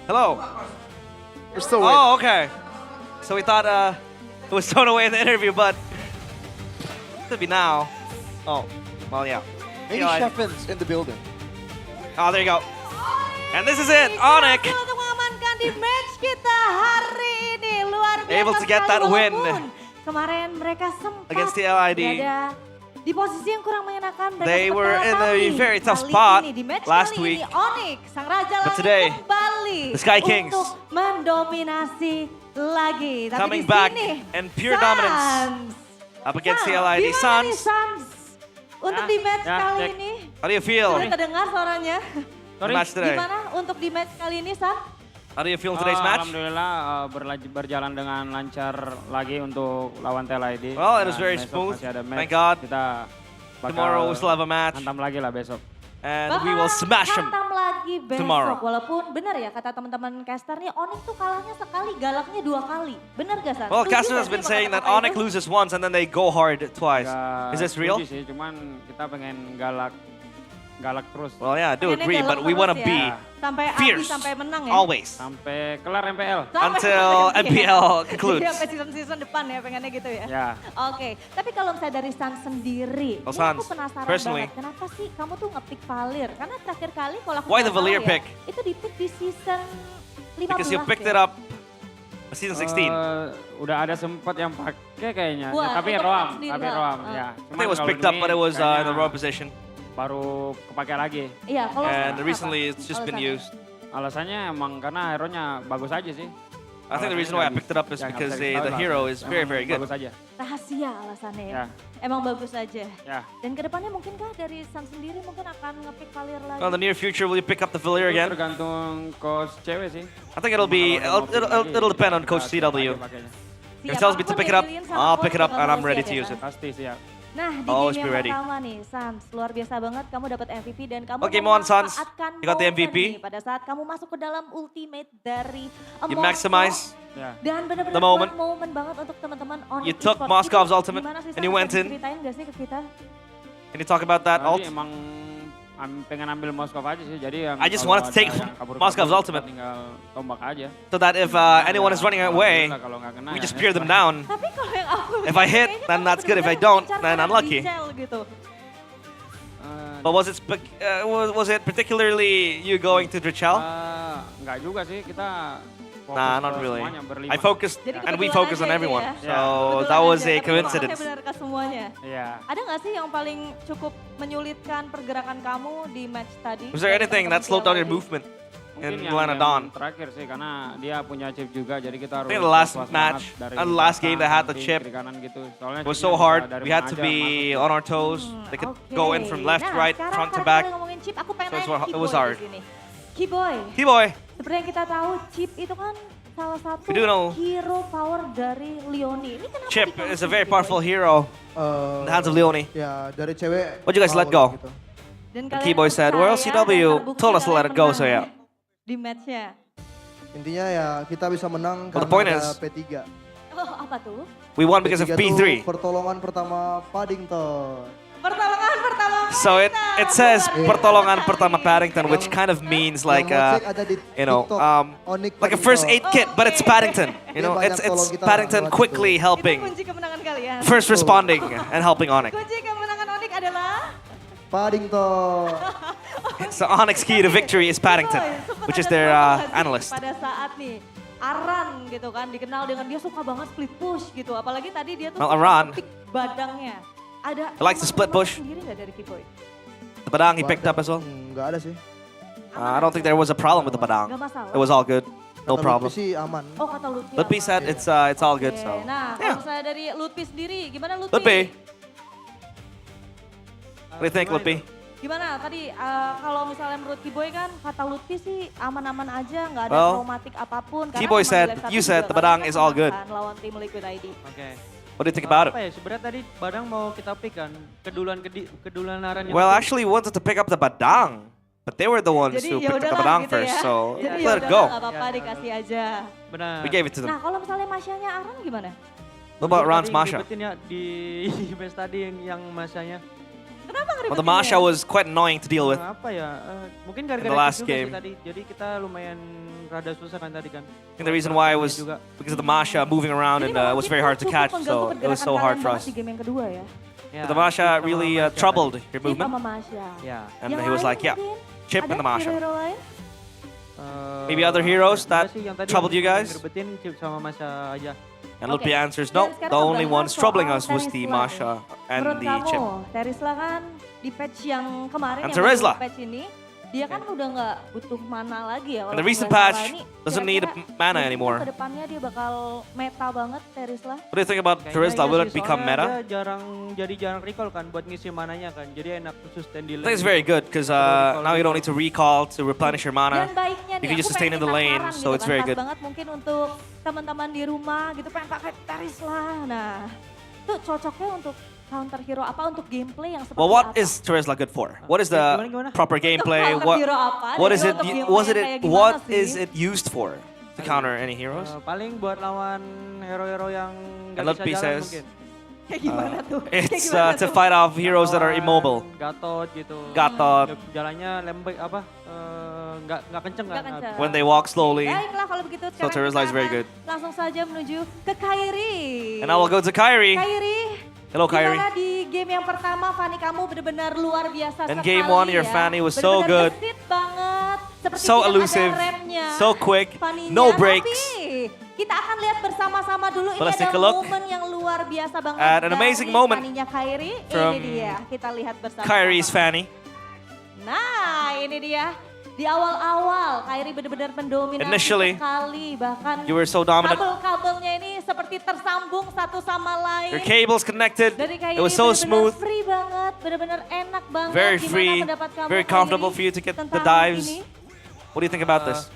Hello. We're still waiting. Oh, okay. So we thought it was thrown away in the interview, but could be now. Oh, well, yeah. Maybe Sheffen's in the building. Oh, there you go. And this is it, Onyx. Untuk mengamankan di match kita hari ini luar biasa. Able to get that win kemarin mereka sempat against TLID. berada di posisi yang kurang menyenangkan. Mereka They were in a very tough kali spot ini, di match last kali week. Ini, Onyx, sang raja But langit today, kembali the Sky Kings untuk mendominasi lagi. Tapi coming di back sini, in pure dominance up against TLID. Gimana nih, Sans, Sans? Untuk di match kali ini, how do you feel? sudah terdengar suaranya. The match today. Gimana untuk di match kali ini, San? How do you feel in today's match? Alhamdulillah berjalan dengan lancar lagi untuk lawan TLID. Well, it was very Besok smooth. masih ada match. Thank God. Kita bakal Tomorrow we still have a match. hantam lagi lah besok. And we will smash them. Hantam lagi besok. tomorrow. Walaupun benar ya kata teman-teman caster nih, Onyx tuh kalahnya sekali, galaknya 2 kali. Benar gak, San? Well, Setuju Caster nggak has sih been sama saying that kata-kata Onyx itu? loses once and then they go hard twice. Nggak Is this real? setuju sih, cuman kita pengen galak terus. Well, yeah, I do Pengennya agree, galak but we want to terus be ya. Sampai fierce, sampai menang ya. always. Sampai kelar MPL. Until MPL concludes. Jadi sampai season depan ya pengennya gitu ya. Ya. Oke, tapi kalau misalnya dari San sendiri, Oh, ini aku Sans, penasaran personally. banget. Kenapa sih kamu tuh nge-pick Valir? Karena terakhir kali kalau aku Why nggak the Valir salah ya, pick? itu di-pick di season 15 Because you picked ya. it up season 16. Udah ada sempat yang pakai kayaknya, Wah, tapi itu roam, sendiri tapi lah. roam. Ah. Ya. I think it was picked up, but it was in the raw position. Baru kepake lagi. Iya, kalau And sekarang recently apa it's just been alasannya? used. Alasannya emang karena hero-nya bagus aja sih. I think the reason why I picked it up is because the hero is very, very good. Bagus aja. Rahasia alasannya ya. Ya. Emang bagus aja. Ya. Dan kedepannya mungkinkah dari San sendiri mungkin akan nge-pick Valir lagi? Well, in the near future, will you pick up the Valir Itu again? tergantung coach cewek sih. I think it'll be, it'll depend on Coach CW. If he tells me to pick it up, I'll pick it up and I'm ready to use it. Pasti siap. Nah, di Always game be yang ready. pertama nih, Sans, luar biasa banget kamu dapat MVP dan kamu Okay, Mon, Sans. memanfaatkan You got the momen MVP. nih pada saat kamu masuk ke dalam ultimate dari You Moscow. maximize Dan benar-benar the moment. buat momen banget untuk teman-teman on You took esports. Moscow's Itu ultimate gimana sih, and you Sans? went Bisa in. Ceritain gak sih ke kita? Can you talk about that ult? Tadi emang pengen ambil Moskov aja sih, jadi yang I just kalau wanted to ada take yang kabur-kabur, Moscow's kita ultimate. tinggal tombak aja. So that if anyone is running away, Kalau nggak kena we ya just peer them down. Tapi kalau yang aku If I hit, then that's good. If I don't, then unlucky. gitu. But was it was it particularly you going to Drichel? Nggak juga sih, kita Nah, fokus not ke really. semuanya, berlima. I focused Jadi and we kebetulan focused on aja everyone. ya. So Kebetulan that was aja, a tapi coincidence. fokusnya benar ke semuanya. Iya. Ada nggak sih yang paling cukup menyulitkan pergerakan kamu di match tadi? Was there anything that slowed down your movement Mungkin in yang Guanadon? terakhir sih, karena dia punya chip juga, jadi kita harus I think the last was-was match, banget dari and the last game that had the samping, chip, kiri kanan gitu. Soalnya It was chipnya so bisa hard. dari We had mana to aja be masuk. on our toes. They could go in from left, Nah, right, sekarang front to karena back. kita ngomongin chip, aku pengen So nanya it Keyboy was hard. di sini. Keyboy. Keyboy. Seperti yang kita tahu, chip itu kan salah satu We do know. hero power dari Leoni. Ini kenapa Chip dikasih is a very Keyboy? powerful hero in the hands of Leone. Ya, dari cewek. What'd you guys let go? Dan And kalian Keyboy said, well, percaya dan CW terbukti told us to let kalian it go, menang so yeah. Di matchnya. Intinya ya kita bisa menang Well, the karena point ada is- P3. Oh, apa tuh? We won because of P3 tuh P3. pertolongan pertama Paddington. Pertolongan pertama. So it says pertolongan pertama Paddington, which kind of means like you know like a first aid kit, but it's Paddington. You know, it's Paddington quickly helping, Kunci kemenangan kalian. first responding and helping Onyx. Kunci kemenangan Onyx adalah Paddington. So Onyx key to victory is Paddington, which is their analyst. pada saat nih Aran gitu kan dikenal dengan dia suka banget split push gitu. Apalagi tadi dia tuh Well, suka Aran. pick badangnya. Ada He likes to split push. sendiri nggak dari Keyboy? The Padang he picked up as well. Enggak ada sih. I don't think there was a problem with the Padang. Nggak masalah. It was all good, no Kata problem. Lutfi sih aman. Oh kata Lutfi. Lutfi aman. said it's all good. Oke, So Nah, kalau misalnya dari Lutfi sendiri, gimana Lutfi? Lutfi, what do you think, Lutfi? Gimana tadi kalau misalnya menurut Keyboy kan kata Lutfi sih aman-aman aja, nggak ada Well, traumatik apapun. Karena Keyboy memang said, di live satu you said juga the Padang kalian is all menang good. kan lawan tim Liquid ID. Oke. What do you think about it? Apa ya, sebenarnya tadi Badang mau kita pick kan, kedularan yang Well, actually, we wanted to pick up the Badang, but they were the ones Jadi who ya picked up the udahlah Badang gitu first, ya. so Jadi let ya it go. nggak apa-apa dikasih aja. Benar. We gave it to Nah them. kalau misalnya Masyanya Aran gimana? What about Tadi Ron's Masha? ngeribetin ya di match tadi yang Masanya. Kenapa Well, the Masha was quite annoying to deal with. Apa ya? Mungkin In the gara-gara last itu juga game. sih tadi. Jadi kita lumayan rada susah kan tadi kan. I think the reason why was because of the Masha moving around and it was very hard to catch, so it was so hard for us. Di game yang kedua ya. But the Masha really troubled your Chip movement, sama Masya. Ya. and Yang he was lain like, yeah, mungkin? Chip Ada and the Masha. hero-hero lain? Maybe other heroes that Sih, yang tadi troubled you yang guys? ngeribetin Chip sama Masha aja. And Lutfi Oke. answers, Dan no, sekarang the only ngebahas ones troubling soal us was the Terisla Masha nih. and Menurut the Chip. kamu, Terisla kan di patch yang kemarin, And yang Terisla. baru patch ini, dia kan udah nggak butuh mana lagi ya. And the walaupun recent nggak salah. patch Ini doesn't need kira-kira mana mungkin anymore. Kedepannya dia bakal meta banget Terisla. What do you think about Terisla? Will it become meta? Dia jarang recall kan buat ngisi mananya kan. Jadi enak sustain di I think it's very good because now you don't need to recall to replenish your mana. Dan baiknya nih, You can just aku sustain in pengen the minta lane, saran so gitu it's kan, very pas good. banget mungkin untuk teman-teman di rumah gitu pengen pakai Terisla. Nah, itu cocoknya untuk counter hero apa untuk gameplay yang seperti Well, what apa? is Terizla good for? What is the proper gameplay? counter hero apa? What is Dan it? untuk gameplay Was yang it? kayak gimana What sih? is it used for? To counter any heroes? Paling buat lawan hero-hero yang And nggak Lutfi bisa jalan says, mungkin. Kayak gimana tuh? Kayak It's gimana to tuh? fight off heroes that are immobile. Gatot gitu. Gatot. Jalannya lembek apa? Nggak kenceng Nggak kan? kenceng. When they walk slowly. Baiklah kalau begitu sekarang Terizla is kita very akan good. langsung saja menuju ke Kyrie. And I will go to Kyrie. Kyrie, Hello, Kyrie. gimana di game yang pertama Fanny kamu benar-benar luar biasa In sekali game one, your ya. Fanny was so Benar-benar good. gesit banget. Seperti So tidak elusive, ada remnya. so quick, Fanny-nya. no breaks. Tapi kita akan lihat bersama-sama dulu. But let's Ini take ada a look momen yang luar biasa banget. at an amazing dari moment Fanny-nya Kyrie. from Ini dia, kita lihat bersama. Kyrie's Fanny. Nah, ini dia. Di awal-awal, Kyrie benar-benar mendominasi Initially, sekali. Bahkan you were so dominant. kabel-kabelnya ini seperti tersambung satu sama lain. Your cables connected. Dari Kyrie It was so benar-benar smooth. free banget, benar-benar enak banget. Very Gimana free, pendapat kamu, very comfortable for you to get the tentang dives. ini? What do you think about this?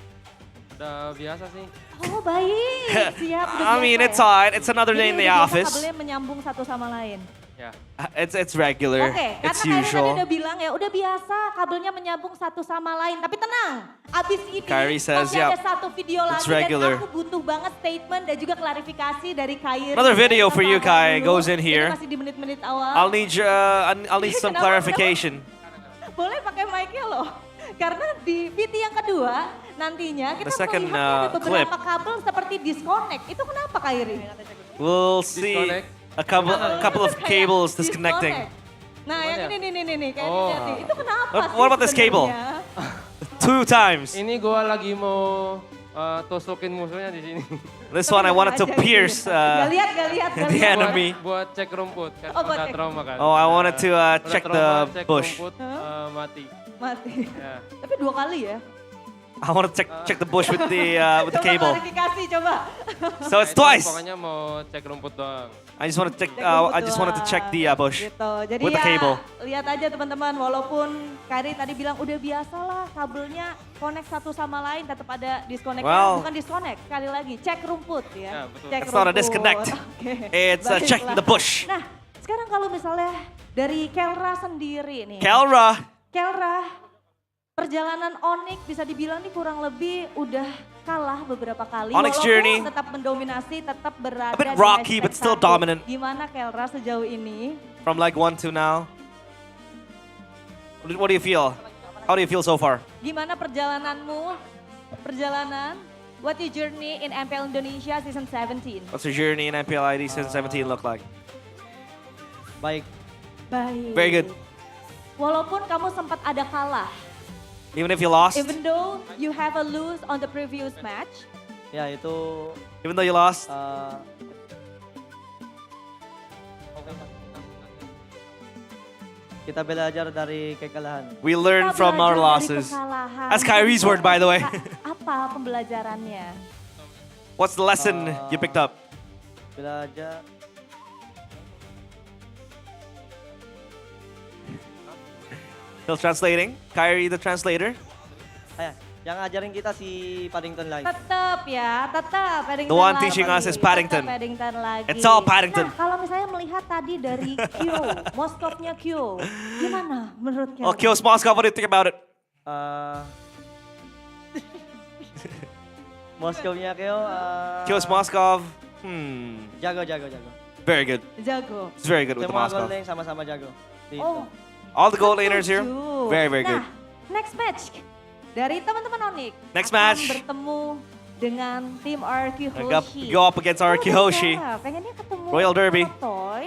Udah biasa sih. Oh baik, siap. Udah I mean, biasa it's ya? alright. It's another day in Jadi the udah biasa office. kabelnya menyambung satu sama lain. Ya. It's regular. Oke, karena It's Kyrie tadi usual. udah bilang ya, udah biasa kabelnya menyambung satu sama lain. Tapi tenang, abis ini Kyrie says, masih ada satu video it's lagi regular. dan aku butuh banget statement dan juga klarifikasi dari Kyrie. Another video Kita for you, sabar Kai, dulu. goes in Ini here. masih di menit-menit awal. I'll need some Kenapa? clarification. Boleh pakai mic-nya loh. Karena di VT yang kedua, nantinya kita The second, melihat ada beberapa clip. kabel seperti disconnect. Itu kenapa Kyrie? We'll see a couple of cables disconnecting. Nah, yang ini kayak Oh. hati. Itu kenapa sih What about this cable? sebenarnya? 2 times. Ini gua lagi mau tusukin musuhnya di sini. This one I wanted to Aja pierce gitu. Gak lihat, the enemy. Buat cek rumput kan. Oh, buat Udah cek. trauma kan. Oh, I wanted to Udah check trauma, the cek bush. rumput, mati. Mati. Ya. Tapi 2 kali ya. I want to check the bush with the Coba cable. klarifikasi, coba. So it's Itu twice. Pokoknya mau cek rumput doang. I just want to check. Cek rumput I just wanted to check the bush Gitu. Jadi with the ya, cable. lihat aja teman-teman, walaupun Kyrie tadi bilang udah biasa lah kabelnya connect satu sama lain, tetap ada disconnect. Well- Bukan disconnect, sekali lagi cek rumput ya. Ya, betul. Cek It's not a rumput. disconnect. Oke. It's Baiklah. checking the bush. Nah, sekarang kalau misalnya dari Kelra sendiri nih. Kelra. Perjalanan Onyx bisa dibilang nih kurang lebih udah kalah beberapa kali. Onyx Walaupun journey. tetap mendominasi, tetap berada A bit di rocky, hashtag but still 1. dominant. Gimana Kelra sejauh ini? From like 1 to now. What do you feel? How do you feel so far? Gimana perjalananmu? What your journey in MPL Indonesia Season 17? What's your journey in MPL ID Season 17 look like? Baik. Baik. Very good. Walaupun kamu sempat ada kalah, Even if you lost, even though you have a lose on the previous match, Ya itu even though you lost, kita belajar dari kekalahan. we learn kita from our belajar dari losses. kekalahan. That's Kyrie's word, by the way. Apa pembelajarannya? What's the lesson you picked up? Belajar Still translating. Kyrie, the translator. yang ngajarin kita si Paddington lagi. Tetap ya, tetap Paddington The one lagi. teaching us is Paddington. Tetap Paddington lagi. It's all Paddington. Nah, kalau misalnya melihat tadi dari Q, Moskopnya Q, gimana menurut kalian? Oh, Kios Moscow, what do you think about it? Moscow-nya Kyo. Kios Moscow, Jago. very good. Jago. It's very good with the Semua Moscow. gold lane sama-sama jago. Oh, All the gold laners here, setuju. very, very good. Nah, next match dari teman-teman Onyx Next akan match. bertemu dengan tim RQ Hoshi. Go up against RQ Hoshi. Pengennya ketemu Royal Derby. sama Toy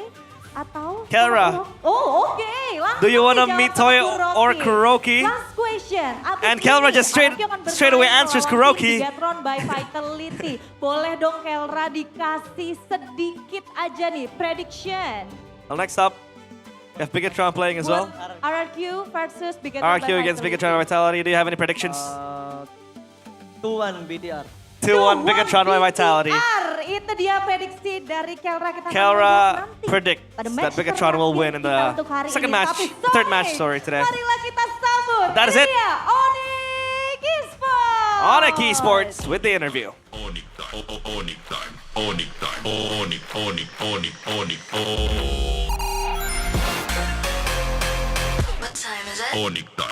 atau Kelra. sama Kuroki? Oh, oke. Langsung Do you want to dijawab meet sama Toy or Kuroki? Last question. Abis And ini, Kelra just RQ akan straight away bermain answers melawan Kuroki. tim Bigatron by Vitality. Boleh dong Kelra dikasih sedikit aja nih prediction. Well, next up, we have Bigatron playing as well. RRQ versus Bigatron RQ by against Vitality. Bigatron Vitality. Do you have any predictions? 2-1 BTR. 2-1 Bigatron by Vitality. Itu dia prediksi dari Kelra. Kita akan Kelra melihat nanti predicts pada that match Bigatron will terakhir win in kita the untuk hari second ini. match, Tapi third match, sorry, today. Marilah kita sambut. That is Ini it. dia, Onyx Esports. Onyx Esports with the interview. Onikta.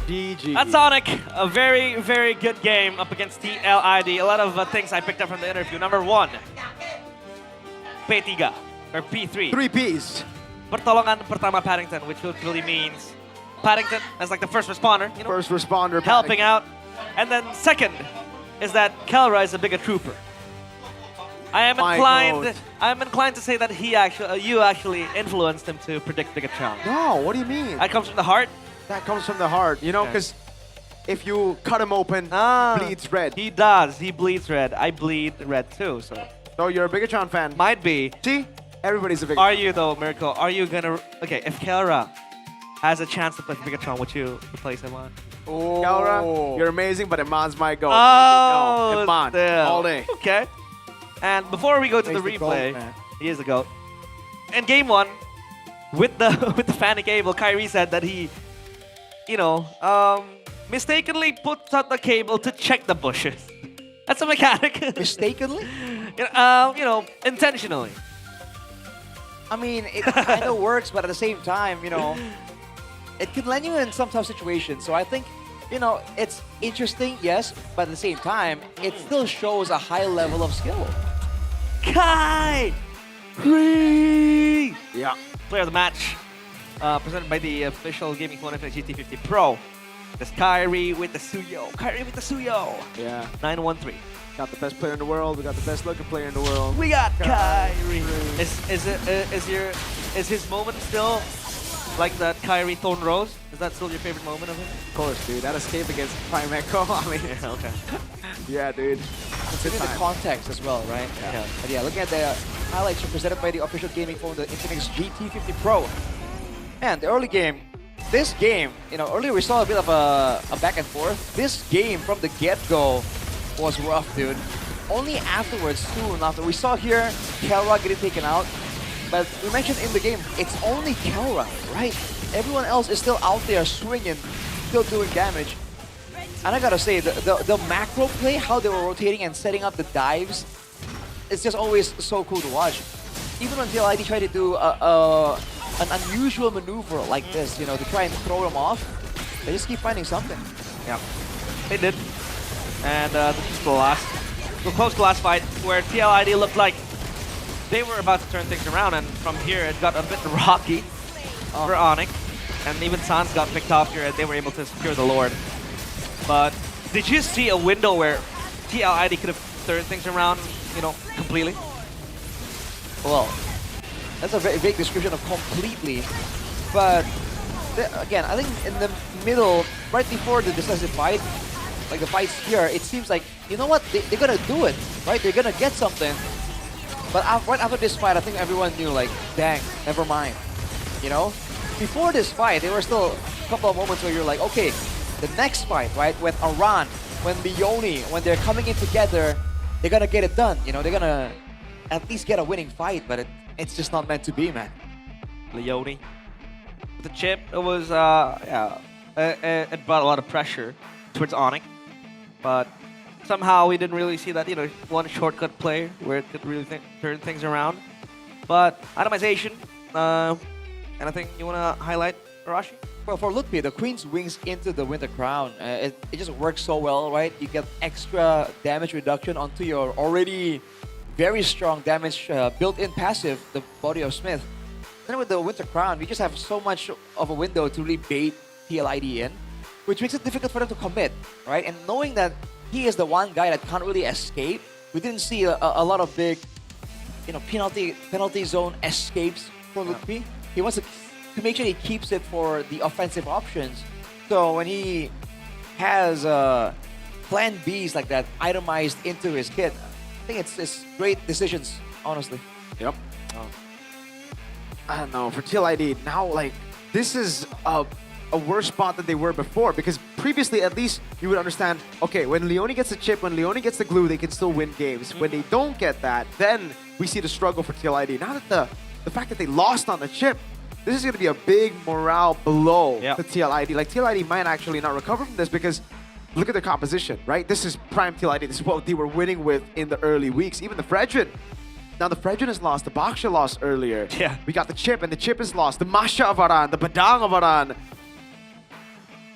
GG. That's Sonic. A very, very good game up against TLID. A lot of things I picked up from the interview. Number 1, P3 or P3. 3 Ps. Pertolongan pertama Paddington, which really means Paddington as like the first responder. You know, First responder. helping out. And then second is that Kelra is a bigger trooper. I am inclined to say that you actually influenced him to predict Bigatron. No, what do you mean? That comes from the heart. That comes from the heart, you know, because if you cut him open, bleeds red. He does. He bleeds red. I bleed red too. So you're a Bigatron fan. Might be. See, everybody's a Bigatron. Are you though, Miracle? Are you gonna? Okay, if Kelra has a chance to play for Bigatron, would you replace him on? Oh. Kelra, you're amazing, but Iman's my goat. Oh, no, Iman, still. all day. Okay. And before we go to the He's the replay, GOAT, man. he is the GOAT. In game 1, with the Fanny cable, Kyrie said that he, mistakenly puts out the cable to check the bushes. That's a mechanic. Mistakenly? Intentionally. I mean, it kind of works, but at the same time, it can land you in some tough situations. So I think, it's interesting, yes, but at the same time, it still shows a high level of skill. Kyrie! Yeah. Player of the match, presented by the official gaming phone Infinix GT50 Pro. That's Kyrie with the Suyo. Kyrie with the Suyo. Yeah. 913. Got the best player in the world. We got the best looking player in the world. We got Kyrie. Is his moment still like that Kyrie Thorn Rose? Is that still your favorite moment of him? Of course, dude. That escape against Prime Echo. I mean, Yeah, okay. yeah, dude. Considering the context as well, right? Yeah. But yeah, looking at the highlights presented by the official gaming phone, the Infinix GT50 Pro. And the early game, this game, earlier we saw a bit of a back and forth. This game from the get-go was rough, dude. Only afterwards, soon after, we saw here Kelra getting taken out. But we mentioned in the game, it's only Kelra, right? Everyone else is still out there swinging, still doing damage. And I gotta say, the macro play, how they were rotating and setting up the dives, it's just always so cool to watch. Even when TLID tried to do an unusual maneuver like this, to try and throw them off, they just keep finding something. Yeah, they did. And this is the close to last fight where TLID looked like they were about to turn things around, and from here it got a bit rocky for Onyx. And even Sans got picked off here and they were able to secure the Lord. But did you see a window where TLID could have turned things around, completely? Well, that's a very vague description of completely. But again, I think in the middle, right before the decisive fight, like the fights here, it seems like, you know what, they're gonna do it, right? They're gonna get something. But right after this fight, I think everyone knew, like, dang, never mind. Before this fight, there were still a couple of moments where you're like, okay, the next fight, right? When Aran, when Leone, when they're coming in together, they're gonna get it done. They're gonna at least get a winning fight, but it's just not meant to be, man. Leone. The chip, it was, it brought a lot of pressure towards Onyx. But somehow we didn't really see that, one shortcut play where it could really turn things around. But itemization, anything you want to highlight, Arashi? Well, for Lutpi, the Queen's Wings into the Winter Crown, it just works so well, right? You get extra damage reduction onto your already very strong damage built-in passive, the Body of Smith. Then with the Winter Crown, we just have so much of a window to really bait TLID in, which makes it difficult for them to commit, right? And knowing that he is the one guy that can't really escape, we didn't see a lot of big, penalty zone escapes for Lutpi. He wants to make sure he keeps it for the offensive options. So when he has plan Bs like that itemized into his kit, I think it's great decisions, honestly. Yep. I don't know, for TLID, now, like, this is a worse spot than they were before, because previously, at least, you would understand, okay, when Leone gets the chip, when Leone gets the glue, they can still win games. When they don't get that, then we see the struggle for TLID. Now that the fact that they lost on the chip, this is going to be a big morale blow to TLID. Like, TLID might actually not recover from this because look at the composition, right? This is prime TLID. This is what they were winning with in the early weeks. Even the Fredrin. Now the Fredrin is lost. The Baksha lost earlier. Yeah. We got the Chip, and the Chip is lost. The Masha Avaran, the Badang Avaran.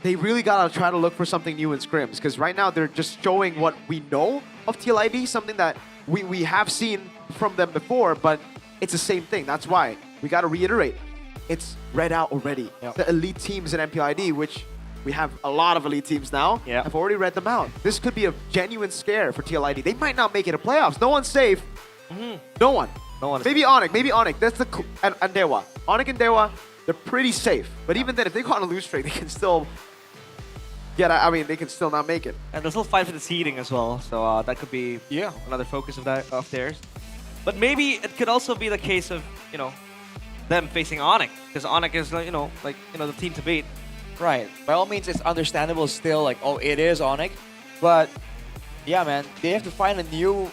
They really got to try to look for something new in scrims because right now they're just showing what we know of TLID, something that we have seen from them before, but it's the same thing. That's why we got to reiterate. It's read out already. The elite teams in MPLID, which we have a lot of elite teams now, have already read them out. This could be a genuine scare for TLID. They might not make it to playoffs. No one's safe. No one. Maybe Onyx. Maybe Onyx. That's the and Dewa. Onyx and Dewa, they're pretty safe. But even then, if they go on a lose streak, they can still they can still not make it. And they'll still fight for the seeding as well, so that could be another focus of theirs. But maybe it could also be the case of them facing Onyx, because Onyx is the team to beat. Right. By all means, it's understandable still, like, oh, it is Onyx, but yeah, man, they have to find a new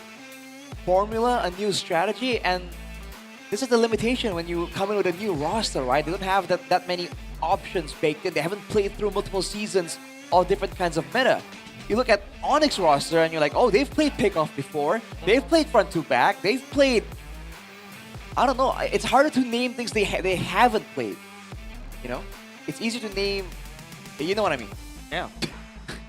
formula, a new strategy, and this is the limitation when you come in with a new roster, right? They don't have that many options baked in. They haven't played through multiple seasons of different kinds of meta. You look at Onyx roster and you're like, oh, they've played pickoff before. They've played front to back. They've played, I don't know. It's harder to name things they haven't played. It's easier to name, you know what I mean? Yeah.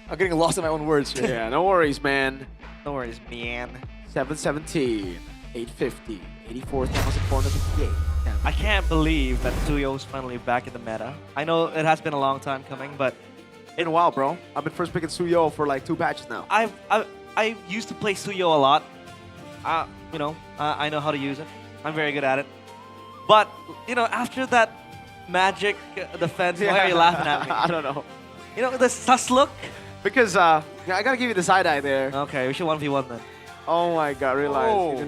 I'm getting lost in my own words here. Yeah, no worries, man. No worries, man. 717, 850, 84,458. I can't believe that Suyo's finally back in the meta. I know it has been a long time coming, but in a while, bro. I've been first picking Suyo for like 2 patches now. I used to play Suyo a lot. I know how to use it. I'm very good at it. But after that magic defense, why are you laughing at me? I don't know. The sus look. Because I gotta give you the side eye there. Okay, we should 1v1 then. Oh my God! Realize.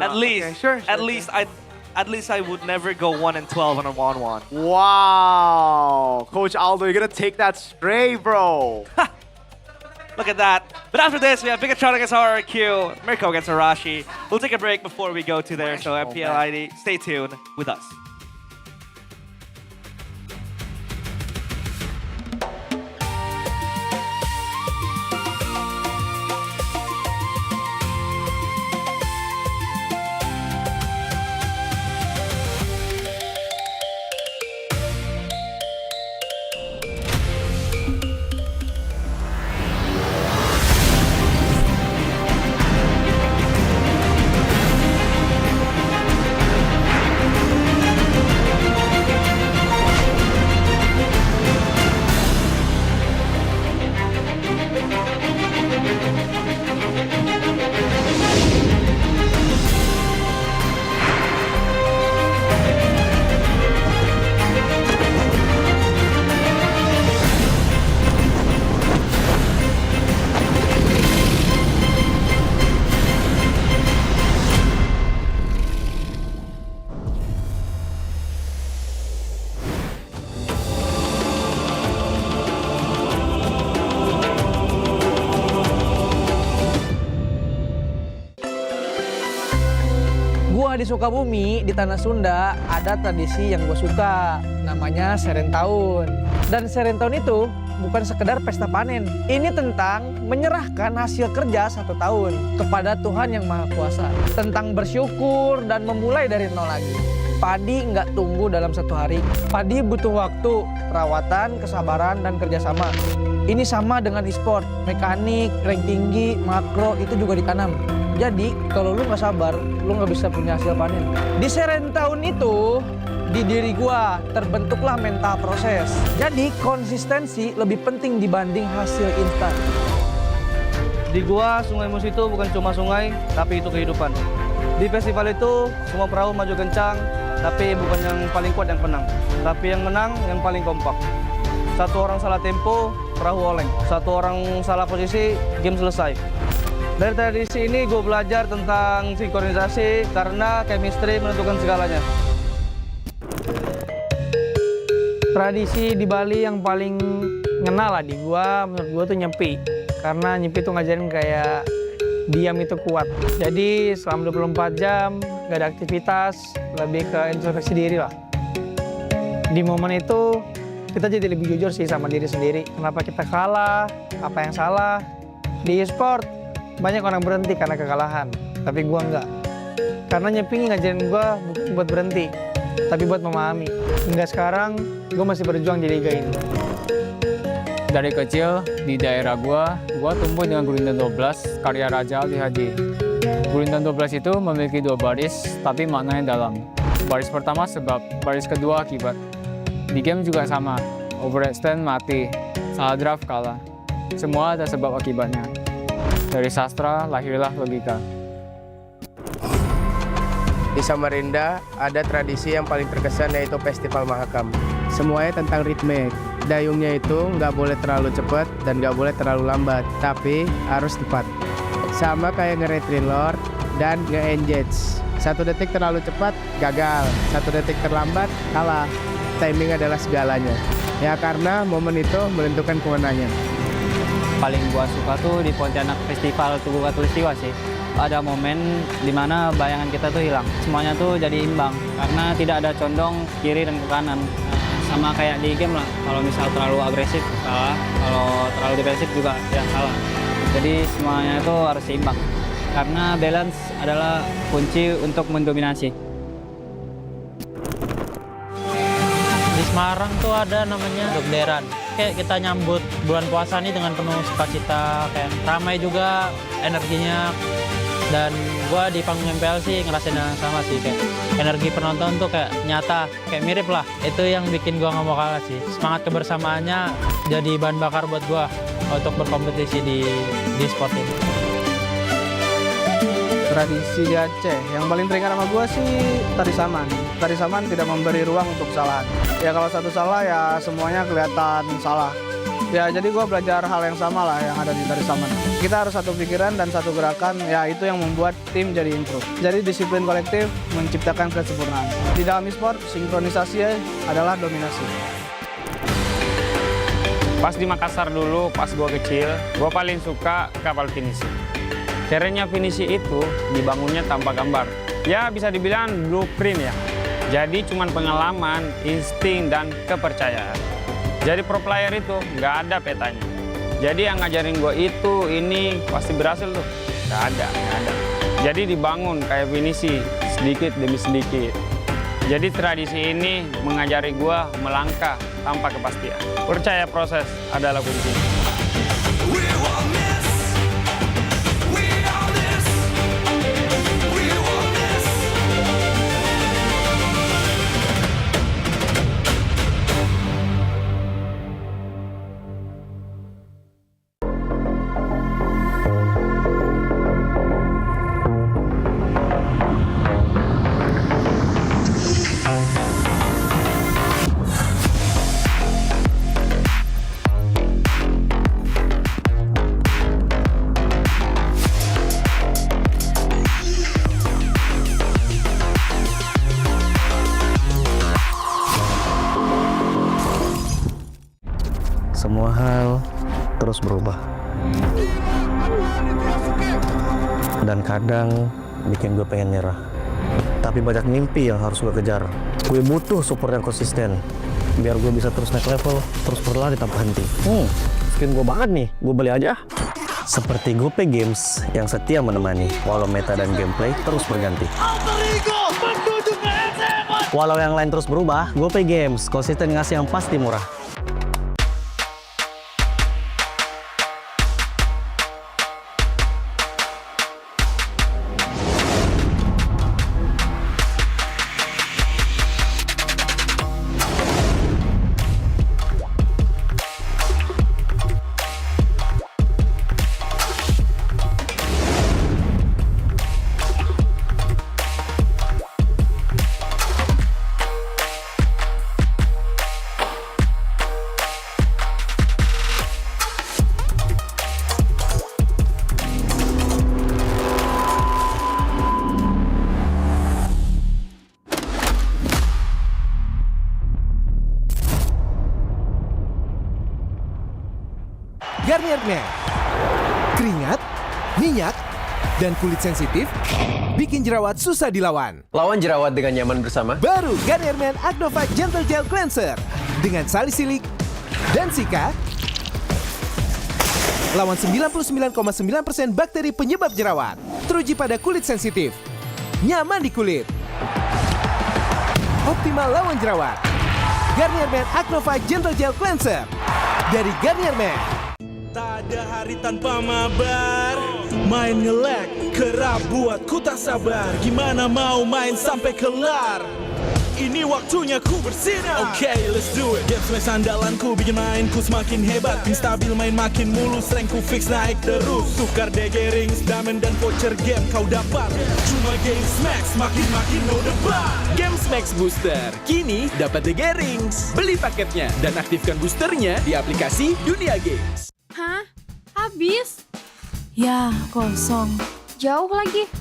At least I would never go 1-12 on a 1-1. Wow, Coach Aldo, you're gonna take that stray, bro. Look at that. But after this, we have Bigatron against RRQ, Mirko against Arashi. We'll take a break before we go to there. So MPL ID, stay tuned with us. Di Sukabumi, di Tanah Sunda, ada tradisi yang gue suka, namanya Serentahun. Dan Serentahun itu bukan sekedar pesta panen. Ini tentang menyerahkan hasil kerja 1 tahun kepada Tuhan Yang Maha Kuasa. Tentang bersyukur dan memulai dari nol lagi. Padi nggak tumbuh dalam 1 hari. Padi butuh waktu, perawatan, kesabaran, dan kerjasama. Ini sama dengan e-sport, mekanik, rank tinggi, makro, itu juga ditanam. Jadi kalau lu nggak sabar, lu nggak bisa punya hasil panen. Di Serentahun itu, di diri gua terbentuklah mental proses. Jadi konsistensi lebih penting dibanding hasil instan. Di gua, Sungai Mus itu bukan cuma sungai, tapi itu kehidupan. Di festival itu, semua perahu maju kencang, tapi bukan yang paling kuat yang menang. Tapi yang menang, yang paling kompak. 1 orang salah tempo, perahu oleng. 1 orang salah posisi, game selesai. Dari tradisi ini gue belajar tentang sinkronisasi karena chemistry menentukan segalanya. Tradisi di Bali yang paling ngena lah di gua, menurut gua tuh nyepi. Karena nyepi tuh ngajarin kayak diam itu kuat. Jadi selama 24 jam gak ada aktivitas, lebih ke introspeksi diri lah. Di momen itu kita jadi lebih jujur sih sama diri sendiri. Kenapa kita kalah, apa yang salah. Di e-sport banyak orang berhenti karena kekalahan, tapi gua enggak. Karena Nyepi ngajarin gua bukan buat berhenti, tapi buat memahami. Hingga sekarang gua masih berjuang di liga ini. Dari kecil di daerah gua tumbuh dengan Gurindam 12 karya Raja Ali Haji. Gurindam 12 itu memiliki 2 baris, tapi maknanya dalam. Baris pertama sebab, baris kedua akibat. Di game juga sama, overextend mati, salah draft kalah. Semua ada sebab akibatnya. Dari sastra lahirlah logika. Di Samarinda ada tradisi yang paling terkesan yaitu Festival Mahakam. Semuanya tentang ritme. Dayungnya itu nggak boleh terlalu cepat dan nggak boleh terlalu lambat, tapi harus tepat. Sama kayak nge-retrin Lord dan nge-engage. 1 detik terlalu cepat, gagal. 1 detik terlambat, kalah. Timing adalah segalanya. Ya karena momen itu menentukan kemenangan. Paling gua suka tuh di Pontianak Festival Tugu Katulistiwa sih. Ada momen dimana bayangan kita tuh hilang. Semuanya tuh jadi imbang karena tidak ada condong kiri dan ke kanan. Sama kayak di game lah, kalau misal terlalu agresif salah, kalau terlalu defensif juga ya salah. Jadi semuanya itu harus seimbang. Karena balance adalah kunci untuk mendominasi. Di Semarang tuh ada namanya Dokderan. Kayak kita nyambut bulan puasa ini dengan penuh sukacita, kayak ramai juga energinya. Dan gua di panggung MPL sih ngerasain yang sama sih, kayak energi penonton tuh kayak nyata, kayak mirip lah. Itu yang bikin gua nggak mau kalah sih. Semangat kebersamaannya jadi bahan bakar buat gua untuk berkompetisi di sport ini. Tradisi di Aceh yang paling teringat sama gue sih tari saman. Tari saman tidak memberi ruang untuk kesalahan. Ya kalau satu salah ya semuanya kelihatan salah. Ya jadi gue belajar hal yang sama lah yang ada di tari saman. Kita harus satu pikiran dan satu gerakan, ya itu yang membuat tim jadi improve. Jadi disiplin kolektif menciptakan kesempurnaan. Di dalam e-sport, sinkronisasi adalah dominasi. Pas di Makassar dulu, pas gue kecil, gue paling suka kapal finisi. Kerennya finisi itu dibangunnya tanpa gambar. Ya bisa dibilang blueprint ya. Jadi cuman pengalaman, insting, dan kepercayaan. Jadi pro player itu nggak ada petanya. Jadi yang ngajarin gue itu, ini pasti berhasil tuh. Nggak ada. Jadi dibangun kayak finisi, sedikit demi sedikit. Jadi tradisi ini mengajari gue melangkah tanpa kepastian. Percaya proses adalah kunci. Semua hal terus berubah. Dan kadang bikin gue pengen nyerah. Tapi banyak mimpi yang harus gue kejar. Gue butuh support yang konsisten. Biar gue bisa terus naik level, terus berlari tanpa henti. Skin gue banget nih, gue beli aja. Seperti GoPay Games yang setia menemani, walau meta dan gameplay terus berganti. Walau yang lain terus berubah, GoPay Games konsisten ngasih yang pasti murah. Garnier Men. Keringat, minyak, dan kulit sensitif, bikin jerawat susah dilawan. Lawan jerawat dengan nyaman bersama. Baru Garnier Men Acno 5 Gentle Gel Cleanser dengan salisilik dan sika. Lawan 99,9% bakteri penyebab jerawat. Teruji pada kulit sensitif. Nyaman di kulit. Optimal lawan jerawat. Garnier Men Acno 5 Gentle Gel Cleanser dari Garnier Men. Tak ada hari tanpa mabar. Main nge-lag, kerap buatku tak sabar. Gimana mau main sampai kelar? Ini waktunya ku bersinar. Okay, let's do it. Game smash andalanku bikin mainku semakin hebat. Pin stabil main makin mulus, rankku fix naik terus. Tukar DG rings, diamond dan voucher game kau dapat. Cuma game smash makin no debat. Game Max Booster kini dapat DG Rings. Beli paketnya dan aktifkan boosternya di aplikasi Dunia Games. Hah? Habis? Ya, kosong. Jauh lagi.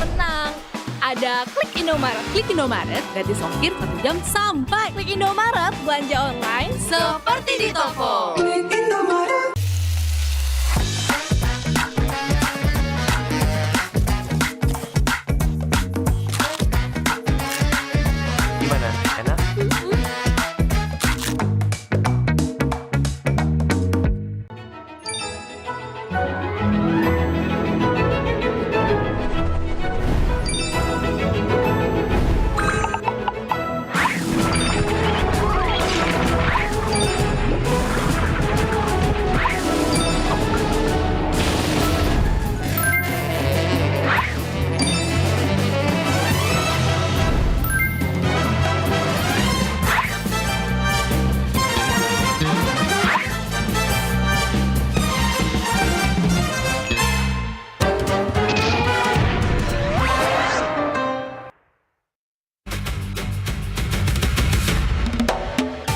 Tenang. Ada Klik Indomaret. Klik Indomaret, gratis ongkir 1 jam sampai. Klik Indomaret, belanja online seperti di toko. Klik Indomaret. Gimana? Enak?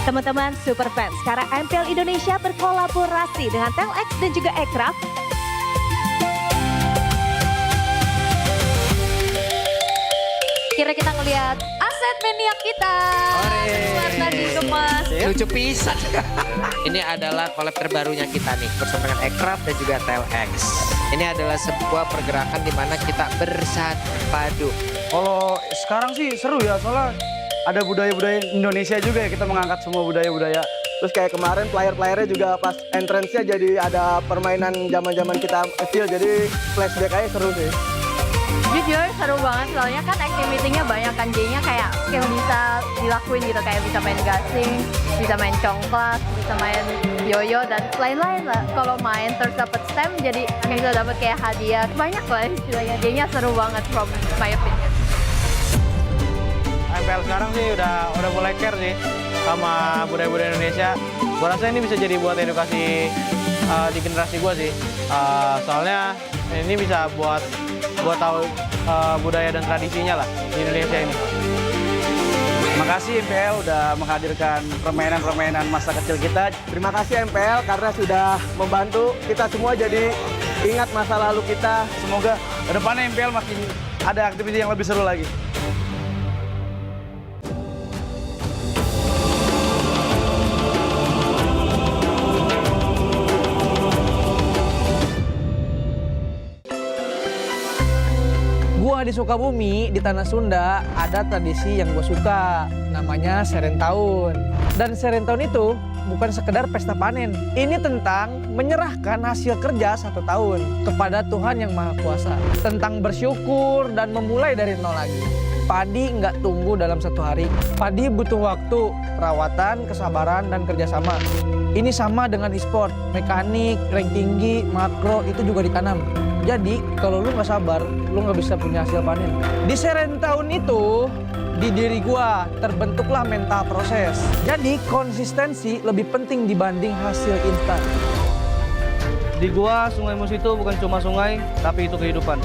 Teman-teman super fans, sekarang MPL Indonesia berkolaborasi dengan Telx dan juga Aircraft. Kira kita ngelihat aset maniak kita. Warna dikemas. Lucu pisan. Ini adalah collab terbarunya kita nih bersama dengan Aircraft dan juga Telx. Ini adalah sebuah pergerakan di mana kita bersatu padu. Kalau sekarang sih seru ya, soalnya ada budaya-budaya Indonesia juga ya, kita mengangkat semua budaya-budaya. Terus kayak kemarin player-playernya juga pas entrance-nya jadi ada permainan zaman-zaman kita kecil, jadi flashback aja seru sih. Jujur seru banget soalnya kan activity-nya banyak kan, jadinya kayak skill bisa dilakuin gitu, kayak bisa main gasing, bisa main congklak, bisa main yoyo dan lain-lain lah. Kalau main terus dapat stem jadi kita dapat kayak hadiah, banyak lah istilahnya. Jadinya seru banget from my opinion. MPL sekarang sih udah mulai care sih sama budaya-budaya Indonesia. Gua rasa ini bisa jadi buat edukasi di generasi gua sih. Soalnya ini bisa buat tahu budaya dan tradisinya lah di Indonesia ini. Makasih MPL udah menghadirkan permainan-permainan masa kecil kita. Terima kasih MPL karena sudah membantu kita semua jadi ingat masa lalu kita. Semoga kedepannya MPL makin ada aktivitas yang lebih seru lagi. Gua di Sukabumi, di Tanah Sunda, ada tradisi yang gue suka, namanya Serentahun. Dan Serentahun itu bukan sekedar pesta panen. Ini tentang menyerahkan hasil kerja 1 tahun kepada Tuhan Yang Maha Kuasa. Tentang bersyukur dan memulai dari nol lagi. Padi nggak tumbuh dalam 1 hari. Padi butuh waktu, perawatan, kesabaran, dan kerjasama. Ini sama dengan e-sport, mekanik, rank tinggi, makro, itu juga ditanam. Jadi kalau lu nggak sabar, lu nggak bisa punya hasil panen. Di Serentahun itu, di diri gua terbentuklah mental proses. Jadi konsistensi lebih penting dibanding hasil instan. Di gua, Sungai Mus itu bukan cuma sungai, tapi itu kehidupan.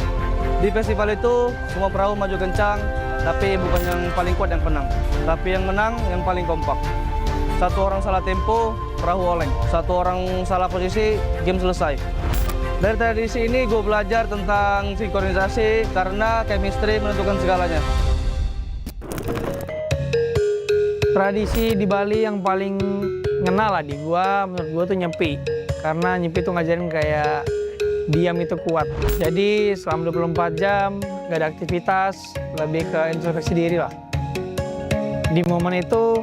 Di festival itu, semua perahu maju kencang, tapi bukan yang paling kuat yang menang. Tapi yang menang, yang paling kompak. 1 orang salah tempo, perahu oleng. 1 orang salah posisi, game selesai. Dari tradisi ini gue belajar tentang sinkronisasi karena chemistry menentukan segalanya. Tradisi di Bali yang paling ngena lah di gua, menurut gua tuh nyepi. Karena nyepi tuh ngajarin kayak diam itu kuat. Jadi selama 24 jam nggak ada aktivitas, lebih ke introspeksi diri lah. Di momen itu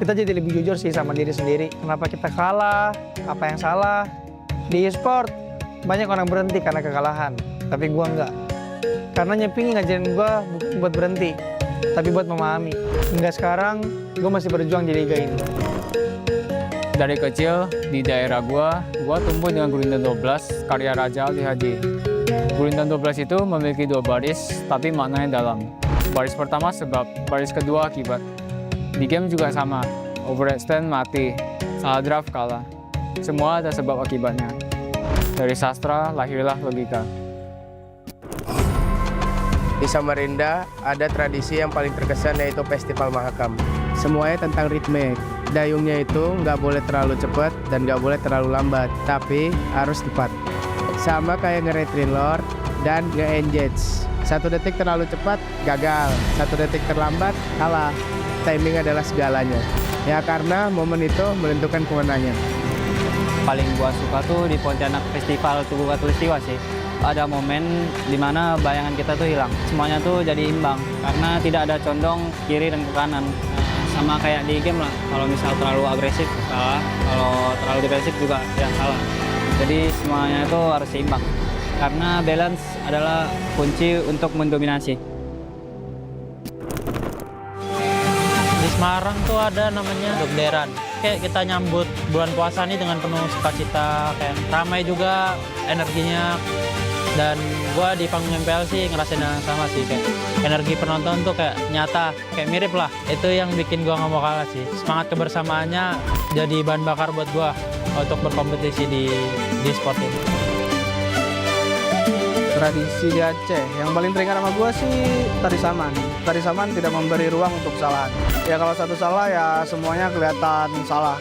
kita jadi lebih jujur sih sama diri sendiri. Kenapa kita kalah, apa yang salah. Di e-sport banyak orang berhenti karena kekalahan, tapi gua enggak. Karena Nyepi ngajarin gua bukan buat berhenti, tapi buat memahami. Hingga sekarang gua masih berjuang di liga ini. Dari kecil di daerah gua tumbuh dengan Gurindam 12 karya Raja Ali Haji. Gurindam 12 itu memiliki 2 baris, tapi maknanya dalam. Baris pertama sebab, baris kedua akibat. Di game juga sama, overextend mati, salah draft kalah. Semua ada sebab akibatnya. Dari sastra lahirlah logika. Di Samarinda ada tradisi yang paling terkesan yaitu Festival Mahakam. Semuanya tentang ritme. Dayungnya itu nggak boleh terlalu cepat dan nggak boleh terlalu lambat, tapi harus tepat. Sama kayak nge-retrain lord dan nge-engage. 1 detik terlalu cepat, gagal. 1 detik terlambat, kalah. Timing adalah segalanya. Ya karena momen itu menentukan kemenangan. Paling gua suka tuh di Pontianak Festival Tugu Katulistiwa sih. Ada momen dimana bayangan kita tuh hilang. Semuanya tuh jadi imbang karena tidak ada condong kiri dan ke kanan. Sama kayak di game lah, kalau misal terlalu agresif salah, kalau terlalu defensif juga ya salah. Jadi semuanya itu harus seimbang. Karena balance adalah kunci untuk mendominasi. Di Semarang tuh ada namanya Dokderan. Kayak kita nyambut bulan puasa nih dengan penuh sukacita, kayak ramai juga energinya. Dan gua di panggung MPL sih ngerasain yang sama sih, kayak energi penonton tuh kayak nyata, kayak mirip lah. Itu yang bikin gua nggak mau kalah sih. Semangat kebersamaannya jadi bahan bakar buat gua untuk berkompetisi di sport ini. Tradisi di Aceh yang paling teringat sama gue sih tari saman. Tari saman tidak memberi ruang untuk kesalahan. Ya kalau satu salah ya semuanya kelihatan salah.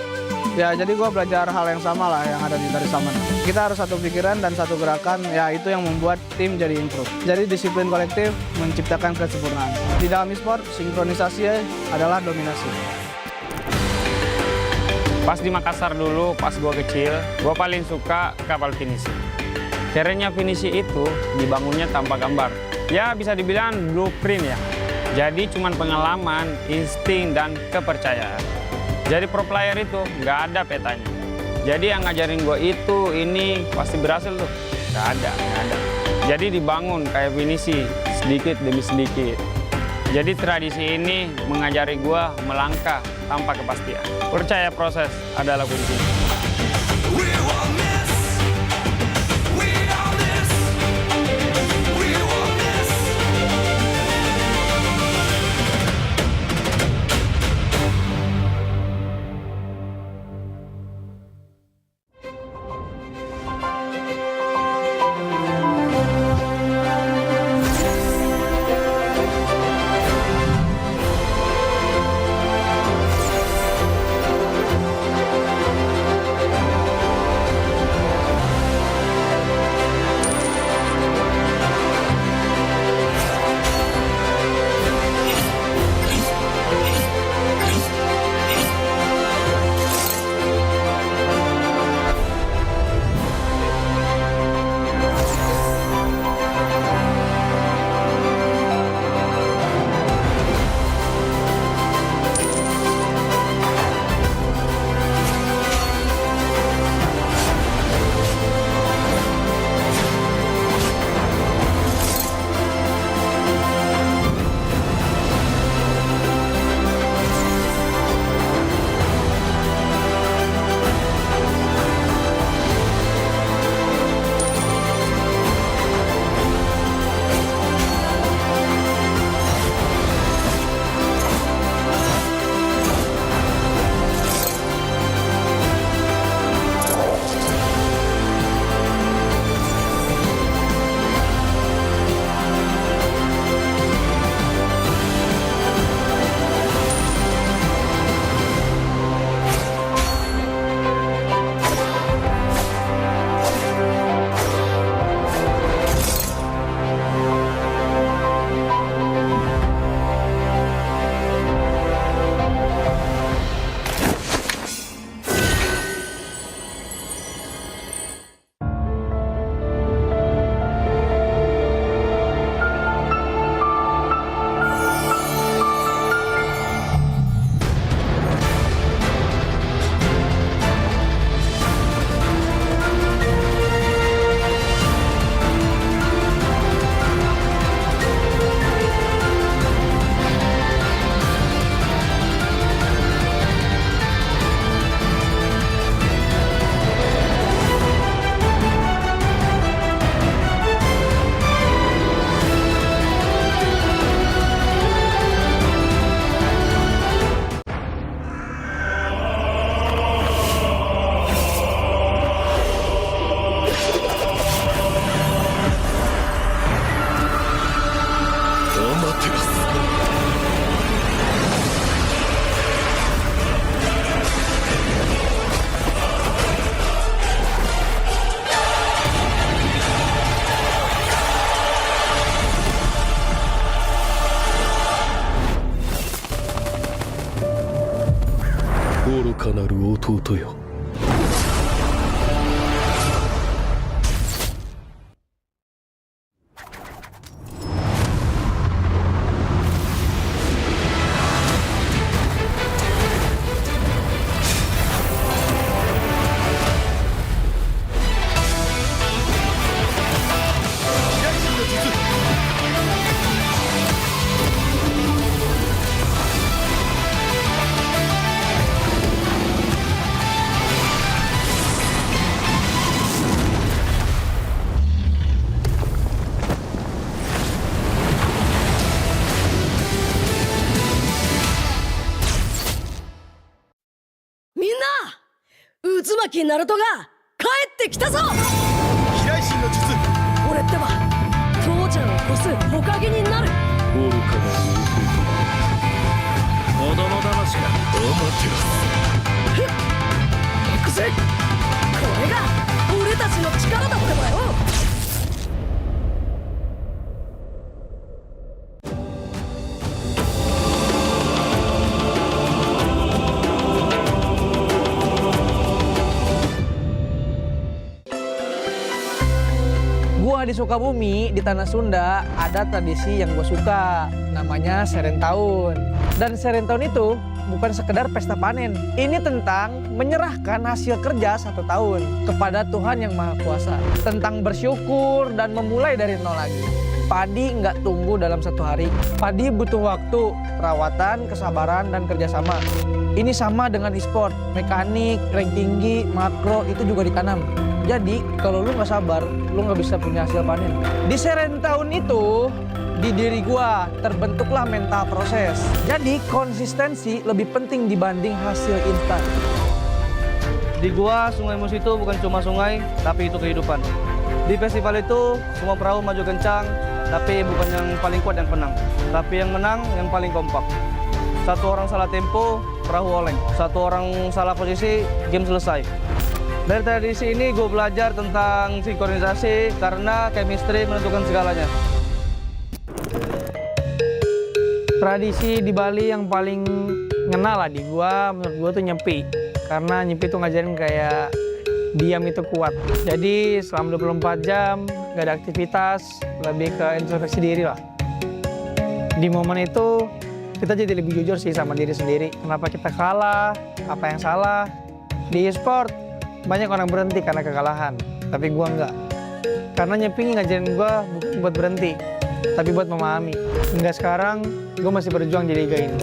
Ya jadi gue belajar hal yang sama lah yang ada di tari saman. Kita harus satu pikiran dan satu gerakan, ya itu yang membuat tim jadi improve. Jadi disiplin kolektif menciptakan kesempurnaan. Di dalam e-sport, sinkronisasi adalah dominasi. Pas di Makassar dulu, pas gua kecil, gua paling suka kapal finisi. Kerennya finisi itu dibangunnya tanpa gambar. Ya bisa dibilang blueprint ya. Jadi cuman pengalaman, insting, dan kepercayaan. Jadi pro player itu nggak ada petanya. Jadi yang ngajarin gue itu, ini pasti berhasil tuh. Nggak ada. Jadi dibangun kayak finisi, sedikit demi sedikit. Jadi tradisi ini mengajari gue melangkah tanpa kepastian. Percaya proses adalah kuncinya. 愚かなる弟よ。みんな渦巻きナルトが帰ってきたぞ。飛来神の術。俺ってば父ちゃんを越す火影になる。愚かなる弟。子供騙しがアマテラス。行くぜ。これが俺たちの力だってばよ。Gua di Sukabumi, di Tanah Sunda, ada tradisi yang gue suka, namanya Serentahun. Dan Serentahun itu bukan sekedar pesta panen. Ini tentang menyerahkan hasil kerja 1 tahun kepada Tuhan Yang Maha Kuasa. Tentang bersyukur dan memulai dari nol lagi. Padi nggak tumbuh dalam 1 hari. Padi butuh waktu, perawatan, kesabaran, dan kerjasama. Ini sama dengan e-sport, mekanik, rank tinggi, makro, itu juga ditanam. Jadi kalau lu nggak sabar, lu nggak bisa punya hasil panen. Di Serentahun itu, di diri gua terbentuklah mental proses. Jadi konsistensi lebih penting dibanding hasil instan. Di gua, sungai Mus itu bukan cuma sungai, tapi itu kehidupan. Di festival itu, semua perahu maju kencang, tapi bukan yang paling kuat yang menang. Tapi yang menang, yang paling kompak. 1 orang salah tempo, perahu oleng. 1 orang salah posisi, game selesai. Dari tradisi ini gue belajar tentang sinkronisasi karena chemistry menentukan segalanya. Tradisi di Bali yang paling ngena lah di gua, menurut gua tuh nyepi. Karena nyepi tuh ngajarin kayak diam itu kuat. Jadi selama 24 jam gak ada aktivitas, lebih ke introspeksi diri lah. Di momen itu kita jadi lebih jujur sih sama diri sendiri. Kenapa kita kalah, apa yang salah. Di e-sport banyak orang berhenti karena kekalahan, tapi gua enggak. Karena nyepi ngajarin gua bukan buat berhenti, tapi buat memahami. Hingga sekarang gua masih berjuang di liga ini.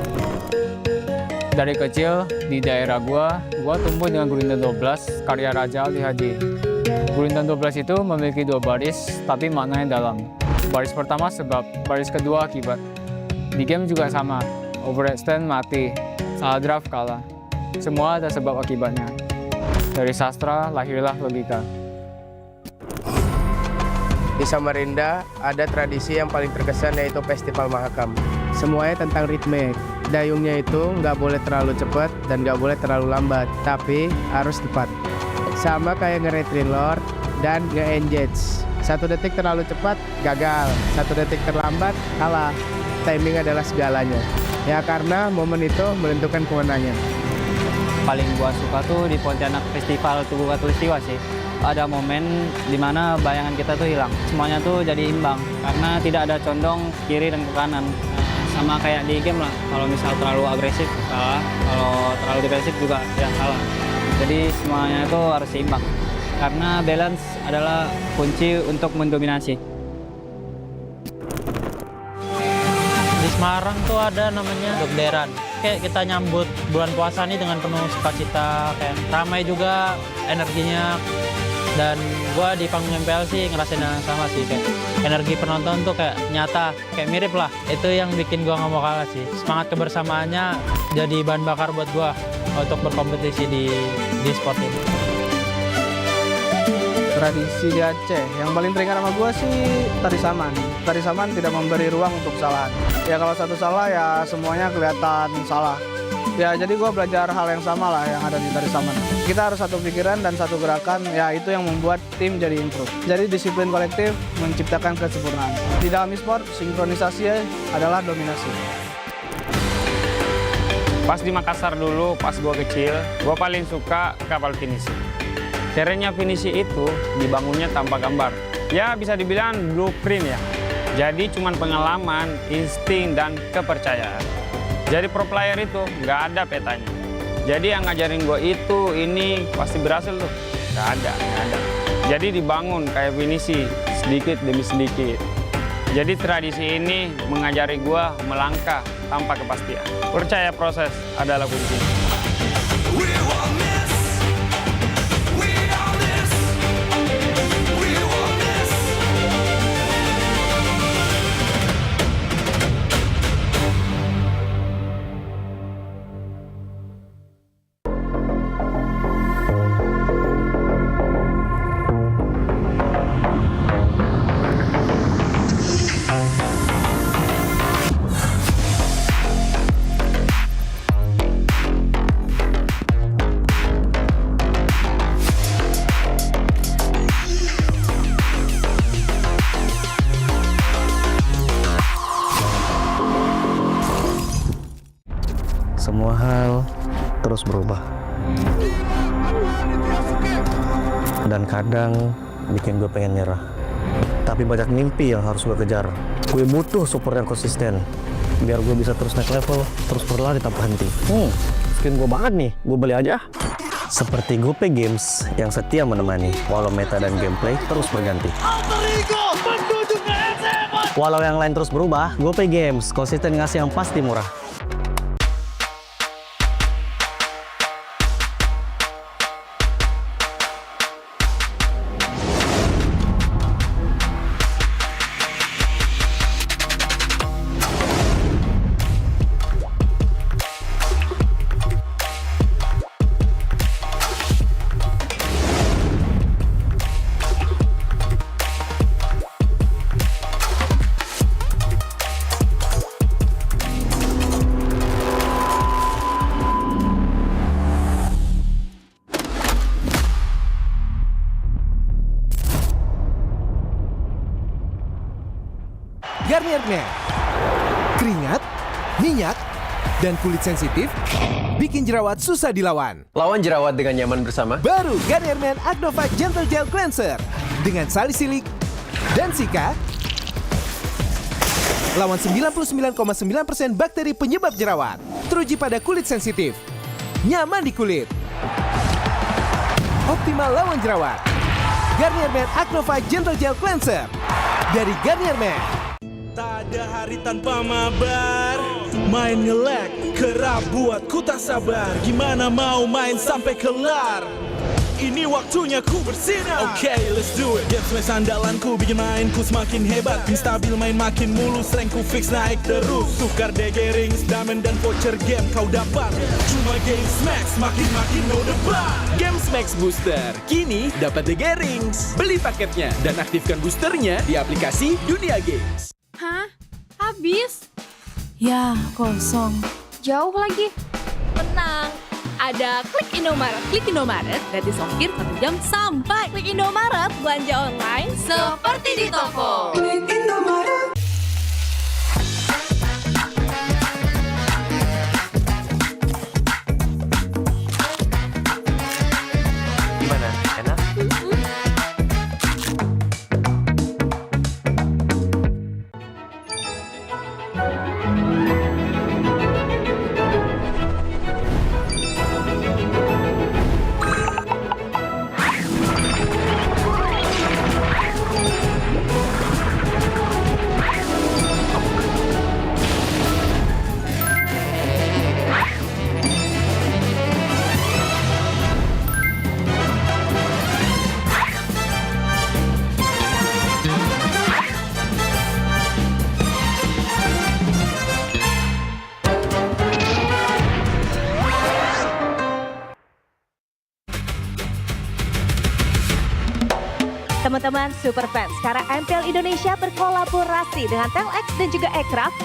Dari kecil di daerah gua tumbuh dengan Gurindam 12 karya Raja Ali Haji. Gurindam 12 itu memiliki 2 baris, tapi maknanya dalam. Baris pertama sebab, baris kedua akibat. Di game juga sama, overextend mati, salah draft kalah. Semua ada sebab akibatnya. Dari sastra lahirlah logika. Di Samarinda ada tradisi yang paling terkesan yaitu Festival Mahakam. Semuanya tentang ritme. Dayungnya itu nggak boleh terlalu cepat dan nggak boleh terlalu lambat, tapi harus tepat. Sama kayak nge-retrin lord dan nge-engage. 1 detik terlalu cepat, gagal. 1 detik terlambat, kalah. Timing adalah segalanya. Ya karena momen itu menentukan kemenangan. Paling gua suka tuh di Pontianak Festival Tugu Katulistiwa sih. Ada momen di mana bayangan kita tuh hilang. Semuanya tuh jadi imbang karena tidak ada condong kiri dan ke kanan. Sama kayak di game lah. Kalau misal terlalu agresif kalah, kalau terlalu defensif juga ya kalah. Jadi semuanya itu harus seimbang. Karena balance adalah kunci untuk mendominasi. Di Semarang tuh ada namanya Dogderan. Kayak kita nyambut bulan puasa nih dengan penuh sukacita, kayak ramai juga energinya. Dan gua di panggung MPL sih ngerasain yang sama sih, kayak energi penonton tuh kayak nyata, kayak mirip lah. Itu yang bikin gua nggak mau kalah sih. Semangat kebersamaannya jadi bahan bakar buat gua untuk berkompetisi di sport ini. Tradisi di Aceh yang paling teringat sama gue sih tari saman. Tari saman tidak memberi ruang untuk kesalahan. Ya kalau satu salah ya semuanya kelihatan salah. Ya jadi gue belajar hal yang sama lah yang ada di tari saman. Kita harus satu pikiran dan satu gerakan, ya itu yang membuat tim jadi improve. Jadi disiplin kolektif menciptakan kesempurnaan. Di dalam e-sport, sinkronisasi adalah dominasi. Pas di Makassar dulu, pas gue kecil, gue paling suka kapal finisi. Kerennya finisi itu dibangunnya tanpa gambar. Ya bisa dibilang blueprint ya. Jadi cuman pengalaman, insting, dan kepercayaan. Jadi pro player itu nggak ada petanya. Jadi yang ngajarin gue itu, ini pasti berhasil tuh. Nggak ada. Jadi dibangun kayak finisi, sedikit demi sedikit. Jadi tradisi ini mengajari gue melangkah tanpa kepastian. Percaya proses adalah kunci. Semua hal terus berubah. Dan kadang bikin gue pengen nyerah. Tapi banyak mimpi yang harus gue kejar. Gue butuh support yang konsisten. Biar gue bisa terus naik level, terus berlari tanpa henti. Skin gue banget nih, gue beli aja. Seperti GoPay Games yang setia menemani, walau meta dan gameplay terus berganti. Walau yang lain terus berubah, GoPay Games konsisten ngasih yang pasti murah. Garnier Men. Keringat, minyak, dan kulit sensitif bikin jerawat susah dilawan. Lawan jerawat dengan nyaman bersama. Baru Garnier Men Acnova Gentle Gel Cleanser dengan salisilik dan sika. Lawan 99,9% bakteri penyebab jerawat. Teruji pada kulit sensitif. Nyaman di kulit. Optimal lawan jerawat. Garnier Men Acnova Gentle Gel Cleanser dari Garnier Men. Tak ada hari tanpa mabar. Main nge-lag, kerap buat ku tak sabar. Gimana mau main sampai kelar? Ini waktunya ku bersinar. Okay, let's do it. Games main andalanku bikin mainku semakin hebat. Pin stabil main makin mulus, rankku fix naik terus. Tukar DG rings, diamond dan voucher game kau dapat. Cuma Games Max makin no debat. Games Max Booster kini dapat DG rings. Beli paketnya dan aktifkan boosternya di aplikasi Dunia Games. Hah? Habis? Ya, kosong. Jauh lagi. Tenang. Ada Klik Indomaret. Klik Indomaret gratis ongkir 1 jam sampai. Klik Indomaret belanja online seperti di toko. Klik Indomaret. Gimana? Enak? Teman-teman super fans, sekarang MPL Indonesia berkolaborasi dengan Telx dan juga Aircraft.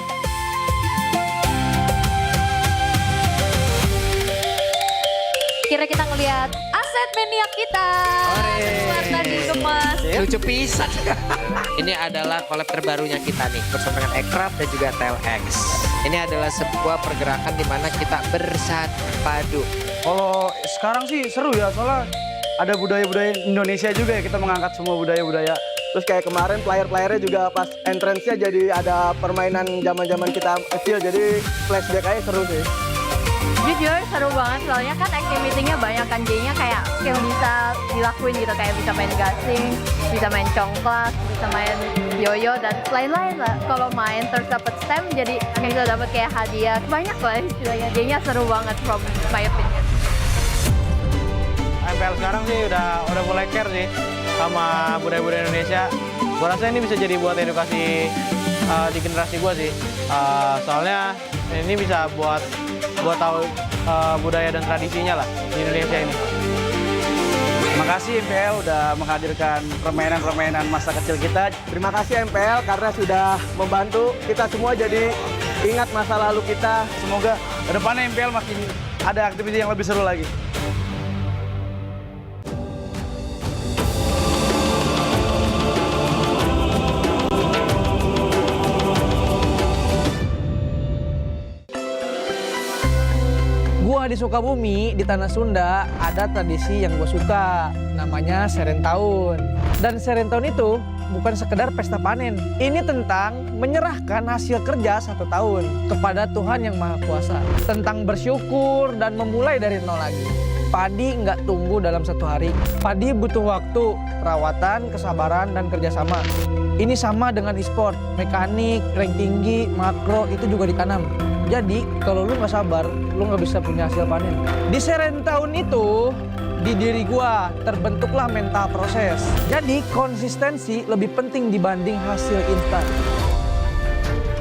Kira kita ngelihat aset mania kita. Warna dikemas. Lucu pisan. Ini adalah collab terbarunya kita nih bersama dengan Aircraft dan juga Telx. Ini adalah sebuah pergerakan di mana kita bersatu. Kalau sekarang sih seru ya, soalnya ada budaya-budaya Indonesia juga ya, kita mengangkat semua budaya-budaya. Terus kayak kemarin player-playernya juga pas entrance-nya jadi ada permainan zaman-zaman kita kecil, jadi flashback aja seru sih. Jujur seru banget soalnya kan activity-nya banyak kan, jadinya kayak yang bisa dilakuin gitu, kayak bisa main gasing, bisa main congklak, bisa main yoyo dan lain-lain lah. Kalau main terus dapat stem jadi bisa dapat kayak hadiah, banyak lah istilahnya. Jadinya seru banget from my opinion. MPL sekarang sih udah mulai care sih sama budaya-budaya Indonesia. Gua rasa ini bisa jadi buat edukasi di generasi gua sih. Soalnya ini bisa buat tahu budaya dan tradisinya lah di Indonesia ini. Makasih MPL udah menghadirkan permainan-permainan masa kecil kita. Terima kasih MPL karena sudah membantu kita semua jadi ingat masa lalu kita. Semoga kedepannya MPL makin ada aktivitas yang lebih seru lagi. Gua di Sukabumi, di Tanah Sunda, ada tradisi yang gue suka, namanya Seren Tahun. Dan Seren Tahun itu bukan sekedar pesta panen. Ini tentang menyerahkan hasil kerja 1 tahun kepada Tuhan Yang Maha Kuasa. Tentang bersyukur dan memulai dari nol lagi. Padi nggak tumbuh dalam 1 hari. Padi butuh waktu, perawatan, kesabaran, dan kerjasama. Ini sama dengan e-sport, mekanik, rank tinggi, makro, itu juga ditanam. Jadi kalau lu nggak sabar, lu nggak bisa punya hasil panen. Di Seren Tahun itu, di diri gua terbentuklah mental proses. Jadi konsistensi lebih penting dibanding hasil instan.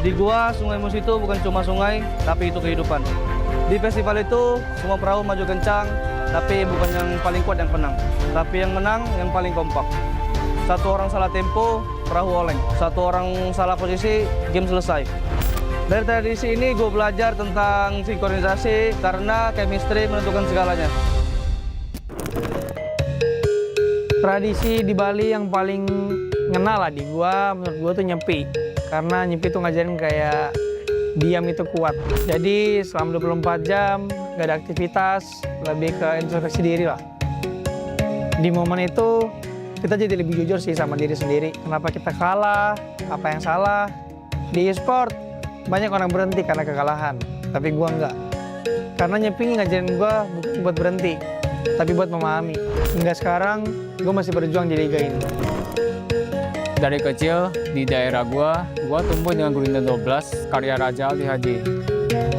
Di gua, Sungai Mus itu bukan cuma sungai, tapi itu kehidupan. Di festival itu, semua perahu maju kencang, tapi bukan yang paling kuat yang menang. Tapi yang menang, yang paling kompak. 1 orang salah tempo, perahu oleng. 1 orang salah posisi, game selesai. Dari tradisi ini gue belajar tentang sinkronisasi karena chemistry menentukan segalanya. Tradisi di Bali yang paling ngena lah di gua, menurut gua tuh nyepi. Karena nyepi tuh ngajarin kayak diam itu kuat. Jadi selama 24 jam gak ada aktivitas, lebih ke introspeksi diri lah. Di momen itu kita jadi lebih jujur sih sama diri sendiri. Kenapa kita kalah, apa yang salah. Di e-sport banyak orang berhenti karena kekalahan, tapi gua enggak. Karena nyepi ngajarin gua bukan buat berhenti, tapi buat memahami. Hingga sekarang, gua masih berjuang di liga ini. Dari kecil di daerah gua tumbuh dengan Gurindam 12 karya Raja Ali Haji.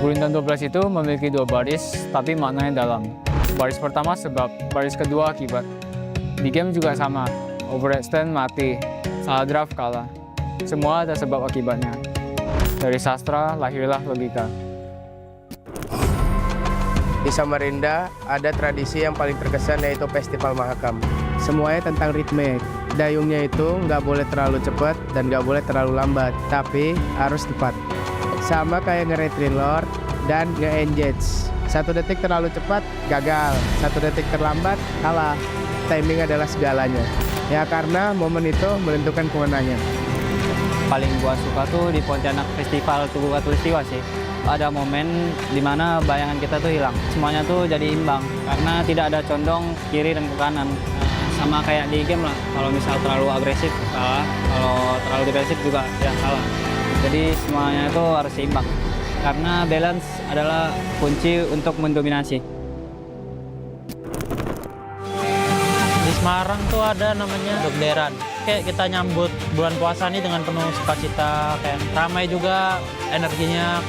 Gurindam 12 itu memiliki 2 baris, tapi maknanya dalam. Baris pertama sebab, baris kedua akibat. Di game juga sama, overextend mati, salah draft kalah. Semua ada sebab akibatnya. Dari sastra lahirlah logika. Di Samarinda ada tradisi yang paling terkesan yaitu Festival Mahakam. Semuanya tentang ritme. Dayungnya itu nggak boleh terlalu cepat dan nggak boleh terlalu lambat, tapi harus tepat. Sama kayak nge-retrin lord dan nge-engage. 1 detik terlalu cepat, gagal. 1 detik terlambat, kalah. Timing adalah segalanya. Ya karena momen itu menentukan kemenangan. Paling gua suka tuh di Pontianak Festival Tugu Katulistiwa sih. Ada momen dimana bayangan kita tuh hilang. Semuanya tuh jadi imbang karena tidak ada condong kiri dan ke kanan. Sama kayak di game lah. Kalau misal terlalu agresif salah, kalau terlalu agresif juga ya salah. Jadi semuanya itu harus seimbang. Karena balance adalah kunci untuk mendominasi. Di Semarang tuh ada namanya Dogderan. Kayak kita nyambut bulan puasa ini dengan penuh sukacita, kayak ramai juga energinya.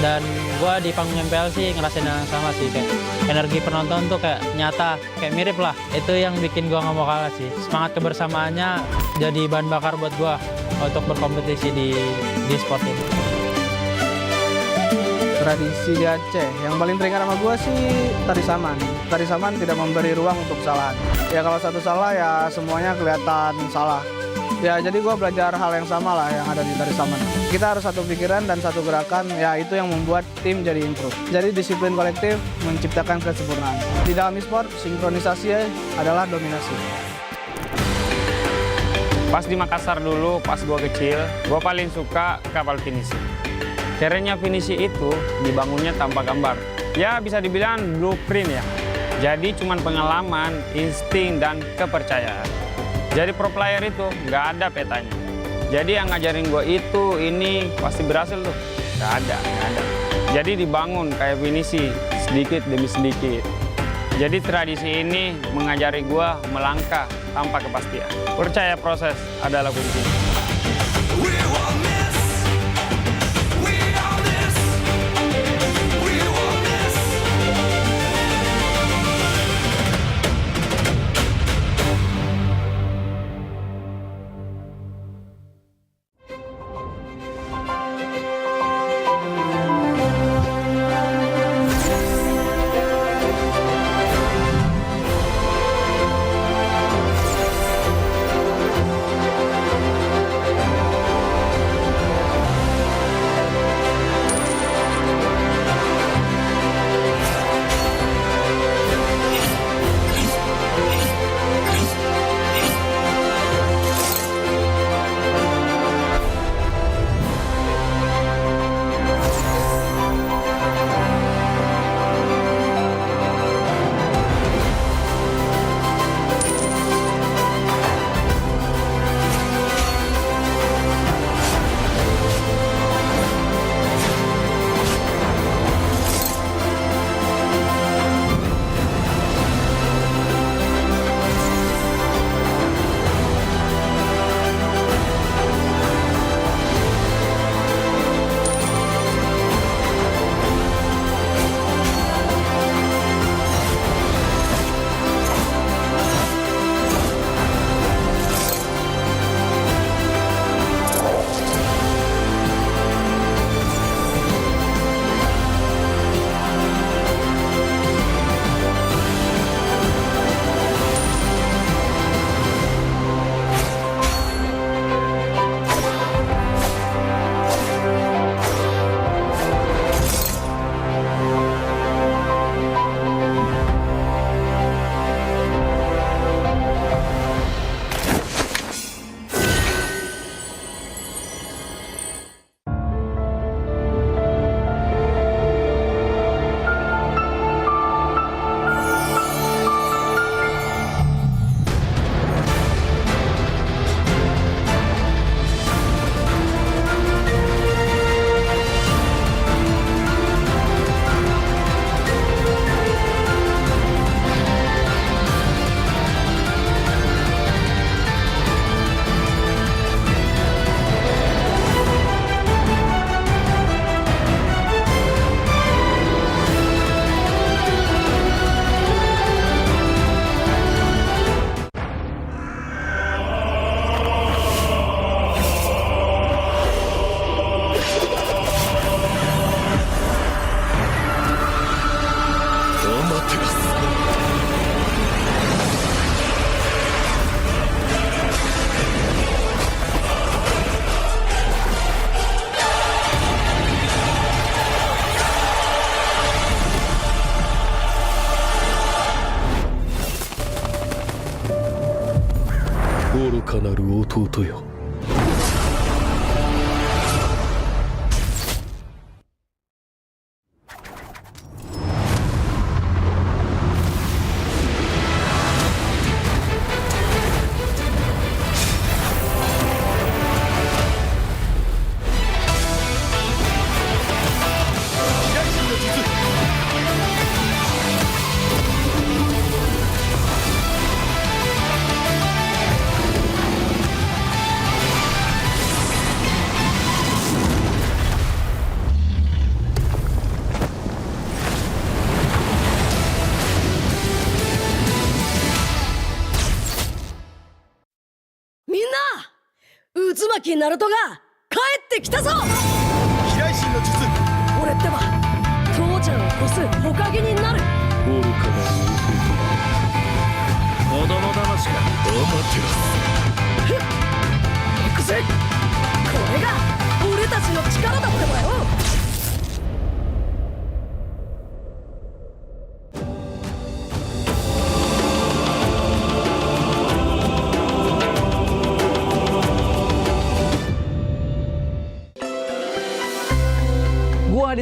Dan gua di panggung MPL sih ngerasain yang sama sih, kayak energi penonton tuh kayak nyata, kayak mirip lah. Itu yang bikin gua nggak mau kalah sih. Semangat kebersamaannya jadi bahan bakar buat gua untuk berkompetisi di sport ini. Tradisi di Aceh yang paling teringat sama gue sih tari saman. Tari saman tidak memberi ruang untuk kesalahan. Ya kalau satu salah ya semuanya kelihatan salah. Ya jadi gue belajar hal yang sama lah yang ada di tari saman. Kita harus satu pikiran dan satu gerakan, ya itu yang membuat tim jadi improve. Jadi disiplin kolektif menciptakan kesempurnaan. Di dalam e-sport, sinkronisasi adalah dominasi. Pas di Makassar dulu, pas gue kecil, gue paling suka kapal finishing. Kerennya finisi itu dibangunnya tanpa gambar. Ya bisa dibilang blueprint ya. Jadi cuman pengalaman, insting, dan kepercayaan. Jadi pro player itu nggak ada petanya. Jadi yang ngajarin gue itu, ini pasti berhasil tuh. Nggak ada. Jadi dibangun kayak finisi, sedikit demi sedikit. Jadi tradisi ini mengajari gue melangkah tanpa kepastian. Percaya proses adalah kunci.ナルトが帰ってきたぞ。飛来神の術。俺ってば父ちゃんを越す火影になる。愚かなる弟。子供騙しか。アマテラス。行くぜ。これが俺たちの力だってばよ。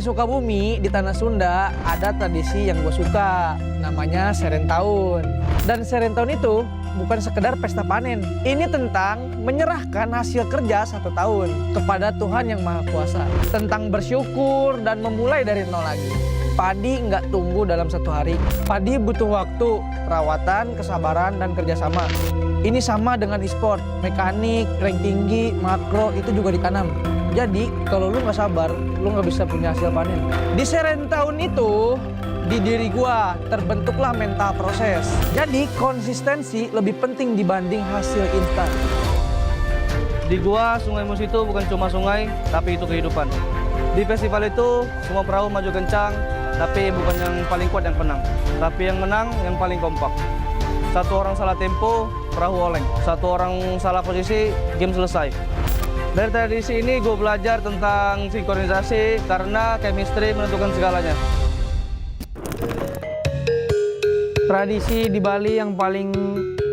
Sukabumi, di tanah Sunda, ada tradisi yang gue suka, namanya Serentahun. Dan Serentahun itu bukan sekedar pesta panen. Ini tentang menyerahkan hasil kerja 1 tahun kepada Tuhan Yang Maha Kuasa. Tentang bersyukur dan memulai dari nol lagi. Padi nggak tumbuh dalam 1 hari. Padi butuh waktu, perawatan, kesabaran, dan kerjasama. Ini sama dengan e-sport, mekanik, rank tinggi, makro, itu juga ditanam. Jadi kalau lu nggak sabar, lu nggak bisa punya hasil panen. Di Serentahun itu, di diri gua terbentuklah mental proses. Jadi konsistensi lebih penting dibanding hasil instan. Di gua, Sungai Mus itu bukan cuma sungai, tapi itu kehidupan. Di festival itu, semua perahu maju kencang, tapi bukan yang paling kuat yang menang. Tapi yang menang, yang paling kompak. 1 orang salah tempo, perahu oleng. 1 orang salah posisi, game selesai. Dari tradisi ini gue belajar tentang sinkronisasi karena chemistry menentukan segalanya. Tradisi di Bali yang paling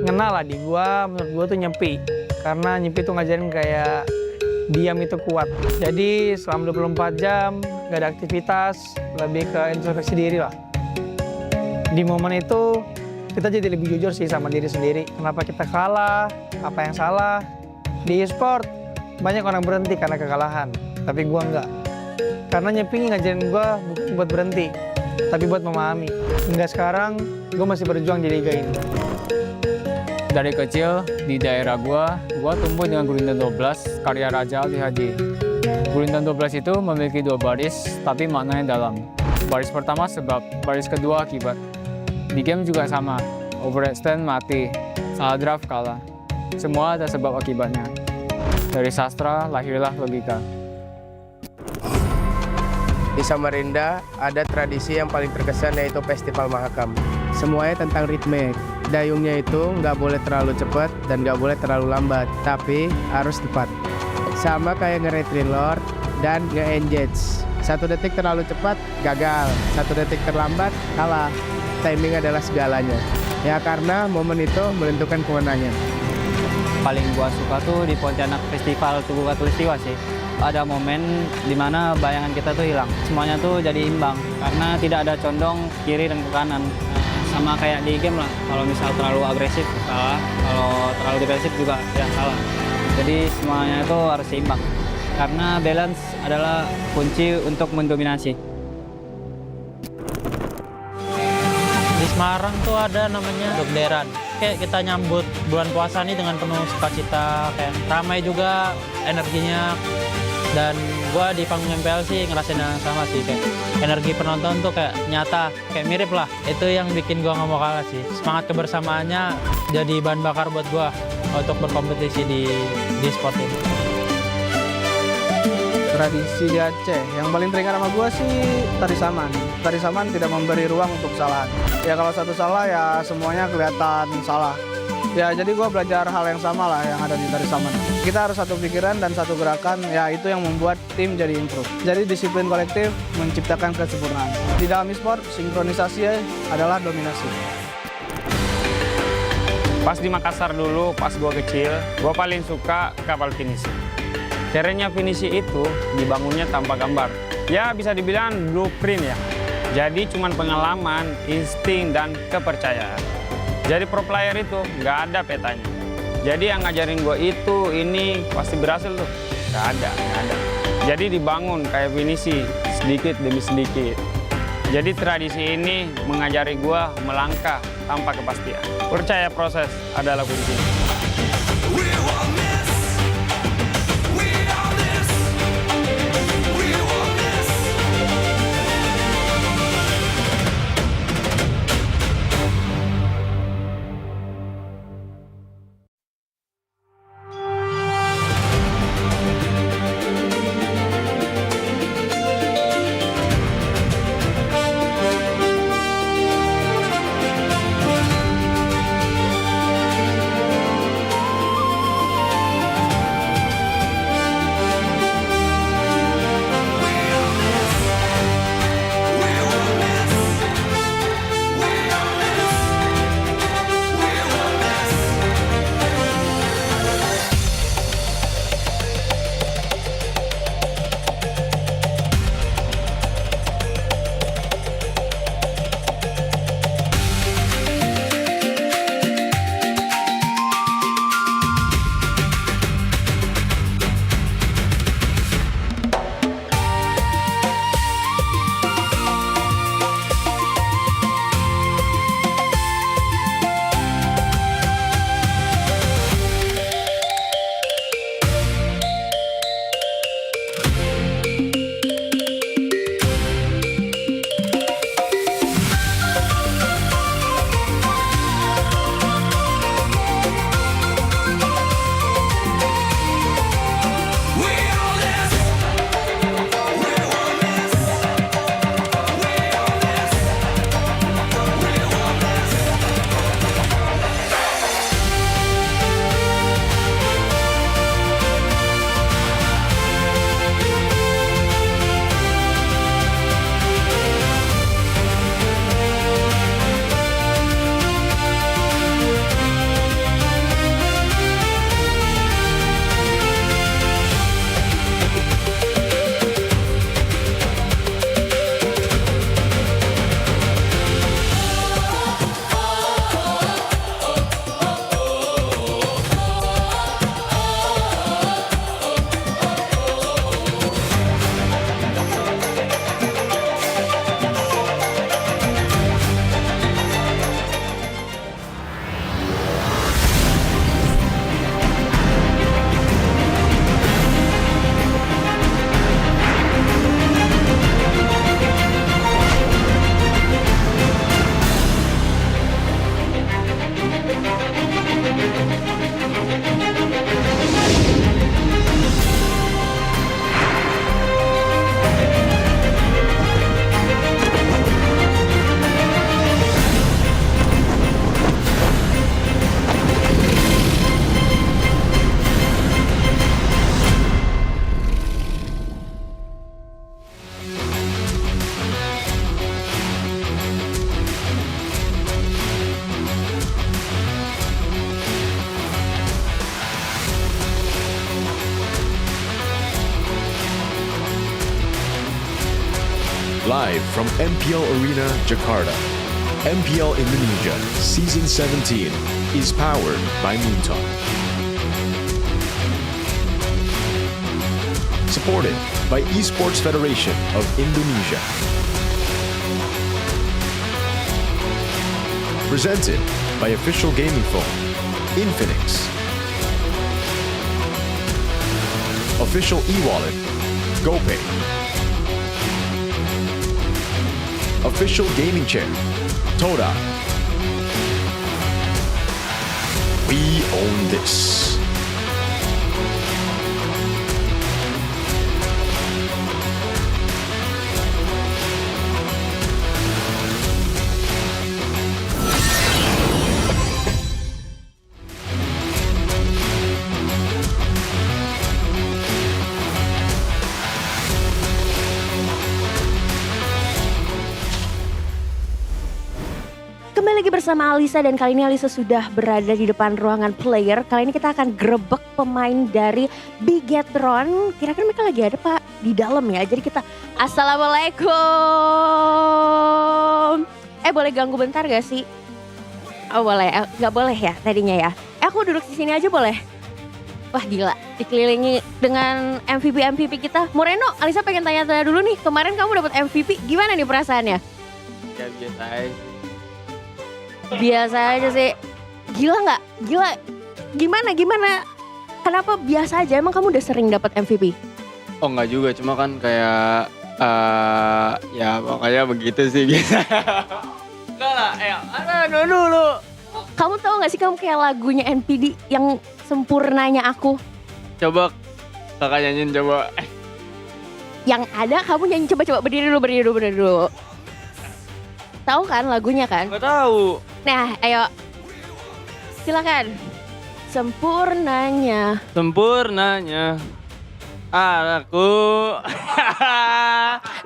ngena lah di gua, menurut gua tuh nyepi. Karena nyepi tuh ngajarin kayak diam itu kuat. Jadi selama 24 jam gak ada aktivitas, lebih ke introspeksi diri lah. Di momen itu kita jadi lebih jujur sih sama diri sendiri. Kenapa kita kalah, apa yang salah. Di e-sport banyak orang berhenti karena kekalahan, tapi gua enggak. Karena nyepi ngajarin gua bukan buat berhenti, tapi buat memahami. Hingga sekarang gue masih berjuang di liga ini. Dari kecil di daerah gua tumbuh dengan Gurindam 12 karya Raja Ali Haji. Gurindam 12 itu memiliki 2 baris, tapi maknanya dalam. Baris pertama sebab, baris kedua akibat. Di game juga sama, overextend mati, salah draft kalah. Semua ada sebab akibatnya. Dari sastra lahirlah logika. Di Samarinda ada tradisi yang paling terkesan yaitu Festival Mahakam. Semuanya tentang ritme. Dayungnya itu nggak boleh terlalu cepat dan nggak boleh terlalu lambat, tapi harus tepat. Sama kayak nge-retrin lord dan nge-engage. 1 detik terlalu cepat, gagal. 1 detik terlambat, kalah. Timing adalah segalanya. Ya karena momen itu menentukan kemenangan. Paling gua suka tuh di Pontianak Festival Tugu Katulistiwa sih. Ada momen dimana bayangan kita tuh hilang. Semuanya tuh jadi imbang karena tidak ada condong kiri dan ke kanan. Sama kayak di game lah, kalau misal terlalu agresif salah, kalau terlalu defensif juga ya salah. Jadi semuanya itu harus seimbang. Karena balance adalah kunci untuk mendominasi. Di Semarang tuh ada namanya Dogderan. Kayak kita nyambut bulan puasa nih dengan penuh sukacita, kayak ramai juga energinya. Dan gua di panggung MPL sih ngerasain yang sama sih, kayak energi penonton tuh kayak nyata, kayak mirip lah. Itu yang bikin gua nggak mau kalah sih. Semangat kebersamaannya jadi bahan bakar buat gua untuk berkompetisi di sport ini. Tradisi di Aceh yang paling teringat sama gue sih tari saman. Tari saman tidak memberi ruang untuk kesalahan. Ya kalau satu salah ya semuanya kelihatan salah. Ya jadi gue belajar hal yang sama lah yang ada di tari saman. Kita harus satu pikiran dan satu gerakan, ya itu yang membuat tim jadi improve. Jadi disiplin kolektif menciptakan kesempurnaan. Di dalam e-sport, sinkronisasi adalah dominasi. Pas di Makassar dulu, pas gue kecil, gue paling suka kapal finishing. Caranya finishing itu dibangunnya tanpa gambar. Ya bisa dibilang blueprint ya. Jadi cuman pengalaman, insting, dan kepercayaan. Jadi pro player itu nggak ada petanya. Jadi yang ngajarin gue itu, ini pasti berhasil tuh. Nggak ada. Jadi dibangun kayak finishing, sedikit demi sedikit. Jadi tradisi ini mengajari gue melangkah tanpa kepastian. Percaya proses adalah kuncinya. Live from MPL Arena, Jakarta. MPL Indonesia Season 17 is powered by Moontalk. Supported by Esports Federation of Indonesia. Presented by official gaming phone, Infinix. Official e-wallet, GoPay. Official gaming chair, Toda. We own this. Kembali lagi bersama Alisa dan kali ini Alisa sudah berada di depan ruangan player. Kali ini kita akan grebek pemain dari Bigetron. Kira-kira mereka lagi ada Pak di dalam ya. Jadi kita Assalamualaikum. Boleh ganggu bentar gak sih? Oh boleh, gak boleh ya tadinya ya. Aku duduk di sini aja boleh? Wah gila, dikelilingi dengan MVP kita. Moreno, Alisa pengen tanya-tanya dulu nih. Kemarin kamu dapat MVP, gimana nih perasaannya? Ya biasa aja. Biasa aja sih. Gila nggak? Gila. Gimana? Kenapa biasa aja? Emang kamu udah sering dapat MVP? Oh enggak juga, cuma kan kayak ya pokoknya begitu sih biasa. Enggak lah, dulu. Kamu tahu nggak sih kamu kayak lagunya NPD yang Sempurnanya Aku? Coba kakak nyanyiin coba. Yang ada kamu nyanyi coba berdiri dulu. Tahu kan lagunya kan? Nggak tahu. Nah, ayo. Silakan. Sempurnanya aku.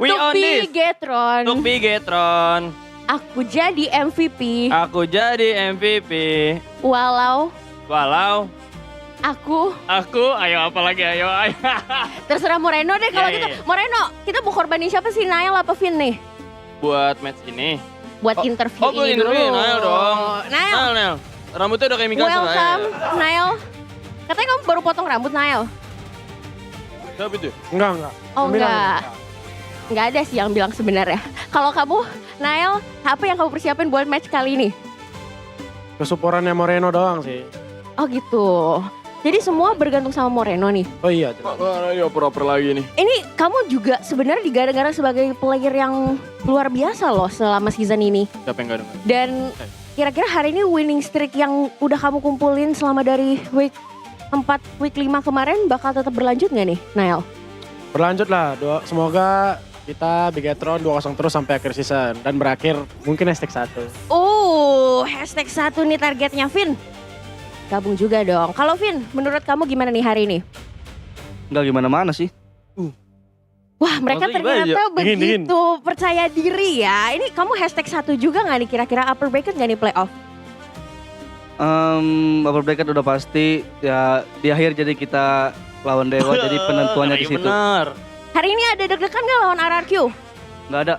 We on this. Untuk Bigetron. Aku jadi MVP. Walau Aku ayo apa lagi ayo. Terserah Moreno deh kalau gitu. Yeah. Moreno, kita mau korbanin siapa sih? Nail apa Vin nih? Buat match ini. Buat interview ini dulu. Nail dong. Nail. Rambutnya udah kayak Mikasa. Welcome, Nail. Katanya kamu baru potong rambut, Nail. Siapa itu? Enggak. Oh enggak. Enggak ada sih yang bilang sebenarnya. Kalau kamu, Nail, apa yang kamu persiapin buat match kali ini? Kesuporannya Moreno doang sih. Oh gitu. Jadi semua bergantung sama Moreno nih. Oh iya. Ini oper-oper lagi nih. Ini kamu juga sebenarnya digadang-gadang sebagai player yang luar biasa loh selama season ini. Siapa yang gadang? Dan kira-kira hari ini winning streak yang udah kamu kumpulin selama dari week 4, week 5 kemarin bakal tetap berlanjut gak nih, Nail? Berlanjut lah. Semoga kita Bigetron 2-0 terus sampai akhir season. Dan berakhir mungkin hashtag 1. Hashtag 1 nih targetnya, Vin. Gabung juga dong. Kalau Vin, menurut kamu gimana nih hari ini? Nggak gimana-mana sih. Wah, mereka ternyata begitu percaya diri ya. Ini kamu hashtag 1 juga gak nih kira-kira upper bracket gak nih playoff? Upper bracket udah pasti. Ya di akhir jadi kita lawan Dewa jadi penentuannya di situ. Benar. Hari ini ada deg-degan gak lawan RRQ? Nggak ada.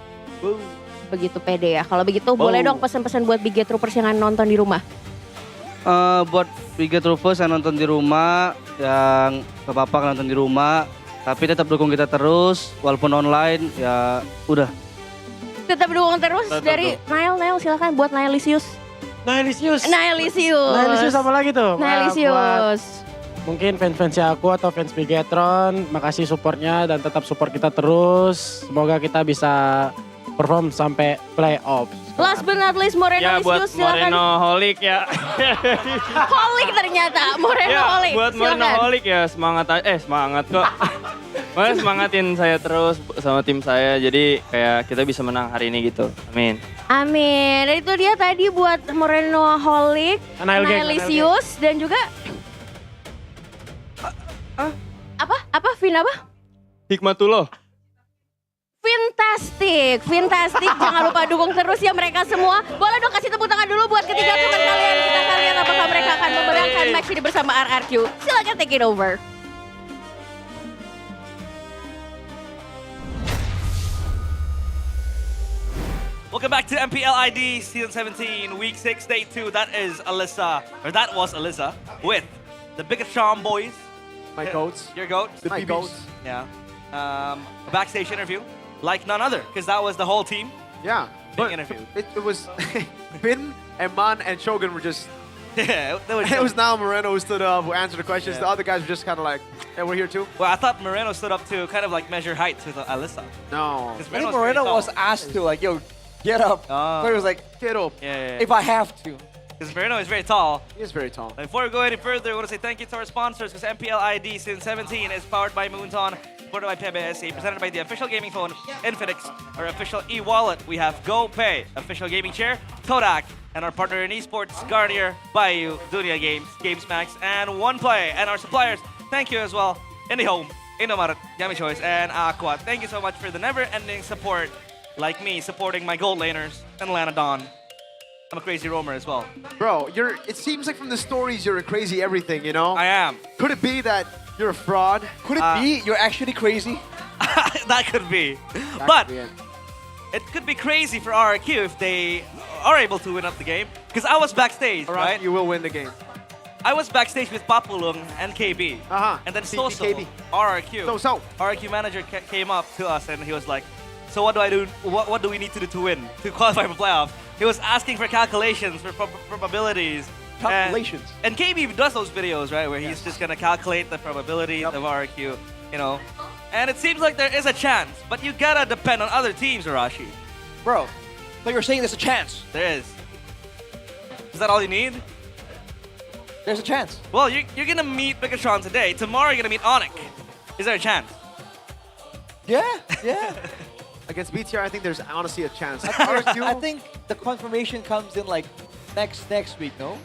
Begitu pede ya. Kalau begitu boleh dong pesan-pesan buat Big Troopers yang nonton di rumah. Buat Big Troopers yang nonton di rumah, yang gak apa-apa nonton di rumah, tapi tetap dukung kita terus, walaupun online ya udah. Tetap dukung terus dari Nail silakan buat Nailisius apa lagi tuh? Nailisius. Mungkin fans-fansnya aku atau fans Bigetron, makasih supportnya dan tetap support kita terus. Semoga kita bisa perform sampai playoff. Last but not least Moreno ya, buat silakan. Moreno Holik ya. Holik ternyata, Moreno ya, Holik. Buat Moreno Holik ya semangat kok. Makanya semangatin saya terus sama tim saya, jadi kayak kita bisa menang hari ini gitu. Amin. Dan itu dia tadi buat Moreno Holik, Nailisius dan juga apa Vin apa? Hikmatullah. Fantastic. Jangan lupa dukung terus ya mereka semua. Boleh dong kasih tepuk tangan dulu buat ketiga teman kalian. Kita akan lihat apakah mereka akan memenangkan match ini bersama RRQ. Silakan take it over. Welcome back to MPL ID Season 17, Week 6, Day 2. That was Alyssa with the biggest charm boys. My goats. Your goats. My goats. Yeah. A backstage interview like none other, because that was the whole team. Yeah. Being interviewed. It was Bin and Man and Shogun were just. Yeah, they were it was now Moreno who stood up, who answered the questions. Yeah. The other guys were just kind of like, hey, we're here too. Well, I thought Moreno stood up to kind of like measure heights with Alyssa. No. Because I think Moreno was asked to like, yo, get up. Oh. So he was like, get up. Yeah. if I have to. Because Moreno is very tall. He is very tall. Before we go any further, I want to say thank you to our sponsors, because MPL ID Season 17 is powered by Moonton, supported by PBSA, presented by the official gaming phone, Infinix, our official e-wallet. We have GoPay, official gaming chair, Kodak, and our partner in esports, Garnier, Bayou, Dunia Games, GamesMax, and OnePlay. And our suppliers, thank you as well, IndyHome, Indomaret, Yummy Choice, and Aqua. Thank you so much for the never-ending support, like me supporting my gold laners and Lanadon. I'm a crazy roamer as well. Bro, it seems like from the stories you're a crazy everything, you know? I am. Could it be that you're a fraud? Could it be you're actually crazy? That could be. That But could be it. it could be crazy for RRQ if they are able to win up the game. Because I was backstage, right? You will win the game. I was backstage with Papulung and KB. And then Soso, KB. RRQ. Soso. RRQ manager came up to us and he was like, so what do I do? What do we need to do to win, to qualify for playoffs? He was asking for calculations, for probabilities. Calculations. And KB does those videos, right, where he's just gonna calculate the probability of RRQ, you know. And it seems like there is a chance, but you gotta depend on other teams, Arashi. Bro, but you're saying there's a chance. There is. Is that all you need? There's a chance. Well, you're gonna meet Bigatron today. Tomorrow you're gonna meet Onyx. Is there a chance? Yeah. Against BTR, I think there's honestly a chance. I think the confirmation comes in like next week, no?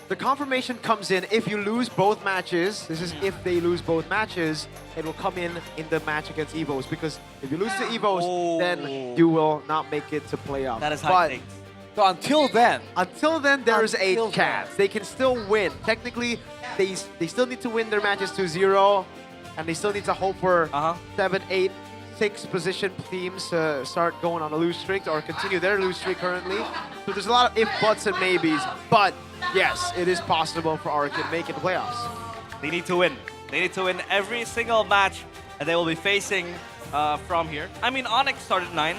The confirmation comes in if you lose both matches. This is if they lose both matches. It will come in the match against Evos, because if you lose to Evos, then you will not make it to playoff. That is high stakes. So until then, there's a chance. They can still win. Technically, they still need to win their matches 2-0, and they still need to hope for 7, 8, 6 position teams start going on a lose streak or continue their lose streak currently. So there's a lot of if, buts, and maybes. But yes, it is possible for Arcade to make it the playoffs. They need to win. They need to win every single match that they will be facing from here. I mean, Onyx started 9th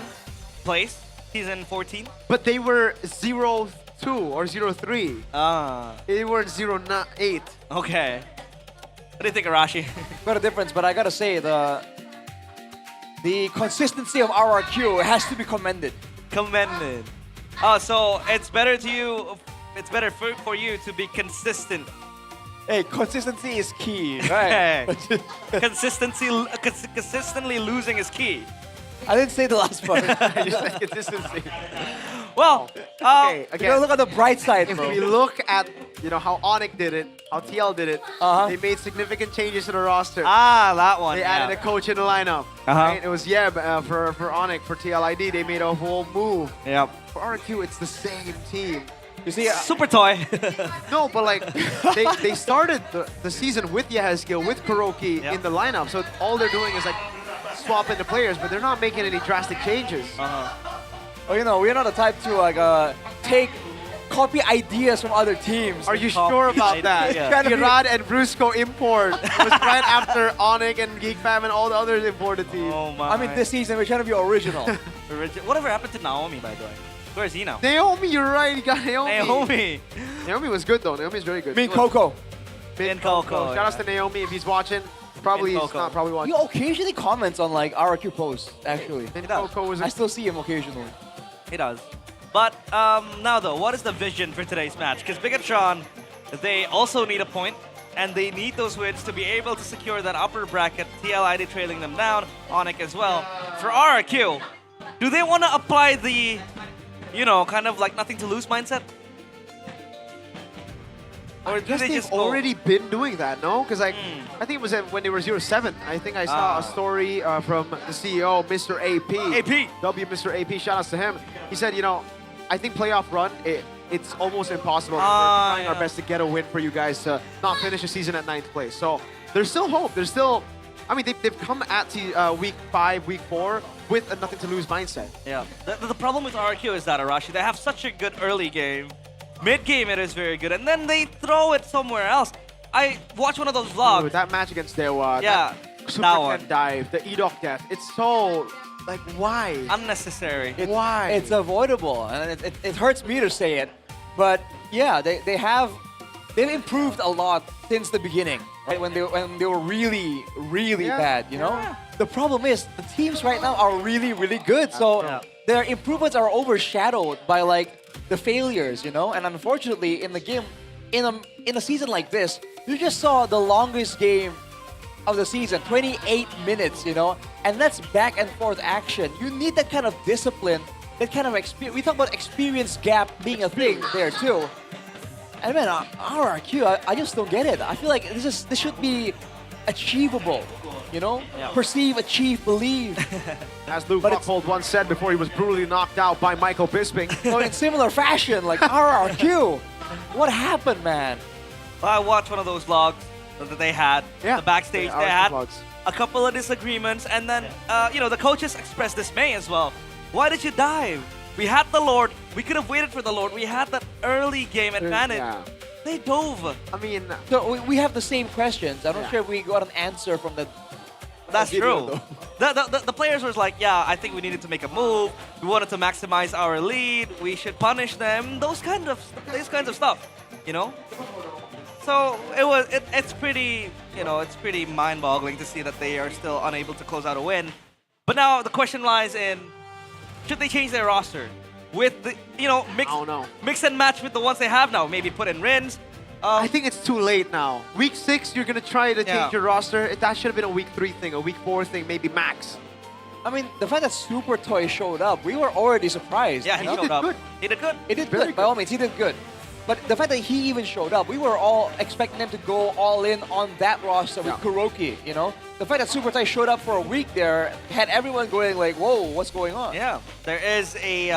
place, season 14. But they were 0-2 or 0-3. They were 0-8. Okay. What do you think, Arashi? Got a difference, but I gotta say the consistency of RRQ has to be commended. Commended. Oh, so it's better to you. It's better for you to be consistent. Hey, consistency is key, right? Consistently losing is key. I didn't say the last part. You said consistency. Well, okay, you gotta look at the bright side, if bro. we look at how Onyx did it, how TL did it, they made significant changes to the roster. That one. They added a coach in the lineup. Right? It was Yeb for Onyx. For TLID, they made a whole move. Yep. For RQ, it's the same team. You see, Super Toy. No, but like they started the season with Yehezkiel, with Kuroki in the lineup. So all they're doing is like swapping the players, but they're not making any drastic changes. Oh, you know, we're not the type to like copy ideas from other teams. Are you sure about that? Gerard and Brusco import was right after Onyx and Geek Fam and all the other imported teams. Oh my. I mean, this season we're trying to be original. Whatever happened to Naomi, by the way? Where is he now? Naomi, you're right. You got Naomi. Naomi. Naomi was good though. Naomi's very good. Min Coco. Min Coco. Shout out to Naomi if he's watching. Probably he's not probably watching. He occasionally comments on like RQ posts, actually. Min Coco was I still see him occasionally. He does. But now though, what is the vision for today's match? Because Bigatron, they also need a point, and they need those wins to be able to secure that upper bracket. TLID trailing them down, Onyx as well. For RRQ, do they want to apply the, kind of like nothing to lose mindset? Or do they just already been doing that, no? Because I think it was when they were 0-7. I think I saw a story from the CEO, Mr. AP. Mr. AP, shout outs to him. He said, I think playoff run, it's almost impossible. We're trying our best to get a win for you guys to not finish the season at 9th place. So there's still hope. There's still I mean, they've come at week 5, week 4 with a nothing to lose mindset. Yeah. The problem with RRQ is that, Arashi, they have such a good early game. Mid-game it is very good, and then they throw it somewhere else. I watched one of those vlogs. Ooh, that match against Dewa. Yeah, Super that Ken one. dive, the Edok death. It's so, like, why? Unnecessary. Why? It's avoidable, and it hurts me to say it, but yeah, they've improved a lot since the beginning, right? When they were really bad, you know. Yeah. The problem is the teams right now are really good, so their improvements are overshadowed by like the failures, you know. And unfortunately, in the game, in a season like this, you just saw the longest game of the season, 28 minutes, you know, and that's back and forth action. You need that kind of discipline, that kind of experience. We talk about experience gap being a thing there too. And man, RRQ, I just don't get it. I feel like this should be achievable, you know? Yeah. Perceive, achieve, believe. As Luke Rockhold once said before he was brutally knocked out by Michael Bisping. So in similar fashion, like RRQ, what happened, man? I watched one of those vlogs that they had. The backstage, Yeah, they had vlogs. a couple of disagreements, and then you know, the coaches expressed dismay as well. Why did you dive? We had the Lord. We could have waited for the Lord. We had that early game advantage. Yeah. They dove. I mean, so we have the same questions. I'm not sure if we got an answer from the. That's video, true. The players were like, yeah, I think we needed to make a move. We wanted to maximize our lead. We should punish them. Those kinds of stuff, you know. So it's pretty, you know, it's pretty mind-boggling to see that they are still unable to close out a win. But now the question lies in, should they change their roster with the, you know, mix and match with the ones they have now? Maybe put in Rins. I think it's too late now. Week 6, you're gonna try to change your roster. That should have been a week 3 thing, a week 4 thing, maybe max. I mean, the fact that Super Toy showed up, we were already surprised. Yeah, you he know? showed up. Good. He did good. He did good. By all means, he did good. But the fact that he even showed up, we were all expecting them to go all in on that roster with Kuroki, you know? The fact that Super Tai showed up for a week there had everyone going like, whoa, what's going on? Yeah, there is a,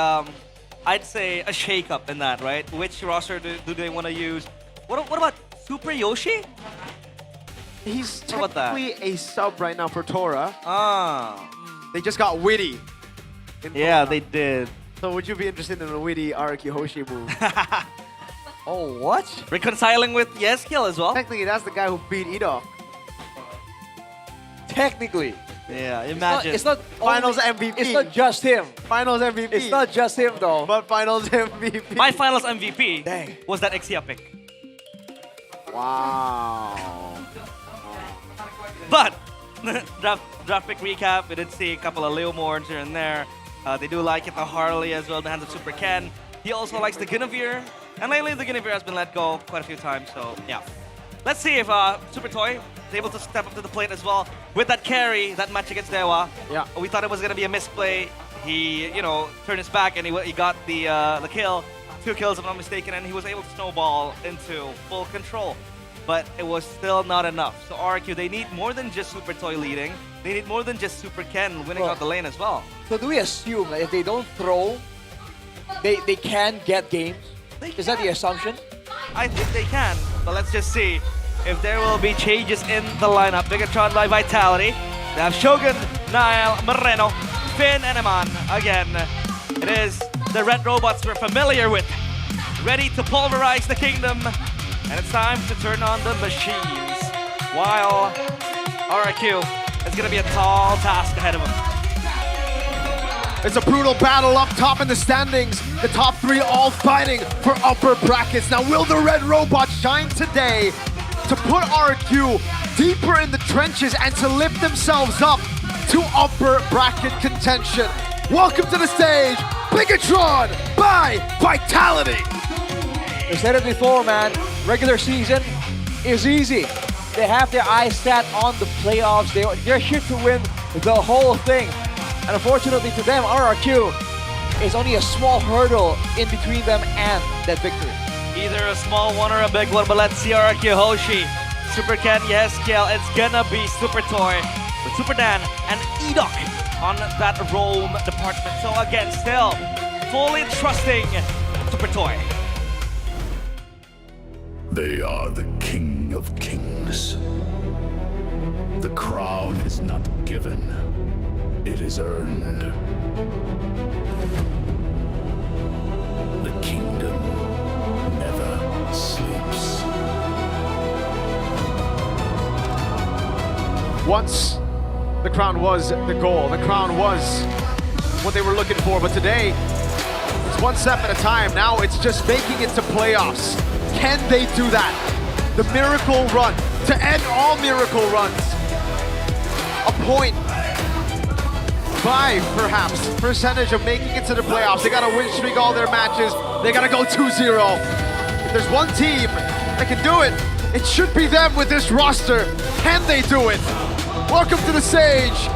I'd say a shake-up in that, right? Which roster do they want to use? What about Super Yoshi? He's What about that? technically a sub right now for Tora. Ah. They just got Witty. Yeah, they did. So would you be interested in a Witty Araki Hoshi move? Oh, what? Reconciling with Yeskill as well? Technically, that's the guy who beat Edok. Technically. Yeah, imagine. It's not Finals only, MVP. It's not just him. Finals MVP. It's not just him though. But Finals MVP. My finals MVP was that Xia pick. Wow. But draft pick recap, we did see a couple of Leo Morns here and there. They do like it, the Harley as well in the hands of Super Ken. He also likes the Guinevere. And lately the Guinevere has been let go quite a few times, so yeah. Let's see if Super Toy is able to step up to the plate as well. With that carry, that match against Dewa. Yeah. We thought it was going to be a misplay. He, you know, turned his back and he got the kill. 2 kills if I'm not mistaken, and he was able to snowball into full control. But it was still not enough. So RQ, they need more than just Super Toy leading. They need more than just Super Ken winning out the lane as well. So do we assume that if they don't throw, they can get games? Is that the assumption? I think they can, but let's just see if there will be changes in the lineup. Bigatron by Vitality. They have Shogun, Niall, Moreno, Finn, and Eman. Again, it is the red robots we're familiar with, ready to pulverize the kingdom. And it's time to turn on the machines. While RQ is going to be a tall task ahead of him. It's a brutal battle up top in the standings. The top 3 all fighting for upper brackets. Now, will the red robots shine today to put RQ deeper in the trenches and to lift themselves up to upper bracket contention? Welcome to the stage, Bigatron by Vitality. I said it before, man. Regular season is easy. They have their eyes set on the playoffs. They're here to win the whole thing. And unfortunately to them, RRQ is only a small hurdle in between them and that victory. Either a small one or a big one, but let's see RQ Hoshi. Super Ken, Yeskiel, it's gonna be Super Toy with Super Dan and Edok on that roam department. So again, still fully trusting Super Toy. They are the King of Kings. The crown is not given, it is earned. The kingdom never sleeps. Once, the crown was the goal. The crown was what they were looking for, but today, it's one step at a time. Now it's just making it to playoffs. Can they do that? The miracle run, to end all miracle runs. A 0.5, perhaps, percentage of making it to the playoffs. They gotta win streak all their matches. They gotta go 2-0. If there's one team that can do it, it should be them with this roster. Can they do it? Welcome to the stage,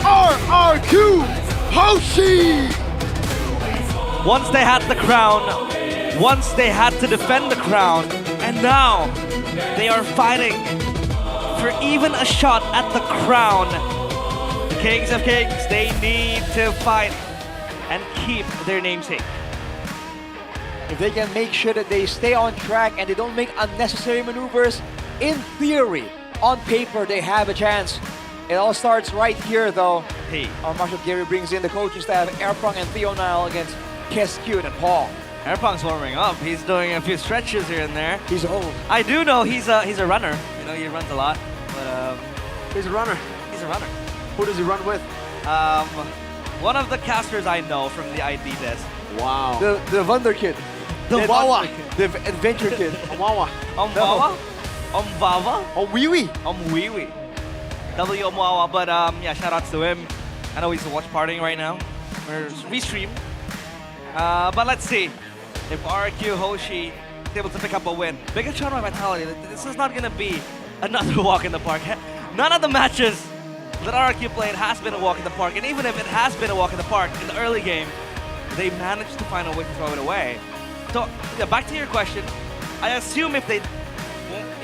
RRQ Hoshi! Once they had the crown, once they had to defend the crown, and now they are fighting for even a shot at the crown. The Kings of Kings, they need to fight and keep their namesake. If they can make sure that they stay on track and they don't make unnecessary maneuvers, in theory, on paper, they have a chance. It all starts right here, though. Hey. Our Marshall Gary brings in the coaching staff, Airprong and Theo Nile against Keskute and Paul. Airprong's warming up. He's doing a few stretches here and there. He's old. I do know he's a runner. You know, he runs a lot. But he's a runner. He's a runner. Who does he run with? One of the casters I know from the ID desk. Wow. The Wonder Kid. The Wawa. The Adventure Kid. Wawa. Wawa? Wawa? Wiwi. Wiwi. W Wawa. But yeah, shout outs to him. I know he's watch partying right now. Or restream. But let's see if RQ Hoshi is able to pick up a win. Bigatron Vitality, this is not going to be another walk in the park. None of the matches that RQ played has been a walk in the park. And even if it has been a walk in the park in the early game, they managed to find a way to throw it away. So, yeah, back to your question. I assume if they,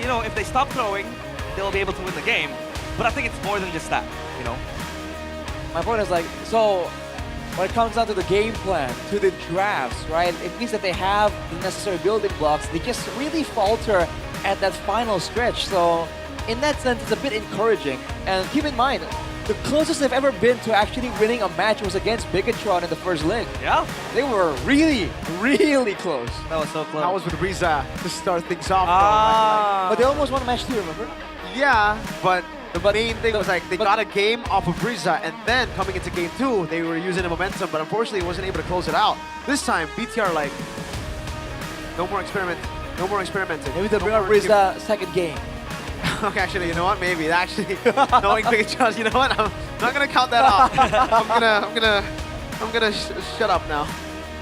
you know, if they stop throwing, they'll be able to win the game. But I think it's more than just that, you know. My point is like, so when it comes down to the game plan, to the drafts, right? It means that they have the necessary building blocks. They just really falter at that final stretch. So in that sense, it's a bit encouraging. And keep in mind, the closest they've ever been to actually winning a match was against Bigatron in the first leg. Yeah. They were really, really close. That was so close. That was with Riza to start things off. But they almost won a match too, remember? Yeah, but the main thing was like they got a game off of Riza, and then coming into game 2, they were using the momentum, but unfortunately wasn't able to close it out. This time, BTR like, no more experimenting. Maybe they'll bring out Riza second game. Okay, actually, you know what? Maybe actually, knowing Bigatron, you know what? I'm not gonna count that out. I'm gonna shut up now.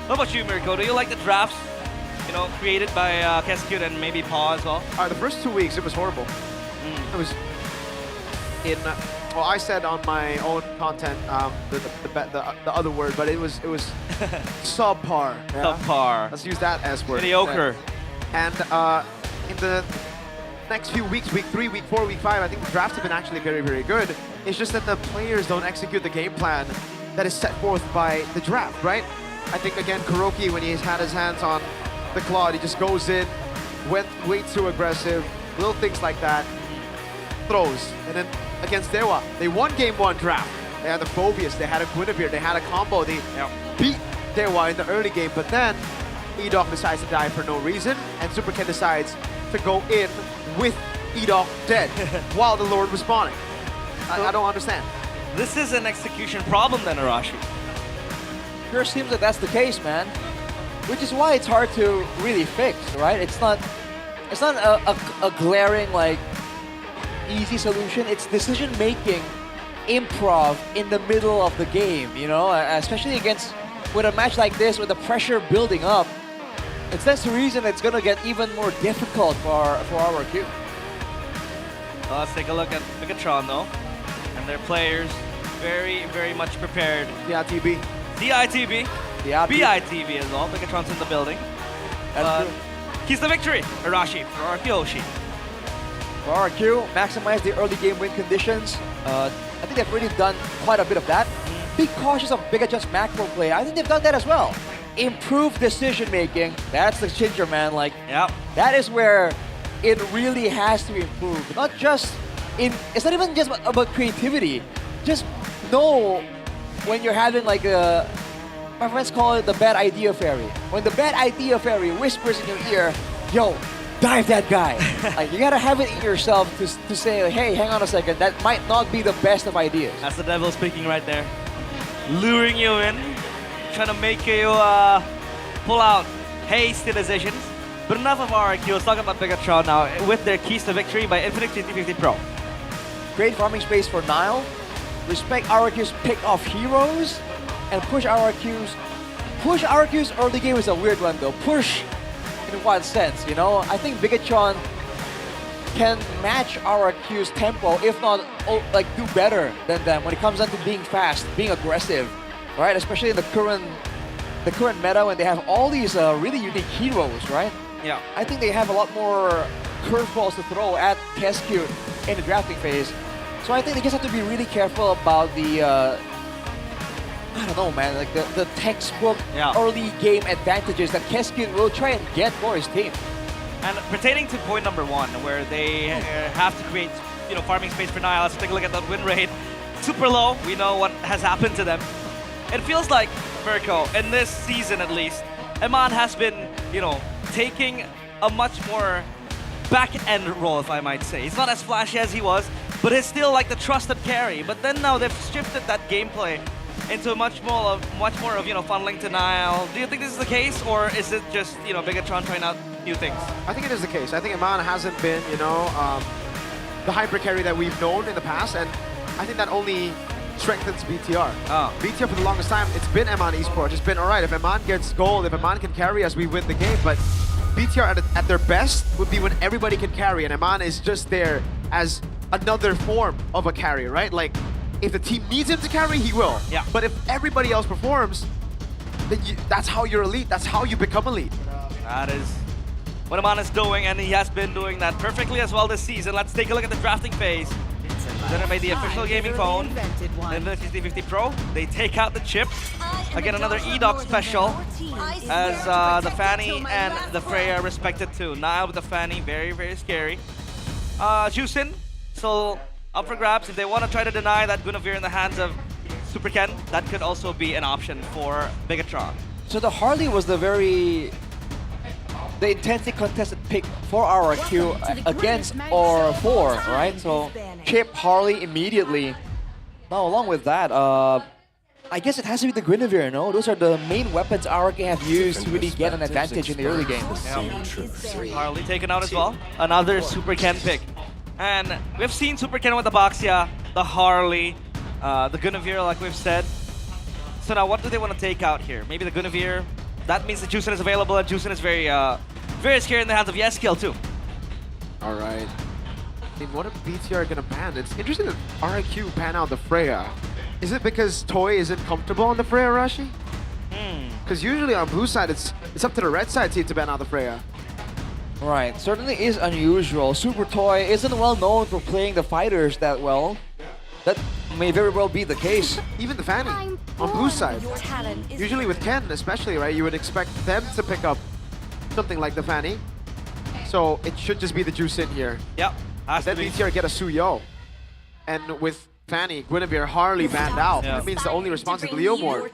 What about you, Mirko? Do you like the drafts, you know, created by Keskute and maybe Paw as well? The first 2 weeks, it was horrible. It was in. Well, I said on my own content the other word, but it was subpar. Yeah? Subpar. Let's use that S word. Mediocre. And in the next few weeks, week 3, week 4, week 5, I think the drafts have been actually very, very good. It's just that the players don't execute the game plan that is set forth by the draft, right? I think, again, Kuroki, when he's had his hands on the Claude, he just goes in, went way too aggressive, little things like that, throws. And then against Dewa, they won game 1 draft. They had the Phobius, they had a Guinevere, they had a combo, they beat Dewa in the early game, but then Edok decides to die for no reason, and Super Ken decides to go in with Edok dead while the Lord was spawning. I don't understand. This is an execution problem then, Arashi. Sure seems like that's the case, man. Which is why it's hard to really fix, right? It's not a glaring, like, easy solution. It's decision-making improv in the middle of the game, you know? Especially with a match like this, with the pressure building up. That's the reason it's going to get even more difficult for our queue. Well, let's take a look at Bigatron, though. And their players very, very much prepared. DITB. DITB. BITB as well. Bigatron's in the building. That's keys the victory, Arashi, for RQ Hoshi. For RQ, maximize the early game win conditions. I think they've already done quite a bit of that. Be cautious of Bigatron's macro play. I think they've done that as well. Improve decision making. That's the ginger, man. Like, that is where it really has to improve. Not just it's not even just about creativity. Just know when you're having like a, my friends call it the bad idea fairy. When the bad idea fairy whispers in your ear, yo, dive that guy. Like you gotta have it in yourself to say, like, hey, hang on a second, that might not be the best of ideas. That's the devil speaking right there. Luring you in, trying to make you pull out hasty decisions. But enough of RRQ, let's talk about Bigatron now with their keys to victory by Infinix 5050 Pro. Great farming space for Nile. Respect RRQ's pick off heroes and push RRQ's. Push RRQ's early game is a weird one though. Push in what sense, you know? I think Bigatron can match RRQ's tempo, if not like do better than them when it comes down to being fast, being aggressive, right? Especially in the current meta when they have all these really unique heroes, right? Yeah. I think they have a lot more curveballs to throw at Kescute in the drafting phase. So I think they just have to be really careful about the, I don't know, man, like the textbook early game advantages that Kescute will try and get for his team. And pertaining to point number 1, where they have to create, farming space for Nile, let's take a look at that win rate. Super low. We know what has happened to them. It feels like, Mirko, in this season at least, Eman has been, taking a much more back-end role, if I might say. He's not as flashy as he was, but he's still like the trusted carry. But then now they've shifted that gameplay into much more of funneling to Nile. Do you think this is the case, or is it just Bigatron trying out new things? I think it is the case. I think Eman hasn't been the hyper carry that we've known in the past, and I think that only strengthens BTR. BTR for the longest time, it's been Eman esports. It's been alright if Eman gets gold, if Eman can carry us, we win the game. But BTR at their best would be when everybody can carry, and Eman is just there as another form of a carry, right? Like, if the team needs him to carry, he will. Yeah. But if everybody else performs, then that's how you're elite. That's how you become elite. That is what Eman is doing, and he has been doing that perfectly as well this season. Let's take a look at the drafting phase. Presented by the official gaming phone, the 5050 Pro. They take out the chip. Again, another E-Doc special, as the Fanny and the Freya respected too. Nile with the Fanny, very, very scary. Juicin, so up for grabs. If they want to try to deny that Guinevere in the hands of Super Ken, that could also be an option for Bigatron. So the Harley was the intensely contested pick for RRQ against R4, right? So chip Harley immediately. Now along with that, I guess it has to be the Guinevere, no? Those are the main weapons RRQ have used to really get an advantage in the early game. Harley taken out as well. Another Super Ken pick. And we've seen Super Ken with the Boxia, the Harley, the Guinevere, like we've said. So now what do they want to take out here? Maybe the Guinevere. That means the Juicin is available, and Juicin is very, very scary in the hands of Yeskill too. All right. I mean, what are BTR gonna ban? It's interesting that RIQ ban out the Freya. Is it because Toy isn't comfortable on the Freya, Rashi? Because usually on blue side, it's up to the red side team to ban out the Freya. Right, certainly is unusual. Super Toy isn't well known for playing the fighters that well. That may very well be the case. Even the Fanny on blue side. Usually with Ken especially, right, you would expect them to pick up something like the Fanny. So it should just be the Juicin here. Yep. Then BTR get a Suyo. And with Fanny, Guinevere, Harley banned out. That means the only response is Leomord.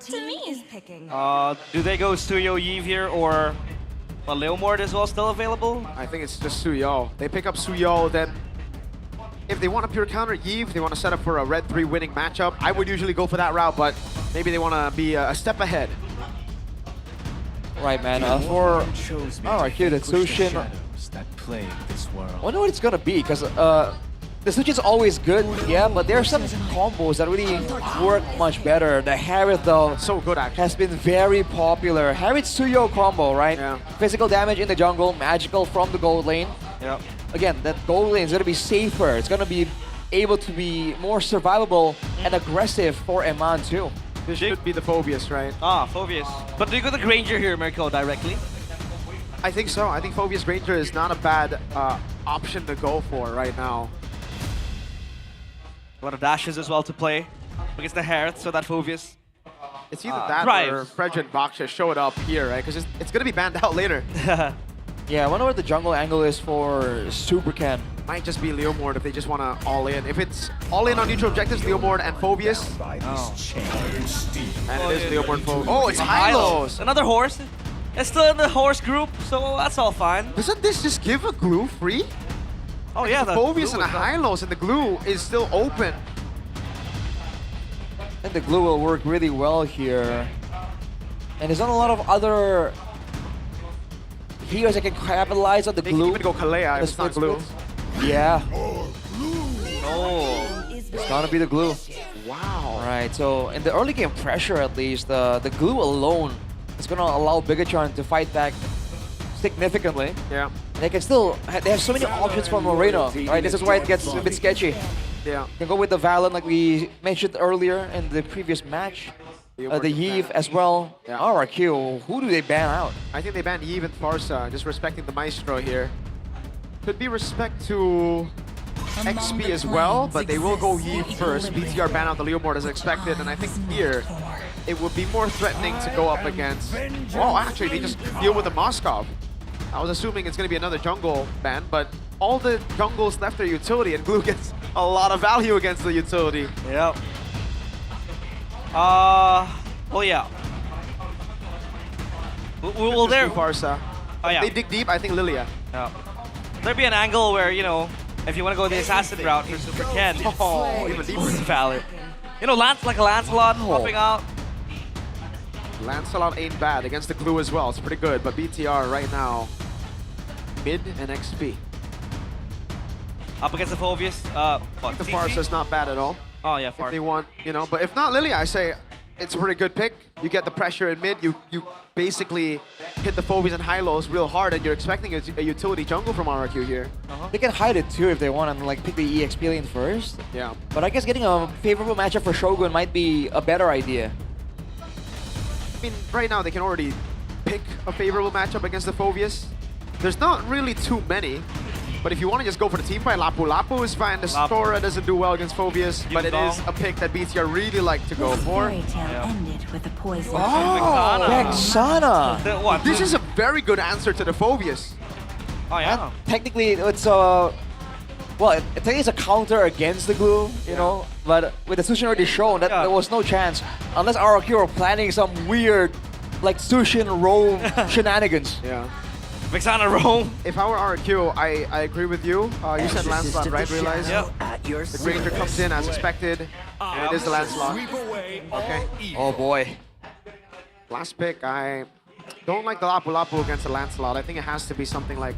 Do they go Suyo Yves here, or Leomord as well still available? I think it's just Suyo. They pick up Suyo, then if they want a pure counter Yves, they want to set up for a red 3 winning matchup. I would usually go for that route, but maybe they want to be a step ahead. Right, man. For RRQ, the Sushin, I wonder what it's gonna be, because the Sushin's always good, yeah, but there are some combos that really work much better. The Harith, though, so good actually, has been very popular. Harith Suyo combo, right? Yeah. Physical damage in the jungle, magical from the gold lane. Yeah. Again, that gold lane is gonna be safer. It's gonna be able to be more survivable and aggressive for Eman too. This should be the Phobius, right? Ah, Phobius. But do you go the Granger here, Mirko, directly? I think so. I think Phobius Granger is not a bad option to go for right now. A lot of dashes as well to play against the Harith, so that Phobius. It's either that or Fredrin Baksha show it up here, right? Because it's going to be banned out later. Yeah, I wonder what the jungle angle is for Super Ken. might just be Leomord if they just want to all in. If it's all in on neutral objectives, Leomord and Phobius. And it is Leomord Phobius. Oh, it's Hylos! Another horse. It's still in the horse group, so that's all fine. Doesn't this just give a glue free? Oh yeah, the Phobius and the Hylos, and the glue is still open. And the glue will work really well here. And there's not a lot of other heroes that can capitalize on the glue. They can even go Kalea if it's not glue. Yeah. Oh. It's gonna be the glue. Wow. Alright, so in the early game pressure at least, the glue alone is gonna allow Bigatron to fight back significantly. Yeah. They can still, they have so many options for Moreno, right? This is why it gets a bit sketchy. Yeah. You can go with the Valen like we mentioned earlier in the previous match. The Yves as well. Yeah. RRQ, who do they ban out? I think they banned Yves and Farsa, just respecting the Maestro here. Could be respect to XP as well, but they will go Yves first. BTR ban out the Leomord as expected, and I think here it would be more threatening to go up against... Oh, actually, they just deal with the Moskov. I was assuming it's going to be another jungle ban, but all the jungles left their utility, and Glue gets a lot of value against the utility. Yep. Oh yeah. Will there... Farsa. Oh yeah. They dig deep, I think Lilia. Yeah. There'd be an angle where, you know, if you want to go the assassin route for Super Ken. Oh, even deeper. It's valid. You know, like a Lancelot popping out. Lancelot ain't bad against the Glue as well. It's pretty good, but BTR right now, mid and XP. Up against the Phobius. What? The Farsa's not bad at all. Oh yeah, If Farsa. they want, you know, but if not Lilia, I say it's a pretty good pick. You get the pressure in mid, you basically hit the Phobies and Hylos real hard, and you're expecting a utility jungle from RRQ here. They can hide it too if they want and like pick the EXP lane first. Yeah. But I guess getting a favorable matchup for Shogun might be a better idea. I mean, right now they can already pick a favorable matchup against the Phobius. There's not really too many, but if you want to just go for the team fight, Lapu Lapu is fine. The Stora doesn't do well against Phobius, but it is a pick that BTR really like to go for. Ended with a poison. Oh, Vexana! What? This is a very good answer to the Phobius. Oh yeah. And technically, it's well, technically it's a counter against the glue, you know. But with the Sushin already shown that there was no chance unless RRQ were planning some weird, like Sushin roam shenanigans. Yeah. Vexana roam. If I were RRQ, I agree with you. You said Lancelot, right? Realize? The Granger comes in as expected, and it is the Lancelot. Okay. Oh boy. Last pick, I don't like the Lapu Lapu against the Lancelot. I think it has to be something like...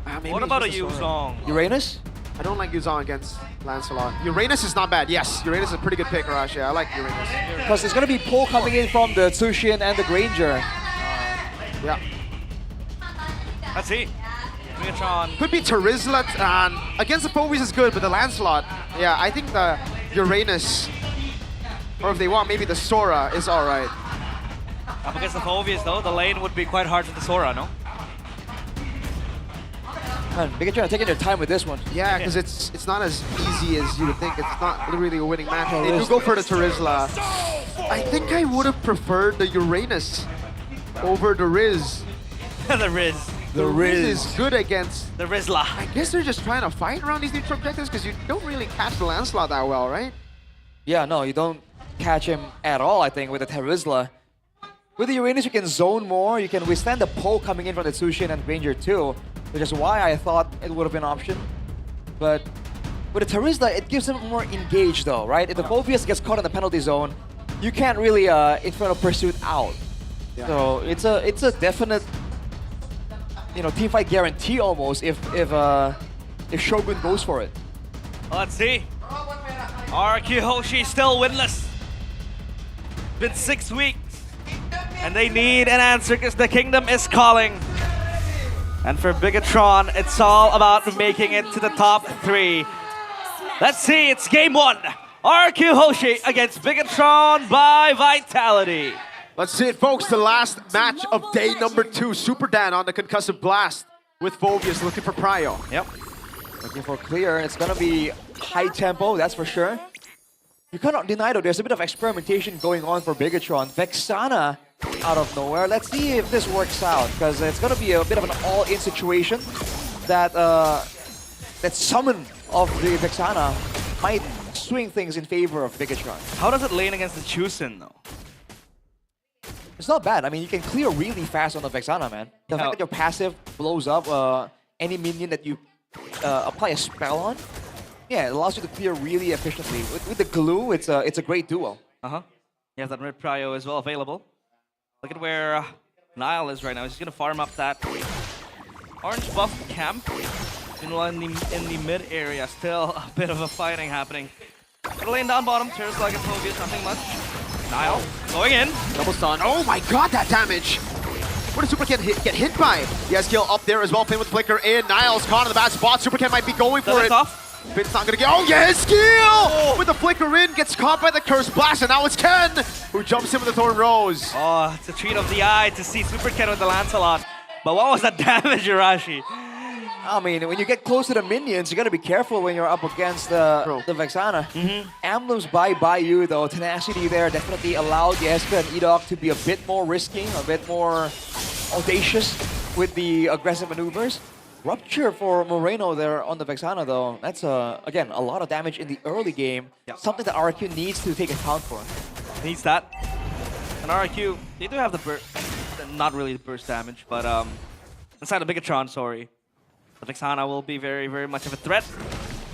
maybe What it's about a just Sora. Yuzong? Uranus? I don't like Yuzong against Lancelot. Uranus is not bad. Yes, Uranus is a pretty good pick, Arash. Yeah, I like Uranus. Because there's going to be pull coming in from the Sushin and the Granger. Yeah. Let's see. Megatron. Could be Terizla. Against the Phobies is good, but the Lancelot, yeah, I think the Uranus, or if they want, maybe the Sora is all right. Up against the Phobius though, the lane would be quite hard for the Sora, no? Man, Bigatron taking their time with this one. Yeah, because it's not as easy as you would think. It's not really a winning match. They do go for the Terizla. I think I would have preferred the Uranus over the Riz. The Riz. The Riz is good against the Rizla. I guess they're just trying to fight around these neutral objectives because you don't really catch the Lancelot that well, right? Yeah, no, you don't catch him at all, I think, with the Terizla. With the Uranus, you can zone more. You can withstand the pull coming in from the Sushin and Ranger too, which is why I thought it would have been an option. But with the Terizla, it gives him more engaged though, right? If the Phobius gets caught in the penalty zone, you can't really Inferno Pursuit out. Yeah. So it's a definite, you know, teamfight guarantee almost if Shogun goes for it. Let's see. RRQ Hoshi still winless. Been 6 weeks. And they need an answer because the kingdom is calling. And for Bigatron, it's all about making it to the top 3. Let's see, it's game 1. RRQ Hoshi against Bigatron by Vitality. Let's see it, folks. The last match of day number 2. Super Dan on the concussive blast with Phobius looking for Prio. Yep. Looking for clear. It's gonna be high tempo, that's for sure. You cannot deny though, there's a bit of experimentation going on for Bigatron. Vexana out of nowhere. Let's see if this works out, because it's gonna be a bit of an all-in situation. that that summon of the Vexana might swing things in favor of Bigatron. How does it lane against the Chusin though? It's not bad. I mean, you can clear really fast on the Vexana, man. The fact that your passive blows up any minion that you apply a spell on, yeah, it allows you to clear really efficiently. With the glue, it's a great duo. You have that red prio as well available. Look at where Niall is right now. He's gonna farm up that orange buff camp. Meanwhile, in the mid area, still a bit of a fighting happening. Gonna lane down bottom, Tears like it's obvious, nothing much. Niall going in. Double stun. Oh my god, that damage! What did Supercat get hit by? The S-kill up there as well, playing with the flicker in. Niall's caught in the bad spot. Supercat might be going for it. Finn's not gonna get. Oh yeah, his skill! With the flicker in, gets caught by the curse blast, and now it's Ken who jumps in with the Thorn Rose. Oh, it's a treat of the eye to see Super Ken with the Lancelot. But what was that damage, Urashi? I mean, when you get close to the minions, you gotta be careful when you're up against the Vexana. Emblems by you though, tenacity there definitely allowed the Esper and Edok to be a bit more risky, a bit more audacious with the aggressive maneuvers. Rupture for Moreno there on the Vexana though, that's again a lot of damage in the early game, something that RQ needs to take account for. Needs that. And RQ, they do have the burst, not really the burst damage, but inside the Bigatron, sorry. The Vexana will be very, very much of a threat.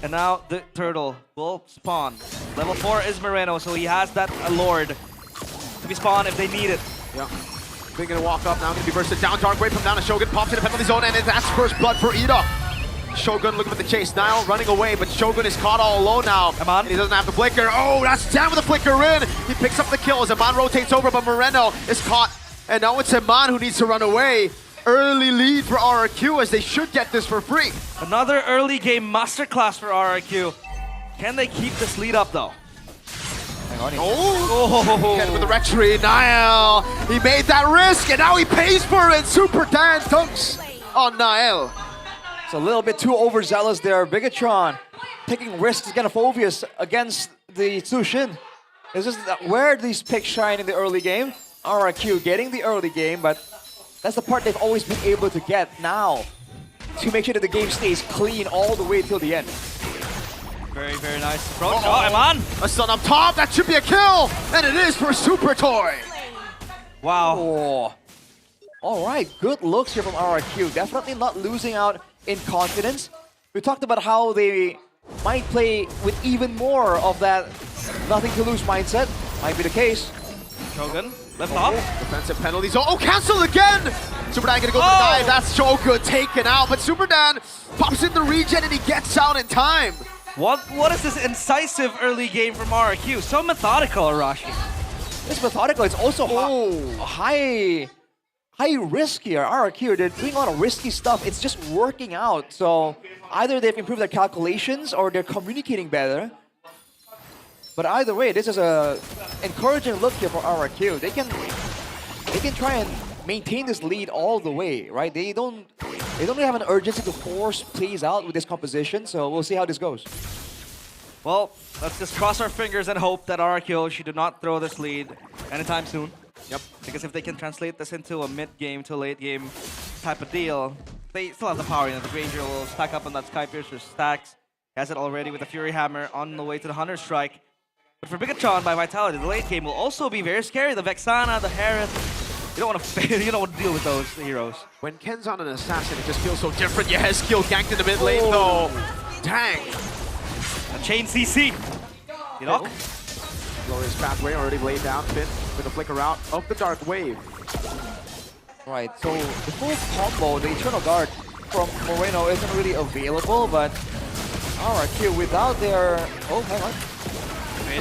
And now the turtle will spawn. Level 4 is Moreno, so he has that Lord to be spawned if they need it. Yeah. They're gonna walk up now, gonna be bursted down. Dark Wave from down to Shogun, pops in the penalty zone, and that's first blood for Edok. Shogun looking for the chase. Niall running away, but Shogun is caught all alone now. Come on. And he doesn't have the flicker. Oh, that's down with the flicker in. He picks up the kill as Iman rotates over, but Moreno is caught. And now it's Iman who needs to run away. Early lead for RRQ as they should get this for free. Another early game masterclass for RRQ. Can they keep this lead up though? Hang on. Ken with the retry. Niall, he made that risk and now he pays for it. Super Dan dunks on Niall. It's a little bit too overzealous there. Bigatron taking risks against Phobius against the Tsushin. This is where these picks shine in the early game. RRQ getting the early game, but that's the part they've always been able to get now to make sure that the game stays clean all the way till the end. Very, very nice approach. Oh, Iman! A stun up top, that should be a kill! And it is for Super Toy! Wow. Oh. All right, good looks here from RRQ. Definitely not losing out in confidence. We talked about how they might play with even more of that nothing to lose mindset. Might be the case. Shogun, left off. Defensive penalties. Oh, cancel again! Super Dan gonna go for the dive. That's so good, taken out. But Super Dan pops in the regen and he gets out in time. What is this incisive early game from RRQ? So methodical, Arashi. It's methodical. It's also high risk here. RRQ, they're doing a lot of risky stuff. It's just working out. So either they've improved their calculations or they're communicating better. But either way, this is a encouraging look here for RRQ. They can try and maintain this lead all the way, right? They don't really have an urgency to force plays out with this composition, so we'll see how this goes. Well, let's just cross our fingers and hope that RRQ should not throw this lead anytime soon. Yep. Because if they can translate this into a mid-game to late-game type of deal, they still have the power. You know, the Granger will stack up on that Skypiercer stacks. He has it already with the Fury Hammer on the way to the Hunter Strike. But for Bigatron by Vitality, the late game will also be very scary. The Vexana, the Harris. You don't want to deal with those heroes. When Ken's on an assassin, it just feels so different. Yeah, skill ganked in the mid lane though. Dang. A chain CC. You know? Glorious pathway already laid down. Finn with a flicker out of the Dark Wave. Right, so the full combo, the Eternal Guard from Moreno isn't really available, but RRQ without their... Oh, hang on.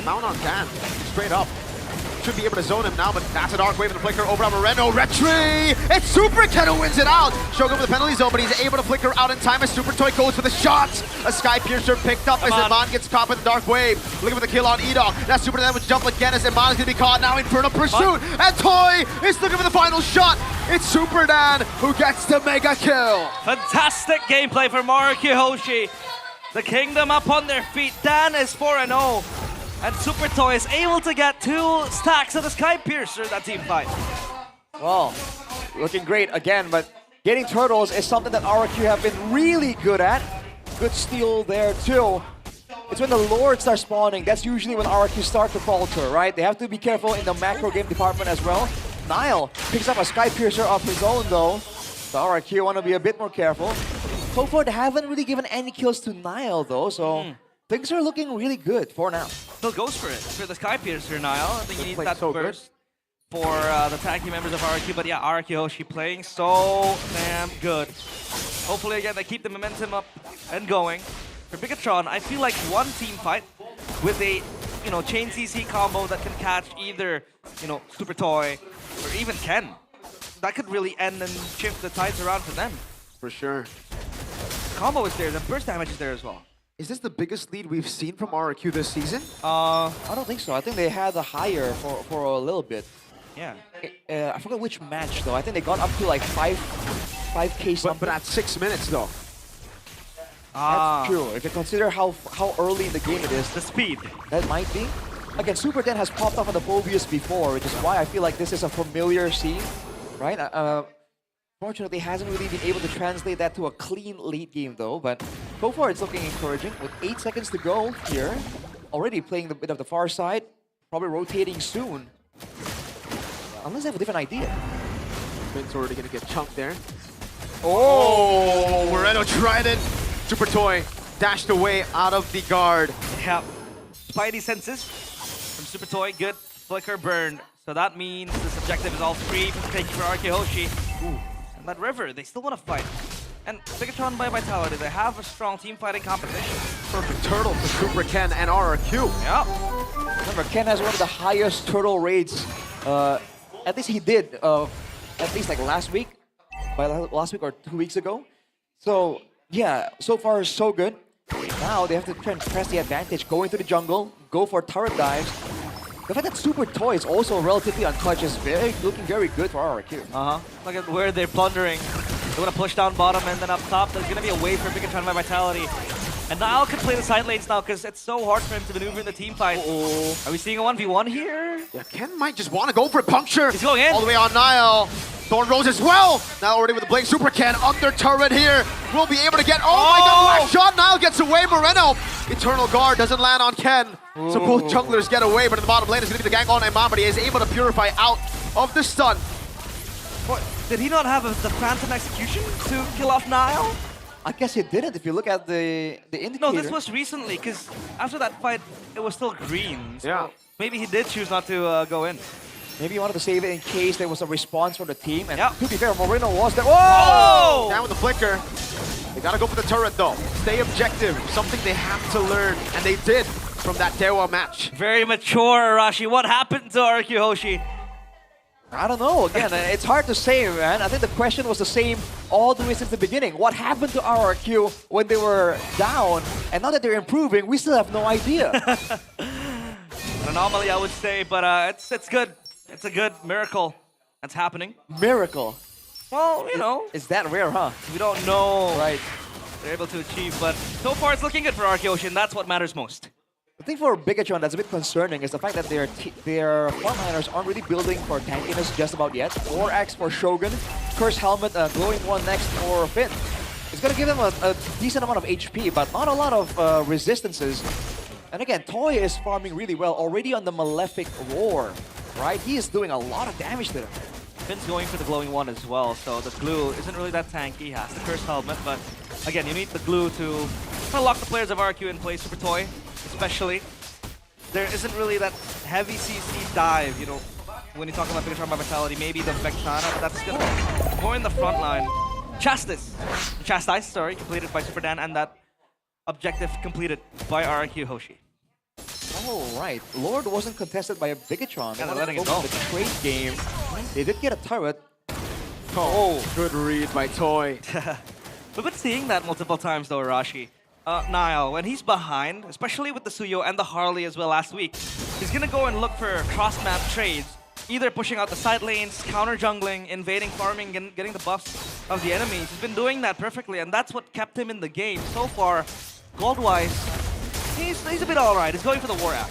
Mount on Dan, straight up. Should be able to zone him now, but that's a Dark Wave and a flicker over on Moreno. Retry! It's Super Ken who wins it out! Shogun with the penalty zone, but he's able to flicker out in time as Super Toy goes for the shot! A Sky Piercer picked up as Iman gets caught with the Dark Wave. Looking for the kill on Edok. That's Super Dan with jump again as Iman is going to be caught now. Infernal Pursuit! And Toy is looking for the final shot! It's Super Dan who gets the mega kill! Fantastic gameplay from Mariki Hoshi. The Kingdom up on their feet. Dan is 4-0. And Super Toy is able to get 2 stacks of the Sky Piercer that team fight. Well, looking great again, but getting turtles is something that RRQ have been really good at. Good steal there too. It's when the Lord starts spawning, that's usually when RRQ start to falter, right? They have to be careful in the macro game department as well. Nile picks up a Sky Piercer of his own though. So RRQ want to be a bit more careful. So far, they haven't really given any kills to Nile though, so things are looking really good for now. Still goes for it. For the Sky Piercer, Nile. I think you need that so burst for the tanky members of RRQ. But yeah, RRQ Hoshi playing so damn good. Hopefully, again, they keep the momentum up and going. For Bigatron, I feel like one team fight with a, chain CC combo that can catch either, Super Toy or even Ken. That could really end and shift the tides around for them. For sure. Combo is there, the burst damage is there as well. Is this the biggest lead we've seen from RRQ this season? I don't think so. I think they had a higher for a little bit. Yeah. I forgot which match though. I think they got up to like 5K something. But at 6 minutes though. That's true. If you consider how early in the game it is. The speed. That might be. Again, Super Den has popped up on the Phobius before, which is why I feel like this is a familiar scene, right? Fortunately, hasn't really been able to translate that to a clean late game though, but so far it's looking encouraging. With 8 seconds to go here, already playing the bit of the far side, probably rotating soon. Unless they have a different idea. Vin's already gonna get chunked there. Oh, Moreno tried it. Super Toy dashed away out of the guard. Yeah. Spidey senses from Super Toy. Good. Flicker burned. So that means this objective is all free for taking for RRQ Hoshi. Ooh. And that river, they still want to fight. And Bigatron by Vitality, they have a strong team fighting competition. Perfect turtle for Super Ken and RRQ. Yeah. Remember, Ken has one of the highest turtle rates. At least he did, at least like last week or 2 weeks ago. So yeah, so far so good. Now they have to try and press the advantage, go into the jungle, go for turret dives. The fact that Super Toy is also relatively untouched is looking very good for RRQ. Look at where they're plundering. They want to push down bottom and then up top. There's going to be a wave for Bigatron by Vitality. And Nile can play the side lanes now because it's so hard for him to maneuver in the team fight. Are we seeing a 1v1 here? Yeah, Ken might just want to go for a puncture. He's going in. All the way on Nile. Thorn Rose as well. Now already with the Blade Super Ken under turret here. Will be able to get, oh my god, last shot. Nile gets away. Moreno. Eternal Guard doesn't land on Ken. So both junglers get away, but in the bottom lane is going to be the gang on Imam, but he is able to purify out of the stun. What? Did he not have the Phantom Execution to kill off Nile? I guess he didn't if you look at the indicator. No, this was recently, because after that fight, it was still green. So yeah. Maybe he did choose not to go in. Maybe he wanted to save it in case there was a response from the team. And yep. to be fair, Moreno was there. Whoa! Down with the flicker. They gotta go for the turret though. Stay objective, something they have to learn, and they did from that Dewa match. Very mature, Arashi. What happened to RRQ Hoshi? I don't know. Again, it's hard to say, man. I think the question was the same all the way since the beginning. What happened to RRQ when they were down? And now that they're improving, we still have no idea. An anomaly, I would say, but it's good. It's a good miracle that's happening. Miracle? Well, you know. Is that rare, huh? We don't know. Right. They're able to achieve, but so far it's looking good for RRQ Hoshi, and that's what matters most. The thing for Bigatron that's a bit concerning is the fact that their frontliners aren't really building for tankiness just about yet. 4x for Shogun, Curse Helmet, Glowing One next for Finn. It's going to give them a decent amount of HP, but not a lot of resistances. And again, Toy is farming really well, already on the Malefic Roar, right? He is doing a lot of damage to them. Finn's going for the Glowing One as well, so the glue isn't really that tanky. He has the Curse Helmet, but again, you need the glue to kind of lock the players of RRQ in place. Super Toy, especially. There isn't really that heavy CC dive, you know, when you talk about Bigatron by Vitality. Maybe the Vexana, but that's still more in the front line. Chastise, sorry, completed by Super Dan, and that objective completed by RRQ Hoshi. Oh, right. Lord wasn't contested by a Bigatron. Yeah, they're letting it go. The trade game. They did get a turret. Oh, good read by Toy. We've been seeing that multiple times though, Arashi. Nile, when he's behind, especially with the Suyo and the Harley as well last week, he's gonna go and look for cross-map trades, either pushing out the side lanes, counter-jungling, invading, farming, and getting the buffs of the enemies. He's been doing that perfectly, and that's what kept him in the game. So far, gold-wise, he's a bit alright. He's going for the War App.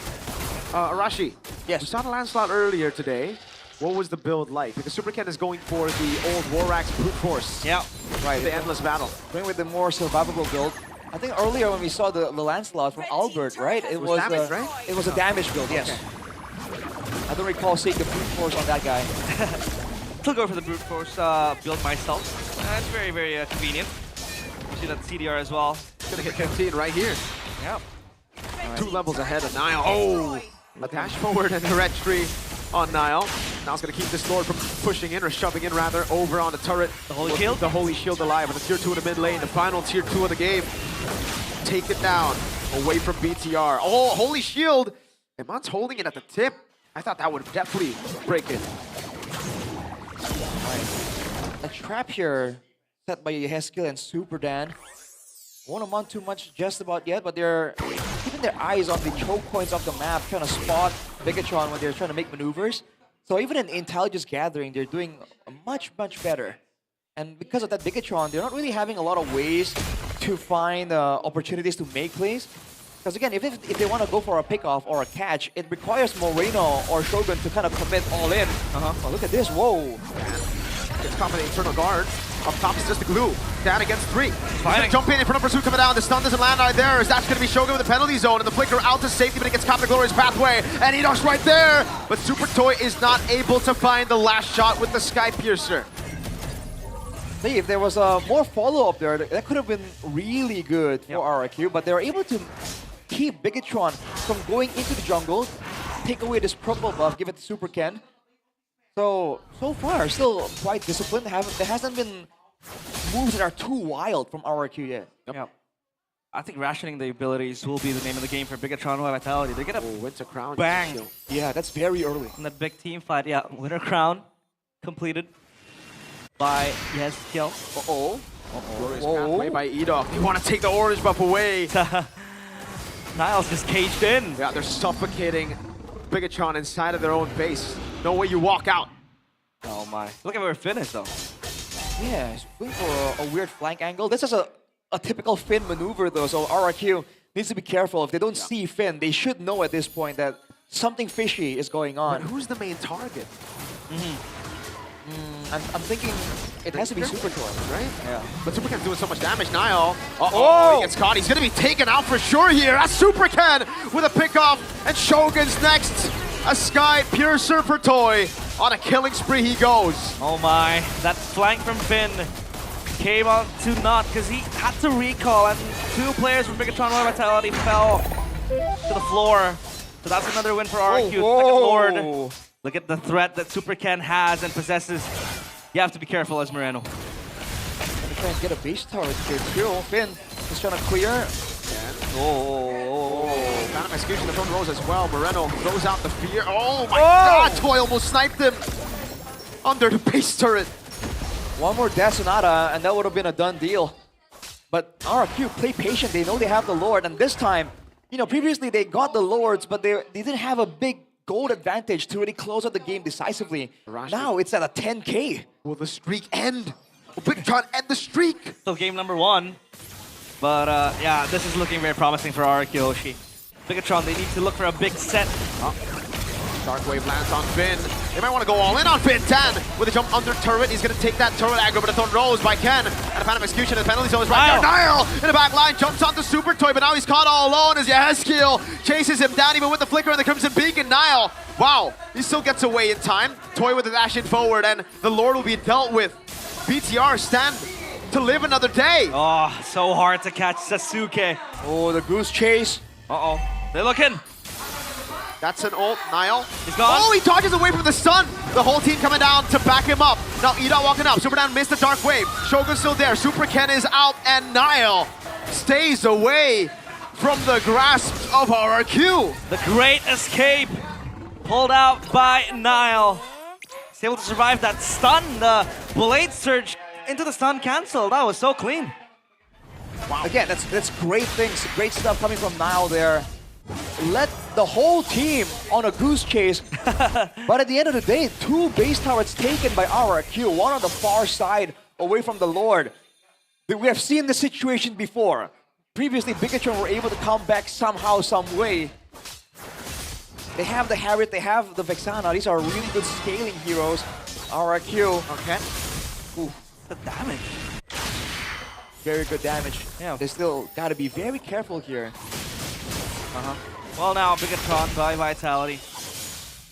Arashi, yes. we saw the Lancelot earlier today. what was the build like? Because Super Ken is going for the old Warax brute force. Yeah. Right. The endless battle. Going with the more survivable build. I think earlier when we saw the Lancelot from Albert, right? It was damage, right? It was a damage build, yes. I don't recall seeing the brute force on that guy. Still go for the brute force build myself. It's very, very convenient. You see that CDR as well. Gonna get canteen right here. Yep. Right. 2 levels ahead of Nile. Oh! A dash forward and a red tree on Nile. Nile's gonna keep this Lord from pushing in, or shoving in rather, over on the turret. The Holy Shield? The Holy Shield alive, and the tier 2 in the mid lane, the final tier 2 of the game. Take it down, away from BTR. Oh, Holy Shield! And Mon's holding it at the tip. I thought that would definitely break it. A trap here set by Yeheskiel and Super Dan. Won't amount too much just about yet, but they're keeping their eyes on the choke points of the map, trying to spot Bigatron when they're trying to make maneuvers. So even in intelligence gathering, they're doing much, much better. And because of that Bigatron, they're not really having a lot of ways to find opportunities to make plays. Because again, if they want to go for a pickoff or a catch, it requires Moreno or Shogun to kind of commit all in. Oh, look at this, whoa. It's caught by the internal guard. Up top is just the glue. Dan against 3. He's gonna jump in front of Pursuit coming down. The stun doesn't land right there. That's gonna be Shogun with the penalty zone, and the flicker out to safety, but it gets caught in the glorious pathway. And Edox right there. But Super Toy is not able to find the last shot with the Sky Piercer. See, if there was more follow-up there, that could have been really good for RRQ, but they were able to keep Bigatron from going into the jungle, take away this purple buff, give it to Super Ken. So far, still quite disciplined. There hasn't been moves that are too wild from RRQ yet. Yep. I think rationing the abilities will be the name of the game for Bigatron Vitality. They're gonna Winter Crown. bang. Yeah, that's very early. In that big team fight, yeah. Winter Crown completed by Yeheskiel. Glorious pathway by Edox. They want to take the orange buff away. Niles just caged in. Yeah, they're suffocating Bigatron inside of their own base. No way you walk out. Oh my. Look at where Finn is though. Yeah, he's going for a weird flank angle. This is a typical Finn maneuver though, so RRQ needs to be careful. If they don't see Finn, they should know at this point that something fishy is going on. But who's the main target? I'm thinking it has to be Super Toy, right? Yeah. But Super Ken's doing so much damage. Nile, he gets caught. He's gonna be taken out for sure here. That's Super Ken with a pickoff, and Shogun's next. A Sky Piercer for Toy. On a killing spree he goes. Oh my, that flank from Finn came out to naught because he had to recall, and 2 players from Bigatron Vitality fell to the floor. So that's another win for RRQ. Second Lord. Look at the threat that Super Ken has and possesses. You have to be careful as Moreno. Gonna try and get a base tower here too. Finn is trying to clear. Phantom execution the front rows as well. Moreno throws out the fear. Oh my god, Toy almost sniped him under the base turret. One more Death Sonata and that would have been a done deal. But RRQ play patient. They know they have the Lord, and this time, you know, previously they got the Lords, but they didn't have a big gold advantage to really close out the game decisively. Now it's at a 10K. Will the streak end? Will Bigatron end the streak? Still game number 1. But yeah, this is looking very promising for RRQ Hoshi. Bigatron, they need to look for a big set. Dark Wave lands on Finn. They might want to go all in on Finn. 10 with a jump under turret. He's going to take that turret aggro, but a thrown rose by Ken. And a Phantom execution. The penalty zone is right there. Nile in the back line jumps onto Super Toy, but now he's caught all alone as Yeheskiel chases him down, even with the flicker and the Crimson Beacon. Nile, wow, he still gets away in time. Toy with the dash in forward, and the Lord will be dealt with. BTR stand to live another day. Oh, so hard to catch Sasuke. Oh, the goose chase. Uh-oh. They're looking. That's an ult. Nile. He's gone. Oh, he dodges away from the stun. The whole team coming down to back him up. Now Ida walking up. Super Dan missed the Dark Wave. Shogun's still there. Super Ken is out, and Nile stays away from the grasp of RRQ. The great escape pulled out by Nile. He's able to survive that stun. The blade surge into the stun cancel. That was so clean. Wow. Again, that's great things, great stuff coming from Nile there. Let the whole team on a goose chase. But at the end of the day, 2 base towers taken by RRQ, one on the far side away from the Lord. We have seen this situation before. Previously, Bigatron were able to come back somehow, some way. They have the Harriet, they have the Vexana. These are really good scaling heroes. RRQ. Okay. Ooh, The damage. very good damage. Yeah. They still got to be very careful here. Well, now Bigatron by Vitality.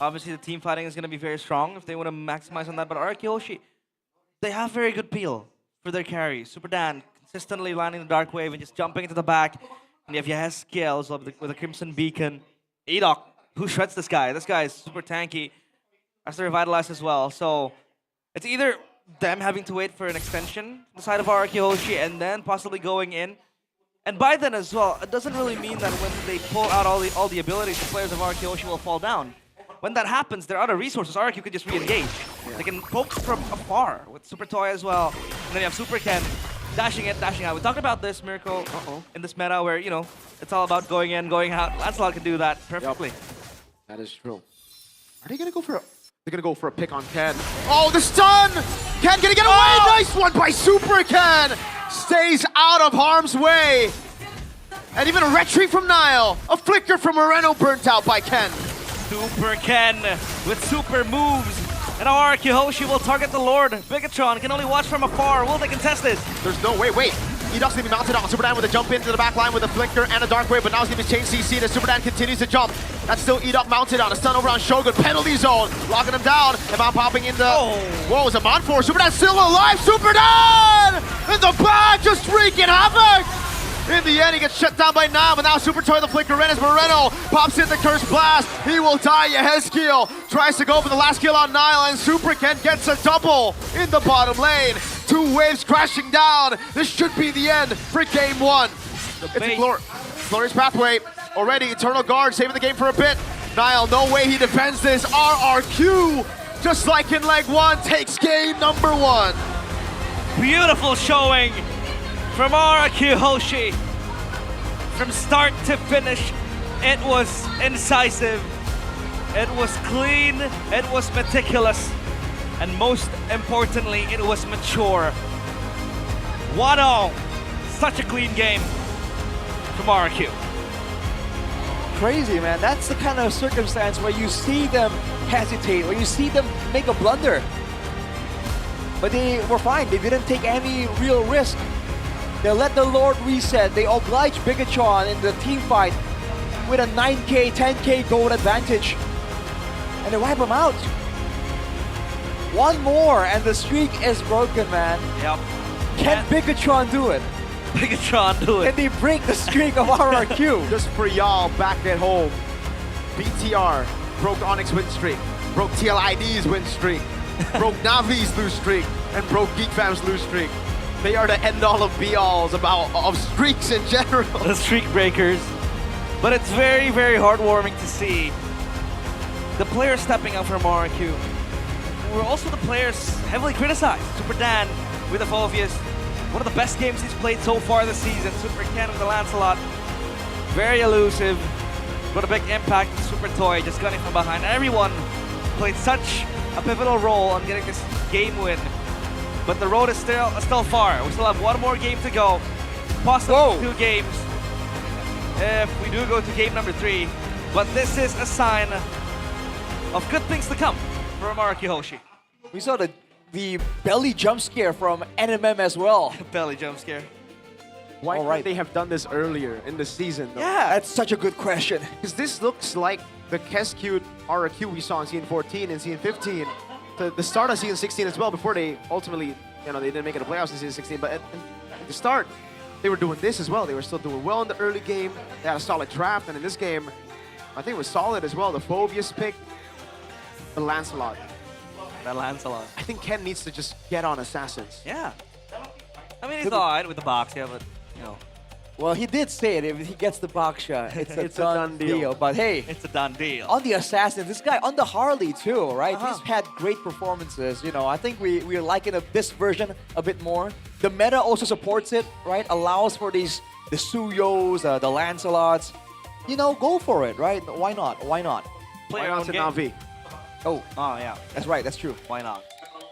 Obviously, the team fighting is going to be very strong if they want to maximize on that. But Arkeyoshi, they have very good peel for their carries. Super Dan consistently landing the Dark Wave and just jumping into the back. And you have Yaheskiel as well with the Crimson Beacon. Edok, who shreds this guy? This guy is super tanky. Has to revitalize as well. So it's either them having to wait for an extension on the side of Arkeyoshi and then possibly going in. And by then as well, it doesn't really mean that when they pull out all the abilities, the players of Arkeyoshi will fall down. When that happens, there are other resources. RQ could just re-engage. They can poke from afar with Super Toy as well. And then you have Super Ken dashing in, dashing out. We talked about this, Miracle, in this meta where, you know, it's all about going in, going out. Lancelot can do that perfectly. That is true. Are they gonna go for a... They're gonna go for a pick on Ken. Oh, the stun! Ken gonna get away! Nice one by Super Ken! Stays out of harm's way. And even a retreat from Nile. A flicker from Moreno burnt out by Ken. Super Ken with super moves. And now Arkeyoshi will target the Lord. Bigatron can only watch from afar. Will they contest this? There's no way, wait. Edok's gonna be mounted on Super Dan with a jump into the back line with a flicker and a dark wave, but now he's gonna be changed CC as Super Dan continues to jump. That's still Edok mounted on a stun over on Shogun. Penalty zone, locking him down. Amon popping in the... Whoa, is Amon for? Super Dan still alive! Super Dan! In the back, just wreaking havoc! In the end, he gets shut down by Nam, but now Super Toy the flicker in as Moreno pops in the Curse Blast. He will die. Yaheskiel tries to go for the last kill on Nile, and Super Ken gets a double in the bottom lane. 2 waves crashing down. This should be the end for game 1. It's a glorious pathway. Already, Eternal Guard saving the game for a bit. Nile, no way he defends this. RRQ, just like in leg 1, takes game number 1. Beautiful showing from Arkeyoshi. From start to finish, it was incisive, it was clean, it was meticulous, and most importantly, it was mature. 1-0, such a clean game from RQ. Crazy, man. That's the kind of circumstance where you see them hesitate, where you see them make a blunder. But they were fine. They didn't take any real risk. They let the Lord reset. They obliged Bigatron in the team fight with a 9k, 10k gold advantage. And they wipe him out. One more and the streak is broken, man. Yep. Can Bigatron do it? Bigatron do it. Can they break the streak of RRQ? Just for y'all back at home, BTR broke Onyx win streak, broke TLID's win streak, broke Navi's lose streak, and broke GeekFam's lose streak. They are the end-all of be-alls of streaks in general. The streak breakers. But it's very, very heartwarming to see the players stepping up from RQ. We're also the players heavily criticized. Super Dan with the Phoveus. One of the best games he's played so far this season. Super Ken with the Lancelot. Very elusive. Got a big impact with Super Toy, just gunning from behind. Everyone played such a pivotal role on getting this game win. But the road is still far. We still have 1 more game to go. Possibly 2 games if we do go to game number 3. But this is a sign of good things to come from Arkeyoshi. We saw the belly jump scare from NMM as well. Belly jump scare. Why can't they have done this earlier in the season, though? Yeah, that's such a good question. Because this looks like the Kescute RRQ we saw in Season 14 and Season 15. The start of Season 16 as well, before they ultimately, they didn't make it to playoffs in Season 16, but at the start, they were doing this as well. They were still doing well in the early game. They had a solid draft, and in this game, I think it was solid as well. The Phoveus pick, the Lancelot. That Lancelot. I think Ken needs to just get on Assassins. Yeah. I mean, he's alright with the box, yeah, but, Well, he did say it. If he gets the box shot, it's a done deal. But hey, it's a done deal. On the Assassin, this guy on the Harley too, right? He's had great performances. I think we're liking this version a bit more. The meta also supports it, right? Allows for the Suyos, the Lancelots. Go for it, right? Why not? Why not? Play your own game. Navi. Oh, yeah. That's right. That's true. Why not?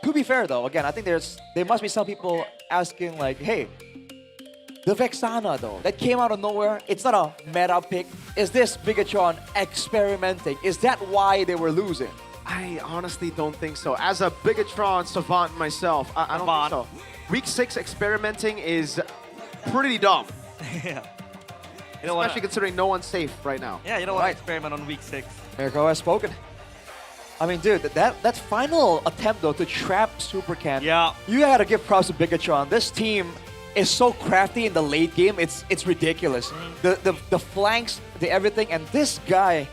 To be fair though, again, I think there must be some people asking like, hey, The Vexana though, that came out of nowhere, it's not a meta pick. Is this Bigatron experimenting? Is that why they were losing? I honestly don't think so. As a Bigatron savant myself, I don't think so. Week 6 experimenting is pretty dumb. Yeah. Especially considering no one's safe right now. Yeah, you don't want to experiment on week 6. Mirko has spoken. I mean, dude, that final attempt though to trap Supercan. Yeah. You gotta give props to Bigatron. This team is so crafty in the late game. It's ridiculous. The flanks, the everything, and this guy.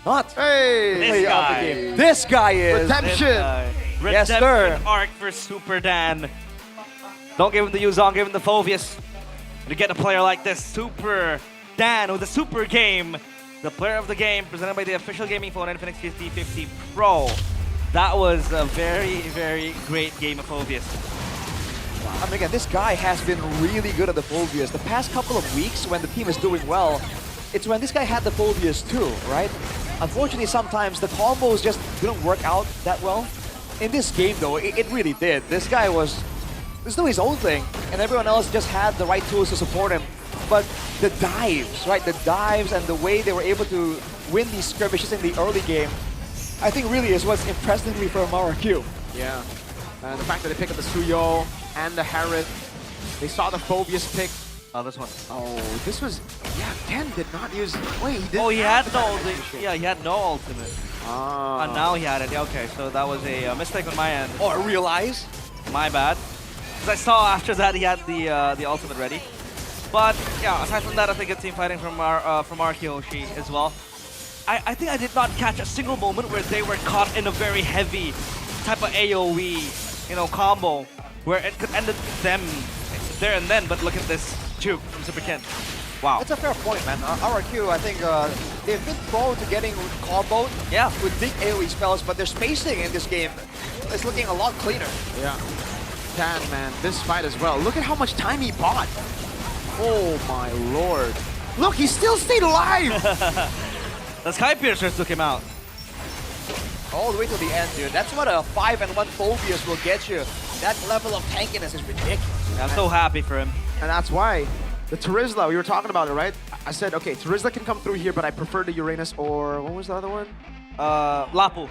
Not. Hey! This guy is. Redemption! Yes, Redemption sir. arc for Super Dan. Don't give him the Yuzong, give him the Phoveus. To get a player like this, Super Dan with the super game. The player of the game presented by the official gaming phone Infinix 5050 Pro. That was a very, very great game of Phoveus. I mean, again, this guy has been really good at the Phoveus. The past couple of weeks when the team is doing well, it's when this guy had the Phoveus too, right? Unfortunately, sometimes the combos just didn't work out that well. In this game though, it really did. This guy was doing his own thing, and everyone else just had the right tools to support him. But the dives, right? The dives and the way they were able to win these skirmishes in the early game, I think really is what's impressing me from RRQ. Yeah. And the fact that they pick up the Suyo and the Harith. They saw the Phoveus pick. Oh, this one. Oh, this was... Yeah, Ken did not use... Wait, he didn't... Oh, he have had the no... ultimate. Yeah, he had no ultimate. Ah. And now he had it. Yeah, okay, so that was a mistake on my end. Oh, I realize? My bad. Because I saw after that he had the ultimate ready. But yeah, aside from that, I think good team fighting from our Kyoshi as well. I think I did not catch a single moment where they were caught in a very heavy type of AoE, combo, where it could end them there and then. But look at this juke from Super Ken. Wow. That's a fair point, man. RRQ, I think they've been prone to getting comboed with big AoE spells, but their spacing in this game is looking a lot cleaner. Yeah. Ken, man, this fight as well. Look at how much time he bought. Oh my lord. Look, he still stayed alive! The Sky Piercer took him out. All the way to the end, dude. That's what a 5-1 Phoveus will get you. That level of tankiness is ridiculous. Yeah, I'm so happy for him. And that's why the Terizla, we were talking about it, right? I said, okay, Terizla can come through here, but I prefer the Uranus or... What was the other one? Lapu.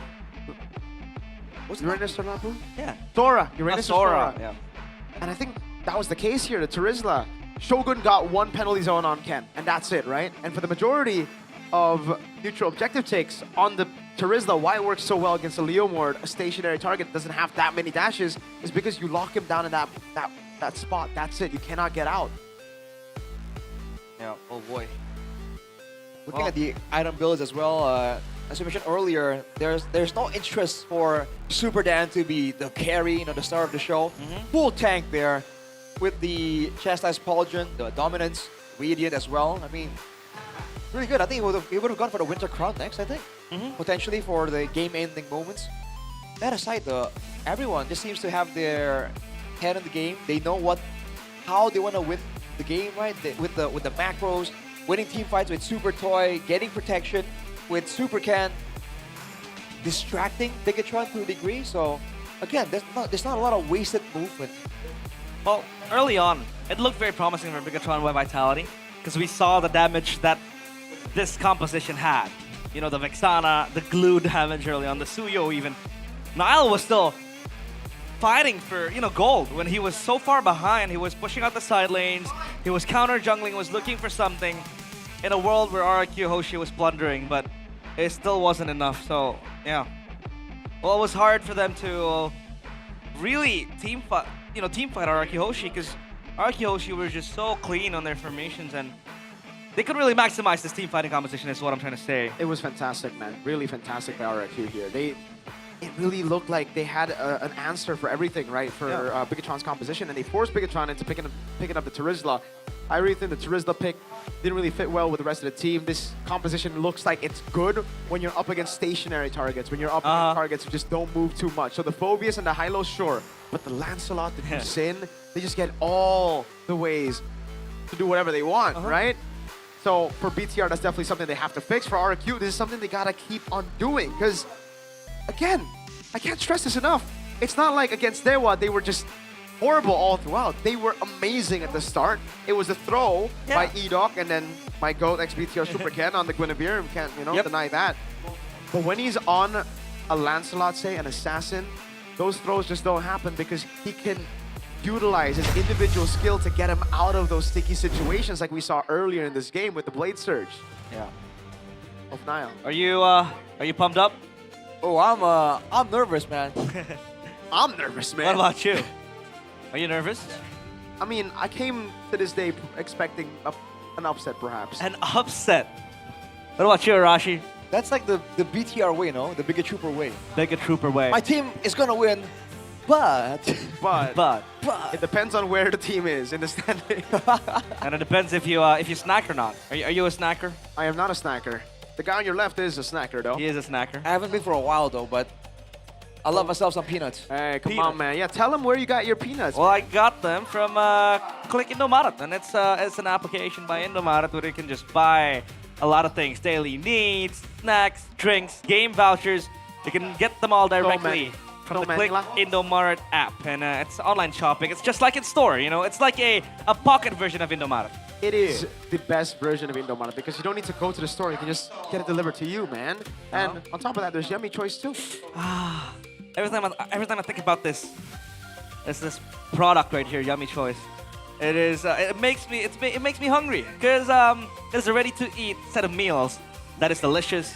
Was Uranus or Lapu? Yeah. Thora. Uranus or Thora. Thora. Yeah. And I think that was the case here. The Terizla. Shogun got one penalty zone on Ken, and that's it, right? And for the majority of neutral objective takes on the Terizla, why it works so well against a Leomord, a stationary target doesn't have that many dashes, is because you lock him down in that spot. That's it. You cannot get out. Yeah. Oh boy. Looking at the item builds as well, as you mentioned earlier, there's no interest for Super Dan to be the carry, the star of the show. Full tank there with the Chastised Pauldron, the Dominance, Radiant as well. I mean, really good. I think he would have gone for the Winter Crown next, I think. Potentially for the game-ending moments. That aside, everyone just seems to have their head in the game. They know how they want to win the game, right? With the macros, winning team fights with Super Toy, getting protection with Super Can, distracting Bigatron to a degree. So again, there's not a lot of wasted movement. Well, early on, it looked very promising for Bigatron by Vitality because we saw the damage that this composition had. The Vexana, the glue damage early on, the Suyo even. Nile was still fighting for, gold when he was so far behind. He was pushing out the side lanes. He was counter jungling, was looking for something in a world where RRQ Hoshi was plundering, but it still wasn't enough. So, yeah. Well, it was hard for them to really team fight RRQ Hoshi because RRQ Hoshi were just so clean on their formations and they could really maximize this team fighting competition is what I'm trying to say. It was fantastic, man. Really fantastic by RRQ here. It really looked like they had an answer for everything, right? For Bigatron's composition, and they forced Bigatron into picking up the Terizla. I really think the Terizla pick didn't really fit well with the rest of the team. This composition looks like it's good when you're up against stationary targets, when you're up against targets who just don't move too much. So the Phoveus and the Hylo, sure. But the Lancelot, the Sin, they just get all the ways to do whatever they want, right? So for BTR, that's definitely something they have to fix. For RRQ, this is something they gotta keep on doing. Because, again, I can't stress this enough. It's not like against Dewa, they were just horrible all throughout. They were amazing at the start. It was a throw by Edok and then my GOAT XBTR Super Ken on the Guinevere. We can't, deny that. But when he's on a Lancelot, say, an Assassin, those throws just don't happen because he can utilize his individual skill to get him out of those sticky situations like we saw earlier in this game with the Blade Surge. Yeah. Of Niall. Are you pumped up? Oh, I'm nervous, man. I'm nervous, man. What about you? Are you nervous? I mean, I came to this day expecting an upset, perhaps. An upset? What about you, Arashi? That's like the BTR way, no? The Bigger Trooper way. Bigger Trooper way. My team is gonna win, but it depends on where the team is in the standing. And it depends if you snack or not. Are you a snacker? I am not a snacker. The guy on your left is a snacker, though. He is a snacker. I haven't been for a while, though, but I love myself some peanuts. Hey, come on, man. Yeah, tell him where you got your peanuts. Well, I got them from Click Indomaret, and it's an application by Indomaret where you can just buy a lot of things: daily needs, snacks, drinks, game vouchers. You can get them all directly from the Click Indomaret app, and it's online shopping. It's just like in store, It's like a pocket version of Indomaret. It is the best version of Indomaret because you don't need to go to the store. You can just get it delivered to you, man. And on top of that, there's Yummy Choice too. Every time I think about this product right here, Yummy Choice. It makes me hungry because it's a ready-to-eat set of meals that is delicious,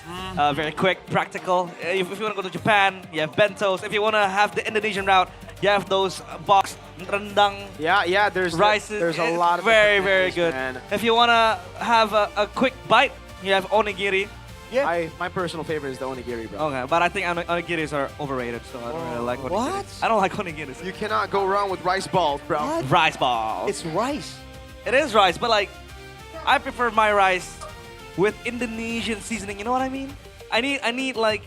very quick, practical. If you want to go to Japan, you have bentos. If you want to have the Indonesian route, you have those boxed rendang. Yeah, there's rices. There's a lot of very different good. Man. If you want to have a quick bite, you have onigiri. Yeah. My personal favorite is the onigiri, bro. Okay, but I think onigiris are overrated, so I don't really like onigiris. What? I don't like onigiris. You cannot go wrong with rice balls, bro. What? Rice balls. It's rice. It is rice, but I prefer my rice with Indonesian seasoning. You know what I mean? I need like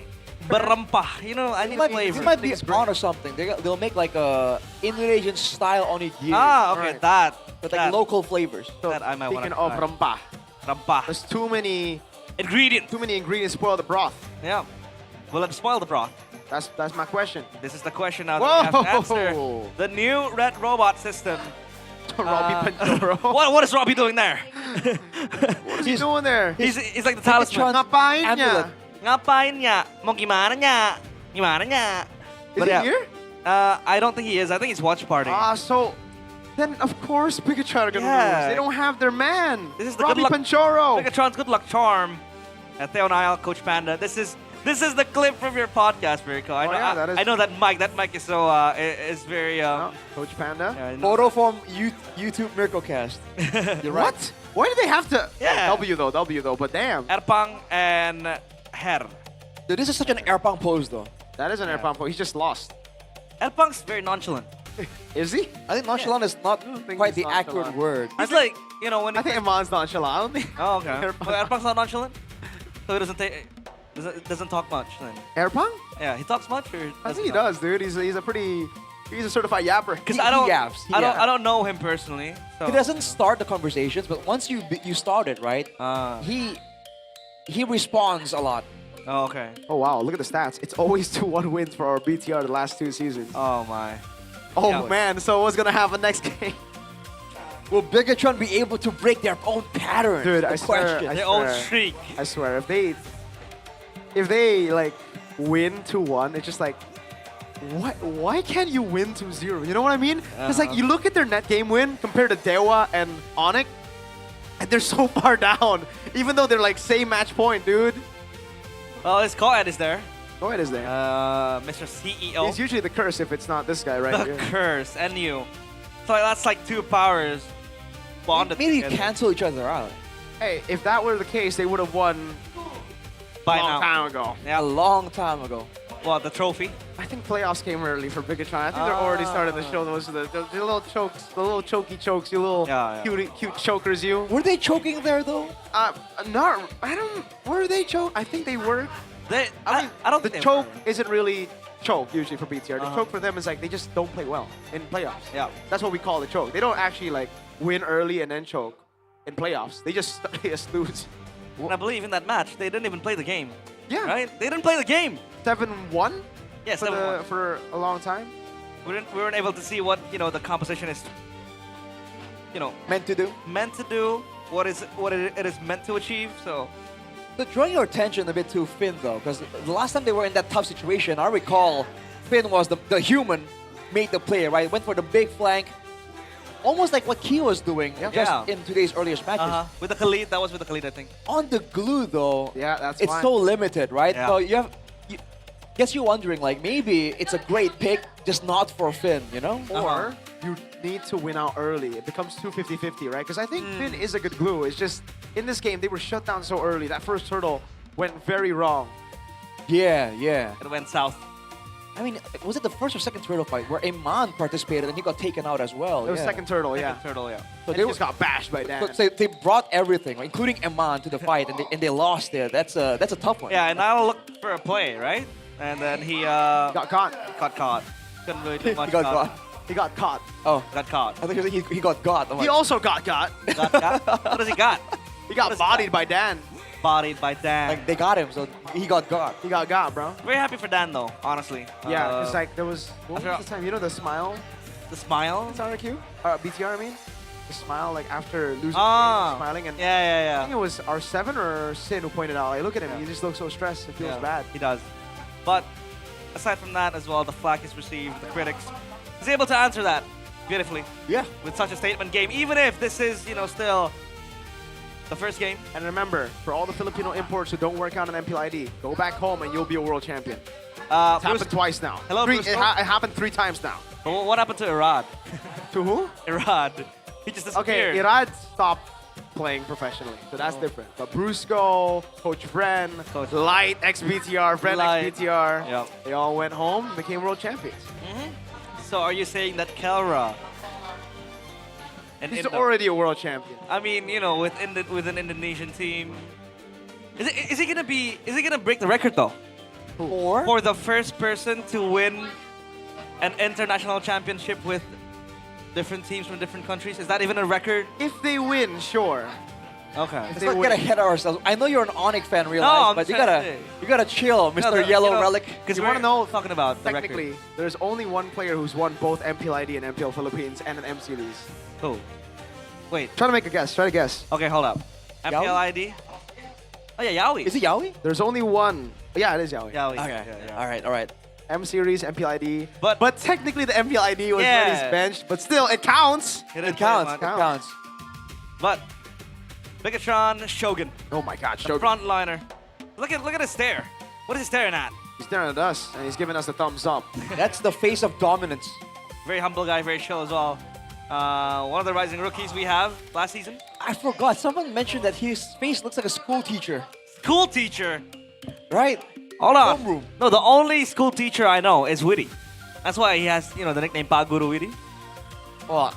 berempah. I need flavor. You might be on or something. They'll make like a Indonesian style onigiri. Okay, that. With like local flavors. So that I might want to speaking of rempah, there's too many ingredients spoil the broth. Yeah. Will it spoil the broth? That's my question. This is the question now that we have to answer. The new Red Robot system. Robbie Panjoro. What is Robbie doing there? What is he doing there? He's like the talisman. Ngapain niya? Ngapain niya? Mau gimana niya? Gimana niya? Is he here? I don't think he is. I think he's watch party. So then of course Bigatron are gonna lose. They don't have their man. This is the Robbie good luck, Panjoro. Bigatron's good luck charm. Theo Niall, Coach Panda. This is the clip from your podcast, Virko. I know that mic. That mic is so is very Coach Panda. Photo from YouTube Miraclecast. You're right. What? Why do they have to? Yeah. W though. But damn. Erpang and Her. Dude, this is such an Erpang pose though. That is an Erpang pose. He's just lost. Erpang's very nonchalant. Is he? I think nonchalant is not quite the accurate word. He's like, when I think Iman's nonchalant. I don't think. Oh, okay. Erpang's not nonchalant, so he doesn't talk much then. Erpang? Yeah, he talks much or I think he does, dude. He's a certified yapper. Because He yaps. I don't know him personally. So. He doesn't start the conversations, but once you start it, right? He responds a lot. Oh, okay. Oh wow, look at the stats. It's always 2-1 wins for our BTR the last 2 seasons. Oh my. Oh man, so what's gonna happen next game? Will Bigatron be able to break their own pattern? Dude, I swear. Their own streak. I swear, if they like win 2-1, it's just like, why can't you win 2-0? You know what I mean? It's like you look at their net game win compared to Dewa and Onyx, and they're so far down, even though they're like same match point, dude. Well, his co-ed is there. Co-ed is there. Mr. CEO. He's usually the curse if it's not this guy right The here. curse, NU. So that's like 2 powers bonded Maybe together. cancel each other out. Hey, if that were the case, they would have won By a long now. time ago. Yeah, A long time ago. What, the trophy? I think playoffs came early for Bigatron. I think they're already starting to show those the little chokes, the little chokey chokes, you little cute chokers, you. Were they choking there though? Were they choke? I think they were. I don't the think they choke were. isn't really choke usually for BTR. The choke for them is like they just don't play well in playoffs. Yeah. That's what we call the choke. They don't actually like win early and then choke in playoffs. They just lose. And I believe in that match, they didn't even play the game. Yeah. Right? They didn't play the game. 7-1? Yeah, 7-1. For a long time. we weren't able to see what the composition is. Meant to do. Meant to do what it is meant to achieve. So. So drawing your attention a bit to Finn though, because the last time they were in that tough situation, I recall Finn was the human, made the play, right? Went for the big flank, almost like what Key was doing just in today's earliest matches. With the Khalid, that was with the Khalid, I think. On the glue though, it's fine. so limited, right? Yeah. So gets you wondering, like maybe it's a great pick, just not for Finn, you know? Or you need to win out early. It becomes 250-50, right? Because I think Finn is a good glue. It's just, in this game, they were shut down so early. That first turtle went very wrong. Yeah. It went south. I mean, was it the first or second turtle fight where Iman participated and he got taken out as well? It was second turtle, Second turtle, yeah. So And he just got bashed by Dan. So they brought everything, including Iman, to the fight, and they lost there. That's a tough one. Yeah, and I looked for a play, right? And then he got caught. Got caught. Couldn't really do much. He got caught. He got caught. Oh, got caught. I think he got got. He also got got. Got got? What does he got? He got bodied by Dan. Bodied by Dan. Like they got him, so he got got. He got got, bro. Very happy for Dan though, honestly. Yeah, it's like there was, what was the time? You know the smile? The smile? It's RQ? BTR, I mean? The smile, like after losing, smiling. And yeah. I think it was R7 or Sin who pointed out, like, look at him, he just looks so stressed, it feels bad. He does. But aside from that as well, the flack he's received, the critics, he's able to answer that beautifully. Yeah. With such a statement game, even if this is, still the first game. And remember, for all the Filipino imports who don't work out an MPL ID, go back home and you'll be a world champion. It's happened twice now. Hello, It Bruce. happened 3 times now. But what happened to Irad? To who? Irad. He just Okay, disappeared. Irad stopped playing professionally, so that's different. But Brusco, Coach Bren, Light XBTR, Bren Light. XBTR, Yep. they all went home, became world champions. So are you saying that Kelra and He's Indo- already a world champion. I mean, with an Indonesian team, is he gonna break the record though? For the first person to win an international championship with different teams from different countries? Is that even a record? If they win, sure. Okay. Let's not get ahead of ourselves. I know you're an Onyx fan, real No, life, I'm but you trying to gotta chill, Mr. Yellow Relic. Because You wanna know, talking about the technically, record. there's only one player who's won both MPL ID and MPL Philippines and an M Series. Who? Wait. Try to make a guess. Try to guess. Okay, hold up. MPL ID? Oh yeah, Yaoi. Is it Yaoi? There's only one. Yeah, it is Yaoi. Yaoi. Okay. Yeah. All right. M Series, MPL ID. But technically the MPL ID was Yeah. already benched, but still, it counts. It counts. But Megatron Shogun. Oh my God, The Shogun. frontliner. Look at his stare. What is he staring at? He's staring at us, and he's giving us the thumbs up. That's the face of dominance. Very humble guy, very chill as well. One of the rising rookies we have last season. I forgot. Someone mentioned that his face looks like a school teacher. School teacher. Right. Hold on. Homeroom. No, the only school teacher I know is Witty. That's why he has, the nickname Pak Guru Witty. Well,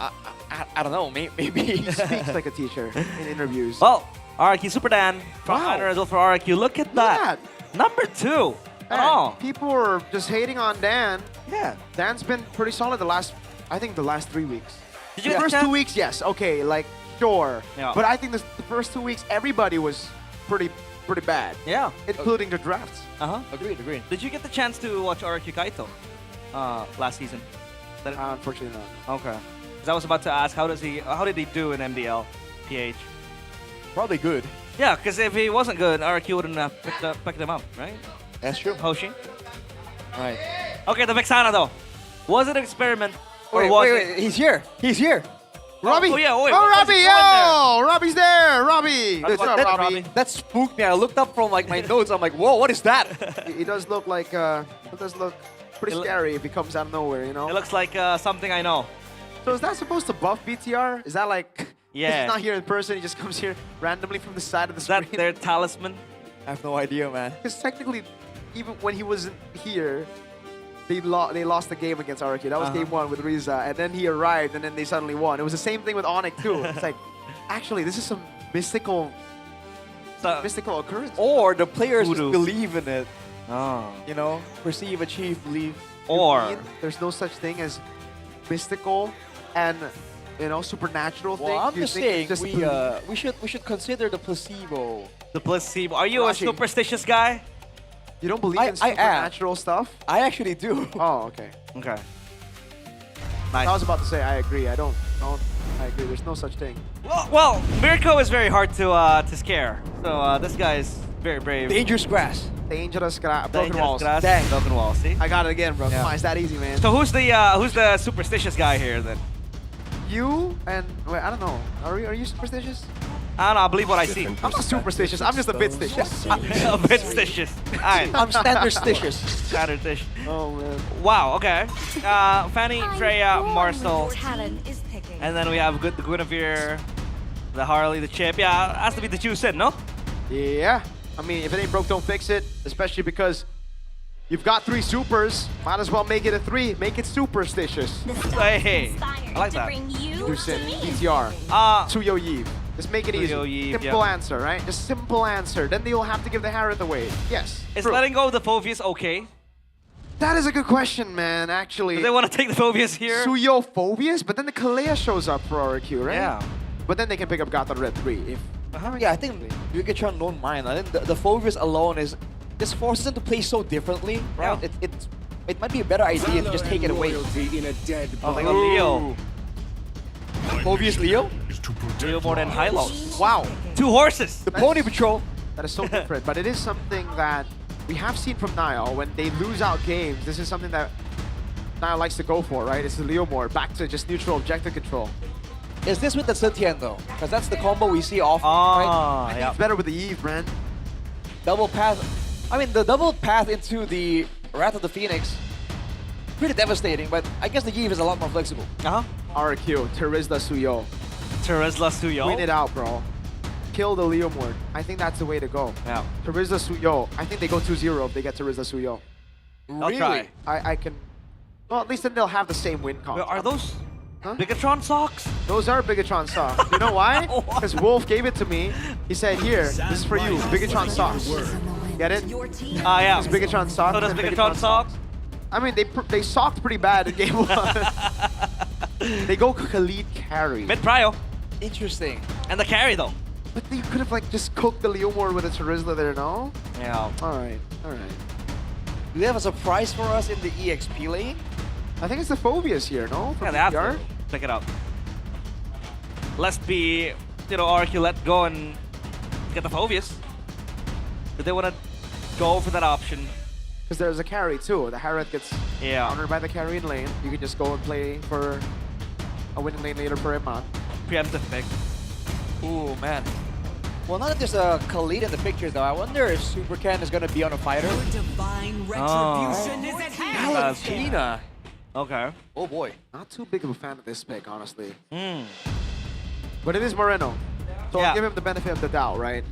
I don't know. Maybe He speaks like a teacher in interviews. Well, RQ Super Dan, frontliner Wow. as well for RQ. Look at that. Number 2. Man, Oh. people were just hating on Dan. Yeah. Dan's been pretty solid the last 3 weeks. Did you the get first the 2 weeks, yes, okay, like sure. Yeah. But I think the first 2 weeks, everybody was pretty bad, Yeah. including the drafts. Agreed. Did you get the chance to watch RQ Kaito last season? Unfortunately not. Okay. Because I was about to ask, how did he do in MDL, PH? Probably good. Yeah, because if he wasn't good, RQ wouldn't have picked him up, right? That's true. Hoshi. Right. Okay, the Vexana though. Was it an experiment or was Wait, he's here. Robbie! Oh, yeah, wait, Oh, what was Robbie! he doing Yo! Robbie's there! Robbie! What's up, that- Robbie? That spooked me. I looked up from like my notes. I'm like, whoa, what is that? He does look like, pretty scary if he comes out of nowhere, you know? It looks like something I know. So is that supposed to buff BTR? Is that like, Yeah. he's not here in person, he just comes here randomly from the side of the Is that screen? their talisman? I have no idea, man. Because technically, even when he wasn't here, they lost the game against RQ. That was game 1 with Riza, and then he arrived, and then they suddenly won. It was the same thing with Onyx too. It's like, actually, this is some mystical occurrence. Or the players just Voodoo. believe in it. Oh. You know, perceive, achieve, believe. Or mean there's no such thing as mystical and supernatural things. Well, I'm You just think it's saying just we should consider the placebo. the placebo. Are you a Rashi. superstitious guy? You don't believe I in am. supernatural stuff? I actually do. Oh, okay. Okay. Nice. I was about to say I agree. I agree. There's no such thing. Well, Mirko is very hard to scare. So this guy is very brave. Dangerous grass. Dangerous grass. Broken Dangerous walls. grass, Dang. broken walls. See? I got it again, bro. Yeah. Come on, it's that easy, man. So who's the superstitious guy here then? You and wait, I don't know. Are you superstitious? I don't know. I believe what I see. I'm not superstitious. I'm just a bit stitious. A bit stitious. Alright. I'm standard-stitious. Standard-ish. Oh man. Wow. Okay. Fanny, Freya, Marcel, Talent is picking. and then we have the Guinevere, the Harley, the Chip. Yeah, it has to be the two Sin, no? Yeah. I mean, if it ain't broke, don't fix it. Especially because you've got 3 supers. Might as well make it a 3. Make it superstitious. Hey, I like that. Dusin, BTR, Suyo Yves. Just make it easy. Suyo Yves, Simple yeah. answer, right? Just simple answer. Then you'll have to give the Harith away. Yes. Is true. letting go of the Phobius okay? That is a good question, man, actually. Do they want to take the Phobius here? Suyo Phobius, but then the Kalea shows up for RQ, right? Yeah. But then they can pick up Gotham Red 3 if... Yeah, I think Bigatron don't mind. I think the Phobius alone just forces them to play so differently, right? Yeah. It might be a better idea to just take it away. Oh, they got Leo. Phobius Leo? Leo more than Hylos. Wow. 2 horses. The Pony Patrol. That is so different, but it is something that we have seen from Niall. When they lose out games, this is something that Niall likes to go for, right? It's the Leo more, back to just neutral objective control. Is this with the Setian though? Because that's the combo we see often, I right? think it's better with the Eve, man. Double path. I mean, the double path into the Wrath of the Phoenix, pretty devastating, but I guess the Eve is a lot more flexible. RQ, Terizla Suyo. Terizla Suyo? Win it out, bro. Kill the Leo Mord. I think that's the way to go. Yeah. Terizla Suyo. I think they go 2-0 if they get Terizla Suyo. I'll try. I can... Well, at least then they'll have the same win count. Are those Bigatron socks? Those are Bigatron socks. You know why? Because Wolf gave it to me. He said, here, this is for you, Bigatron socks. Get it? Yeah. It's Bigatron socks. So does and Bigatron socks? I mean, they socked pretty bad in game 1. They go Khalid carry. Mid prio. Interesting. And the carry though. But you could have like just cooked the Leomore with a Terizla there, no? Yeah. Alright. Do they have a surprise for us in the EXP lane? I think it's the Phobius here, no? Yeah, they have to pick it up. Let's be, RQ let go and get the Phobius. Do they want to go for that option? Because there's a carry too. The Harith gets countered by the carry in lane. You can just go and play for a winning lane later for Iman. Preemptive pick. Ooh, man. Well, now that there's a Khalid in the picture, though, I wonder if Super Ken is going to be on a fighter. Divine retribution is at hand. Valentina. Okay. Oh, boy. Not too big of a fan of this pick, honestly. But it is Moreno. So I'll give him the benefit of the doubt, right?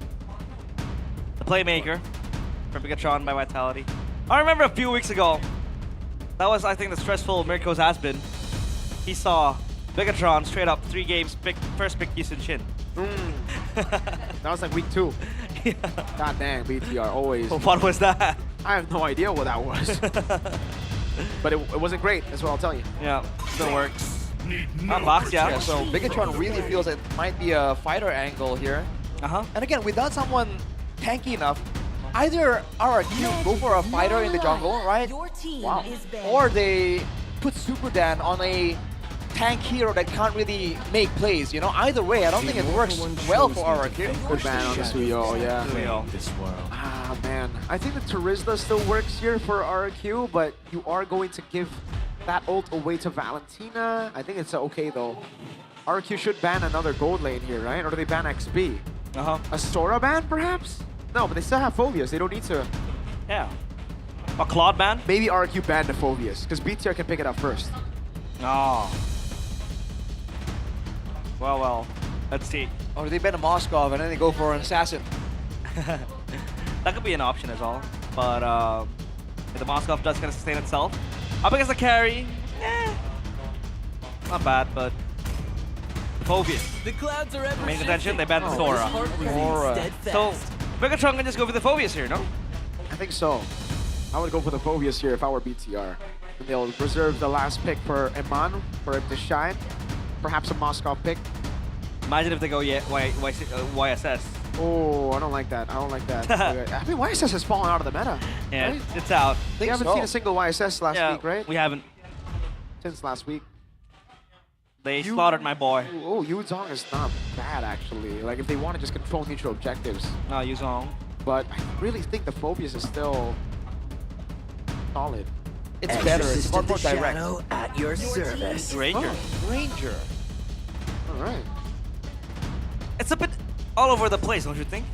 The playmaker from Bigatron by Vitality. I remember a few weeks ago, that was, I think, the stressful Mirko's has been. He saw Bigatron straight up 3 games, first pick Yusun Shin. That was like week 2. God dang, BTR, always. What was that? I have no idea what that was. But it wasn't great, that's what I'll tell you. Yeah, still works. Unbox, Yeah, so Bigatron really feels it might be a fighter angle here. And again, without someone tanky enough, either RRQ go for a fighter in the jungle, right? Wow. Or they put Super Dan on a tank hero that can't really make plays, Either way, I don't think it works well for RRQ. Good ban on the Suyo, yeah. Ah, man. I think the Terizla still works here for RRQ, but you are going to give that ult away to Valentina. I think it's okay, though. RRQ should ban another gold lane here, right? Or do they ban XP? A Sora ban, perhaps? No, but they still have Phobius. They don't need to. Yeah. A Claude ban? Maybe RRQ ban the Phobius, because BTR can pick it up first. Oh. Well. Let's see. Or they ban a Moskov and then they go for an assassin. That could be an option as well. But if the Moskov does kind of sustain itself. Up against the carry, not bad, but Phobius. The clouds are ever Main contention, they banned the Sora. So Bigatron can just go for the Phobius here, no? I think so. I would go for the Phobius here if I were BTR. And they'll reserve the last pick for Iman, for him to shine. Perhaps a Moskov pick. Imagine if they go YSS. Oh, I don't like that. I don't like that. I mean, YSS has fallen out of the meta. Yeah, right? it's out. We haven't seen a single YSS last week, right? We haven't. Since last week. They slaughtered my boy. Oh, Yuzong is not bad actually. Like if they want to just control neutral objectives. No, Yuzong. But I really think the Phobius is still solid. It's better. It's more direct. at your service. Ranger. Oh, Ranger. All right. It's a bit all over the place, don't you think?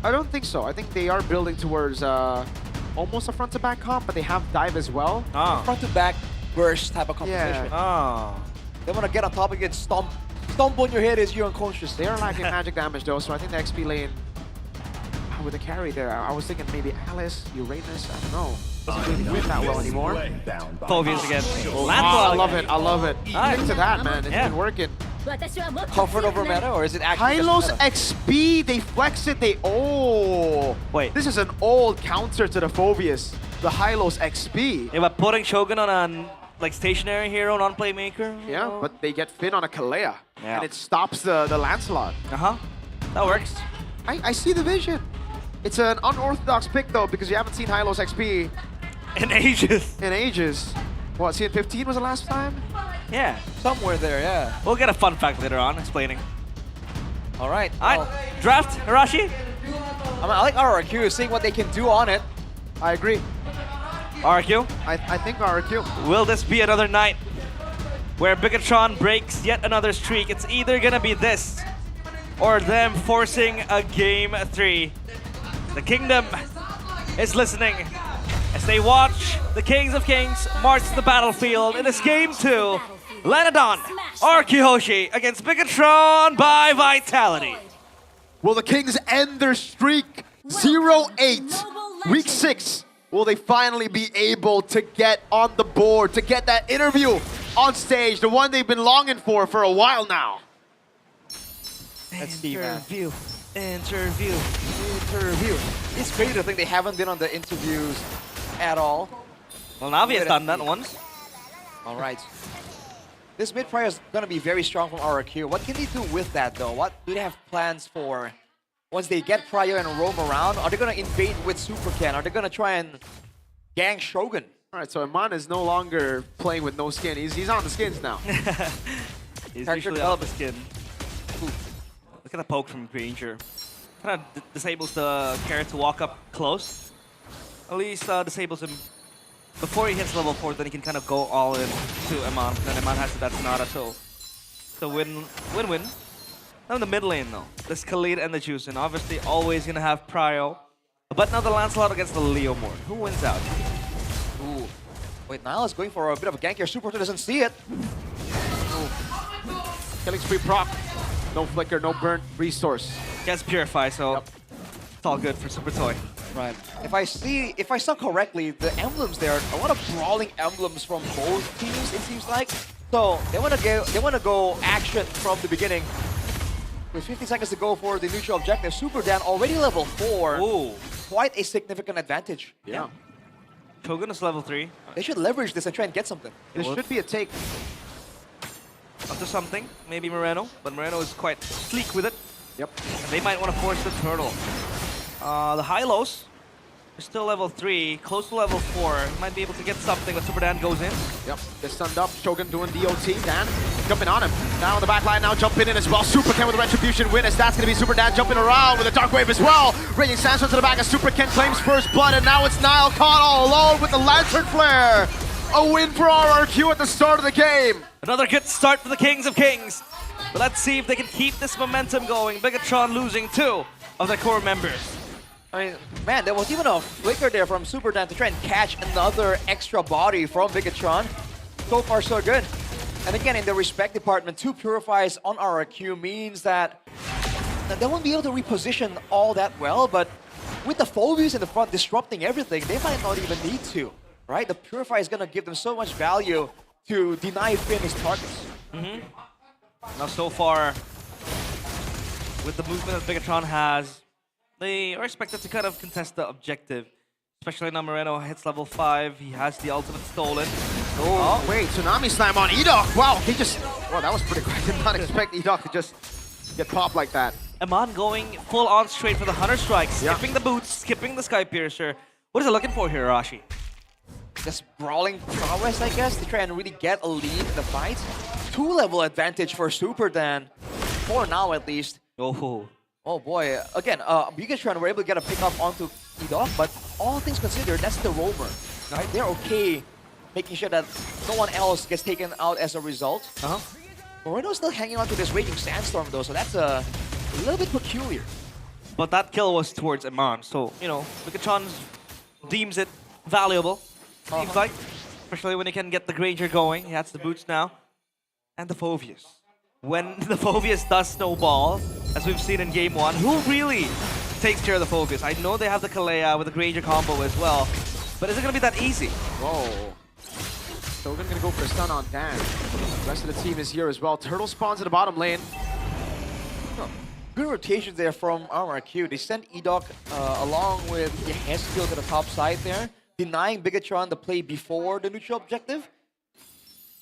I don't think so. I think they are building towards almost a front to back comp, but they have dive as well. Front to back burst type of competition. Yeah. They want to get on top of it, stomp on your head as you're unconscious. They are lacking magic damage though, so I think the XP lane with the carry there. I was thinking maybe Alice, Uranus, I don't know. Doesn't really win that well anymore. Phobius again. I love it. I love it. Stick to that, man. It's been working. Comfort over meta, or is it actually Hylos just meta? XP, they flex it, Wait. This is an old counter to the Phobius. The Hylos XP. Yeah, but putting Shogun on a like stationary hero, non-playmaker. Yeah, but they get Finn on a Kalea. Yeah. And it stops the Lancelot. That works. I see the vision. It's an unorthodox pick though, because you haven't seen Hylos XP in ages. In ages. What, CN15 was the last time? Yeah. Somewhere there, yeah. We'll get a fun fact later on explaining. All right. Draft, Hirashi? I like RRQ, seeing what they can do on it. I agree. RRQ? I think RRQ. Will this be another night where Bigatron breaks yet another streak? It's either gonna be this or them forcing a game 3. The Kingdom is listening as they watch the Kings of Kings march the battlefield in this game 2. Lanadon, RRQ Hoshi against Bigatron by Vitality. Will the Kings end their streak? 0-8. Week 6. Will they finally be able to get on the board, to get that interview on stage, the one they've been longing for a while now? Let's see, man. Interview. It's crazy to think they haven't been on the interviews at all. Well, Navi has done that once. All right. This mid prior is going to be very strong from RRQ. What can they do with that, though? What do they have plans for? Once they get Prior and roam around, are they going to invade with Super Ken? Are they going to try and gang Shogun? All right, so Iman is no longer playing with no skin. He's on the skins now. He's usually out of the skin. Ooh. Look at the poke from Granger. Kind of disables the carrot to walk up close. At least disables him before he hits level 4, then he can kind of go all in to Iman. Then Iman has that Sonata, so win-win. Now in the mid lane though, there's Khalid and the Juice, and obviously always gonna have Prio. But now the Lancelot against the Leomord. Who wins out? Ooh. Wait, Nile is going for a bit of a gank here. Super doesn't see it. Ooh. Killing spree proc. No flicker, no burnt resource. Gets Purify, so it's all good for Super Toy. Right. If I saw correctly, the emblems there, a lot of brawling emblems from both teams, it seems like. So they want to go action from the beginning. With 50 seconds to go for the neutral objective, Super Dan already level 4. Ooh. Quite a significant advantage. Yeah. Shogun is level 3. They should leverage this and try and get something. This should be a take. Up to something, maybe Moreno, but Moreno is quite sleek with it. Yep. And they might want to force the turtle. The Hylos are still level 3, close to level 4. Might be able to get something, but Super Dan goes in. Yep, gets stunned up. Shogun doing DOT. Dan jumping on him. Down on the back line now, jumping in as well. Super Ken with a Retribution win, as that's going to be Super Dan jumping around with a Dark Wave as well. Raging Sandstorm to the back as Super Ken claims first blood, and now it's Nile caught all alone with the Lantern Flare. A win for RRQ at the start of the game. Another good start for the Kings of Kings. But let's see if they can keep this momentum going. Bigatron losing 2 of their core members. I mean, man, there was even a flicker there from Super Dan to try and catch another extra body from Bigatron. So far, so good. And again, in the respect department, 2 Purifies on RRQ means that they won't be able to reposition all that well, but with the Phobius in the front disrupting everything, they might not even need to, right? The Purify is going to give them so much value to deny Finn his targets. Now, so far, with the movement that Bigatron has, they are expected to kind of contest the objective. Especially now Moreno hits level 5. He has the ultimate stolen. Oh, wait, Tsunami Slam on Edok. Wow, he just... Well, that was pretty quick. I did not expect Edok to just get popped like that. Iman going full on straight for the Hunter Strike, skipping the boots, skipping the Sky Piercer. What is he looking for here, Arashi? Just brawling prowess, I guess, to try and really get a lead in the fight. 2-level advantage for Super Dan, for now at least. Oh boy, again, Bigatron were able to get a pickup onto Edok, but all things considered, that's the roamer, right? They're okay making sure that no one else gets taken out as a result. Moreno's still hanging on to this Raging Sandstorm though, so that's a little bit peculiar. But that kill was towards Iman, so, you know, Bigatron deems it valuable, seems like. Especially when he can get the Granger going. He has the boots now. And the Phoveus. When the Phoveus does snowball, as we've seen in Game 1, who really takes care of the Phoveus? I know they have the Kalea with the Granger combo as well, but is it going to be that easy? Whoa. Shogun gonna go for a stun on Dan. The rest of the team is here as well. Turtle spawns in the bottom lane. Good rotation there from RRQ. They sent Edok along with Yeheskiel to the top side there, denying Bigatron the play before the neutral objective.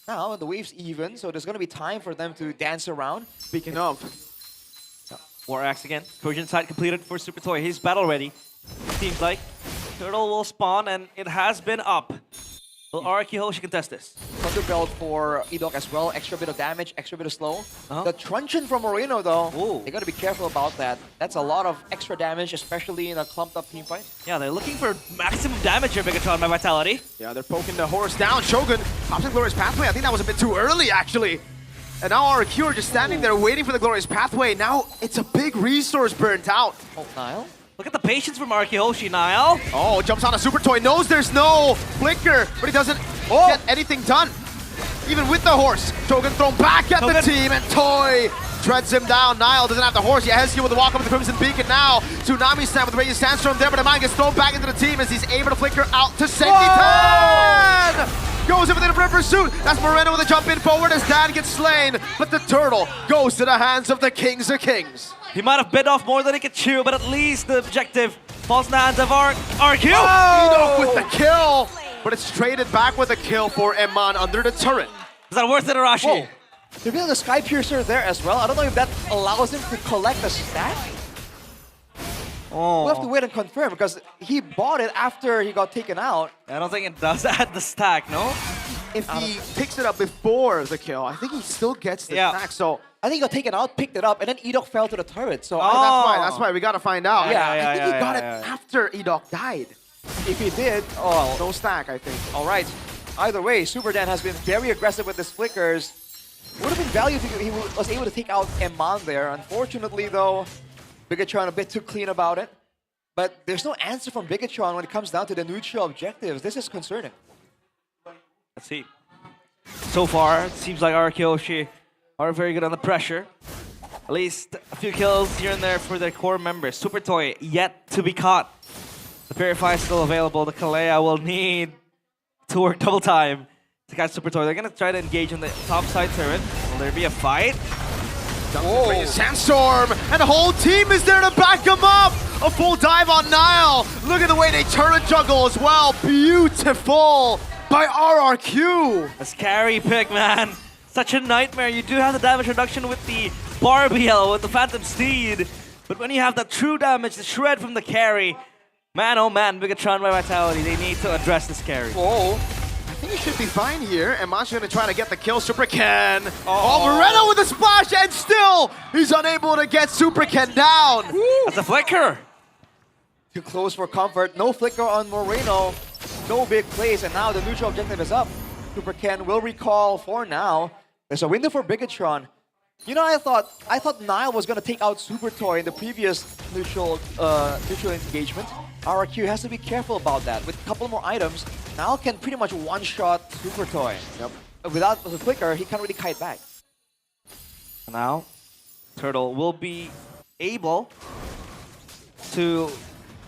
Now the wave's even, so there's going to be time for them to dance around. Speaking of, War Axe again. Trojan side completed for Super Toy. He's battle ready. Seems like Turtle will spawn, and it has been up. Will RRQ Hoshi contest this? Thunder Belt for Edok as well. Extra bit of damage, extra bit of slow. The Truncheon from Moreno though, they got to be careful about that. That's a lot of extra damage, especially in a clumped up teamfight. Yeah, they're looking for maximum damage here, Bigatron by Vitality. yeah, they're poking the horse down. Shogun pops in Glorious Pathway. I think that was a bit too early, actually. And now RRQ are just standing there waiting for the Glorious Pathway. Now it's a big resource burnt out. Oh, Nile? Look at the patience from RRQ Hoshi, Nile. Oh, jumps on a Super Toy. Knows there's no flicker, but he doesn't get anything done. Even with the horse, Shogun thrown back at the team, and Toy treads him down. Nile doesn't have the horse. Yeheskiel with the walk up with the Crimson Beacon now. Tsunami Snap with the Radiant Sandstorm there, but the man gets thrown back into the team as he's able to flicker out to safety. 10! Goes in with a pursuit. That's Moreno with a jump in forward as Dan gets slain, but the turtle goes to the hands of the Kings of Kings. He might have bit off more than he could chew, but at least the objective falls in the hands of RRQ. Edok with the kill, but it's traded back with a kill for Eman under the turret. Is that worth it, Arashi? They're building a Sky Piercer there as well. I don't know if that allows him to collect a stack. We'll have to wait and confirm because he bought it after he got taken out. I don't think it does add the stack, no? If he picks it up before the kill, I think he still gets the stack. So I think he got taken out, picked it up, and then Edok fell to the turret. So that's why we gotta find out. Yeah, I think he got it after Edok died. If he did, no stack, I think. All right. Either way, Super Dan has been very aggressive with his flickers. Would have been value if he was able to take out Eman there. Unfortunately, though, Bigatron a bit too clean about it. But there's no answer from Bigatron when it comes down to the neutral objectives. This is concerning. Let's see. So far, it seems like RRQ Hoshi are very good on the pressure. At least a few kills here and there for their core members. Super Toy yet to be caught. The Purify is still available. The Kalea will need to work double time to catch Super Toy. They're going to try to engage on the top side turret. Will there be a fight? Sandstorm, and the whole team is there to back him up. A full dive on Nile. Look at the way they turret juggle as well. Beautiful by RRQ. That's carry pick, man. Such a nightmare. You do have the damage reduction with the Barbiel, with the Phantom Steed. But when you have that true damage, the shred from the carry, man, oh man, Bigatron by Vitality, they need to address this carry. Whoa. I think he should be fine here. And Man's gonna try to get the kill. Super Ken. Oh, Moreno with the splash, and still he's unable to get Super Ken down. That's a flicker. Too close for comfort. No flicker on Moreno. No big plays, and now the neutral objective is up. Super Ken will recall for now. There's a window for Bigatron. You know, I thought Nile was gonna take out Super Toy in the previous neutral engagement. RRQ has to be careful about that. With a couple more items, Nile can pretty much one-shot Super Toy. Without the flicker, he can't really kite back. Now, Turtle will be able to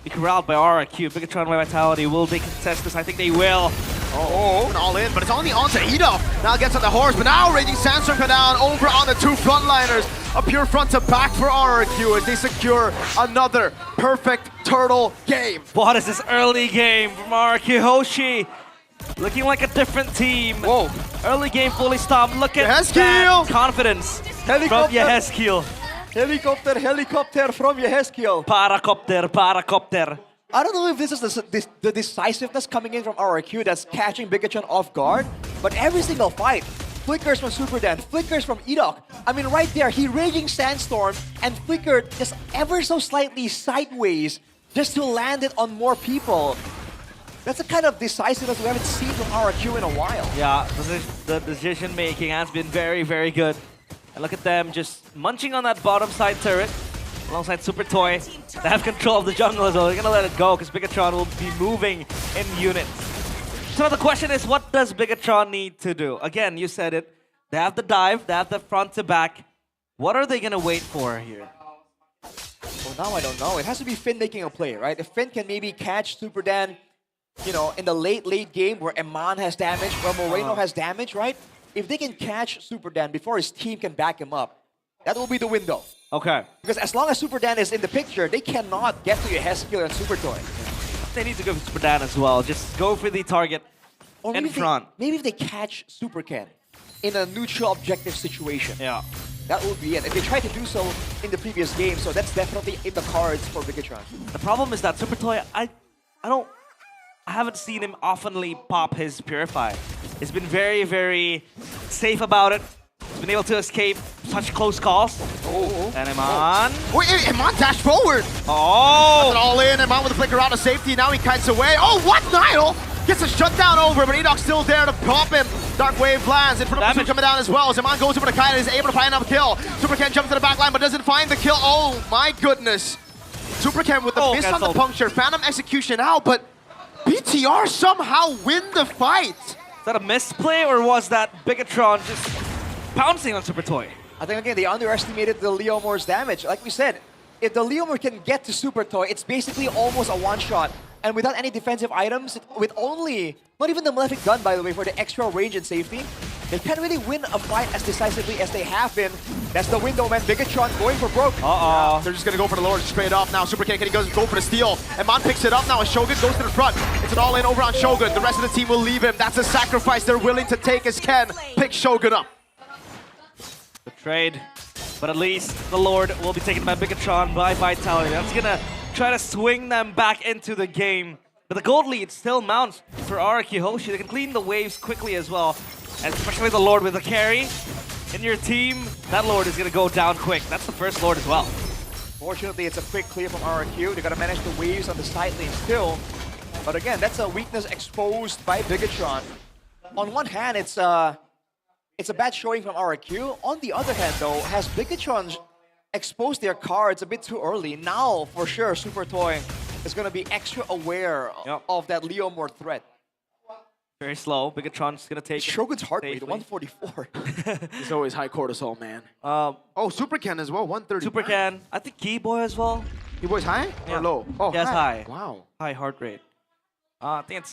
be corralled by RRQ. Bigatron by Vitality, will they contest this? I think they will. All in, but it's only onto Edok. Now gets on the horse, but now Raging Sandstorm come down over on the two frontliners. A pure front to back for RRQ as they secure another perfect Turtle game. What is this early game from RRQ Hoshi? Looking like a different team. Whoa. Early game fully stopped. Look at Yeheskiel. that confidence from Yeheskiel. Helicopter from Yeheskiel. Paracopter. I don't know if this is the decisiveness coming in from RRQ that's catching Bigatron off guard, but every single fight, flickers from Superdan, flickers from Edok. I mean, right there, he Raging Sandstorm and flickered just ever so slightly sideways just to land it on more people. That's the kind of decisiveness we haven't seen from RRQ in a while. Yeah, the decision making has been very, very good. And look at them just munching on that bottom side turret alongside Super Toy. They have control of the jungle as well. They're gonna let it go because Bigatron will be moving in units. So the question is, what does Bigatron need to do? Again, you said it. They have the dive, they have the front to back. What are they gonna wait for here? Well, now I don't know. It has to be Finn making a play, right? If Finn can maybe catch Superdan, you know, in the late game where Eman has damage, where Moreno has damage, right? If they can catch Superdan before his team can back him up, that will be the window. Okay. Because as long as Superdan is in the picture, they cannot get to Yeheskiller and Supertoy. They need to go for Superdan as well. Just go for the target in front. Maybe if they catch Supercan in a neutral objective situation. Yeah. That would be it. If they tried to do so in the previous game, so that's definitely in the cards for Bigatron. The problem is that Supertoy, I haven't seen him oftenly pop his Purify. He's been very, very safe about it. He's been able to escape such close calls. And Eman. Wait, Eman dash forward. Oh! That's it all in. Eman with a flicker out of safety. Now he kites away. Oh, what? Nile gets a shutdown over, but Edok's still there to pop him. Dark Wave lands. In front of him coming down as well. As Eman goes over to Kite and is able to find another kill. Supercan jumps to the back line, but doesn't find the kill. Oh, my goodness. Supercan with the miss on the puncture. Phantom execution out, but BTR somehow win the fight. Is that a misplay, or was that Bigatron just pouncing on Super Toy? I think, again, they underestimated the Leomor's damage. Like we said, if the Leomor can get to Super Toy, it's basically almost a one-shot. And without any defensive items, with only, not even the Malefic Gun, by the way, for the extra range and safety, they can't really win a fight as decisively as they have been. That's the window, man. Bigatron going for broke. Yeah, they're just going to go for the Lord straight up now. Supercan can go for the steal. Eman picks it up now as Shogun goes to the front. It's an all-in over on Shogun. The rest of the team will leave him. That's a sacrifice they're willing to take as Ken picks Shogun up. The trade. But at least the Lord will be taken by Bigatron by Vitality. That's going to try to swing them back into the game. But the gold lead still mounts for RRQ Hoshi. They can clean the waves quickly as well. And especially the Lord with the carry in your team, that Lord is going to go down quick. That's the first Lord as well. Fortunately, it's a quick clear from RRQ. They got to manage the waves on the side lane still. But again, that's a weakness exposed by Bigatron. On one hand, it's a bad showing from RRQ. On the other hand, though, has Bigatron exposed their cards a bit too early? Now, for sure, Super Toy is going to be extra aware of that Leomor threat. Very slow. Bigatron's going to take Shogun's heart rate, 144. He's always high cortisol, man. Oh, Supercan as well, 130. Supercan. I think Keyboy as well. Keyboy's high or low? Oh, yes, high. Wow. High heart rate. I think it's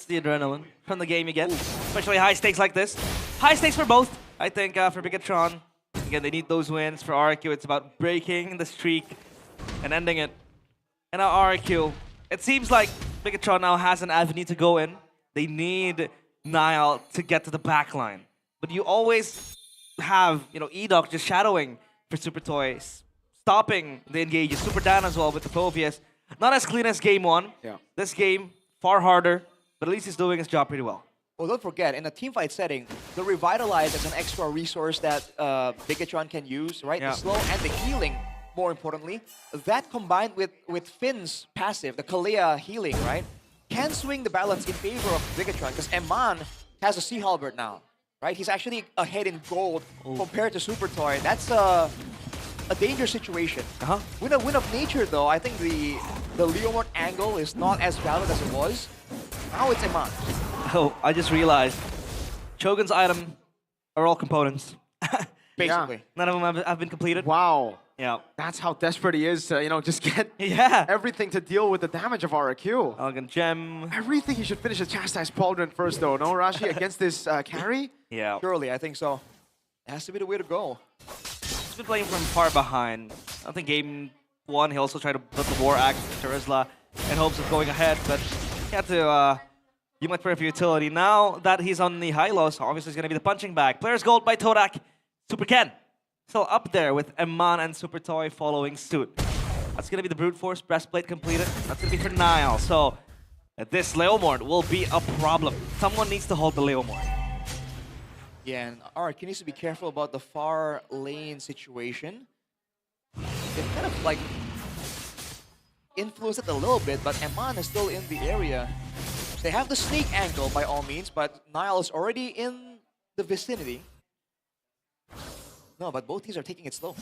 the adrenaline from the game again, especially high stakes like this. High stakes for both, I think, for Bigatron. Again, they need those wins. For RRQ, it's about breaking the streak and ending it. And now RRQ, it seems like Bigatron now has an avenue to go in. They need Nile to get to the back line. But you always have, Edok just shadowing for Super Toys, stopping the engages. Super Dan as well with the Phobias. Not as clean as game one. Yeah. This game, far harder, but at least he's doing his job pretty well. Well, don't forget, in a teamfight setting, the Revitalize is an extra resource that Bigatron can use, right? Yeah. The slow and the healing, more importantly. That combined with Finn's passive, the Kalea healing, right? Can swing the balance in favor of Bigatron, because Eman has a Sea Halberd now, right? He's actually ahead in gold compared to Super Toy. That's a dangerous situation. Win of nature, though, I think the Leomort angle is not as valid as it was. Now it's Eman. Oh, I just realized. Shogun's item are all components. Basically. None of them have been completed. Wow. Yeah. That's how desperate he is to, just get Yeah. everything to deal with the damage of RRQ. Elegant Gem. I really think he should finish the Chastise Pauldron first, though, no, Rashi, against this carry? Yeah. Surely, I think so. It has to be the way to go. He's been playing from far behind. I think game one, he also tried to put the War Axe to Rizla in hopes of going ahead, but he had to use much prayer for utility. Now that he's on the high lows, obviously it's going to be the punching bag. Players gold by Todak. Super Ken still up there with Eman and Super Toy following suit. That's going to be the Brute Force breastplate completed. That's going to be for Nile. So this Leomord will be a problem. Someone needs to hold the Leomord. Yeah, and RQ needs to be careful about the far lane situation. It kind of like influenced it a little bit, but Eman is still in the area. They have the snake angle by all means, but Nile is already in the vicinity. No, but both teams are taking it slow.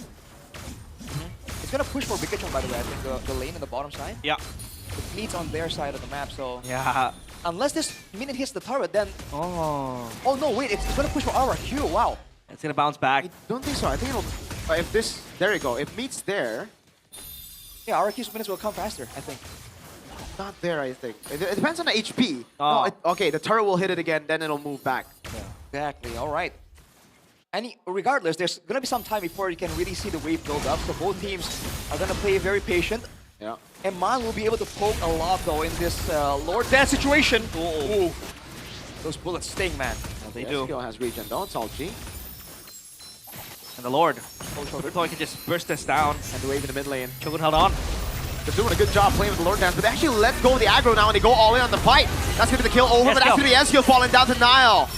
It's gonna push for Bigachon, by the way. I think the lane on the bottom side. Yeah. It meets on their side of the map, so Yeah. unless this minion hits the turret, then Oh no, wait, it's gonna push for RQ. Wow. It's gonna bounce back. Don't think so. I think it'll. If this, there you go. If meets there, Yeah, RQ's minutes will come faster, I think. not there. I think it depends on the HP. Oh. No, okay, the turret will hit it again, then it'll move back. Exactly. All right. Regardless, there's gonna be some time before you can really see the wave build up. So both teams are gonna play very patient. Yeah. And Man will be able to poke a lot though in this Lord Dance situation. Ooh. Those bullets sting, man. They do. Skill has regen. Don't Salchi. And the Lord. Shogun can just burst this down. And the wave in the mid lane. Shogun held on. They're doing a good job playing with the Lord Dance, but they actually let go of the aggro now and they go all in on the fight. That's gonna be the kill over, but that's gonna be S-Kill falling down to Nile.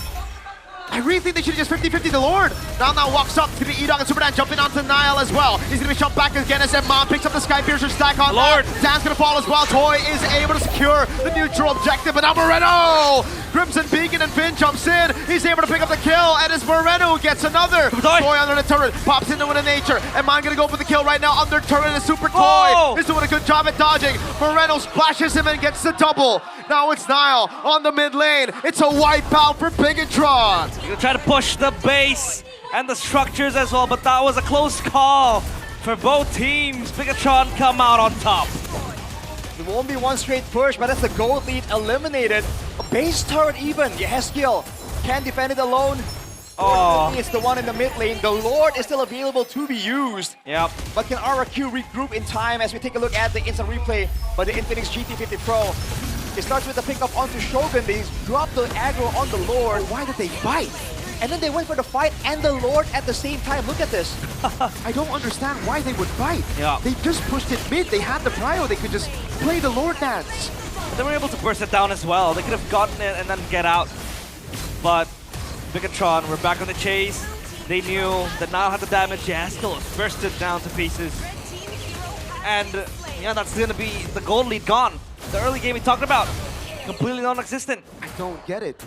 I really think they should have just 50-50 the Lord. Now walks up. It's gonna be Edog and Superdan jumping onto Nile as well. He's gonna be jumped back again as Mom picks up the Skypiercer stack on Lord. Dan's gonna fall as well. Toy is able to secure the neutral objective, but now Moreno! Crimson Beacon and Finn jumps in. He's able to pick up the kill, and as Moreno gets another. Toy under the turret, pops into it in nature. And Man gonna go for the kill right now under turret, and Super Toy is doing a good job at dodging. Moreno splashes him and gets the double. Now it's Nile on the mid lane. It's a wipeout for Bigatron. You're gonna try to push the base and the structures as well, but that was a close call for both teams. Bigatron come out on top. It won't be one straight push, but that's the gold lead eliminated. A base turret even. Yehezkiel can't defend it alone. Oh. It's the one in the mid lane. The Lord is still available to be used. Yep. But can RQ regroup in time as we take a look at the instant replay by the Infinix GT50 Pro? It starts with the pickup onto Shogun. They drop the aggro on the Lord. Why did they fight? And then they went for the fight and the Lord at the same time. Look at this. I don't understand why they would fight. Yeah. They just pushed it mid. They had the prio. They could just play the Lord Dance. But they were able to burst it down as well. They could have gotten it and then get out. But Bigatron were back on the chase. They knew that Nile had the damage. Yehezkiel was bursted down to pieces. And yeah, that's going to be the gold lead gone. The early game we talked about, completely non-existent. I don't get it.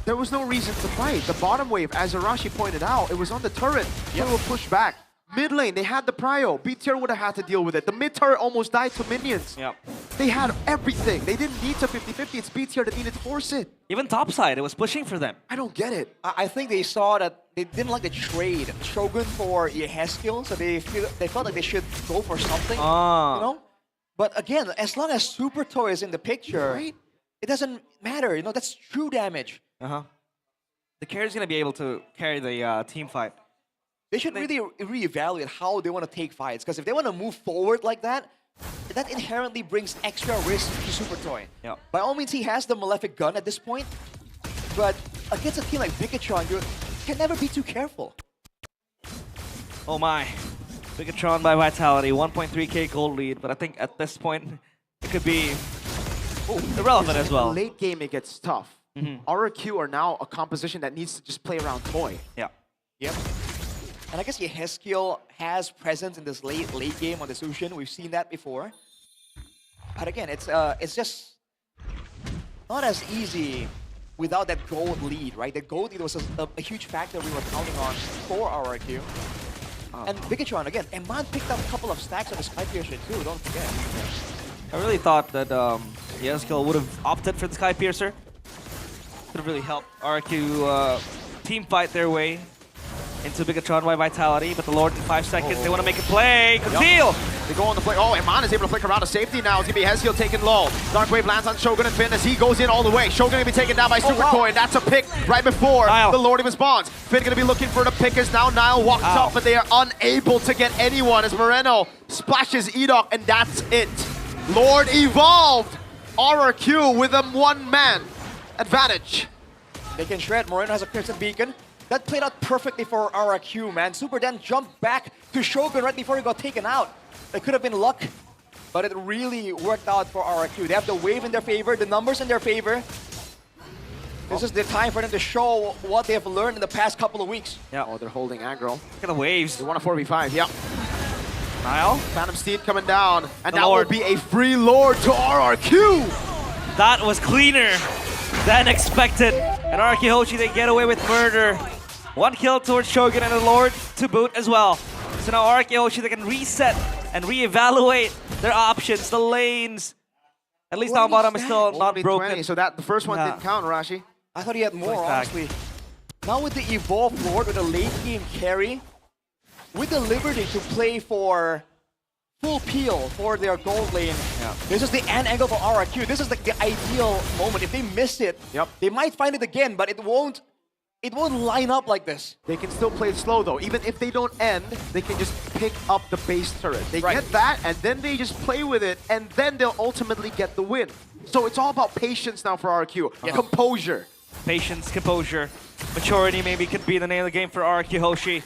There was no reason to fight. The bottom wave, as Arashi pointed out, it was on the turret. They will push back. Mid lane, they had the prio. B tier would have had to deal with it. The mid turret almost died to minions. Yep. They had everything. They didn't need to 50-50. It's B tier that needed to force it. Even topside, it was pushing for them. I don't get it. I think they saw that they didn't like the trade. Shogun for Yehezkiel, so they felt like they should go for something. You know? But again, as long as Super Toy is in the picture, it doesn't matter. You know, that's true damage. The carry's going to be able to carry the team fight. They should really reevaluate how they want to take fights. Because if they want to move forward like that, that inherently brings extra risk to Super Toy. Yeah. By all means, he has the Malefic gun at this point. But against a team like Bigatron, you can never be too careful. Oh my. Bigatron by Vitality, 1.3k gold lead. But I think at this point, it could be irrelevant as well. In the late game, it gets tough. RQ are now a composition that needs to just play around Toy. Yeah. Yep. And I guess Yehezkiel has presence in this late game on the Sushin. We've seen that before. But again, it's just not as easy without that gold lead, right? The gold lead was a huge factor we were counting on for RQ. And Bigatron, again, Eman picked up a couple of stacks on the Skypiercer too, don't forget. I really thought that Yehezkiel would have opted for the Skypiercer. Could have really helped RQ team fight their way into Bigatron by Vitality, but the Lord in 5 seconds, they want to make a play. Conceal! They go on the flick. Oh, Eman is able to flick around to safety now. It's going to be Yehezkiel taken low. Dark Wave lands on Shogun and Finn as he goes in all the way. Shogun going to be taken down by Super Toy, and that's a pick right before the Lord even spawns. Finn going to be looking for the pick as now Nile walks up, but they are unable to get anyone as Moreno splashes Edok, and that's it. Lord evolved. RQ with a one-man advantage. They can shred. Moreno has a Crimson Beacon. That played out perfectly for RQ, man. Super then jumped back to Shogun right before he got taken out. It could have been luck, but it really worked out for RQ. They have the wave in their favor, the numbers in their favor. This is the time for them to show what they have learned in the past couple of weeks. Yeah. Oh, they're holding aggro. Look at the waves. They want a 4v5, yeah. Nile. Phantom Steed coming down. And The that Lord. will be a free Lord to RRQ. That was cleaner than expected. And RRQ Hoshi, they get away with murder. 1 kill towards Shogun and the Lord to boot as well. So now RRQ Hoshi, they can reset and reevaluate their options, the lanes. At least down bottom is still not Only broken. 20, so that the first one Yeah. didn't count, Rashi. I thought he had more, Like that. honestly. Now with the Evolved Lord, with the late game carry, with the liberty to play for full peel for their gold lane, this is the end angle for RRQ. This is like the ideal moment. If they miss it, they might find it again, but it won't line up like this. They can still play it slow though. Even if they don't end, they can just pick up the base turret. They Right. get that, and then they just play with it, and then they'll ultimately get the win. So it's all about patience now for RRQ. Composure. Patience, composure, maturity maybe could be the name of the game for RRQ Hoshi.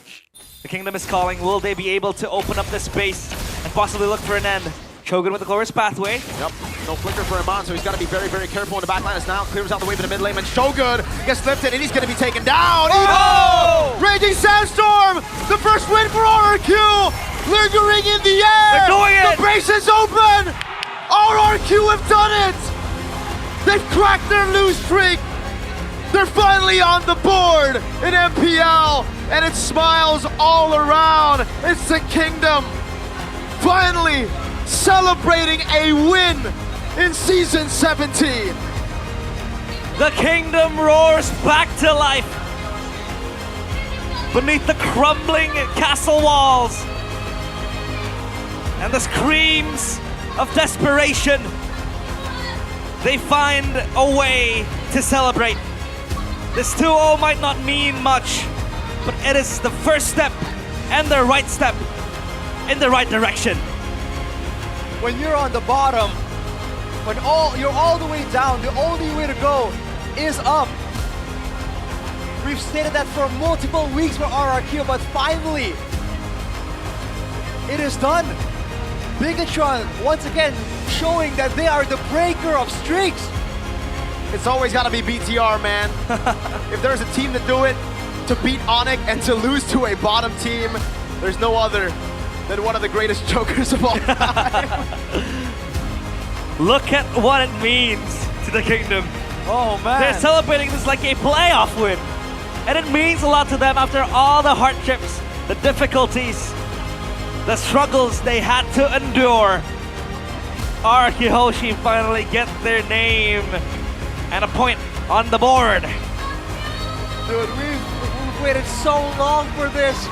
The Kingdom is calling. Will they be able to open up this space and possibly look for an end? Shogun with the glorious pathway. Yep, no flicker for Iman, so he's got to be very, very careful in the back line. As now clears out the way to the mid lane, and Shogun gets lifted, and he's going to be taken down. Oh! Raging Sandstorm, the first win for RRQ, lingering in the air. They're doing it. The base is open. RRQ have done it. They've cracked their lose streak. They're finally on the board in MPL, and it smiles all around. It's the Kingdom finally celebrating a win in Season 17. The Kingdom roars back to life beneath the crumbling castle walls and the screams of desperation. They find a way to celebrate. This 2-0 might not mean much, but it is the first step and the right step in the right direction. When you're on the bottom, when you're all the way down, the only way to go is up. We've stated that for multiple weeks for RRQ, but finally, it is done. Bigatron, once again, showing that they are the breaker of streaks. It's always got to be BTR, man. If there's a team to do it, to beat Onyx and to lose to a bottom team, there's no other than one of the greatest jokers of all time. Look at what it means to the Kingdom. Oh, man. They're celebrating this like a playoff win. And it means a lot to them after all the hardships, the difficulties, the struggles they had to endure. RRQ Hoshi finally get their name and a point on the board. Dude, we've waited so long for this.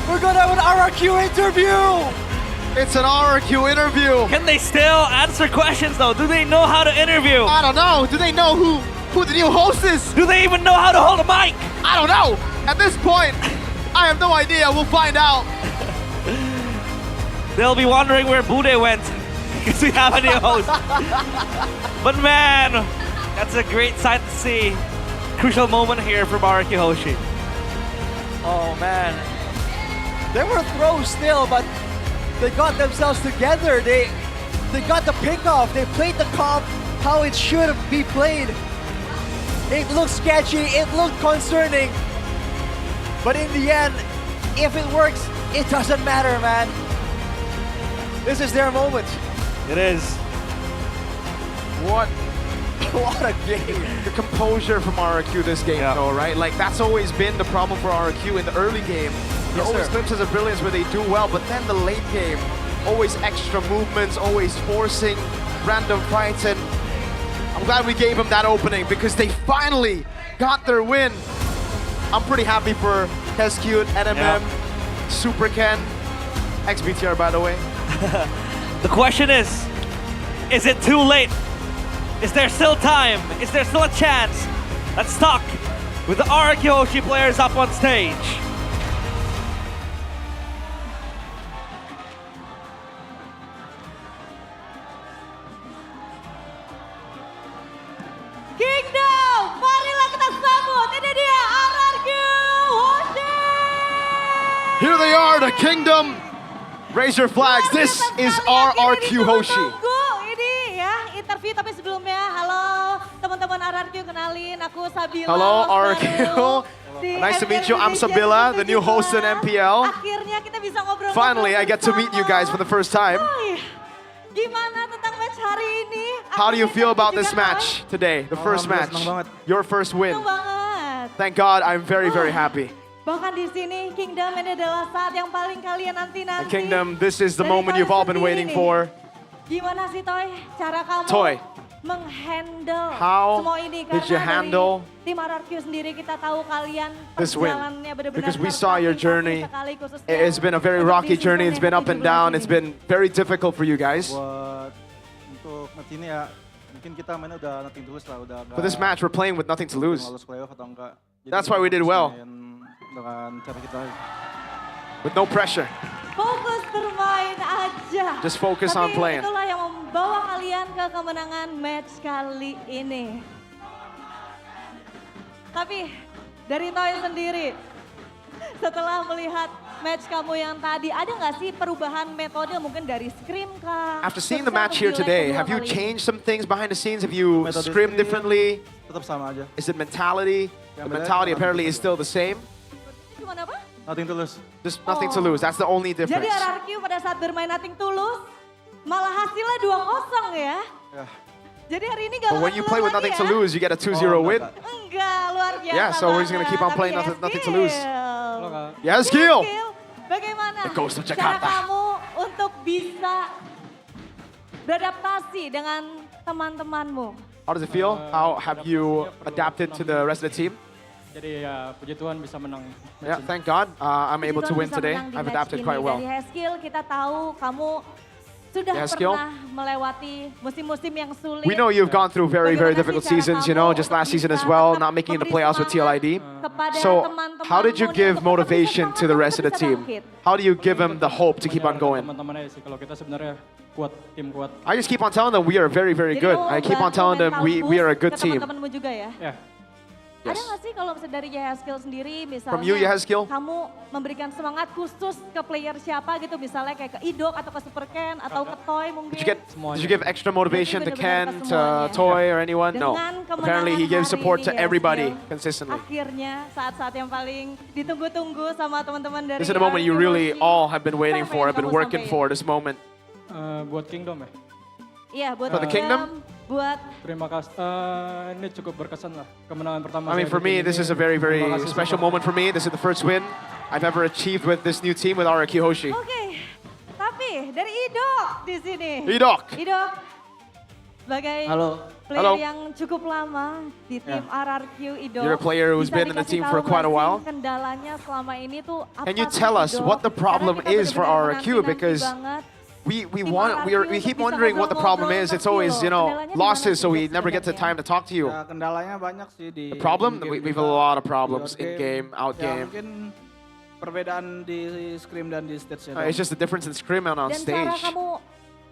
We're gonna have an RRQ interview! It's an RRQ interview. Can they still answer questions though? Do they know how to interview? I don't know. Do they know who the new host is? Do they even know how to hold a mic? I don't know. At this point, I have no idea. We'll find out. They'll be wondering where Bude went because we have a new host. But man, that's a great sight to see. Crucial moment here from RRQ Hoshi. Oh man. They were throws still, but they got themselves together. They got the pick off. They played the comp how it should be played. It looked sketchy, it looked concerning. But in the end, if it works, it doesn't matter, man. This is their moment. It is. What a game. The composure from RRQ this game, though, right? Like, that's always been the problem for RRQ in the early game. There Yes, always sir. glimpses of brilliance where they do well, but then the late game, always extra movements, always forcing random fights, and I'm glad we gave them that opening because they finally got their win. I'm pretty happy for Hescute, NMM, Super Ken, ex-BTR, by the way. The question is it too late? Is there still time? Is there still a chance? Let's talk with the RRQ Hoshi players up on stage. Kingdom, marilah kita sambut. Ini dia RRQ Hoshi. Here they are, the Kingdom. Raise your flags. This is RRQ Hoshi. Tunggu ini ya interview, tapi sebelumnya halo teman-teman RRQ kenalin, aku Sabila. Hello, host RRQ. baru di Nice to meet you. I'm Indonesia Sabila, the new host in 2017. MPL. Akhirnya kita bisa ngobrol. Finally, I get to meet you guys for the first time. Gimana tentang match hari ini? How do you feel about this Juga, match today? The first match, your first win. Senang banget. Thank God, I'm very, very happy. Bahkan di sini Kingdom ini adalah saat yang paling kalian nanti-nanti. The Kingdom, this is the Dari moment Toy you've all been sendiri waiting nih. for. Gimana sih Toy, cara kamu Toy, menghandle how semua ini? did you Karena handle dari tim RRQ sendiri kita tahu kalian this win? perjalanannya benar-benar Because we saw your journey. sekali, khususnya It's been a very untuk rocky di journey. season It's been yang up and ke-17 down. ini. It's been very difficult for you guys. Buat untuk match ini ya, mungkin kita mainnya udah nothing to lose lah, udah For this match, we're playing with nothing to lose. lolos playoff atau enggak. Jadi That's why kita we did fokus well. main dengan cara kita. With no pressure. Fokus bermain aja. Just focus on Tapi playing. itulah yang membawa kalian ke kemenangan match kali ini. Tapi dari Toy sendiri, setelah melihat match kamu yang tadi, ada nggak sih perubahan metode mungkin dari scrim kah? After seeing the Khususnya match untuk here di leg today, kedua have you kali ini? changed some things behind the scenes? Have you Metode scrimmed scrim differently? Tetap sama aja. Is it mentality? The Yang beda, mentality nothing apparently to is still the same. Gimana apa? Nothing to lose. Just nothing to lose. That's the only Jadi difference. RRQ pada saat bermain Nothing Tulus, malah hasilnya 2-0 ya. Yeah. Jadi hari ini gak But when you play with nothing to lose, you get a 2-0 win. Enggak, luar biasa. Yeah, so we're just gonna keep on banget. playing Tapi nothing to lose. Skill. Yeah, skill. Bagaimana It goes to cara Jakarta. kamu untuk bisa beradaptasi dengan teman-temanmu? How does it feel? How have you adapted to the rest of the team? Jadi ya puji Tuhan bisa menang. Yeah, thank God. I'm able to Puji win Tuhan today. bisa menang di I've match adapted ini. quite well. Dari Skill kita tahu kamu sudah Yeah, Skill. pernah melewati musim-musim yang sulit. We know you've gone through very, very Bagaimana difficult sih cara seasons, you kamu know, just last season as well, not making it the playoffs with TLID. So how did you give motivation to the rest of the team? How do you give them the hope to keep on going? Teman-teman aja sih kalau kita sebenarnya kuat, tim kuat. I just keep on telling them we are very, very good. I keep on telling them we are a good team. Teman-temanmu juga ya? Ya. Ada nggak sih kalau misalnya dari Skill sendiri, misalnya From you, Skill? kamu memberikan semangat khusus ke player siapa gitu, misalnya kayak ke Idok atau ke Super Ken atau ke Toy mungkin? Did you give extra motivation to Ken, benar-benar ke to semuanya. Toy, or anyone? No. Dengan kemenangan Apparently he gives hari support ini to ya, everybody Skill. consistently. Akhirnya saat-saat yang paling ditunggu-tunggu sama teman-teman dari This is the moment you RRQ really Hoshi. all have been waiting for, have been Kamu working sampai- for this moment. Buat Kingdom ya. Iya, buat For the Kingdom? buat Terima kasih. Ini cukup berkesan lah. Kemenangan pertama. I mean, saya for di tim me, ini. this is a very, very Terima kasih special semua. moment for me. This is the first win I've ever achieved with this new team with RRQ Hoshi. Oke, tapi dari Idok di sini. Idok. Idok, sebagai Halo. player Halo. yang cukup lama di tim RRQ Idok. You're a player who's bisa been in the dikasih team tahu for quite a nggak sih while. Kendalanya selama ini tuh apa Can you sih, tell us Idok? what the problem Karena kita is for benar-benar RRQ? Because banget. we keep wondering what the problem is. It's always, you know, losses, so we never get the time to talk to you. Ya, kendalanya banyak sih di The problem? in-game We've juga. a lot of problems Di in game, out Ya, game. mungkin perbedaan di scrim dan di stage ya. It's just the difference in scrim and on Dan cara stage. kamu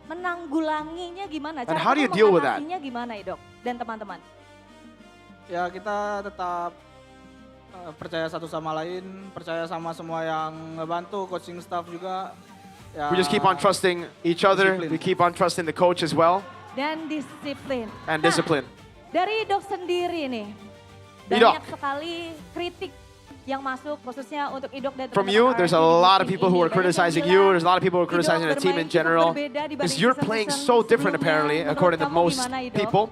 menanggulanginya gimana? And Cara how do kamu you deal with that? mengatasinya gimana, Idok dan teman-teman? Ya kita tetap percaya satu sama lain, percaya sama semua yang ngebantu, coaching staff juga. Ya, We just keep on trusting each other. We keep on trusting the coach as well Dan disiplin. and discipline. Dari Idok sendiri nih, Idok. banyak sekali kritik yang masuk khususnya untuk Idok dan From teman-teman you, there's a RRQ di lot of musim people who ini. are Banyak yang criticizing bilang, you. There's a lot of people who are criticizing the team in general. Because you're playing so different apparently, according to most people.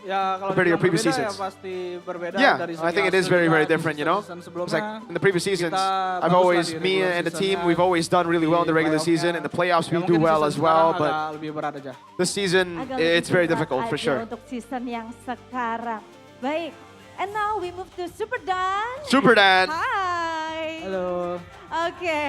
Ya kalau compared to your dibilang previous berbeda seasons. ya pasti berbeda Yeah, dari I think it segi is very, hasil very juga. different, Di you know? season It's sebelumnya like in the previous seasons, kita I've bagus always, lah di me regular and the team, seasonnya. we've always done really well in the regular Di season. In the playoffs, Ya we do mungkin well season as well, sekarang but agak lebih berat aja. this season, Agak it's lebih very berat difficult for aja sure. Untuk season yang sekarang. Baik, and now we move to Super Dan. Super Dan. Hai. Halo. Oke.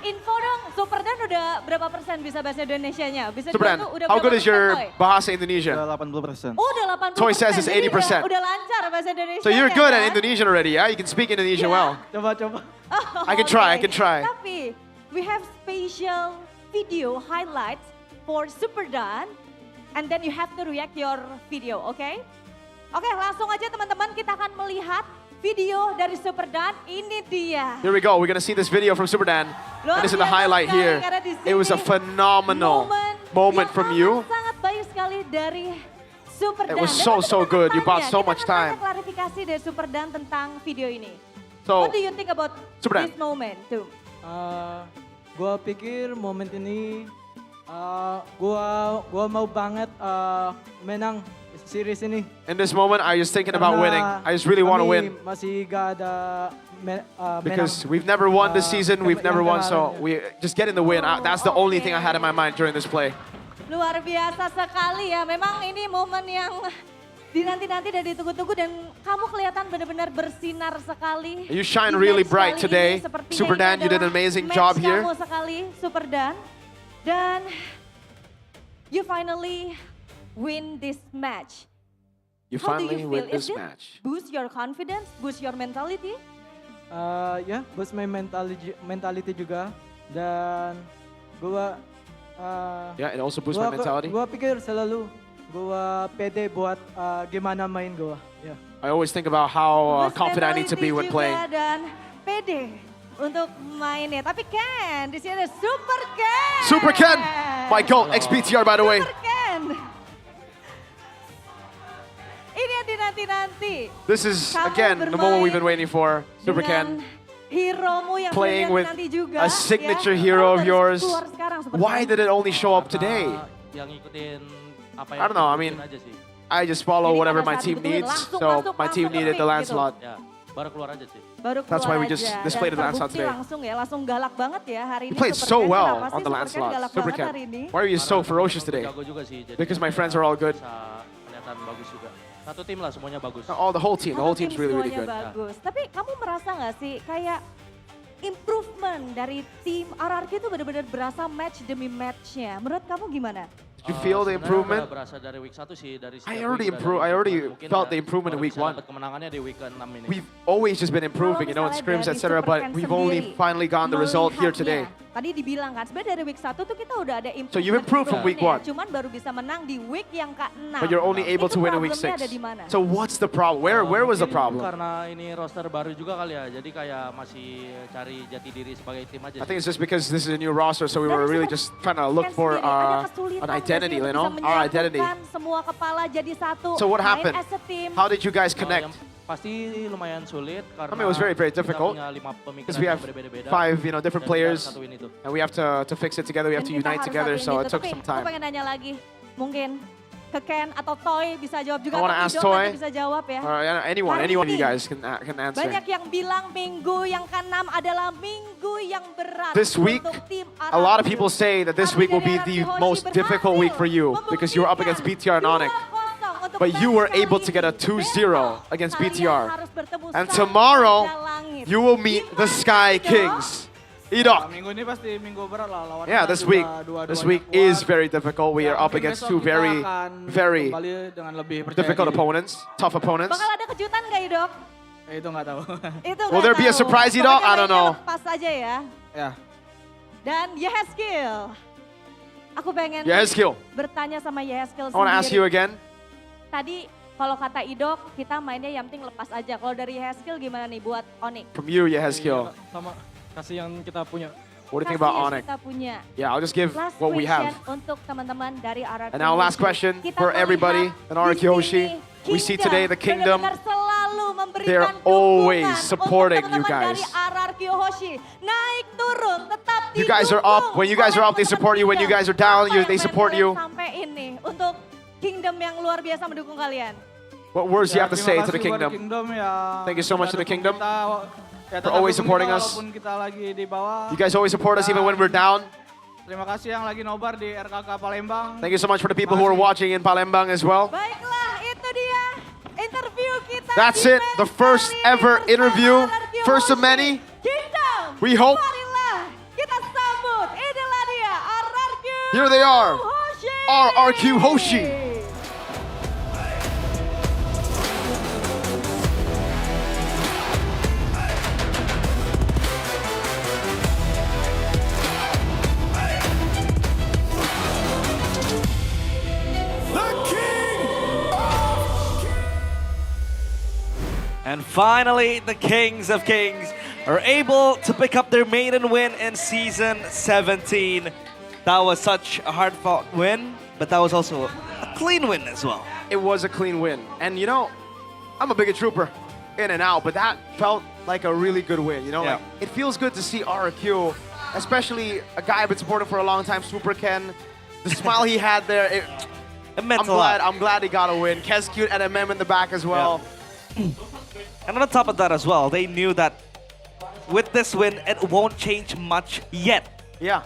Info dong, Super Dan udah berapa persen bisa bahasa Indonesianya? Bisa Super Dan, dibantu udah how berapa good is persen, your Toy? bahasa Indonesia? 80%. Oh, udah 80%. Toy says it's Jadi 80%. Udah lancar bahasa Indonesia. So you're good ya? at Indonesian already, yeah? You can speak Indonesian well. Coba. I can try, I can try. Tapi, we have special video highlights for Super Dan, and then you have to react your video, okay? Oke, langsung aja teman-teman kita akan melihat video dari Super Dan. Ini dia. Here we go, we're gonna see this video from Super Dan. And this is the highlight here. It was a phenomenal moment from you. Sangat baik sekali dari Super It Dan. was Dan so untuk good. You bought tanya-tanya, so kita much akan tanya time. klarifikasi dari Super Dan tentang video ini. So, What do you think about Super Dan. this moment tuh? Gua pikir momen ini gua mau banget menang series ini. in this moment, I was thinking about Karena winning. I just really want to kami win. Masih gak ada Because menang. we've never won this season, we've never won, so kemarin, we just getting the win. That's the only thing I had in my mind during this play. Luar biasa sekali ya. Memang ini momen yang dinanti-nanti dan ditunggu-tunggu dan kamu kelihatan benar-benar bersinar sekali. You shine Di really match bright kali today. ini. Sepertinya Super ini Dan, you did an adalah amazing match job here. kamu sekali, Super Dan. Dan you finally win this match. You How do finally you win feel? this Is it match. boost your confidence, boost your mentality? Ya, boost my mentality juga. Dan gua Yeah, it also boosts my mentality. Gua pikir selalu gua pede buat gimana main gua. Ya. I always think about how Boost confident I need to be when mentality playing. juga dan pede untuk mainnya. Tapi Ken, di sini ada Super Ken. Super Ken, my goat, XBTR by the way. Super Ken. Ini yang dinanti-nanti. This is, Kamu again, the moment we've been waiting for. Super dengan Ken, Heromu yang playing with nanti juga, a signature ya. hero of Kamu baru yours. keluar sekarang, Super Why Ken. did it only show up today? Yang ngikutin apa I don't know, I mean, I just follow whatever my team needs, so my team needed the Lancelot. Ya, baru keluar aja sih. Baru That's why we keluar just aja. displayed Dan the Lancelot terbukti today. langsung ya, langsung galak banget ya hari You ini. played Super so Ken. well Kenapa on sih the Super Ken Lancelot. galak Super banget hari Ken. ini? Why are you so ferocious today? Jago juga sih. Jadi Because my friends are all good. bisa kelihatan bagus juga. Satu tim lah semuanya bagus. Oh, the whole team. The whole Tim team's really, really semuanya good. bagus. Tapi kamu merasa nggak sih kayak improvement dari tim RRQ itu benar-benar berasa match demi matchnya. Menurut kamu gimana? Did you feel the Sebenarnya improvement? udah berasa dari week 1 sih, dari I setiap already week udah ada improved. I already improvement. Mungkin felt ya the improvement in baru week bisa 1. dapat kemenangannya di week ke-6 ini. We've always just been improving, you know, in scrims, etc. But we've only finally gotten the result here today. Tadi dibilang kan, sebenarnya dari week 1 tuh kita udah ada improvement. So you improved from week 1. Cuman baru bisa menang di week yang ke-6. But you're only able Itu to win in week problemnya 6. ada di mana? So what's the problem? Where was the Mungkin problem? Karena ini roster baru juga kali ya, jadi kayak masih cari jati diri sebagai tim aja. I think it's just because this is a new roster, so we were really just trying to look for an identity, you know, our identity. Semua kepala jadi satu. So what main happened? as a team. How did you guys connect? Pasti lumayan sulit karena I mean, it was very, very difficult kita punya 5 pemikiran because we have yang berbeda-beda. 5, you know, different dan kita harus players, satuin itu. and we have to fix it together. We have to Dan kita unite harus together, satuin so itu. it took Tapi some aku time. pengen nanya lagi, mungkin ke Ken atau Toy bisa jawab juga. I wanna atau ask Ido Toy, nanti bisa jawab ya. or anyone Hari of you ini, guys can answer. banyak yang bilang minggu yang ke-6 adalah minggu yang berat This week, untuk tim a lot of RRQ. people say that this week will be the most difficult week for you because you're up against BTR and Onyx. But you were able to get a 2-0 against BTR. And tomorrow, you will meet the Sky Kings. Idok. Minggu ini pasti minggu berat lah lawan. Yeah, this week is very difficult. We are up against two very difficult opponents, tough opponents. Bakal ada kejutan nggak Idok? Itu nggak tahu. Itu Will there be a surprise, Idok? I don't know. Pas aja ya. Ya. Dan Yeheskil. Aku pengen Yeheskil. bertanya sama Yeheskil I want to ask you again. Tadi kalau kata Idok, kita mainnya yang penting lepas aja. Kalau dari Yeheskil gimana nih buat Onyx? From you, Yeheskil. Sama kasih yang kita punya. What do you think about Onyx? Kita punya. Yeah, I'll just give Last what we have. question untuk teman-teman dari RRQ. And now last question Kita for everybody melihat in RRQ di Hoshi. sini We see today the Kingdom, benar-benar selalu memberikan they're dukungan always supporting untuk you teman-teman guys. dari RRQ Hoshi. Naik turun tetap You guys are up. When you guys are up, they support you. When you guys are down, they support you. Sampai ini untuk Kingdom yang luar biasa mendukung kalian. What words do you have to say to the Terima kasih Kingdom? buat ya. Thank you so much to the Kingdom Ya, for always tetap dukung supporting kita us. Walaupun kita lagi di bawah. You guys always support us even when we're down. Terima kasih yang lagi nobar di RKK Palembang. Thank you so much for the people who are watching in Palembang as well. Baiklah, itu dia interview kita. That's di it, the first ever interview, first of many. Kingdom. We hope. Marilah kita sambut. Inilah dia RRQ. Here they are, Hoshi. RRQ Hoshi. And finally, the Kings of Kings are able to pick up their maiden win in Season 17. That was such a hard-fought win, but that was also a clean win as well. it was a clean win. And you know, I'm a bigger trooper in and out, but that felt like a really good win. You know, Yeah. like it feels good to see RQ, especially a guy I've been supporting for a long time, Super Ken. The smile he had there, It meant a lot. I'm glad he got a win. Kes cute and MM in the back as well. And on top of that as well, they knew that with this win, it won't change much yet. Yeah.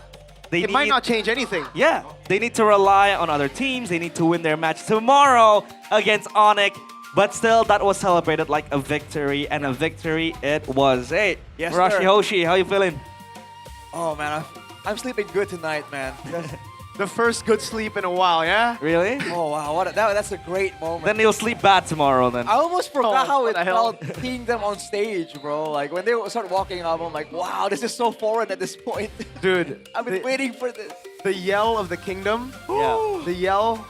They It might not change anything. Yeah, they need to rely on other teams. They need to win their match tomorrow against Onyx. But still, that was celebrated like a victory, and a victory it was. Hey, Yes, Rashi sir. Hoshi, how you feeling? Oh man, I'm sleeping good tonight, man. The first good sleep in a while, yeah? Really? Oh wow, that's a great moment. Then you'll sleep bad tomorrow then. I almost forgot Oh, how what it the hell? felt seeing them on stage, bro. Like when they start walking up, I'm like, wow, this is so foreign at this point. Dude, I've been waiting for this. the yell of the kingdom, Yeah. the yell,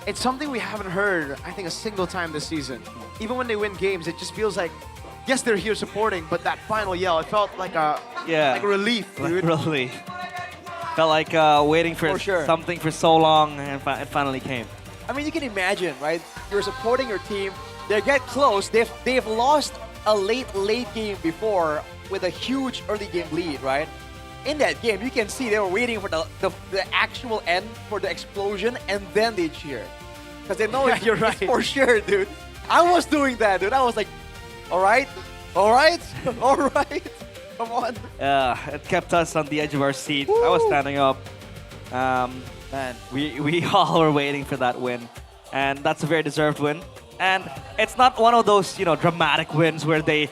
it's something we haven't heard, I think, a single time this season. Even when they win games, it just feels like, yes, they're here supporting, but that final yell, it felt like a like relief, dude. Really. Felt like waiting for sure. something for so long, and it finally came. I mean, you can imagine, right? You're supporting your team. They get close. They've lost a late game before with a huge early game lead, right? In that game, you can see they were waiting for the actual end for the explosion, and then they cheer. Because they know Yeah, it's, you're it's right. for sure, dude. I was doing that, dude. I was like, all right, all right, all right. Come on. It kept us on the edge of our seat. I was standing up. Man, we all were waiting for that win, and that's a very deserved win. And it's not one of those dramatic wins where they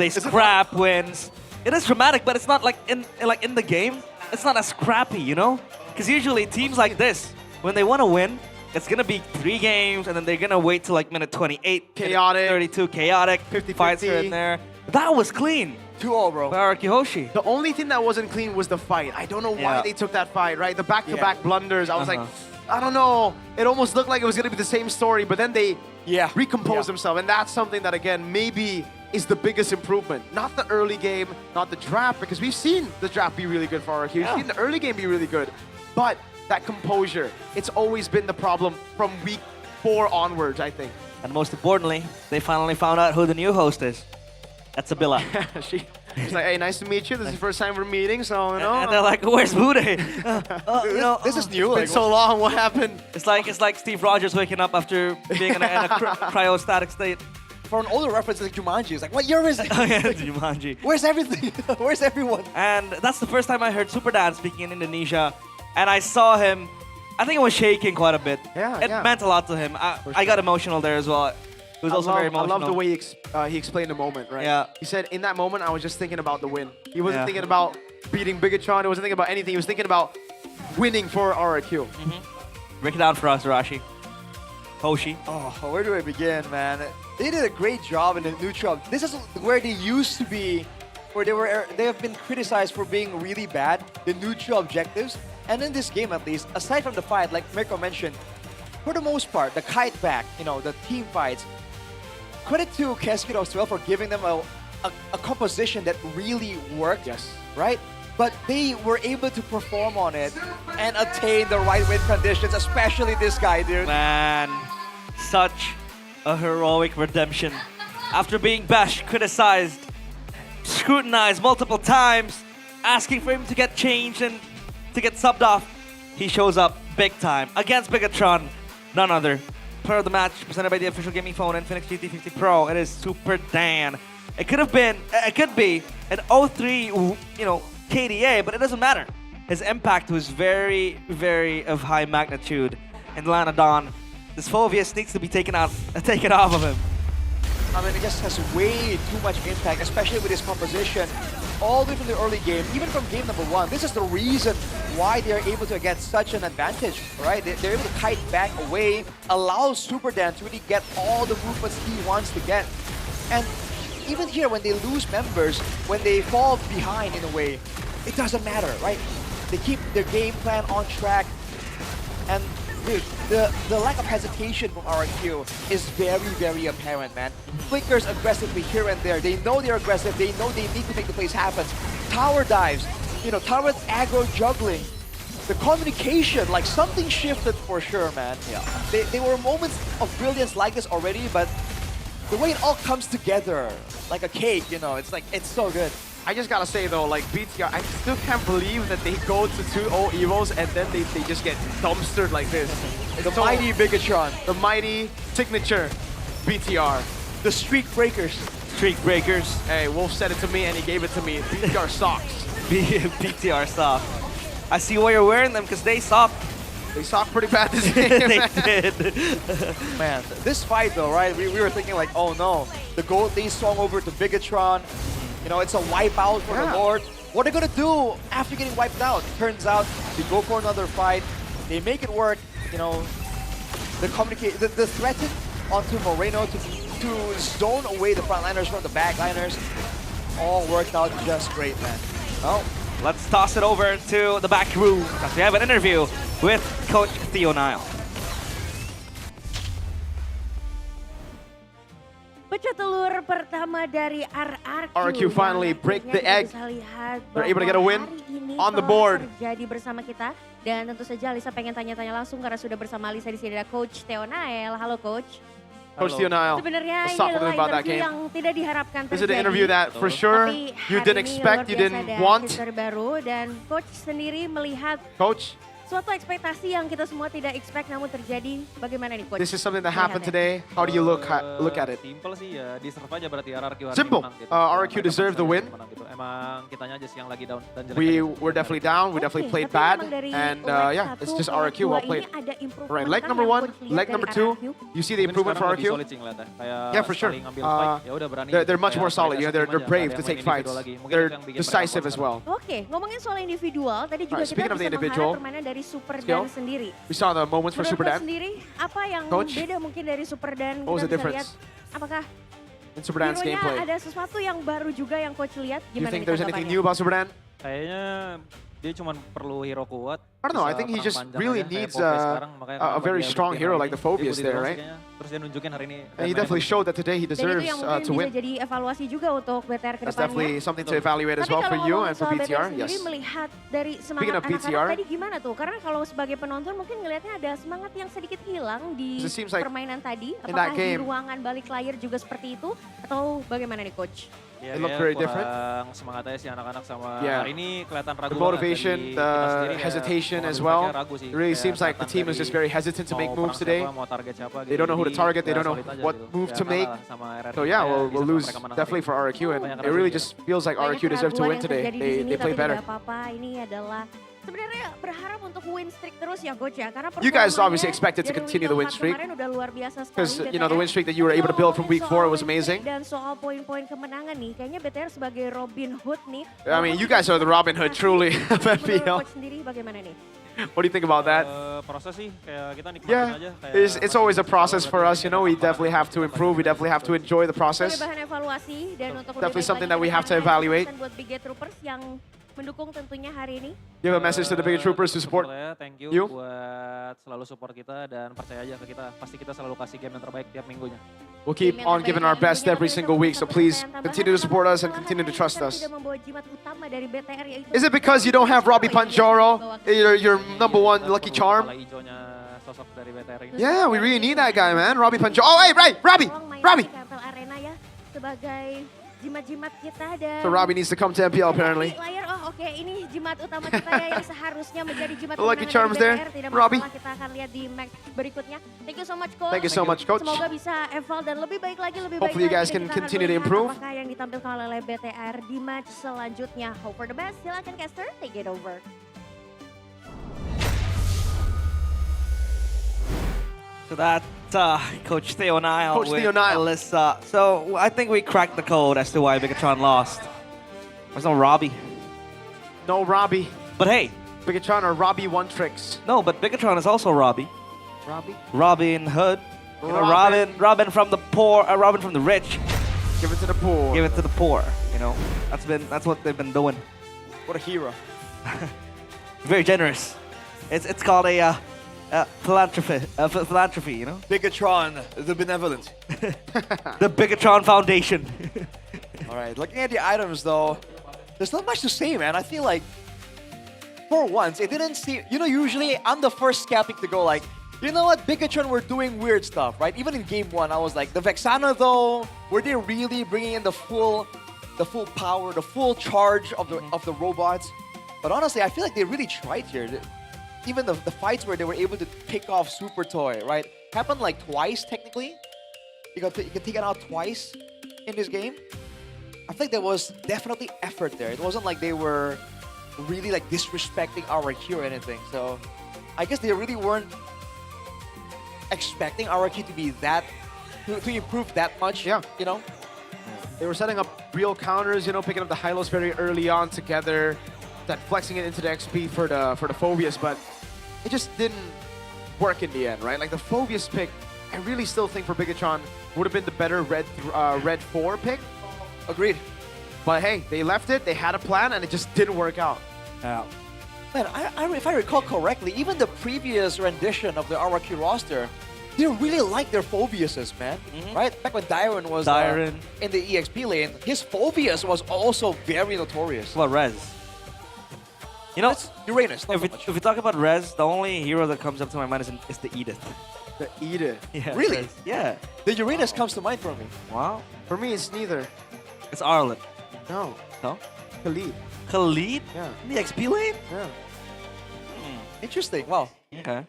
scrap wins. It is dramatic, but it's not like in the game. It's not as scrappy, you know? Because usually teams like this, when they want to win, it's gonna be 3 games, and then they're gonna wait till like minute 28, Chaotic. minute 32, chaotic, 50-50. fights here and there. That was clean. 2-0, bro. By Hoshi. The only thing that wasn't clean was the fight. I don't know why Yeah. they took that fight, right? The back-to-back blunders. I was like, Uh-huh. I don't know. It almost looked like it was going to be the same story, but then they recomposed themselves. And that's something that, again, maybe is the biggest improvement. Not the early game, not the draft, because we've seen the draft be really good for RQ. We've seen the early game be really good. But that composure, it's always been the problem from week 4 onwards, I think. And most importantly, they finally found out who the new host is. That's Abila. She's like, hey, nice to meet you. This is the first time we're meeting, so, you know. And they're like, where's Bude? This is new. It's been so long. What happened? It's like Steve Rogers waking up after being in a cryostatic state. For an older reference, it's like Jumanji. It's like, what year is it? Oh, yeah, Jumanji. Where's everything? Where's everyone? And that's the first time I heard Superdan speaking in Indonesia. And I saw him, I think I was shaking quite a bit. Yeah, It yeah. meant a lot to him. I got emotional there as well. It was also very emotional. I love the way he explained the moment, right? Yeah. He said, in that moment, I was just thinking about the win. He wasn't Yeah. thinking about beating Bigatron. He wasn't thinking about anything. He was thinking about winning for RQ. Break it down for us, Rashi. Hoshi. Oh, where do I begin, man? They did a great job in the neutral. This is where they used to be, where they have been criticized for being really bad, the neutral objectives. And in this game, at least, aside from the fight, like Mirko mentioned, for the most part, the kite back, the team fights, credit to Keskiro as well for giving them a composition that really worked. Yes. Right? But they were able to perform on it and attain the right win conditions, especially this guy, dude. Man, such a heroic redemption. After being bashed, criticized, scrutinized multiple times, asking for him to get changed and to get subbed off, he shows up big time against Bigatron, none other. Player of the match presented by the official gaming phone Infinix GT50 Pro. It is Super Dan. It could be an 0-3, KDA, but it doesn't matter. His impact was very, very of high magnitude. And Lanadon, this Phobius needs to be taken off of him. I mean, it just has way too much impact, especially with his composition. All the way from the early game, even from game number 1. This is the reason why they're able to get such an advantage, right? They're able to kite back away, allow Super Dan to really get all the movements he wants to get. And even here, when they lose members, when they fall behind in a way, it doesn't matter, right? They keep their game plan on track. And dude, the lack of hesitation from RQ is very, very apparent, man. Flickers aggressively here and there. They know they're aggressive. They know they need to make the plays happen. Tower dives, tower aggro juggling. the communication, like something shifted for sure, man. Yeah. They were moments of brilliance like this already, but the way it all comes together, like a cake, you know, it's like, it's so good. I just gotta say though, like BTR, I still can't believe that they go to 2-0 Evos and then they just get dumpstered like this. The mighty Bigatron. The mighty signature BTR. The streak breakers. Streak breakers. Hey, Wolf said it to me and he gave it to me. BTR socks. BTR socks. I see why you're wearing them because they suck. They suck pretty bad this game. They did. Man, this fight though, right? We were thinking like, oh no, the gold they swung over to Bigatron. You know, it's a wipeout for the Lord. What are they gonna do after getting wiped out? Turns out they go for another fight. They make it work. You know, the threaten onto Moreno to zone away the frontliners from the backliners. All worked out just great, man. Well, let's toss it over to the back room because we have an interview with Coach Theo Nile. Pecah telur pertama dari RRQ. RRQ finally break the egg. They're able to get a win on the board. Terjadi bersama kita dan tentu saja Alisa pengen tanya-tanya langsung karena sudah bersama Alisa di sini ada Coach Theo Nile. Halo Coach. Coach Theo Nile, Sebenarnya let's ini talk a little adalah about that interview game. yang tidak diharapkan terjadi. This is an interview that for sure you didn't expect, you didn't want. Baru dan Coach sendiri melihat Coach, suatu ekspektasi yang kita semua tidak expect namun terjadi. Bagaimana nih Coach? this is something that happened today. How do you look at it? Simple sih ya, deserve aja berarti RRQ hari Simple. ini menang gitu. RRQ deserved the win. Menang gitu. Emang kitanya aja sih yang lagi down dan jelek. We were definitely down. We definitely played bad, and yeah, it's just RRQ well played. Right, leg number 1, leg number 2. You see the improvement for RRQ? Yeah, for sure. They're much more solid. Yeah, they're brave to take fights. They're decisive as well. Oke, ngomongin soal individual, tadi juga kita speaking of the bisa individual mengharap permainan dari Super skill, Dan sendiri. We saw the moments for Super Menurut Dan. sendiri, apa yang Coach? beda mungkin dari Super Dan? What was Kita the bisa lihat, difference apakah in Super Dan's hero-nya gameplay? ada sesuatu yang baru juga yang Coach lihat? Do you Gimana think nih there's anything tanggapannya? new about Super Dan? Kayaknya dia cuma perlu hero kuat. I don't know. I bisa think he perang just panjang really aja, kayak needs Phoebus sekarang, makanya a kenapa very dia strong buktiin hero hari like ini. the Phoebus Dia there, buktiin right? terus kayaknya. Terus dia nunjukin hari ini. And he definitely showed that today he Dan itu deserves yang to mungkin win. bisa jadi evaluasi juga untuk BTR ke That's depannya. definitely something to evaluate as Tapi well kalau for you ngomongin and for soal BTR. BTR sendiri Yes. melihat dari Speaking semangat of anak-anak BTR, tadi gimana tuh? Karena kalau sebagai penonton mungkin ngelihatnya ada semangat yang sedikit hilang di It seems like permainan tadi. in that Apakah di game- ruangan balik layar juga seperti itu? Atau bagaimana nih Coach? Ya, It looked kayak very different. kurang semangat aja sih anak-anak sama Yeah. hari ini kelihatan ragu The banget motivation, dari kita the sendiri kayak hesitation mau as ngambil well. fight-nya ragu sih. It really Kayak seems like the kelihatan team is dari just very hesitant to mau make perang moves today. siapa, mau target siapa They don't know who to Jadi, target, they ya don't know solid aja what gitu. move Ya to make. kalah sama RRQ. So yeah, Ya, we'll bisa lose mereka menang definitely hari for ini. RRQ, and Banyak it really keraguan just feels like Banyak RRQ deserve to keraguan win yang today. terjadi di sini, They play tapi better. tidak apa-apa. Ini adalah sebenarnya berharap untuk win streak terus ya Coach ya. Karena You guys performanya obviously expected to dari continue the win week streak. kemarin udah luar biasa sekali Because, you know, the win BTR. streak that you were able to build from week 4 was amazing. Dan soal poin-poin kemenangan nih, kayaknya BTR sebagai Robin Hood nih. I mean, you guys are the Robin Hood, truly, of Menurut MPL. Coach sendiri bagaimana nih? What do you think about that? Proses sih kayak kita nikmatin Yeah, aja kayak it's always a process for us. You know, we definitely have to improve. We definitely have to enjoy the Sebagai process. bahan evaluasi dan untuk Definitely lebih baik something lagi that we kita have to akan evaluate. pesan buat Big Gate Troopers yang mendukung tentunya hari ini. Give a message to the bigger troopers to support ya, thank you, you. buat selalu support kita dan percaya aja ke kita. Pasti kita selalu kasih game yang terbaik tiap minggunya. We'll keep on giving our best every single week, so please continue to support us and continue to trust us. Tidak membawa jimat utama dari BTR yaitu Is it because you don't have Robbie Panjaro, your number one lucky charm? Kepala hijaunya sosok dari BTR ini. Yeah, we really need that guy, man. Robbie Panjaro. Oh, hey, right, Robbie! Robbie! MPL Arena ya sebagai jimat-jimat kita dan So Robbie needs to come to MPL apparently. layar, oh oke, ini jimat utama kita ya yang seharusnya menjadi jimat The lucky kemenangan charms dari there, BTR. Tidak Robbie. masalah, kita akan lihat di match berikutnya. Thank you so much Coach. Thank you so much, Coach. Semoga bisa eval dan lebih baik lagi, lebih Hopefully you baik guys lagi. can Dan kita akan continue to melihat improve. Apakah yang ditampilkan oleh BTR di match selanjutnya. Hope for the best. Silakan caster, take it over. So that Coach Theo Nile Coach with Theo Nile. Alyssa. So I think we cracked the code as to why Bigatron lost. There's no Robbie. No Robbie. But hey. Bigatron or Robbie one tricks. No, but Bigatron is also Robbie. Robbie? Robin Hood. You know, Robin. Robin from the poor, Robin from the rich. Give it to the poor. Give it to the poor. You know, that's what they've been doing. What a hero. Very generous. It's called a philanthropy. You know. Bigatron, the benevolent. The Bigatron Foundation. All right, looking at the items though, there's not much to say, man. I feel like for once, it didn't seem, usually I'm the first skeptic to go like, you know what, Bigatron were doing weird stuff, right? Even in game 1, I was like, the Vexana though, were they really bringing in the full power, the full charge of the robots? But honestly, I feel like they really tried here. Even the fights where they were able to pick off Super Toy, right? Happened like twice technically. You got taken out twice in this game. I think there was definitely effort there. It wasn't like they were really like disrespecting RRQ or anything. So I guess they really weren't expecting RRQ to be that, to improve that much. Yeah. You know? They were setting up real counters, picking up the high lows very early on together, then flexing it into the XP for the Phobius, but it just didn't work in the end, right? Like the Phobius pick, I really still think for Bigatron would have been the better red 4 pick. Agreed. But hey, they left it, they had a plan, and it just didn't work out. Yeah. Man, if I recall correctly, even the previous rendition of the RRQ roster, they really like their Phobiuses, man. Right? Back when Dyron was in the EXP lane, his Phobius was also very notorious. What about Rez? Uranus. If we talk about Rez, the only hero that comes up to my mind is the Edith. The Edith? Yeah. Really? Yeah. The Uranus comes to mind for me. Wow. For me, it's neither. It's Arlen. No. No? Khalid. Khalid? Yeah. In the XP lane? Yeah. Interesting. Wow. Okay.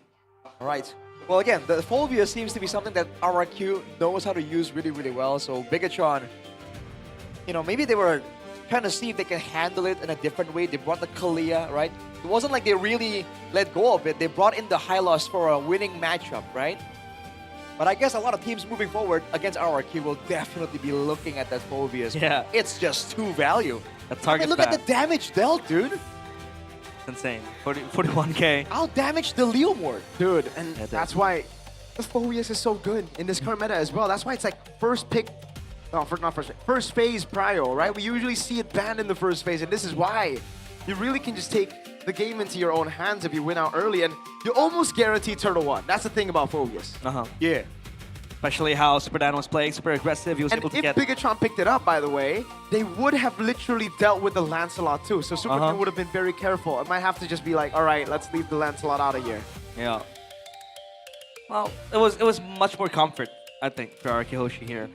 All right. Well, again, the Phobius seems to be something that RRQ knows how to use really, really well. So Bigatron, maybe they were trying to see if they can handle it in a different way. They brought the Kalia, right? It wasn't like they really let go of it. They brought in the Hylos for a winning matchup, right? But I guess a lot of teams moving forward against RRQ will definitely be looking at that Phobius. Yeah. It's just too value. A target look at the damage dealt, dude. Insane. 41k. I'll damage the Leomord. Dude, and that's why the Phobius is so good in this current meta as well. That's why it's like first pick, first phase prio, right? We usually see it banned in the first phase, and this is why. You really can just take the game into your own hands if you win out early, and you almost guarantee Turtle 1. That's the thing about Phobius. Yeah. Especially how Super Dan was playing, super aggressive. He was able to get... if Bigatron picked it up, by the way, they would have literally dealt with the Lancelot too. So Super Dan would have been very careful. It might have to just be like, all right, let's leave the Lancelot out of here. Yeah. Well, it was much more comfort, I think, for RRQ Hoshi here.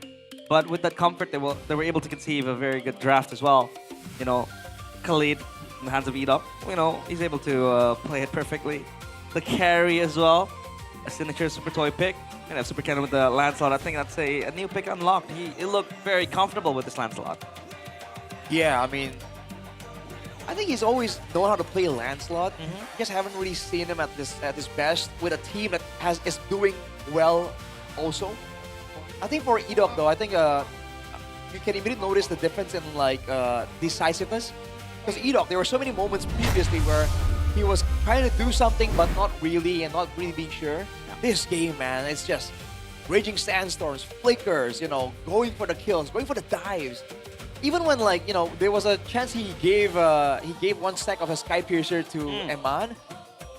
But with that comfort, they were able to conceive a very good draft as well. Khalid in the hands of Edop, he's able to play it perfectly. The carry as well, a signature Super Toy pick. And Super Cannon with the Lancelot, I think that's a new pick unlocked. He looked very comfortable with this Lancelot. Yeah, I mean, I think he's always known how to play Lancelot. Just haven't really seen him at his best with a team that is doing well also. I think for Edop though, I think you can immediately notice the difference in like decisiveness. Because Edop, there were so many moments previously where he was trying to do something but not really and not really being sure. This game, man, it's just raging sandstorms, flickers, going for the kills, going for the dives. Even when there was a chance he gave one stack of a Sky Piercer to Eman.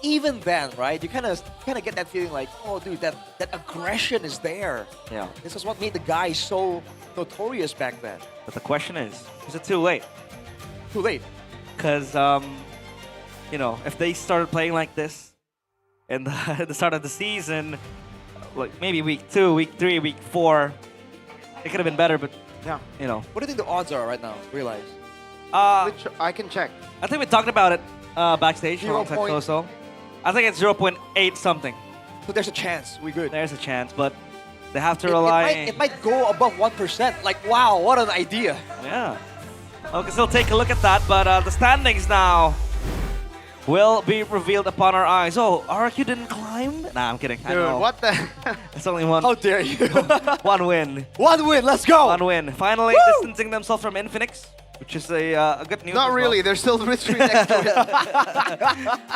Even then, right, you kind of get that feeling like, oh, dude, that aggression is there. Yeah. This is what made the guy so notorious back then. But the question is it too late? Too late. Because, if they started playing like this, and at the start of the season, like maybe week 2, week 3, week 4, it could have been better, but yeah, What do you think the odds are right now? Realize? I can check. I think we talked about it backstage alongside Koso. I think it's 0.8 something. So there's a chance. We good. There's a chance, but they have to rely. It might go above 1%. Like, wow, what an idea. Yeah. Okay, still take a look at that, but the standings now will be revealed upon our eyes. Oh, RRQ didn't climb? Nah, I'm kidding. Dude, what the? It's only one. How dare you? One win. One win, let's go! One win. Finally distancing themselves from Infinix, which is a good news. Not really, they're still literally next to it.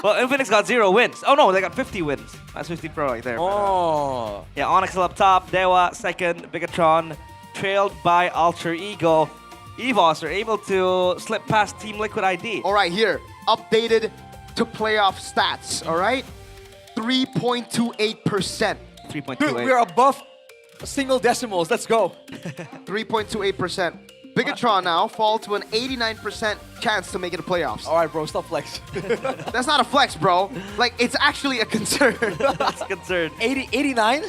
Well, Infinix got 0 wins. Oh no, they got 50 wins. That's 50 Pro right there. Oh. Yeah, Onyx still up top, Dewa second, Bigatron trailed by Alter Ego. EVOS are able to slip past Team Liquid ID. All right, here, updated to playoff stats, all right? 3.28%. 3.28. Dude, we're above single decimals. Let's go. 3.28%. Bigatron now fall to an 89% chance to make it to playoffs. All right, bro, stop flex. That's not a flex, bro. Like, it's actually a concern. That's a concern. 89?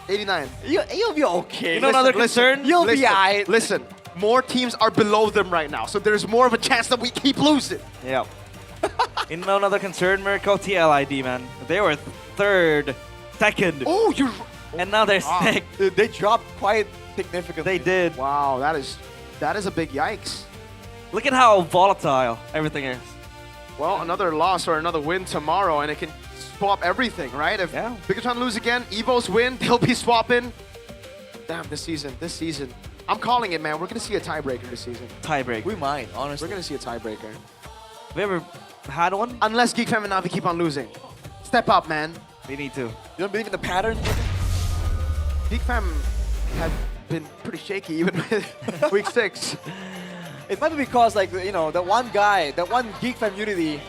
89. You'll be okay. You know another concern? You'll be alright. Listen, more teams are below them right now, so there's more of a chance that we keep losing. Yeah. You know another concern, Mirko? TLID, man. They were third, second. Oh, you're... And now they're sick. They dropped quite significantly. They did. Wow, that is a big yikes. Look at how volatile everything is. Well, another loss or another win tomorrow, and it can swap everything, right? If Bigatron lose again, Evos win, they'll be swapping. Damn, this season. I'm calling it, man. We're going to see a tiebreaker this season. Tiebreaker. We might, honestly. We're going to see a tiebreaker. Have we ever had one? Unless Geek Fam and Navi keep on losing. Step up, man. They need to. You don't believe in the pattern? Geek Fam have been pretty shaky even with week 6. It might be because, like, you know, that one guy, that one Geek Fam Unity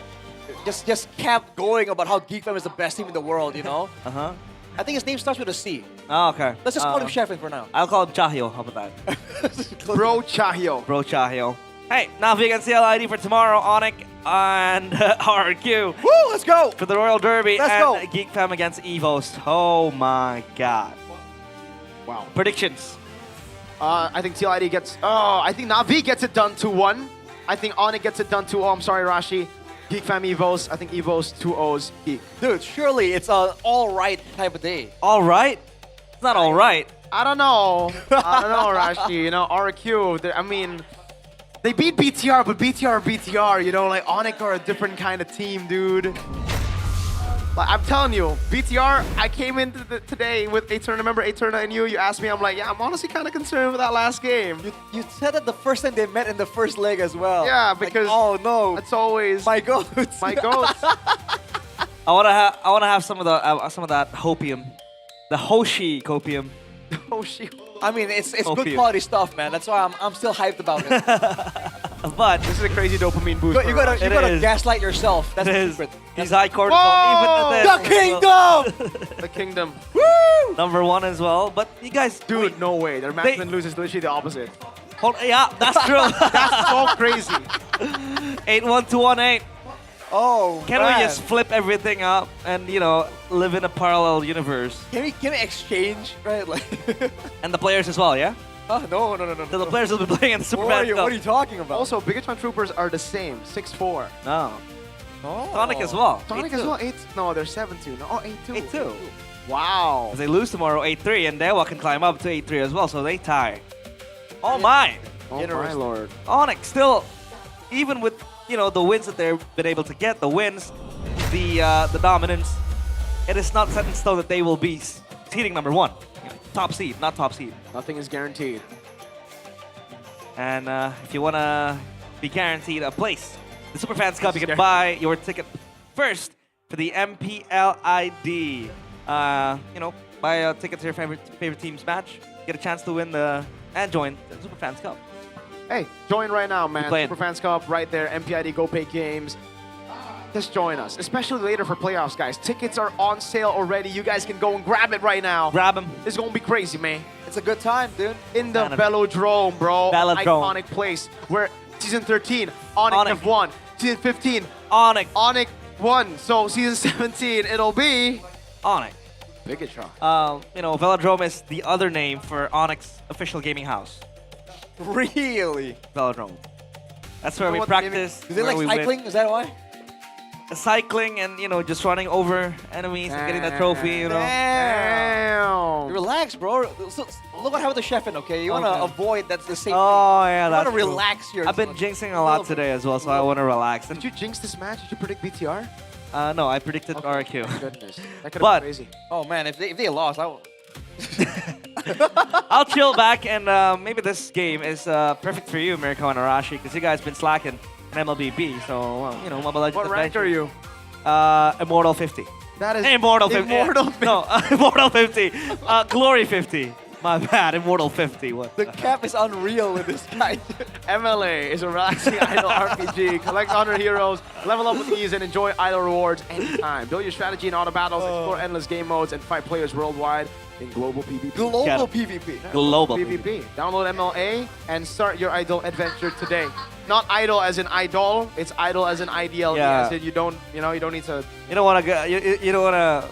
just kept going about how Geek Fam is the best team in the world, you know? Uh-huh. I think his name starts with a C. Oh, okay. Let's just call him Sheffin for now. I'll call him Chahyo. How about that? Bro Chahyo. Bro Chahyo. Hey, Navi against CLID for tomorrow, Onic and RQ. Woo, let's go! For the Royal Derby Let's and go. Geek Fam against Evos. Oh my god. Wow. Predictions. I think TLID gets... Oh, I think Navi gets it done 2-1. I think Onic gets it done 2-0. I'm sorry, Rashi. Geek Fam Evos. I think Evos 2-0s Geek. Dude, surely it's an all-right type of day. All right? It's not all right. I don't know. I don't know, Rashi. You know, RQ, I mean... They beat BTR, but BTR are BTR, you know? Like, Onic are a different kind of team, dude. Like, I'm telling you, BTR, I came into today with Aeterna. Remember Aeterna and you asked me, I'm like, yeah, I'm honestly kind of concerned with that last game. You said that the first time they met in the first leg as well. Yeah, because like, oh no, it's always my goats. My goats. I wanna have some of that hopium, the Hoshi copium. Hoshi. I mean, it's good Opium. quality stuff, man. That's why I'm still hyped about it. But this is a crazy dopamine boost. You gotta gaslight yourself. That's the secret. He's high cortisol. Even The kingdom. The kingdom. Woo! Number 1 as well. But you guys, dude, no way. Their matchman loses literally the opposite. Yeah, that's true. That's so crazy. 8-1-2-1-8. Oh, Can we just flip everything up and, you know, live in a parallel universe? Can we exchange, right? Like and the players as well, yeah? Oh, no. So the players will be playing in the Super What are you talking about? Also, Bigatron Troopers are the same, 6-4. No. Oh. Sonic as well. Sonic 8-2. as well, 8. No, they're 7-2. No, 8-2. 8-2. Wow. If they lose tomorrow, 8-3, and Dewa can climb up to 8-3 as well, so they tie. Oh my! Oh my lord. Onyx still, even with, you know, the wins that they've been able to get, the wins, the dominance, it is not set in stone that they will be seeding number 1. Top seed, not top seed. Nothing is guaranteed. And if you want to be guaranteed a place, the Superfans Cup, you can buy your ticket first for the MPL ID. You know, buy a ticket to your favorite team's match, get a chance to win and join the Superfans Cup. Hey, join right now, man. Play it. Superfans Cup right there. MPID Go Pay Games. Just join us, especially later for playoffs, guys. Tickets are on sale already. You guys can go and grab it right now. Grab them. It's gonna be crazy, man. It's a good time, dude. In the Velodrome, bro. Velodrome. Iconic place where Season 13, Onic have won. Season 15, Onic won. So Season 17, it'll be Onic. Bigatron. You know, Velodrome is the other name for Onyx official gaming house. Really? Velodrome. That's where You know we what, practice. Is it where like we win. cycling? Is that why? Cycling and, you know, just running over enemies and getting that trophy, you know. Damn. Relax, bro. So, look what happened to Sheffin, okay? You want to avoid that's the same Oh, yeah, You that's want to true. relax here. I've been jinxing a lot today as well, so I want to relax. Did you jinx this match? Did you predict BTR? No, I predicted RQ. Goodness. That could have But been crazy. Oh, man, if they lost, I will. I'll chill back, and maybe this game is perfect for you, Mirko and Arashi, because you guys been slacking in MLBB. So, you know, Mobile Legends What rank are you? Immortal 50. That is Immortal 50. Immortal 50. No, Immortal 50. Glory 50. My bad, Immortal 50. What? The cap is unreal with this guy. MLA is a relaxing idle RPG. Collect honor heroes, level up with ease, and enjoy idle rewards anytime. Build your strategy in auto battles, explore endless game modes, and fight players worldwide in global PvP. Global PvP. Global PvP. Download MLA and start your idle adventure today. Not idle as in idol, it's idle as in IDL. Yeah. As in you don't need to. You don't want to. You don't want to.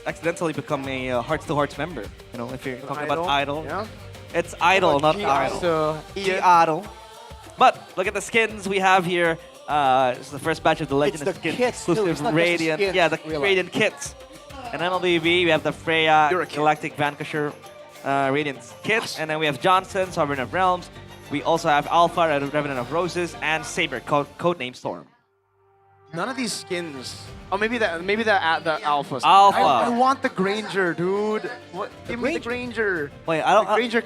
Accidentally become a Hearts to Hearts member. You know, if you're talking about idol. Yeah. It's idol, not idol. Idol. But look at the skins we have here. It's the first batch of the Legend It's of the Skins kits, too. exclusive It's not just the Radiant. skins, Yeah, the realize. Radiant kits. And MLBB, we have the Freya Galactic Vanquisher Radiant kits. And then we have Johnson, Sovereign of Realms. We also have Alpha, Revenant of Roses, and Saber, codename Storm. None of these skins. Oh, maybe the alphas. Alpha. I want the Granger, dude. What? Give me the Granger. Wait, I don't. The Granger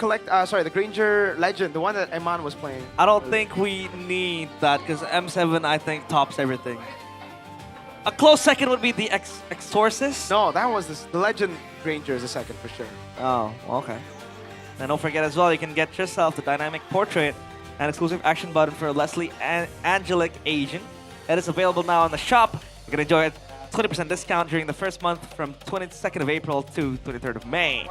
the Granger Legend, the one that Eman was playing. I don't think we need that because M7 I think tops everything. A close second would be the Exorcist. No, that was the Legend Granger is a second for sure. Oh, okay. And don't forget as well, you can get yourself the dynamic portrait and exclusive action button for Leslie Angelic Agent. It is available now on the shop. You can enjoy it 20% discount during the first month from 22nd of April to 23rd of May.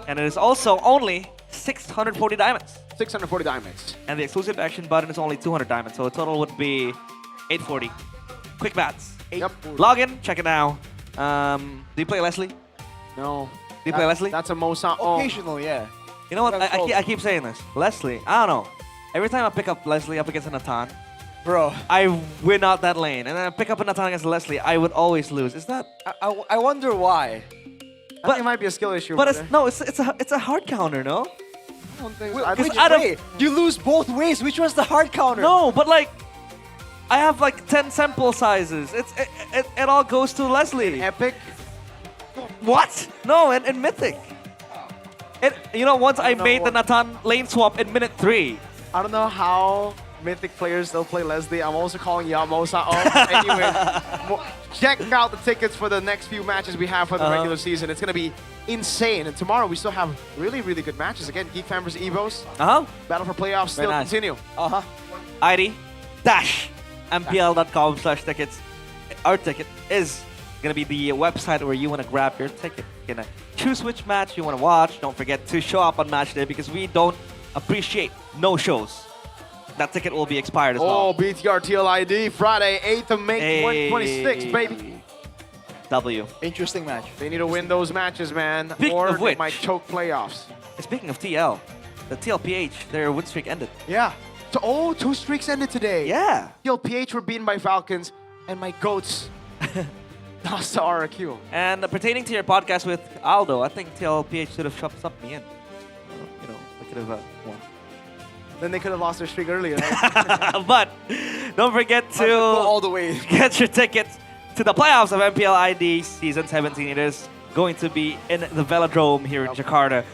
And it is also only 640 diamonds. 640 diamonds. And the exclusive action button is only 200 diamonds, so the total would be 840. Quick bats. Yep. Log in, check it now. Do you play Leslie? No. Do you play Leslie? That's a Mosa. Occasional, yeah. You know what? I keep saying this. Leslie, I don't know. Every time I pick up Leslie up against a Natan, bro, I win out that lane. And then I pick up a Natan against Leslie, I would always lose. Is that? I wonder why. I think it might be a skill issue. But it's a hard counter, no? I don't think Which way? You lose both ways. Which one's the hard counter? No, but like, I have like 10 sample sizes. It all goes to Leslie. Epic? What? No, in Mythic. Once I made the Natan lane swap in minute 3. I don't know how Mythic players still play Leslie. I'm also calling Yamosa off. Anyway, check out the tickets for the next few matches we have for the regular season. It's going to be insane. And tomorrow we still have really, really good matches. Again, Geek Fan vs. Evos. Battle for playoffs still continue. ID dash MPL.com/tickets. Our ticket is going to be the website where you want to grab your ticket. You're going to choose which match you want to watch. Don't forget to show up on match day because we don't appreciate no shows. That ticket will be expired as well. Oh, BTR TLID, Friday, 8th of May, 2026, baby. W. Interesting match. They need to win those matches, man. Speaking or of which, they might choke playoffs. Speaking of TL, the TLPH, their win streak ended. Yeah. So, 2 streaks ended today. Yeah. TLPH were beaten by Falcons, and my goats lost to RRQ. And pertaining to your podcast with Aldo, I think TLPH should have shoved me in. They could have won. Then they could have lost their streak earlier. But don't forget to go all the way. Get your tickets to the playoffs of MPL ID Season 17. It is going to be in the Velodrome here in Jakarta.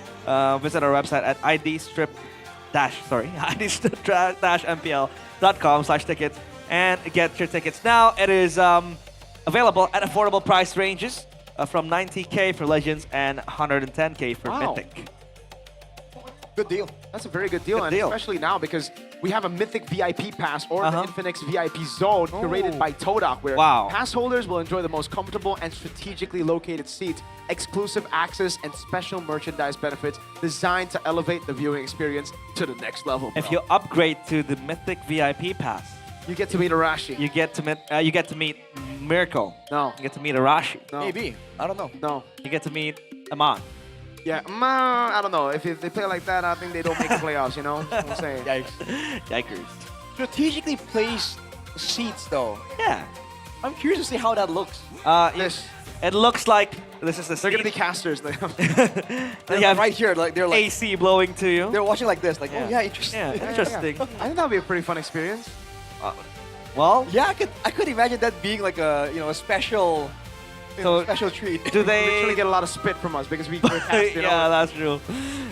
Visit our website at idstrip-mpl.com/tickets and get your tickets now. It is available at affordable price ranges from 90K for Legends and 110K for Mythic. Good deal. That's a very good deal. Especially now because we have a Mythic VIP pass or the Infinix VIP zone curated by Todak, where pass holders will enjoy the most comfortable and strategically located seats, exclusive access, and special merchandise benefits designed to elevate the viewing experience to the next level. Bro. If you upgrade to the Mythic VIP pass, you get to meet Arashi. You get to meet Miracle. No. You get to meet Arashi. No. Maybe. I don't know. No. You get to meet Aman. Yeah, I don't know. If they play like that, I think they don't make the playoffs, you know? I'm saying. Yikers. Strategically placed seats, though. Yeah. I'm curious to see how that looks. It looks like this is the They're going to be casters. They have right here, like they're like AC blowing to you. They're watching like this, like, oh yeah, interesting. Yeah, interesting. I think that would be a pretty fun experience. Well, yeah, I could imagine that being like a a special special treat. Do they literally get a lot of spit from us because we cast, Yeah, that's true.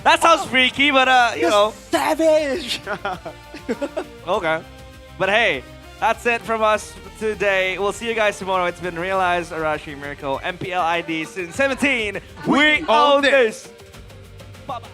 That sounds freaky, but you know. Savage! Okay. But hey, That's it from us today. We'll see you guys tomorrow. It's been Realize, Arashi, Miracle, MPL ID Season 17. We own this. Bye-bye.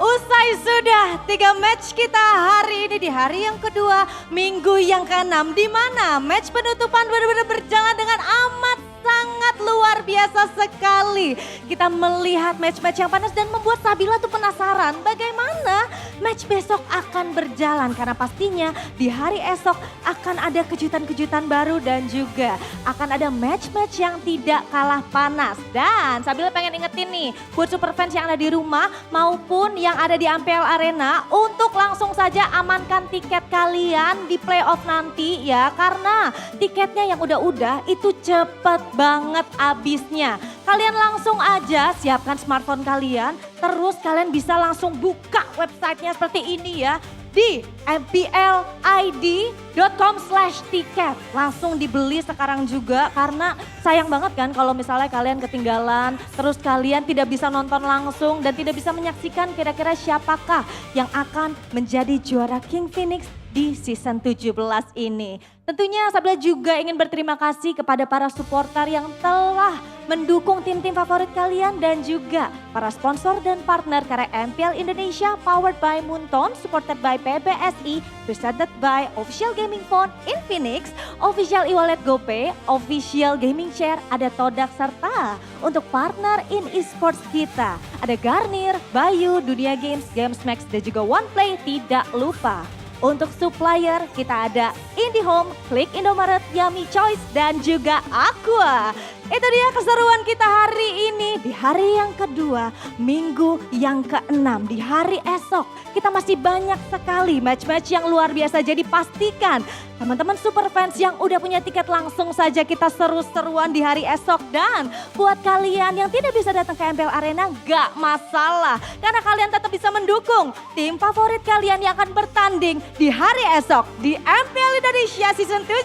Usai sudah 3 match kita hari ini di hari yang kedua, minggu yang ke-6, di mana match penutupan benar-benar berjalan dengan amat sangat luar biasa sekali. Kita melihat match-match yang panas dan membuat Sabila tuh penasaran bagaimana match besok akan berjalan. Karena pastinya di hari esok akan ada kejutan-kejutan baru dan juga akan ada match-match yang tidak kalah panas. Dan Sabila pengen ingetin nih buat super fans yang ada di rumah maupun yang ada di MPL Arena untuk langsung saja amankan tiket kalian di playoff nanti ya. Karena tiketnya yang udah-udah itu cepet banget habisnya. Kalian langsung aja siapkan smartphone kalian, terus kalian bisa langsung buka websitenya seperti ini ya. Di mplid.com/tiket. Langsung dibeli sekarang juga karena sayang banget kan kalau misalnya kalian ketinggalan, terus kalian tidak bisa nonton langsung dan tidak bisa menyaksikan kira-kira siapakah yang akan menjadi juara King Phoenix di season 17 ini. Tentunya Sabila juga ingin berterima kasih kepada para supporter yang telah mendukung tim-tim favorit kalian dan juga para sponsor dan partner karena MPL Indonesia powered by Moonton, supported by PBSI, presented by Official Gaming Phone, Infinix, Official e-wallet GoPay, Official Gaming Chair, ada Todak serta untuk partner in esports kita. Ada Garnier, Bayu, Dunia Games, Games Max dan juga OnePlay tidak lupa. Untuk supplier kita ada IndiHome, Klik Indomaret, Yummy Choice dan juga Aqua. Itu dia keseruan kita hari ini di hari yang kedua, minggu yang ke-6. Di hari esok kita masih banyak sekali match-match yang luar biasa. Jadi pastikan teman-teman super fans yang udah punya tiket langsung saja kita seru-seruan di hari esok. Dan buat kalian yang tidak bisa datang ke MPL Arena gak masalah. Karena kalian tetap bisa mendukung tim favorit kalian yang akan bertanding di hari esok di MPL Indonesia Season 17.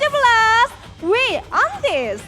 We on this!